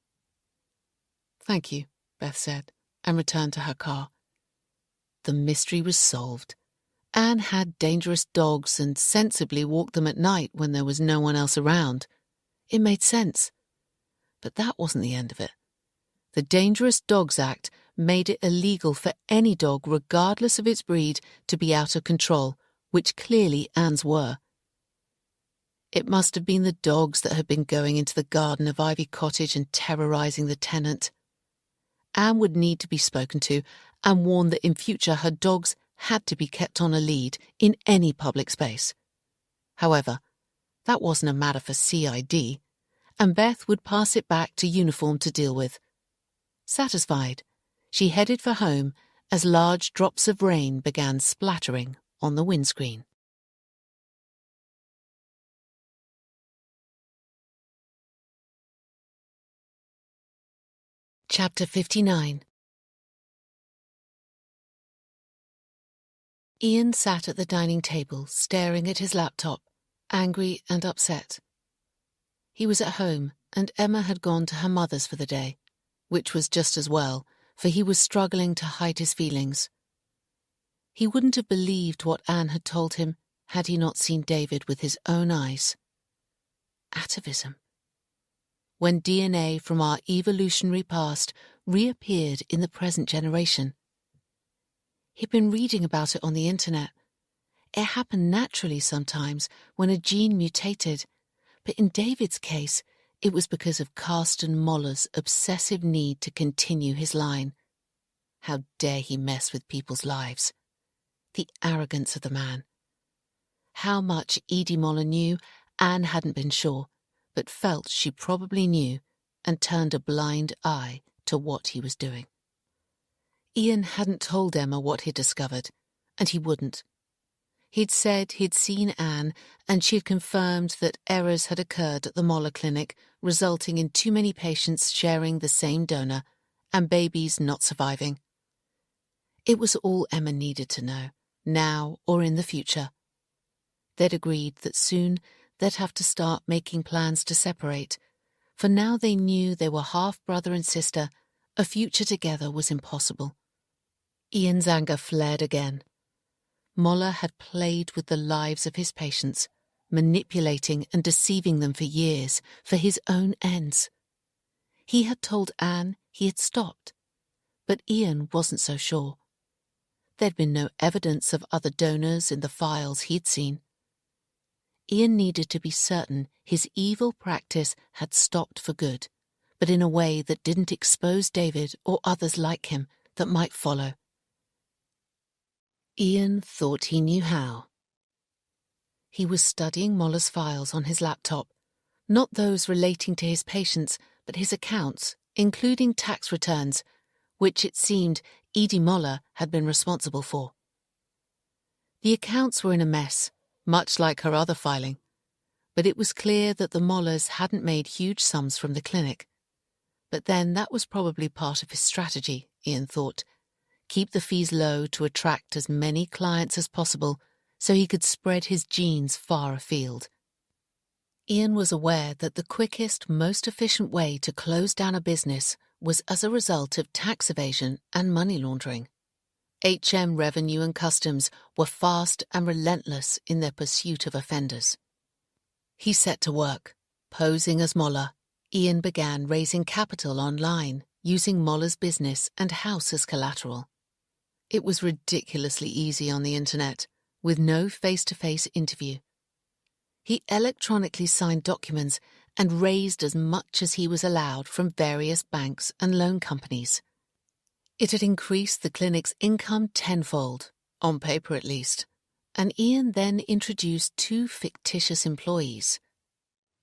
"Thank you," Beth said, and returned to her car. The mystery was solved. Anne had dangerous dogs and sensibly walked them at night when there was no one else around. It made sense. But that wasn't the end of it. The Dangerous Dogs Act made it illegal for any dog, regardless of its breed, to be out of control, which clearly Anne's were. It must have been the dogs that had been going into the garden of Ivy Cottage and terrorising the tenant. Anne would need to be spoken to and warned that in future her dogs had to be kept on a lead in any public space. However, that wasn't a matter for CID, and Beth would pass it back to uniform to deal with. Satisfied, she headed for home as large drops of rain began splattering on the windscreen. Chapter 59. Ian sat at the dining table, staring at his laptop, angry and upset. He was at home, and Emma had gone to her mother's for the day, which was just as well, for he was struggling to hide his feelings. He wouldn't have believed what Anne had told him had he not seen David with his own eyes. Atavism. When DNA from our evolutionary past reappeared in the present generation. He'd been reading about it on the internet. It happened naturally sometimes when a gene mutated, but in David's case, it was because of Carsten Moller's obsessive need to continue his line. How dare he mess with people's lives? The arrogance of the man. How much Edie Moller knew, Anne hadn't been sure, but felt she probably knew and turned a blind eye to what he was doing. Ian hadn't told Emma what he'd discovered, and he wouldn't. He'd said he'd seen Anne, and she'd confirmed that errors had occurred at the Moller Clinic, resulting in too many patients sharing the same donor and babies not surviving. It was all Emma needed to know, now or in the future. They'd agreed that soon they'd have to start making plans to separate, for now they knew they were half brother and sister, a future together was impossible. Ian's anger flared again. Moller had played with the lives of his patients, manipulating and deceiving them for years for his own ends. He had told Anne he had stopped, but Ian wasn't so sure. There'd been no evidence of other donors in the files he'd seen. Ian needed to be certain his evil practice had stopped for good, but in a way that didn't expose David or others like him that might follow. Ian thought he knew how. He was studying Moller's files on his laptop, not those relating to his patients, but his accounts, including tax returns, which it seemed Edie Moller had been responsible for. The accounts were in a mess, much like her other filing, but it was clear that the Mollers hadn't made huge sums from the clinic. But then that was probably part of his strategy, Ian thought. Keep the fees low to attract as many clients as possible so he could spread his genes far afield. Ian was aware that the quickest, most efficient way to close down a business was as a result of tax evasion and money laundering. HM Revenue and Customs were fast and relentless in their pursuit of offenders. He set to work. Posing as Moller, Ian began raising capital online, using Moller's business and house as collateral. It was ridiculously easy on the internet, with no face-to-face interview. He electronically signed documents and raised as much as he was allowed from various banks and loan companies. It had increased the clinic's income tenfold, on paper at least, and Ian then introduced 2 fictitious employees.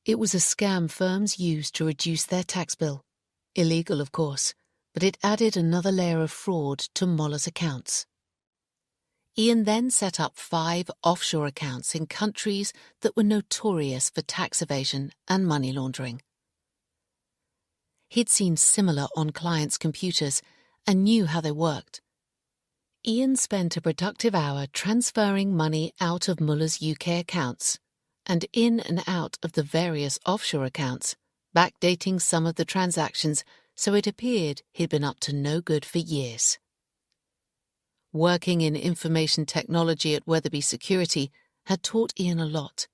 It was a scam firms used to reduce their tax bill. Illegal, of course, but it added another layer of fraud to Moller's accounts. Ian then set up 5 offshore accounts in countries that were notorious for tax evasion and money laundering. He'd seen similar on clients' computers and knew how they worked. Ian spent a productive hour transferring money out of Muller's UK accounts and in and out of the various offshore accounts, backdating some of the transactions so it appeared he'd been up to no good for years. Working in information technology at Weatherby Security had taught Ian a lot,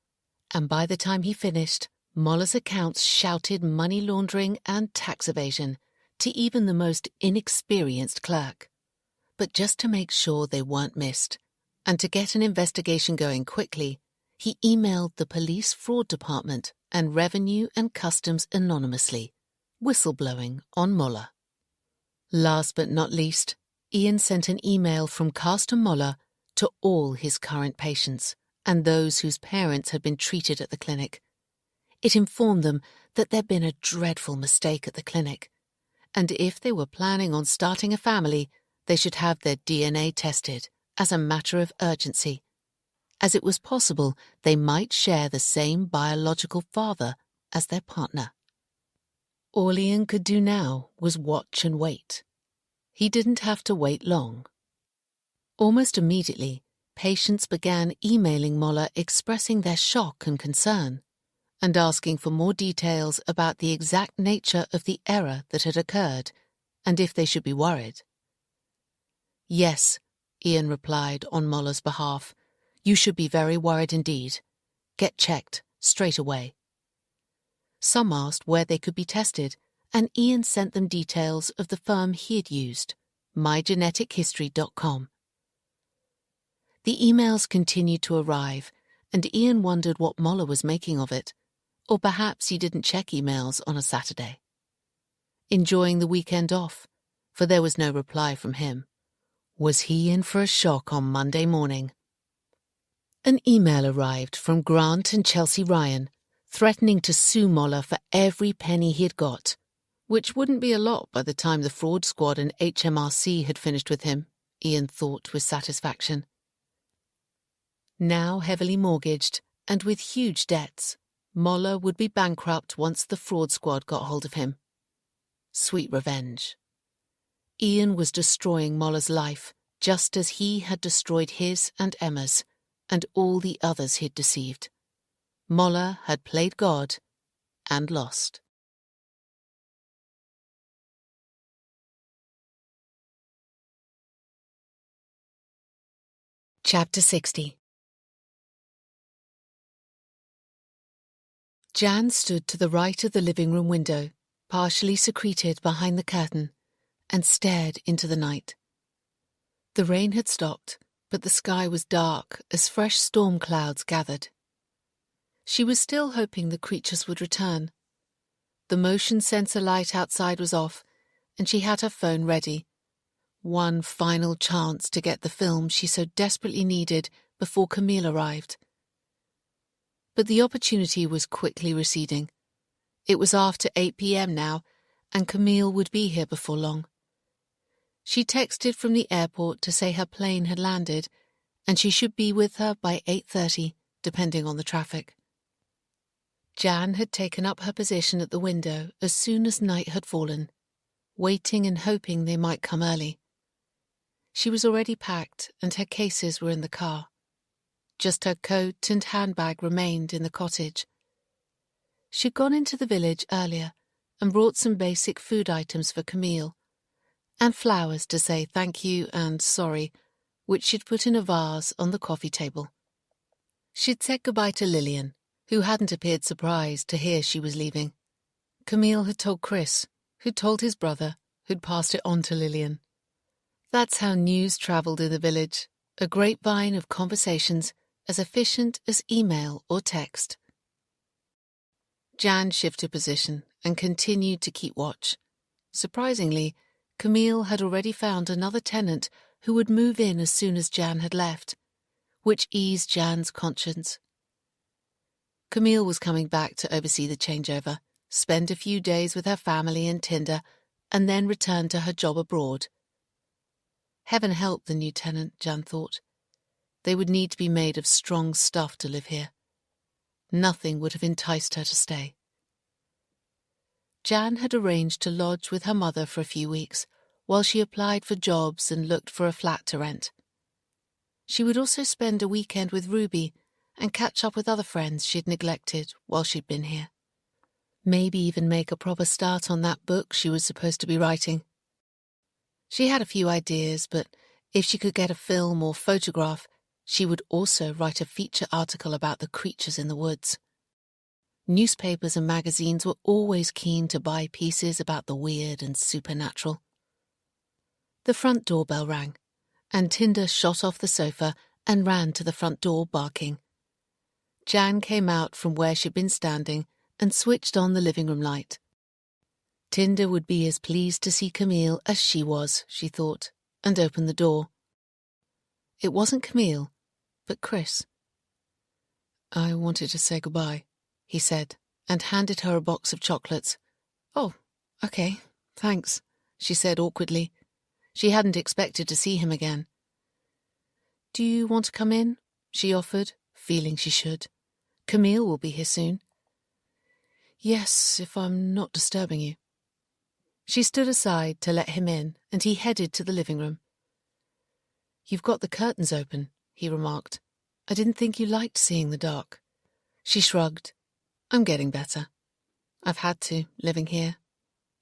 and by the time he finished, Moller's accounts shouted money laundering and tax evasion to even the most inexperienced clerk. But just to make sure they weren't missed, and to get an investigation going quickly, he emailed the police fraud department and revenue and customs anonymously, whistleblowing on Moller. Last but not least, Ian sent an email from Carsten Moller to all his current patients and those whose parents had been treated at the clinic. It informed them that there'd been a dreadful mistake at the clinic, and if they were planning on starting a family, they should have their DNA tested as a matter of urgency, as it was possible they might share the same biological father as their partner. All Ian could do now was watch and wait. He didn't have to wait long. Almost immediately, patients began emailing Moller expressing their shock and concern, and asking for more details about the exact nature of the error that had occurred, and if they should be worried. Yes, Ian replied on Moller's behalf, you should be very worried indeed. Get checked straight away. Some asked where they could be tested, and Ian sent them details of the firm he had used, mygenetichistory.com. The emails continued to arrive, and Ian wondered what Moller was making of it, or perhaps he didn't check emails on a Saturday. Enjoying the weekend off, for there was no reply from him. Was he in for a shock on Monday morning? An email arrived from Grant and Chelsea Ryan, threatening to sue Moller for every penny he had got, which wouldn't be a lot by the time the fraud squad and HMRC had finished with him, Ian thought with satisfaction. Now heavily mortgaged and with huge debts, Moller would be bankrupt once the fraud squad got hold of him. Sweet revenge. Ian was destroying Moller's life just as he had destroyed his and Emma's and all the others he'd deceived. Moller had played God and lost. Chapter 60. Jan stood to the right of the living room window, partially secreted behind the curtain, and stared into the night. The rain had stopped, but the sky was dark as fresh storm clouds gathered. She was still hoping the creatures would return. The motion sensor light outside was off, and she had her phone ready. One final chance to get the film she so desperately needed before Camille arrived. But the opportunity was quickly receding. It was after 8 p.m. now, and Camille would be here before long. She texted from the airport to say her plane had landed, and she should be with her by 8:30, depending on the traffic. Jan had taken up her position at the window as soon as night had fallen, waiting and hoping they might come early. She was already packed, and her cases were in the car. Just her coat and handbag remained in the cottage. She'd gone into the village earlier and brought some basic food items for Camille, and flowers to say thank you and sorry, which she'd put in a vase on the coffee table. She'd said goodbye to Lillian, who hadn't appeared surprised to hear she was leaving. Camille had told Chris, who'd told his brother, who'd passed it on to Lillian. That's how news travelled in the village, a grapevine of conversations as efficient as email or text. Jan shifted position and continued to keep watch. Surprisingly, Camille had already found another tenant who would move in as soon as Jan had left, which eased Jan's conscience. Camille was coming back to oversee the changeover, spend a few days with her family and Tinder, and then return to her job abroad. Heaven help the new tenant, Jan thought. They would need to be made of strong stuff to live here. Nothing would have enticed her to stay. Jan had arranged to lodge with her mother for a few weeks, while she applied for jobs and looked for a flat to rent. She would also spend a weekend with Ruby and catch up with other friends she'd neglected while she'd been here. Maybe even make a proper start on that book she was supposed to be writing. She had a few ideas, but if she could get a film or photograph, she would also write a feature article about the creatures in the woods. Newspapers and magazines were always keen to buy pieces about the weird and supernatural. The front doorbell rang, and Tinder shot off the sofa and ran to the front door barking. Jan came out from where she'd been standing and switched on the living room light. Tinder would be as pleased to see Camille as she was, she thought, and opened the door. It wasn't Camille, but Chris. "I wanted to say goodbye," he said, and handed her a box of chocolates. "Oh, okay, thanks," she said awkwardly. She hadn't expected to see him again. "Do you want to come in?" she offered, feeling she should. "Camille will be here soon." "Yes, if I'm not disturbing you." She stood aside to let him in, and he headed to the living room. "You've got the curtains open," he remarked. "I didn't think you liked seeing the dark." She shrugged. "I'm getting better. I've had to, living here.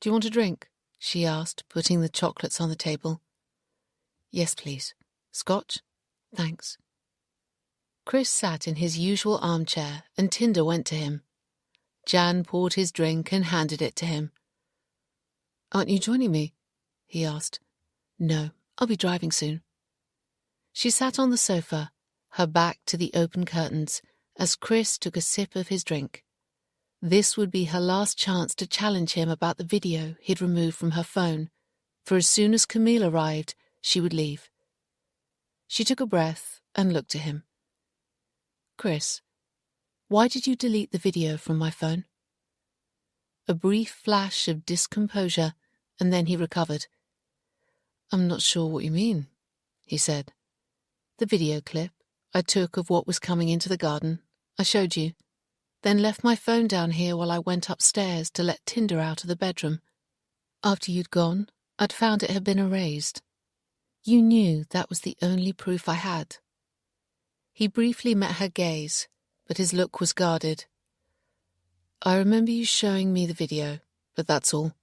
Do you want a drink?" she asked, putting the chocolates on the table. "Yes, please. Scotch? Thanks." Chris sat in his usual armchair and Tinder went to him. Jan poured his drink and handed it to him. "Aren't you joining me?" he asked. "No, I'll be driving soon." She sat on the sofa, her back to the open curtains, as Chris took a sip of his drink. This would be her last chance to challenge him about the video he'd removed from her phone, for as soon as Camille arrived, she would leave. She took a breath and looked at him. "Chris, why did you delete the video from my phone?" A brief flash of discomposure, and then he recovered. "I'm not sure what you mean," he said. "The video clip I took of what was coming into the garden. I showed you. Then left my phone down here while I went upstairs to let Tinder out of the bedroom. After you'd gone, I'd found it had been erased. You knew that was the only proof I had." He briefly met her gaze, but his look was guarded. "I remember you showing me the video, but that's all.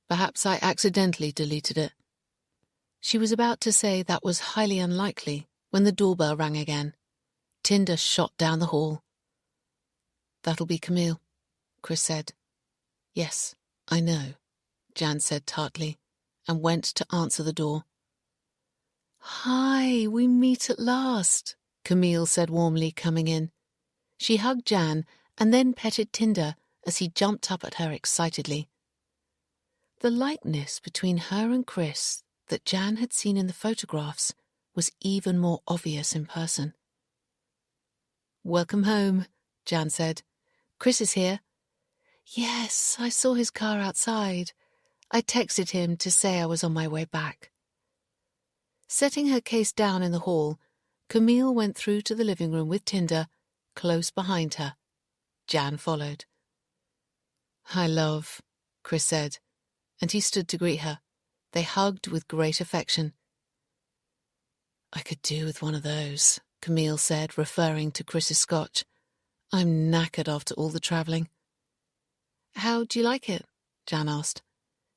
Perhaps I accidentally deleted it." She was about to say that was highly unlikely when the doorbell rang again. Tinder shot down the hall. "That'll be Camille," Chris said. "Yes, I know," Jan said tartly, and went to answer the door. "Hi, we meet at last," Camille said warmly, coming in. She hugged Jan and then petted Tinder as he jumped up at her excitedly. The likeness between her and Chris that Jan had seen in the photographs was even more obvious in person. "Welcome home," Jan said. "Chris is here." "Yes, I saw his car outside. I texted him to say I was on my way back." Setting her case down in the hall, Camille went through to the living room with Tinder, close behind her. Jan followed. "Hi, love," Chris said, and he stood to greet her. They hugged with great affection. "I could do with one of those," Camille said, referring to Chris's scotch. "I'm knackered after all the travelling." "How do you like it?" Jan asked.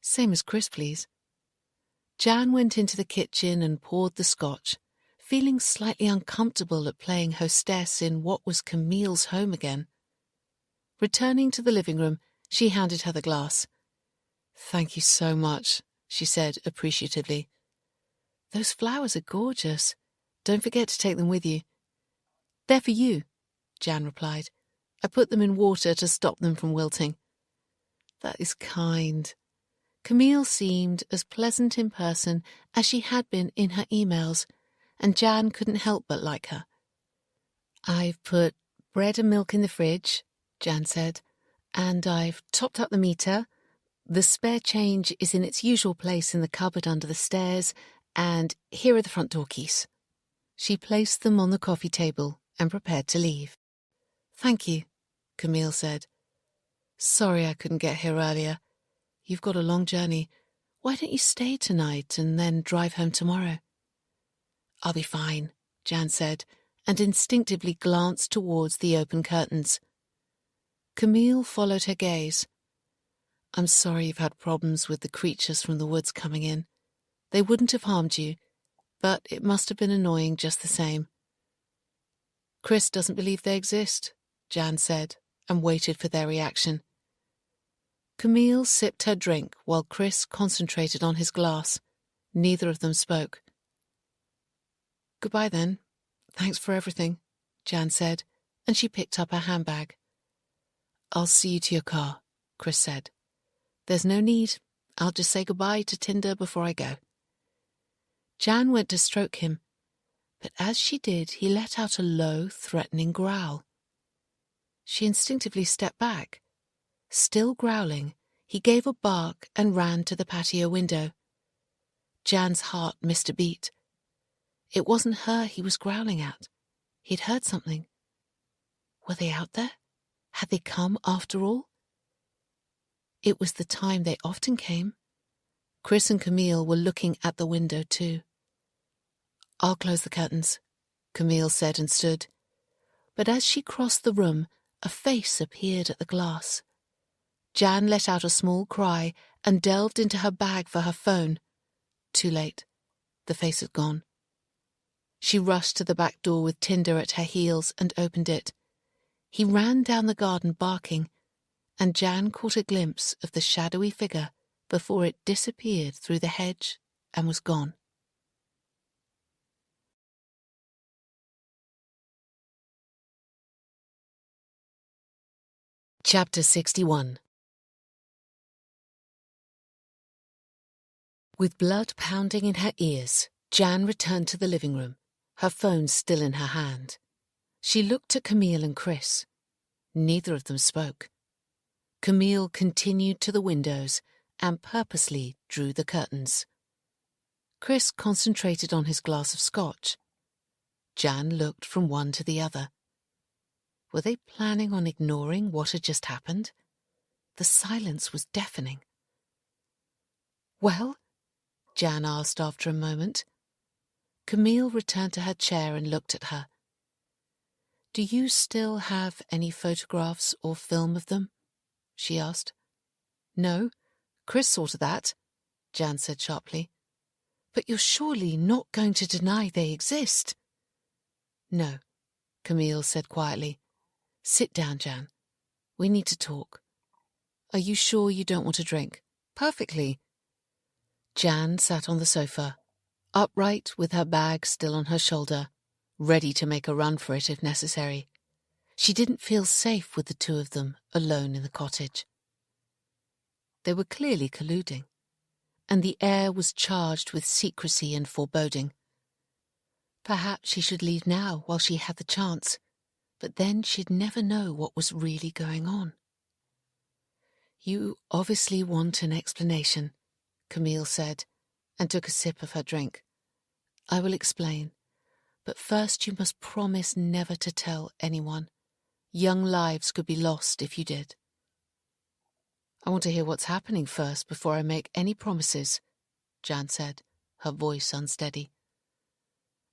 "Same as Chris, please." Jan went into the kitchen and poured the scotch, feeling slightly uncomfortable at playing hostess in what was Camille's home again. Returning to the living room, she handed her the glass. "Thank you so much," she said appreciatively. "Those flowers are gorgeous. Don't forget to take them with you." "They're for you," Jan replied. "I put them in water to stop them from wilting." "That is kind." Camille seemed as pleasant in person as she had been in her emails, and Jan couldn't help but like her. "I've put bread and milk in the fridge," Jan said, "and I've topped up the meter. The spare change is in its usual place in the cupboard under the stairs, and here are the front door keys." She placed them on the coffee table and prepared to leave. "Thank you," Camille said. "Sorry I couldn't get here earlier. You've got a long journey. Why don't you stay tonight and then drive home tomorrow?" "I'll be fine," Jan said, and instinctively glanced towards the open curtains. Camille followed her gaze. "I'm sorry you've had problems with the creatures from the woods coming in. They wouldn't have harmed you, but it must have been annoying just the same." "Chris doesn't believe they exist," Jan said, and waited for their reaction. Camille sipped her drink while Chris concentrated on his glass. Neither of them spoke. "Goodbye then. Thanks for everything," Jan said, and she picked up her handbag. "I'll see you to your car," Chris said. "There's no need. I'll just say goodbye to Tinder before I go." Jan went to stroke him, but as she did, he let out a low, threatening growl. She instinctively stepped back. Still growling, he gave a bark and ran to the patio window. Jan's heart missed a beat. It wasn't her he was growling at. He'd heard something. Were they out there? Had they come after all? It was the time they often came. Chris and Camille were looking at the window too. "I'll close the curtains," Camille said and stood. But as she crossed the room, a face appeared at the glass. Jan let out a small cry and delved into her bag for her phone. Too late. The face had gone. She rushed to the back door with Tinder at her heels and opened it. He ran down the garden barking, and Jan caught a glimpse of the shadowy figure before it disappeared through the hedge and was gone. Chapter 61. With blood pounding in her ears, Jan returned to the living room, her phone still in her hand. She looked at Camille and Chris. Neither of them spoke. Camille continued to the windows and purposely drew the curtains. Chris concentrated on his glass of scotch. Jan looked from one to the other. Were they planning on ignoring what had just happened? The silence was deafening. "Well?" Jan asked after a moment. Camille returned to her chair and looked at her. "Do you still have any photographs or film of them?" she asked. "No, Chris saw to that," Jan said sharply. "But you're surely not going to deny they exist?" "No," Camille said quietly. "Sit down, Jan. We need to talk. Are you sure you don't want a drink?" "Perfectly." Jan sat on the sofa, upright with her bag still on her shoulder, ready to make a run for it if necessary. She didn't feel safe with the two of them alone in the cottage. They were clearly colluding, and the air was charged with secrecy and foreboding. Perhaps she should leave now while she had the chance, but then she'd never know what was really going on. "You obviously want an explanation," Camille said, and took a sip of her drink. "I will explain, but first you must promise never to tell anyone. Young lives could be lost if you did." "I want to hear what's happening first before I make any promises," Jan said, her voice unsteady.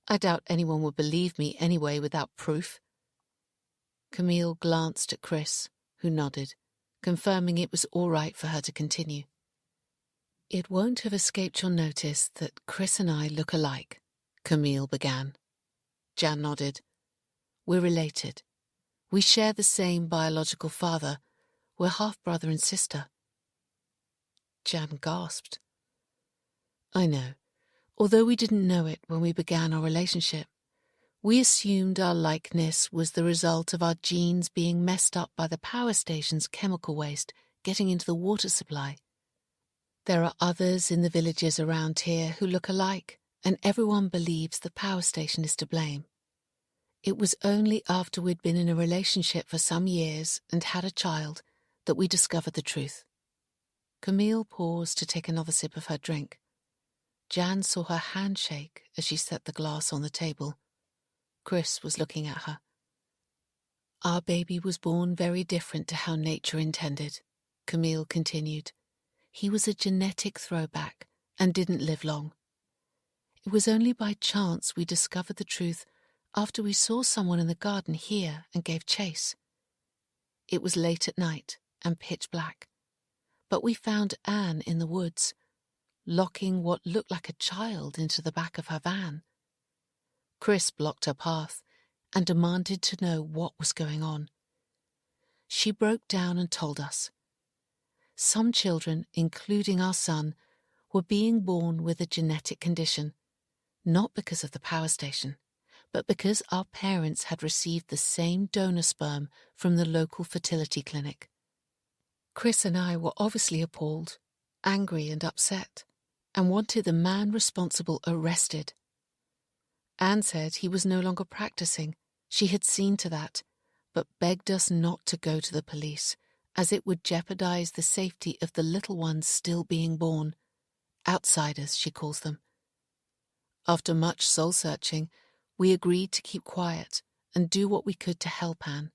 "I doubt anyone would believe me anyway without proof." Camille glanced at Chris, who nodded, confirming it was all right for her to continue. "It won't have escaped your notice that Chris and I look alike," Camille began. Jan nodded. "We're related. We share the same biological father. We're half-brother and sister." Jan gasped. "I know. Although we didn't know it when we began our relationship, we assumed our likeness was the result of our genes being messed up by the power station's chemical waste getting into the water supply. There are others in the villages around here who look alike, and everyone believes the power station is to blame. It was only after we'd been in a relationship for some years and had a child that we discovered the truth." Camille paused to take another sip of her drink. Jan saw her hand shake as she set the glass on the table. Chris was looking at her. "Our baby was born very different to how nature intended," Camille continued. "He was a genetic throwback and didn't live long. It was only by chance we discovered the truth after we saw someone in the garden here and gave chase. It was late at night and pitch black, but we found Anne in the woods, locking what looked like a child into the back of her van. Chris blocked her path and demanded to know what was going on. She broke down and told us. Some children, including our son, were being born with a genetic condition, not because of the power station, but because our parents had received the same donor sperm from the local fertility clinic. Chris and I were obviously appalled, angry and upset, and wanted the man responsible arrested. Anne said he was no longer practicing. She had seen to that, but begged us not to go to the police, as it would jeopardize the safety of the little ones still being born. Outsiders, she calls them. After much soul-searching, we agreed to keep quiet and do what we could to help Anne.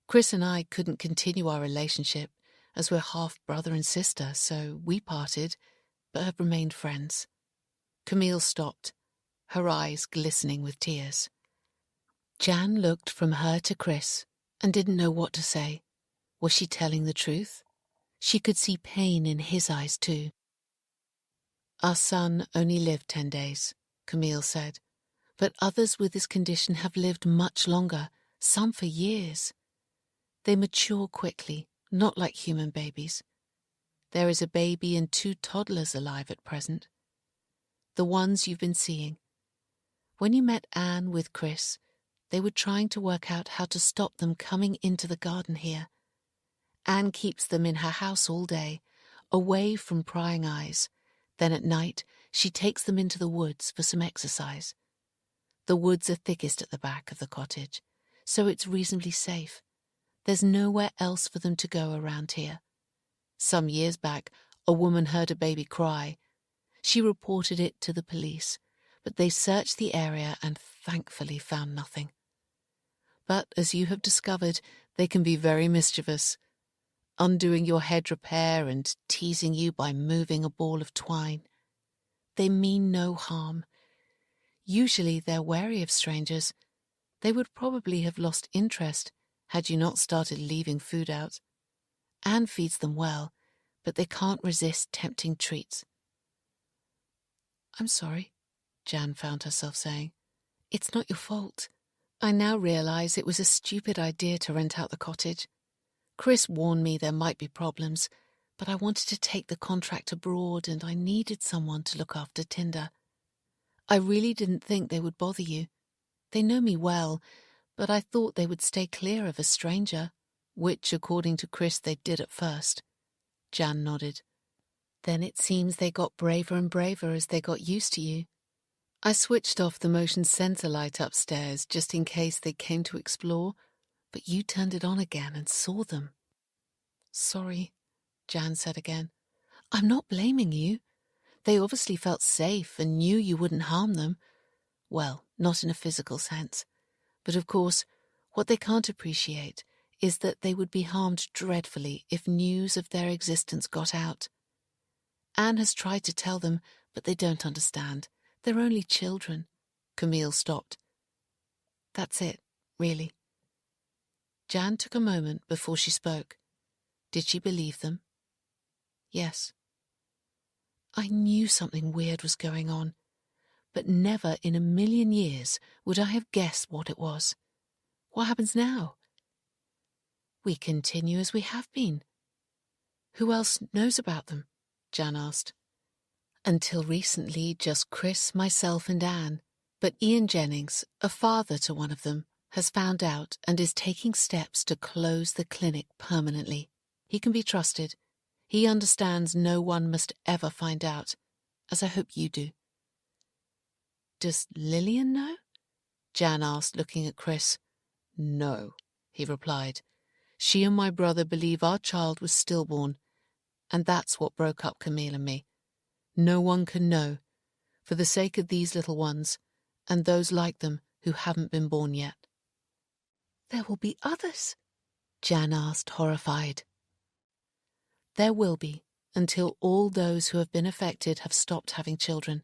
Chris and I couldn't continue our relationship, as we're half brother and sister, so we parted, but have remained friends. Camille stopped, her eyes glistening with tears. Jan looked from her to Chris and didn't know what to say. Was she telling the truth? She could see pain in his eyes too. Our son only lived 10 days, Camille said, but others with this condition have lived much longer, some for years. They mature quickly, not like human babies. There is a baby and 2 toddlers alive at present. The ones you've been seeing. When you met Anne with Chris, they were trying to work out how to stop them coming into the garden here. Anne keeps them in her house all day, away from prying eyes. Then at night, she takes them into the woods for some exercise. The woods are thickest at the back of the cottage, so it's reasonably safe. There's nowhere else for them to go around here. Some years back, a woman heard a baby cry. She reported it to the police, but they searched the area and thankfully found nothing. But as you have discovered, they can be very mischievous, undoing your hedge repair and teasing you by moving a ball of twine. They mean no harm. Usually they're wary of strangers. They would probably have lost interest had you not started leaving food out. Anne feeds them well, but they can't resist tempting treats. I'm sorry, Jan found herself saying. It's not your fault. I now realize it was a stupid idea to rent out the cottage. Chris warned me there might be problems, but I wanted to take the contract abroad and I needed someone to look after Tinder. I really didn't think they would bother you. They know me well, but I thought they would stay clear of a stranger, which, according to Chris, they did at first. Jan nodded. Then it seems they got braver and braver as they got used to you. I switched off the motion sensor light upstairs just in case they came to explore, but you turned it on again and saw them. Sorry, Jan said again. I'm not blaming you. They obviously felt safe and knew you wouldn't harm them. Well, not in a physical sense. But of course, what they can't appreciate is that they would be harmed dreadfully if news of their existence got out. Anne has tried to tell them, but they don't understand. They're only children. Camille stopped. That's it, really. Jan took a moment before she spoke. Did she believe them? Yes. I knew something weird was going on, but never in a million years would I have guessed what it was. What happens now? We continue as we have been. Who else knows about them? Jan asked. Until recently, just Chris, myself and Anne, but Ian Jennings, a father to one of them, has found out and is taking steps to close the clinic permanently. He can be trusted. He understands no one must ever find out, as I hope you do. Does Lillian know? Jan asked, looking at Chris. No, he replied. She and my brother believe our child was stillborn, and that's what broke up Camille and me. No one can know, for the sake of these little ones, and those like them who haven't been born yet. There will be others? Jan asked, horrified. There will be, until all those who have been affected have stopped having children.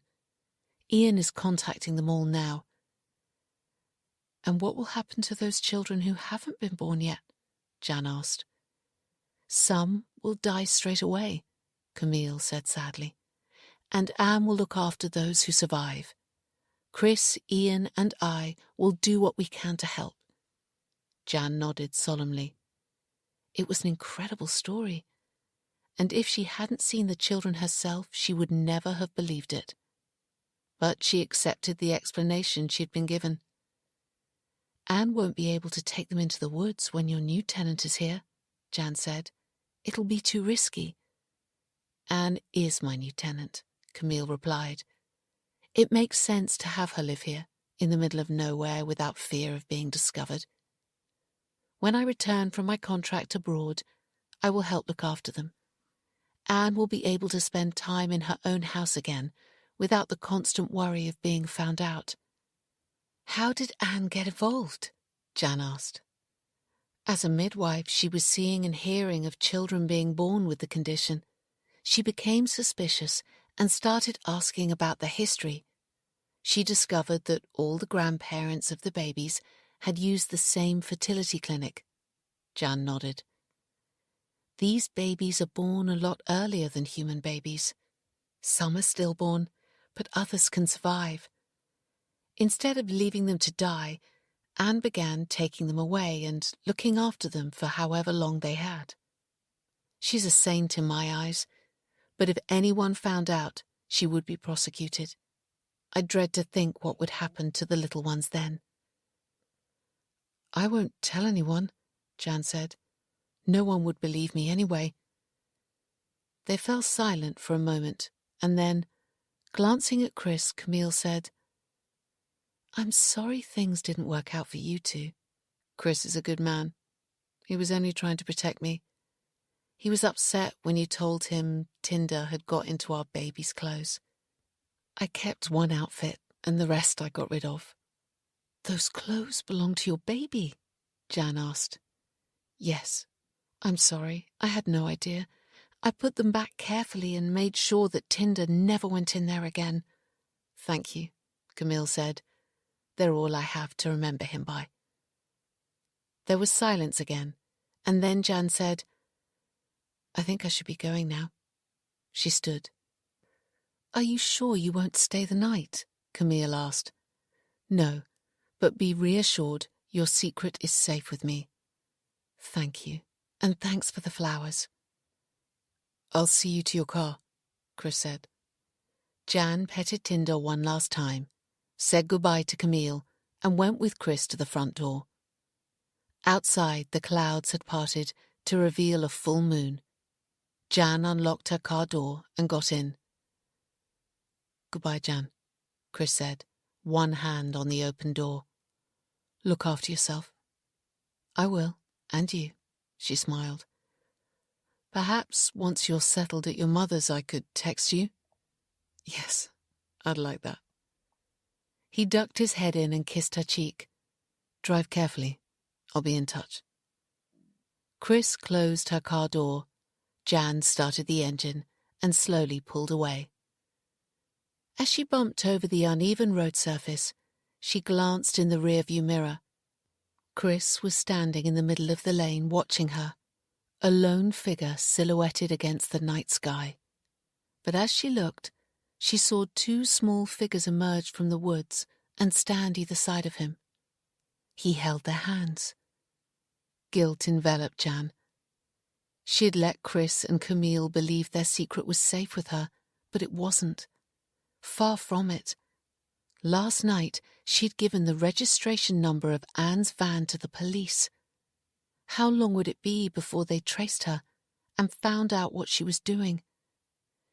Ian is contacting them all now. And what will happen to those children who haven't been born yet? Jan asked. Some will die straight away, Camille said sadly, and Anne will look after those who survive. Chris, Ian and I will do what we can to help. Jan nodded solemnly. It was an incredible story, and if she hadn't seen the children herself, she would never have believed it. But she accepted the explanation she'd been given. Anne won't be able to take them into the woods when your new tenant is here, Jan said. It'll be too risky. Anne is my new tenant, Camille replied. It makes sense to have her live here, in the middle of nowhere, without fear of being discovered. When I return from my contract abroad, I will help look after them. Anne will be able to spend time in her own house again, without the constant worry of being found out. How did Anne get involved? Jan asked. As a midwife, she was seeing and hearing of children being born with the condition. She became suspicious and started asking about the history. She discovered that all the grandparents of the babies had used the same fertility clinic. Jan nodded. These babies are born a lot earlier than human babies. Some are stillborn, but others can survive. Instead of leaving them to die, Anne began taking them away and looking after them for however long they had. She's a saint in my eyes, but if anyone found out, she would be prosecuted. I dread to think what would happen to the little ones then. I won't tell anyone, Jan said. No one would believe me anyway. They fell silent for a moment, and then, glancing at Chris, Camille said, I'm sorry things didn't work out for you two. Chris is a good man. He was only trying to protect me. He was upset when you told him Tinder had got into our baby's clothes. I kept one outfit, and the rest I got rid of. Those clothes belong to your baby? Jan asked. Yes. I'm sorry. I had no idea. I put them back carefully and made sure that Tinder never went in there again. Thank you, Camille said. They're all I have to remember him by. There was silence again, and then Jan said, I think I should be going now. She stood. Are you sure you won't stay the night? Camille asked. No, but be reassured your secret is safe with me. Thank you, and thanks for the flowers. I'll see you to your car, Chris said. Jan petted Tinder one last time, said goodbye to Camille, and went with Chris to the front door. Outside, the clouds had parted to reveal a full moon. Jan unlocked her car door and got in. Goodbye, Jan, Chris said, one hand on the open door. Look after yourself. I will, and you, she smiled. Perhaps once you're settled at your mother's I could text you? Yes, I'd like that. He ducked his head in and kissed her cheek. Drive carefully. I'll be in touch. Chris closed her car door. Jan started the engine and slowly pulled away. As she bumped over the uneven road surface, she glanced in the rearview mirror. Chris was standing in the middle of the lane watching her, a lone figure silhouetted against the night sky. But as she looked, she saw two small figures emerge from the woods and stand either side of him. He held their hands. Guilt enveloped Jan. She had let Chris and Camille believe their secret was safe with her, but it wasn't. Far from it. Last night, she'd given the registration number of Anne's van to the police. How long would it be before they traced her and found out what she was doing?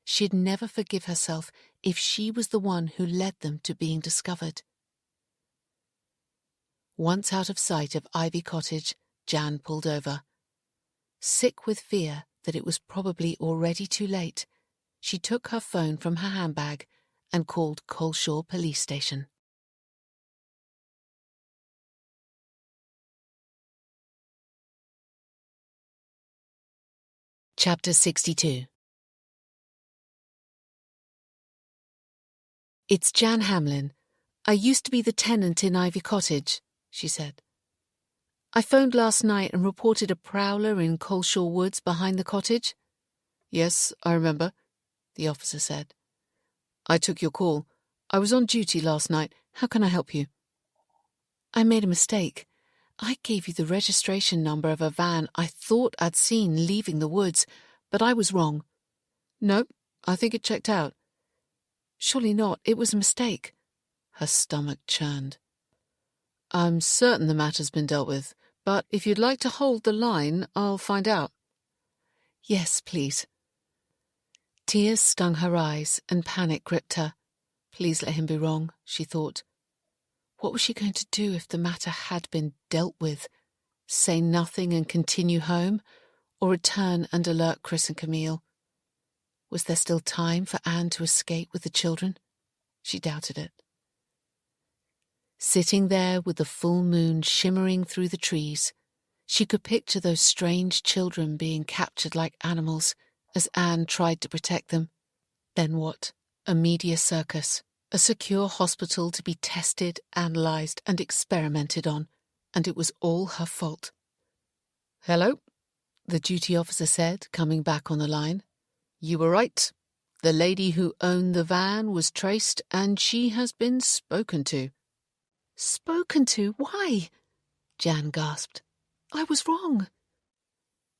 She'd never forgive herself if she was the one who led them to being discovered. Once out of sight of Ivy Cottage, Jan pulled over. Sick with fear that it was probably already too late, she took her phone from her handbag and called Coleshaw Police Station. Chapter 62. It's Jan Hamlin. I used to be the tenant in Ivy Cottage, she said. I phoned last night and reported a prowler in Coleshaw Woods behind the cottage. Yes, I remember, the officer said. I took your call. I was on duty last night. How can I help you? I made a mistake. I gave you the registration number of a van I thought I'd seen leaving the woods, but I was wrong. No, I think it checked out. Surely not. It was a mistake. Her stomach churned. I'm certain the matter's been dealt with, but if you'd like to hold the line, I'll find out. Yes, please. Tears stung her eyes and panic gripped her. Please let him be wrong, she thought. What was she going to do if the matter had been dealt with? Say nothing and continue home, or return and alert Chris and Camille? Was there still time for Anne to escape with the children? She doubted it. Sitting there with the full moon shimmering through the trees, she could picture those strange children being captured like animals as Anne tried to protect them. Then what? A media circus, a secure hospital to be tested, analysed and experimented on, and it was all her fault. "Hello," the duty officer said, coming back on the line. "You were right. The lady who owned the van was traced and she has been spoken to." "Spoken to? Why?" Jan gasped. "I was wrong."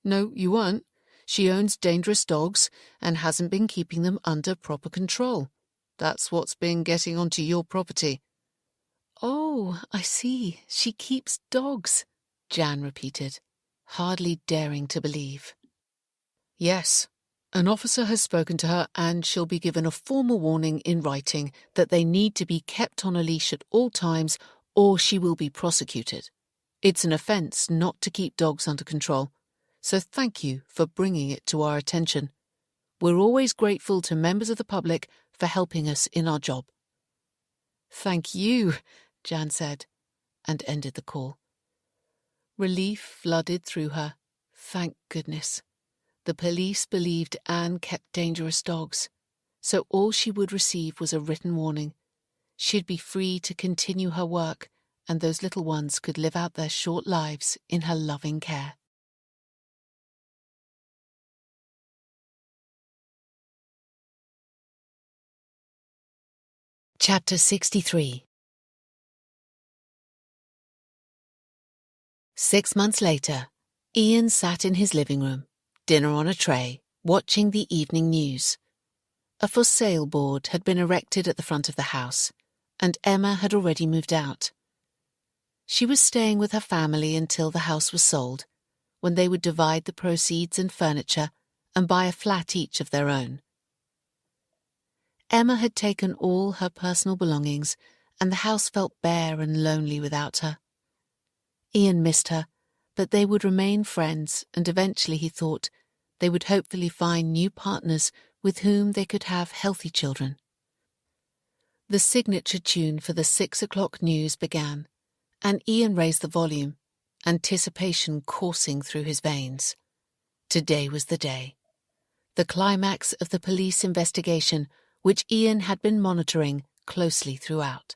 "No, you weren't. She owns dangerous dogs and hasn't been keeping them under proper control. That's what's been getting onto your property." "Oh, I see. She keeps dogs," Jan repeated, hardly daring to believe. "Yes. An officer has spoken to her and she'll be given a formal warning in writing that they need to be kept on a leash at all times or she will be prosecuted. It's an offence not to keep dogs under control, so thank you for bringing it to our attention. We're always grateful to members of the public for helping us in our job." "Thank you," Jan said, and ended the call. Relief flooded through her. Thank goodness. The police believed Anne kept dangerous dogs, so all she would receive was a written warning. She'd be free to continue her work, and those little ones could live out their short lives in her loving care. Chapter 63. 6 months later, Ian sat in his living room, dinner on a tray, watching the evening news. A for sale board had been erected at the front of the house, and Emma had already moved out. She was staying with her family until the house was sold, when they would divide the proceeds and furniture and buy a flat each of their own. Emma had taken all her personal belongings, and the house felt bare and lonely without her. Ian missed her, but they would remain friends, and eventually, he thought, they would hopefully find new partners with whom they could have healthy children. The signature tune for the 6 o'clock news began, and Ian raised the volume, anticipation coursing through his veins. Today was the day. The climax of the police investigation, which Ian had been monitoring closely throughout.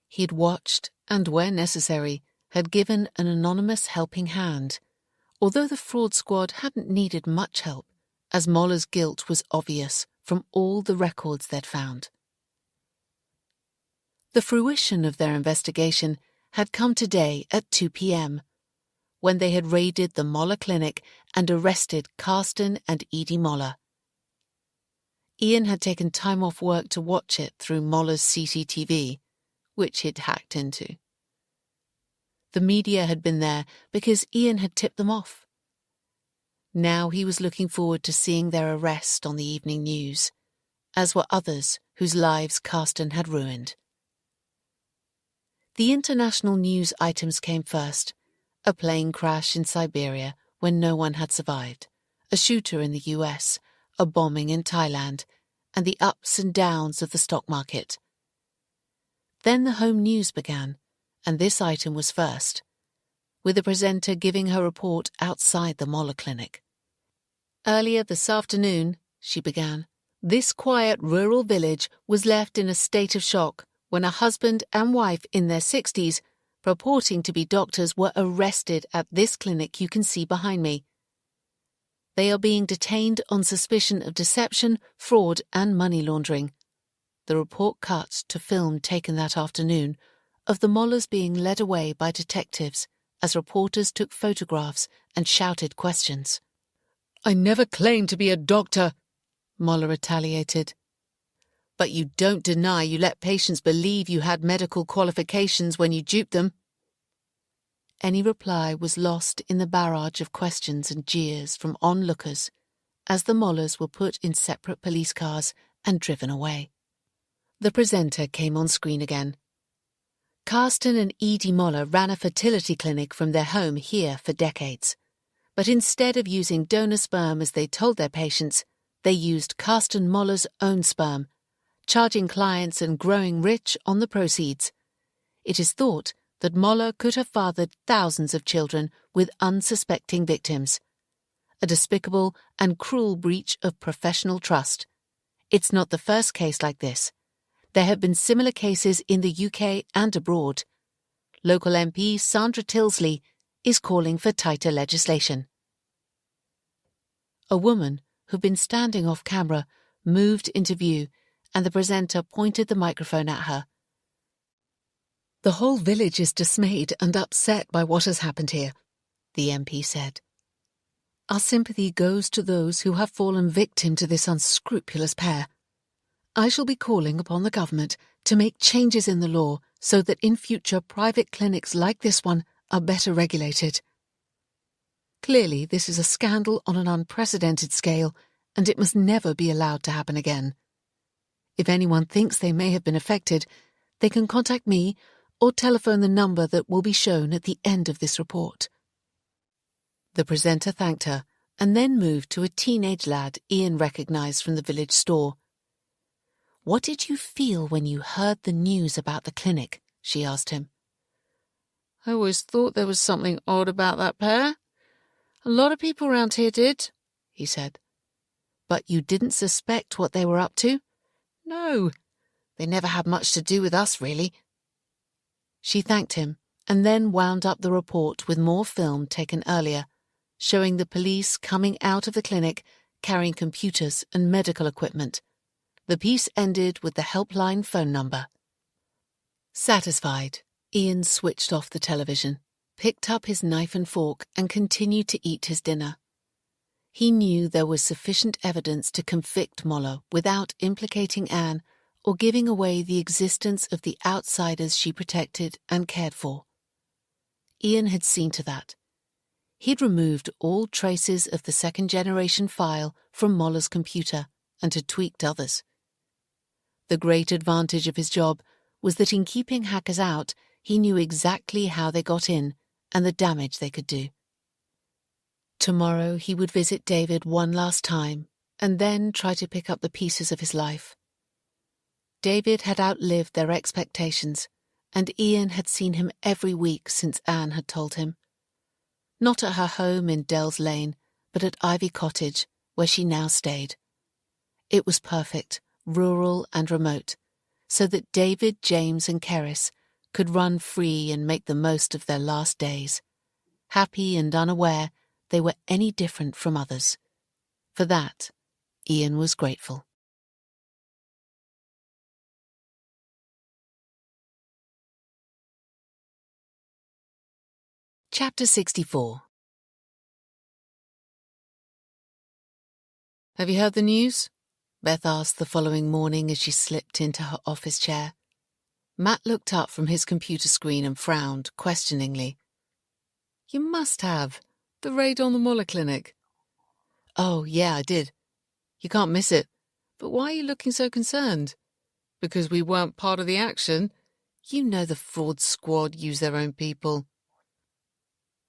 He had watched, and where necessary, had given an anonymous helping hand, although the fraud squad hadn't needed much help, as Moller's guilt was obvious from all the records they'd found. The fruition of their investigation had come today at 2 p.m, when they had raided the Moller clinic and arrested Carsten and Edie Moller. Ian had taken time off work to watch it through Moller's CCTV, which he'd hacked into. The media had been there because Ian had tipped them off. Now he was looking forward to seeing their arrest on the evening news, as were others whose lives Carsten had ruined. The international news items came first: a plane crash in Siberia when no one had survived, a shooter in the US, a bombing in Thailand, and the ups and downs of the stock market. Then the home news began, and this item was first, with the presenter giving her report outside the Moller clinic. "Earlier this afternoon," she began, "this quiet rural village was left in a state of shock when a husband and wife in their 60s, purporting to be doctors, were arrested at this clinic you can see behind me. They are being detained on suspicion of deception, fraud, and money laundering." The report cut to film taken that afternoon of the Mollers being led away by detectives as reporters took photographs and shouted questions. "I never claimed to be a doctor," Moller retaliated. But you don't deny you let patients believe you had medical qualifications when you duped them. Any reply was lost in the barrage of questions and jeers from onlookers as the Mollers were put in separate police cars and driven away. The presenter came on screen again. Carsten and Edie Moller ran a fertility clinic from their home here for decades. But instead of using donor sperm as they told their patients, they used Carsten Moller's own sperm, charging clients and growing rich on the proceeds. It is thought that Moller could have fathered thousands of children with unsuspecting victims. A despicable and cruel breach of professional trust. It's not the first case like this. There have been similar cases in the UK and abroad. Local MP Sandra Tilsley is calling for tighter legislation. A woman, who'd been standing off camera, moved into view, and the presenter pointed the microphone at her. "The whole village is dismayed and upset by what has happened here," the MP said. "Our sympathy goes to those who have fallen victim to this unscrupulous pair. I shall be calling upon the government to make changes in the law so that in future private clinics like this one are better regulated. Clearly, this is a scandal on an unprecedented scale, and it must never be allowed to happen again. If anyone thinks they may have been affected, they can contact me or telephone the number that will be shown at the end of this report." The presenter thanked her and then moved to a teenage lad Ian recognised from the village store. "What did you feel when you heard the news about the clinic?" she asked him. "I always thought there was something odd about that pair. A lot of people around here did," he said. "But you didn't suspect what they were up to?" "No, they never had much to do with us, really." She thanked him and then wound up the report with more film taken earlier, showing the police coming out of the clinic carrying computers and medical equipment. The piece ended with the helpline phone number. Satisfied, Ian switched off the television, picked up his knife and fork and continued to eat his dinner. He knew there was sufficient evidence to convict Moller without implicating Anne or giving away the existence of the outsiders she protected and cared for. Ian had seen to that. He'd removed all traces of the second-generation file from Moller's computer and had tweaked others. The great advantage of his job was that in keeping hackers out, he knew exactly how they got in and the damage they could do. Tomorrow he would visit David one last time and then try to pick up the pieces of his life. David had outlived their expectations, and Ian had seen him every week since Anne had told him. Not at her home in Dell's Lane, but at Ivy Cottage, where she now stayed. It was perfect, rural and remote, so that David, James and Keris could run free and make the most of their last days, happy and unaware they were any different from others. For that, Ian was grateful. Chapter 64. "Have you heard the news?" Beth asked the following morning as she slipped into her office chair. Matt looked up from his computer screen and frowned questioningly. "You must have. The raid on the Moller clinic." "Oh, yeah, I did. You can't miss it. But why are you looking so concerned?" "Because we weren't part of the action. You know the fraud squad use their own people."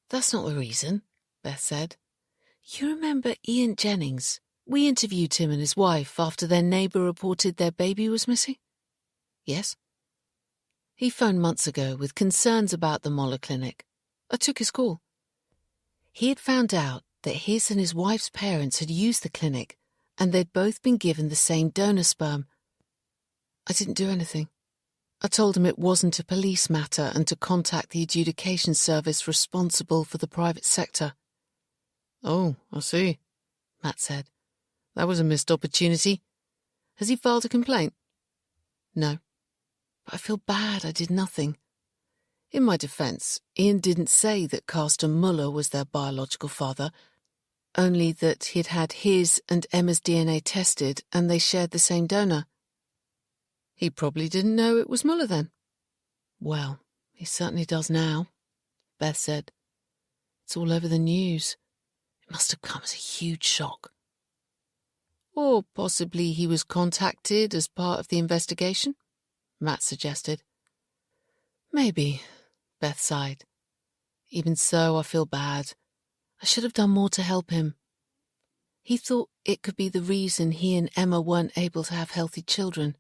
"That's not the reason," Beth said. "You remember Ian Jennings? We interviewed him and his wife after their neighbour reported their baby was missing." "Yes." "He phoned months ago with concerns about the Moller clinic. I took his call. He had found out that his and his wife's parents had used the clinic and they'd both been given the same donor sperm. I didn't do anything. I told him it wasn't a police matter and to contact the adjudication service responsible for the private sector." "Oh, I see," Matt said. "That was a missed opportunity. Has he filed a complaint?" "No, but I feel bad I did nothing. In my defence, Ian didn't say that Carsten Muller was their biological father, only that he'd had his and Emma's DNA tested and they shared the same donor." He probably didn't know it was Muller then. Well, he certainly does now, Beth said. It's all over the news. It must have come as a huge shock. Or possibly he was contacted as part of the investigation, Matt suggested. Maybe, Beth sighed. Even so, I feel bad. I should have done more to help him. He thought it could be the reason he and Emma weren't able to have healthy children.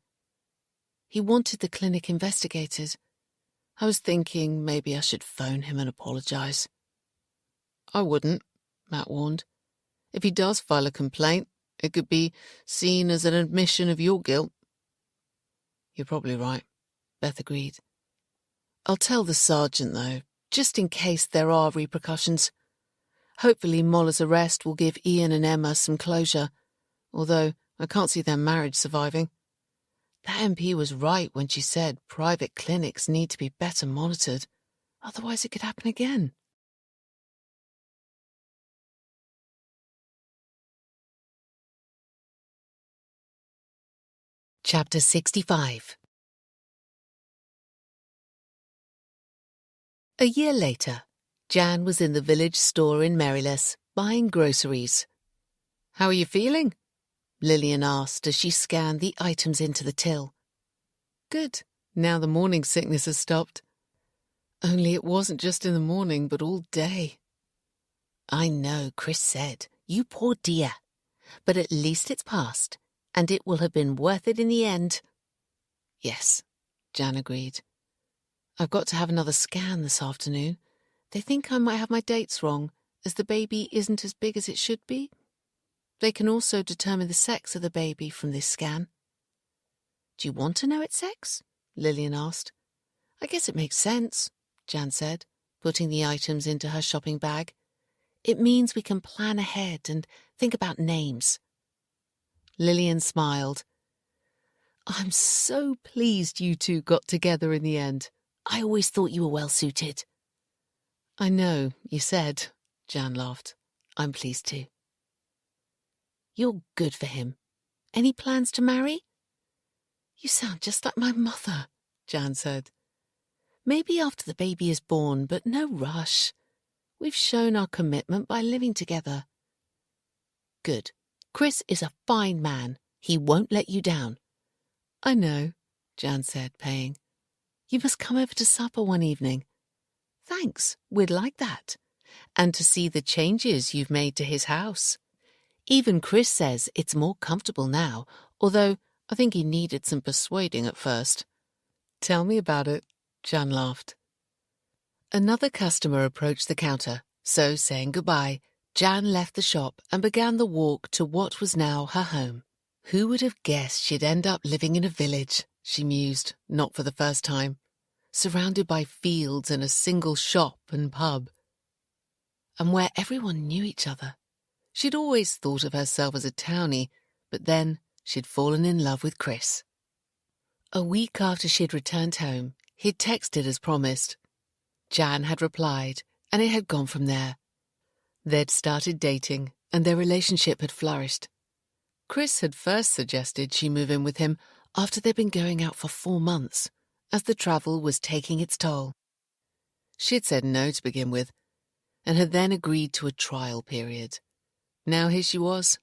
He wanted the clinic investigated. I was thinking maybe I should phone him and apologize. I wouldn't, Matt warned. If he does file a complaint, it could be seen as an admission of your guilt. You're probably right, Beth agreed. I'll tell the sergeant, though, just in case there are repercussions. Hopefully Moller's arrest will give Ian and Emma some closure, although I can't see their marriage surviving. That MP was right when she said private clinics need to be better monitored, otherwise it could happen again. Chapter 65. A year later, Jan was in the village store in Merryless, buying groceries. How are you feeling? Lillian asked as she scanned the items into the till. Good, now the morning sickness has stopped. Only it wasn't just in the morning, but all day. I know, Chris said. You poor dear. But at least it's passed, and it will have been worth it in the end. Yes, Jan agreed. I've got to have another scan this afternoon. They think I might have my dates wrong, as the baby isn't as big as it should be. They can also determine the sex of the baby from this scan. Do you want to know its sex? Lillian asked. I guess it makes sense, Jan said, putting the items into her shopping bag. It means we can plan ahead and think about names. Lillian smiled. I'm so pleased you two got together in the end. I always thought you were well suited. I know, you said, Jan laughed. I'm pleased too. You're good for him. Any plans to marry? You sound just like my mother, Jan said. Maybe after the baby is born, but no rush. We've shown our commitment by living together. Good. Chris is a fine man. He won't let you down. I know, Jan said, paying. You must come over to supper one evening. Thanks, we'd like that. And to see the changes you've made to his house. Even Chris says it's more comfortable now, although I think he needed some persuading at first. Tell me about it, Jan laughed. Another customer approached the counter, so saying goodbye, Jan left the shop and began the walk to what was now her home. Who would have guessed she'd end up living in a village, she mused, not for the first time, surrounded by fields and a single shop and pub. And where everyone knew each other. She'd always thought of herself as a townie, but then she'd fallen in love with Chris. A week after she'd returned home, he'd texted as promised. Jan had replied, and it had gone from there. They'd started dating, and their relationship had flourished. Chris had first suggested she move in with him after they'd been going out for 4 months, as the travel was taking its toll. She'd said no to begin with, and had then agreed to a trial period. Now here she was,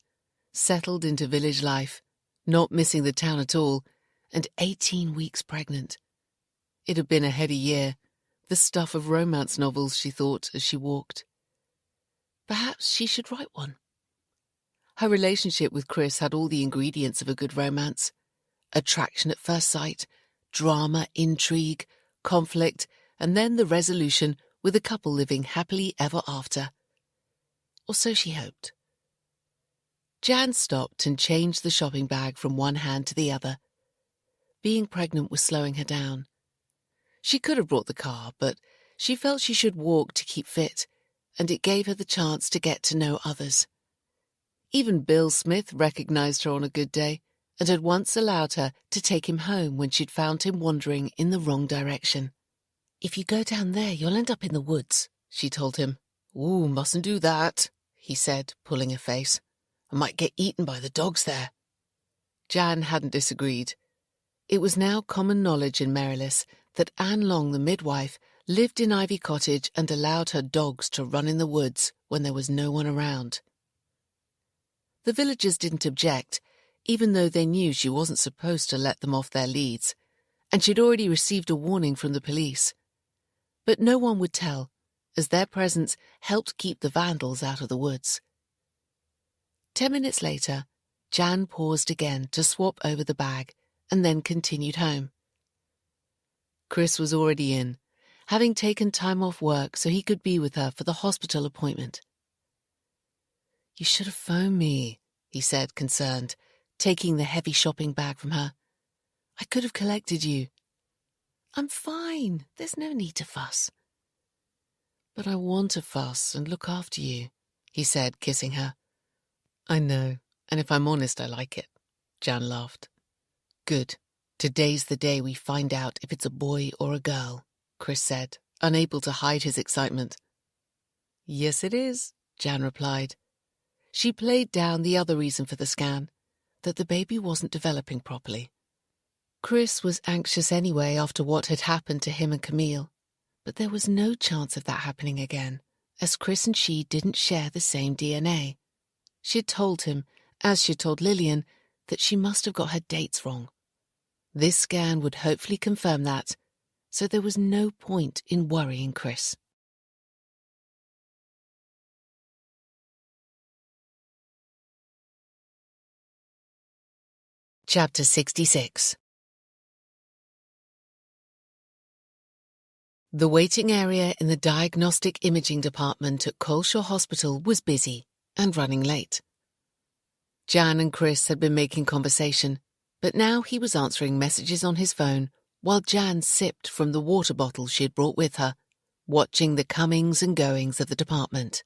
settled into village life, not missing the town at all, and 18 weeks pregnant. It had been a heady year, the stuff of romance novels, she thought as she walked. Perhaps she should write one. Her relationship with Chris had all the ingredients of a good romance. Attraction at first sight, drama, intrigue, conflict, and then the resolution with the couple living happily ever after. Or so she hoped. Jan stopped and changed the shopping bag from one hand to the other. Being pregnant was slowing her down. She could have brought the car, but she felt she should walk to keep fit, and it gave her the chance to get to know others. Even Bill Smith recognised her on a good day, and had once allowed her to take him home when she'd found him wandering in the wrong direction. If you go down there, you'll end up in the woods, she told him. Ooh, mustn't do that, he said, pulling a face. I might get eaten by the dogs there. Jan hadn't disagreed. It was now common knowledge in Merrillis that Anne Long, the midwife, lived in Ivy Cottage and allowed her dogs to run in the woods when there was no one around. The villagers didn't object, even though they knew she wasn't supposed to let them off their leads, and she'd already received a warning from the police. But no one would tell, as their presence helped keep the vandals out of the woods. 10 minutes later, Jan paused again to swap over the bag and then continued home. Chris was already in, having taken time off work so he could be with her for the hospital appointment. "You should have phoned me," he said, concerned, taking the heavy shopping bag from her. "I could have collected you." "I'm fine. There's no need to fuss." "But I want to fuss and look after you," he said, kissing her. "I know, and if I'm honest, I like it," Jan laughed. "Good. Today's the day we find out if it's a boy or a girl," Chris said, unable to hide his excitement. "Yes, it is," Jan replied. She played down the other reason for the scan, that the baby wasn't developing properly. Chris was anxious anyway after what had happened to him and Camille, but there was no chance of that happening again, as Chris and she didn't share the same DNA. She had told him, as she had told Lillian, that she must have got her dates wrong. This scan would hopefully confirm that, so there was no point in worrying Chris. Chapter 66. The waiting area in the diagnostic imaging department at Coleshaw Hospital was busy and running late. Jan and Chris had been making conversation, but now he was answering messages on his phone while Jan sipped from the water bottle she had brought with her, watching the comings and goings of the department.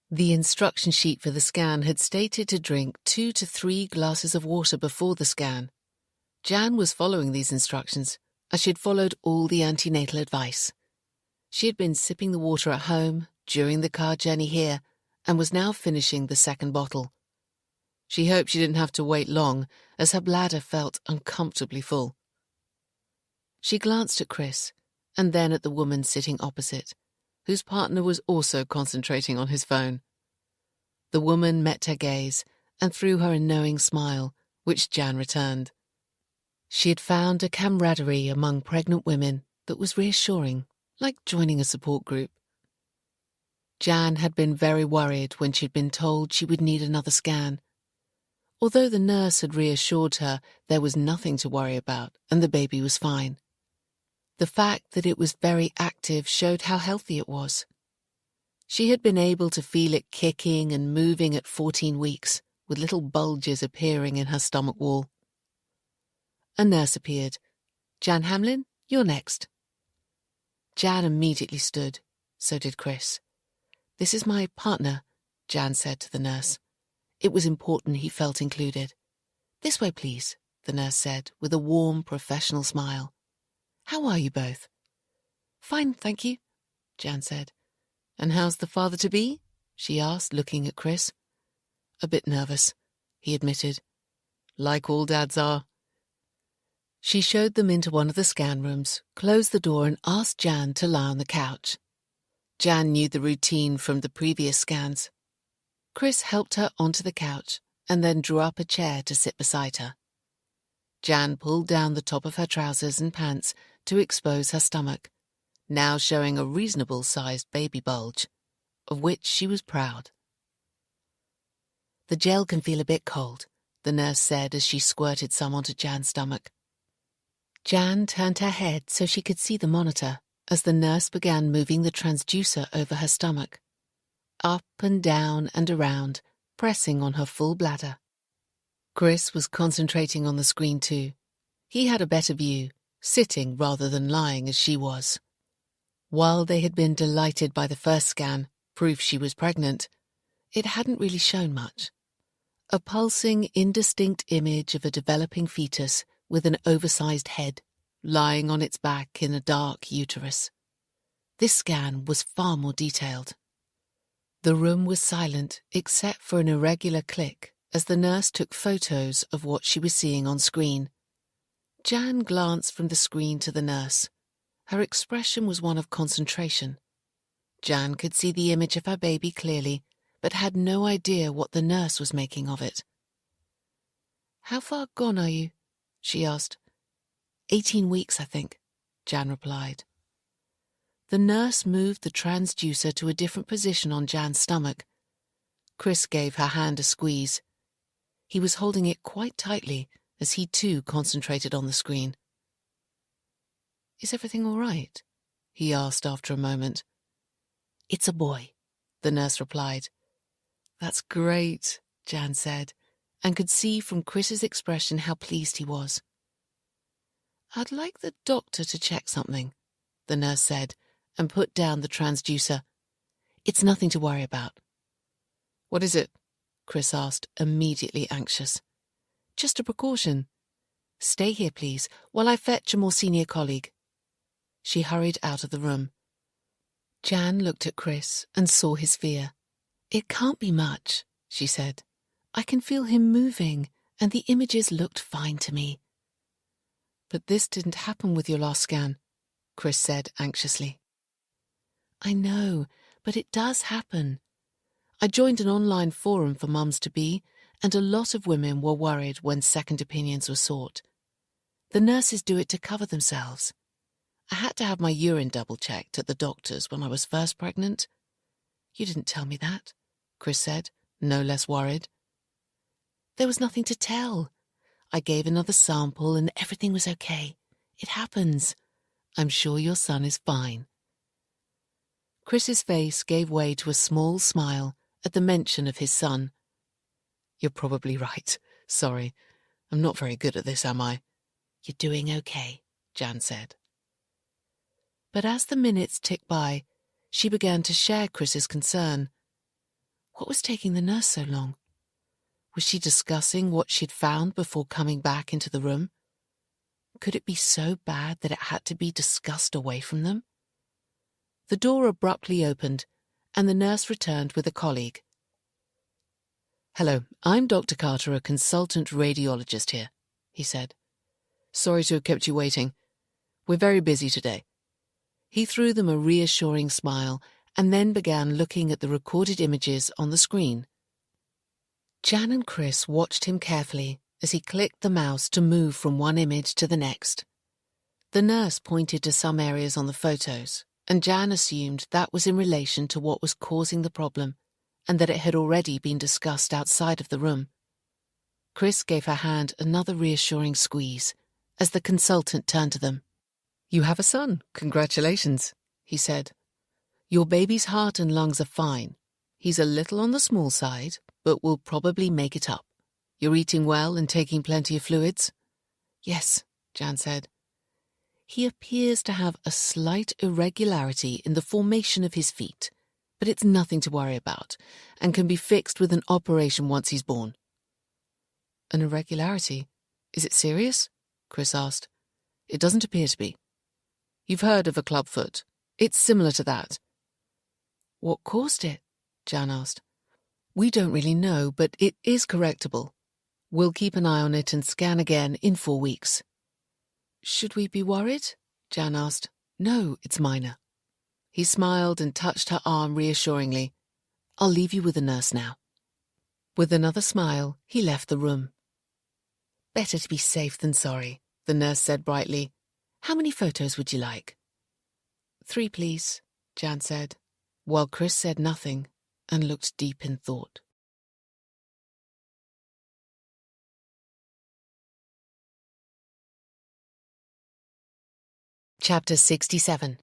The instruction sheet for the scan had stated to drink 2 to 3 glasses of water before the scan. Jan was following these instructions, as she had followed all the antenatal advice. She had been sipping the water at home, during the car journey here, and was now finishing the second bottle. She hoped she didn't have to wait long, as her bladder felt uncomfortably full. She glanced at Chris, and then at the woman sitting opposite, whose partner was also concentrating on his phone. The woman met her gaze and threw her a knowing smile, which Jan returned. She had found a camaraderie among pregnant women that was reassuring, like joining a support group. Jan had been very worried when she'd been told she would need another scan. Although the nurse had reassured her there was nothing to worry about and the baby was fine. The fact that it was very active showed how healthy it was. She had been able to feel it kicking and moving at 14 weeks, with little bulges appearing in her stomach wall. A nurse appeared. "Jan Hamlin, you're next." Jan immediately stood. So did Chris. "This is my partner," Jan said to the nurse. It was important he felt included. "This way, please," the nurse said, with a warm, professional smile. "How are you both?" "Fine, thank you," Jan said. "And how's the father-to-be?" she asked, looking at Chris. "A bit nervous," he admitted. "Like all dads are." She showed them into one of the scan rooms, closed the door and asked Jan to lie on the couch. Jan knew the routine from the previous scans. Chris helped her onto the couch and then drew up a chair to sit beside her. Jan pulled down the top of her trousers and pants to expose her stomach, now showing a reasonable-sized baby bulge, of which she was proud. "The gel can feel a bit cold," the nurse said as she squirted some onto Jan's stomach. Jan turned her head so she could see the monitor as the nurse began moving the transducer over her stomach, up and down and around, pressing on her full bladder. Chris was concentrating on the screen too. He had a better view, sitting rather than lying as she was. While they had been delighted by the first scan, proof she was pregnant, it hadn't really shown much. A pulsing, indistinct image of a developing fetus with an oversized head, lying on its back in a dark uterus. This scan was far more detailed. The room was silent except for an irregular click as the nurse took photos of what she was seeing on screen. Jan glanced from the screen to the nurse. Her expression was one of concentration. Jan could see the image of her baby clearly, but had no idea what the nurse was making of it. "How far gone are you?" she asked. 18 weeks, I think, Jan replied. The nurse moved the transducer to a different position on Jan's stomach. Chris gave her hand a squeeze. He was holding it quite tightly as he too concentrated on the screen. "Is everything all right?" he asked after a moment. "It's a boy," the nurse replied. "That's great," Jan said, and could see from Chris's expression how pleased he was. "I'd like the doctor to check something," the nurse said, and put down the transducer. "It's nothing to worry about." "What is it?" Chris asked, immediately anxious. "Just a precaution. Stay here, please, while I fetch a more senior colleague." She hurried out of the room. Jan looked at Chris and saw his fear. "It can't be much," she said. "I can feel him moving, and the images looked fine to me." "But this didn't happen with your last scan," Chris said anxiously. "I know, but it does happen. I joined an online forum for mums-to-be, and a lot of women were worried when second opinions were sought. The nurses do it to cover themselves. I had to have my urine double-checked at the doctor's when I was first pregnant." "You didn't tell me that," Chris said, no less worried. "There was nothing to tell. I gave another sample and everything was okay. It happens. I'm sure your son is fine." Chris's face gave way to a small smile at the mention of his son. "You're probably right. Sorry. I'm not very good at this, am I?" "You're doing okay," Jan said. But as the minutes ticked by, she began to share Chris's concern. What was taking the nurse so long? Was she discussing what she'd found before coming back into the room? Could it be so bad that it had to be discussed away from them? The door abruptly opened, and the nurse returned with a colleague. "Hello, I'm Dr. Carter, a consultant radiologist here," he said. "Sorry to have kept you waiting. We're very busy today." He threw them a reassuring smile and then began looking at the recorded images on the screen. Jan and Chris watched him carefully as he clicked the mouse to move from one image to the next. The nurse pointed to some areas on the photos, and Jan assumed that was in relation to what was causing the problem and that it had already been discussed outside of the room. Chris gave her hand another reassuring squeeze as the consultant turned to them. "You have a son. Congratulations," he said. "Your baby's heart and lungs are fine. He's a little on the small side, but will probably make it up. You're eating well and taking plenty of fluids?" "Yes," Jan said. "He appears to have a slight irregularity in the formation of his feet, but it's nothing to worry about and can be fixed with an operation once he's born." "An irregularity? Is it serious?" Chris asked. "It doesn't appear to be. You've heard of a clubfoot. It's similar to that." "What caused it?" Jan asked. "We don't really know, but it is correctable. We'll keep an eye on it and scan again in 4 weeks." "Should we be worried?" Jan asked. "No, it's minor." He smiled and touched her arm reassuringly. "I'll leave you with the nurse now." With another smile, he left the room. "Better to be safe than sorry," the nurse said brightly. "How many photos would you like?" 3, please, Jan said, while Chris said nothing and looked deep in thought. Chapter 67.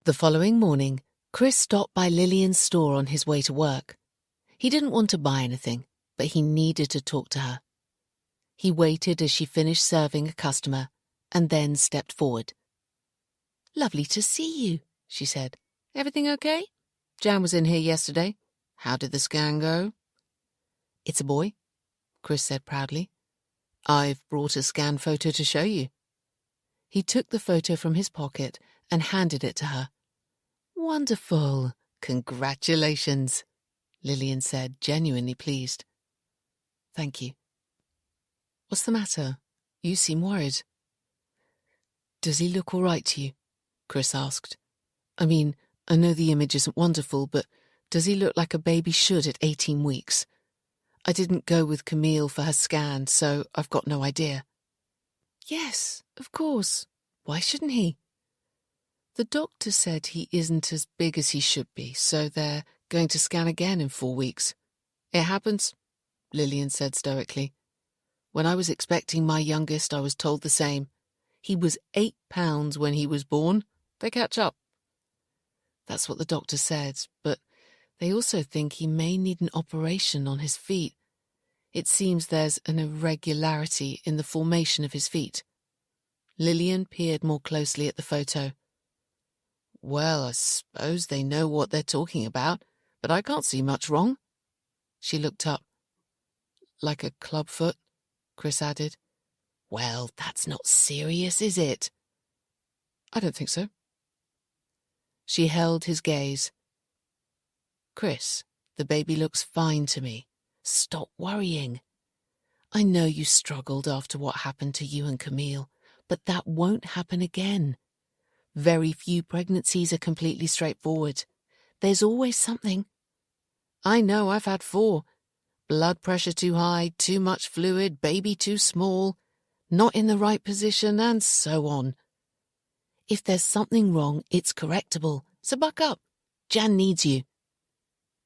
The following morning, Chris stopped by Lillian's store on his way to work. He didn't want to buy anything, but he needed to talk to her. He waited as she finished serving a customer and then stepped forward. "Lovely to see you," she said. "Everything okay? Jan was in here yesterday. How did the scan go?" "It's a boy," Chris said proudly. "I've brought a scan photo to show you." He took the photo from his pocket and handed it to her. "Wonderful. Congratulations," Lillian said, genuinely pleased. "Thank you," What's the matter? You seem worried. Does he look all right to you? Chris asked. I mean, I know the image isn't wonderful, but does he look like a baby should at 18 weeks? I didn't go with Camille for her scan, so I've got no idea. Yes, of course. Why shouldn't he? The doctor said he isn't as big as he should be, so they're going to scan again in 4 weeks. It happens, Lillian said stoically. When I was expecting my youngest, I was told the same. He was 8 pounds when he was born. They catch up. That's what the doctor said, but they also think he may need an operation on his feet. It seems there's an irregularity in the formation of his feet. Lillian peered more closely at the photo. Well, I suppose they know what they're talking about, but I can't see much wrong. She looked up. Like a clubfoot, Chris added. Well, that's not serious, is it? I don't think so. She held his gaze. Chris, the baby looks fine to me. Stop worrying. I know you struggled after what happened to you and Camille, but that won't happen again. Very few pregnancies are completely straightforward. There's always something. I know, I've had 4. Blood pressure too high, too much fluid, baby too small, not in the right position, and so on. If there's something wrong, it's correctable, so buck up. Jan needs you.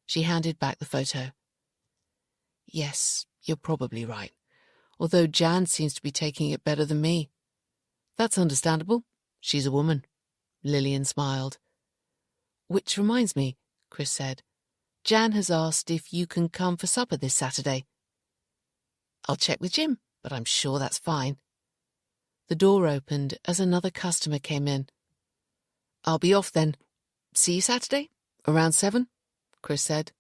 She handed back the photo. Yes, you're probably right, although Jan seems to be taking it better than me. That's understandable. She's a woman. Lillian smiled. Which reminds me, Chris said, Jan has asked if you can come for supper this Saturday. I'll check with Jim, but I'm sure that's fine. The door opened as another customer came in. I'll be off then. See you Saturday? Around 7? Chris said.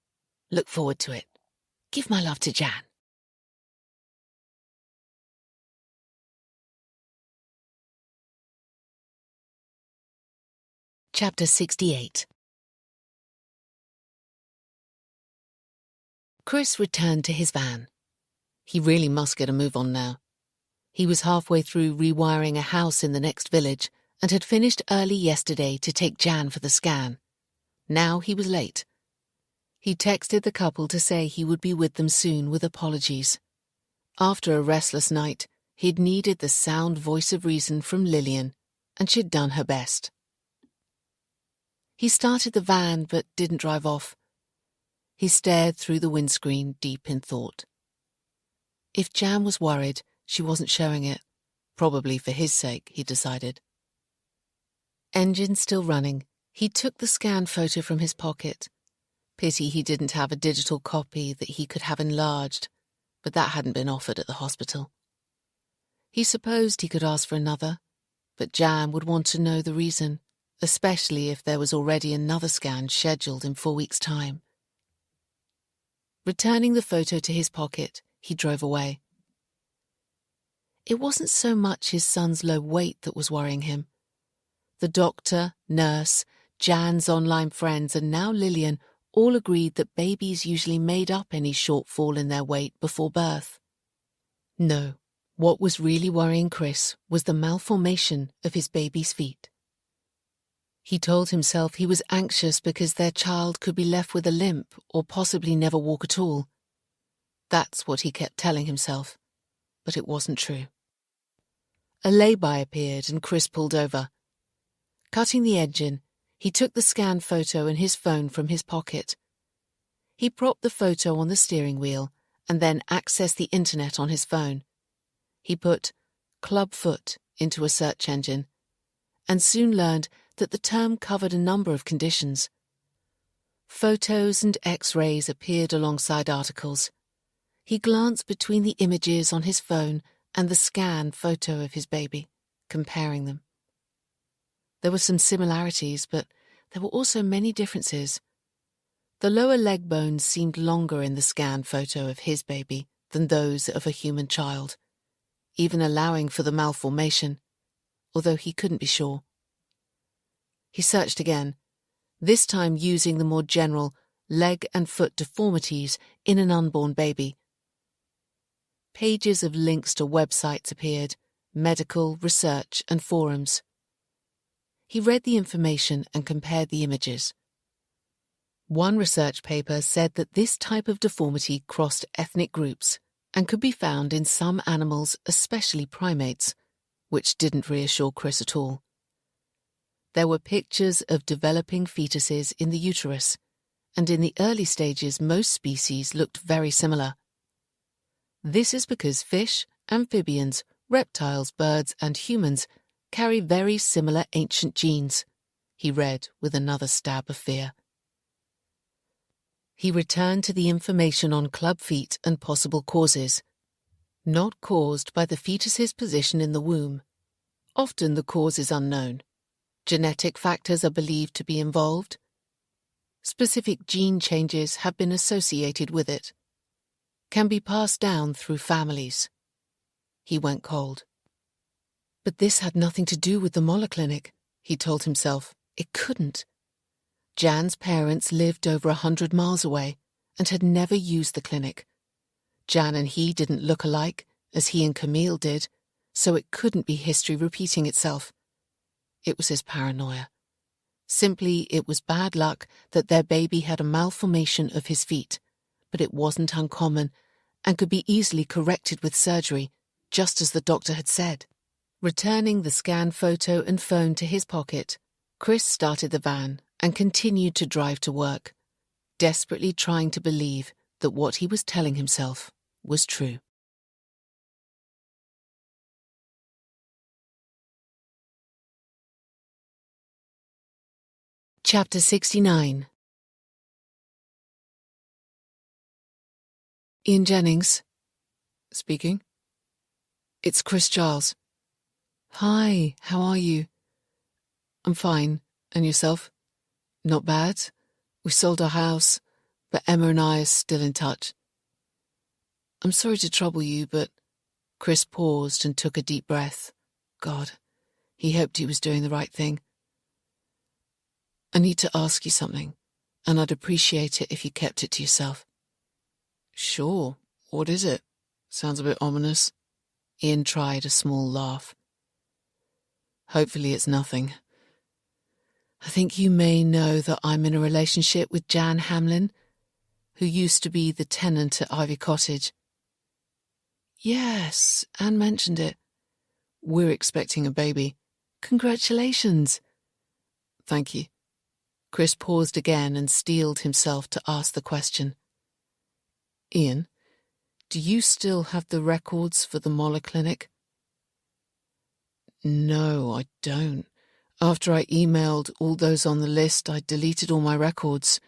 Look forward to it. Give my love to Jan. Chapter 68. Chris returned to his van. He really must get a move on now. He was halfway through rewiring a house in the next village and had finished early yesterday to take Jan for the scan. Now he was late. He texted the couple to say he would be with them soon with apologies. After a restless night, he'd needed the sound voice of reason from Lillian, and she'd done her best. He started the van but didn't drive off. He stared through the windscreen, deep in thought. If Jan was worried, she wasn't showing it. Probably for his sake, he decided. Engine still running, he took the scan photo from his pocket. Pity he didn't have a digital copy that he could have enlarged, but that hadn't been offered at the hospital. He supposed he could ask for another, but Jan would want to know the reason, especially if there was already another scan scheduled in 4 weeks' time. Returning the photo to his pocket, he drove away. It wasn't so much his son's low weight that was worrying him. The doctor, nurse, Jan's online friends, and now Lillian all agreed that babies usually made up any shortfall in their weight before birth. No, what was really worrying Chris was the malformation of his baby's feet. He told himself he was anxious because their child could be left with a limp or possibly never walk at all. That's what he kept telling himself, but it wasn't true. A lay-by appeared and Chris pulled over. Cutting the engine, he took the scan photo and his phone from his pocket. He propped the photo on the steering wheel and then accessed the internet on his phone. He put clubfoot into a search engine and soon learned that the term covered a number of conditions. Photos and X-rays appeared alongside articles. He glanced between the images on his phone and the scan photo of his baby, comparing them. There were some similarities, but there were also many differences. The lower leg bones seemed longer in the scan photo of his baby than those of a human child, even allowing for the malformation, although he couldn't be sure. He searched again, this time using the more general leg and foot deformities in an unborn baby. Pages of links to websites appeared, medical, research, and forums. He read the information and compared the images. One research paper said that this type of deformity crossed ethnic groups and could be found in some animals, especially primates, which didn't reassure Chris at all. There were pictures of developing fetuses in the uterus, and in the early stages most species looked very similar. This is because fish, amphibians, reptiles, birds, and humans carry very similar ancient genes, he read with another stab of fear. He returned to the information on club feet and possible causes. Not caused by the fetus's position in the womb. Often the cause is unknown. Genetic factors are believed to be involved. Specific gene changes have been associated with it. Can be passed down through families. He went cold. But this had nothing to do with the Moleclinic, he told himself. It couldn't. Jan's parents lived over 100 miles away and had never used the clinic. Jan and he didn't look alike, as he and Camille did, so it couldn't be history repeating itself. It was his paranoia. Simply, it was bad luck that their baby had a malformation of his feet, but it wasn't uncommon and could be easily corrected with surgery, just as the doctor had said. Returning the scanned photo and phone to his pocket, Chris started the van and continued to drive to work, desperately trying to believe that what he was telling himself was true. Chapter 69. Ian Jennings. Speaking. It's Chris Giles. Hi, how are you? I'm fine. And yourself? Not bad. We sold our house, but Emma and I are still in touch. I'm sorry to trouble you, but... Chris paused and took a deep breath. God, he hoped he was doing the right thing. I need to ask you something, and I'd appreciate it if you kept it to yourself. Sure. What is it? Sounds a bit ominous. Ian tried a small laugh. Hopefully it's nothing. I think you may know that I'm in a relationship with Jan Hamlin, who used to be the tenant at Ivy Cottage. Yes, Anne mentioned it. We're expecting a baby. Congratulations. Thank you. Chris paused again and steeled himself to ask the question. Ian, do you still have the records for the Moleclinic? No, I don't. After I emailed all those on the list, I deleted all my records,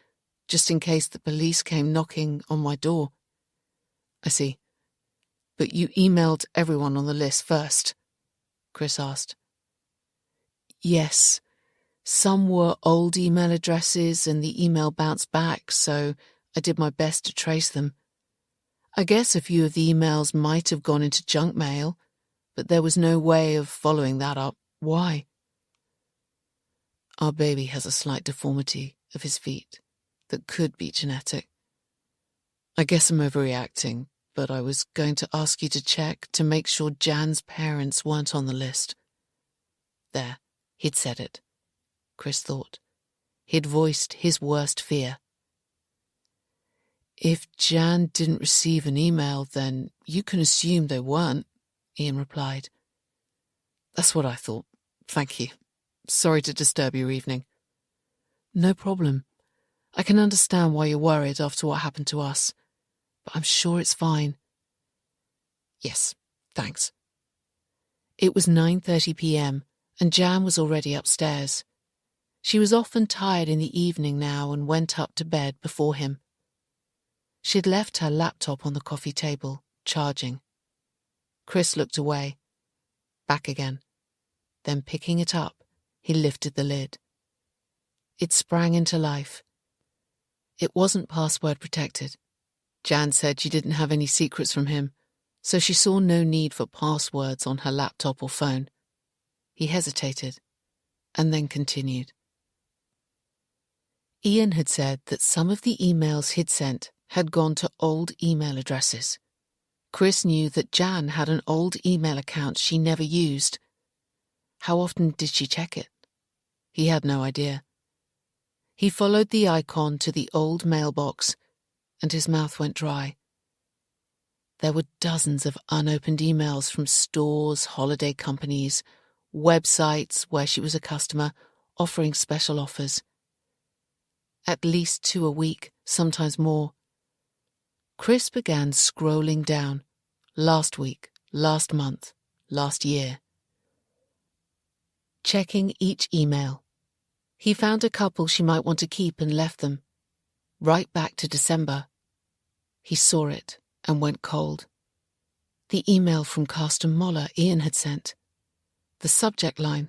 just in case the police came knocking on my door. I see. But you emailed everyone on the list first? Chris asked. Yes. Some were old email addresses and the email bounced back, so I did my best to trace them. I guess a few of the emails might have gone into junk mail, but there was no way of following that up. Why? Our baby has a slight deformity of his feet that could be genetic. I guess I'm overreacting, but I was going to ask you to check to make sure Jan's parents weren't on the list. There, he'd said it. Chris thought. He'd voiced his worst fear. If Jan didn't receive an email, then you can assume they weren't, Ian replied. That's what I thought. Thank you. Sorry to disturb your evening. No problem. I can understand why you're worried after what happened to us, but I'm sure it's fine. Yes, thanks. It was 9:30 p.m. and Jan was already upstairs. She was often tired in the evening now and went up to bed before him. She'd left her laptop on the coffee table, charging. Chris looked away. Back again. Then picking it up, he lifted the lid. It sprang into life. It wasn't password protected. Jan said she didn't have any secrets from him, so she saw no need for passwords on her laptop or phone. He hesitated, and then continued. Ian had said that some of the emails he'd sent had gone to old email addresses. Chris knew that Jan had an old email account she never used. How often did she check it? He had no idea. He followed the icon to the old mailbox, and his mouth went dry. There were dozens of unopened emails from stores, holiday companies, websites where she was a customer, offering special offers. At least 2 a week, sometimes more. Chris began scrolling down. Last week, last month, last year. Checking each email. He found a couple she might want to keep and left them. Right back to December. He saw it and went cold. The email from Carsten Moller Ian had sent. The subject line,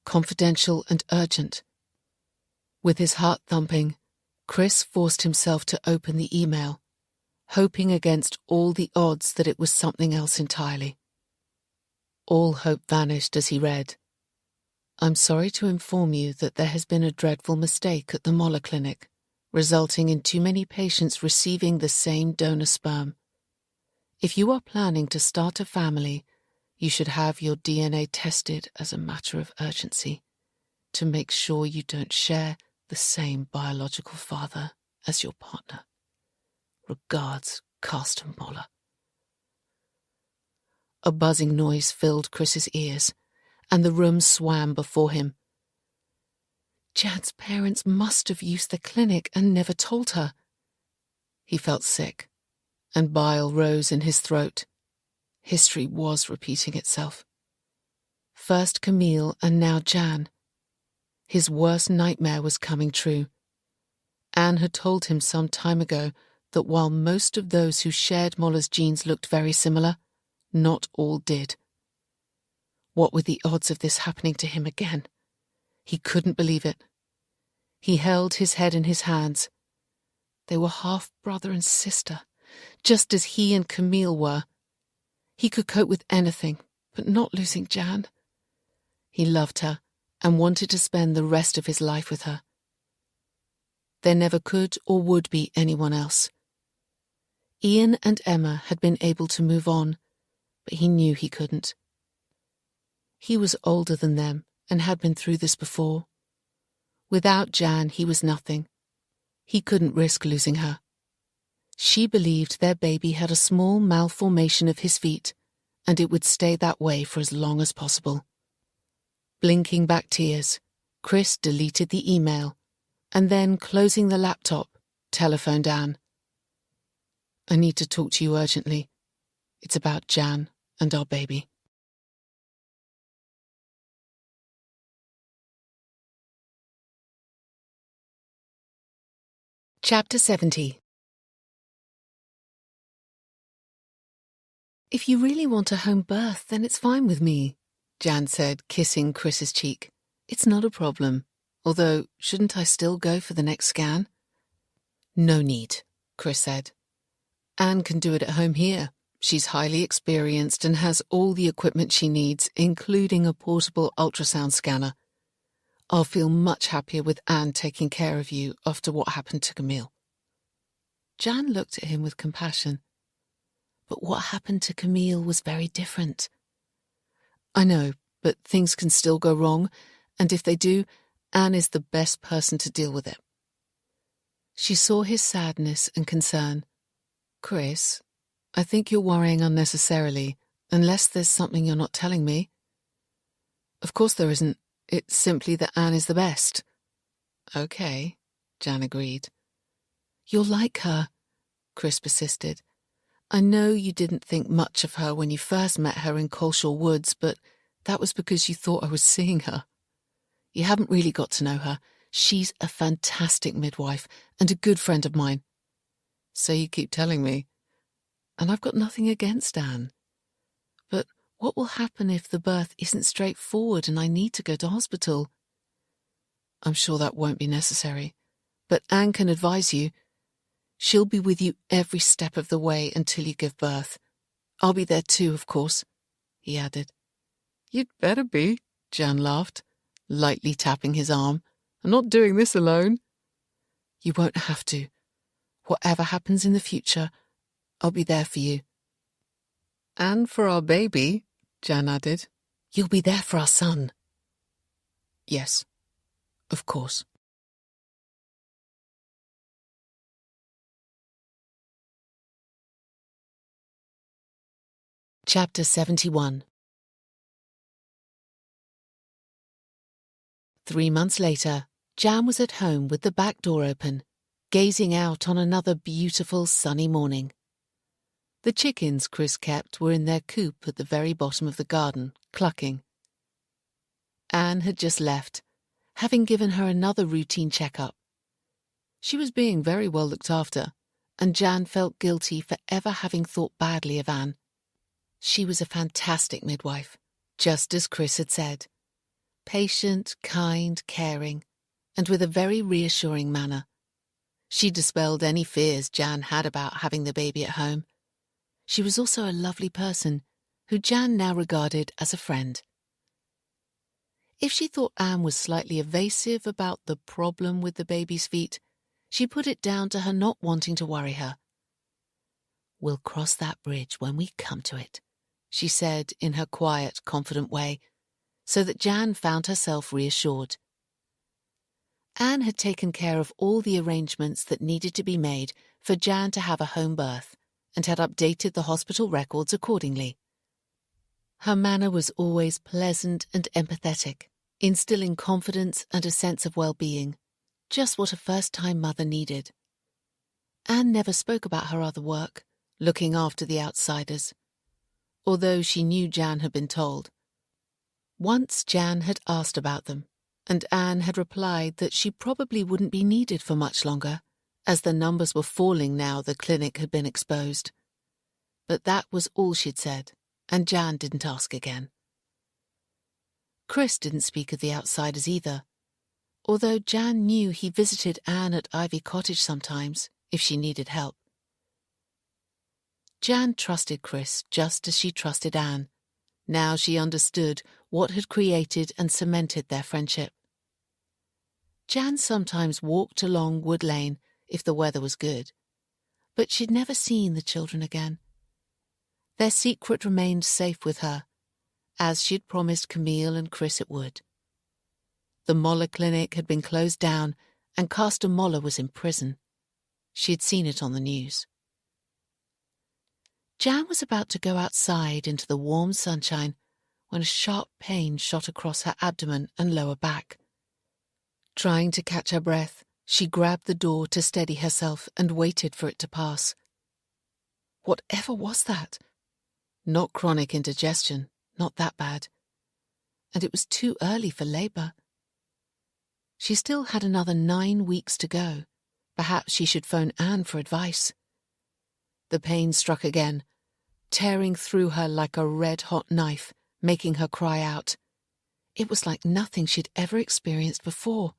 confidential and urgent. With his heart thumping, Chris forced himself to open the email, hoping against all the odds that it was something else entirely. All hope vanished as he read. I'm sorry to inform you that there has been a dreadful mistake at the Moller Clinic, resulting in too many patients receiving the same donor sperm. If you are planning to start a family, you should have your DNA tested as a matter of urgency to make sure you don't share the same biological father as your partner. Regards, Carsten Moller. A buzzing noise filled Chris's ears, and the room swam before him. Jan's parents must have used the clinic and never told her. He felt sick, and bile rose in his throat. History was repeating itself. First Camille and now Jan. His worst nightmare was coming true. Anne had told him some time ago that while most of those who shared Moller's genes looked very similar, not all did. What were the odds of this happening to him again? He couldn't believe it. He held his head in his hands. They were half brother and sister, just as he and Camille were. He could cope with anything, but not losing Jan. He loved her and wanted to spend the rest of his life with her. There never could or would be anyone else. Ian and Emma had been able to move on, but he knew he couldn't. He was older than them and had been through this before. Without Jan, he was nothing. He couldn't risk losing her. She believed their baby had a small malformation of his feet, and it would stay that way for as long as possible. Blinking back tears, Chris deleted the email, and then, closing the laptop, telephoned Anne. I need to talk to you urgently. It's about Jan and our baby. Chapter 70. If you really want a home birth, then it's fine with me, Jan said, kissing Chris's cheek. It's not a problem. Although, shouldn't I still go for the next scan? No need, Chris said. Anne can do it at home here. She's highly experienced and has all the equipment she needs, including a portable ultrasound scanner. I'll feel much happier with Anne taking care of you after what happened to Camille. Jan looked at him with compassion. But what happened to Camille was very different. I know, but things can still go wrong, and if they do, Anne is the best person to deal with it. She saw his sadness and concern. Chris, I think you're worrying unnecessarily, unless there's something you're not telling me. Of course there isn't. It's simply that Anne is the best. Okay, Jan agreed. You're like her, Chris persisted. I know you didn't think much of her when you first met her in Coleshaw Woods, but that was because you thought I was seeing her. You haven't really got to know her. She's a fantastic midwife and a good friend of mine. So you keep telling me. And I've got nothing against Anne. But what will happen if the birth isn't straightforward and I need to go to hospital? I'm sure that won't be necessary, but Anne can advise you. She'll be with you every step of the way until you give birth. I'll be there too, of course, he added. You'd better be, Jan laughed, lightly tapping his arm. I'm not doing this alone. You won't have to. Whatever happens in the future, I'll be there for you. And for our baby, Jan added. You'll be there for our son. Yes, of course. Chapter 71. 3 months later, Jan was at home with the back door open, gazing out on another beautiful sunny morning. The chickens Chris kept were in their coop at the very bottom of the garden, clucking. Anne had just left, having given her another routine checkup. She was being very well looked after, and Jan felt guilty for ever having thought badly of Anne. She was a fantastic midwife, just as Chris had said. Patient, kind, caring, and with a very reassuring manner. She dispelled any fears Jan had about having the baby at home. She was also a lovely person, who Jan now regarded as a friend. If she thought Anne was slightly evasive about the problem with the baby's feet, she put it down to her not wanting to worry her. "We'll cross that bridge when we come to it," she said in her quiet, confident way, so that Jan found herself reassured. Anne had taken care of all the arrangements that needed to be made for Jan to have a home birth, and had updated the hospital records accordingly. Her manner was always pleasant and empathetic, instilling confidence and a sense of well-being, just what a first-time mother needed. Anne never spoke about her other work, looking after the outsiders, although she knew Jan had been told. Once Jan had asked about them, and Anne had replied that she probably wouldn't be needed for much longer, as the numbers were falling now the clinic had been exposed. But that was all she'd said, and Jan didn't ask again. Chris didn't speak of the outsiders either, although Jan knew he visited Anne at Ivy Cottage sometimes, if she needed help. Jan trusted Chris just as she trusted Anne. Now she understood what had created and cemented their friendship. Jan sometimes walked along Wood Lane if the weather was good, but she'd never seen the children again. Their secret remained safe with her, as she'd promised Camille and Chris it would. The Moller Clinic had been closed down and Castor Moller was in prison. She'd seen it on the news. Jan was about to go outside into the warm sunshine when a sharp pain shot across her abdomen and lower back. Trying to catch her breath, she grabbed the door to steady herself and waited for it to pass. Whatever was that? Not chronic indigestion, not that bad. And it was too early for labour. She still had another 9 weeks to go. Perhaps she should phone Anne for advice. The pain struck again, tearing through her like a red-hot knife, making her cry out. It was like nothing she'd ever experienced before.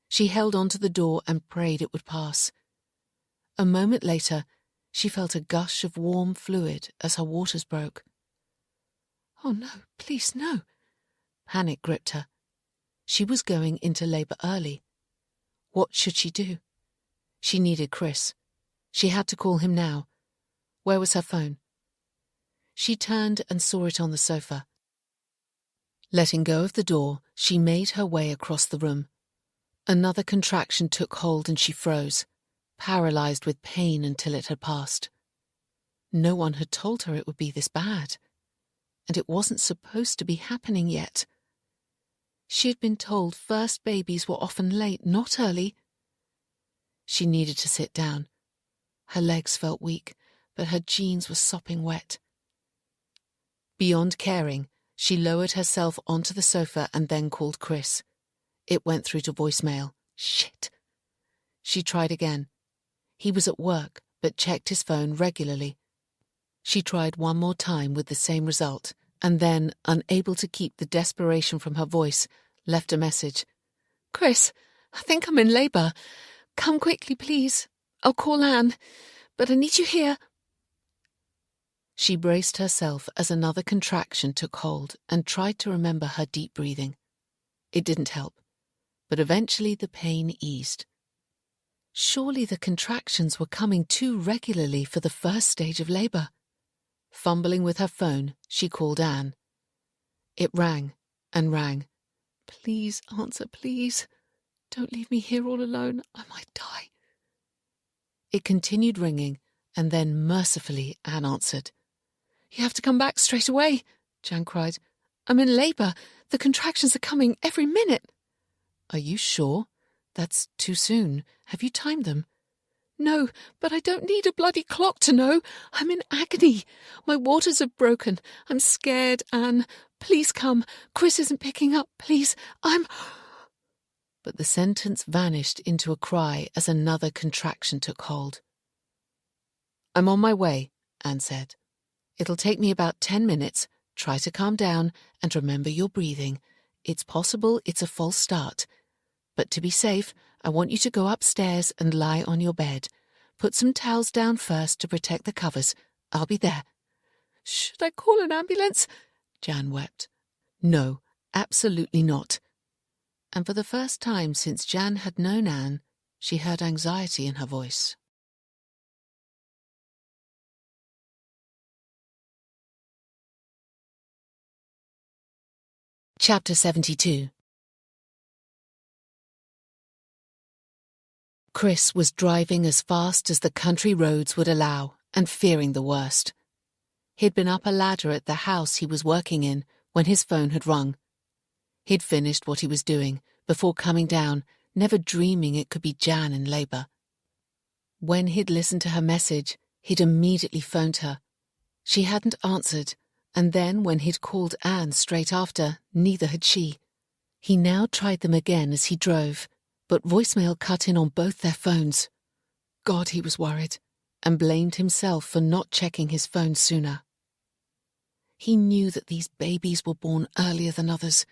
She held onto the door and prayed it would pass. A moment later, she felt a gush of warm fluid as her waters broke. Oh no, please no. Panic gripped her. She was going into labour early. What should she do? She needed Chris. She had to call him now. Where was her phone? She turned and saw it on the sofa. Letting go of the door, she made her way across the room. Another contraction took hold and she froze, paralysed with pain until it had passed. No one had told her it would be this bad, and it wasn't supposed to be happening yet. She had been told first babies were often late, not early. She needed to sit down. Her legs felt weak, but her jeans were sopping wet. Beyond caring, she lowered herself onto the sofa and then called Chris. It went through to voicemail. Shit. She tried again. He was at work, but checked his phone regularly. She tried one more time with the same result, and then, unable to keep the desperation from her voice, left a message. Chris, I think I'm in labour. Come quickly, please. I'll call Anne, but I need you here. She braced herself as another contraction took hold and tried to remember her deep breathing. It didn't help, but eventually the pain eased. Surely the contractions were coming too regularly for the first stage of labour. Fumbling with her phone, she called Anne. It rang and rang. "Please answer, please. Don't leave me here all alone. I might die." It continued ringing, and then mercifully Anne answered. "You have to come back straight away," Jan cried. "I'm in labour. The contractions are coming every minute." "Are you sure? That's too soon. Have you timed them?" "No, but I don't need a bloody clock to know. I'm in agony. My waters have broken. I'm scared, Anne. Please come. Chris isn't picking up. Please, I'm—" But the sentence vanished into a cry as another contraction took hold. "I'm on my way," Anne said. "It'll take me about 10 minutes. Try to calm down and remember your breathing. It's possible it's a false start. But to be safe, I want you to go upstairs and lie on your bed. Put some towels down first to protect the covers. I'll be there." "Should I call an ambulance?" Jan wept. "No, absolutely not." And for the first time since Jan had known Anne, she heard anxiety in her voice. Chapter 72. Chris was driving as fast as the country roads would allow and fearing the worst. He'd been up a ladder at the house he was working in when his phone had rung. He'd finished what he was doing before coming down, never dreaming it could be Jan in labour. When he'd listened to her message, he'd immediately phoned her. She hadn't answered, and then when he'd called Anne straight after, neither had she. He now tried them again as he drove, but voicemail cut in on both their phones. God, he was worried, and blamed himself for not checking his phone sooner. He knew that these babies were born earlier than others,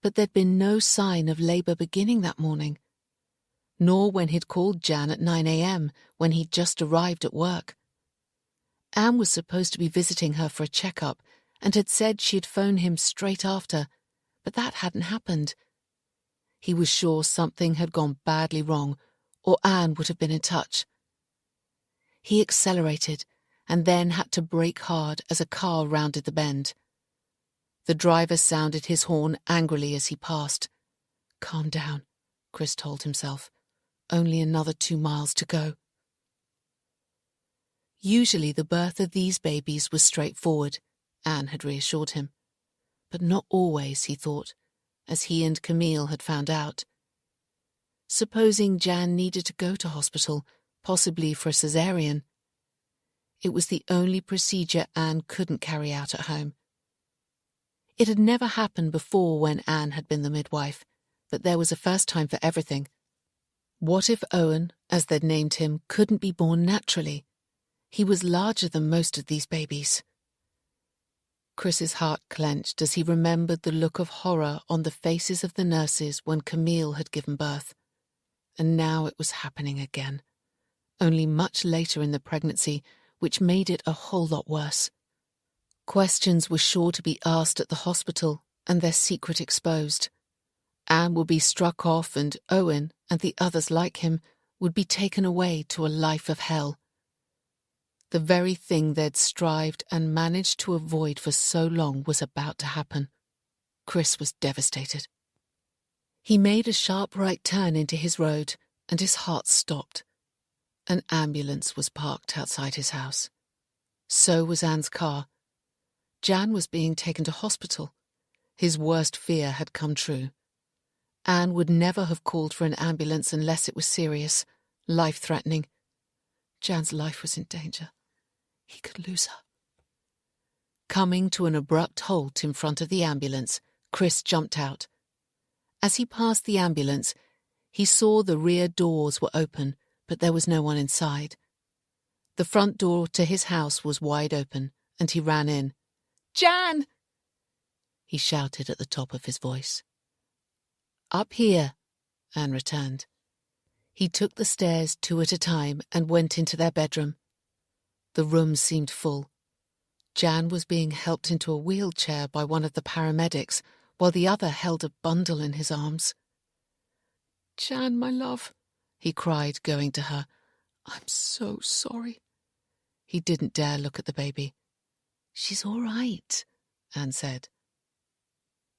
but there'd been no sign of labour beginning that morning, nor when he'd called Jan at 9 a.m. when he'd just arrived at work. Anne was supposed to be visiting her for a checkup and had said she'd phone him straight after, but that hadn't happened. He was sure something had gone badly wrong, or Anne would have been in touch. He accelerated and then had to brake hard as a car rounded the bend. The driver sounded his horn angrily as he passed. "Calm down," Chris told himself. "Only another 2 miles to go." Usually the birth of these babies was straightforward, Anne had reassured him. But not always, he thought, as he and Camille had found out. Supposing Jan needed to go to hospital, possibly for a caesarean. It was the only procedure Anne couldn't carry out at home. It had never happened before when Anne had been the midwife, but there was a first time for everything. What if Owen, as they'd named him, couldn't be born naturally? He was larger than most of these babies. Chris's heart clenched as he remembered the look of horror on the faces of the nurses when Camille had given birth. And now it was happening again, only much later in the pregnancy, which made it a whole lot worse. Questions were sure to be asked at the hospital and their secret exposed. Anne would be struck off and Owen and the others like him would be taken away to a life of hell. The very thing they'd strived and managed to avoid for so long was about to happen. Chris was devastated. He made a sharp right turn into his road, and his heart stopped. An ambulance was parked outside his house. So was Anne's car. Jan was being taken to hospital. His worst fear had come true. Anne would never have called for an ambulance unless it was serious, life-threatening. Jan's life was in danger. He could lose her. Coming to an abrupt halt in front of the ambulance, Chris jumped out. As he passed the ambulance, he saw the rear doors were open, but there was no one inside. The front door to his house was wide open, and he ran in. "Jan!" he shouted at the top of his voice. "Up here," Anne returned. He took the stairs 2 at a time and went into their bedroom. The room seemed full. Jan was being helped into a wheelchair by one of the paramedics, while the other held a bundle in his arms. "Jan, my love," he cried, going to her. "I'm so sorry." He didn't dare look at the baby. She's all right, Anne said.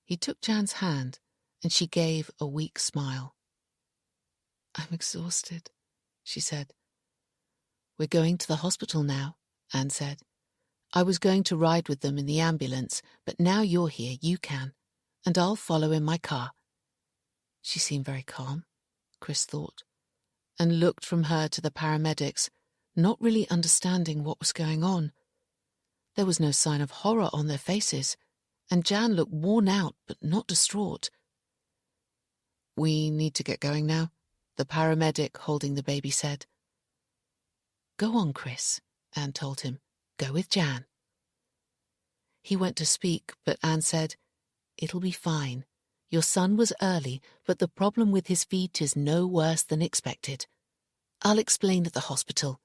He took Jan's hand, and she gave a weak smile. I'm exhausted, she said. We're going to the hospital now, Anne said. I was going to ride with them in the ambulance, but now you're here, you can, and I'll follow in my car. She seemed very calm, Chris thought, and looked from her to the paramedics, not really understanding what was going on. There was no sign of horror on their faces, and Jan looked worn out but not distraught. We need to get going now, the paramedic holding the baby said. Go on, Chris, Anne told him. Go with Jan. He went to speak, but Anne said, It'll be fine. Your son was early, but the problem with his feet is no worse than expected. I'll explain at the hospital.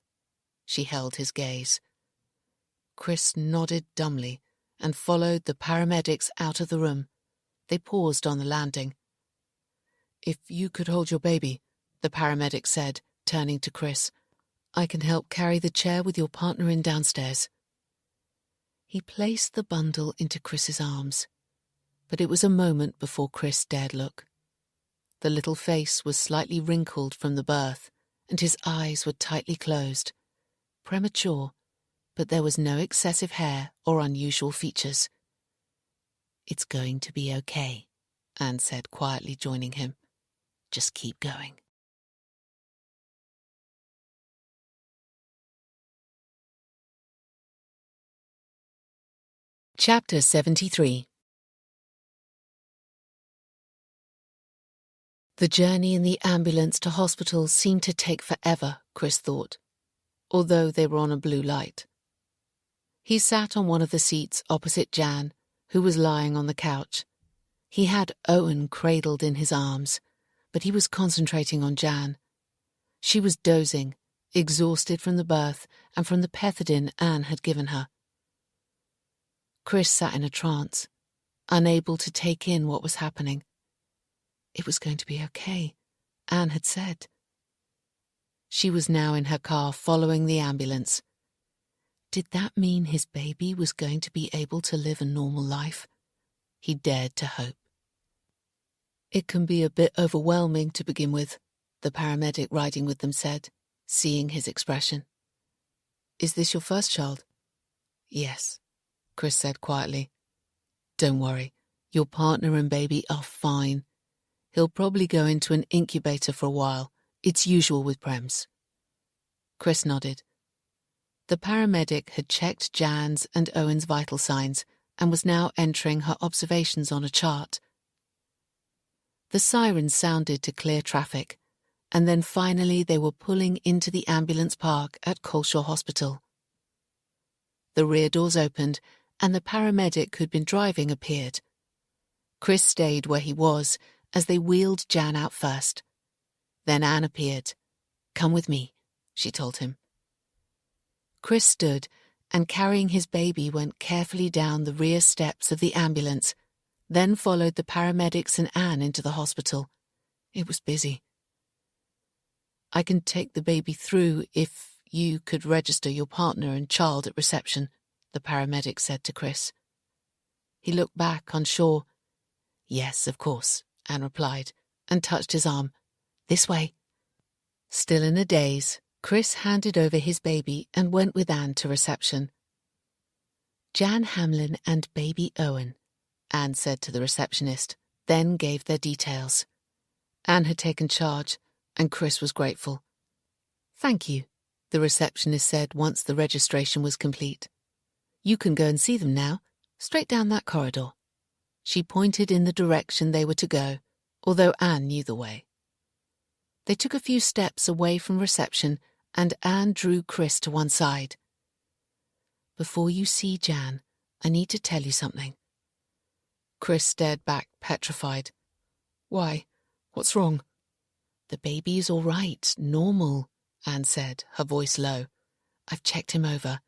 She held his gaze. Chris nodded dumbly and followed the paramedics out of the room. They paused on the landing. If you could hold your baby, the paramedic said, turning to Chris, I can help carry the chair with your partner in downstairs. He placed the bundle into Chris's arms, but it was a moment before Chris dared look. The little face was slightly wrinkled from the birth, and his eyes were tightly closed. Premature, but there was no excessive hair or unusual features. It's going to be okay, Anne said, quietly joining him. Just keep going. Chapter 73. The journey in the ambulance to hospital seemed to take forever, Chris thought, although they were on a blue light. He sat on one of the seats opposite Jan, who was lying on the couch. He had Owen cradled in his arms, but he was concentrating on Jan. She was dozing, exhausted from the birth and from the pethidine Anne had given her. Chris sat in a trance, unable to take in what was happening. It was going to be okay, Anne had said. She was now in her car following the ambulance. Did that mean his baby was going to be able to live a normal life? He dared to hope. It can be a bit overwhelming to begin with, the paramedic riding with them said, seeing his expression. Is this your first child? Yes, Chris said quietly. Don't worry, your partner and baby are fine. He'll probably go into an incubator for a while. It's usual with prems. Chris nodded. The paramedic had checked Jan's and Owen's vital signs and was now entering her observations on a chart. The sirens sounded to clear traffic, and then finally they were pulling into the ambulance park at Colshaw Hospital. The rear doors opened, and the paramedic who'd been driving appeared. Chris stayed where he was as they wheeled Jan out first. Then Anne appeared. Come with me, she told him. Chris stood and, carrying his baby, went carefully down the rear steps of the ambulance, then followed the paramedics and Anne into the hospital. It was busy. I can take the baby through if you could register your partner and child at reception, the paramedic said to Chris. He looked back, unsure. Yes, of course, Anne replied, and touched his arm. This way. Still in a daze, Chris handed over his baby and went with Anne to reception. Jan Hamlin and baby Owen, Anne said to the receptionist, then gave their details. Anne had taken charge, and Chris was grateful. Thank you, the receptionist said once the registration was complete. You can go and see them now, straight down that corridor. She pointed in the direction they were to go, although Anne knew the way. They took a few steps away from reception, and Anne drew Chris to one side. Before you see Jan, I need to tell you something. Chris stared back, petrified. Why? What's wrong? The baby is all right, normal, Anne said, her voice low. I've checked him over,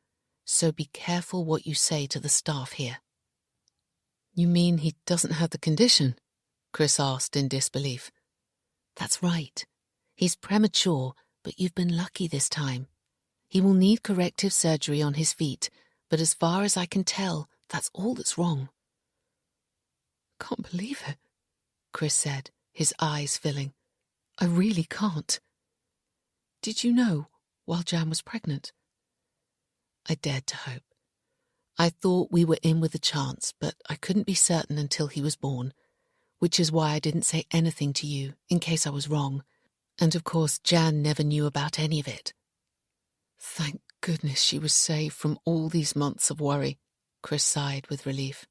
so be careful what you say to the staff here. You mean he doesn't have the condition? Chris asked in disbelief. That's right. He's premature, but you've been lucky this time. He will need corrective surgery on his feet, but as far as I can tell, that's all that's wrong." "Can't believe it," Chris said, his eyes filling. "I really can't. Did you know while Jan was pregnant?" I dared to hope. I thought we were in with a chance, but I couldn't be certain until he was born, which is why I didn't say anything to you in case I was wrong. And of course, Jan never knew about any of it. "Thank goodness she was saved from all these months of worry," Chris sighed with relief.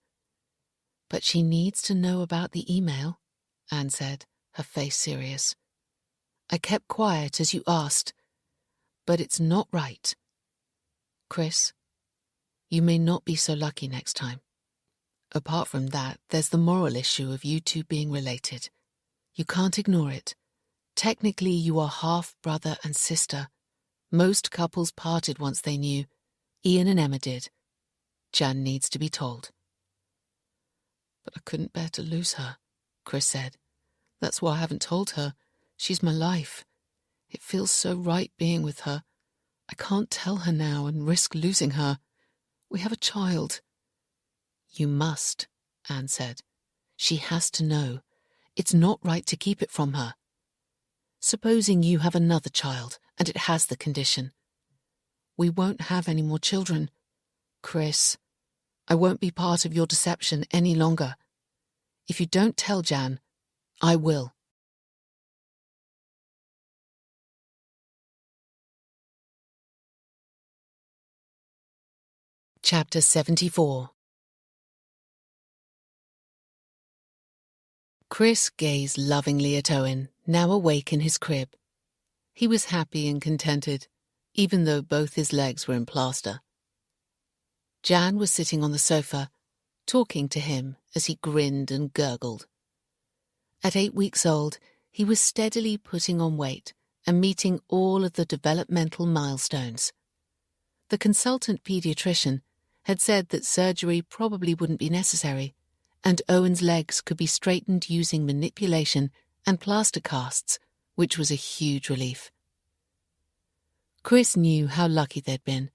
"But she needs to know about the email," Anne said, her face serious. "I kept quiet as you asked, but it's not right. Chris, you may not be so lucky next time. Apart from that, there's the moral issue of you two being related. You can't ignore it. Technically, you are half brother and sister. Most couples parted once they knew. Ian and Emma did. Jan needs to be told." "But I couldn't bear to lose her," Chris said. "That's why I haven't told her. She's my life. It feels so right being with her. I can't tell her now and risk losing her. We have a child." "You must," Anne said. "She has to know. It's not right to keep it from her. Supposing you have another child and it has the condition. We won't have any more children. Chris, I won't be part of your deception any longer. If you don't tell Jan, I will." Chapter 74. Chris gazed lovingly at Owen, now awake in his crib. He was happy and contented, even though both his legs were in plaster. Jan was sitting on the sofa, talking to him as he grinned and gurgled. At 8 weeks old, he was steadily putting on weight and meeting all of the developmental milestones. The consultant pediatrician had said that surgery probably wouldn't be necessary, and Owen's legs could be straightened using manipulation and plaster casts, which was a huge relief. Chris knew how lucky they'd been,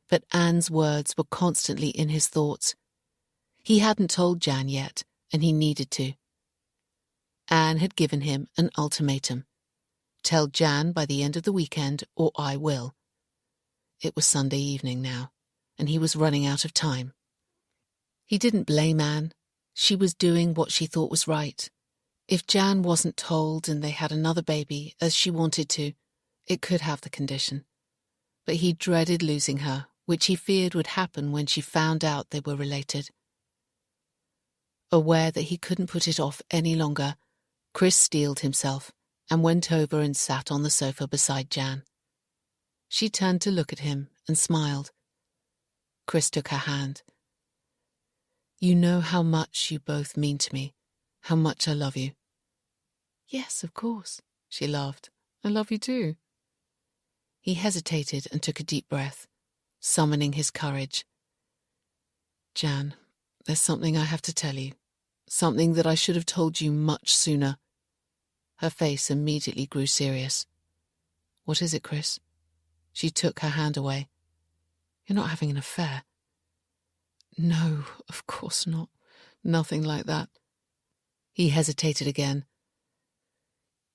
but Anne's words were constantly in his thoughts. He hadn't told Jan yet, and he needed to. Anne had given him an ultimatum. Tell Jan by the end of the weekend, or I will. It was Sunday evening now, and he was running out of time. He didn't blame Anne. She was doing what she thought was right. If Jan wasn't told and they had another baby, as she wanted to, it could have the condition. But he dreaded losing her, which he feared would happen when she found out they were related. Aware that he couldn't put it off any longer, Chris steeled himself and went over and sat on the sofa beside Jan. She turned to look at him and smiled. Chris took her hand. "You know how much you both mean to me, how much I love you." "Yes, of course," she laughed. "I love you too." He hesitated and took a deep breath, summoning his courage. "Jan, there's something I have to tell you, something that I should have told you much sooner." Her face immediately grew serious. "What is it, Chris?" She took her hand away. "You're not having an affair?" "No, of course not. Nothing like that." He hesitated again.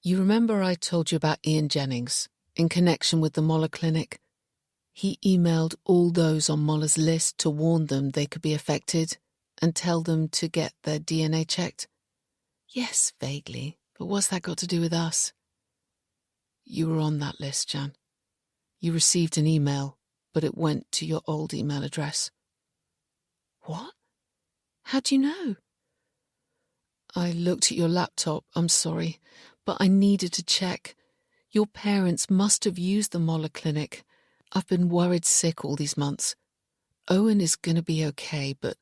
"You remember I told you about Ian Jennings, in connection with the Moller Clinic? He emailed all those on Moller's list to warn them they could be affected and tell them to get their DNA checked." "Yes, vaguely, but what's that got to do with us?" "You were on that list, Jan. You received an email, but it went to your old email address." "What? How do you know?" "I looked at your laptop, I'm sorry, but I needed to check. Your parents must have used the Moller Clinic. I've been worried sick all these months. Owen is going to be okay, but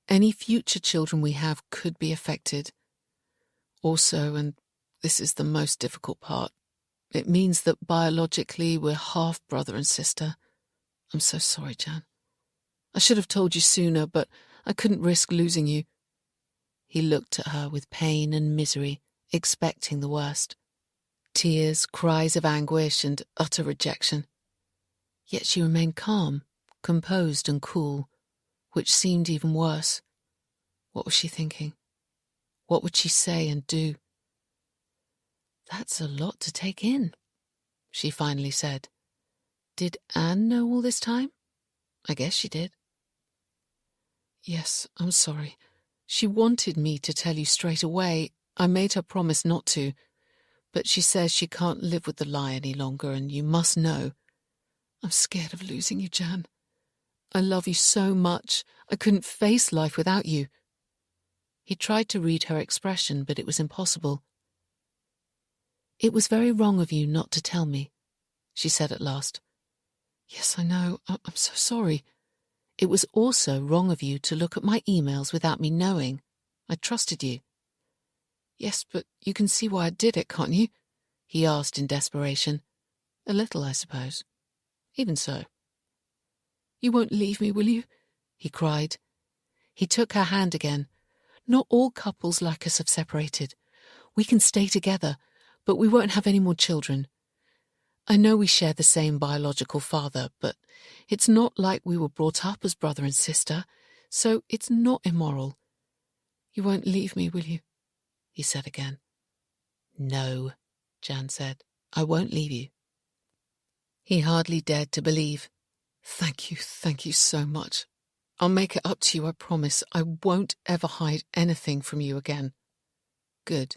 any future children we have could be affected. Also, and this is the most difficult part, it means that biologically we're half brother and sister. I'm so sorry, Jan. I should have told you sooner, but I couldn't risk losing you." He looked at her with pain and misery, expecting the worst. Tears, cries of anguish, and utter rejection. Yet she remained calm, composed and cool, which seemed even worse. What was she thinking? What would she say and do? "That's a lot to take in," she finally said. "Did Anne know all this time?" "I guess she did." "Yes, I'm sorry. She wanted me to tell you straight away. I made her promise not to. But she says she can't live with the lie any longer, and you must know. I'm scared of losing you, Jan. I love you so much. I couldn't face life without you." He tried to read her expression, but it was impossible. "It was very wrong of you not to tell me," she said at last. "Yes, I know. I'm so sorry. It was also wrong of you to look at my emails without me knowing. I trusted you." "Yes, but you can see why I did it, can't you?" he asked in desperation. "A little, I suppose. Even so." "You won't leave me, will you?" he cried. He took her hand again. "Not all couples like us have separated. We can stay together, but we won't have any more children. I know we share the same biological father, but it's not like we were brought up as brother and sister, so it's not immoral. You won't leave me, will you?" he said again. "No," Jan said. "I won't leave you." He hardly dared to believe. Thank you so much. I'll make it up to you, I promise. I won't ever hide anything from you again." "Good.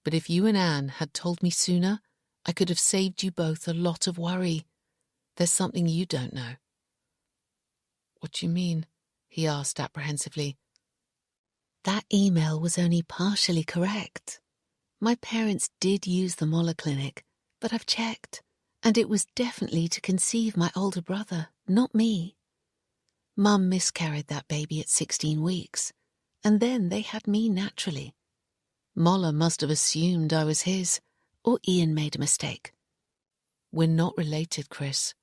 But if you and Anne had told me sooner, I could have saved you both a lot of worry. There's something you don't know." "What do you mean?" he asked apprehensively. "That email was only partially correct. My parents did use the Moller Clinic, but I've checked, and it was definitely to conceive my older brother, not me. Mum miscarried that baby at 16 weeks, and then they had me naturally. Moller must have assumed I was his, or Ian made a mistake. We're not related, Chris."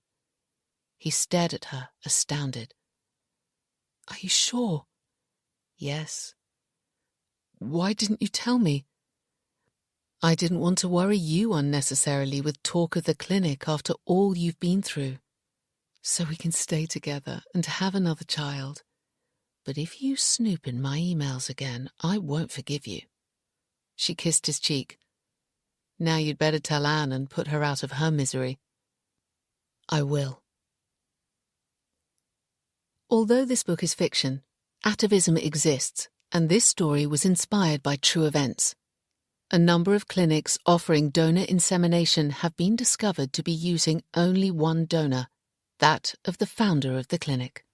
He stared at her, astounded. "Are you sure?" "Yes." "Why didn't you tell me?" "I didn't want to worry you unnecessarily with talk of the clinic after all you've been through. So we can stay together and have another child. But if you snoop in my emails again, I won't forgive you." She kissed his cheek. "Now you'd better tell Anne and put her out of her misery." "I will." Although this book is fiction, atavism exists, and this story was inspired by true events. A number of clinics offering donor insemination have been discovered to be using only one donor, that of the founder of the clinic.